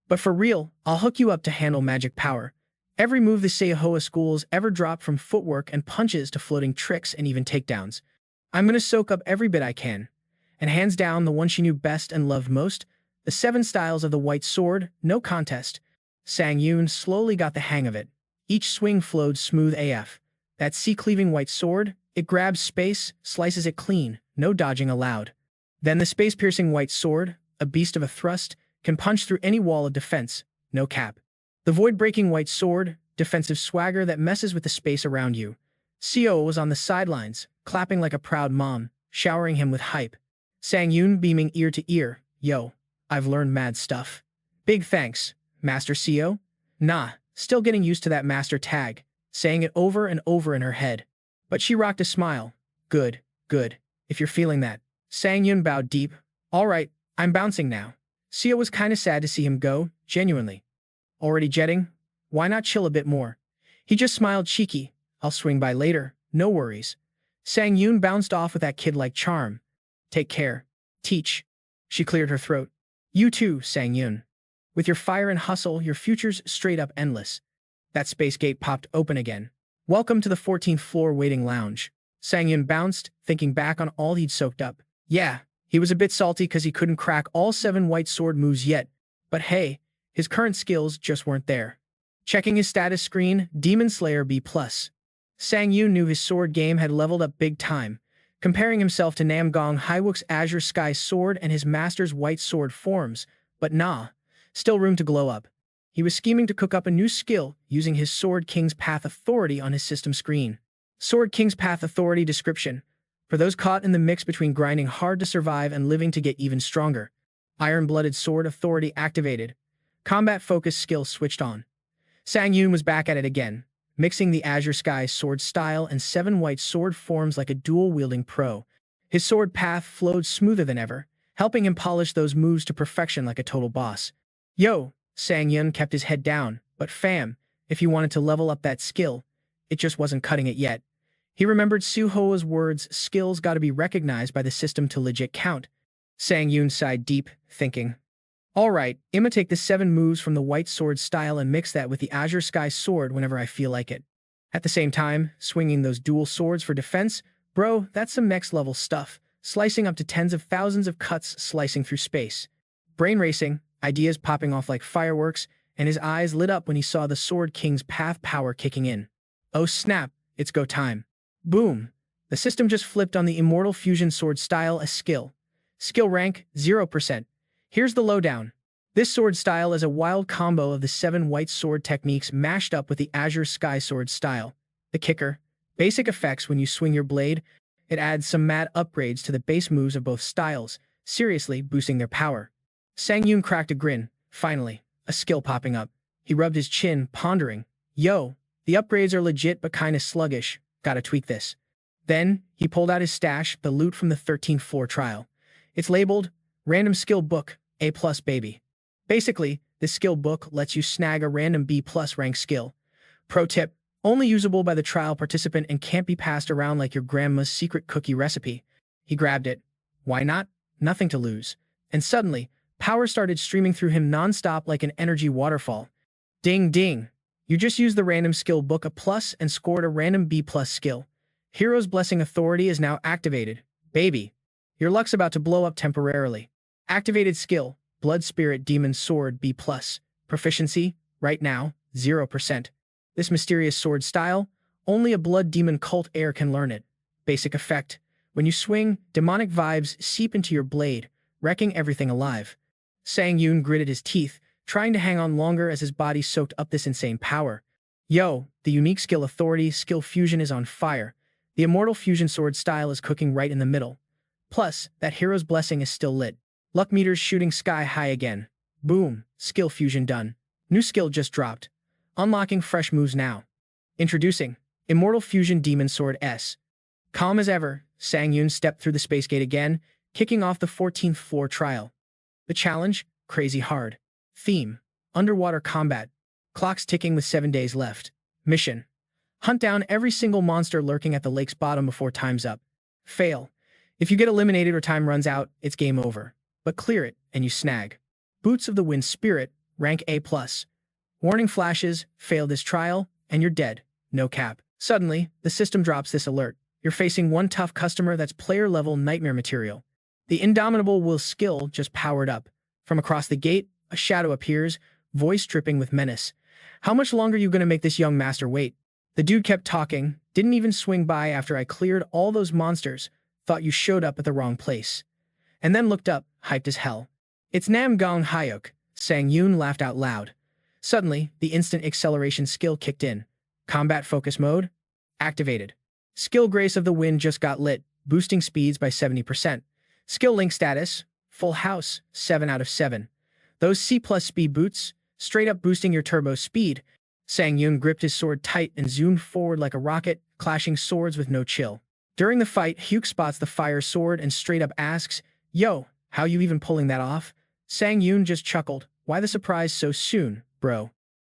But for real, I'll hook you up to handle magic power. Every move the Seohoa schools ever dropped, from footwork and punches to floating tricks and even takedowns. I'm gonna soak up every bit I can. And hands down, the one she knew best and loved most, the 7 styles of the white sword, no contest. Sangyun slowly got the hang of it. Each swing flowed smooth AF. That sea-cleaving white sword, it grabs space, slices it clean, no dodging allowed. Then the space-piercing white sword, a beast of a thrust, can punch through any wall of defense, no cap. The void-breaking white sword, defensive swagger that messes with the space around you. Seo was on the sidelines, clapping like a proud mom, showering him with hype. Sangyun beaming ear to ear, yo, I've learned mad stuff. Big thanks, Master Seo. Nah, still getting used to that master tag, saying it over and over in her head. But she rocked a smile. Good, good, if you're feeling that. Sangyun bowed deep. All right, I'm bouncing now. Seo was kinda sad to see him go, genuinely. Already jetting? Why not chill a bit more? He just smiled cheeky. I'll swing by later, no worries. Sangyun bounced off with that kid-like charm. Take care. Teach. She cleared her throat. You too, Sangyun. With your fire and hustle, your future's straight up endless. That space gate popped open again. Welcome to the 14th floor waiting lounge. Sangun bounced, thinking back on all he'd soaked up. Yeah, he was a bit salty because he couldn't crack all 7 white sword moves yet, but hey, his current skills just weren't there. Checking his status screen, Demon Slayer B+. Sangun knew his sword game had leveled up big time, comparing himself to Namgong Hywook's Azure Sky sword and his master's white sword forms, but nah, still room to glow up. He was scheming to cook up a new skill using his Sword King's Path Authority on his system screen. Sword King's Path Authority description: for those caught in the mix between grinding hard to survive and living to get even stronger. Iron-blooded sword authority activated. Combat focus skill switched on. Sangun was back at it again, mixing the Azure Sky sword style and 7 white sword forms like a dual-wielding pro. His sword path flowed smoother than ever, helping him polish those moves to perfection like a total boss. Yo, Sangun kept his head down, but fam, if he wanted to level up that skill, it just wasn't cutting it yet. He remembered Suhoa's words, skills gotta be recognized by the system to legit count. Sangun sighed deep, thinking, alright, I'ma take the 7 moves from the white sword style and mix that with the Azure Sky sword whenever I feel like it. At the same time, swinging those dual swords for defense, bro, that's some next level stuff, slicing up to tens of thousands of cuts slicing through space. Brain racing, ideas popping off like fireworks, and his eyes lit up when he saw the Sword King's path power kicking in. Oh snap, it's go time. Boom! The system just flipped on the Immortal Fusion Sword style as skill. Skill rank, 0%. Here's the lowdown. This sword style is a wild combo of the 7 white sword techniques mashed up with the Azure Sky sword style. The kicker: basic effects when you swing your blade. It adds some mad upgrades to the base moves of both styles, seriously boosting their power. Sangun cracked a grin. Finally, a skill popping up. He rubbed his chin, pondering. Yo, the upgrades are legit but kinda sluggish. Gotta tweak this. Then, he pulled out his stash, the loot from the 13th floor trial. It's labeled, Random Skill Book, A+, baby. Basically, this skill book lets you snag a random B+ rank skill. Pro tip, only usable by the trial participant and can't be passed around like your grandma's secret cookie recipe. He grabbed it. Why not? Nothing to lose. And suddenly, power started streaming through him non-stop like an energy waterfall. Ding ding. You just used the random skill book A+ and scored a random B+ skill. Hero's Blessing Authority is now activated. Baby, your luck's about to blow up temporarily. Activated skill, Blood Spirit Demon Sword B+. Proficiency, right now, 0%. This mysterious sword style, only a Blood Demon cult heir can learn it. Basic effect: when you swing, demonic vibes seep into your blade, wrecking everything alive. Sangun gritted his teeth, trying to hang on longer as his body soaked up this insane power. Yo, the unique skill authority, Skill Fusion, is on fire. The Immortal Fusion Sword style is cooking right in the middle. Plus, that Hero's Blessing is still lit. Luck meters shooting sky high again. Boom, Skill Fusion done. New skill just dropped. Unlocking fresh moves now. Introducing Immortal Fusion Demon Sword S. Calm as ever, Sangun stepped through the space gate again, kicking off the 14th floor trial. The challenge? Crazy hard. Theme: underwater combat. Clocks ticking with 7 days left. Mission: hunt down every single monster lurking at the lake's bottom before time's up. Fail: if you get eliminated or time runs out, it's game over. But clear it, and you snag Boots of the Wind Spirit, rank A+. Warning flashes: fail this trial, and you're dead. No cap. Suddenly, the system drops this alert. You're facing one tough customer that's player-level nightmare material. The Indomitable Will skill just powered up. From across the gate, a shadow appears, voice dripping with menace. How much longer you gonna make this young master wait? The dude kept talking, didn't even swing by after I cleared all those monsters, thought you showed up at the wrong place. And then looked up, hyped as hell. It's Namgong Hyuk, Sangun laughed out loud. Suddenly, the instant acceleration skill kicked in. Combat focus mode activated. Skill Grace of the Wind just got lit, boosting speeds by 70%. Skill link status, full house, 7 out of 7. Those C+ speed boots, straight up boosting your turbo speed. Sangun gripped his sword tight and zoomed forward like a rocket, clashing swords with no chill. During the fight, Hyuk spots the fire sword and straight up asks, Yo, how you even pulling that off? Sangun just chuckled. Why the surprise so soon, bro?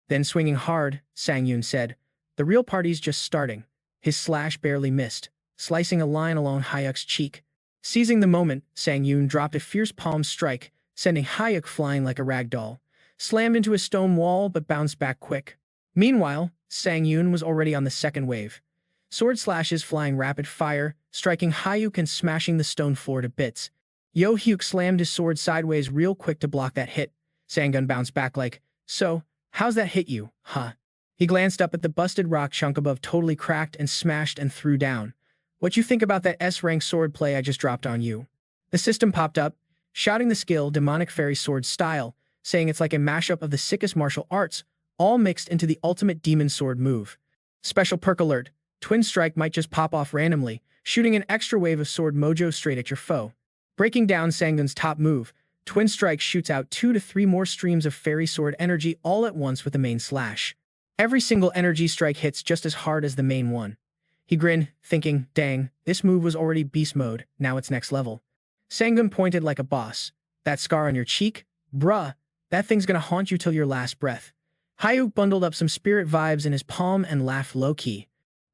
Then swinging hard, Sangun said, the real party's just starting. His slash barely missed, slicing a line along Hyuk's cheek. Seizing the moment, Sangun dropped a fierce palm strike, sending Hyuk flying like a rag doll. Slammed into a stone wall but bounced back quick. Meanwhile, Sangun was already on the second wave. Sword slashes flying rapid fire, striking Hyuk and smashing the stone floor to bits. Hyuk slammed his sword sideways real quick to block that hit. Sangun bounced back like, "So, how's that hit you, huh?" He glanced up at the busted rock chunk above, totally cracked and smashed, and threw down. "What you think about that S-rank sword play I just dropped on you?" The system popped up, shouting the skill Demonic Fairy Sword Style, saying it's like a mashup of the sickest martial arts, all mixed into the ultimate demon sword move. Special perk alert. Twin Strike might just pop off randomly, shooting an extra wave of sword mojo straight at your foe. Breaking down Sangun's top move, Twin Strike shoots out 2 to 3 more streams of fairy sword energy all at once with the main slash. Every single energy strike hits just as hard as the main one. He grinned, thinking, dang, this move was already beast mode, now it's next level. Sangun pointed like a boss. "That scar on your cheek? Bruh, that thing's gonna haunt you till your last breath." Hyuk bundled up some spirit vibes in his palm and laughed low-key.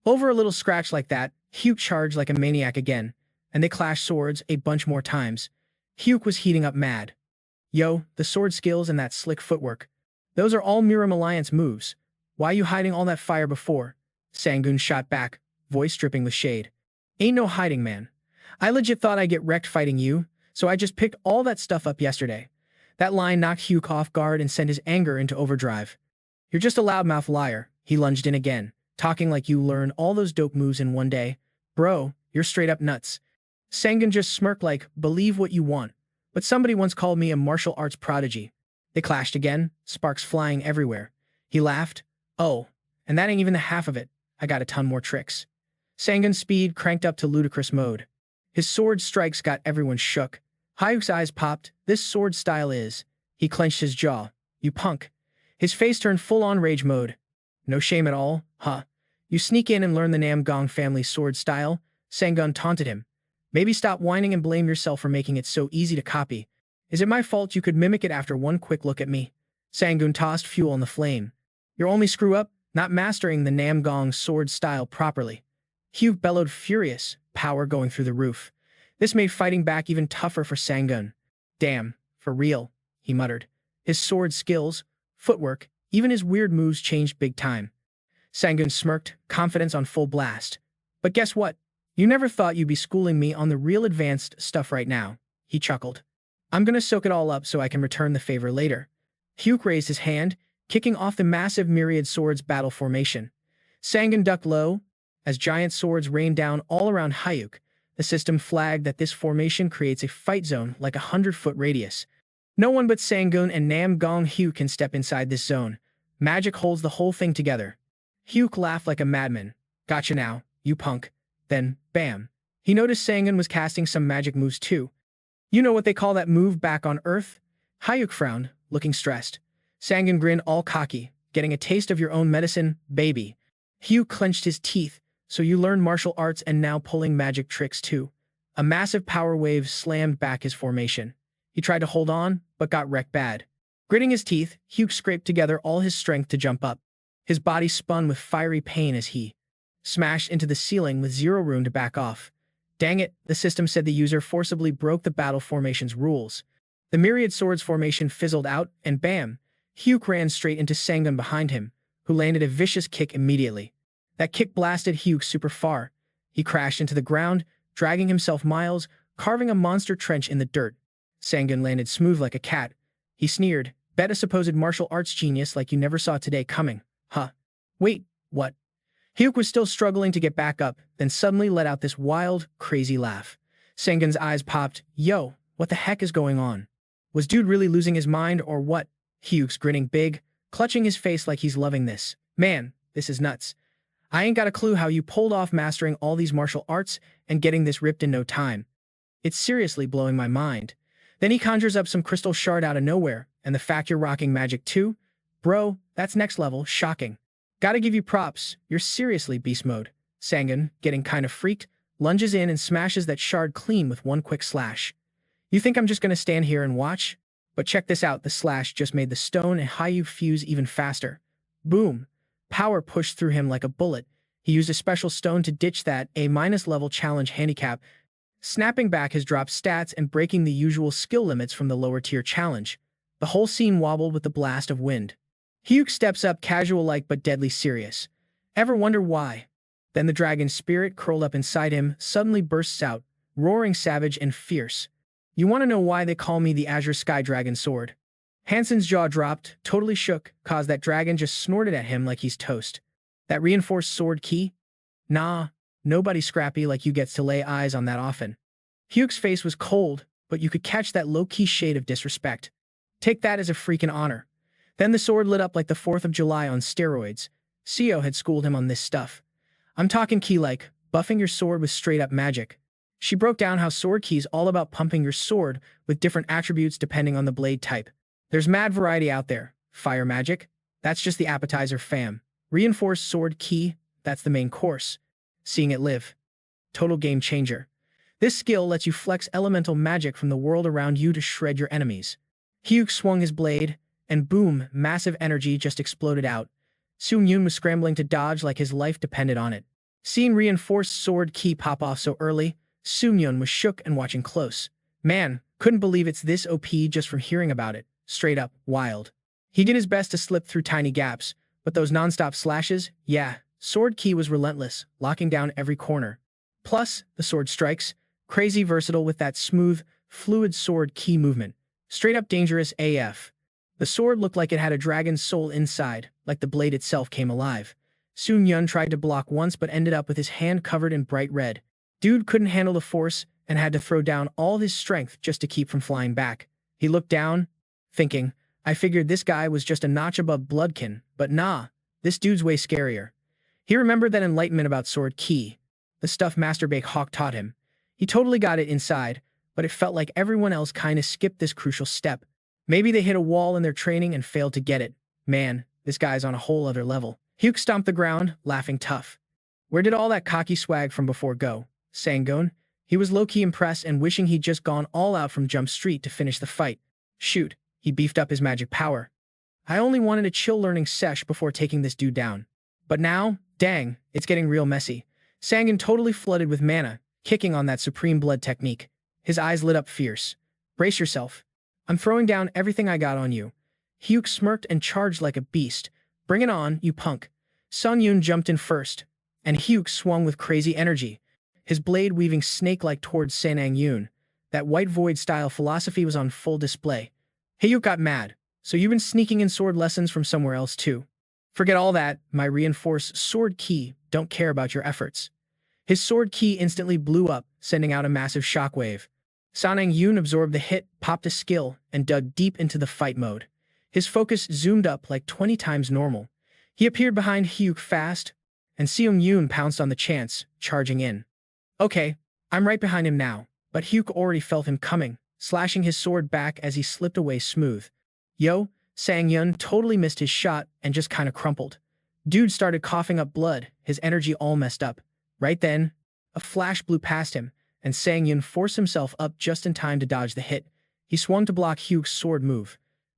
Over a little scratch like that, Hyuk charged like a maniac again, and they clashed swords a bunch more times. Hyuk was heating up mad. "Yo, the sword skills and that slick footwork. Those are all Miram Alliance moves. Why you hiding all that fire before?" Sangun shot back, voice dripping with shade. "Ain't no hiding, man. I legit thought I'd get wrecked fighting you, so I just picked all that stuff up yesterday." That line knocked Hyuk off guard and sent his anger into overdrive. "You're just a loudmouth liar." He lunged in again, talking like you learned all those dope moves in one day. "Bro, you're straight up nuts." Sangun just smirked like, "Believe what you want, but somebody once called me a martial arts prodigy." They clashed again, sparks flying everywhere. He laughed. "Oh, and that ain't even the half of it. I got a ton more tricks." Sangun's speed cranked up to ludicrous mode. His sword strikes got everyone shook. Hyuk's eyes popped. "This sword style is..." He clenched his jaw. "You punk." His face turned full-on rage mode. "No shame at all, huh? You sneak in and learn the Namgong family sword style?" Sangun taunted him. "Maybe stop whining and blame yourself for making it so easy to copy. Is it my fault you could mimic it after one quick look at me?" Sangun tossed fuel on the flame. "Your only screw-up? Not mastering the Namgong sword style properly." Hyuk bellowed, furious, power going through the roof. This made fighting back even tougher for Sangun. "Damn, for real," he muttered. His sword skills, footwork, even his weird moves changed big time. Sangun smirked, confidence on full blast. "But guess what? You never thought you'd be schooling me on the real advanced stuff right now." He chuckled. "I'm gonna soak it all up so I can return the favor later." Hyuk raised his hand, kicking off the massive myriad swords battle formation. Sangun ducked low. As giant swords rained down all around Hyuk, the system flagged that this formation creates a fight zone like a 100-foot radius. No one but Sangun and Namgong Hyuk can step inside this zone. Magic holds the whole thing together. Hyuk laughed like a madman. "Gotcha now, you punk." Then, bam. He noticed Sangun was casting some magic moves too. "You know what they call that move back on Earth?" Hyuk frowned, looking stressed. Sangun grinned all cocky. "Getting a taste of your own medicine, baby." Hyuk clenched his teeth. "So you learned martial arts and now pulling magic tricks too." A massive power wave slammed back his formation. He tried to hold on, but got wrecked bad. Gritting his teeth, Hyuk scraped together all his strength to jump up. His body spun with fiery pain as he smashed into the ceiling with zero room to back off. Dang it, the system said the user forcibly broke the battle formation's rules. The myriad swords formation fizzled out, and bam, Hyuk ran straight into Sangun behind him, who landed a vicious kick immediately. That kick blasted Hyuk super far. He crashed into the ground, dragging himself miles, carving a monster trench in the dirt. Sangun landed smooth like a cat. He sneered, "Bet a supposed martial arts genius like you never saw today coming, huh?" "Wait, what?" Hyuk was still struggling to get back up, then suddenly let out this wild, crazy laugh. Sangun's eyes popped. "Yo, what the heck is going on? Was dude really losing his mind or what?" Hyuk's grinning big, clutching his face like he's loving this. "Man, this is nuts. I ain't got a clue how you pulled off mastering all these martial arts and getting this ripped in no time. It's seriously blowing my mind." Then he conjures up some crystal shard out of nowhere, and the fact you're rocking magic too? Bro, that's next level, shocking. "Gotta give you props, you're seriously beast mode." Sangun, getting kind of freaked, lunges in and smashes that shard clean with one quick slash. "You think I'm just gonna stand here and watch? But check this out," the slash just made the stone and Hyuk fuse even faster. Boom. Power pushed through him like a bullet. He used a special stone to ditch that A- level challenge handicap, snapping back his drop stats and breaking the usual skill limits from the lower tier challenge. The whole scene wobbled with the blast of wind. Hyuk steps up casual-like but deadly serious. "Ever wonder why?" Then the dragon's spirit, curled up inside him, suddenly bursts out, roaring savage and fierce. You want to know why they call me the Azure Sky Dragon Sword? Hansen's jaw dropped, totally shook, cause that dragon just snorted at him like he's toast. That reinforced sword key? Nah, nobody scrappy like you gets to lay eyes on that often. Hugh's face was cold, but you could catch that low-key shade of disrespect. Take that as a freaking honor. Then the sword lit up like the 4th of July on steroids. Seo had schooled him on this stuff. I'm talking key like, buffing your sword with straight-up magic. She broke down how sword key's all about pumping your sword with different attributes depending on the blade type. There's mad variety out there. Fire magic? That's just the appetizer, fam. Reinforced sword key? That's the main course. Seeing it live. Total game changer. This skill lets you flex elemental magic from the world around you to shred your enemies. Hyuk swung his blade, and boom, massive energy just exploded out. Sun-Yun was scrambling to dodge like his life depended on it. Seeing reinforced sword key pop off so early, Sun-Yun was shook and watching close. Man, couldn't believe it's this OP just from hearing about it. Straight up, wild. He did his best to slip through tiny gaps, but those non-stop slashes, yeah, sword key was relentless, locking down every corner. Plus, the sword strikes, crazy versatile with that smooth, fluid sword key movement. Straight up dangerous AF. The sword looked like it had a dragon's soul inside, like the blade itself came alive. Sun-Yun tried to block once but ended up with his hand covered in bright red. Dude couldn't handle the force and had to throw down all his strength just to keep from flying back. He looked down, thinking, I figured this guy was just a notch above Bloodkin, but nah, this dude's way scarier. He remembered that enlightenment about sword key, the stuff Master Bake Hawk taught him. He totally got it inside, but it felt like everyone else kinda skipped this crucial step. Maybe they hit a wall in their training and failed to get it. Man, this guy's on a whole other level. Hyuk stomped the ground, laughing tough. Where did all that cocky swag from before go? Sangun? He was low-key impressed and wishing he'd just gone all out from Jump Street to finish the fight. Shoot, he beefed up his magic power. I only wanted a chill learning sesh before taking this dude down. But now, dang, it's getting real messy. Sangun totally flooded with mana, kicking on that supreme blood technique. His eyes lit up fierce. Brace yourself. I'm throwing down everything I got on you. Hyuk smirked and charged like a beast. Bring it on, you punk. Sun-Yun jumped in first, and Hyuk swung with crazy energy, his blade weaving snake-like towards Sanang-Yun. That white void-style philosophy was on full display. Hyuk got mad. So you've been sneaking in sword lessons from somewhere else too? Forget all that, my reinforced sword key don't care about your efforts. His sword key instantly blew up, sending out a massive shockwave. Sanang-Yun absorbed the hit, popped a skill, and dug deep into the fight mode. His focus zoomed up like 20 times normal. He appeared behind Hyuk fast, and Seung-Yoon pounced on the chance, charging in. Okay, I'm right behind him now, but Hyuk already felt him coming, slashing his sword back as he slipped away smooth. Yo, Sang-Yun totally missed his shot and just kinda crumpled. Dude started coughing up blood, his energy all messed up. Right then, a flash blew past him, and Sang-Yun forced himself up just in time to dodge the hit. He swung to block Hyuk's sword move.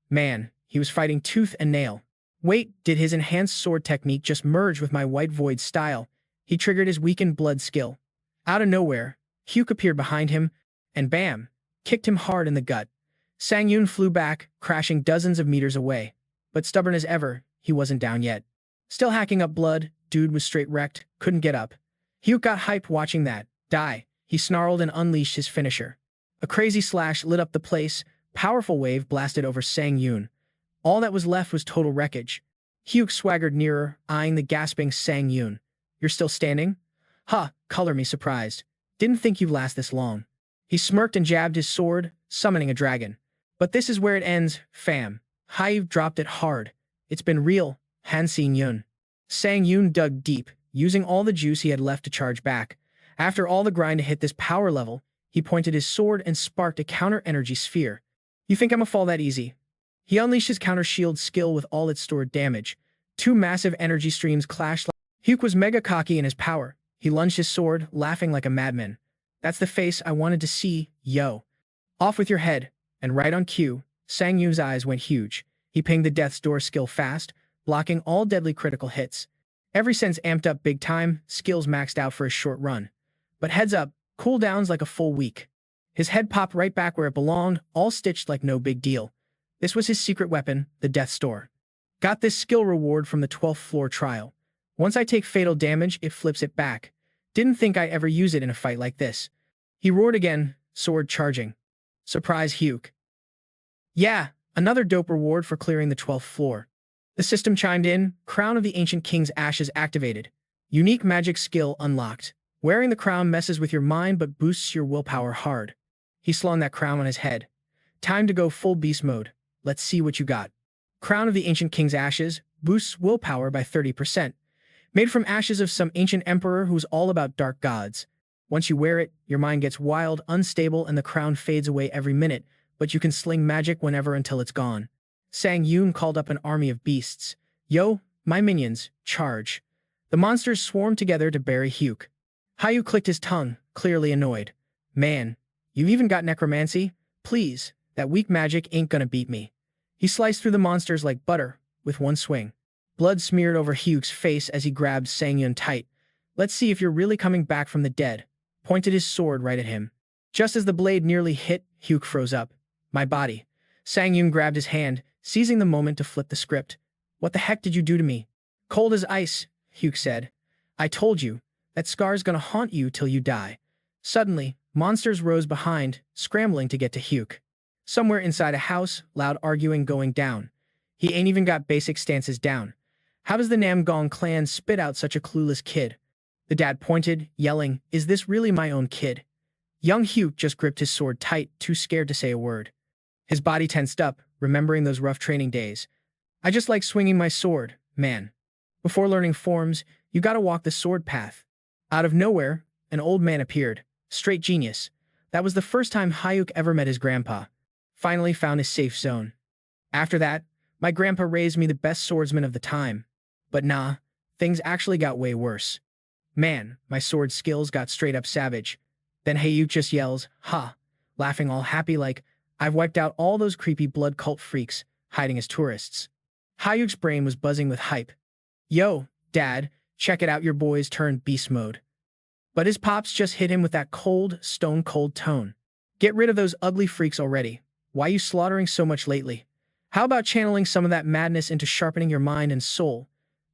Man, he was fighting tooth and nail. Wait, did his enhanced sword technique just merge with my white void style? He triggered his weakened blood skill. Out of nowhere, Hyuk appeared behind him, and bam, kicked him hard in the gut. Sang-Yun flew back, crashing dozens of meters away. But stubborn as ever, he wasn't down yet. Still hacking up blood, dude was straight wrecked, couldn't get up. Hyuk got hyped watching that. Die. He snarled and unleashed his finisher. A crazy slash lit up the place, powerful wave blasted over Sang-Yun. All that was left was total wreckage. Hyuk swaggered nearer, eyeing the gasping Sang-Yun. You're still standing? Huh, color me surprised. Didn't think you'd last this long. He smirked and jabbed his sword, summoning a dragon. But this is where it ends, fam. Hyuk dropped it hard. It's been real, Han Xin-Yun. Sang-Yun dug deep, using all the juice he had left to charge back. After all the grind to hit this power level, he pointed his sword and sparked a counter-energy sphere. You think I'ma fall that easy? He unleashed his counter-shield skill with all its stored damage. Two massive energy streams clashed. Hyuk was mega cocky in his power. He lunged his sword, laughing like a madman. That's the face I wanted to see, yo. Off with your head. And right on cue, Sang-Yun's eyes went huge. He pinged the Death's Door skill fast, blocking all deadly critical hits. Every sense amped up big time, skills maxed out for a short run. But heads up, cooldowns like a full week. His head popped right back where it belonged, all stitched like no big deal. This was his secret weapon, the Death's Door. Got this skill reward from the 12th floor trial. Once I take fatal damage, it flips it back. Didn't think I ever use it in a fight like this. He roared again, sword charging. Surprise Hugh. Yeah, another dope reward for clearing the 12th floor. The system chimed in, Crown of the Ancient King's Ashes activated. Unique magic skill unlocked. Wearing the crown messes with your mind but boosts your willpower hard. He slung that crown on his head. Time to go full beast mode. Let's see what you got. Crown of the Ancient King's Ashes boosts willpower by 30%. Made from ashes of some ancient emperor who's all about dark gods. Once you wear it, your mind gets wild, unstable, and the crown fades away every minute, but you can sling magic whenever until it's gone. Sangun called up an army of beasts. Yo, my minions, charge. The monsters swarmed together to bury Hugh. Hayu clicked his tongue, clearly annoyed. Man, you've even got necromancy? Please, that weak magic ain't gonna beat me. He sliced through the monsters like butter, with one swing. Blood smeared over Hugh's face as he grabbed Sangun tight. Let's see if you're really coming back from the dead. Pointed his sword right at him. Just as the blade nearly hit, Hugh froze up. My body. Sangun grabbed his hand, seizing the moment to flip the script. What the heck did you do to me? Cold as ice, Hugh said. I told you, that scar's gonna haunt you till you die. Suddenly, monsters rose behind, scrambling to get to Hugh. Somewhere inside a house, loud arguing going down. He ain't even got basic stances down. How does the Namgong clan spit out such a clueless kid? The dad pointed, yelling, Is this really my own kid? Young Hugh just gripped his sword tight, too scared to say a word. His body tensed up, remembering those rough training days. I just like swinging my sword, man. Before learning forms, you gotta walk the sword path. Out of nowhere, an old man appeared. Straight genius. That was the first time Hayuk ever met his grandpa. Finally found his safe zone. After that, my grandpa raised me the best swordsman of the time. But nah, things actually got way worse. Man, my sword skills got straight up savage. Then Hayuk just yells, ha, laughing all happy like, I've wiped out all those creepy blood cult freaks, hiding as tourists. Hayuk's brain was buzzing with hype. Yo, Dad, check it out, your boy's turned beast mode. But his pops just hit him with that cold, stone-cold tone. Get rid of those ugly freaks already. Why you slaughtering so much lately? How about channeling some of that madness into sharpening your mind and soul?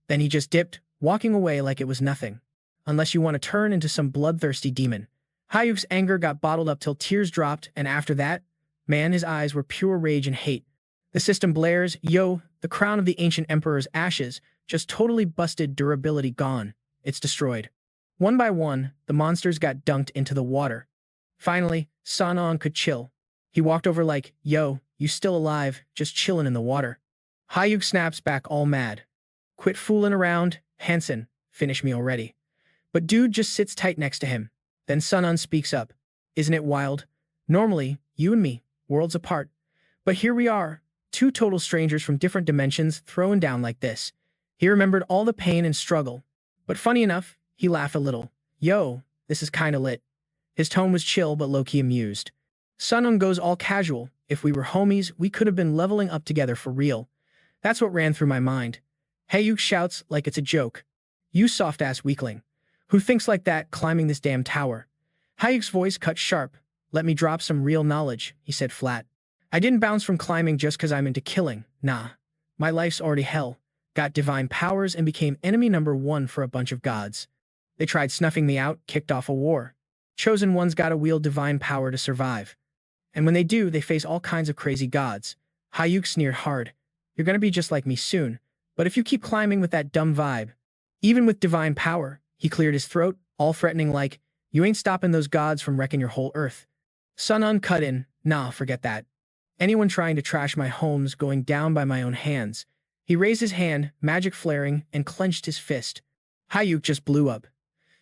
Then he just dipped, walking away like it was nothing. Unless you want to turn into some bloodthirsty demon. Hayuk's anger got bottled up till tears dropped, and after that, man, his eyes were pure rage and hate. The system blares, yo, the crown of the ancient emperor's ashes, just totally busted, durability gone. It's destroyed. One by one, the monsters got dunked into the water. Finally, Sangun could chill. He walked over like, yo, you still alive, just chillin' in the water. Hayuk snaps back all mad. Quit fooling around, Hansen, finish me already. But dude just sits tight next to him. Then Sangun speaks up. Isn't it wild? Normally, you and me, worlds apart. But here we are, two total strangers from different dimensions throwing down like this. He remembered all the pain and struggle. But funny enough, he laughed a little. Yo, this is kinda lit. His tone was chill but low-key amused. Sangun goes all casual. If we were homies, we could have been leveling up together for real. That's what ran through my mind. Hayuk shouts like it's a joke. You soft-ass weakling. Who thinks like that climbing this damn tower? Hayuk's voice cut sharp. Let me drop some real knowledge, he said flat. I didn't bounce from climbing just cause I'm into killing. Nah. My life's already hell. Got divine powers and became enemy number one for a bunch of gods. They tried snuffing me out, kicked off a war. Chosen ones gotta wield divine power to survive. And when they do, they face all kinds of crazy gods. Hayuk sneered hard. You're gonna be just like me soon. But if you keep climbing with that dumb vibe, even with divine power, he cleared his throat, all threatening like, you ain't stopping those gods from wrecking your whole earth. Sangun cut in, nah, forget that. Anyone trying to trash my home's going down by my own hands. He raised his hand, magic flaring, and clenched his fist. Hayuk just blew up.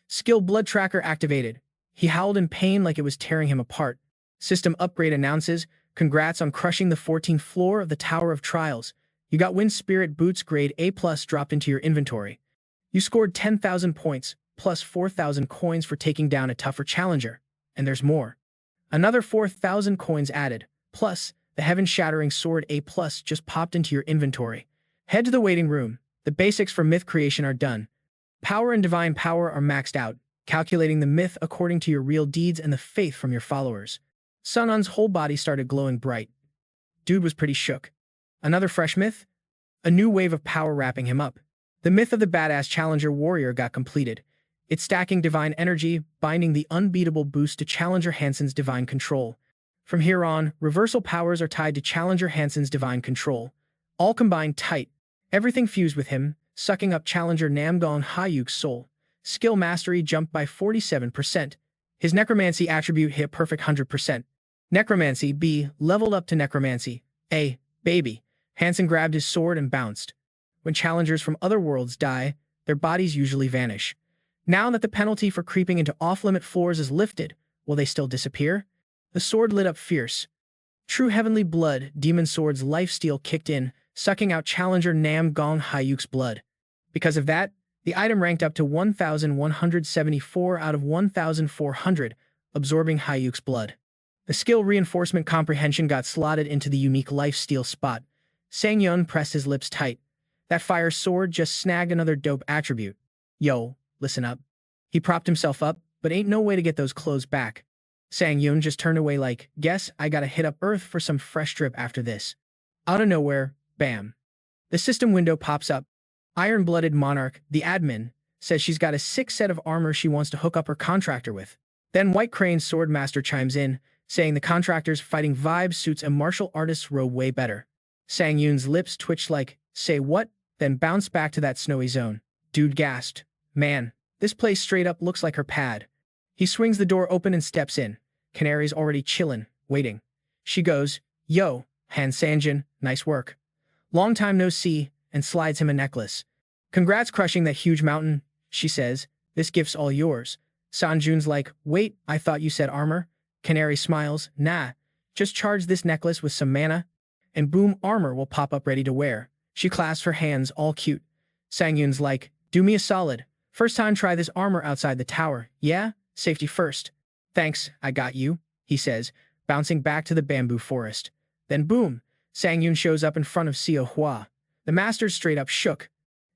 Skill blood tracker activated. He howled in pain like it was tearing him apart. System upgrade announces, congrats on crushing the 14th floor of the Tower of Trials. You got Wind Spirit Boots grade A+ dropped into your inventory. You scored 10,000 points, plus 4,000 coins for taking down a tougher challenger. And there's more. Another 4,000 coins added, plus the heaven-shattering sword A+ just popped into your inventory. Head to the waiting room. The basics for myth creation are done. Power and divine power are maxed out, calculating the myth according to your real deeds and the faith from your followers. Sangun's whole body started glowing bright. Dude was pretty shook. Another fresh myth? A new wave of power wrapping him up. The myth of the badass challenger warrior got completed. It's stacking divine energy, binding the unbeatable boost to Challenger Hansen's divine control. From here on, reversal powers are tied to Challenger Hansen's divine control. All combined tight. Everything fused with him, sucking up Challenger Namgon Hayuk's soul. Skill mastery jumped by 47%. His necromancy attribute hit perfect 100%. Necromancy B leveled up to necromancy A. Baby. Hansen grabbed his sword and bounced. When challengers from other worlds die, their bodies usually vanish. Now that the penalty for creeping into off-limit floors is lifted, will they still disappear? The sword lit up fierce. True heavenly blood, Demon Sword's lifesteal kicked in, sucking out Challenger Nam Gong Hayuk's blood. Because of that, the item ranked up to 1,174 out of 1,400, absorbing Hayuk's blood. The skill reinforcement comprehension got slotted into the unique lifesteal spot. Sang-yun pressed his lips tight. That fire sword just snagged another dope attribute. Yo, listen up. He propped himself up, but ain't no way to get those clothes back. Sang-yun just turned away like, guess I gotta hit up Earth for some fresh drip after this. Out of nowhere, bam. The system window pops up. Iron-blooded Monarch, the admin, says she's got a sick set of armor she wants to hook up her contractor with. Then White Crane's Swordmaster chimes in, saying the contractor's fighting vibe suits a martial artist's robe way better. Sang-yun's lips twitched like, say what? Then bounced back to that snowy zone. Dude gasped. Man, this place straight up looks like her pad. He swings the door open and steps in. Canary's already chillin', waiting. She goes, yo, Han Sanjin, nice work. Long time no see, and slides him a necklace. Congrats crushing that huge mountain, she says. This gift's all yours. Sanjun's like, wait, I thought you said armor? Canary smiles, nah, just charge this necklace with some mana, and boom, armor will pop up ready to wear. She clasps her hands, all cute. Sang-yun's like, do me a solid. First time try this armor outside the tower, yeah? Safety first. Thanks, I got you, he says, bouncing back to the bamboo forest. Then boom, Sang-yun shows up in front of Seo Hua. The master's straight up shook.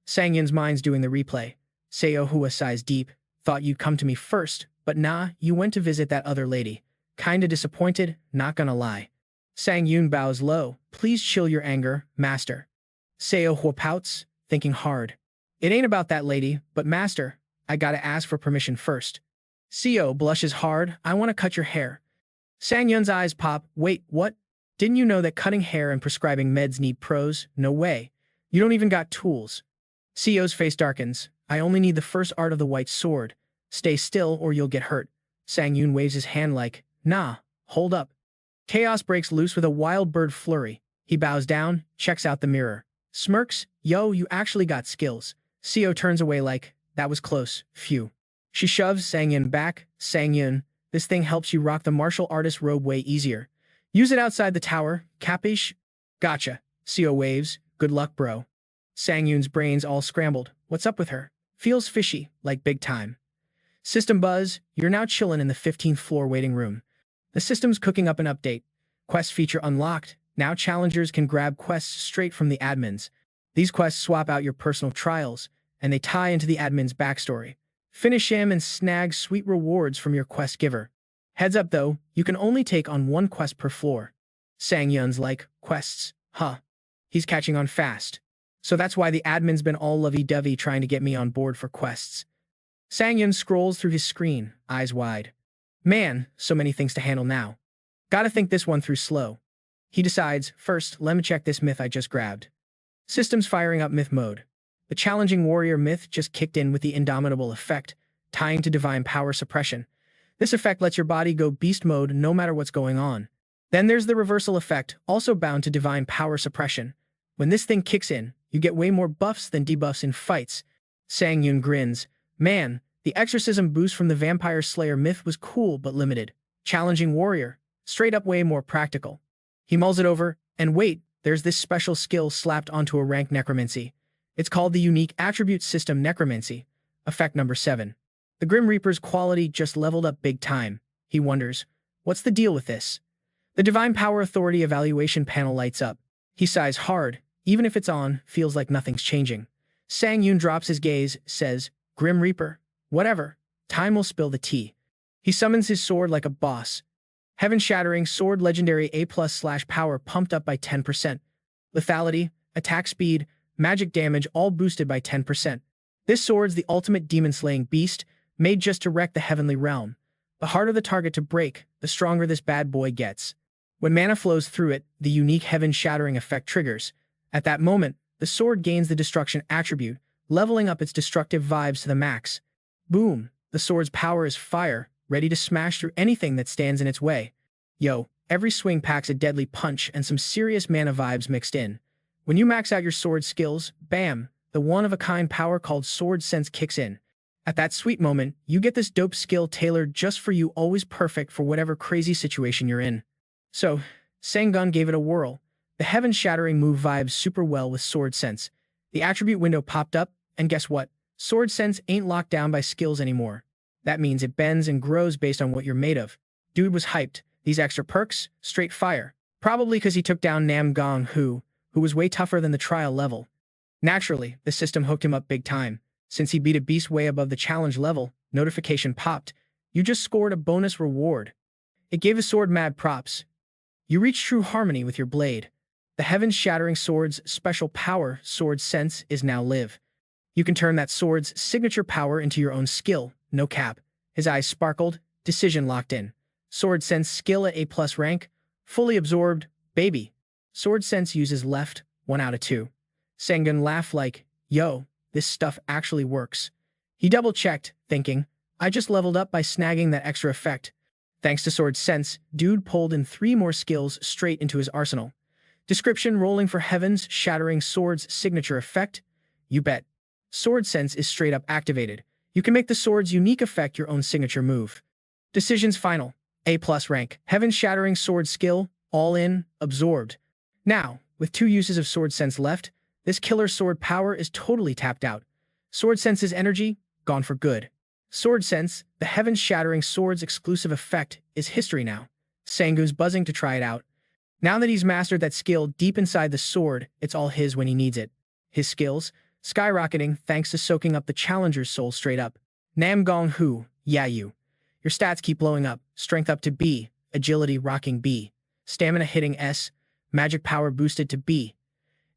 Sang-yun's mind's doing the replay. Seo Hua sighs deep. Thought you'd come to me first, but nah, you went to visit that other lady. Kinda disappointed, not gonna lie. Sang-yun bows low. Please chill your anger, master. Seo Hua pouts, thinking hard. It ain't about that lady, but master, I gotta ask for permission first. Seo blushes hard. I want to cut your hair. Sang-yun's eyes pop. Wait, what? Didn't you know that cutting hair and prescribing meds need pros? No way. You don't even got tools. Seo's face darkens. I only need the first art of the white sword. Stay still or you'll get hurt. Sang-yun waves his hand like, nah, hold up. Chaos breaks loose with a wild bird flurry. He bows down, checks out the mirror. Smirks, yo, you actually got skills. Seo turns away like, that was close, phew. She shoves Sang-yun back. Sang-yun, this thing helps you rock the martial artist robe way easier. Use it outside the tower, capiche? Gotcha. Seo waves, good luck bro. Sang-yun's brain's all scrambled. What's up with her? Feels fishy, like big time. System buzz, you're now chillin' in the 15th floor waiting room. The system's cooking up an update. Quest feature unlocked. Now challengers can grab quests straight from the admins. These quests swap out your personal trials, and they tie into the admin's backstory. Finish him and snag sweet rewards from your quest giver. Heads up though, you can only take on one quest per floor. Sang-yun's like, quests, huh? He's catching on fast. So that's why the admin's been all lovey-dovey trying to get me on board for quests. Sang-yun scrolls through his screen, eyes wide. Man, so many things to handle now. Gotta think this one through slow. He decides, first, let me check this myth I just grabbed. System's firing up myth mode. The challenging warrior myth just kicked in with the indomitable effect, tying to divine power suppression. This effect lets your body go beast mode no matter what's going on. Then there's the reversal effect, also bound to divine power suppression. When this thing kicks in, you get way more buffs than debuffs in fights. Sang-yun grins. Man, the exorcism boost from the Vampire Slayer myth was cool but limited. Challenging warrior, straight up way more practical. He mulls it over, and wait, there's this special skill slapped onto a rank necromancy. It's called the Unique Attribute System Necromancy. Effect number 7. The Grim Reaper's quality just leveled up big time. He wonders, what's the deal with this? The Divine Power Authority evaluation panel lights up. He sighs hard. Even if it's on, feels like nothing's changing. Sang-yun drops his gaze, says, Grim Reaper, whatever. Time will spill the tea. He summons his sword like a boss. Heaven-shattering sword legendary A+/power pumped up by 10%. Lethality, attack speed, magic damage all boosted by 10%. This sword's the ultimate demon-slaying beast, made just to wreck the heavenly realm. The harder the target to break, the stronger this bad boy gets. When mana flows through it, the unique heaven-shattering effect triggers. At that moment, the sword gains the destruction attribute, leveling up its destructive vibes to the max. Boom! The sword's power is fire, ready to smash through anything that stands in its way. Yo, every swing packs a deadly punch and some serious mana vibes mixed in. When you max out your sword skills, bam, the one-of-a-kind power called Sword Sense kicks in. At that sweet moment, you get this dope skill tailored just for you, always perfect for whatever crazy situation you're in. So, Sangun gave it a whirl. The heaven-shattering move vibes super well with Sword Sense. The attribute window popped up, and guess what? Sword Sense ain't locked down by skills anymore. That means it bends and grows based on what you're made of. Dude was hyped. These extra perks, straight fire. Probably because he took down Nam Gong who was way tougher than the trial level. Naturally, the system hooked him up big time. Since he beat a beast way above the challenge level, notification popped. You just scored a bonus reward. It gave the sword mad props. You reach true harmony with your blade. The heaven-shattering sword's special power, Sword Sense, is now live. You can turn that sword's signature power into your own skill, no cap. His eyes sparkled, decision locked in. Sword Sense skill at A+ rank, fully absorbed, baby. Sword Sense uses left, 1 out of 2. Sangun laughed like, yo, this stuff actually works. He double-checked, thinking, I just leveled up by snagging that extra effect. Thanks to Sword Sense, dude pulled in 3 more skills straight into his arsenal. Description rolling for Heaven's Shattering Sword's signature effect? You bet. Sword Sense is straight up activated. You can make the sword's unique effect your own signature move. Decisions final. A+ rank. Heaven's Shattering Sword skill, all in, absorbed. Now, with 2 uses of Sword Sense left, this killer sword power is totally tapped out. Sword Sense's energy, gone for good. Sword Sense, the heaven-shattering sword's exclusive effect, is history now. Sangun's buzzing to try it out. Now that he's mastered that skill deep inside the sword, it's all his when he needs it. His skills, skyrocketing thanks to soaking up the challenger's soul straight up. Nam Gong Hu, yeah you. Your stats keep blowing up, strength up to B, agility rocking B, stamina hitting S, magic power boosted to B.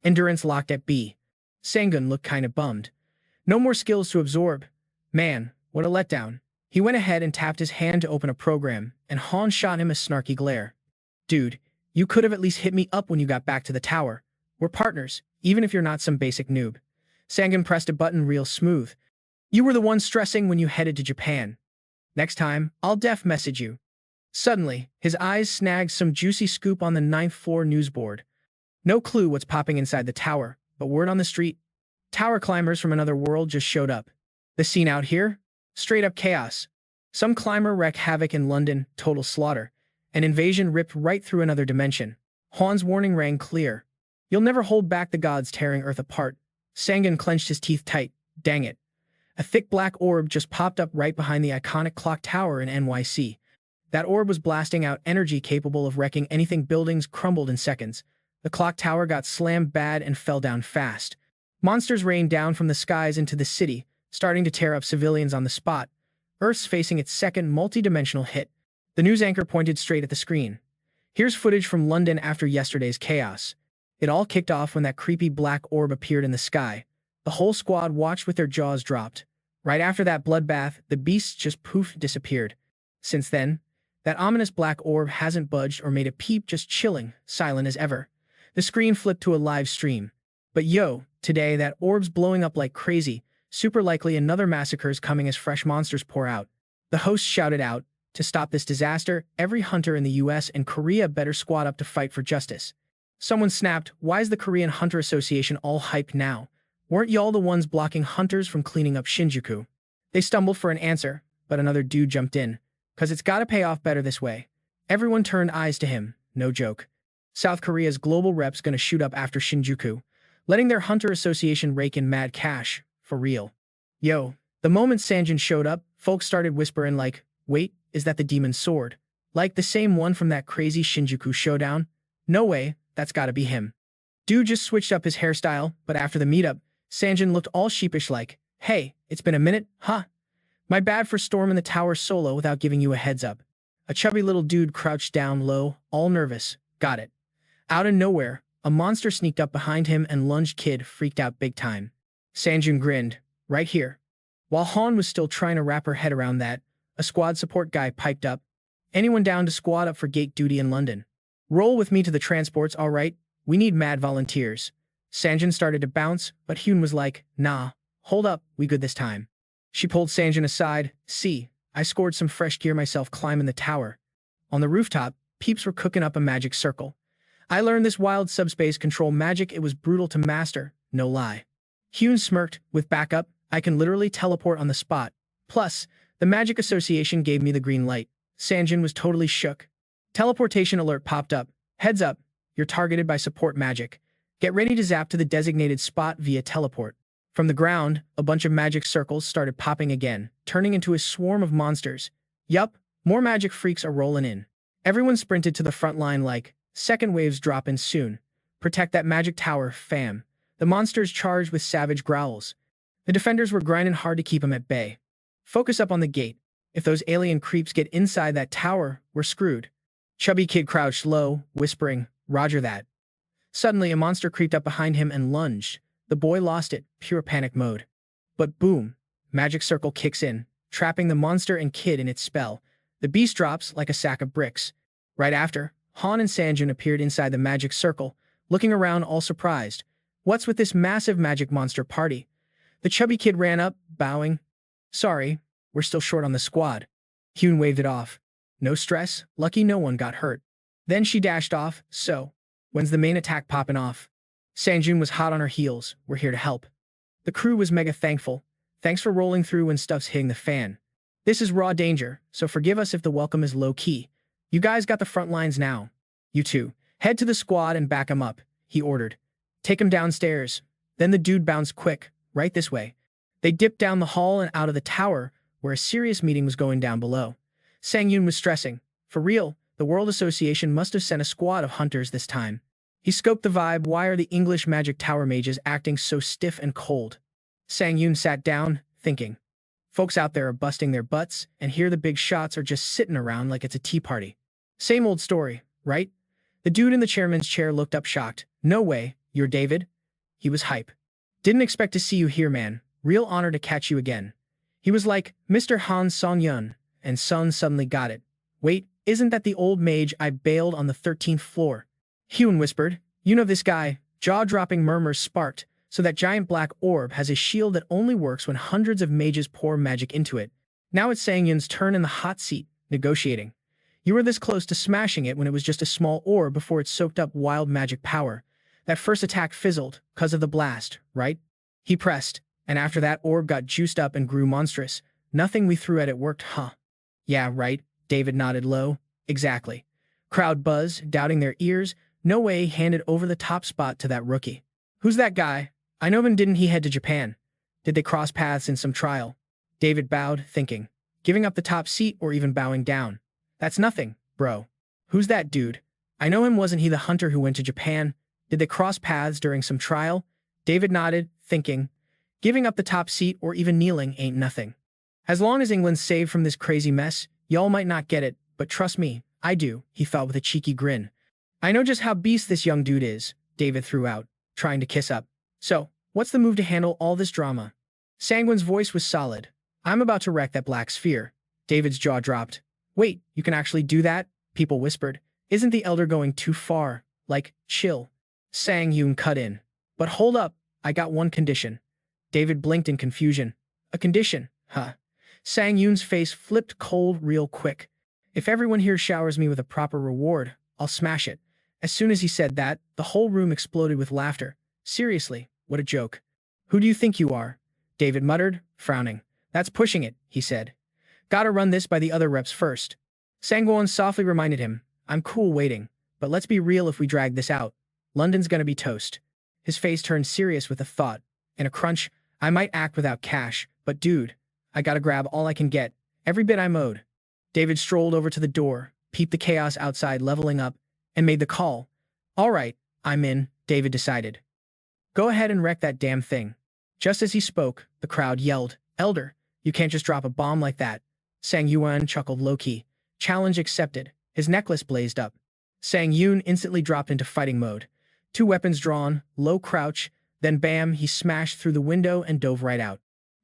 Endurance locked at B. Sangun looked kinda bummed. No more skills to absorb. Man, what a letdown. He went ahead and tapped his hand to open a program, and Han shot him a snarky glare. Dude, you could have at least hit me up when you got back to the tower. We're partners, even if you're not some basic noob. Sangun pressed a button real smooth. You were the one stressing when you headed to Japan. Next time, I'll def message you. Suddenly, his eyes snagged some juicy scoop on the 9th floor news board. No clue what's popping inside the tower, but word on the street. Tower climbers from another world just showed up. The scene out here? Straight up chaos. Some climber wreak havoc in London, total slaughter. An invasion ripped right through another dimension. Han's warning rang clear. You'll never hold back the gods tearing Earth apart. Sangun clenched his teeth tight. Dang it. A thick black orb just popped up right behind the iconic clock tower in NYC. That orb was blasting out energy capable of wrecking anything. Buildings crumbled in seconds. The clock tower got slammed bad and fell down fast. Monsters rained down from the skies into the city, starting to tear up civilians on the spot. Earth's facing its second multi-dimensional hit. The news anchor pointed straight at the screen. Here's footage from London after yesterday's chaos. It all kicked off when that creepy black orb appeared in the sky. The whole squad watched with their jaws dropped. Right after that bloodbath, the beasts just poof disappeared. Since then, that ominous black orb hasn't budged or made a peep, just chilling, silent as ever. The screen flipped to a live stream. But yo, today that orb's blowing up like crazy. Super likely another massacre's coming as fresh monsters pour out. The host shouted out, to stop this disaster, every hunter in the US and Korea better squad up to fight for justice. Someone snapped, why is the Korean Hunter Association all hyped now? Weren't y'all the ones blocking hunters from cleaning up Shinjuku? They stumbled for an answer, but another dude jumped in. 'Cause it's gotta pay off better this way. Everyone turned eyes to him, no joke. South Korea's global rep's gonna shoot up after Shinjuku, letting their Hunter Association rake in mad cash, for real. Yo, the moment Sanjin showed up, folks started whispering like, wait, is that the demon's sword? Like the same one from that crazy Shinjuku showdown? No way, that's gotta be him. Dude just switched up his hairstyle, but after the meetup, Sanjin looked all sheepish like, hey, it's been a minute, huh? My bad for storming the tower solo without giving you a heads up. A chubby little dude crouched down low, all nervous. Got it. Out of nowhere, A monster sneaked up behind him and lunged. Kid freaked out big time. Sangun grinned. Right here. While Han was still trying to wrap her head around that, a squad support guy piped up. Anyone down to squad up for gate duty in London? Roll with me to the transports, all right? We need mad volunteers. Sanjin started to bounce, but Hyun was like, nah, hold up, we good this time. She pulled Sanjin aside. See, I scored some fresh gear myself climbing the tower. On the rooftop, peeps were cooking up a magic circle. I learned this wild subspace control magic. It was brutal to master, no lie. Hyun smirked. With backup, I can literally teleport on the spot. Plus, the Magic Association gave me the green light. Sanjin was totally shook. Teleportation alert popped up. Heads up, you're targeted by support magic. Get ready to zap to the designated spot via teleport. From the ground, a bunch of magic circles started popping again, turning into a swarm of monsters. Yup, more magic freaks are rolling in. Everyone sprinted to the front line like, second waves drop in soon. Protect that magic tower, fam. The monsters charged with savage growls. The defenders were grinding hard to keep them at bay. Focus up on the gate. If those alien creeps get inside that tower, we're screwed. Chubby Kid crouched low, whispering, Roger that. Suddenly, a monster creeped up behind him and lunged. The boy lost it, pure panic mode. But boom, magic circle kicks in, trapping the monster and Kid in its spell. The beast drops like a sack of bricks. Right after, Han and Sanjun appeared inside the magic circle, looking around all surprised. What's with this massive magic monster party? The chubby kid ran up, bowing. Sorry, we're still short on the squad. Hyun waved it off. No stress, lucky no one got hurt. Then she dashed off. So, when's the main attack popping off? Sanjun was hot on her heels. We're here to help. The crew was mega thankful. Thanks for rolling through when stuff's hitting the fan. This is raw danger, so forgive us if the welcome is low-key. You guys got the front lines now. You two, head to the squad and back 'em up, he ordered. Take 'em downstairs. Then the dude bounced quick, right this way. They dipped down the hall and out of the tower, where a serious meeting was going down below. Sangun was stressing. For real, the World Association must have sent a squad of hunters this time. He scoped the vibe. Why are the English magic tower mages acting so stiff and cold? Sangun sat down, thinking. Folks out there are busting their butts, and here the big shots are just sitting around like it's a tea party. Same old story, right? The dude in the chairman's chair looked up shocked. No way, you're David? He was hype. Didn't expect to see you here, man. Real honor to catch you again. He was like, Mr. Han Song-yun, and Sun suddenly got it. Wait, isn't that the old mage I bailed on the 13th floor? Hyun whispered. You know this guy. Jaw-dropping murmurs sparked. So that giant black orb has a shield that only works when hundreds of mages pour magic into it. Now it's Sangyun's turn in the hot seat, negotiating. You were this close to smashing it when it was just a small orb before it soaked up wild magic power. That first attack fizzled, 'cause of the blast, right? He pressed, and after that orb got juiced up and grew monstrous. Nothing we threw at it worked, huh? Yeah, right, David nodded low. Exactly. Crowd buzzed, doubting their ears. No way he handed over the top spot to that rookie. Who's that guy? I know him. Didn't he head to Japan? Did they cross paths in some trial? David bowed, thinking. Giving up the top seat or even bowing down? That's nothing, bro. Who's that dude? I know him. Wasn't he the hunter who went to Japan? Did they cross paths during some trial? David nodded, thinking. Giving up the top seat or even kneeling ain't nothing. As long as England's saved from this crazy mess, y'all might not get it, but trust me, I do, he thought with a cheeky grin. I know just how beast this young dude is, David threw out, trying to kiss up. So, what's the move to handle all this drama? Sanguin's voice was solid. I'm about to wreck that black sphere. David's jaw dropped. Wait, you can actually do that? People whispered. Isn't the elder going too far? Like, chill. Sang-yoon cut in. But hold up, I got one condition. David blinked in confusion. A condition, huh? Sang-yoon's face flipped cold real quick. If everyone here showers me with a proper reward, I'll smash it. As soon as he said that, the whole room exploded with laughter. Seriously, what a joke. Who do you think you are? David muttered, frowning. That's pushing it, he said. Gotta run this by the other reps first. Sangwon softly reminded him, I'm cool waiting, but let's be real. If we drag this out, London's gonna be toast. His face turned serious with a thought. In a crunch, I might act without cash, but dude, I gotta grab all I can get, every bit I'm owed. David strolled over to the door, peeped the chaos outside leveling up, and made the call. All right, I'm in, David decided. Go ahead and wreck that damn thing. Just as he spoke, the crowd yelled, Elder, you can't just drop a bomb like that. Sang-yuan chuckled low-key. Challenge accepted. His necklace blazed up. Sang-yoon instantly dropped into fighting mode. Two weapons drawn, low crouch, then bam, he smashed through the window and dove right out.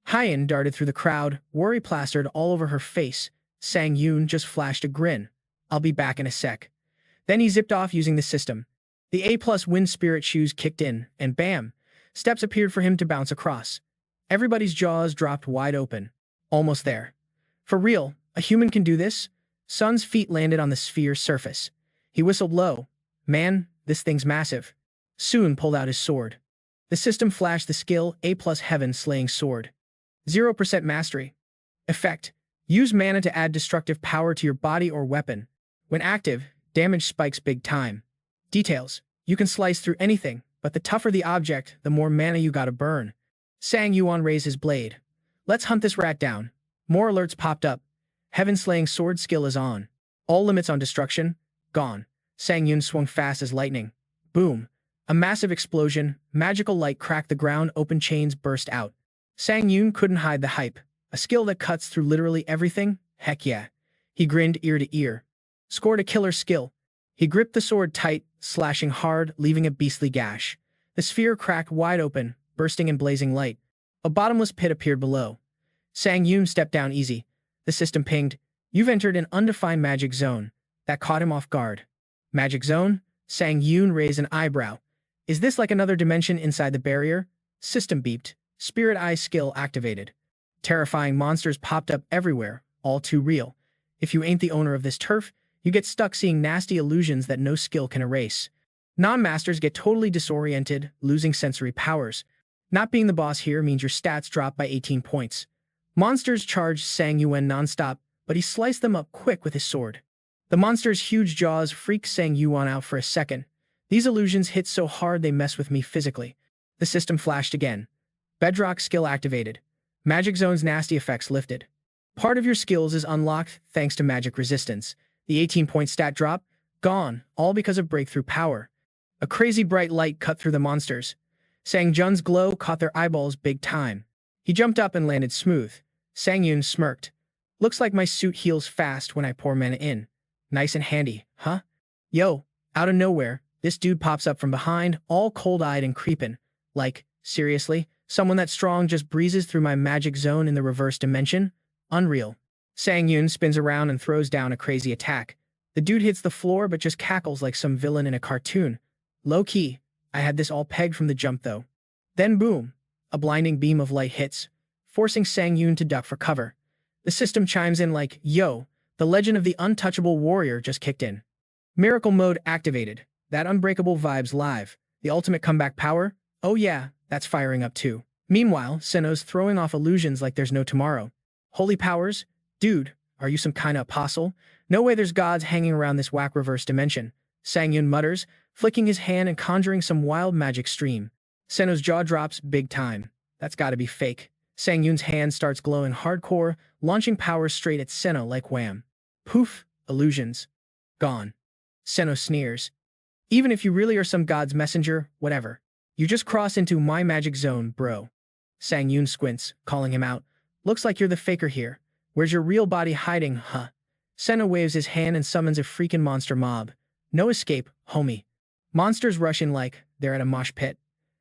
Hyen darted through the crowd, worry plastered all over her face. Sang-yoon just flashed a grin. I'll be back in a sec. Then he zipped off using the system. The A+ wind spirit shoes kicked in, and bam, steps appeared for him to bounce across. Everybody's jaws dropped wide open. Almost there. For real, a human can do this? Sun's feet landed on the sphere's surface. He whistled low. Man, this thing's massive. Soon pulled out his sword. The system flashed the skill A+ Heaven Slaying Sword. 0% mastery. Effect. Use mana to add destructive power to your body or weapon. When active, damage spikes big time. Details. You can slice through anything, but the tougher the object, the more mana you gotta burn. Sang-yuan raised his blade. Let's hunt this rat down. More alerts popped up. Heaven Slaying Sword skill is on. All limits on destruction, gone. Sang-yun swung fast as lightning. Boom. A massive explosion, magical light cracked the ground, open chains burst out. Sang-yun couldn't hide the hype. A skill that cuts through literally everything? Heck yeah. He grinned ear to ear. Scored a killer skill. He gripped the sword tight, slashing hard, leaving a beastly gash. The sphere cracked wide open, bursting in blazing light. A bottomless pit appeared below. Sang-yun stepped down easy. The system pinged. You've entered an undefined magic zone. That caught him off guard. Magic zone? Sang-yun raised an eyebrow. Is this like another dimension inside the barrier? System beeped. Spirit Eye skill activated. Terrifying monsters popped up everywhere, all too real. If you ain't the owner of this turf, you get stuck seeing nasty illusions that no skill can erase. Non-masters get totally disoriented, losing sensory powers. Not being the boss here means your stats drop by 18 points. Monsters charged Sang-yuan nonstop, but he sliced them up quick with his sword. The monster's huge jaws freaked Sang-yuan out for a second. These illusions hit so hard they mess with me physically. The system flashed again. Bedrock skill activated. Magic Zone's nasty effects lifted. Part of your skills is unlocked thanks to magic resistance. The 18-point stat drop? Gone, all because of breakthrough power. A crazy bright light cut through the monsters. Sang-jun's glow caught their eyeballs big time. He jumped up and landed smooth. Sang-yun smirked. Looks like my suit heals fast when I pour mana in. Nice and handy, huh? Yo, out of nowhere, this dude pops up from behind, all cold-eyed and creepin'. Like, seriously? Someone that strong just breezes through my magic zone in the reverse dimension? Unreal. Sang-yun spins around and throws down a crazy attack. The dude hits the floor but just cackles like some villain in a cartoon. Low-key. I had this all pegged from the jump though. Then boom. A blinding beam of light hits, forcing Sang-yun to duck for cover. The system chimes in like, yo, the legend of the untouchable warrior just kicked in. Miracle mode activated. That unbreakable vibes live. The ultimate comeback power? Oh yeah, that's firing up too. Meanwhile, Senno's throwing off illusions like there's no tomorrow. Holy powers? Dude, are you some kinda apostle? No way there's gods hanging around this whack reverse dimension. Sang-yun mutters, flicking his hand and conjuring some wild magic stream. Senno's jaw drops big time. That's gotta be fake. Sang-yun's hand starts glowing hardcore, launching power straight at Senno like wham. Poof, illusions. Gone. Senno sneers. Even if you really are some god's messenger, whatever. You just cross into my magic zone, bro. Sang-yun squints, calling him out. Looks like you're the faker here. Where's your real body hiding, huh? Senno waves his hand and summons a freaking monster mob. No escape, homie. Monsters rush in like they're at a mosh pit.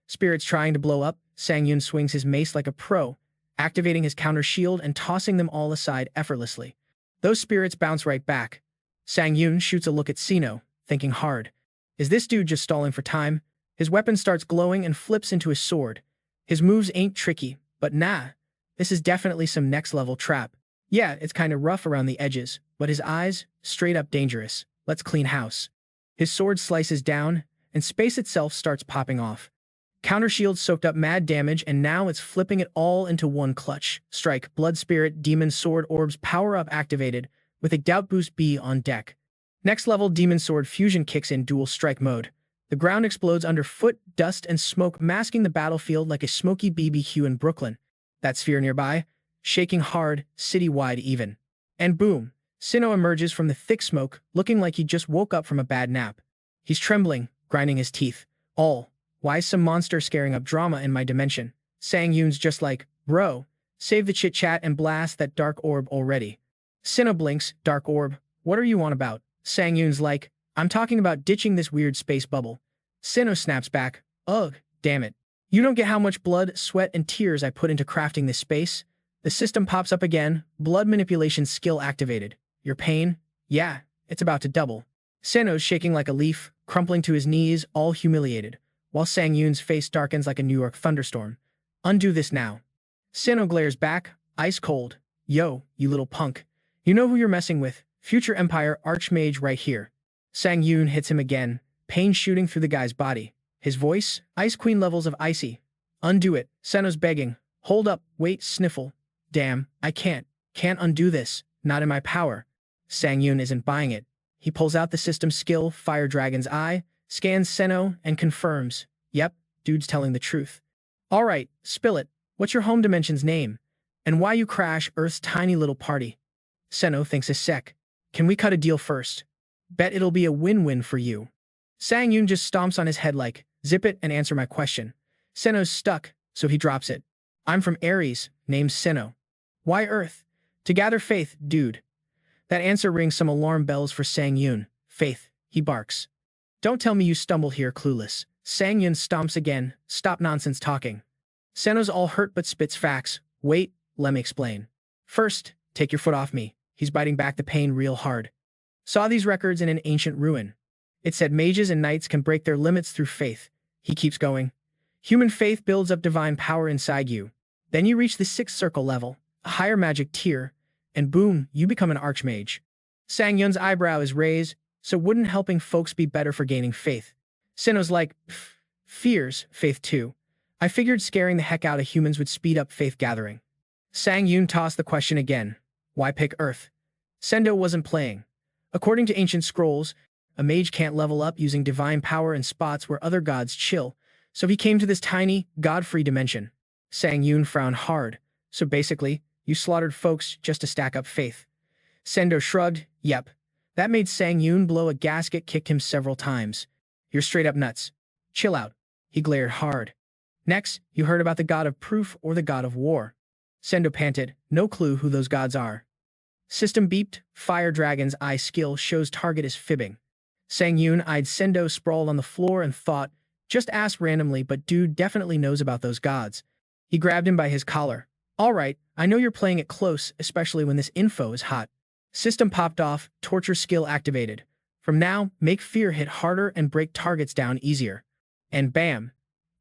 Spirits trying to blow up, Sang-yun swings his mace like a pro, activating his counter shield and tossing them all aside effortlessly. Those spirits bounce right back. Sang-yun shoots a look at Sino, thinking hard. Is this dude just stalling for time? His weapon starts glowing and flips into his sword. His moves ain't tricky, but nah. This is definitely some next-level trap. Yeah, it's kinda rough around the edges, but his eyes, straight up dangerous. Let's clean house. His sword slices down, and space itself starts popping off. Counter shield soaked up mad damage, and now it's flipping it all into one clutch. Strike, Blood Spirit, Demon Sword Orbs power-up activated, with a Doubt Boost B on deck. Next level Demon Sword Fusion kicks in dual strike mode. The ground explodes underfoot, dust and smoke masking the battlefield like a smoky BBQ in Brooklyn. That sphere nearby, shaking hard, city-wide even. And boom, Sinnoh emerges from the thick smoke, looking like he just woke up from a bad nap. He's trembling, grinding his teeth. Why is some monster scaring up drama in my dimension? Sang-yun's just like, bro, save the chit-chat and blast that dark orb already. Sinnoh blinks, dark orb, what are you on about? Sang-yun's like, I'm talking about ditching this weird space bubble. Sino snaps back. Ugh, damn it. You don't get how much blood, sweat, and tears I put into crafting this space? The system pops up again, blood manipulation skill activated. Your pain? Yeah, it's about to double. Seno's shaking like a leaf, crumpling to his knees, all humiliated, while Sang-yoon's face darkens like a New York thunderstorm. Undo this now. Seno glares back, ice cold. Yo, you little punk. You know who you're messing with, future Empire Archmage right here. Sang-yoon hits him again, pain shooting through the guy's body. His voice, Ice Queen levels of icy. Undo it, Seno's begging. Hold up, wait, sniffle. Damn, I can't undo this, not in my power. Sang-yoon isn't buying it. He pulls out the system skill, Fire Dragon's Eye, scans Seno, and confirms. Yep, dude's telling the truth. Alright, spill it. What's your home dimension's name? And why you crash Earth's tiny little party? Seno thinks a sec. Can we cut a deal first? Bet it'll be a win-win for you. Sang-yoon just stomps on his head like, zip it and answer my question. Seno's stuck, so he drops it. I'm from Ares, named Seno. Why Earth? To gather faith, dude. That answer rings some alarm bells for Sang-yoon. Faith, he barks. Don't tell me you stumbled here clueless. Sang-yoon stomps again. Stop nonsense talking. Seno's all hurt but spits facts. Wait, let me explain. First, take your foot off me. He's biting back the pain real hard. Saw these records in an ancient ruin. It said mages and knights can break their limits through faith. He keeps going. Human faith builds up divine power inside you. Then you reach the 6th circle level, a higher magic tier, and boom, you become an archmage. Sang-yoon's eyebrow is raised, so wouldn't helping folks be better for gaining faith? Seno's like, fears, faith too. I figured scaring the heck out of humans would speed up faith gathering. Sang-yoon tossed the question again. Why pick Earth? Sendo wasn't playing. According to ancient scrolls, a mage can't level up using divine power in spots where other gods chill, so he came to this tiny, god-free dimension. Sang-yoon frowned hard. So basically, you slaughtered folks just to stack up faith. Sendo shrugged. Yep. That made Sang-yoon blow a gasket, kicked him several times. You're straight up nuts. Chill out. He glared hard. Next, you heard about the god of proof or the god of war. Sendo panted. No clue who those gods are. System beeped. Fire Dragon's Eye skill shows target is fibbing. Sang-yoon eyed Sendo sprawled on the floor and thought, just asked randomly, but dude definitely knows about those gods. He grabbed him by his collar. Alright, I know you're playing it close, especially when this info is hot. System popped off, torture skill activated. From now, make fear hit harder and break targets down easier. And bam!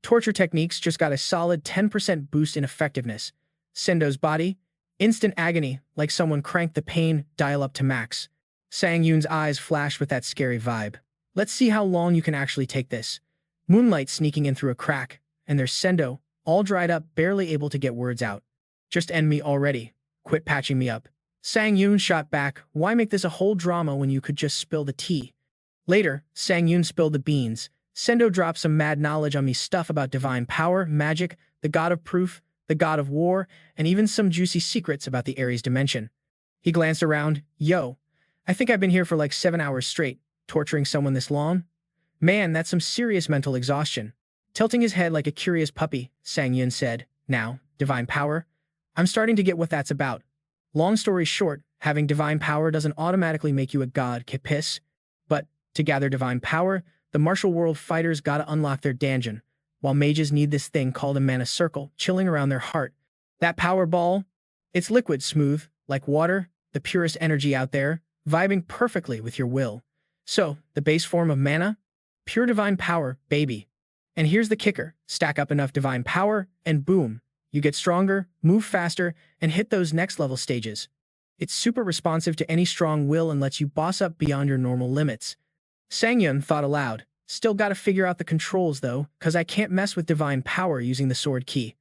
Torture techniques just got a solid 10% boost in effectiveness. Sendo's body, instant agony, like someone cranked the pain dial up to max. Sang-yoon's eyes flashed with that scary vibe. Let's see how long you can actually take this. Moonlight sneaking in through a crack, and there's Sendo, all dried up, barely able to get words out. Just end me already. Quit patching me up. Sang-yoon shot back. Why make this a whole drama when you could just spill the tea? Later, Sang-yoon spilled the beans. Sendo dropped some mad knowledge on me stuff about divine power, magic, the god of proof, the god of war, and even some juicy secrets about the Ares dimension. He glanced around. Yo, I think I've been here for like 7 hours straight, torturing someone this long? Man, that's some serious mental exhaustion. Tilting his head like a curious puppy, Sang-yoon said, Now, divine power? I'm starting to get what that's about. Long story short, having divine power doesn't automatically make you a god, Kipiss. But, to gather divine power, the martial world fighters gotta unlock their dungeon, while mages need this thing called a mana circle chilling around their heart. That power ball? It's liquid smooth, like water, the purest energy out there, vibing perfectly with your will. So, the base form of mana? Pure divine power, baby. And here's the kicker. Stack up enough divine power, and boom, you get stronger, move faster, and hit those next-level stages. It's super responsive to any strong will and lets you boss up beyond your normal limits. Sang-yoon thought aloud. Still gotta figure out the controls, though, cause I can't mess with divine power using the sword key.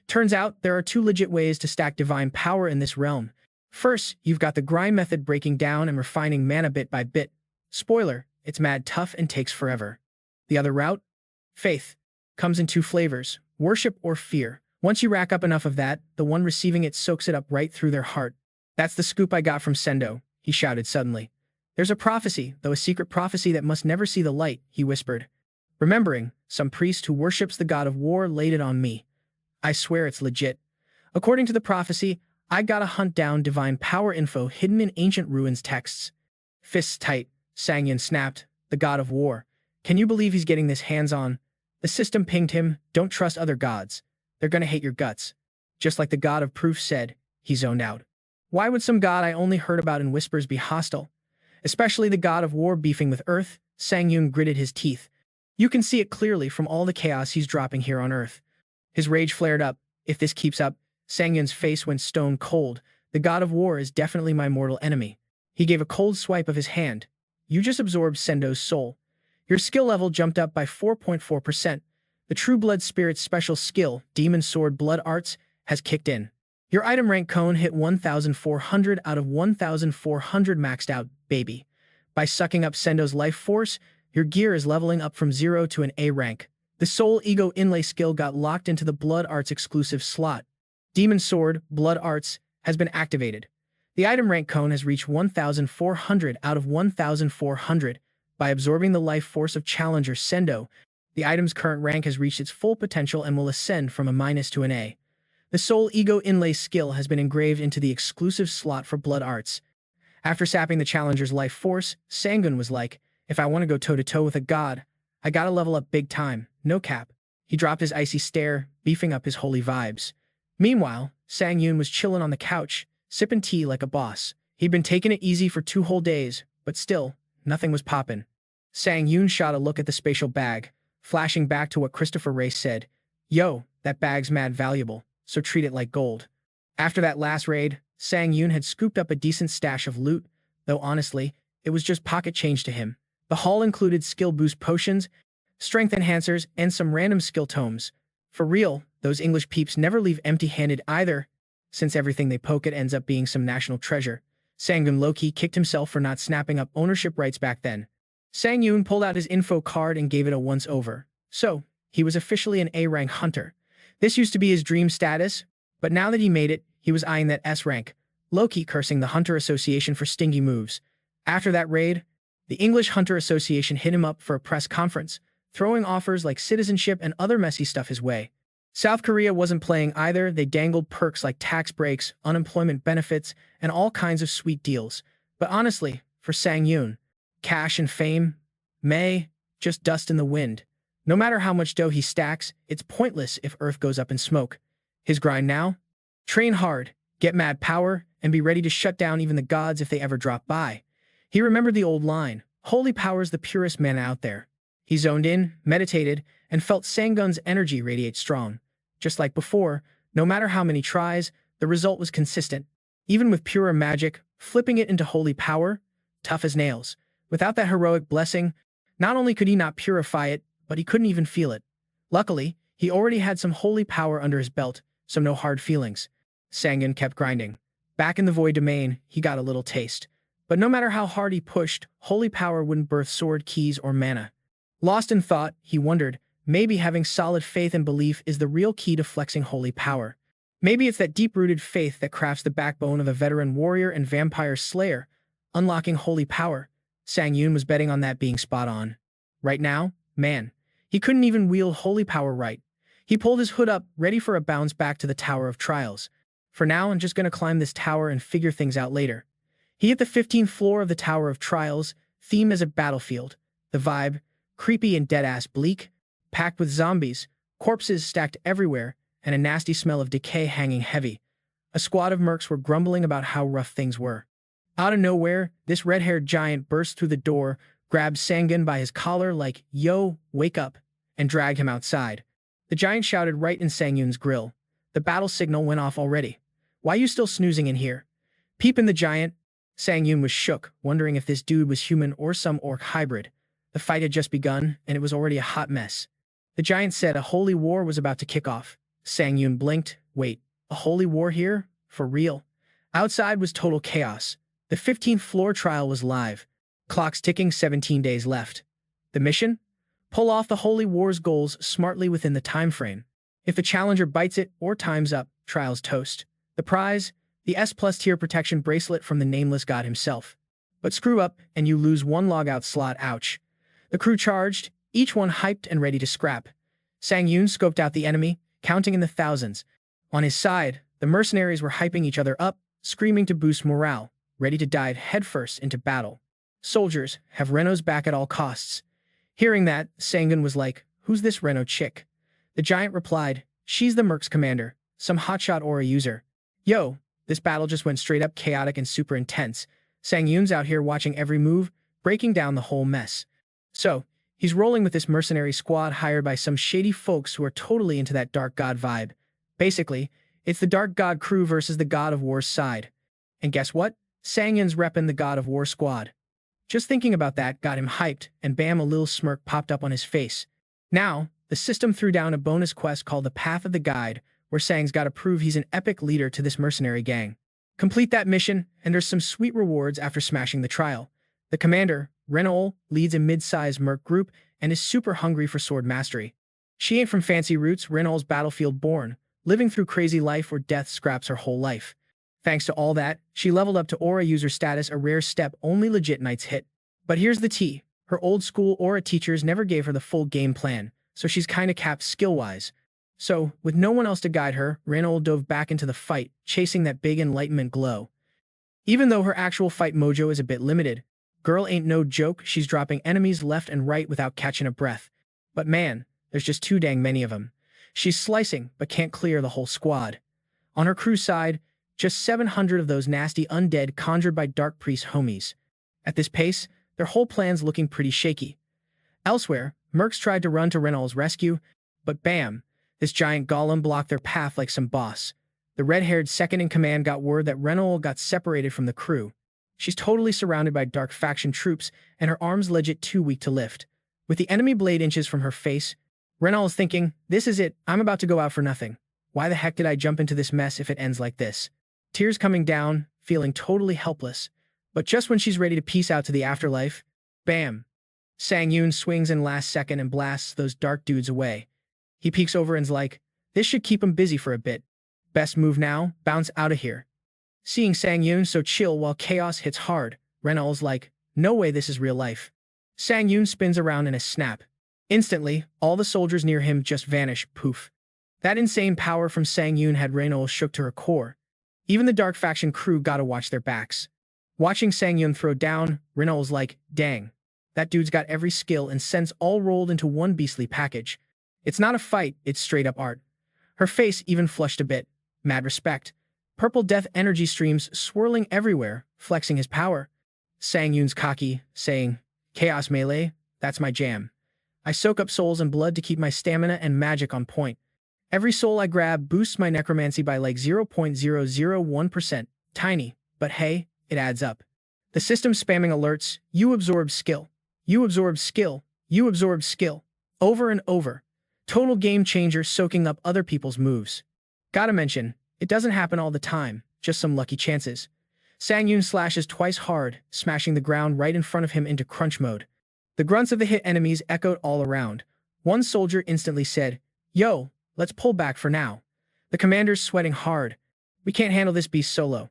Turns out, there are 2 legit ways to stack divine power in this realm. First, you've got the grind method, breaking down and refining mana bit by bit. Spoiler, it's mad tough and takes forever. The other route? Faith. Comes in 2 flavors, worship or fear. Once you rack up enough of that, the one receiving it soaks it up right through their heart. That's the scoop I got from Sendo, he shouted suddenly. There's a prophecy, though a secret prophecy that must never see the light, he whispered. Remembering, some priest who worships the god of war laid it on me. I swear it's legit. According to the prophecy, I gotta hunt down divine power info hidden in ancient ruins texts. Fists tight, Sang-yoon snapped, the god of war. Can you believe he's getting this hands-on? The system pinged him, don't trust other gods. They're gonna hate your guts. Just like the god of proof said, he zoned out. Why would some god I only heard about in whispers be hostile? Especially the god of war beefing with Earth? Sangun gritted his teeth. You can see it clearly from all the chaos he's dropping here on Earth. His rage flared up. If this keeps up, Sangun's face went stone cold. The god of war is definitely my mortal enemy. He gave a cold swipe of his hand. You just absorbed Sendo's soul. Your skill level jumped up by 4.4%. The True Blood Spirit's special skill, Demon Sword Blood Arts, has kicked in. Your item rank cone hit 1,400 out of 1,400 maxed out, baby. By sucking up Sendo's life force, your gear is leveling up from 0 to an A rank. The Soul Ego Inlay skill got locked into the Blood Arts exclusive slot. Demon Sword Blood Arts has been activated. The item rank cone has reached 1,400 out of 1,400. By absorbing the life force of Challenger Sendo, the item's current rank has reached its full potential and will ascend from a minus to an A. The Soul Ego Inlay skill has been engraved into the exclusive slot for Blood Arts. After sapping the Challenger's life force, Sangun was like, if I want to go toe-to-toe with a god, I gotta level up big time, no cap. He dropped his icy stare, beefing up his holy vibes. Meanwhile, Sangun was chilling on the couch, sipping tea like a boss. He'd been taking it easy for 2 whole days, but still, nothing was poppin'. Sangun shot a look at the spatial bag, flashing back to what Christopher Ray said. Yo, that bag's mad valuable, so treat it like gold. After that last raid, Sangun had scooped up a decent stash of loot, though honestly, it was just pocket change to him. The haul included skill boost potions, strength enhancers, and some random skill tomes. For real, those English peeps never leave empty-handed either, since everything they poke at ends up being some national treasure. Sangun low-key kicked himself for not snapping up ownership rights back then. Sangun pulled out his info card and gave it a once-over. So, he was officially an A-rank hunter. This used to be his dream status, but now that he made it, he was eyeing that S-rank, low-key cursing the Hunter Association for stingy moves. After that raid, the English Hunter Association hit him up for a press conference, throwing offers like citizenship and other messy stuff his way. South Korea wasn't playing either. They dangled perks like tax breaks, unemployment benefits, and all kinds of sweet deals. But honestly, for Sangun, cash and fame, just dust in the wind. No matter how much dough he stacks, it's pointless if Earth goes up in smoke. His grind now? Train hard, get mad power, and be ready to shut down even the gods if they ever drop by. He remembered the old line, holy power's the purest mana out there. He zoned in, meditated, and felt Sangun's energy radiate strong. Just like before, no matter how many tries, the result was consistent. Even with purer magic, flipping it into holy power, tough as nails. Without that heroic blessing, not only could he not purify it, but he couldn't even feel it. Luckily, he already had some holy power under his belt, so no hard feelings. Sangun kept grinding. Back in the void domain, he got a little taste. But no matter how hard he pushed, holy power wouldn't birth sword keys or mana. Lost in thought, he wondered, maybe having solid faith and belief is the real key to flexing holy power. Maybe it's that deep-rooted faith that crafts the backbone of a veteran warrior and vampire slayer, unlocking holy power. Sangun was betting on that being spot on. Right now, man, he couldn't even wield holy power right. He pulled his hood up, ready for a bounce back to the Tower of Trials. For now, I'm just gonna climb this tower and figure things out later. He hit the 15th floor of the Tower of Trials, themed as a battlefield. The vibe, creepy and dead-ass bleak, packed with zombies, corpses stacked everywhere, and a nasty smell of decay hanging heavy. A squad of mercs were grumbling about how rough things were. Out of nowhere, this red-haired giant burst through the door, grabbed Sangun by his collar like, yo, wake up, and dragged him outside. The giant shouted right in Sangun's grill. The battle signal went off already. Why you still snoozing in here? Peeping the giant, Sangun was shook, wondering if this dude was human or some orc hybrid. The fight had just begun, and it was already a hot mess. The giant said a holy war was about to kick off. Sangun blinked. Wait, a holy war here? For real? Outside was total chaos. The 15th floor trial was live. Clocks ticking, 17 days left. The mission? Pull off the holy war's goals smartly within the time frame. If the challenger bites it or time's up, trial's toast. The prize? The S+ tier protection bracelet from the nameless god himself. But screw up, and you lose one logout slot, ouch. The crew charged, each one hyped and ready to scrap. Sangun scoped out the enemy, counting in the thousands. On his side, the mercenaries were hyping each other up, screaming to boost morale, ready to dive headfirst into battle. Soldiers, have Renault's back at all costs. Hearing that, Sangun was like, "Who's this Reno chick?" The giant replied, "She's the Mercs commander, some hotshot aura user." Yo, this battle just went straight up chaotic and super intense. Sangyun's out here watching every move, breaking down the whole mess. So, he's rolling with this mercenary squad hired by some shady folks who are totally into that Dark God vibe. Basically, it's the Dark God crew versus the God of War's side. And guess what? Sangyun's reppin' the God of War squad. Just thinking about that got him hyped, and bam, a little smirk popped up on his face. Now, the system threw down a bonus quest called the Path of the Guide, where Sang's gotta prove he's an epic leader to this mercenary gang. Complete that mission, and there's some sweet rewards after smashing the trial. The commander, Renol, leads a mid-sized merc group and is super hungry for sword mastery. She ain't from fancy roots, Renol's battlefield born, living through crazy life where death scraps her whole life. Thanks to all that, she leveled up to aura user status, a rare step only legit knights hit. But here's the tea. Her old-school aura teachers never gave her the full game plan, so she's kinda capped skill-wise. So, with no one else to guide her, Renol dove back into the fight, chasing that big enlightenment glow. Even though her actual fight mojo is a bit limited, girl ain't no joke, she's dropping enemies left and right without catching a breath. But man, there's just too dang many of them. She's slicing, but can't clear the whole squad. On her crew side, just 700 of those nasty undead conjured by Dark Priest homies. At this pace, their whole plan's looking pretty shaky. Elsewhere, Mercs tried to run to Renol's rescue, but bam, this giant golem blocked their path like some boss. The red-haired second-in-command got word that Renol got separated from the crew. She's totally surrounded by Dark Faction troops, and her arms legit too weak to lift. With the enemy blade inches from her face, Renol is thinking, "This is it, I'm about to go out for nothing. Why the heck did I jump into this mess if it ends like this?" Tears coming down, feeling totally helpless. But just when she's ready to peace out to the afterlife, bam! Sangyun swings in last second and blasts those dark dudes away. He peeks over and's like, "This should keep him busy for a bit. Best move now, bounce out of here." Seeing Sangyun so chill while chaos hits hard, Renol's like, "No way this is real life." Sangyun spins around in a snap. Instantly, all the soldiers near him just vanish, poof. That insane power from Sangyun had Renol shook to her core. Even the Dark Faction crew gotta watch their backs. Watching Sangyun throw down, Renol's like, "Dang. That dude's got every skill and sense all rolled into one beastly package. It's not a fight, it's straight up art." Her face even flushed a bit. Mad respect. Purple death energy streams swirling everywhere, flexing his power. Sangyun's cocky, saying, "Chaos melee, that's my jam. I soak up souls and blood to keep my stamina and magic on point. Every soul I grab boosts my necromancy by like 0.001%. Tiny, but hey, it adds up. The system's spamming alerts, you absorb skill. You absorb skill. You absorb skill. Over and over. Total game changer soaking up other people's moves. Gotta mention, it doesn't happen all the time, just some lucky chances. Sangyun slashes twice hard, smashing the ground right in front of him into crunch mode. The grunts of the hit enemies echoed all around. One soldier instantly said, "Yo, let's pull back for now." The commander's sweating hard. "We can't handle this beast solo."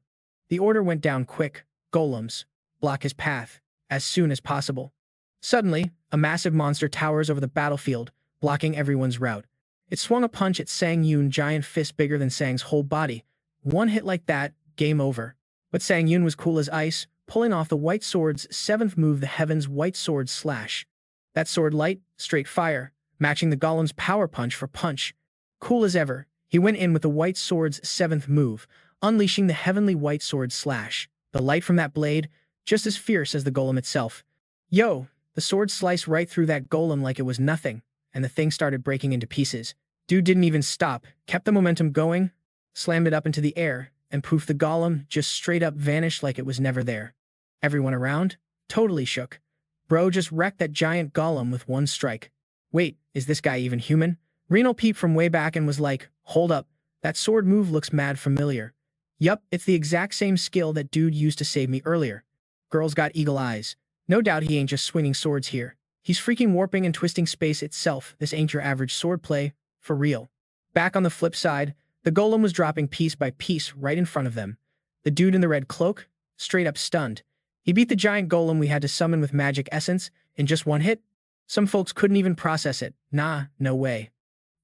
The order went down quick. Golems, block his path, as soon as possible. Suddenly, a massive monster towers over the battlefield, blocking everyone's route. It swung a punch at Sangyun, giant fist bigger than Sang's whole body. One hit like that, game over. But Sangyun was cool as ice, pulling off the White Sword's 7th move, the Heaven's White Sword Slash. That sword light, straight fire, matching the golem's power punch for punch. Cool as ever, he went in with the White Sword's 7th move, unleashing the Heavenly White Sword Slash. The light from that blade, just as fierce as the golem itself. Yo, the sword sliced right through that golem like it was nothing, and the thing started breaking into pieces. Dude didn't even stop, kept the momentum going, slammed it up into the air, and poof, the golem just straight up vanished like it was never there. Everyone around? Totally shook. Bro just wrecked that giant golem with one strike. Wait, is this guy even human? Renal peeped from way back and was like, "Hold up, that sword move looks mad familiar." Yup, it's the exact same skill that dude used to save me earlier. Girl's got eagle eyes. No doubt he ain't just swinging swords here. He's freaking warping and twisting space itself. This ain't your average swordplay, for real. Back on the flip side, the golem was dropping piece by piece right in front of them. The dude in the red cloak? Straight up stunned. He beat the giant golem we had to summon with magic essence in just one hit? Some folks couldn't even process it. Nah, no way.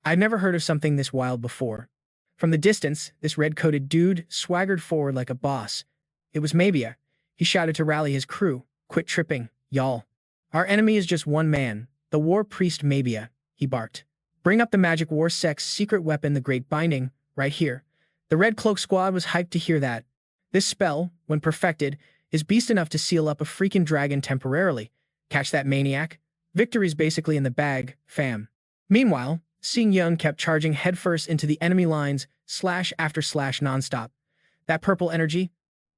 I'd never heard of something this wild before. From the distance, this red-coated dude swaggered forward like a boss. It was Mabia. He shouted to rally his crew. "Quit tripping, y'all. Our enemy is just one man, The war priest Mabia, he barked. Bring up the magic war sect's secret weapon, the Great Binding, right here. The Red Cloak Squad was hyped to hear that. This spell, when perfected, is beast enough to seal up a freaking dragon temporarily. Catch that maniac? Victory's basically in the bag, fam. Meanwhile, Xing Yun kept charging headfirst into the enemy lines, slash after slash nonstop. That purple energy?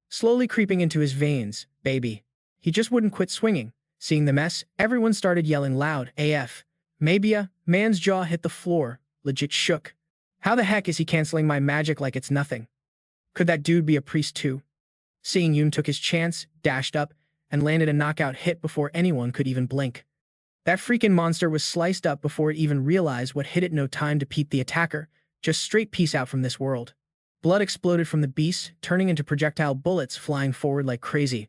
Slowly creeping into his veins, baby. He just wouldn't quit swinging. Seeing the mess, everyone started yelling loud, AF. Mabia, man's jaw hit the floor, legit shook. How the heck is he canceling my magic like it's nothing? Could that dude be a priest too? Xing Yun took his chance, dashed up, and landed a knockout hit before anyone could even blink. That freaking monster was sliced up before it even realized what hit it. No time to peep the attacker, just straight peace out from this world. Blood exploded from the beast, turning into projectile bullets flying forward like crazy.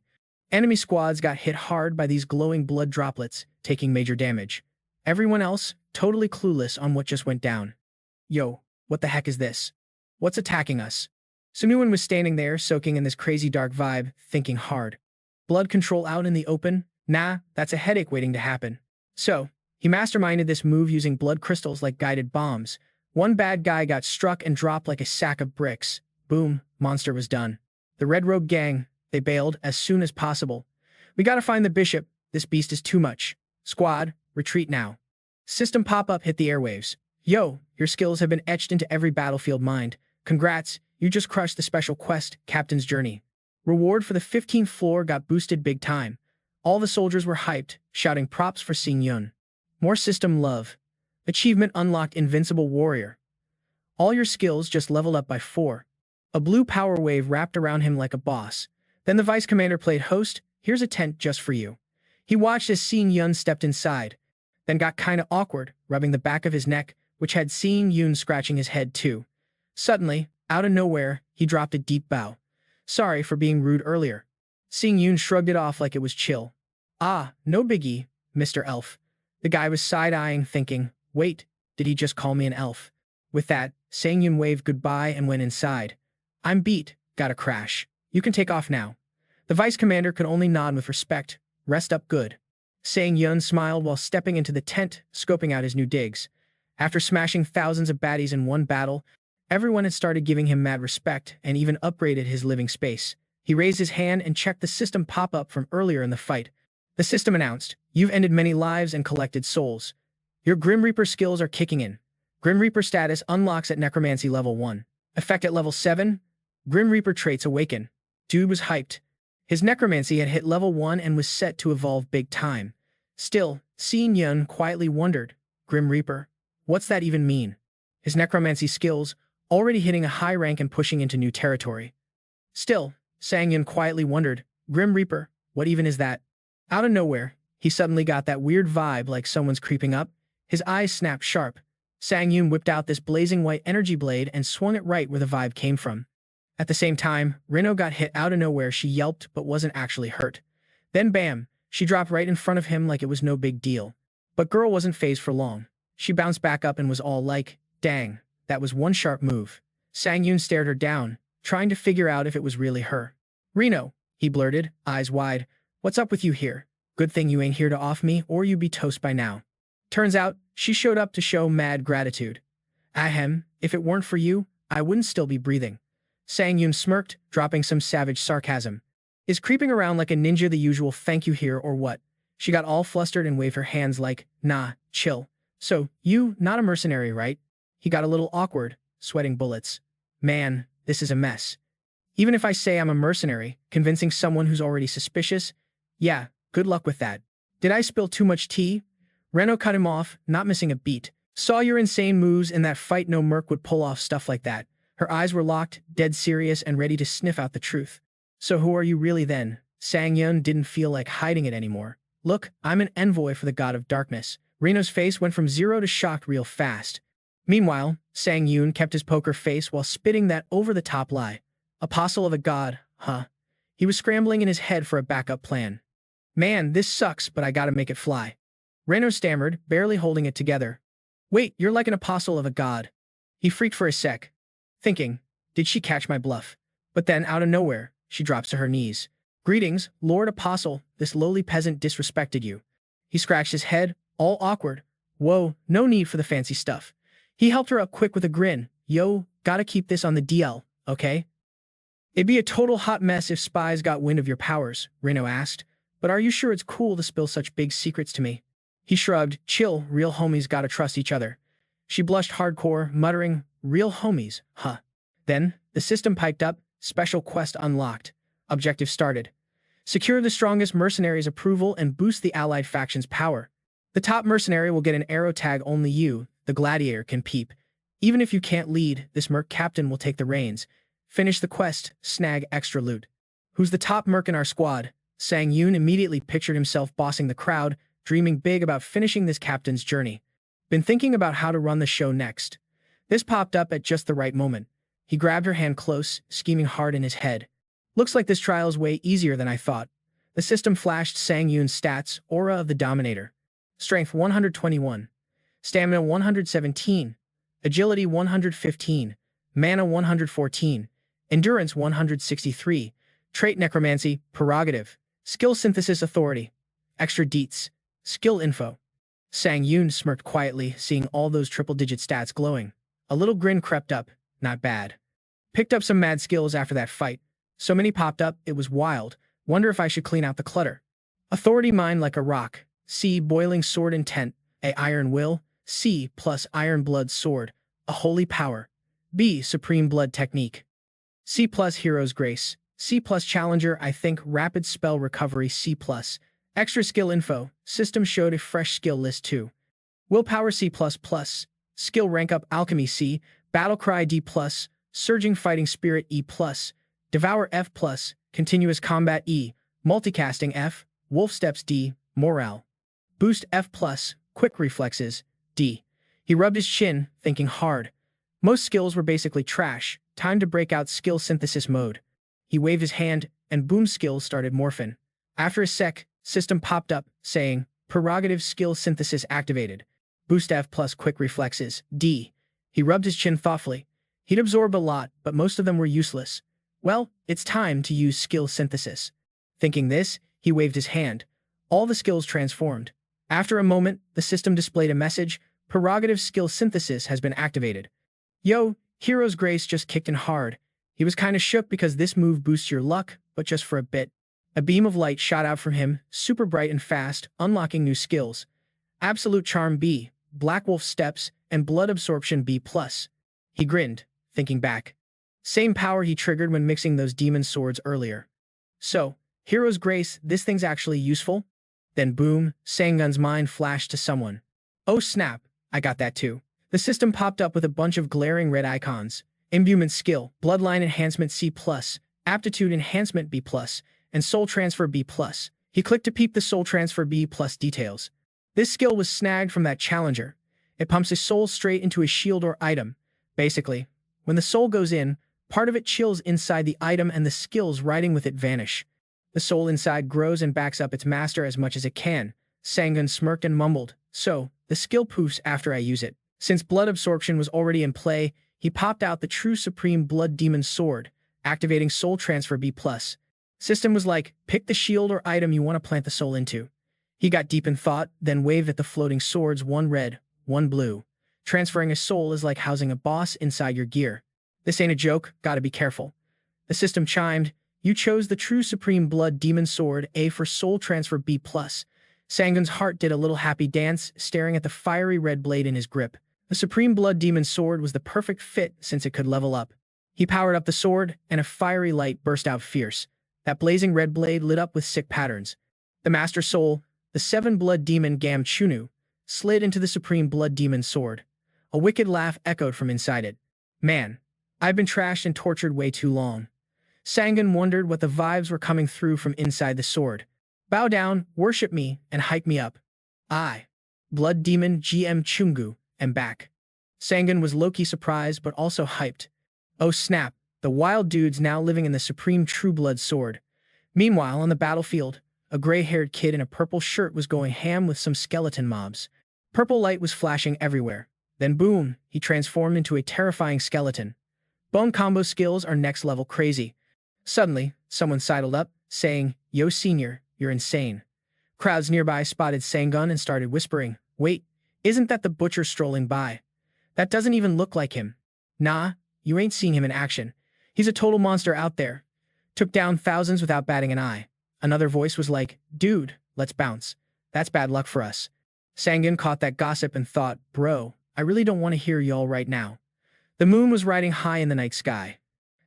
Enemy squads got hit hard by these glowing blood droplets, taking major damage. Everyone else, totally clueless on what just went down. Yo, what the heck is this? What's attacking us? Sangun was standing there, soaking in this crazy dark vibe, thinking hard. Blood control out in the open? Nah, that's a headache waiting to happen. So, he masterminded this move using blood crystals like guided bombs. One bad guy got struck and dropped like a sack of bricks. Boom, monster was done. The Red Robe gang, they bailed as soon as possible. We gotta find the bishop, this beast is too much. Squad, retreat now. System pop-up hit the airwaves. Yo, your skills have been etched into every battlefield mind. Congrats, you just crushed the special quest, Captain's Journey. Reward for the 15th floor got boosted big time. All the soldiers were hyped, shouting props for Xing Yun. More system love. Achievement unlocked, Invincible Warrior. All your skills just leveled up by 4. A blue power wave wrapped around him like a boss. Then the vice commander played host. Here's a tent just for you. He watched as Xing Yun stepped inside, then got kinda awkward, rubbing the back of his neck, which had Xing Yun scratching his head too. Suddenly, out of nowhere, he dropped a deep bow. Sorry for being rude earlier. Xing Yun shrugged it off like it was chill. Ah, no biggie, Mr. Elf. The guy was side-eyeing, thinking, wait, did he just call me an elf? With that, Xing Yun waved goodbye and went inside. I'm beat, gotta crash. You can take off now. The vice commander could only nod with respect. Rest up good. Xing Yun smiled while stepping into the tent, scoping out his new digs. After smashing thousands of baddies in one battle, everyone had started giving him mad respect and even upgraded his living space. He raised his hand and checked the system pop-up from earlier in the fight. The system announced, you've ended many lives and collected souls. Your Grim Reaper skills are kicking in. Grim Reaper status unlocks at Necromancy level 1. Effect at level 7. Grim Reaper traits awaken. Dude was hyped. His Necromancy had hit level 1 and was set to evolve big time. Still, Xing Yun quietly wondered, Grim Reaper? What's that even mean? His Necromancy skills, already hitting a high rank and pushing into new territory. Still, Xing Yun quietly wondered, Grim Reaper, what even is that? Out of nowhere, he suddenly got that weird vibe like someone's creeping up. His eyes snapped sharp. Xing Yun whipped out this blazing white energy blade and swung it right where the vibe came from. At the same time, Reno got hit out of nowhere. She yelped but wasn't actually hurt. Then bam, she dropped right in front of him like it was no big deal. But girl wasn't fazed for long. She bounced back up and was all like, dang, that was one sharp move. Xing Yun stared her down, trying to figure out if it was really her. Reno, he blurted, eyes wide. What's up with you here? Good thing you ain't here to off me or you'd be toast by now. Turns out, she showed up to show mad gratitude. Ahem, if it weren't for you, I wouldn't still be breathing. Xing Yun smirked, dropping some savage sarcasm. Is creeping around like a ninja the usual thank you here or what? She got all flustered and waved her hands like, nah, chill. So, you, not a mercenary, right? He got a little awkward, sweating bullets. Man, this is a mess. Even if I say I'm a mercenary, convincing someone who's already suspicious, yeah, good luck with that. Did I spill too much tea? Reno cut him off, not missing a beat. Saw your insane moves in that fight. No merc would pull off stuff like that. Her eyes were locked, dead serious and ready to sniff out the truth. So who are you really then? Xing Yun didn't feel like hiding it anymore. Look, I'm an envoy for the god of darkness. Reno's face went from 0 to shocked real fast. Meanwhile, Xing Yun kept his poker face while spitting that over-the-top lie. Apostle of a god, huh? He was scrambling in his head for a backup plan. Man, this sucks, but I gotta make it fly. Reno stammered, barely holding it together. Wait, you're like an apostle of a god. He freaked for a sec, thinking, did she catch my bluff? But then, out of nowhere, she drops to her knees. Greetings, Lord Apostle, this lowly peasant disrespected you. He scratched his head, all awkward. Whoa, no need for the fancy stuff. He helped her up quick with a grin. Yo, gotta keep this on the DL, okay? It'd be a total hot mess if spies got wind of your powers, Reno asked. But are you sure it's cool to spill such big secrets to me? He shrugged. Chill, real homies gotta trust each other. She blushed hardcore, muttering, real homies, huh? Then, the system piped up, special quest unlocked. Objective started. Secure the strongest mercenary's approval and boost the allied faction's power. The top mercenary will get an arrow tag only you, the gladiator, can peep. Even if you can't lead, this merc captain will take the reins. Finish the quest, snag extra loot. Who's the top merc in our squad? Sangun immediately pictured himself bossing the crowd, dreaming big about finishing this captain's journey. Been thinking about how to run the show next. This popped up at just the right moment. He grabbed her hand close, scheming hard in his head. Looks like this trial's way easier than I thought. The system flashed Sangun's stats, Aura of the Dominator. Strength 121. Stamina 117. Agility 115. Mana 114. Endurance 163. Trait Necromancy, Prerogative. Skill Synthesis Authority. Extra deets. Skill info. Sangun smirked quietly, seeing all those triple-digit stats glowing. A little grin crept up. Not bad. Picked up some mad skills after that fight. So many popped up, it was wild. Wonder if I should clean out the clutter. Authority Mind like a rock. C. Boiling Sword Intent. A. Iron Will. C. Plus Iron Blood Sword. A Holy Power. B. Supreme Blood Technique. C. Plus Hero's Grace. C. Plus Challenger, I think. Rapid Spell Recovery. C. Plus. Extra skill info. System showed a fresh skill list too. Willpower C++. Skill rank up Alchemy C. Battlecry D+. Surging Fighting Spirit E+. Devour F+. Continuous Combat E. Multicasting F. Wolf Steps D. Morale. Boost F+. Quick Reflexes D. He rubbed his chin, thinking hard. Most skills were basically trash. Time to break out skill synthesis mode. He waved his hand, and boom, skills started morphing. After a sec, system popped up, saying, Prerogative Skill Synthesis activated. Boost F plus Quick Reflexes, D. He rubbed his chin thoughtfully. He'd absorbed a lot, but most of them were useless. Well, it's time to use skill synthesis. Thinking this, he waved his hand. All the skills transformed. After a moment, the system displayed a message, Prerogative Skill Synthesis has been activated. Yo, Hero's Grace just kicked in hard. He was kinda shook because this move boosts your luck, but just for a bit. A beam of light shot out from him, super bright and fast, unlocking new skills. Absolute Charm B, Black Wolf Steps, and Blood Absorption B+. He grinned, thinking back. Same power he triggered when mixing those demon swords earlier. So, Hero's Grace, this thing's actually useful? Then boom, Sangun's mind flashed to someone. Oh snap, I got that too. The system popped up with a bunch of glaring red icons. Imbuement Skill, Bloodline Enhancement C+, Aptitude Enhancement B+, and Soul Transfer B+. He clicked to peep the Soul Transfer B+ details. This skill was snagged from that challenger. It pumps his soul straight into a shield or item. Basically, when the soul goes in, part of it chills inside the item and the skills riding with it vanish. The soul inside grows and backs up its master as much as it can. Sangun smirked and mumbled, so, the skill poofs after I use it. Since Blood Absorption was already in play, he popped out the true Supreme Blood Demon Sword, activating Soul Transfer B+. System was like, pick the shield or item you want to plant the soul into. He got deep in thought, then waved at the floating swords, one red, one blue. Transferring a soul is like housing a boss inside your gear. This ain't a joke, gotta be careful. The system chimed, you chose the true Supreme Blood Demon Sword, A for Soul Transfer B+. Sangun's heart did a little happy dance, staring at the fiery red blade in his grip. The Supreme Blood Demon Sword was the perfect fit since it could level up. He powered up the sword, and a fiery light burst out fierce. That blazing red blade lit up with sick patterns. The Master Soul, the Seven Blood Demon Gam Chunu, slid into the Supreme Blood Demon Sword. A wicked laugh echoed from inside it. Man, I've been trashed and tortured way too long. Sangun wondered what the vibes were coming through from inside the sword. Bow down, worship me, and hype me up. I, Blood Demon GM Chungu, am back. Sangun was low-key surprised but also hyped. Oh snap, the wild dude's now living in the Supreme True Blood Sword. Meanwhile, on the battlefield, a gray-haired kid in a purple shirt was going ham with some skeleton mobs. Purple light was flashing everywhere. Then boom, he transformed into a terrifying skeleton. Bone combo skills are next-level crazy. Suddenly, someone sidled up, saying, Yo senior, you're insane. Crowds nearby spotted Sangun and started whispering, Wait, isn't that the butcher strolling by? That doesn't even look like him. Nah, you ain't seen him in action. He's a total monster out there. Took down thousands without batting an eye. Another voice was like, dude, let's bounce. That's bad luck for us. Sangun caught that gossip and thought, bro, I really don't want to hear y'all right now. The moon was riding high in the night sky.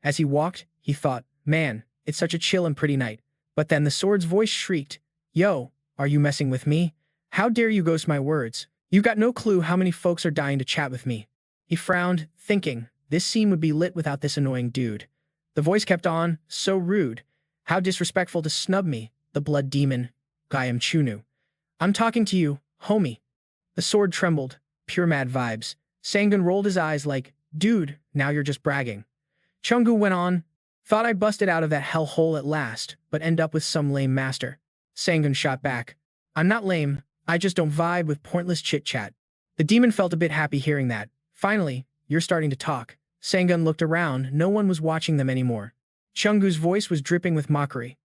As he walked, he thought, man, it's such a chill and pretty night. But then the sword's voice shrieked, yo, are you messing with me? How dare you ghost my words? You got no clue how many folks are dying to chat with me. He frowned, thinking, this scene would be lit without this annoying dude. The voice kept on, so rude. How disrespectful to snub me, the blood demon, Gayam Chunu. I'm talking to you, homie. The sword trembled, pure mad vibes. Sangun rolled his eyes like, dude, now you're just bragging. Chungu went on, thought I busted out of that hellhole at last, but end up with some lame master. Sangun shot back. I'm not lame, I just don't vibe with pointless chit-chat. The demon felt a bit happy hearing that. Finally, you're starting to talk. Sangun looked around, no one was watching them anymore. Chungu's voice was dripping with mockery.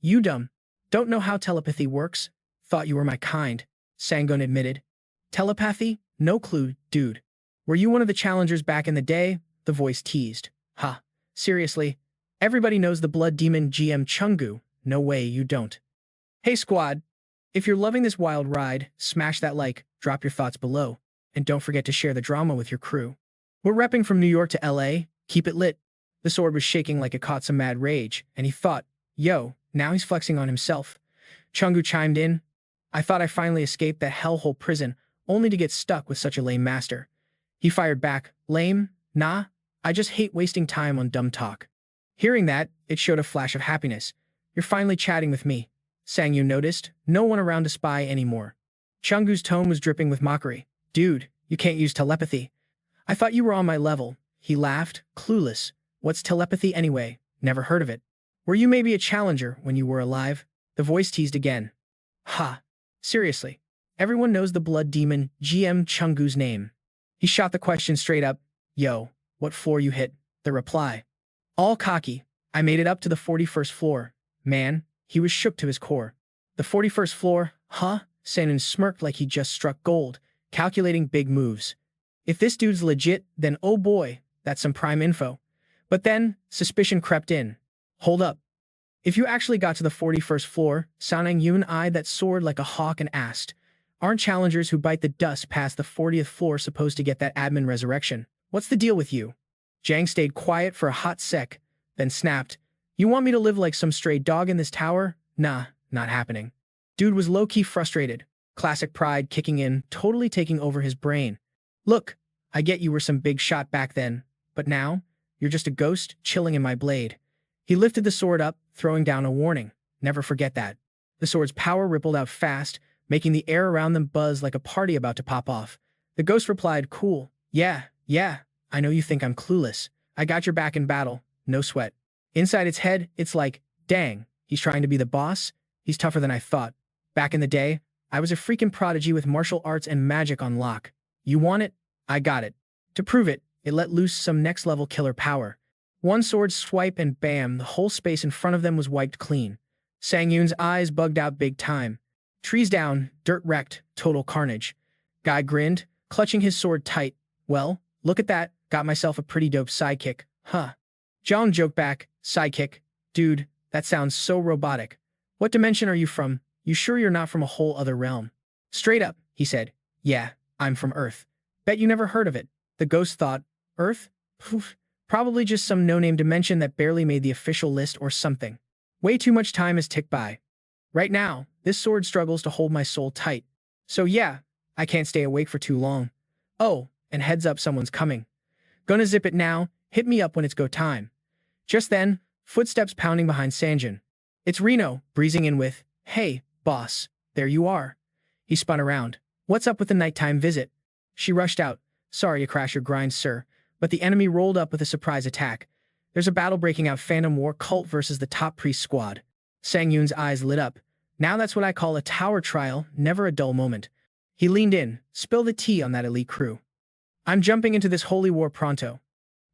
You dumb. Don't know how telepathy works? Thought you were my kind, Sangun admitted. Telepathy? No clue, dude. Were you one of the challengers back in the day? The voice teased. Ha. Seriously? Everybody knows the blood demon GM Chungu. No way you don't. Hey squad. If you're loving this wild ride, smash that like, drop your thoughts below, and don't forget to share the drama with your crew. We're repping from New York to LA, keep it lit. The sword was shaking like it caught some mad rage, and he thought, yo, now he's flexing on himself. Chungu chimed in. I thought I finally escaped that hellhole prison, only to get stuck with such a lame master. He fired back, lame? Nah, I just hate wasting time on dumb talk. Hearing that, it showed a flash of happiness. You're finally chatting with me. Sangun noticed, no one around to spy anymore. Chungu's tone was dripping with mockery. Dude, you can't use telepathy. I thought you were on my level. He laughed, clueless. What's telepathy anyway? Never heard of it. Were you maybe a challenger when you were alive? The voice teased again. Ha. Seriously. Everyone knows the blood demon GM Chungu's name. He shot the question straight up. Yo, what floor you hit? The reply. All cocky. I made it up to the 41st floor. Man, he was shook to his core. The 41st floor? Huh? Sanun smirked like he just struck gold, calculating big moves. If this dude's legit, then oh boy, that's some prime info. But then, suspicion crept in. Hold up. If you actually got to the 41st floor, Sanang Yun eyed that sword like a hawk and asked, aren't challengers who bite the dust past the 40th floor supposed to get that admin resurrection? What's the deal with you? Jang stayed quiet for a hot sec, then snapped, you want me to live like some stray dog in this tower? Nah, not happening. Dude was low-key frustrated, classic pride kicking in, totally taking over his brain. Look, I get you were some big shot back then, but now, you're just a ghost chilling in my blade. He lifted the sword up, throwing down a warning. Never forget that. The sword's power rippled out fast, making the air around them buzz like a party about to pop off. The ghost replied, cool. Yeah, I know you think I'm clueless. I got your back in battle, no sweat. Inside its head, it's like, dang, he's trying to be the boss? He's tougher than I thought. Back in the day, I was a freaking prodigy with martial arts and magic on lock. You want it? I got it. To prove it, it let loose some next-level killer power. One sword swipe and bam, the whole space in front of them was wiped clean. Sangyun's eyes bugged out big time. Trees down, dirt wrecked, total carnage. Guy grinned, clutching his sword tight. Well, look at that, got myself a pretty dope sidekick, huh? John joked back, sidekick? Dude, that sounds so robotic. What dimension are you from? You sure you're not from a whole other realm? Straight up, he said. Yeah, I'm from Earth. Bet you never heard of it. The ghost thought, Earth? Poof, probably just some no-name dimension that barely made the official list or something. Way too much time has ticked by. Right now, this sword struggles to hold my soul tight. So yeah, I can't stay awake for too long. Oh, and heads up, someone's coming. Gonna zip it now, hit me up when it's go time. Just then, footsteps pounding behind Sanjun. It's Reno, breezing in with, hey, boss, there you are. He spun around. What's up with the nighttime visit? She rushed out. Sorry to crash your grind, sir, but the enemy rolled up with a surprise attack. There's a battle breaking out, Phantom War cult versus the top priest squad. Sangyun's eyes lit up. Now that's what I call a tower trial, never a dull moment. He leaned in, spill the tea on that elite crew. I'm jumping into this holy war pronto.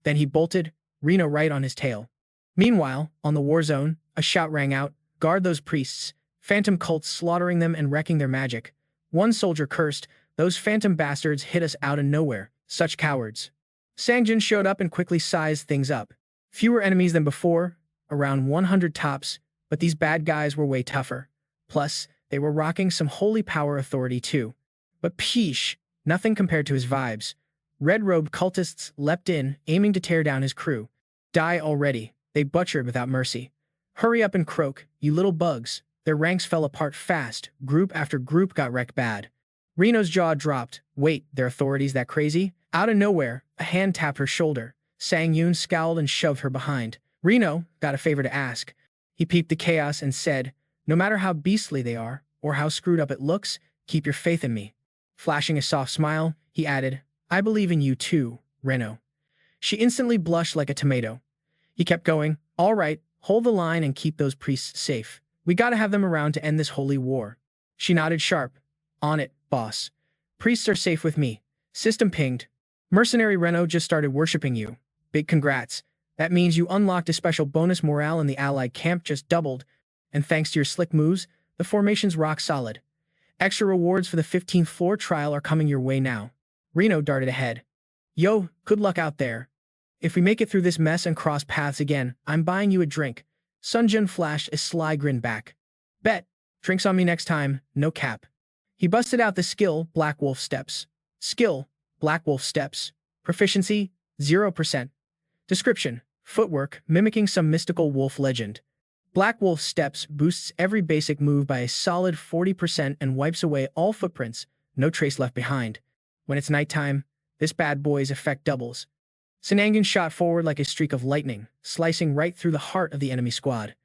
Then he bolted, Reno right on his tail. Meanwhile, on the war zone, a shout rang out, guard those priests, phantom cults slaughtering them and wrecking their magic. One soldier cursed, Those phantom bastards hit us out of nowhere. Such cowards. Sangun showed up and quickly sized things up. Fewer enemies than before, around 100 tops, but these bad guys were way tougher. Plus, they were rocking some holy power authority too. But peesh, nothing compared to his vibes. Red-robed cultists leapt in, aiming to tear down his crew. Die already, they butchered without mercy. Hurry up and croak, you little bugs. Their ranks fell apart fast, group after group got wrecked bad. Reno's jaw dropped. Wait, their authority's that crazy? Out of nowhere, a hand tapped her shoulder. Sangun scowled and shoved her behind. Reno got a favor to ask. He peeped the chaos and said, no matter how beastly they are, or how screwed up it looks, keep your faith in me. Flashing a soft smile, he added, I believe in you too, Reno. She instantly blushed like a tomato. He kept going, all right, hold the line and keep those priests safe. We gotta have them around to end this holy war. She nodded sharp. On it, boss. Priests are safe with me. System pinged. Mercenary Reno just started worshipping you. Big congrats. That means you unlocked a special bonus. Morale in the allied camp just doubled, and thanks to your slick moves, the formation's rock solid. Extra rewards for the 15th floor trial are coming your way now. Reno darted ahead. Yo, good luck out there. If we make it through this mess and cross paths again, I'm buying you a drink. Sunjun flashed a sly grin back. Bet. Drinks on me next time, no cap. He busted out the skill, Black Wolf Steps. Skill, Black Wolf Steps. Proficiency, 0%. Description, footwork, mimicking some mystical wolf legend. Black Wolf Steps boosts every basic move by a solid 40% and wipes away all footprints, no trace left behind. When it's nighttime, this bad boy's effect doubles. Sangun shot forward like a streak of lightning, slicing right through the heart of the enemy squad.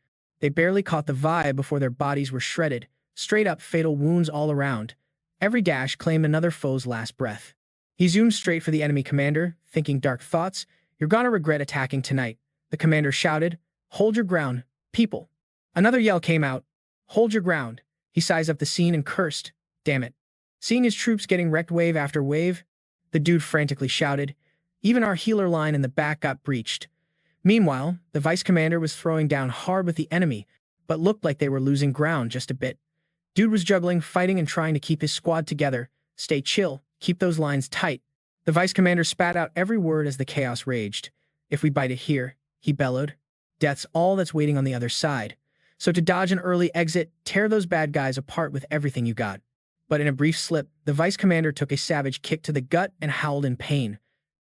They barely caught the vibe before their bodies were shredded, straight-up fatal wounds all around. Every dash claimed another foe's last breath. He zoomed straight for the enemy commander, thinking dark thoughts. You're gonna regret attacking tonight. The commander shouted, hold your ground, people. Another yell came out. Hold your ground. He sized up the scene and cursed. Damn it. Seeing his troops getting wrecked wave after wave, the dude frantically shouted. Even our healer line in the back got breached. Meanwhile, the vice commander was throwing down hard with the enemy, but looked like they were losing ground just a bit. Dude was juggling, fighting, and trying to keep his squad together. Stay chill. Keep those lines tight. The vice commander spat out every word as the chaos raged. If we bite it here, he bellowed, death's all that's waiting on the other side. So to dodge an early exit, tear those bad guys apart with everything you got. But in a brief slip, the vice commander took a savage kick to the gut and howled in pain.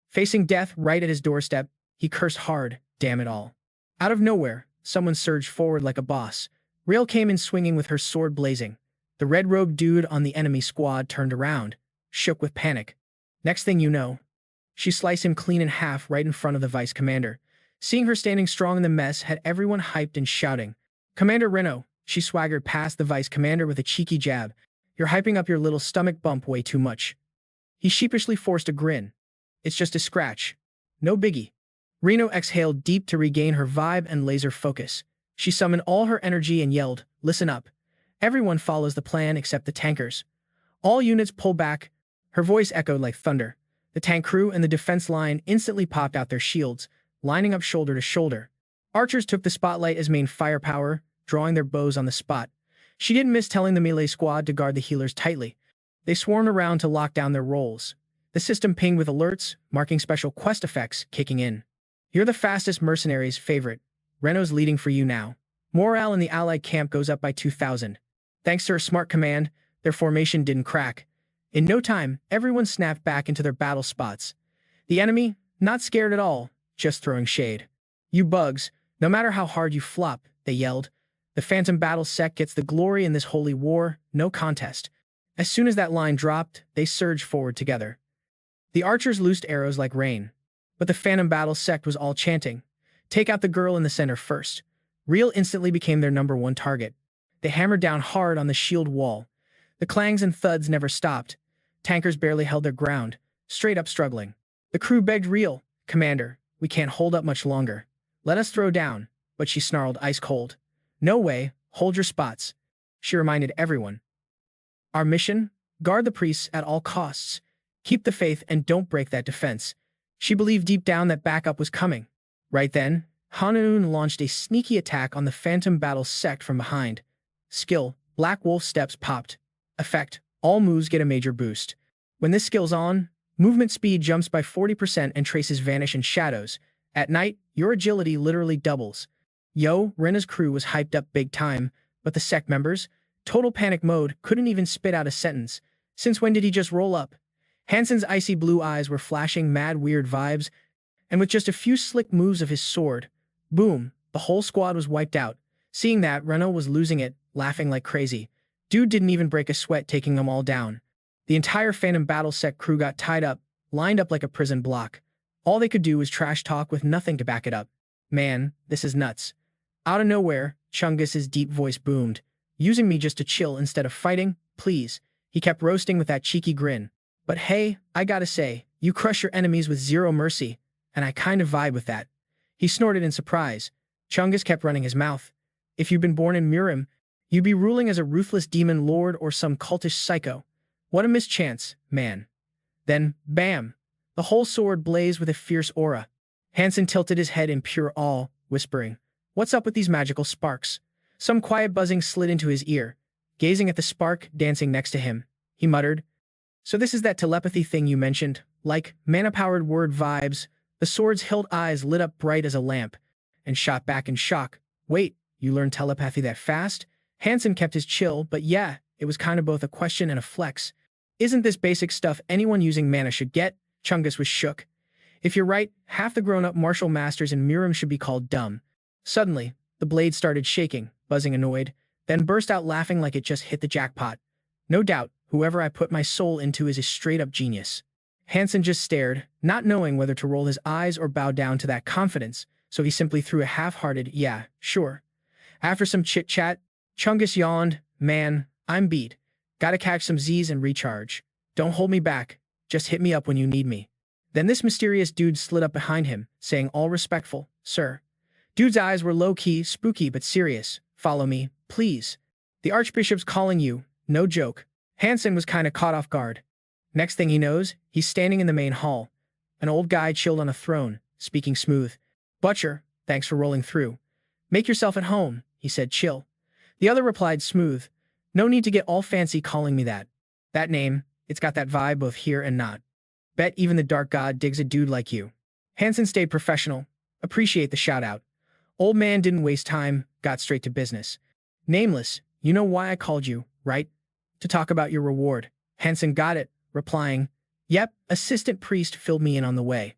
Facing death right at his doorstep, he cursed hard, damn it all. Out of nowhere, someone surged forward like a boss. Rail came in swinging with her sword blazing. The red-robed dude on the enemy squad turned around, shook with panic. Next thing you know, she sliced him clean in half right in front of the vice commander. Seeing her standing strong in the mess had everyone hyped and shouting. Commander Reno, she swaggered past the vice commander with a cheeky jab. You're hyping up your little stomach bump way too much. He sheepishly forced a grin. It's just a scratch. No biggie. Reno exhaled deep to regain her vibe and laser focus. She summoned all her energy and yelled, listen up. Everyone follows the plan except the tankers. All units pull back. Her voice echoed like thunder. The tank crew and the defense line instantly popped out their shields, lining up shoulder to shoulder. Archers took the spotlight as main firepower, drawing their bows on the spot. She didn't miss telling the melee squad to guard the healers tightly. They swarmed around to lock down their roles. The system pinged with alerts, marking special quest effects kicking in. You're the fastest mercenary's favorite. Reno's leading for you now. Morale in the allied camp goes up by 2,000. Thanks to her smart command, their formation didn't crack. In no time, everyone snapped back into their battle spots. The enemy, not scared at all, just throwing shade. You bugs, no matter how hard you flop, they yelled. The Phantom Battle sect gets the glory in this holy war, no contest. As soon as that line dropped, they surged forward together. The archers loosed arrows like rain. But the Phantom Battle sect was all chanting. Take out the girl in the center first. Real instantly became their #1 target. They hammered down hard on the shield wall. The clangs and thuds never stopped. Tankers barely held their ground, straight up struggling. The crew begged Real, Commander, we can't hold up much longer. Let us throw down, but she snarled ice cold. No way, hold your spots. She reminded everyone. Our mission? Guard the priests at all costs. Keep the faith and don't break that defense. She believed deep down that backup was coming. Right then, Hanun launched a sneaky attack on the Phantom Battle sect from behind. Skill, Black Wolf Steps popped. Effect, all moves get a major boost. When this skill's on, movement speed jumps by 40% and traces vanish in shadows. At night, your agility literally doubles. Yo, Rena's crew was hyped up big time, but the sect members, total panic mode, couldn't even spit out a sentence. Since when did he just roll up? Hansen's icy blue eyes were flashing mad weird vibes, and with just a few slick moves of his sword, boom, the whole squad was wiped out. Seeing that, Reno was losing it, laughing like crazy. Dude didn't even break a sweat taking them all down. The entire Phantom Battle Sect crew got tied up, lined up like a prison block. All they could do was trash talk with nothing to back it up. Man, this is nuts. Out of nowhere, Chungus's deep voice boomed. Using me just to chill instead of fighting? Please. He kept roasting with that cheeky grin. But hey, I gotta say, you crush your enemies with zero mercy, and I kind of vibe with that. He snorted in surprise. Chungus kept running his mouth. If you'd been born in Murim, you'd be ruling as a ruthless demon lord or some cultish psycho. What a mischance, man. Then, bam! The whole sword blazed with a fierce aura. Hansen tilted his head in pure awe, whispering, "What's up with these magical sparks?" Some quiet buzzing slid into his ear. Gazing at the spark dancing next to him, he muttered, "So this is that telepathy thing you mentioned, like mana-powered word vibes." The sword's hilt eyes lit up bright as a lamp, and shot back in shock. "Wait, you learned telepathy that fast?" Hansen kept his chill, but yeah, it was kind of both a question and a flex. "Isn't this basic stuff anyone using mana should get?" Chungus was shook. "If you're right, half the grown-up martial masters in Murim should be called dumb." Suddenly, the blade started shaking, buzzing annoyed, then burst out laughing like it just hit the jackpot. "No doubt, whoever I put my soul into is a straight-up genius." Hansen just stared, not knowing whether to roll his eyes or bow down to that confidence, so he simply threw a half-hearted, "Yeah, sure." After some chit-chat, Chungus yawned, "Man, I'm beat. Gotta catch some Z's and recharge. Don't hold me back, just hit me up when you need me." Then this mysterious dude slid up behind him, saying all respectful, "Sir." Dude's eyes were low-key, spooky but serious. "Follow me, please. The Archbishop's calling you, no joke." Hansen was kinda caught off guard. Next thing he knows, he's standing in the main hall. An old guy chilled on a throne, speaking smooth. "Butcher, thanks for rolling through. Make yourself at home," he said chill. The other replied smooth, "No need to get all fancy calling me that. That name, it's got that vibe both here and not. Bet even the Dark God digs a dude like you." Hansen stayed professional. "Appreciate the shout-out." Old man didn't waste time, got straight to business. "Nameless, you know why I called you, right? To talk about your reward." Hansen got it, replying, "Yep, assistant priest filled me in on the way."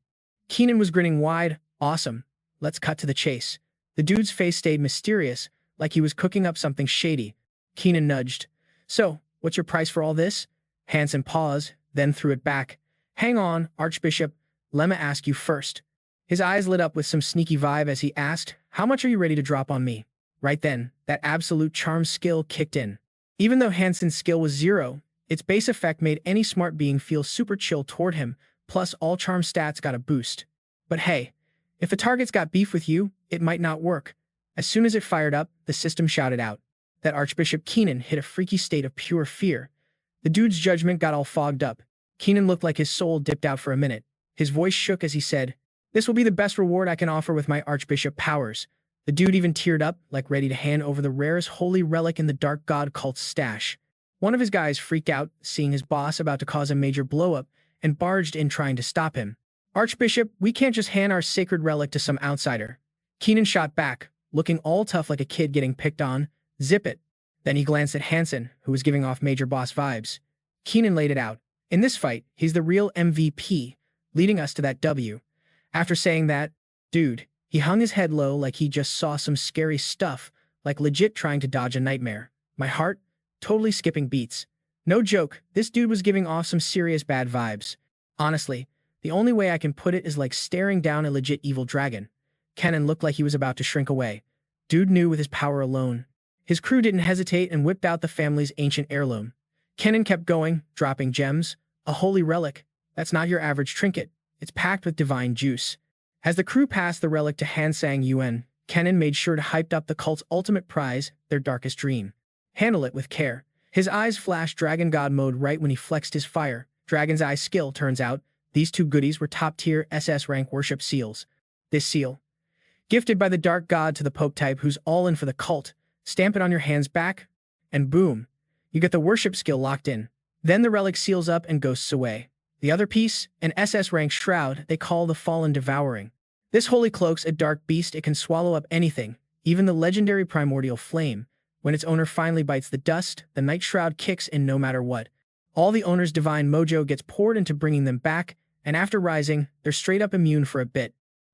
Keenan was grinning wide. "Awesome. Let's cut to the chase." The dude's face stayed mysterious, like he was cooking up something shady. Keenan nudged. "So, what's your price for all this?" Hansen paused, then threw it back. "Hang on, Archbishop. Lemma ask you first." His eyes lit up with some sneaky vibe as he asked, "How much are you ready to drop on me?" Right then, that absolute charm skill kicked in. Even though Hansen's skill was 0, its base effect made any smart being feel super chill toward him, plus all charm stats got a boost. But hey, if a target's got beef with you, it might not work. As soon as it fired up, the system shouted out that Archbishop Keenan hit a freaky state of pure fear. The dude's judgment got all fogged up. Keenan looked like his soul dipped out for a minute. His voice shook as he said, "This will be the best reward I can offer with my Archbishop powers." The dude even teared up, like ready to hand over the rarest holy relic in the Dark God cult's stash. One of his guys freaked out, seeing his boss about to cause a major blow-up, and barged in trying to stop him. "Archbishop, we can't just hand our sacred relic to some outsider." Keenan shot back, looking all tough like a kid getting picked on. "Zip it." Then he glanced at Hansen, who was giving off major boss vibes. Keenan laid it out. "In this fight, he's the real MVP, leading us to that W." After saying that, dude, he hung his head low like he just saw some scary stuff, like legit trying to dodge a nightmare. My heart, totally skipping beats. No joke, this dude was giving off some serious bad vibes. Honestly, the only way I can put it is like staring down a legit evil dragon. Kenan looked like he was about to shrink away. Dude knew with his power alone. His crew didn't hesitate and whipped out the family's ancient heirloom. Kenan kept going, dropping gems. "A holy relic. That's not your average trinket. It's packed with divine juice." As the crew passed the relic to Hansang Yuan, Kenan made sure to hype up the cult's ultimate prize, their darkest dream. "Handle it with care." His eyes flashed Dragon God mode right when he flexed his fire. Dragon's Eye skill, turns out. These two goodies were top-tier SS rank worship seals. This seal, gifted by the Dark God to the Pope type who's all in for the cult, stamp it on your hand's back, and boom, you get the worship skill locked in. Then the relic seals up and ghosts away. The other piece, an SS rank shroud they call the Fallen Devouring. This holy cloak's a dark beast. It can swallow up anything, even the legendary primordial flame. When its owner finally bites the dust, the night shroud kicks in no matter what. All the owner's divine mojo gets poured into bringing them back, and after rising, they're straight up immune for a bit.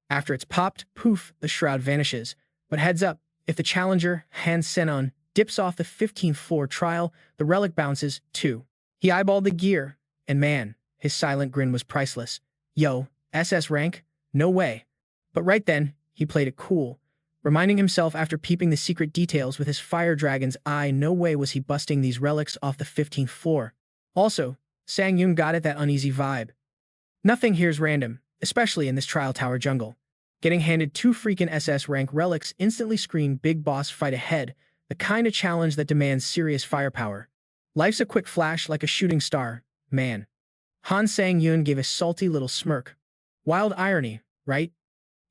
After it's popped, poof, the shroud vanishes. But heads up, if the challenger, Han Senon, dips off the 15th floor trial, the relic bounces, too. He eyeballed the gear, and man, his silent grin was priceless. Yo, SS rank? No way. But right then, he played it cool, reminding himself after peeping the secret details with his fire dragon's eye, no way was he busting these relics off the 15th floor. Also, Sangun got it, that uneasy vibe. Nothing here's random, especially in this trial tower jungle. Getting handed 2 freaking SS rank relics instantly screamed big boss fight ahead, the kind of challenge that demands serious firepower. Life's a quick flash like a shooting star, man. Han Sang-yoon gave a salty little smirk. Wild irony, right?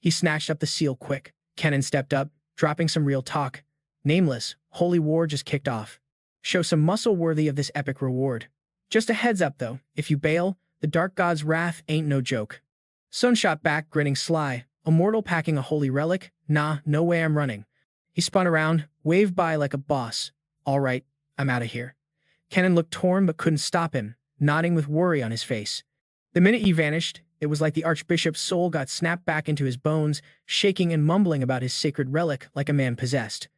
He snatched up the seal quick. Kenan stepped up, dropping some real talk. Nameless, holy war just kicked off. Show some muscle worthy of this epic reward. Just a heads up though, if you bail, the Dark God's wrath ain't no joke. Sun shot back, grinning sly. A mortal packing a holy relic? Nah, no way I'm running. He spun around, waved by like a boss. All right, I'm out of here. Kenan looked torn but couldn't stop him, nodding with worry on his face. The minute he vanished, it was like the Archbishop's soul got snapped back into his bones, shaking and mumbling about his sacred relic like a man possessed.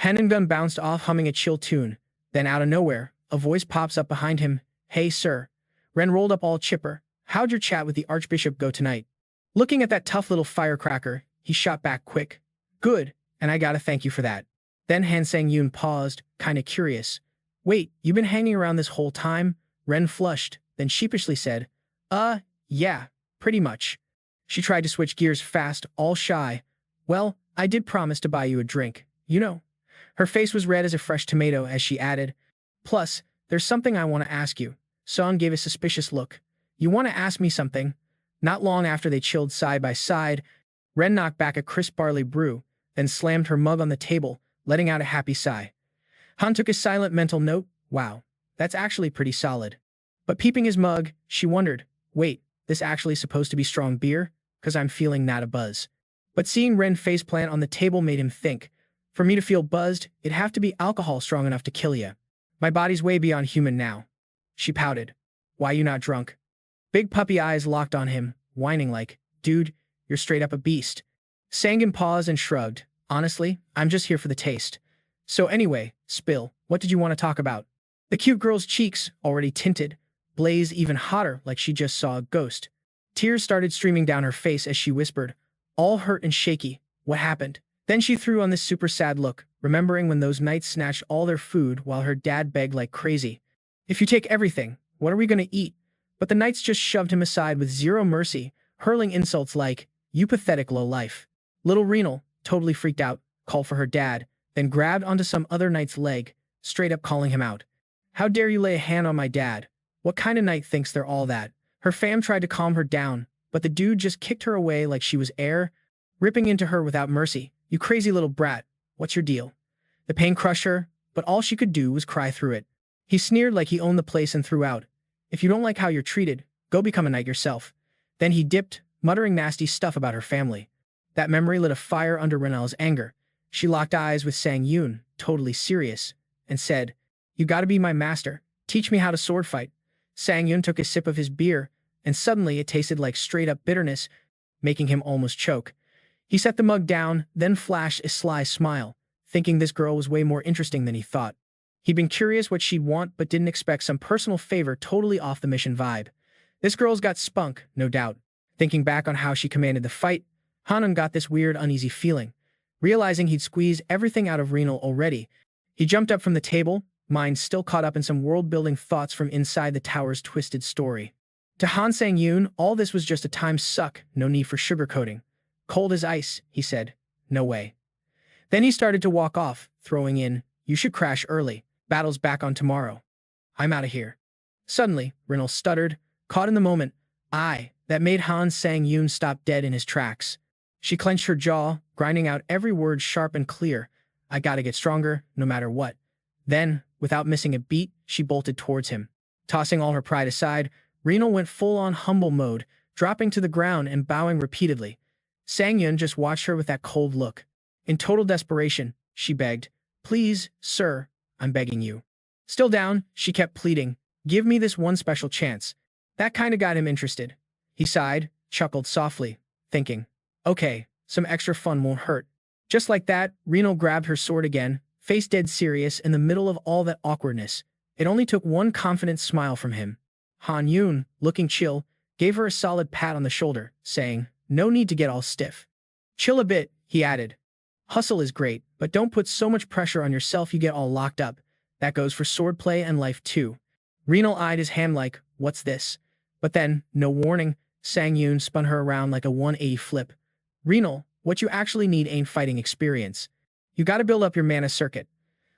Gun bounced off humming a chill tune. Then out of nowhere, a voice pops up behind him. Hey, sir. Ren rolled up all chipper. How'd your chat with the Archbishop go tonight? Looking at that tough little firecracker, he shot back quick. Good, and I gotta thank you for that. Then Han Sang-yoon paused, kinda curious. Wait, you been hanging around this whole time? Ren flushed, then sheepishly said, yeah, pretty much. She tried to switch gears fast, all shy. Well, I did promise to buy you a drink, you know. Her face was red as a fresh tomato as she added, plus, there's something I want to ask you. Son gave a suspicious look. You want to ask me something? Not long after they chilled side by side, Ren knocked back a crisp barley brew, then slammed her mug on the table, letting out a happy sigh. Han took a silent mental note. Wow, that's actually pretty solid. But peeping his mug, she wondered, wait, this actually supposed to be strong beer? 'Cause I'm feeling not a buzz. But seeing Ren faceplant on the table made him think, for me to feel buzzed, it'd have to be alcohol strong enough to kill ya. My body's way beyond human now. She pouted. Why you not drunk? Big puppy eyes locked on him, whining like, dude, you're straight up a beast. Sangun paused and shrugged. Honestly, I'm just here for the taste. So anyway, Spill, what did you want to talk about? The cute girl's cheeks, already tinted, blazed even hotter like she just saw a ghost. Tears started streaming down her face as she whispered, all hurt and shaky, what happened? Then she threw on this super sad look, remembering when those knights snatched all their food while her dad begged like crazy. If you take everything, what are we gonna eat? But the knights just shoved him aside with zero mercy, hurling insults like, you pathetic lowlife. Little Renal, totally freaked out, called for her dad, then grabbed onto some other knight's leg, straight up calling him out. How dare you lay a hand on my dad? What kind of knight thinks they're all that? Her fam tried to calm her down, but the dude just kicked her away like she was air, ripping into her without mercy. You crazy little brat, what's your deal? The pain crushed her, but all she could do was cry through it. He sneered like he owned the place and threw out, if you don't like how you're treated, go become a knight yourself. Then he dipped, muttering nasty stuff about her family. That memory lit a fire under Renel's anger. She locked eyes with Sang-yoon, totally serious, and said, you gotta be my master, teach me how to sword fight. Sang-yoon took a sip of his beer, and suddenly it tasted like straight-up bitterness, making him almost choke. He set the mug down, then flashed a sly smile, thinking this girl was way more interesting than he thought. He'd been curious what she'd want but didn't expect some personal favor totally off the mission vibe. This girl's got spunk, no doubt. Thinking back on how she commanded the fight, Hanan got this weird uneasy feeling. Realizing he'd squeezed everything out of Renal already, he jumped up from the table, mind still caught up in some world-building thoughts from inside the tower's twisted story. To Han Sang-yoon, all this was just a time suck, no need for sugarcoating. Cold as ice, he said. No way. Then he started to walk off, throwing in, you should crash early. Battle's back on tomorrow. I'm out of here. Suddenly, Renal stuttered, caught in the moment. That made Han Sang-yoon stop dead in his tracks. She clenched her jaw, grinding out every word sharp and clear. I gotta get stronger, no matter what. Then, without missing a beat, she bolted towards him. Tossing all her pride aside, Renal went full-on humble mode, dropping to the ground and bowing repeatedly. Sangun just watched her with that cold look. In total desperation, she begged, "Please, sir, I'm begging you." Still down, she kept pleading, "Give me this one special chance." That kinda got him interested. He sighed, chuckled softly, thinking, "Okay, some extra fun won't hurt." Just like that, Renal grabbed her sword again, face dead serious in the middle of all that awkwardness. It only took one confident smile from him. Han Yun, looking chill, gave her a solid pat on the shoulder, saying, "No need to get all stiff. Chill a bit," he added. "Hustle is great, but don't put so much pressure on yourself you get all locked up. That goes for swordplay and life too." Renal eyed his hand like, "What's this?" But then, no warning, Sangun spun her around like a 180 flip. "Renal, what you actually need ain't fighting experience. You gotta build up your mana circuit.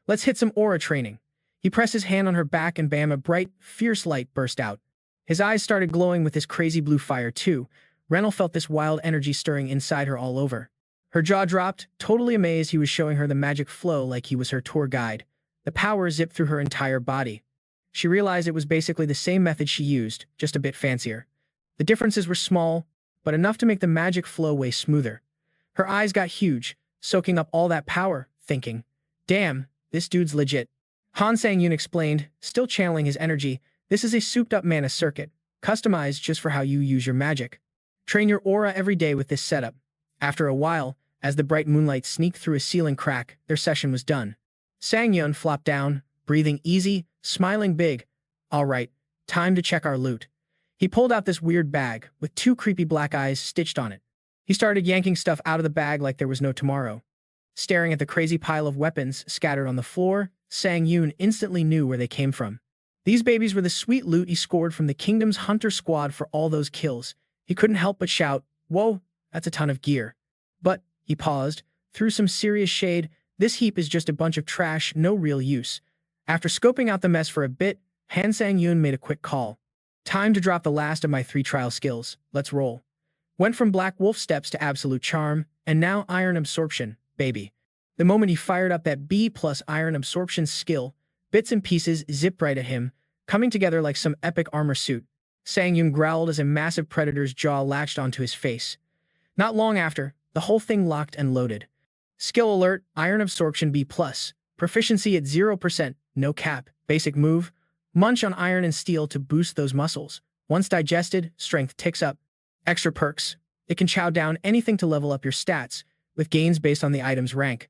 Let's hit some aura training." He pressed his hand on her back and bam, a bright, fierce light burst out. His eyes started glowing with this crazy blue fire too. Renal felt this wild energy stirring inside her all over. Her jaw dropped, totally amazed he was showing her the magic flow like he was her tour guide. The power zipped through her entire body. She realized it was basically the same method she used, just a bit fancier. The differences were small, but enough to make the magic flow way smoother. Her eyes got huge, soaking up all that power, thinking, "Damn, this dude's legit." Han Sang-yoon explained, still channeling his energy, "This is a souped-up mana circuit, customized just for how you use your magic. Train your aura every day with this setup." After a while, as the bright moonlight sneaked through a ceiling crack, their session was done. Sang-yoon flopped down, breathing easy, smiling big. "All right, time to check our loot." He pulled out this weird bag, with two creepy black eyes stitched on it. He started yanking stuff out of the bag like there was no tomorrow. Staring at the crazy pile of weapons scattered on the floor, Sang-yoon instantly knew where they came from. These babies were the sweet loot he scored from the Kingdom's Hunter Squad for all those kills. He couldn't help but shout, "Whoa, that's a ton of gear." But, he paused, threw some serious shade, "This heap is just a bunch of trash, no real use." After scoping out the mess for a bit, Han Sang-yoon made a quick call. "Time to drop the last of my 3 trial skills. Let's roll." Went from Black Wolf Steps to Absolute Charm, and now Iron Absorption, baby. The moment he fired up that B+ Iron Absorption skill, bits and pieces zipped right at him, coming together like some epic armor suit. Sang-yoon growled as a massive predator's jaw latched onto his face. Not long after, the whole thing locked and loaded. Skill alert, Iron Absorption B+. Proficiency at 0%, no cap. Basic move, munch on iron and steel to boost those muscles. Once digested, strength ticks up. Extra perks, it can chow down anything to level up your stats, with gains based on the item's rank.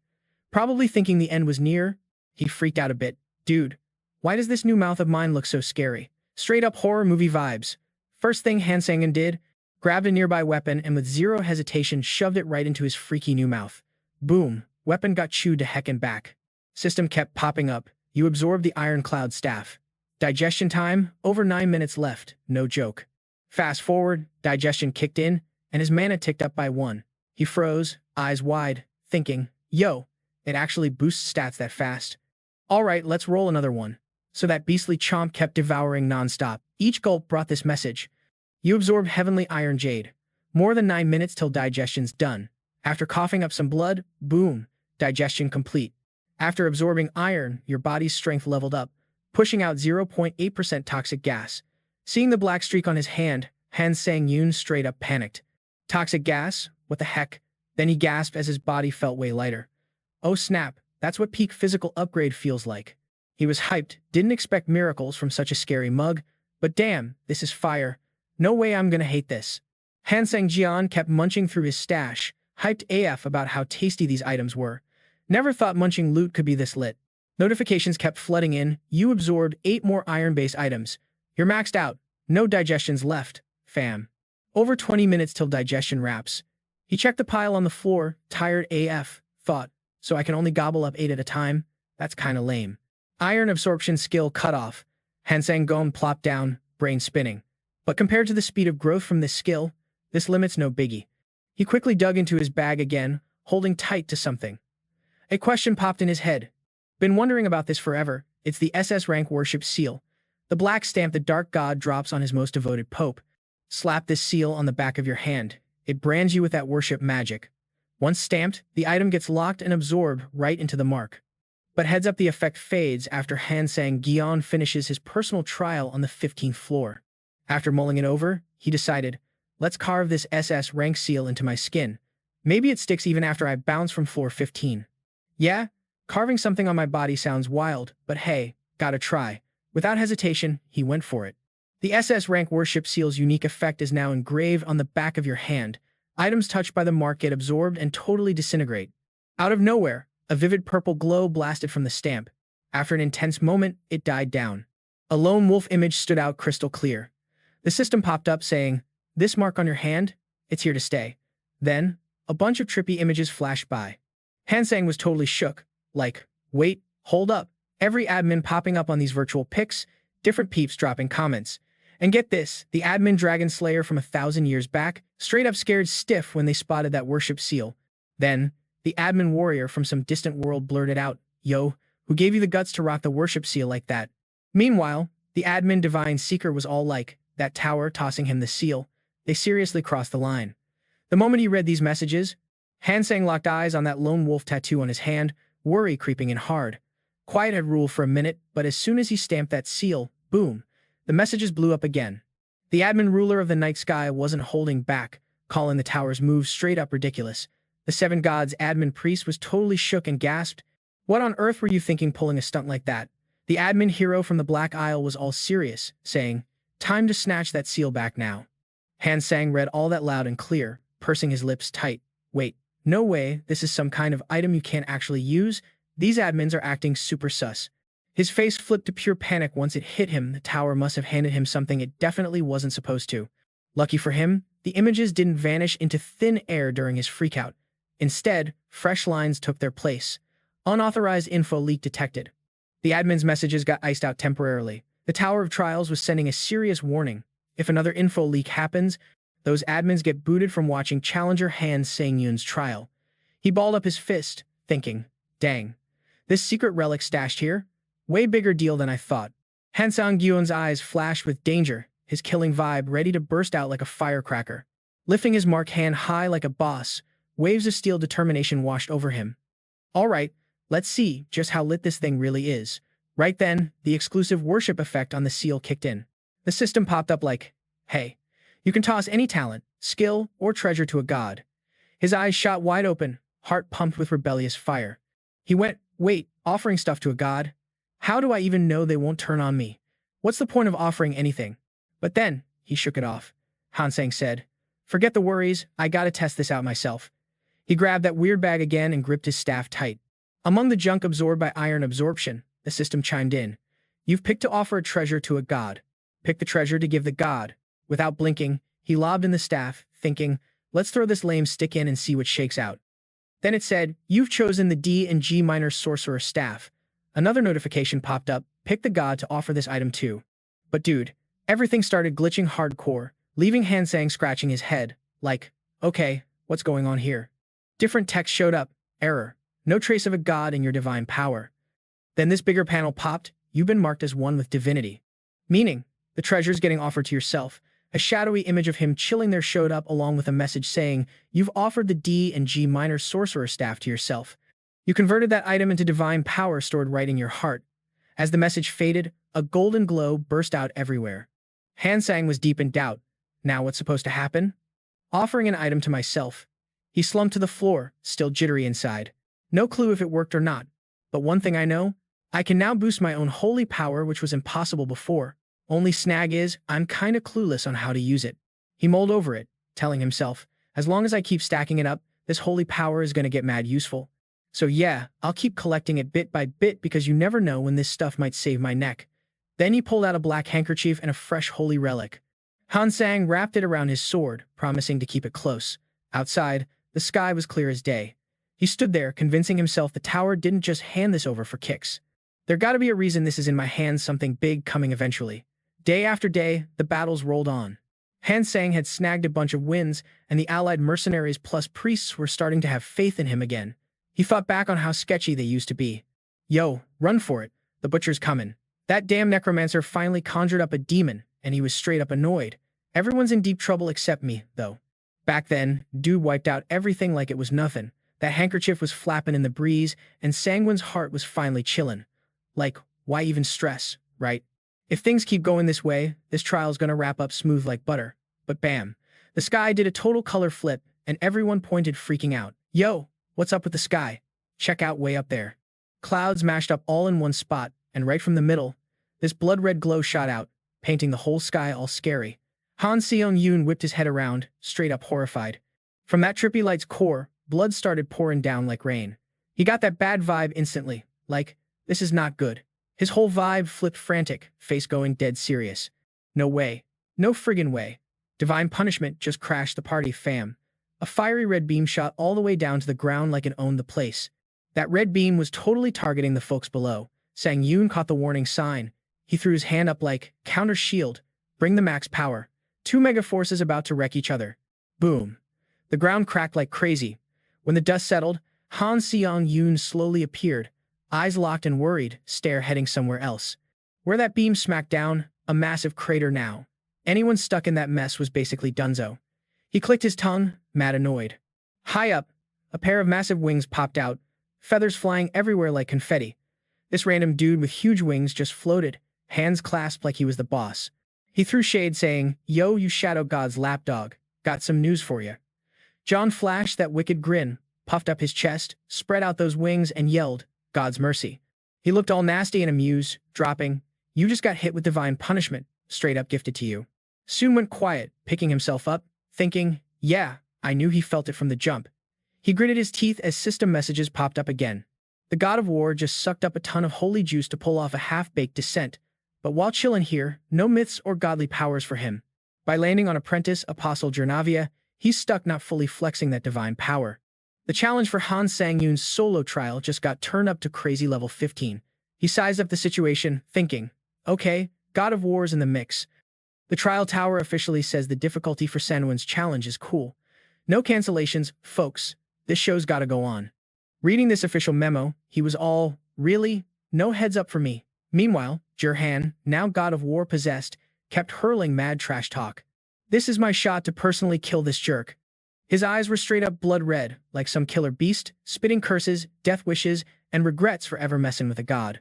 Probably thinking the end was near, he freaked out a bit. "Dude, why does this new mouth of mine look so scary?" Straight up horror movie vibes. First thing Han Sang-yoon did, grabbed a nearby weapon and with zero hesitation shoved it right into his freaky new mouth. Boom, weapon got chewed to heck and back. System kept popping up. You absorbed the Iron Cloud Staff. Digestion time, over 9 minutes left, no joke. Fast forward, digestion kicked in, and his mana ticked up by 1. He froze, eyes wide, thinking, "Yo, it actually boosts stats that fast. Alright, let's roll another one." So that beastly chomp kept devouring nonstop. Each gulp brought this message. You absorb Heavenly Iron Jade. More than 9 minutes till digestion's done. After coughing up some blood, boom, digestion complete. After absorbing iron, your body's strength leveled up, pushing out 0.8% toxic gas. Seeing the black streak on his hand, Han Sang-yoon straight up panicked. Toxic gas? What the heck? Then he gasped as his body felt way lighter. Oh snap, that's what peak physical upgrade feels like. He was hyped, didn't expect miracles from such a scary mug, but damn, this is fire. No way I'm gonna hate this. Han Sang-jian kept munching through his stash, hyped AF about how tasty these items were. Never thought munching loot could be this lit. Notifications kept flooding in. You absorbed 8 more iron-based items. You're maxed out. No digestions left, fam. Over 20 minutes till digestion wraps. He checked the pile on the floor, tired AF, thought, so I can only gobble up 8 at a time? That's kinda lame. Iron absorption skill cut off. Han Sang-gon plopped down, brain spinning. But compared to the speed of growth from this skill, this limit's no biggie. He quickly dug into his bag again, holding tight to something. A question popped in his head. Been wondering about this forever. It's the SS rank worship seal. The black stamp the dark god drops on his most devoted pope. Slap this seal on the back of your hand. It brands you with that worship magic. Once stamped, the item gets locked and absorbed right into the mark. But heads up, the effect fades after Han Sang-gyeon finishes his personal trial on the 15th floor. After mulling it over, he decided, let's carve this SS rank seal into my skin. Maybe it sticks even after I bounce from floor 15. Yeah, carving something on my body sounds wild, but hey, gotta try. Without hesitation, he went for it. The SS rank worship seal's unique effect is now engraved on the back of your hand. Items touched by the mark get absorbed and totally disintegrate. Out of nowhere, a vivid purple glow blasted from the stamp. After an intense moment, it died down. A lone wolf image stood out crystal clear. The system popped up saying, "This mark on your hand? It's here to stay." Then, a bunch of trippy images flashed by. Han Sang was totally shook. Like, wait, hold up. Every admin popping up on these virtual pics, different peeps dropping comments. And get this, the admin Dragon Slayer from 1,000 years back, straight up scared stiff when they spotted that worship seal. Then, the admin warrior from some distant world blurted out, "Yo, who gave you the guts to rock the worship seal like that?" Meanwhile, the admin divine seeker was all like, that tower tossing him the seal. They seriously crossed the line. The moment he read these messages, Han Sang locked eyes on that lone wolf tattoo on his hand, worry creeping in hard. Quiet had ruled for a minute, but as soon as he stamped that seal, boom, the messages blew up again. The admin ruler of the night sky wasn't holding back, calling the tower's moves straight up ridiculous. The Seven Gods admin priest was totally shook and gasped, "What on earth were you thinking pulling a stunt like that?" The admin hero from the Black Isle was all serious, saying, "Time to snatch that seal back now." Han Sang read all that loud and clear, pursing his lips tight. Wait, no way, this is some kind of item you can't actually use? These admins are acting super sus. His face flipped to pure panic once it hit him. The tower must have handed him something it definitely wasn't supposed to. Lucky for him, the images didn't vanish into thin air during his freakout. Instead, fresh lines took their place. Unauthorized info leak detected. The admin's messages got iced out temporarily. The Tower of Trials was sending a serious warning. If another info leak happens, those admins get booted from watching Challenger Han Sang-yoon's trial. He balled up his fist, thinking, dang, this secret relic stashed here? Way bigger deal than I thought. Han Sang-yoon's eyes flashed with danger, his killing vibe ready to burst out like a firecracker. Lifting his mark hand high like a boss, waves of steel determination washed over him. All right, let's see just how lit this thing really is. Right then, the exclusive worship effect on the seal kicked in. The system popped up like, hey, you can toss any talent, skill, or treasure to a god. His eyes shot wide open, heart pumped with rebellious fire. He went, wait, offering stuff to a god? How do I even know they won't turn on me? What's the point of offering anything? But then, he shook it off. Han Sang said, forget the worries, I gotta test this out myself. He grabbed that weird bag again and gripped his staff tight. Among the junk absorbed by iron absorption, the system chimed in. You've picked to offer a treasure to a god. Pick the treasure to give the god. Without blinking, he lobbed in the staff, thinking, let's throw this lame stick in and see what shakes out. Then it said, you've chosen the D and G minor sorcerer staff. Another notification popped up, pick the god to offer this item to. But dude, everything started glitching hardcore, leaving Han Sang scratching his head, like, okay, what's going on here? Different text showed up, error, no trace of a god in your divine power. Then this bigger panel popped, you've been marked as one with divinity. Meaning, the treasure's getting offered to yourself. A shadowy image of him chilling there showed up along with a message saying, you've offered the D and G minor sorcerer staff to yourself. You converted that item into divine power stored right in your heart. As the message faded, a golden glow burst out everywhere. Han Sang was deep in doubt. Now what's supposed to happen? Offering an item to myself. He slumped to the floor, still jittery inside. No clue if it worked or not. But one thing I know, I can now boost my own holy power, which was impossible before. Only snag is, I'm kinda clueless on how to use it. He mulled over it, telling himself, as long as I keep stacking it up, this holy power is gonna get mad useful. So yeah, I'll keep collecting it bit by bit because you never know when this stuff might save my neck. Then he pulled out a black handkerchief and a fresh holy relic. Han Sang wrapped it around his sword, promising to keep it close. Outside, the sky was clear as day. He stood there, convincing himself the tower didn't just hand this over for kicks. There gotta be a reason this is in my hands, something big coming eventually. Day after day, the battles rolled on. Han Sang had snagged a bunch of wins, and the allied mercenaries plus priests were starting to have faith in him again. He thought back on how sketchy they used to be. Yo, run for it, the butcher's coming. That damn necromancer finally conjured up a demon, and he was straight up annoyed. Everyone's in deep trouble except me, though. Back then, dude wiped out everything like it was nothing. That handkerchief was flapping in the breeze, and Sanguin's heart was finally chillin'. Like, why even stress, right? If things keep going this way, this trial's gonna wrap up smooth like butter. But bam, the sky did a total color flip, and everyone pointed freaking out. Yo, what's up with the sky? Check out way up there. Clouds mashed up all in one spot, and right from the middle, this blood-red glow shot out, painting the whole sky all scary. Han Seong-yoon whipped his head around, straight up horrified. From that trippy light's core, blood started pouring down like rain. He got that bad vibe instantly, like, this is not good. His whole vibe flipped frantic, face going dead serious. No way. No friggin' way. Divine punishment just crashed the party, fam. A fiery red beam shot all the way down to the ground like it owned the place. That red beam was totally targeting the folks below. Sang-yoon caught the warning sign. He threw his hand up like, counter shield, bring the max power. Two mega forces about to wreck each other. Boom. The ground cracked like crazy. When the dust settled, Han Seong-yoon slowly appeared, eyes locked and worried, stare heading somewhere else. Where that beam smacked down, a massive crater now. Anyone stuck in that mess was basically donezo. He clicked his tongue, mad annoyed. High up, a pair of massive wings popped out, feathers flying everywhere like confetti. This random dude with huge wings just floated, hands clasped like he was the boss. He threw shade saying, "Yo, you Shadow God's lapdog, got some news for you." John flashed that wicked grin, puffed up his chest, spread out those wings, and yelled, "God's mercy." He looked all nasty and amused, dropping, "You just got hit with divine punishment, straight up gifted to you." Soon went quiet, picking himself up, thinking, yeah, I knew he felt it from the jump. He gritted his teeth as system messages popped up again. The God of War just sucked up a ton of holy juice to pull off a half-baked descent, but while chillin' here, no myths or godly powers for him. By landing on Apprentice Apostle Jernavia, he's stuck not fully flexing that divine power. The challenge for Han Sang-yoon's solo trial just got turned up to crazy level 15. He sized up the situation, thinking, okay, God of War's in the mix. The trial tower officially says the difficulty for Sanwin's challenge is cool. No cancellations, folks. This show's gotta go on. Reading this official memo, he was all, really? No heads up for me. Meanwhile, Jurhan, now God of War possessed, kept hurling mad trash talk. This is my shot to personally kill this jerk. His eyes were straight up blood red, like some killer beast, spitting curses, death wishes, and regrets for ever messing with a god.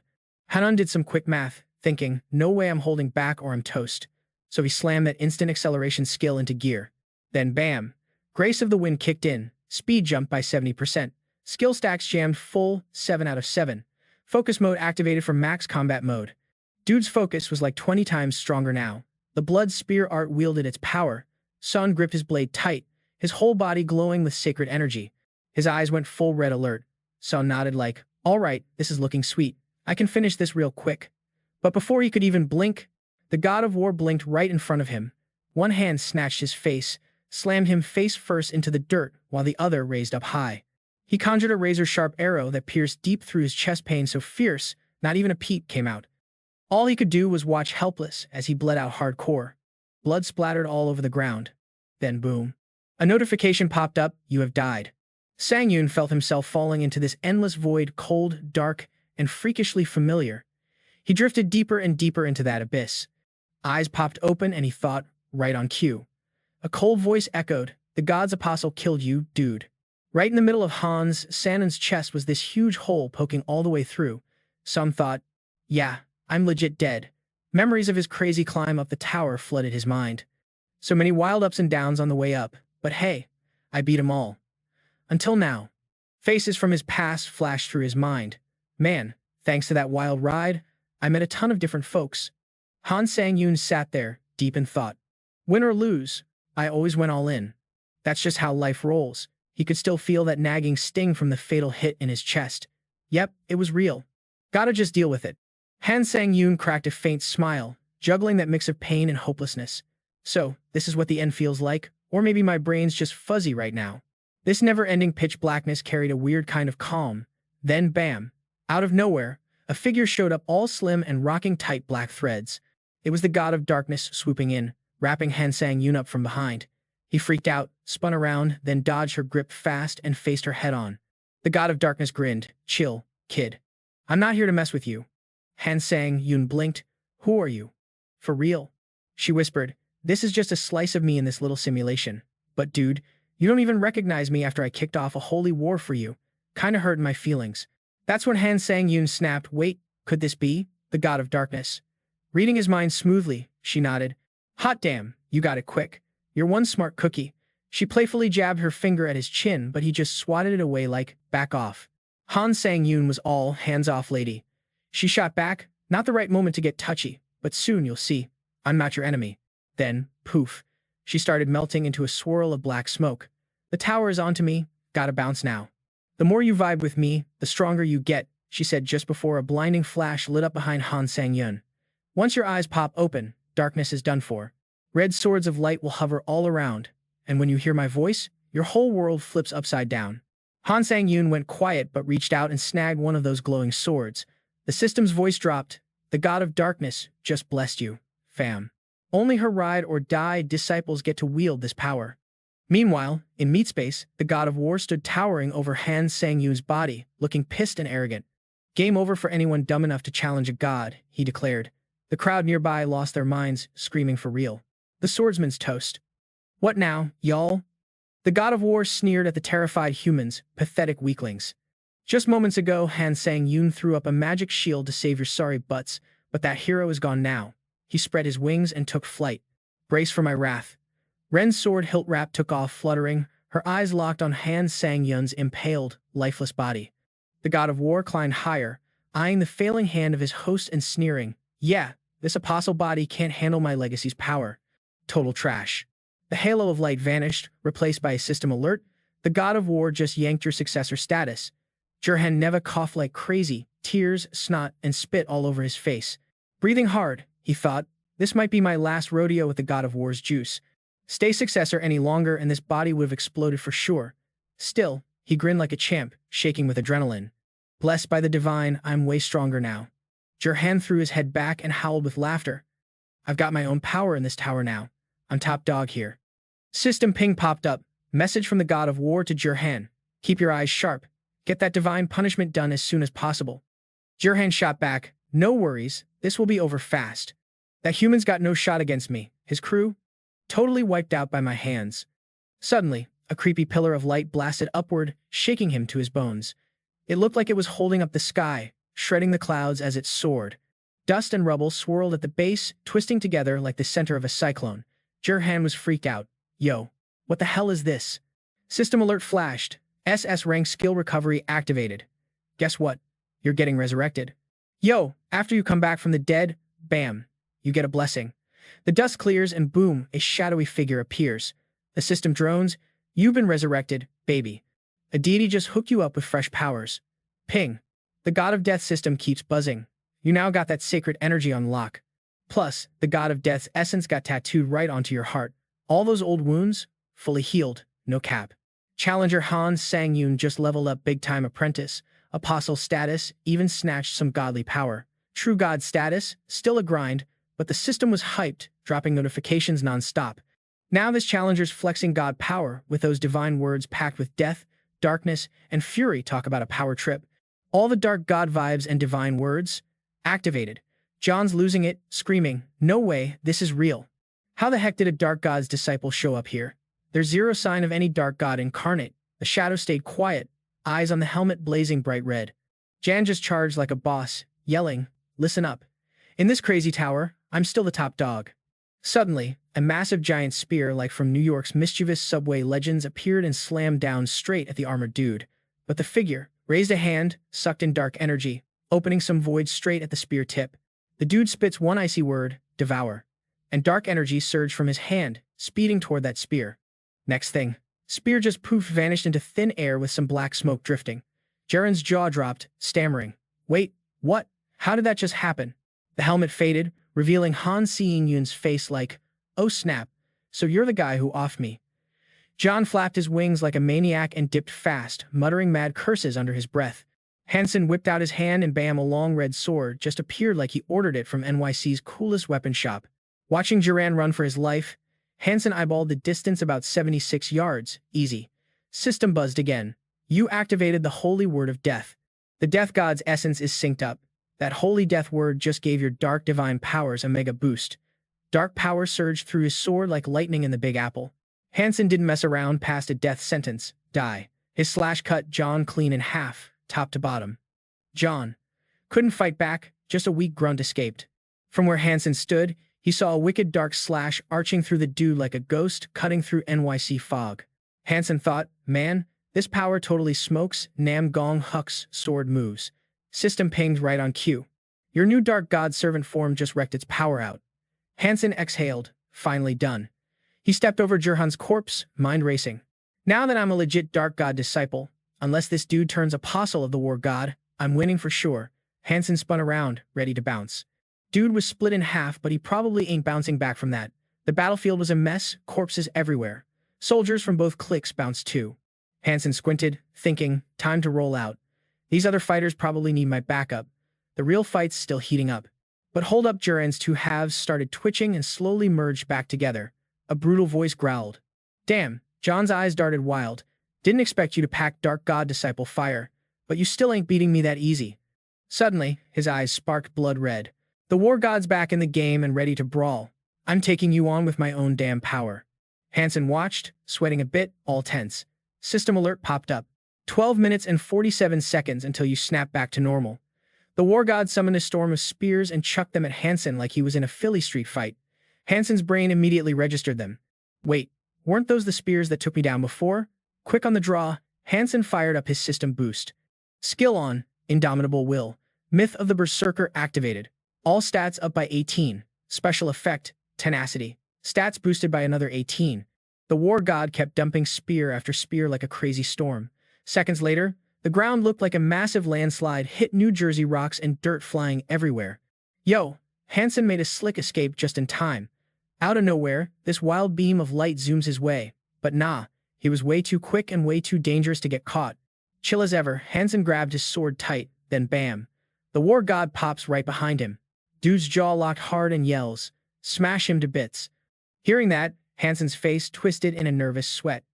Hanan did some quick math, thinking, no way I'm holding back or I'm toast. So he slammed that instant acceleration skill into gear. Then bam! Grace of the Wind kicked in, speed jumped by 70%, skill stacks jammed full, 7 out of 7. Focus mode activated for max combat mode. Dude's focus was like 20 times stronger now. The blood spear art wielded its power. Sun gripped his blade tight, his whole body glowing with sacred energy. His eyes went full red alert. Sun nodded like, all right, this is looking sweet. I can finish this real quick. But before he could even blink, the God of War blinked right in front of him. One hand snatched his face, slammed him face first into the dirt while the other raised up high. He conjured a razor-sharp arrow that pierced deep through his chest pain so fierce, not even a peep came out. All he could do was watch helpless as he bled out hardcore. Blood splattered all over the ground. Then boom. A notification popped up, you have died. Sang-yoon felt himself falling into this endless void, cold, dark, and freakishly familiar. He drifted deeper and deeper into that abyss. Eyes popped open and he thought, right on cue. A cold voice echoed, the God's apostle killed you, dude. Right in the middle of Hans Sannon's chest was this huge hole poking all the way through. Some thought, yeah, I'm legit dead. Memories of his crazy climb up the tower flooded his mind. So many wild ups and downs on the way up, but hey, I beat 'em all. Until now. Faces from his past flashed through his mind. Man, thanks to that wild ride, I met a ton of different folks. Han Sang-yoon sat there, deep in thought. Win or lose, I always went all in. That's just how life rolls. He could still feel that nagging sting from the fatal hit in his chest. Yep, it was real. Gotta just deal with it. Han Sang-yoon cracked a faint smile, juggling that mix of pain and hopelessness. So, this is what the end feels like? Or maybe my brain's just fuzzy right now. This never-ending pitch blackness carried a weird kind of calm. Then bam! Out of nowhere, a figure showed up all slim and rocking tight black threads. It was the God of Darkness swooping in, wrapping Han Sang-yoon up from behind. He freaked out, spun around, then dodged her grip fast and faced her head-on. The God of Darkness grinned, chill, kid. I'm not here to mess with you. Han Sang-yoon blinked. Who are you? For real? She whispered, this is just a slice of me in this little simulation. But dude, You don't even recognize me after I kicked off a holy war for you. Kinda hurting my feelings. That's when Han Sang-yoon snapped, wait, could this be? The god of darkness. Reading his mind smoothly, she nodded. Hot damn, you got it quick. You're one smart cookie. She playfully jabbed her finger at his chin, but he just swatted it away like, back off. Han Sang-yoon was all hands-off lady. She shot back, not the right moment to get touchy, but soon you'll see. I'm not your enemy. Then, poof. She started melting into a swirl of black smoke. The tower is onto me, gotta bounce now. The more you vibe with me, the stronger you get, she said just before a blinding flash lit up behind Han Sang-yoon. Once your eyes pop open, darkness is done for. Red swords of light will hover all around, and when you hear my voice, your whole world flips upside down. Han Sang-yoon went quiet but reached out and snagged one of those glowing swords. The system's voice dropped. The god of darkness just blessed you, fam. Only her ride or die disciples get to wield this power. Meanwhile, in meat space, the god of war stood towering over Han Sang-yoon's body, looking pissed and arrogant. Game over for anyone dumb enough to challenge a god, he declared. The crowd nearby lost their minds, screaming for real. The swordsman's toast. What now, y'all? The god of war sneered at the terrified humans, pathetic weaklings. Just moments ago, Han Sang-yoon threw up a magic shield to save your sorry butts, but that hero is gone now. He spread his wings and took flight. Brace for my wrath. Ren's sword hilt wrap took off fluttering, her eyes locked on Han Sang-yoon's impaled, lifeless body. The god of war climbed higher, eyeing the failing hand of his host and sneering, yeah, this apostle body can't handle my legacy's power. Total trash. The halo of light vanished, replaced by a system alert. The god of war just yanked your successor status. Jurhan Neva coughed like crazy, tears, snot, and spit all over his face. Breathing hard, he thought, this might be my last rodeo with the god of war's juice. Stay successor any longer and this body would have exploded for sure. Still, he grinned like a champ, shaking with adrenaline. Blessed by the divine, I'm way stronger now. Jurhan threw his head back and howled with laughter. I've got my own power in this tower now. I'm top dog here. System ping popped up. Message from the god of war to Jurhan. Keep your eyes sharp. Get that divine punishment done as soon as possible. Jurhan shot back. No worries, this will be over fast. That human's got no shot against me. His crew? Totally wiped out by my hands. Suddenly, a creepy pillar of light blasted upward, shaking him to his bones. It looked like it was holding up the sky, shredding the clouds as it soared. Dust and rubble swirled at the base, twisting together like the center of a cyclone. Jurhan was freaked out. Yo, what the hell is this? System alert flashed. SS rank skill recovery activated. Guess what? You're getting resurrected. Yo, after you come back from the dead, bam, you get a blessing. The dust clears and boom, a shadowy figure appears. The system drones. You've been resurrected, baby. A deity just hooked you up with fresh powers. Ping. The god of death system keeps buzzing. You now got that sacred energy on lock. Plus, the god of death's essence got tattooed right onto your heart. All those old wounds, fully healed, no cap. Challenger Han Sang-yoon just leveled up big-time apprentice. Apostle status, even snatched some godly power. True god status, still a grind, but the system was hyped, dropping notifications non-stop. Now this challenger's flexing god power with those divine words packed with death, darkness, and fury talk about a power trip. All the dark god vibes and divine words activated. John's losing it, screaming, no way, this is real. How the heck did a dark god's disciple show up here? There's zero sign of any dark god incarnate. The shadow stayed quiet, eyes on the helmet blazing bright red. Jan just charged like a boss, yelling, listen up. In this crazy tower, I'm still the top dog. Suddenly, a massive giant spear like from New York's mischievous subway legends appeared and slammed down straight at the armored dude. But the figure raised a hand, sucked in dark energy, opening some void straight at the spear tip. The dude spits one icy word, devour. And dark energy surged from his hand, speeding toward that spear. Next thing, spear just poof vanished into thin air with some black smoke drifting. Jaren's jaw dropped, stammering. Wait, what? How did that just happen? The helmet faded, revealing Han Sang-yoon's face like, oh snap, so you're the guy who offed me. John flapped his wings like a maniac and dipped fast, muttering mad curses under his breath. Hansen whipped out his hand and bam, a long red sword just appeared like he ordered it from NYC's coolest weapon shop. Watching Duran run for his life, Hansen eyeballed the distance about 76 yards, easy. System buzzed again. You activated the holy word of death. The death god's essence is synced up. That holy death word just gave your dark divine powers a mega boost. Dark power surged through his sword like lightning in the Big Apple. Hansen didn't mess around past a death sentence. Die. His slash cut John clean in half, top to bottom. John couldn't fight back, just a weak grunt escaped. From where Hansen stood, he saw a wicked dark slash arching through the dude like a ghost cutting through NYC fog. Hansen thought, man, this power totally smokes. Nam Gong Huk's sword moves. System pinged right on cue. Your new dark god servant form just wrecked its power out. Hansen exhaled, finally done. He stepped over Jurhan's corpse, mind racing. Now that I'm a legit dark god disciple, unless this dude turns apostle of the war god, I'm winning for sure. Hansen spun around, ready to bounce. Dude was split in half, but he probably ain't bouncing back from that. The battlefield was a mess, corpses everywhere. Soldiers from both cliques bounced too. Hansen squinted, thinking, time to roll out. These other fighters probably need my backup. The real fight's still heating up. But hold up, Juran's two halves started twitching and slowly merged back together. A brutal voice growled. Damn, John's eyes darted wild. Didn't expect you to pack dark god disciple fire, but you still ain't beating me that easy. Suddenly, his eyes sparked blood red. The war god's back in the game and ready to brawl. I'm taking you on with my own damn power. Hansen watched, sweating a bit, all tense. System alert popped up. 12 minutes and 47 seconds until you snap back to normal. The war god summoned a storm of spears and chucked them at Hansen like he was in a Philly street fight. Hansen's brain immediately registered them. Wait, weren't those the spears that took me down before? Quick on the draw, Hansen fired up his system boost. Skill on, Indomitable Will. Myth of the Berserker activated. All stats up by 18. Special effect, Tenacity. Stats boosted by another 18. The war god kept dumping spear after spear like a crazy storm. Seconds later, the ground looked like a massive landslide hit New Jersey rocks and dirt flying everywhere. Yo, Hansen made a slick escape just in time. Out of nowhere, this wild beam of light zooms his way. But nah, he was way too quick and way too dangerous to get caught. Chill as ever, Hansen grabbed his sword tight, then bam. The war god pops right behind him. Dude's jaw locked hard and yells, smash him to bits. Hearing that, Hansen's face twisted in a nervous sweat.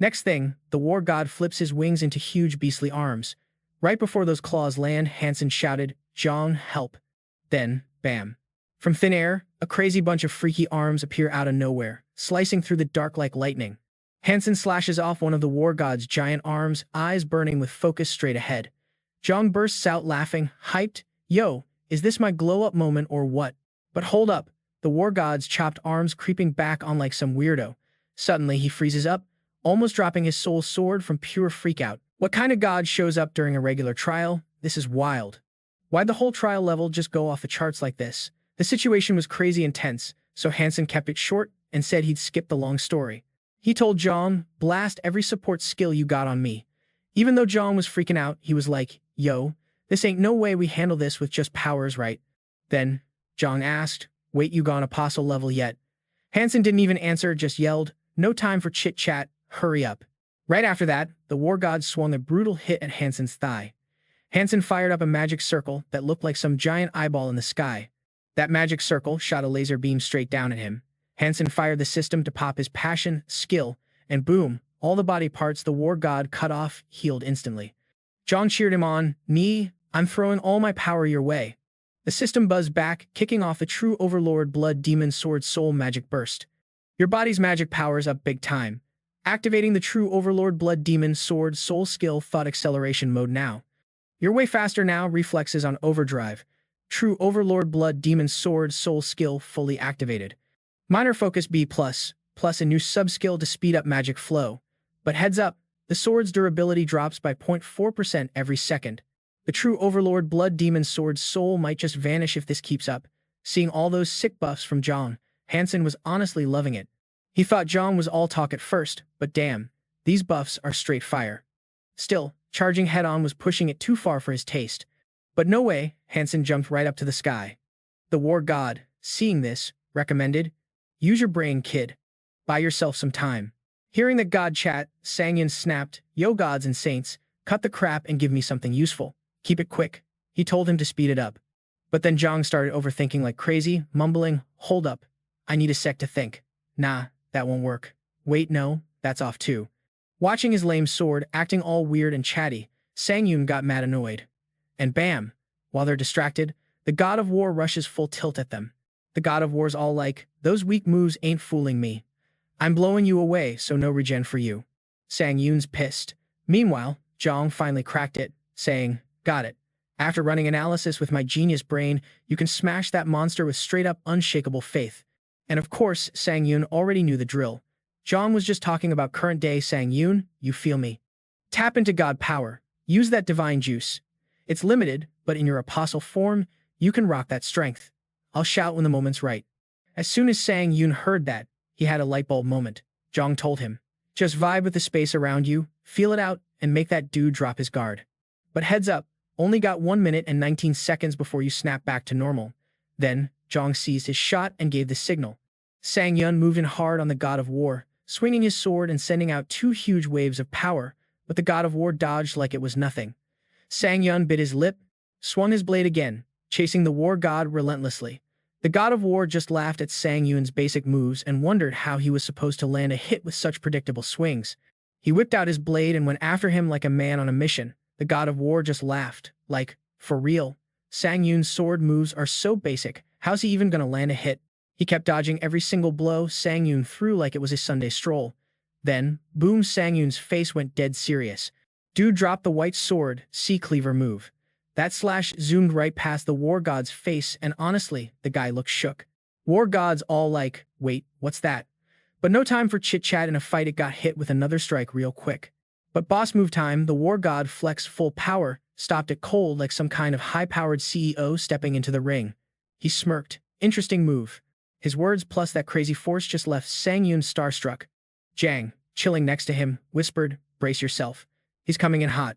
Next thing, the war god flips his wings into huge beastly arms. Right before those claws land, Hansen shouted, John, help. Then, bam. From thin air, a crazy bunch of freaky arms appear out of nowhere, slicing through the dark like lightning. Hansen slashes off one of the war god's giant arms, eyes burning with focus straight ahead. John bursts out laughing, hyped, yo, is this my glow-up moment or what? But hold up, the war god's chopped arms creeping back on like some weirdo. Suddenly he freezes up, almost dropping his soul sword from pure freakout. What kind of god shows up during a regular trial? This is wild. Why'd the whole trial level just go off the charts like this? The situation was crazy intense, so Hansen kept it short and said he'd skip the long story. He told John, blast every support skill you got on me. Even though John was freaking out, he was like, yo, this ain't no way we handle this with just powers, right? Then, John asked, wait, you gone apostle level yet? Hansen didn't even answer, just yelled, no time for chit-chat, hurry up. Right after that, the war god swung a brutal hit at Hansen's thigh. Hansen fired up a magic circle that looked like some giant eyeball in the sky. That magic circle shot a laser beam straight down at him. Hansen fired the system to pop his passion, skill, and boom, all the body parts the war god cut off healed instantly. John cheered him on, me, I'm throwing all my power your way. The system buzzed back, kicking off the true overlord blood demon sword soul magic burst. Your body's magic power's up big time. Activating the true overlord blood demon sword soul skill thought acceleration mode now. You're way faster now, reflexes on overdrive. True overlord blood demon sword soul skill fully activated. Minor focus B+, plus a new sub-skill to speed up magic flow. But heads up, the sword's durability drops by 0.4% every second. The true overlord blood demon sword soul might just vanish if this keeps up. Seeing all those sick buffs from John, Hansen was honestly loving it. He thought John was all talk at first, but damn, these buffs are straight fire. Still, charging head-on was pushing it too far for his taste. But no way, Hansen jumped right up to the sky. The war god, seeing this, recommended, use your brain, kid. Buy yourself some time. Hearing the god chat, Sangun snapped, yo gods and saints, cut the crap and give me something useful. Keep it quick. He told him to speed it up. But then Zhang started overthinking like crazy, mumbling, hold up. I need a sec to think. Nah, that won't work. Wait, no, that's off too. Watching his lame sword acting all weird and chatty, Sangun got mad annoyed. And bam! While they're distracted, the god of war rushes full tilt at them. The god of war's all like, those weak moves ain't fooling me. I'm blowing you away, so no regen for you. Sang Yun's pissed. Meanwhile, Zhang finally cracked it, saying, got it. After running analysis with my genius brain, you can smash that monster with straight-up unshakable faith. And of course, Sang Yun already knew the drill. Zhang was just talking about current day Sang Yun, you feel me? Tap into God power. Use that divine juice. It's limited, but in your apostle form, you can rock that strength. I'll shout when the moment's right. As soon as Sang Yun heard that, he had a light bulb moment. Zhang told him, just vibe with the space around you, feel it out, and make that dude drop his guard. But heads up, only got 1 minute and 19 seconds before you snap back to normal. Then, Zhang seized his shot and gave the signal. Sang Yun moved in hard on the God of War, swinging his sword and sending out 2 huge waves of power, but the God of War dodged like it was nothing. Sang Yun bit his lip, swung his blade again, chasing the War God relentlessly. The God of War just laughed at Sang Yun's basic moves and wondered how he was supposed to land a hit with such predictable swings. He whipped out his blade and went after him like a man on a mission. The God of War just laughed, like, for real? Sang Yun's sword moves are so basic, how's he even gonna land a hit? He kept dodging every single blow Sang Yun threw like it was a Sunday stroll. Then, boom, Sang Yun's face went dead serious. Dude dropped the white sword, sea cleaver move. That slash zoomed right past the War God's face and honestly, the guy looked shook. War God's all like, wait, what's that? But no time for chit-chat in a fight, it got hit with another strike real quick. But boss move time, the War God flexed full power, stopped it cold like some kind of high-powered CEO stepping into the ring. He smirked. Interesting move. His words plus that crazy force just left Sang Yun starstruck. Zhang, chilling next to him, whispered, brace yourself. He's coming in hot.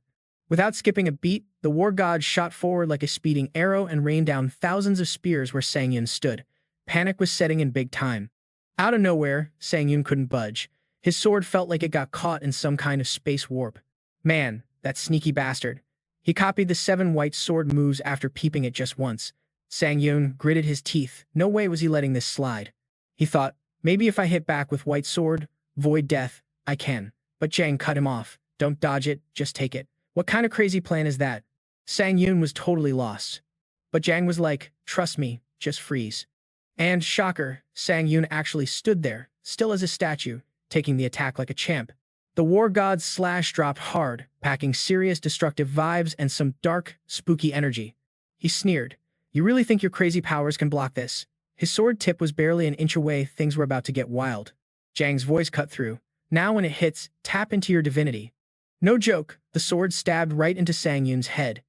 Without skipping a beat, the War God shot forward like a speeding arrow and rained down thousands of spears where Sang Yun stood. Panic was setting in big time. Out of nowhere, Sang Yun couldn't budge. His sword felt like it got caught in some kind of space warp. Man, that sneaky bastard. He copied the 7 white sword moves after peeping it just once. Sang Yun gritted his teeth. No way was he letting this slide. He thought, maybe if I hit back with white sword, void death, I can. But Zhang cut him off. Don't dodge it, just take it. What kind of crazy plan is that? Sang Yun was totally lost. But Zhang was like, trust me, just freeze. And, shocker, Sang Yun actually stood there, still as a statue, taking the attack like a champ. The War God's slash dropped hard, packing serious destructive vibes and some dark, spooky energy. He sneered. You really think your crazy powers can block this? His sword tip was barely an inch away, things were about to get wild. Zhang's voice cut through. Now when it hits, tap into your divinity. No joke, the sword stabbed right into Sang Yun's head.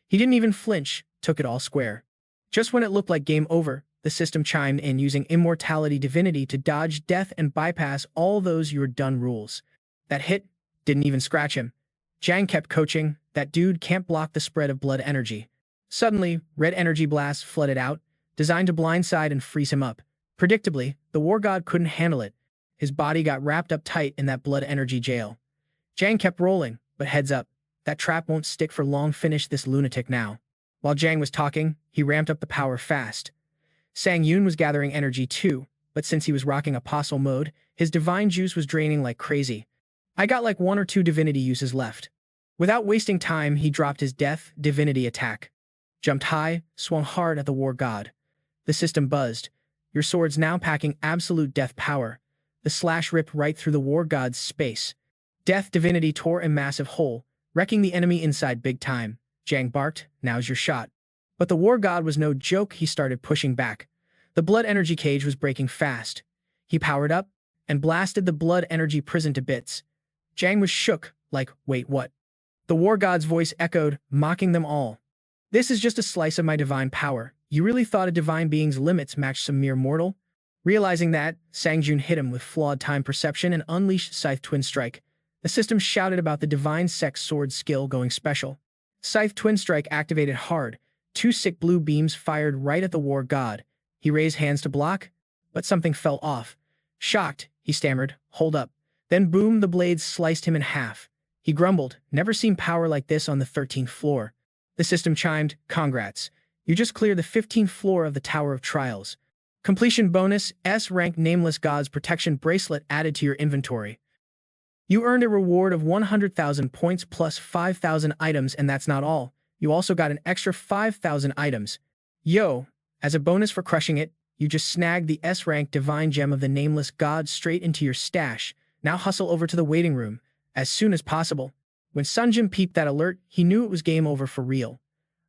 He didn't even flinch, took it all square. Just when it looked like game over, the system chimed in using immortality divinity to dodge death and bypass all those you're done rules. That hit didn't even scratch him. Zhang kept coaching, that dude can't block the spread of blood energy. Suddenly, red energy blasts flooded out, designed to blindside and freeze him up. Predictably, the War God couldn't handle it. His body got wrapped up tight in that blood energy jail. Zhang kept rolling, but heads up, that trap won't stick for long, finish this lunatic now. While Zhang was talking, he ramped up the power fast. Sang Yun was gathering energy too, but since he was rocking apostle mode, his divine juice was draining like crazy. I got like 1 or 2 divinity uses left. Without wasting time, he dropped his death divinity attack. Jumped high, swung hard at the War God. The system buzzed. Your sword's now packing absolute death power. The slash ripped right through the War God's space. Death divinity tore a massive hole, wrecking the enemy inside big time. Zhang barked, now's your shot. But the War God was no joke, he started pushing back. The blood energy cage was breaking fast. He powered up and blasted the blood energy prison to bits. Zhang was shook, like, wait, what? The War God's voice echoed, mocking them all. This is just a slice of my divine power. You really thought a divine being's limits matched some mere mortal? Realizing that, Sang Yun hit him with flawed time perception and unleashed Scythe Twin Strike. The system shouted about the divine sex sword skill going special. Scythe Twin Strike activated hard. 2 sick blue beams fired right at the War God. He raised hands to block, but something fell off. Shocked, he stammered, hold up. Then boom, the blades sliced him in half. He grumbled, never seen power like this on the 13th floor. The system chimed, congrats. You just cleared the 15th floor of the Tower of Trials. Completion bonus, S-rank Nameless God's Protection Bracelet added to your inventory. You earned a reward of 100,000 points plus 5,000 items, and that's not all. You also got an extra 5,000 items. Yo, as a bonus for crushing it, You just snagged the S-rank divine gem of the nameless god straight into your stash. Now hustle over to the waiting room, as soon as possible. When Sangun peeped that alert, he knew it was game over for real.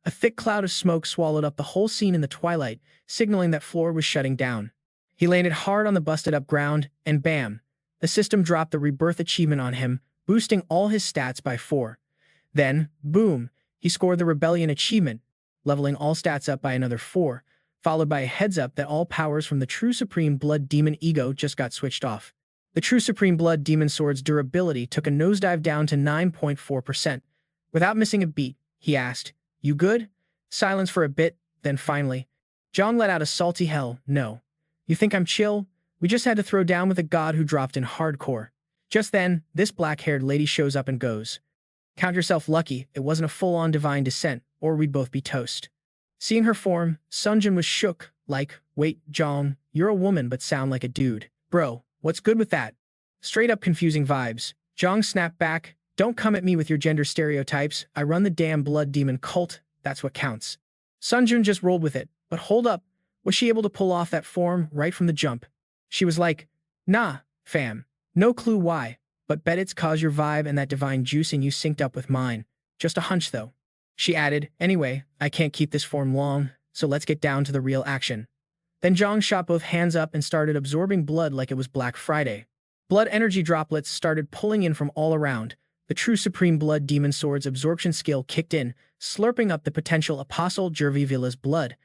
A thick cloud of smoke swallowed up the whole scene in the twilight, signaling that floor was shutting down. He landed hard on the busted-up ground, and bam! The system dropped the rebirth achievement on him, boosting all his stats by 4. Then, boom, he scored the rebellion achievement, leveling all stats up by another 4, followed by a heads-up that all powers from the True Supreme Blood Demon Ego just got switched off. The True Supreme Blood Demon Sword's durability took a nosedive down to 9.4%. Without missing a beat, he asked, "You good?" Silence for a bit, then finally, John let out a salty hell no. "You think I'm chill? We just had to throw down with a god who dropped in hardcore." Just then, this black-haired lady shows up and goes, "Count yourself lucky it wasn't a full-on divine descent, or we'd both be toast." Seeing her form, Sangun was shook, like, "Wait, John, you're a woman but sound like a dude. Bro, what's good with that?" Straight-up confusing vibes. Jong snapped back, "Don't come at me with your gender stereotypes. I run the damn blood demon cult. That's what counts." Sangun just rolled with it. But hold up, was she able to pull off that form right from the jump? She was like, "Nah, fam. No clue why, but bet it's cause your vibe and that divine juice in you synced up with mine. Just a hunch though." She added, "Anyway, I can't keep this form long, so let's get down to the real action." Then Jong shot both hands up and started absorbing blood like it was Black Friday. Blood energy droplets started pulling in from all around. The True Supreme Blood Demon Sword's absorption skill kicked in, slurping up the potential Apostle Jervivila's blood.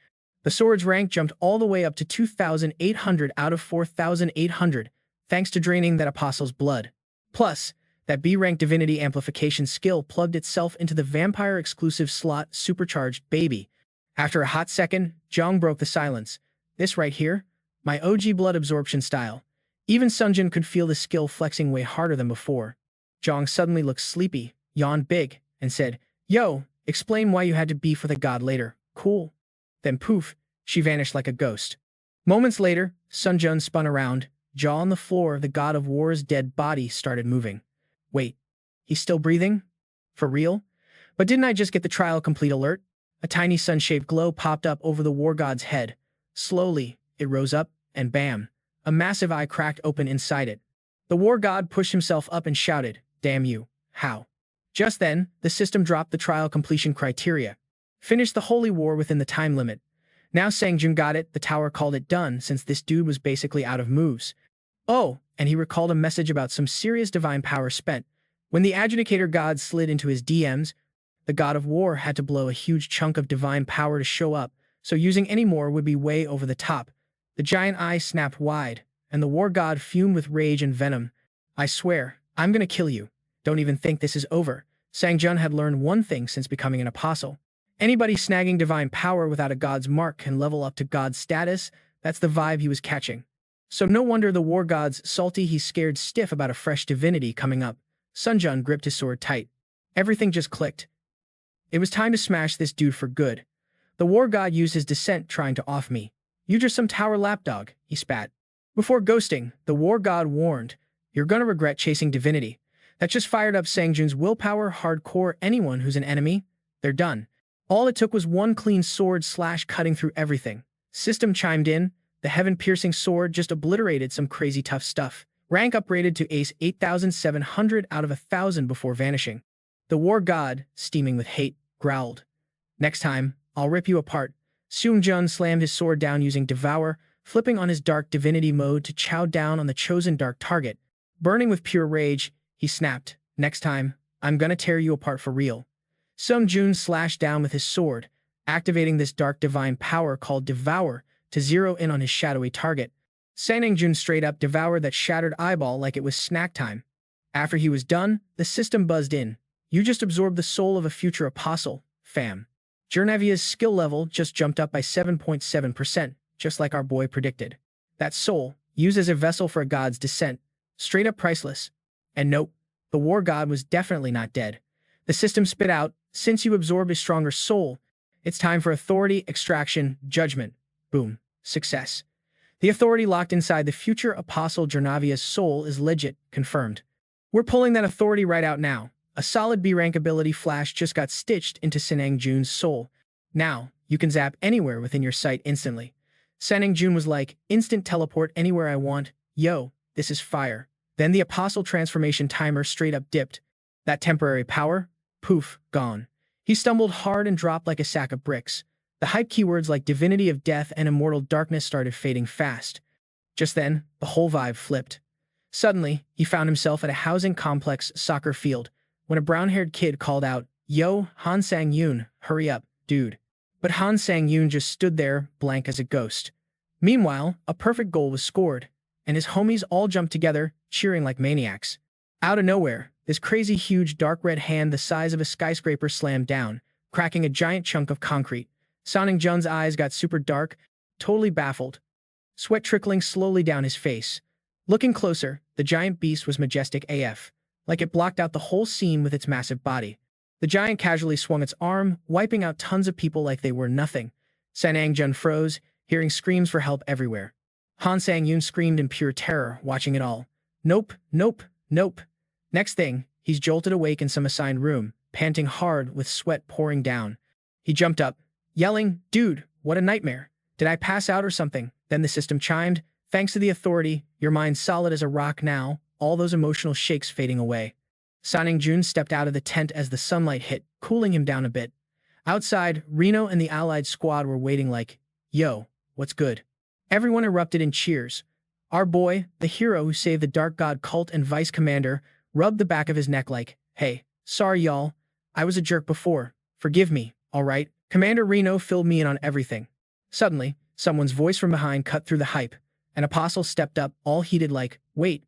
The sword's rank jumped all the way up to 2,800 out of 4,800, thanks to draining that apostle's blood. Plus, that B-rank divinity amplification skill plugged itself into the vampire-exclusive slot Supercharged Baby. After a hot second, Jong broke the silence. "This right here? My OG blood absorption style." Even Sangun could feel the skill flexing way harder than before. Jong suddenly looked sleepy, yawned big, and said, "Yo, explain why you had to beef with a god later. Cool." Then poof, she vanished like a ghost. Moments later, Sangun spun around, jaw on the floor. The god of war's dead body started moving. Wait, he's still breathing? For real? But didn't I just get the trial complete alert? A tiny sun-shaped glow popped up over the war god's head. Slowly, it rose up, and bam, a massive eye cracked open inside it. The war god pushed himself up and shouted, "Damn you, how?" Just then, the system dropped the trial completion criteria. Finish the holy war within the time limit. Now Sangun got it, the tower called it done since this dude was basically out of moves. Oh, and he recalled a message about some serious divine power spent. When the adjudicator god slid into his DMs, the god of war had to blow a huge chunk of divine power to show up, so using any more would be way over the top. The giant eye snapped wide, and the war god fumed with rage and venom. "I swear, I'm gonna kill you. Don't even think this is over." Sangun had learned one thing since becoming an apostle. Anybody snagging divine power without a god's mark can level up to god status. That's the vibe he was catching. So no wonder the war god's salty. He's scared stiff about a fresh divinity coming up. Sangun gripped his sword tight. Everything just clicked. It was time to smash this dude for good. The war god used his descent trying to off me. "You just some tower lapdog," he spat. Before ghosting, the war god warned, "You're gonna regret chasing divinity." That just fired up Sangun's willpower hardcore. Anyone who's an enemy, they're done. All it took was one clean sword slash cutting through everything. System chimed in. The heaven-piercing sword just obliterated some crazy tough stuff. Rank upgraded to ace 8,700 out of 1,000 before vanishing. The war god, steaming with hate, growled, "Next time, I'll rip you apart." Sangun slammed his sword down using Devour, flipping on his dark divinity mode to chow down on the chosen dark target. Burning with pure rage, he snapped, "Next time, I'm gonna tear you apart for real." Sangun slashed down with his sword, activating this dark divine power called Devour to zero in on his shadowy target. Sangun straight up devoured that shattered eyeball like it was snack time. After he was done, the system buzzed in. "You just absorbed the soul of a future apostle, fam." Jernavia's skill level just jumped up by 7.7%, just like our boy predicted. That soul, used as a vessel for a god's descent, straight up priceless. And nope, the war god was definitely not dead. The system spit out, "Since you absorbed a stronger soul, it's time for authority, extraction, judgment." Boom. Success. The authority locked inside the future apostle Jernavia's soul is legit, confirmed. We're pulling that authority right out now. A solid B-rank ability flash just got stitched into Sangun's soul. Now, you can zap anywhere within your sight instantly. Jun was like, instant teleport anywhere I want. Yo, this is fire. Then the apostle transformation timer straight up dipped. That temporary power? Poof, gone. He stumbled hard and dropped like a sack of bricks. The hype keywords like divinity of death and immortal darkness started fading fast. Just then, the whole vibe flipped. Suddenly, he found himself at a housing complex soccer field when a brown-haired kid called out, "Yo, Han Sang-yoon, hurry up, dude." But Han Sang-yoon just stood there, blank as a ghost. Meanwhile, a perfect goal was scored, and his homies all jumped together, cheering like maniacs. Out of nowhere, this crazy huge dark red hand the size of a skyscraper slammed down, cracking a giant chunk of concrete. Jun's eyes got super dark, totally baffled, sweat trickling slowly down his face. Looking closer, the giant beast was majestic AF, like it blocked out the whole scene with its massive body. The giant casually swung its arm, wiping out tons of people like they were nothing. Jun froze, hearing screams for help everywhere. Han Sang-yoon screamed in pure terror, watching it all. Nope, nope, nope. Next thing, he's jolted awake in some assigned room, panting hard with sweat pouring down. He jumped up, yelling, "Dude, what a nightmare. Did I pass out or something?" Then the system chimed, "Thanks to the authority, your mind's solid as a rock now," all those emotional shakes fading away. Jun stepped out of the tent as the sunlight hit, cooling him down a bit. Outside, Reno and the allied squad were waiting like, "Yo, what's good?" Everyone erupted in cheers. Our boy, the hero who saved the Dark God cult and vice commander, rubbed the back of his neck like, "Hey, sorry y'all. I was a jerk before. Forgive me, alright?" Commander Reno filled me in on everything. Suddenly, someone's voice from behind cut through the hype. An apostle stepped up, all heated like, "Wait,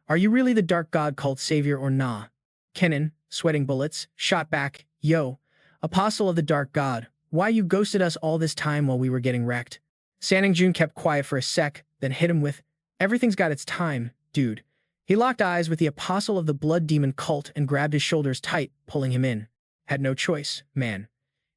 are you really the Dark God cult savior or nah?" Kenan, sweating bullets, shot back, "Yo, apostle of the Dark God, why you ghosted us all this time while we were getting wrecked?" Jun kept quiet for a sec, then hit him with, "Everything's got its time, dude." He locked eyes with the apostle of the blood demon cult and grabbed his shoulders tight, pulling him in. Had no choice, man.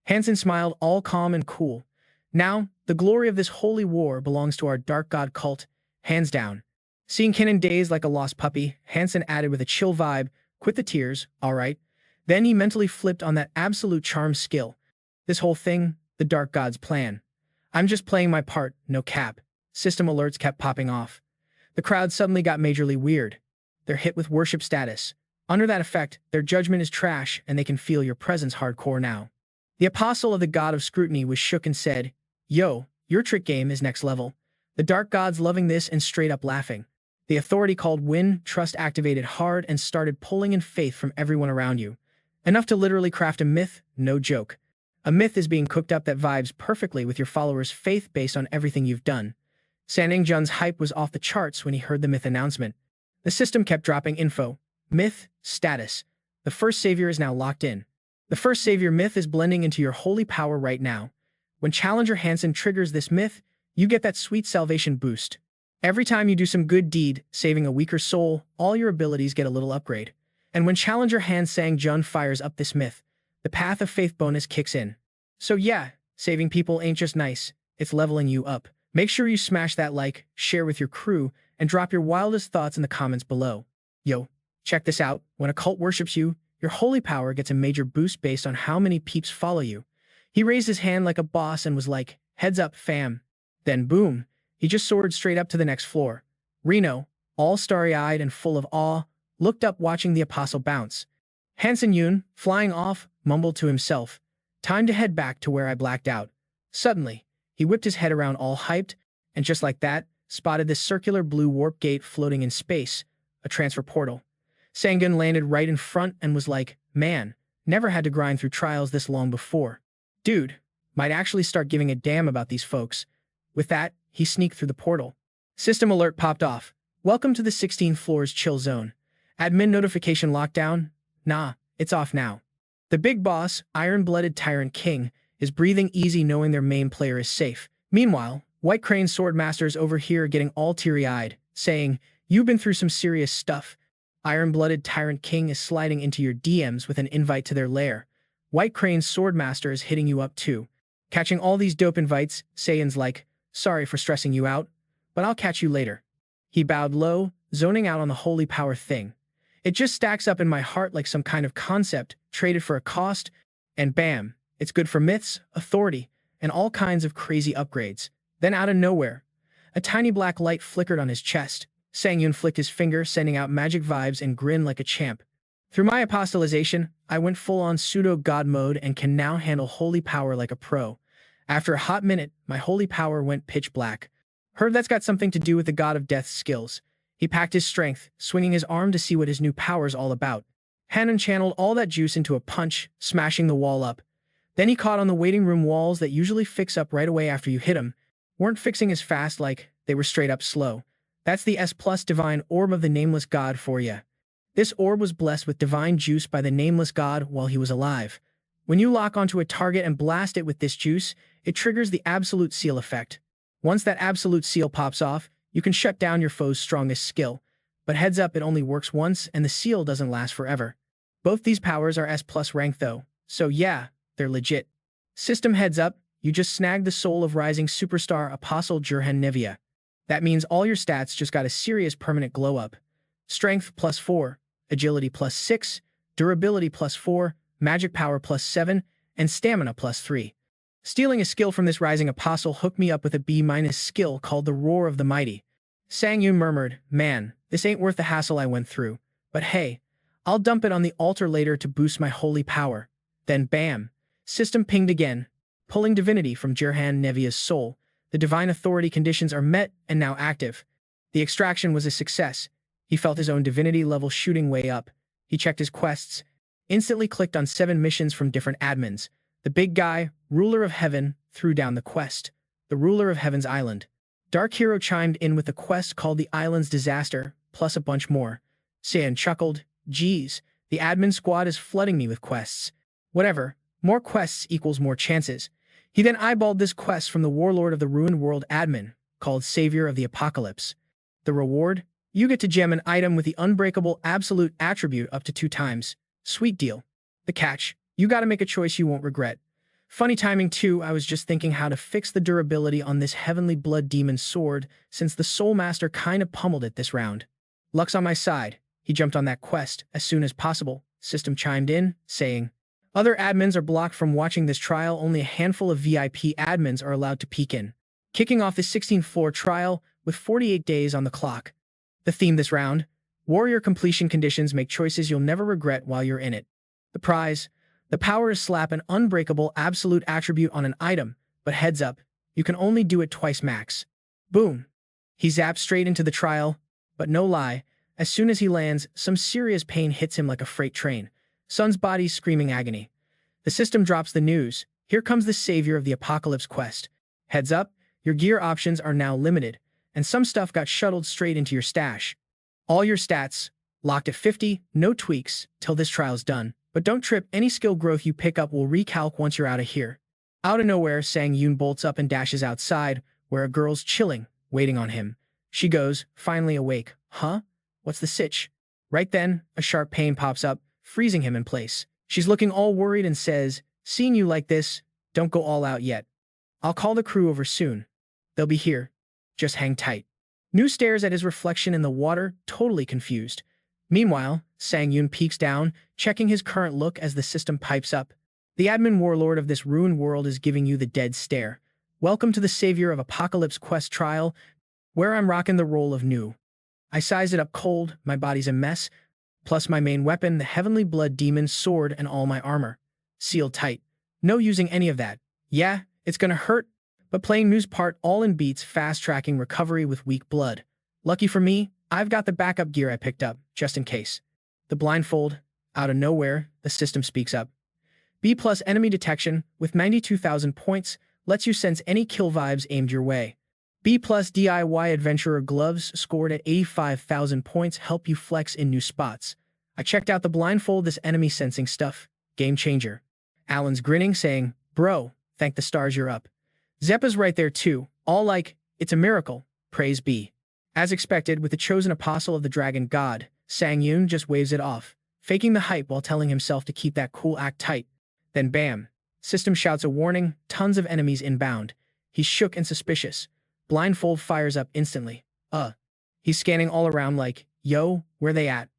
Hansen smiled, all calm and cool. "Now, the glory of this holy war belongs to our Dark God cult, hands down." Seeing Kenan dazed like a lost puppy, Hansen added with a chill vibe, "Quit the tears, alright?" Then he mentally flipped on that absolute charm skill. This whole thing, the Dark God's plan. I'm just playing my part, no cap. System alerts kept popping off. The crowd suddenly got majorly weird. They're hit with worship status. Under that effect, their judgment is trash and they can feel your presence hardcore now. The apostle of the God of Scrutiny was shook and said, "Yo, your trick game is next level." The Dark God's loving this and straight up laughing. The authority called Win Trust activated hard and started pulling in faith from everyone around you. Enough to literally craft a myth, no joke. A myth is being cooked up that vibes perfectly with your followers' faith based on everything you've done. Jun's hype was off the charts when he heard the myth announcement. The system kept dropping info. Myth, status. The first savior is now locked in. The first savior myth is blending into your holy power right now. When Challenger Hansen triggers this myth, you get that sweet salvation boost. Every time you do some good deed, saving a weaker soul, all your abilities get a little upgrade. And when Challenger Han Sang-jun fires up this myth, the Path of Faith bonus kicks in. So yeah, saving people ain't just nice, it's leveling you up. Make sure you smash that like, share with your crew, and drop your wildest thoughts in the comments below. Yo, check this out. When a cult worships you, your holy power gets a major boost based on how many peeps follow you. He raised his hand like a boss and was like, "Heads up, fam." Then boom, he just soared straight up to the next floor. Reno, all starry-eyed and full of awe, looked up watching the apostle bounce. Hansen Yoon, flying off, mumbled to himself, "Time to head back to where I blacked out." Suddenly, he whipped his head around all hyped, and just like that, spotted this circular blue warp gate floating in space, a transfer portal. Sangun landed right in front and was like, "Man, never had to grind through trials this long before. Dude, might actually start giving a damn about these folks." With that, he sneaked through the portal. System alert popped off. "Welcome to the 16th floor's chill zone. Admin notification lockdown? Nah, it's off now." The big boss, iron-blooded Tyrant King, is breathing easy knowing their main player is safe. Meanwhile, White Crane Swordmaster's over here getting all teary-eyed, saying, "You've been through some serious stuff." Iron-blooded Tyrant King is sliding into your DMs with an invite to their lair. White Crane's Swordmaster is hitting you up too. Catching all these dope invites, Saiyans like, "Sorry for stressing you out, but I'll catch you later." He bowed low, zoning out on the holy power thing. It just stacks up in my heart like some kind of concept, traded for a cost, and bam, it's good for myths, authority, and all kinds of crazy upgrades. Then out of nowhere, a tiny black light flickered on his chest. Sangun flicked his finger, sending out magic vibes and grinned like a champ. Through my apostolization, I went full-on pseudo-god mode and can now handle holy power like a pro. After a hot minute, my holy power went pitch black. Heard that's got something to do with the god of death's skills. He packed his strength, swinging his arm to see what his new power's all about. Hannon channeled all that juice into a punch, smashing the wall up. Then he caught on the waiting room walls that usually fix up right away after you hit them. Weren't fixing as fast, like they were straight up slow. That's the S+ divine orb of the nameless god for ya. This orb was blessed with divine juice by the nameless god while he was alive. When you lock onto a target and blast it with this juice, it triggers the absolute seal effect. Once that absolute seal pops off, you can shut down your foe's strongest skill. But heads up, it only works once and the seal doesn't last forever. Both these powers are S+ rank though, so yeah, they're legit. System heads up, you just snagged the soul of rising superstar Apostle Jurhan Nevia. That means all your stats just got a serious permanent glow up. Strength +4, agility +6, durability +4, magic power +7, and stamina +3. Stealing a skill from this rising apostle hooked me up with a B- skill called the Roar of the Mighty. Sangun murmured, man, this ain't worth the hassle I went through. But hey, I'll dump it on the altar later to boost my holy power. Then bam, system pinged again, pulling divinity from Jurhan Nevia's soul. The divine authority conditions are met and now active. The extraction was a success. He felt his own divinity level shooting way up. He checked his quests, instantly clicked on 7 missions from different admins. The big guy, ruler of heaven, threw down the quest. The ruler of heaven's island. Dark Hero chimed in with a quest called the island's disaster, plus a bunch more. Saiyan chuckled, geez, the admin squad is flooding me with quests. Whatever, more quests equals more chances. He then eyeballed this quest from the warlord of the ruined world admin, called Savior of the Apocalypse. The reward? You get to gem an item with the unbreakable absolute attribute up to 2 times. Sweet deal. The catch? You gotta make a choice you won't regret. Funny timing too, I was just thinking how to fix the durability on this heavenly blood demon sword since the Soul Master kinda pummeled it this round. Luck's on my side. He jumped on that quest as soon as possible. System chimed in, saying, other admins are blocked from watching this trial, only a handful of VIP admins are allowed to peek in. Kicking off the 16th floor trial with 48 days on the clock. The theme this round, warrior completion conditions, make choices you'll never regret while you're in it. The prize, the power is slap an unbreakable absolute attribute on an item, but heads up, you can only do it twice max. Boom. He zapped straight into the trial, but no lie, as soon as he lands, some serious pain hits him like a freight train. Sun's body screaming agony. The system drops the news. Here comes the savior of the apocalypse quest. Heads up, your gear options are now limited, and some stuff got shuttled straight into your stash. All your stats, locked at 50, no tweaks, till this trial's done. But don't trip, any skill growth you pick up will recalc once you're out of here. Out of nowhere, Sangun bolts up and dashes outside, where a girl's chilling, waiting on him. She goes, finally awake. Huh? What's the sitch? Right then, a sharp pain pops up, freezing him in place. She's looking all worried and says, seeing you like this, don't go all out yet. I'll call the crew over soon. They'll be here. Just hang tight. Nu stares at his reflection in the water, totally confused. Meanwhile, Sangun peeks down, checking his current look as the system pipes up. The admin warlord of this ruined world is giving you the dead stare. Welcome to the Savior of Apocalypse quest trial, where I'm rocking the role of Nu. I sized it up cold, my body's a mess, plus my main weapon, the heavenly blood demon sword and all my armor. Sealed tight. No using any of that. Yeah, it's gonna hurt, but playing Nu's part all in beats, fast-tracking recovery with weak blood. Lucky for me, I've got the backup gear I picked up, just in case. The blindfold. Out of nowhere, the system speaks up. B+ enemy detection, with 92,000 points, lets you sense any kill vibes aimed your way. B+ DIY adventurer gloves scored at 85,000 points help you flex in new spots. I checked out the blindfold, this enemy sensing stuff. Game changer. Alan's grinning, saying, bro, thank the stars you're up. Zeppa's right there too, all like, it's a miracle, praise be. As expected, with the chosen apostle of the dragon god, Sangun just waves it off, faking the hype while telling himself to keep that cool act tight. Then bam. System shouts a warning, tons of enemies inbound. He's shook and suspicious. Blindfold fires up instantly. He's scanning all around like, yo, where they at?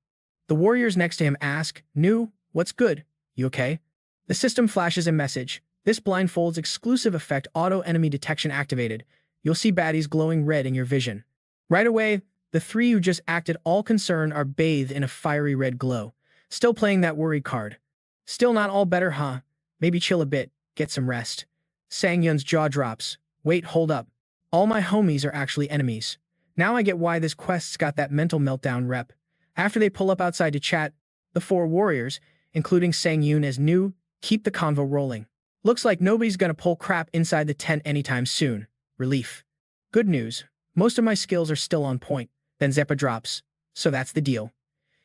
The warriors next to him ask, Nu, what's good? You okay? The system flashes a message. This blindfold's exclusive effect auto enemy detection activated. you'll see baddies glowing red in your vision. Right away, the three who just acted all concerned are bathed in a fiery red glow. Still playing that worried card. Still not all better, huh? Maybe chill a bit, get some rest. Sangyun's jaw drops. Wait, hold up. All my homies are actually enemies. Now I get why this quest's got that mental meltdown rep. After they pull up outside to chat, the four warriors, including Sangyun as new, keep the convo rolling. Looks like nobody's gonna pull crap inside the tent anytime soon. Relief. Good news. Most of my skills are still on point. Then Zeppa drops. So that's the deal.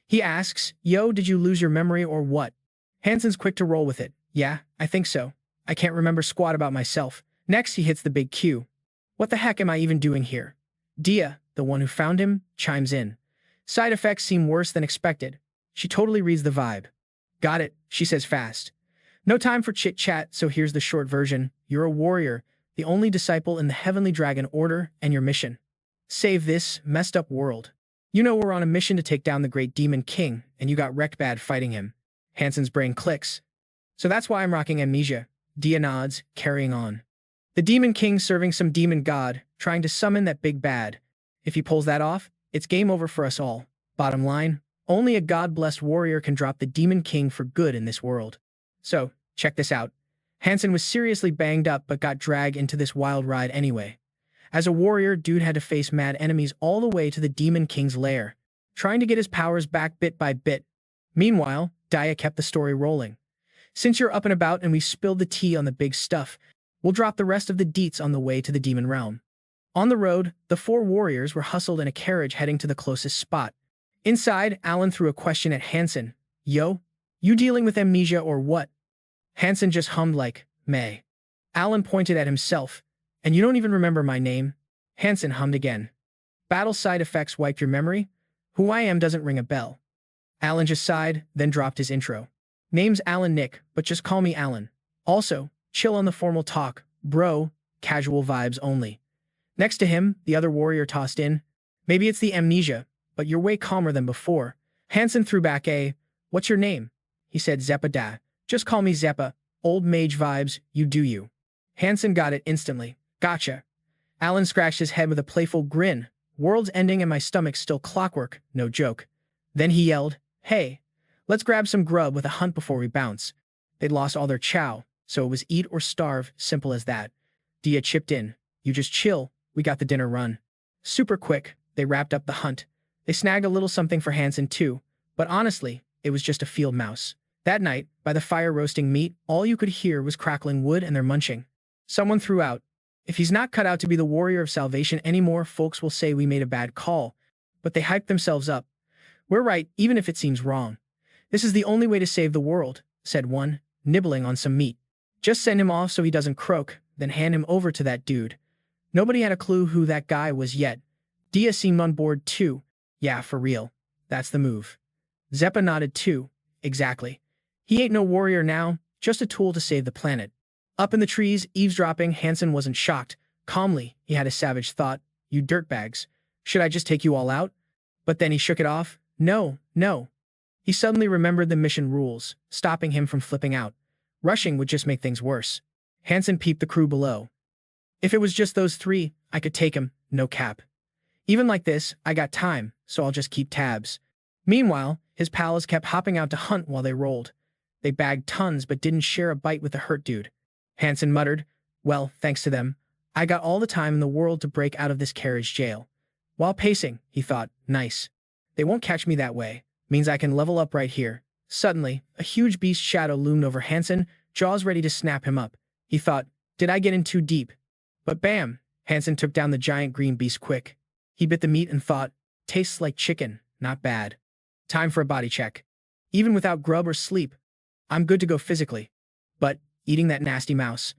He asks, yo, did you lose your memory or what? Hansen's quick to roll with it. Yeah, I think so. I can't remember squat about myself. Next, he hits the big Q. What the heck am I even doing here? Dia, the one who found him, chimes in. Side effects seem worse than expected. She totally reads the vibe. Got it, she says fast. No time for chit-chat, so here's the short version. You're a warrior, the only disciple in the Heavenly Dragon Order, and your mission. Save this messed up world. You know we're on a mission to take down the great demon king, and you got wrecked bad fighting him. Hansen's brain clicks. So that's why I'm rocking amnesia. Dia nods, carrying on. The demon king serving some demon god, trying to summon that big bad. If he pulls that off, it's game over for us all. Bottom line, only a god-blessed warrior can drop the demon king for good in this world. So, check this out. Hansen was seriously banged up but got dragged into this wild ride anyway. As a warrior, dude had to face mad enemies all the way to the demon king's lair, trying to get his powers back bit by bit. Meanwhile, Dia kept the story rolling. Since you're up and about and we spilled the tea on the big stuff, we'll drop the rest of the deets on the way to the demon realm. On the road, the four warriors were hustled in a carriage heading to the closest spot. Inside, Alan threw a question at Hansen. Yo, you dealing with amnesia or what? Hansen just hummed like, meh. Alan pointed at himself. And you don't even remember my name? Hansen hummed again. Battle side effects wiped your memory? Who I am doesn't ring a bell. Alan just sighed, then dropped his intro. Name's Alan Nick, but just call me Alan. Also, chill on the formal talk, bro, casual vibes only. Next to him, the other warrior tossed in. Maybe it's the amnesia, but you're way calmer than before. Hansen threw back a, what's your name? He said Zeppa da. Just call me Zeppa. Old mage vibes, you do you. Hansen got it instantly. Gotcha. Alan scratched his head with a playful grin. World's ending and my stomach's still clockwork, no joke. Then he yelled, hey, let's grab some grub with a hunt before we bounce. They'd lost all their chow, so it was eat or starve, simple as that. Dia chipped in. You just chill, we got the dinner run. Super quick, they wrapped up the hunt. They snagged a little something for Hansen too, but honestly, it was just a field mouse. That night, by the fire roasting meat, all you could hear was crackling wood and their munching. Someone threw out, if he's not cut out to be the warrior of salvation anymore, folks will say we made a bad call. But they hyped themselves up. We're right, even if it seems wrong. This is the only way to save the world, said one, nibbling on some meat. Just send him off so he doesn't croak, then hand him over to that dude. Nobody had a clue who that guy was yet. Dia seemed on board too. Yeah, for real. That's the move. Zeppa nodded too. Exactly. He ain't no warrior now, just a tool to save the planet. Up in the trees, eavesdropping, Hansen wasn't shocked. Calmly, he had a savage thought. You dirtbags. Should I just take you all out? But then he shook it off. No, no. He suddenly remembered the mission rules, stopping him from flipping out. Rushing would just make things worse. Hansen peeped the crew below. If it was just those three, I could take him, no cap. Even like this, I got time, so I'll just keep tabs. Meanwhile, his pals kept hopping out to hunt while they rolled. They bagged tons but didn't share a bite with the hurt dude. Hansen muttered, well, thanks to them, I got all the time in the world to break out of this carriage jail. While pacing, he thought, nice. They won't catch me that way. Means I can level up right here. Suddenly, a huge beast shadow loomed over Hansen, jaws ready to snap him up. He thought, did I get in too deep? But bam! Hansen took down the giant green beast quick. He bit the meat and thought, tastes like chicken, not bad. Time for a body check. Even without grub or sleep, I'm good to go physically. But eating that nasty mouse.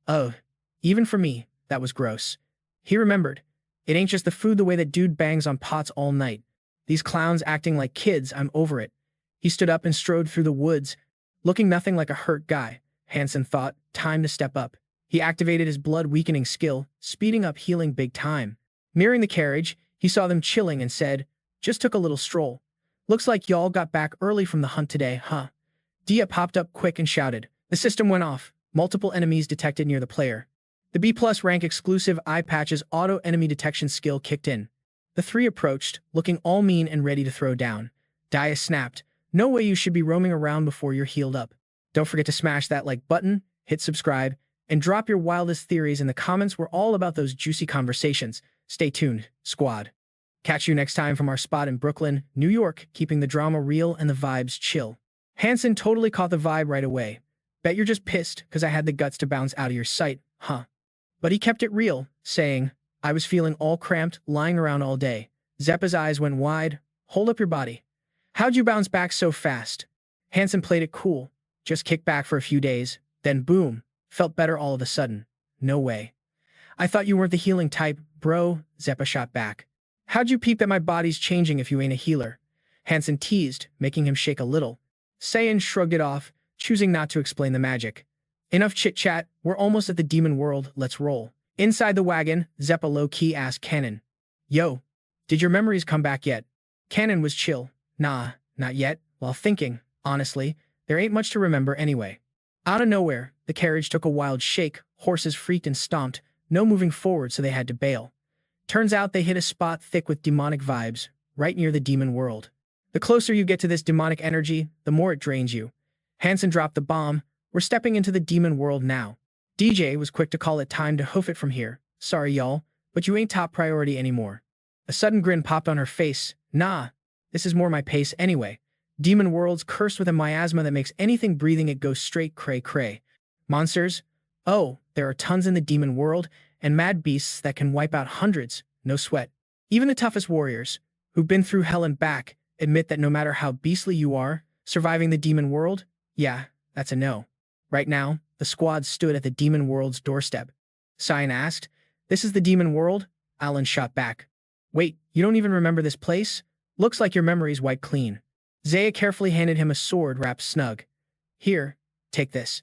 Oh, even for me, that was gross. He remembered. It ain't just the food the way that dude bangs on pots all night. These clowns acting like kids, I'm over it. He stood up and strode through the woods, looking nothing like a hurt guy. Hansen thought, time to step up. He activated his blood-weakening skill, speeding up healing big time. Nearing the carriage, he saw them chilling and said, just took a little stroll. Looks like y'all got back early from the hunt today, huh? Dia popped up quick and shouted. The system went off. Multiple enemies detected near the player. The B+ rank exclusive eye patch's auto enemy detection skill kicked in. The three approached, looking all mean and ready to throw down. Dia snapped. No way, you should be roaming around before you're healed up. Don't forget to smash that like button, hit subscribe, and drop your wildest theories in the comments. We're all about those juicy conversations. Stay tuned, squad. Catch you next time from our spot in Brooklyn, New York, keeping the drama real and the vibes chill. Hansen totally caught the vibe right away. Bet you're just pissed because I had the guts to bounce out of your sight, huh? But he kept it real, saying, I was feeling all cramped, lying around all day. Zeppa's eyes went wide. Hold up your body. How'd you bounce back so fast? Hansen played it cool. Just kicked back for a few days. Then boom, felt better all of a sudden. No way. I thought you weren't the healing type, bro, Zeppa shot back. How'd you peep that my body's changing if you ain't a healer? Hansen teased, making him shake a little. Saiyan shrugged it off, choosing not to explain the magic. Enough chit-chat, we're almost at the demon world, let's roll. Inside the wagon, Zeppa low-key asked Cannon. Yo, did your memories come back yet? Cannon was chill. Nah, not yet, while thinking, honestly, there ain't much to remember anyway. Out of nowhere, the carriage took a wild shake, horses freaked and stomped, no moving forward so they had to bail. Turns out they hit a spot thick with demonic vibes, right near the demon world. The closer you get to this demonic energy, the more it drains you. Hansen dropped the bomb. We're stepping into the demon world now. DJ was quick to call it time to hoof it from here. Sorry, y'all, but you ain't top priority anymore. A sudden grin popped on her face. Nah, this is more my pace anyway. Demon world's cursed with a miasma that makes anything breathing it go straight cray-cray. Monsters? Oh, there are tons in the demon world, and mad beasts that can wipe out hundreds, no sweat. Even the toughest warriors, who've been through hell and back, admit that no matter how beastly you are, surviving the demon world, yeah, that's a no. Right now, the squad stood at the demon world's doorstep. Cyan asked, This is the demon world? Alan shot back. Wait, you don't even remember this place? Looks like your memory's wiped clean. Zaya carefully handed him a sword wrapped snug. Here, take this.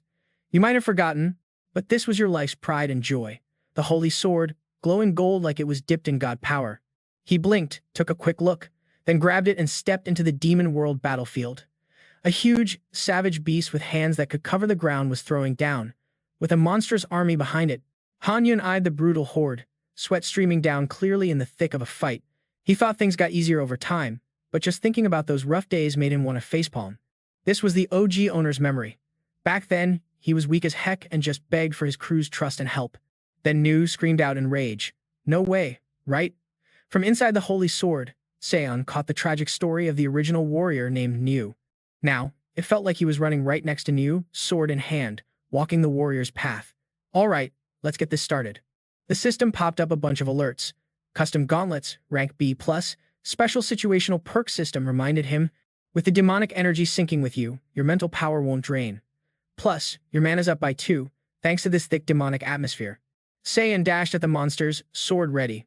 You might have forgotten, but this was your life's pride and joy. The holy sword, glowing gold like it was dipped in god power. He blinked, took a quick look, then grabbed it and stepped into the demon world battlefield. A huge, savage beast with hands that could cover the ground was throwing down, with a monstrous army behind it. Han Yun eyed the brutal horde, sweat streaming down clearly in the thick of a fight. He thought things got easier over time, but just thinking about those rough days made him want to facepalm. This was the OG owner's memory. Back then, he was weak as heck and just begged for his crew's trust and help. Then Nu screamed out in rage. No way, right? From inside the holy sword, Seon caught the tragic story of the original warrior named Nu. Now, it felt like he was running right next to Nu, sword in hand, walking the warrior's path. All right, let's get this started. The system popped up a bunch of alerts. Custom gauntlets, rank B+, special situational perk system reminded him, with the demonic energy syncing with you, your mental power won't drain. Plus, your mana's up by 2, thanks to this thick demonic atmosphere. Saiyan dashed at the monsters, sword ready.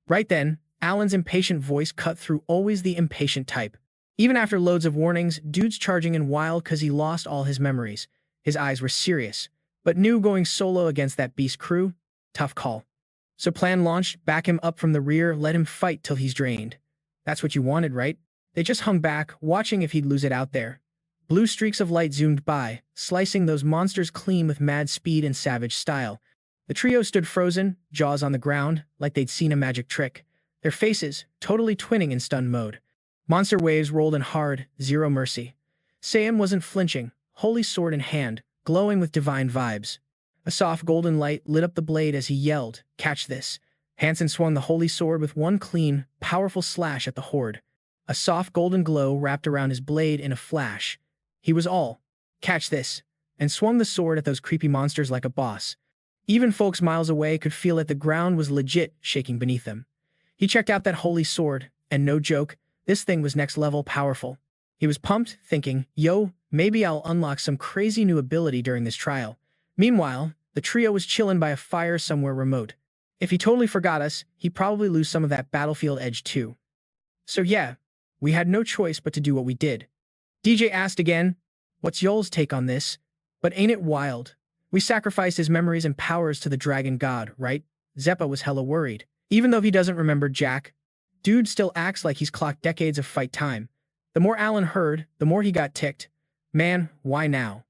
Right then, Alan's impatient voice cut through always the impatient type. Even after loads of warnings, dude's charging in wild cause he lost all his memories. His eyes were serious. But Nu going solo against that beast crew? Tough call. So plan launched, back him up from the rear, let him fight till he's drained. That's what you wanted, right? They just hung back, watching if he'd lose it out there. Blue streaks of light zoomed by, slicing those monsters clean with mad speed and savage style. The trio stood frozen, jaws on the ground, like they'd seen a magic trick. Their faces, totally twinning in stun mode. Monster waves rolled in hard, zero mercy. Saiyan wasn't flinching, holy sword in hand, glowing with divine vibes. A soft golden light lit up the blade as he yelled, Catch this. Hansen swung the holy sword with one clean, powerful slash at the horde. A soft golden glow wrapped around his blade in a flash. He was all, Catch this, and swung the sword at those creepy monsters like a boss. Even folks miles away could feel that the ground was legit shaking beneath them. He checked out that holy sword, and no joke, this thing was next level powerful. He was pumped, thinking, yo, maybe I'll unlock some crazy new ability during this trial. Meanwhile, the trio was chilling by a fire somewhere remote. If he totally forgot us, he'd probably lose some of that battlefield edge too. So yeah, we had no choice but to do what we did. DJ asked again, what's y'all's take on this? But ain't it wild? We sacrificed his memories and powers to the dragon god, right? Zeppa was hella worried. Even though he doesn't remember jack, dude still acts like he's clocked decades of fight time. The more Alan heard, the more he got ticked. Man, why now?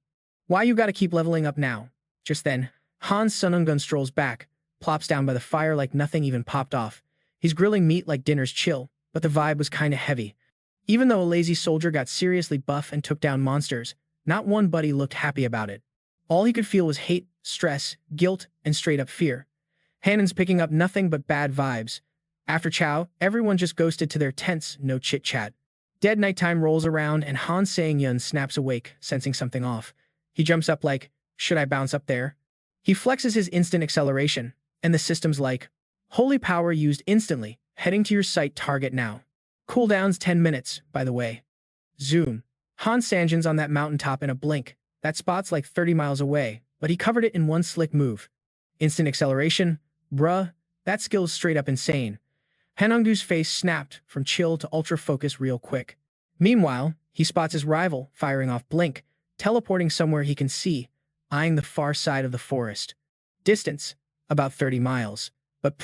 Why you gotta keep leveling up now? Just then, Han's Sangun strolls back, plops down by the fire like nothing even popped off. He's grilling meat like dinner's chill, but the vibe was kinda heavy. Even though a lazy soldier got seriously buff and took down monsters, not one buddy looked happy about it. All he could feel was hate, stress, guilt, and straight-up fear. Hanon's picking up nothing but bad vibes. After chow, everyone just ghosted to their tents, no chit-chat. Dead nighttime rolls around and Han Sang-yun snaps awake, sensing something off. He jumps up like, should I bounce up there? He flexes his instant acceleration, and the system's like, holy power used instantly, heading to your sight target now. Cooldown's 10 minutes, by the way. Zoom. Han Sang-jun's on that mountaintop in a blink. That spot's like 30 miles away, but he covered it in one slick move. Instant acceleration? Bruh, that skill's straight up insane. Hanongdu's face snapped from chill to ultra-focus real quick. Meanwhile, he spots his rival, firing off blink, teleporting somewhere he can see, eyeing the far side of the forest. Distance, about 30 miles. But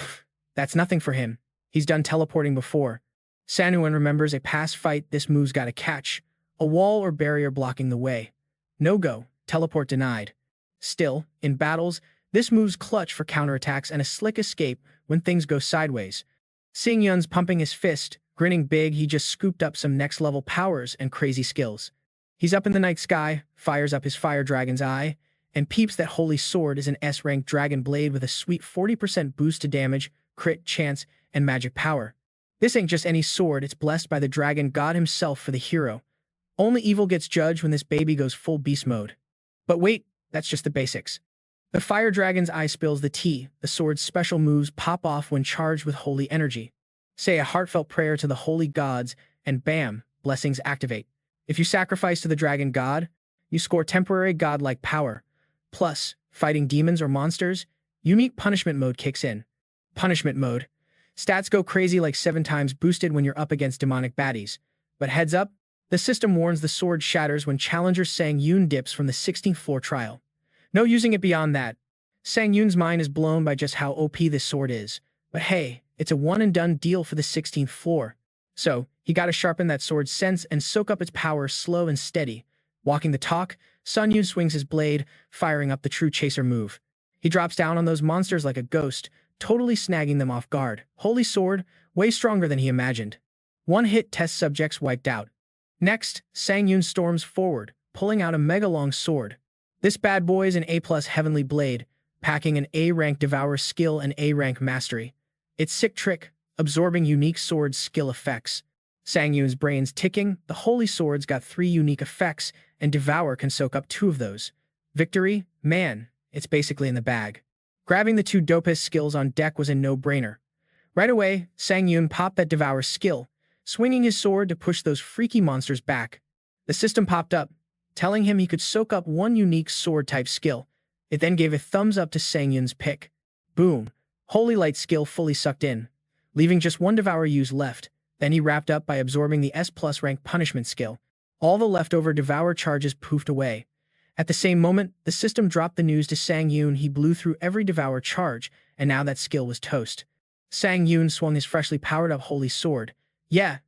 that's nothing for him. He's done teleporting before. Sangun remembers a past fight this move's got a catch. A wall or barrier blocking the way. No go, teleport denied. Still, in battles, this move's clutch for counterattacks and a slick escape when things go sideways. Sang-yun's pumping his fist, grinning big he just scooped up some next-level powers and crazy skills. He's up in the night sky, fires up his fire dragon's eye, and peeps that holy sword is an S-rank dragon blade with a sweet 40% boost to damage, crit, chance, and magic power. This ain't just any sword, it's blessed by the dragon god himself for the hero. Only evil gets judged when this baby goes full beast mode. But wait, that's just the basics. The fire dragon's eye spills the tea, the sword's special moves pop off when charged with holy energy. Say a heartfelt prayer to the holy gods, and bam, blessings activate. If you sacrifice to the dragon god, you score temporary godlike power. Plus, fighting demons or monsters, unique punishment mode kicks in. Punishment mode. Stats go crazy like 7 times boosted when you're up against demonic baddies. But heads up, the system warns the sword shatters when challenger Sang-yun dips from the 16th floor trial. No using it beyond that. Sang-yun's mind is blown by just how OP this sword is. But hey, it's a one-and-done deal for the 16th floor. So, he gotta sharpen that sword's sense and soak up its power slow and steady. Walking the talk, Sun-yun swings his blade, firing up the true chaser move. He drops down on those monsters like a ghost, totally snagging them off guard. Holy sword, way stronger than he imagined. One-hit test subjects wiped out. Next, Sang-yun storms forward, pulling out a mega-long sword. This bad boy's an A+ heavenly blade, packing an A-rank Devourer skill and A-rank mastery. Its sick trick, absorbing unique sword skill effects. Sang-yun's brain's ticking, the holy sword's got 3 unique effects, and Devour can soak up 2 of those. Victory? Man, it's basically in the bag. Grabbing the 2 dopest skills on deck was a no-brainer. Right away, Sang-yun popped that Devour skill, swinging his sword to push those freaky monsters back. The system popped up, telling him he could soak up 1 unique sword-type skill. It then gave a thumbs up to Sang-yun's pick. Boom. Holy Light skill fully sucked in, leaving just 1 Devour use left. Then he wrapped up by absorbing the S+ rank punishment skill. All the leftover Devour charges poofed away. At the same moment, the system dropped the news to Sang-yun he blew through every Devour charge, and now that skill was toast. Sang-yun swung his freshly powered-up holy sword. Yeah,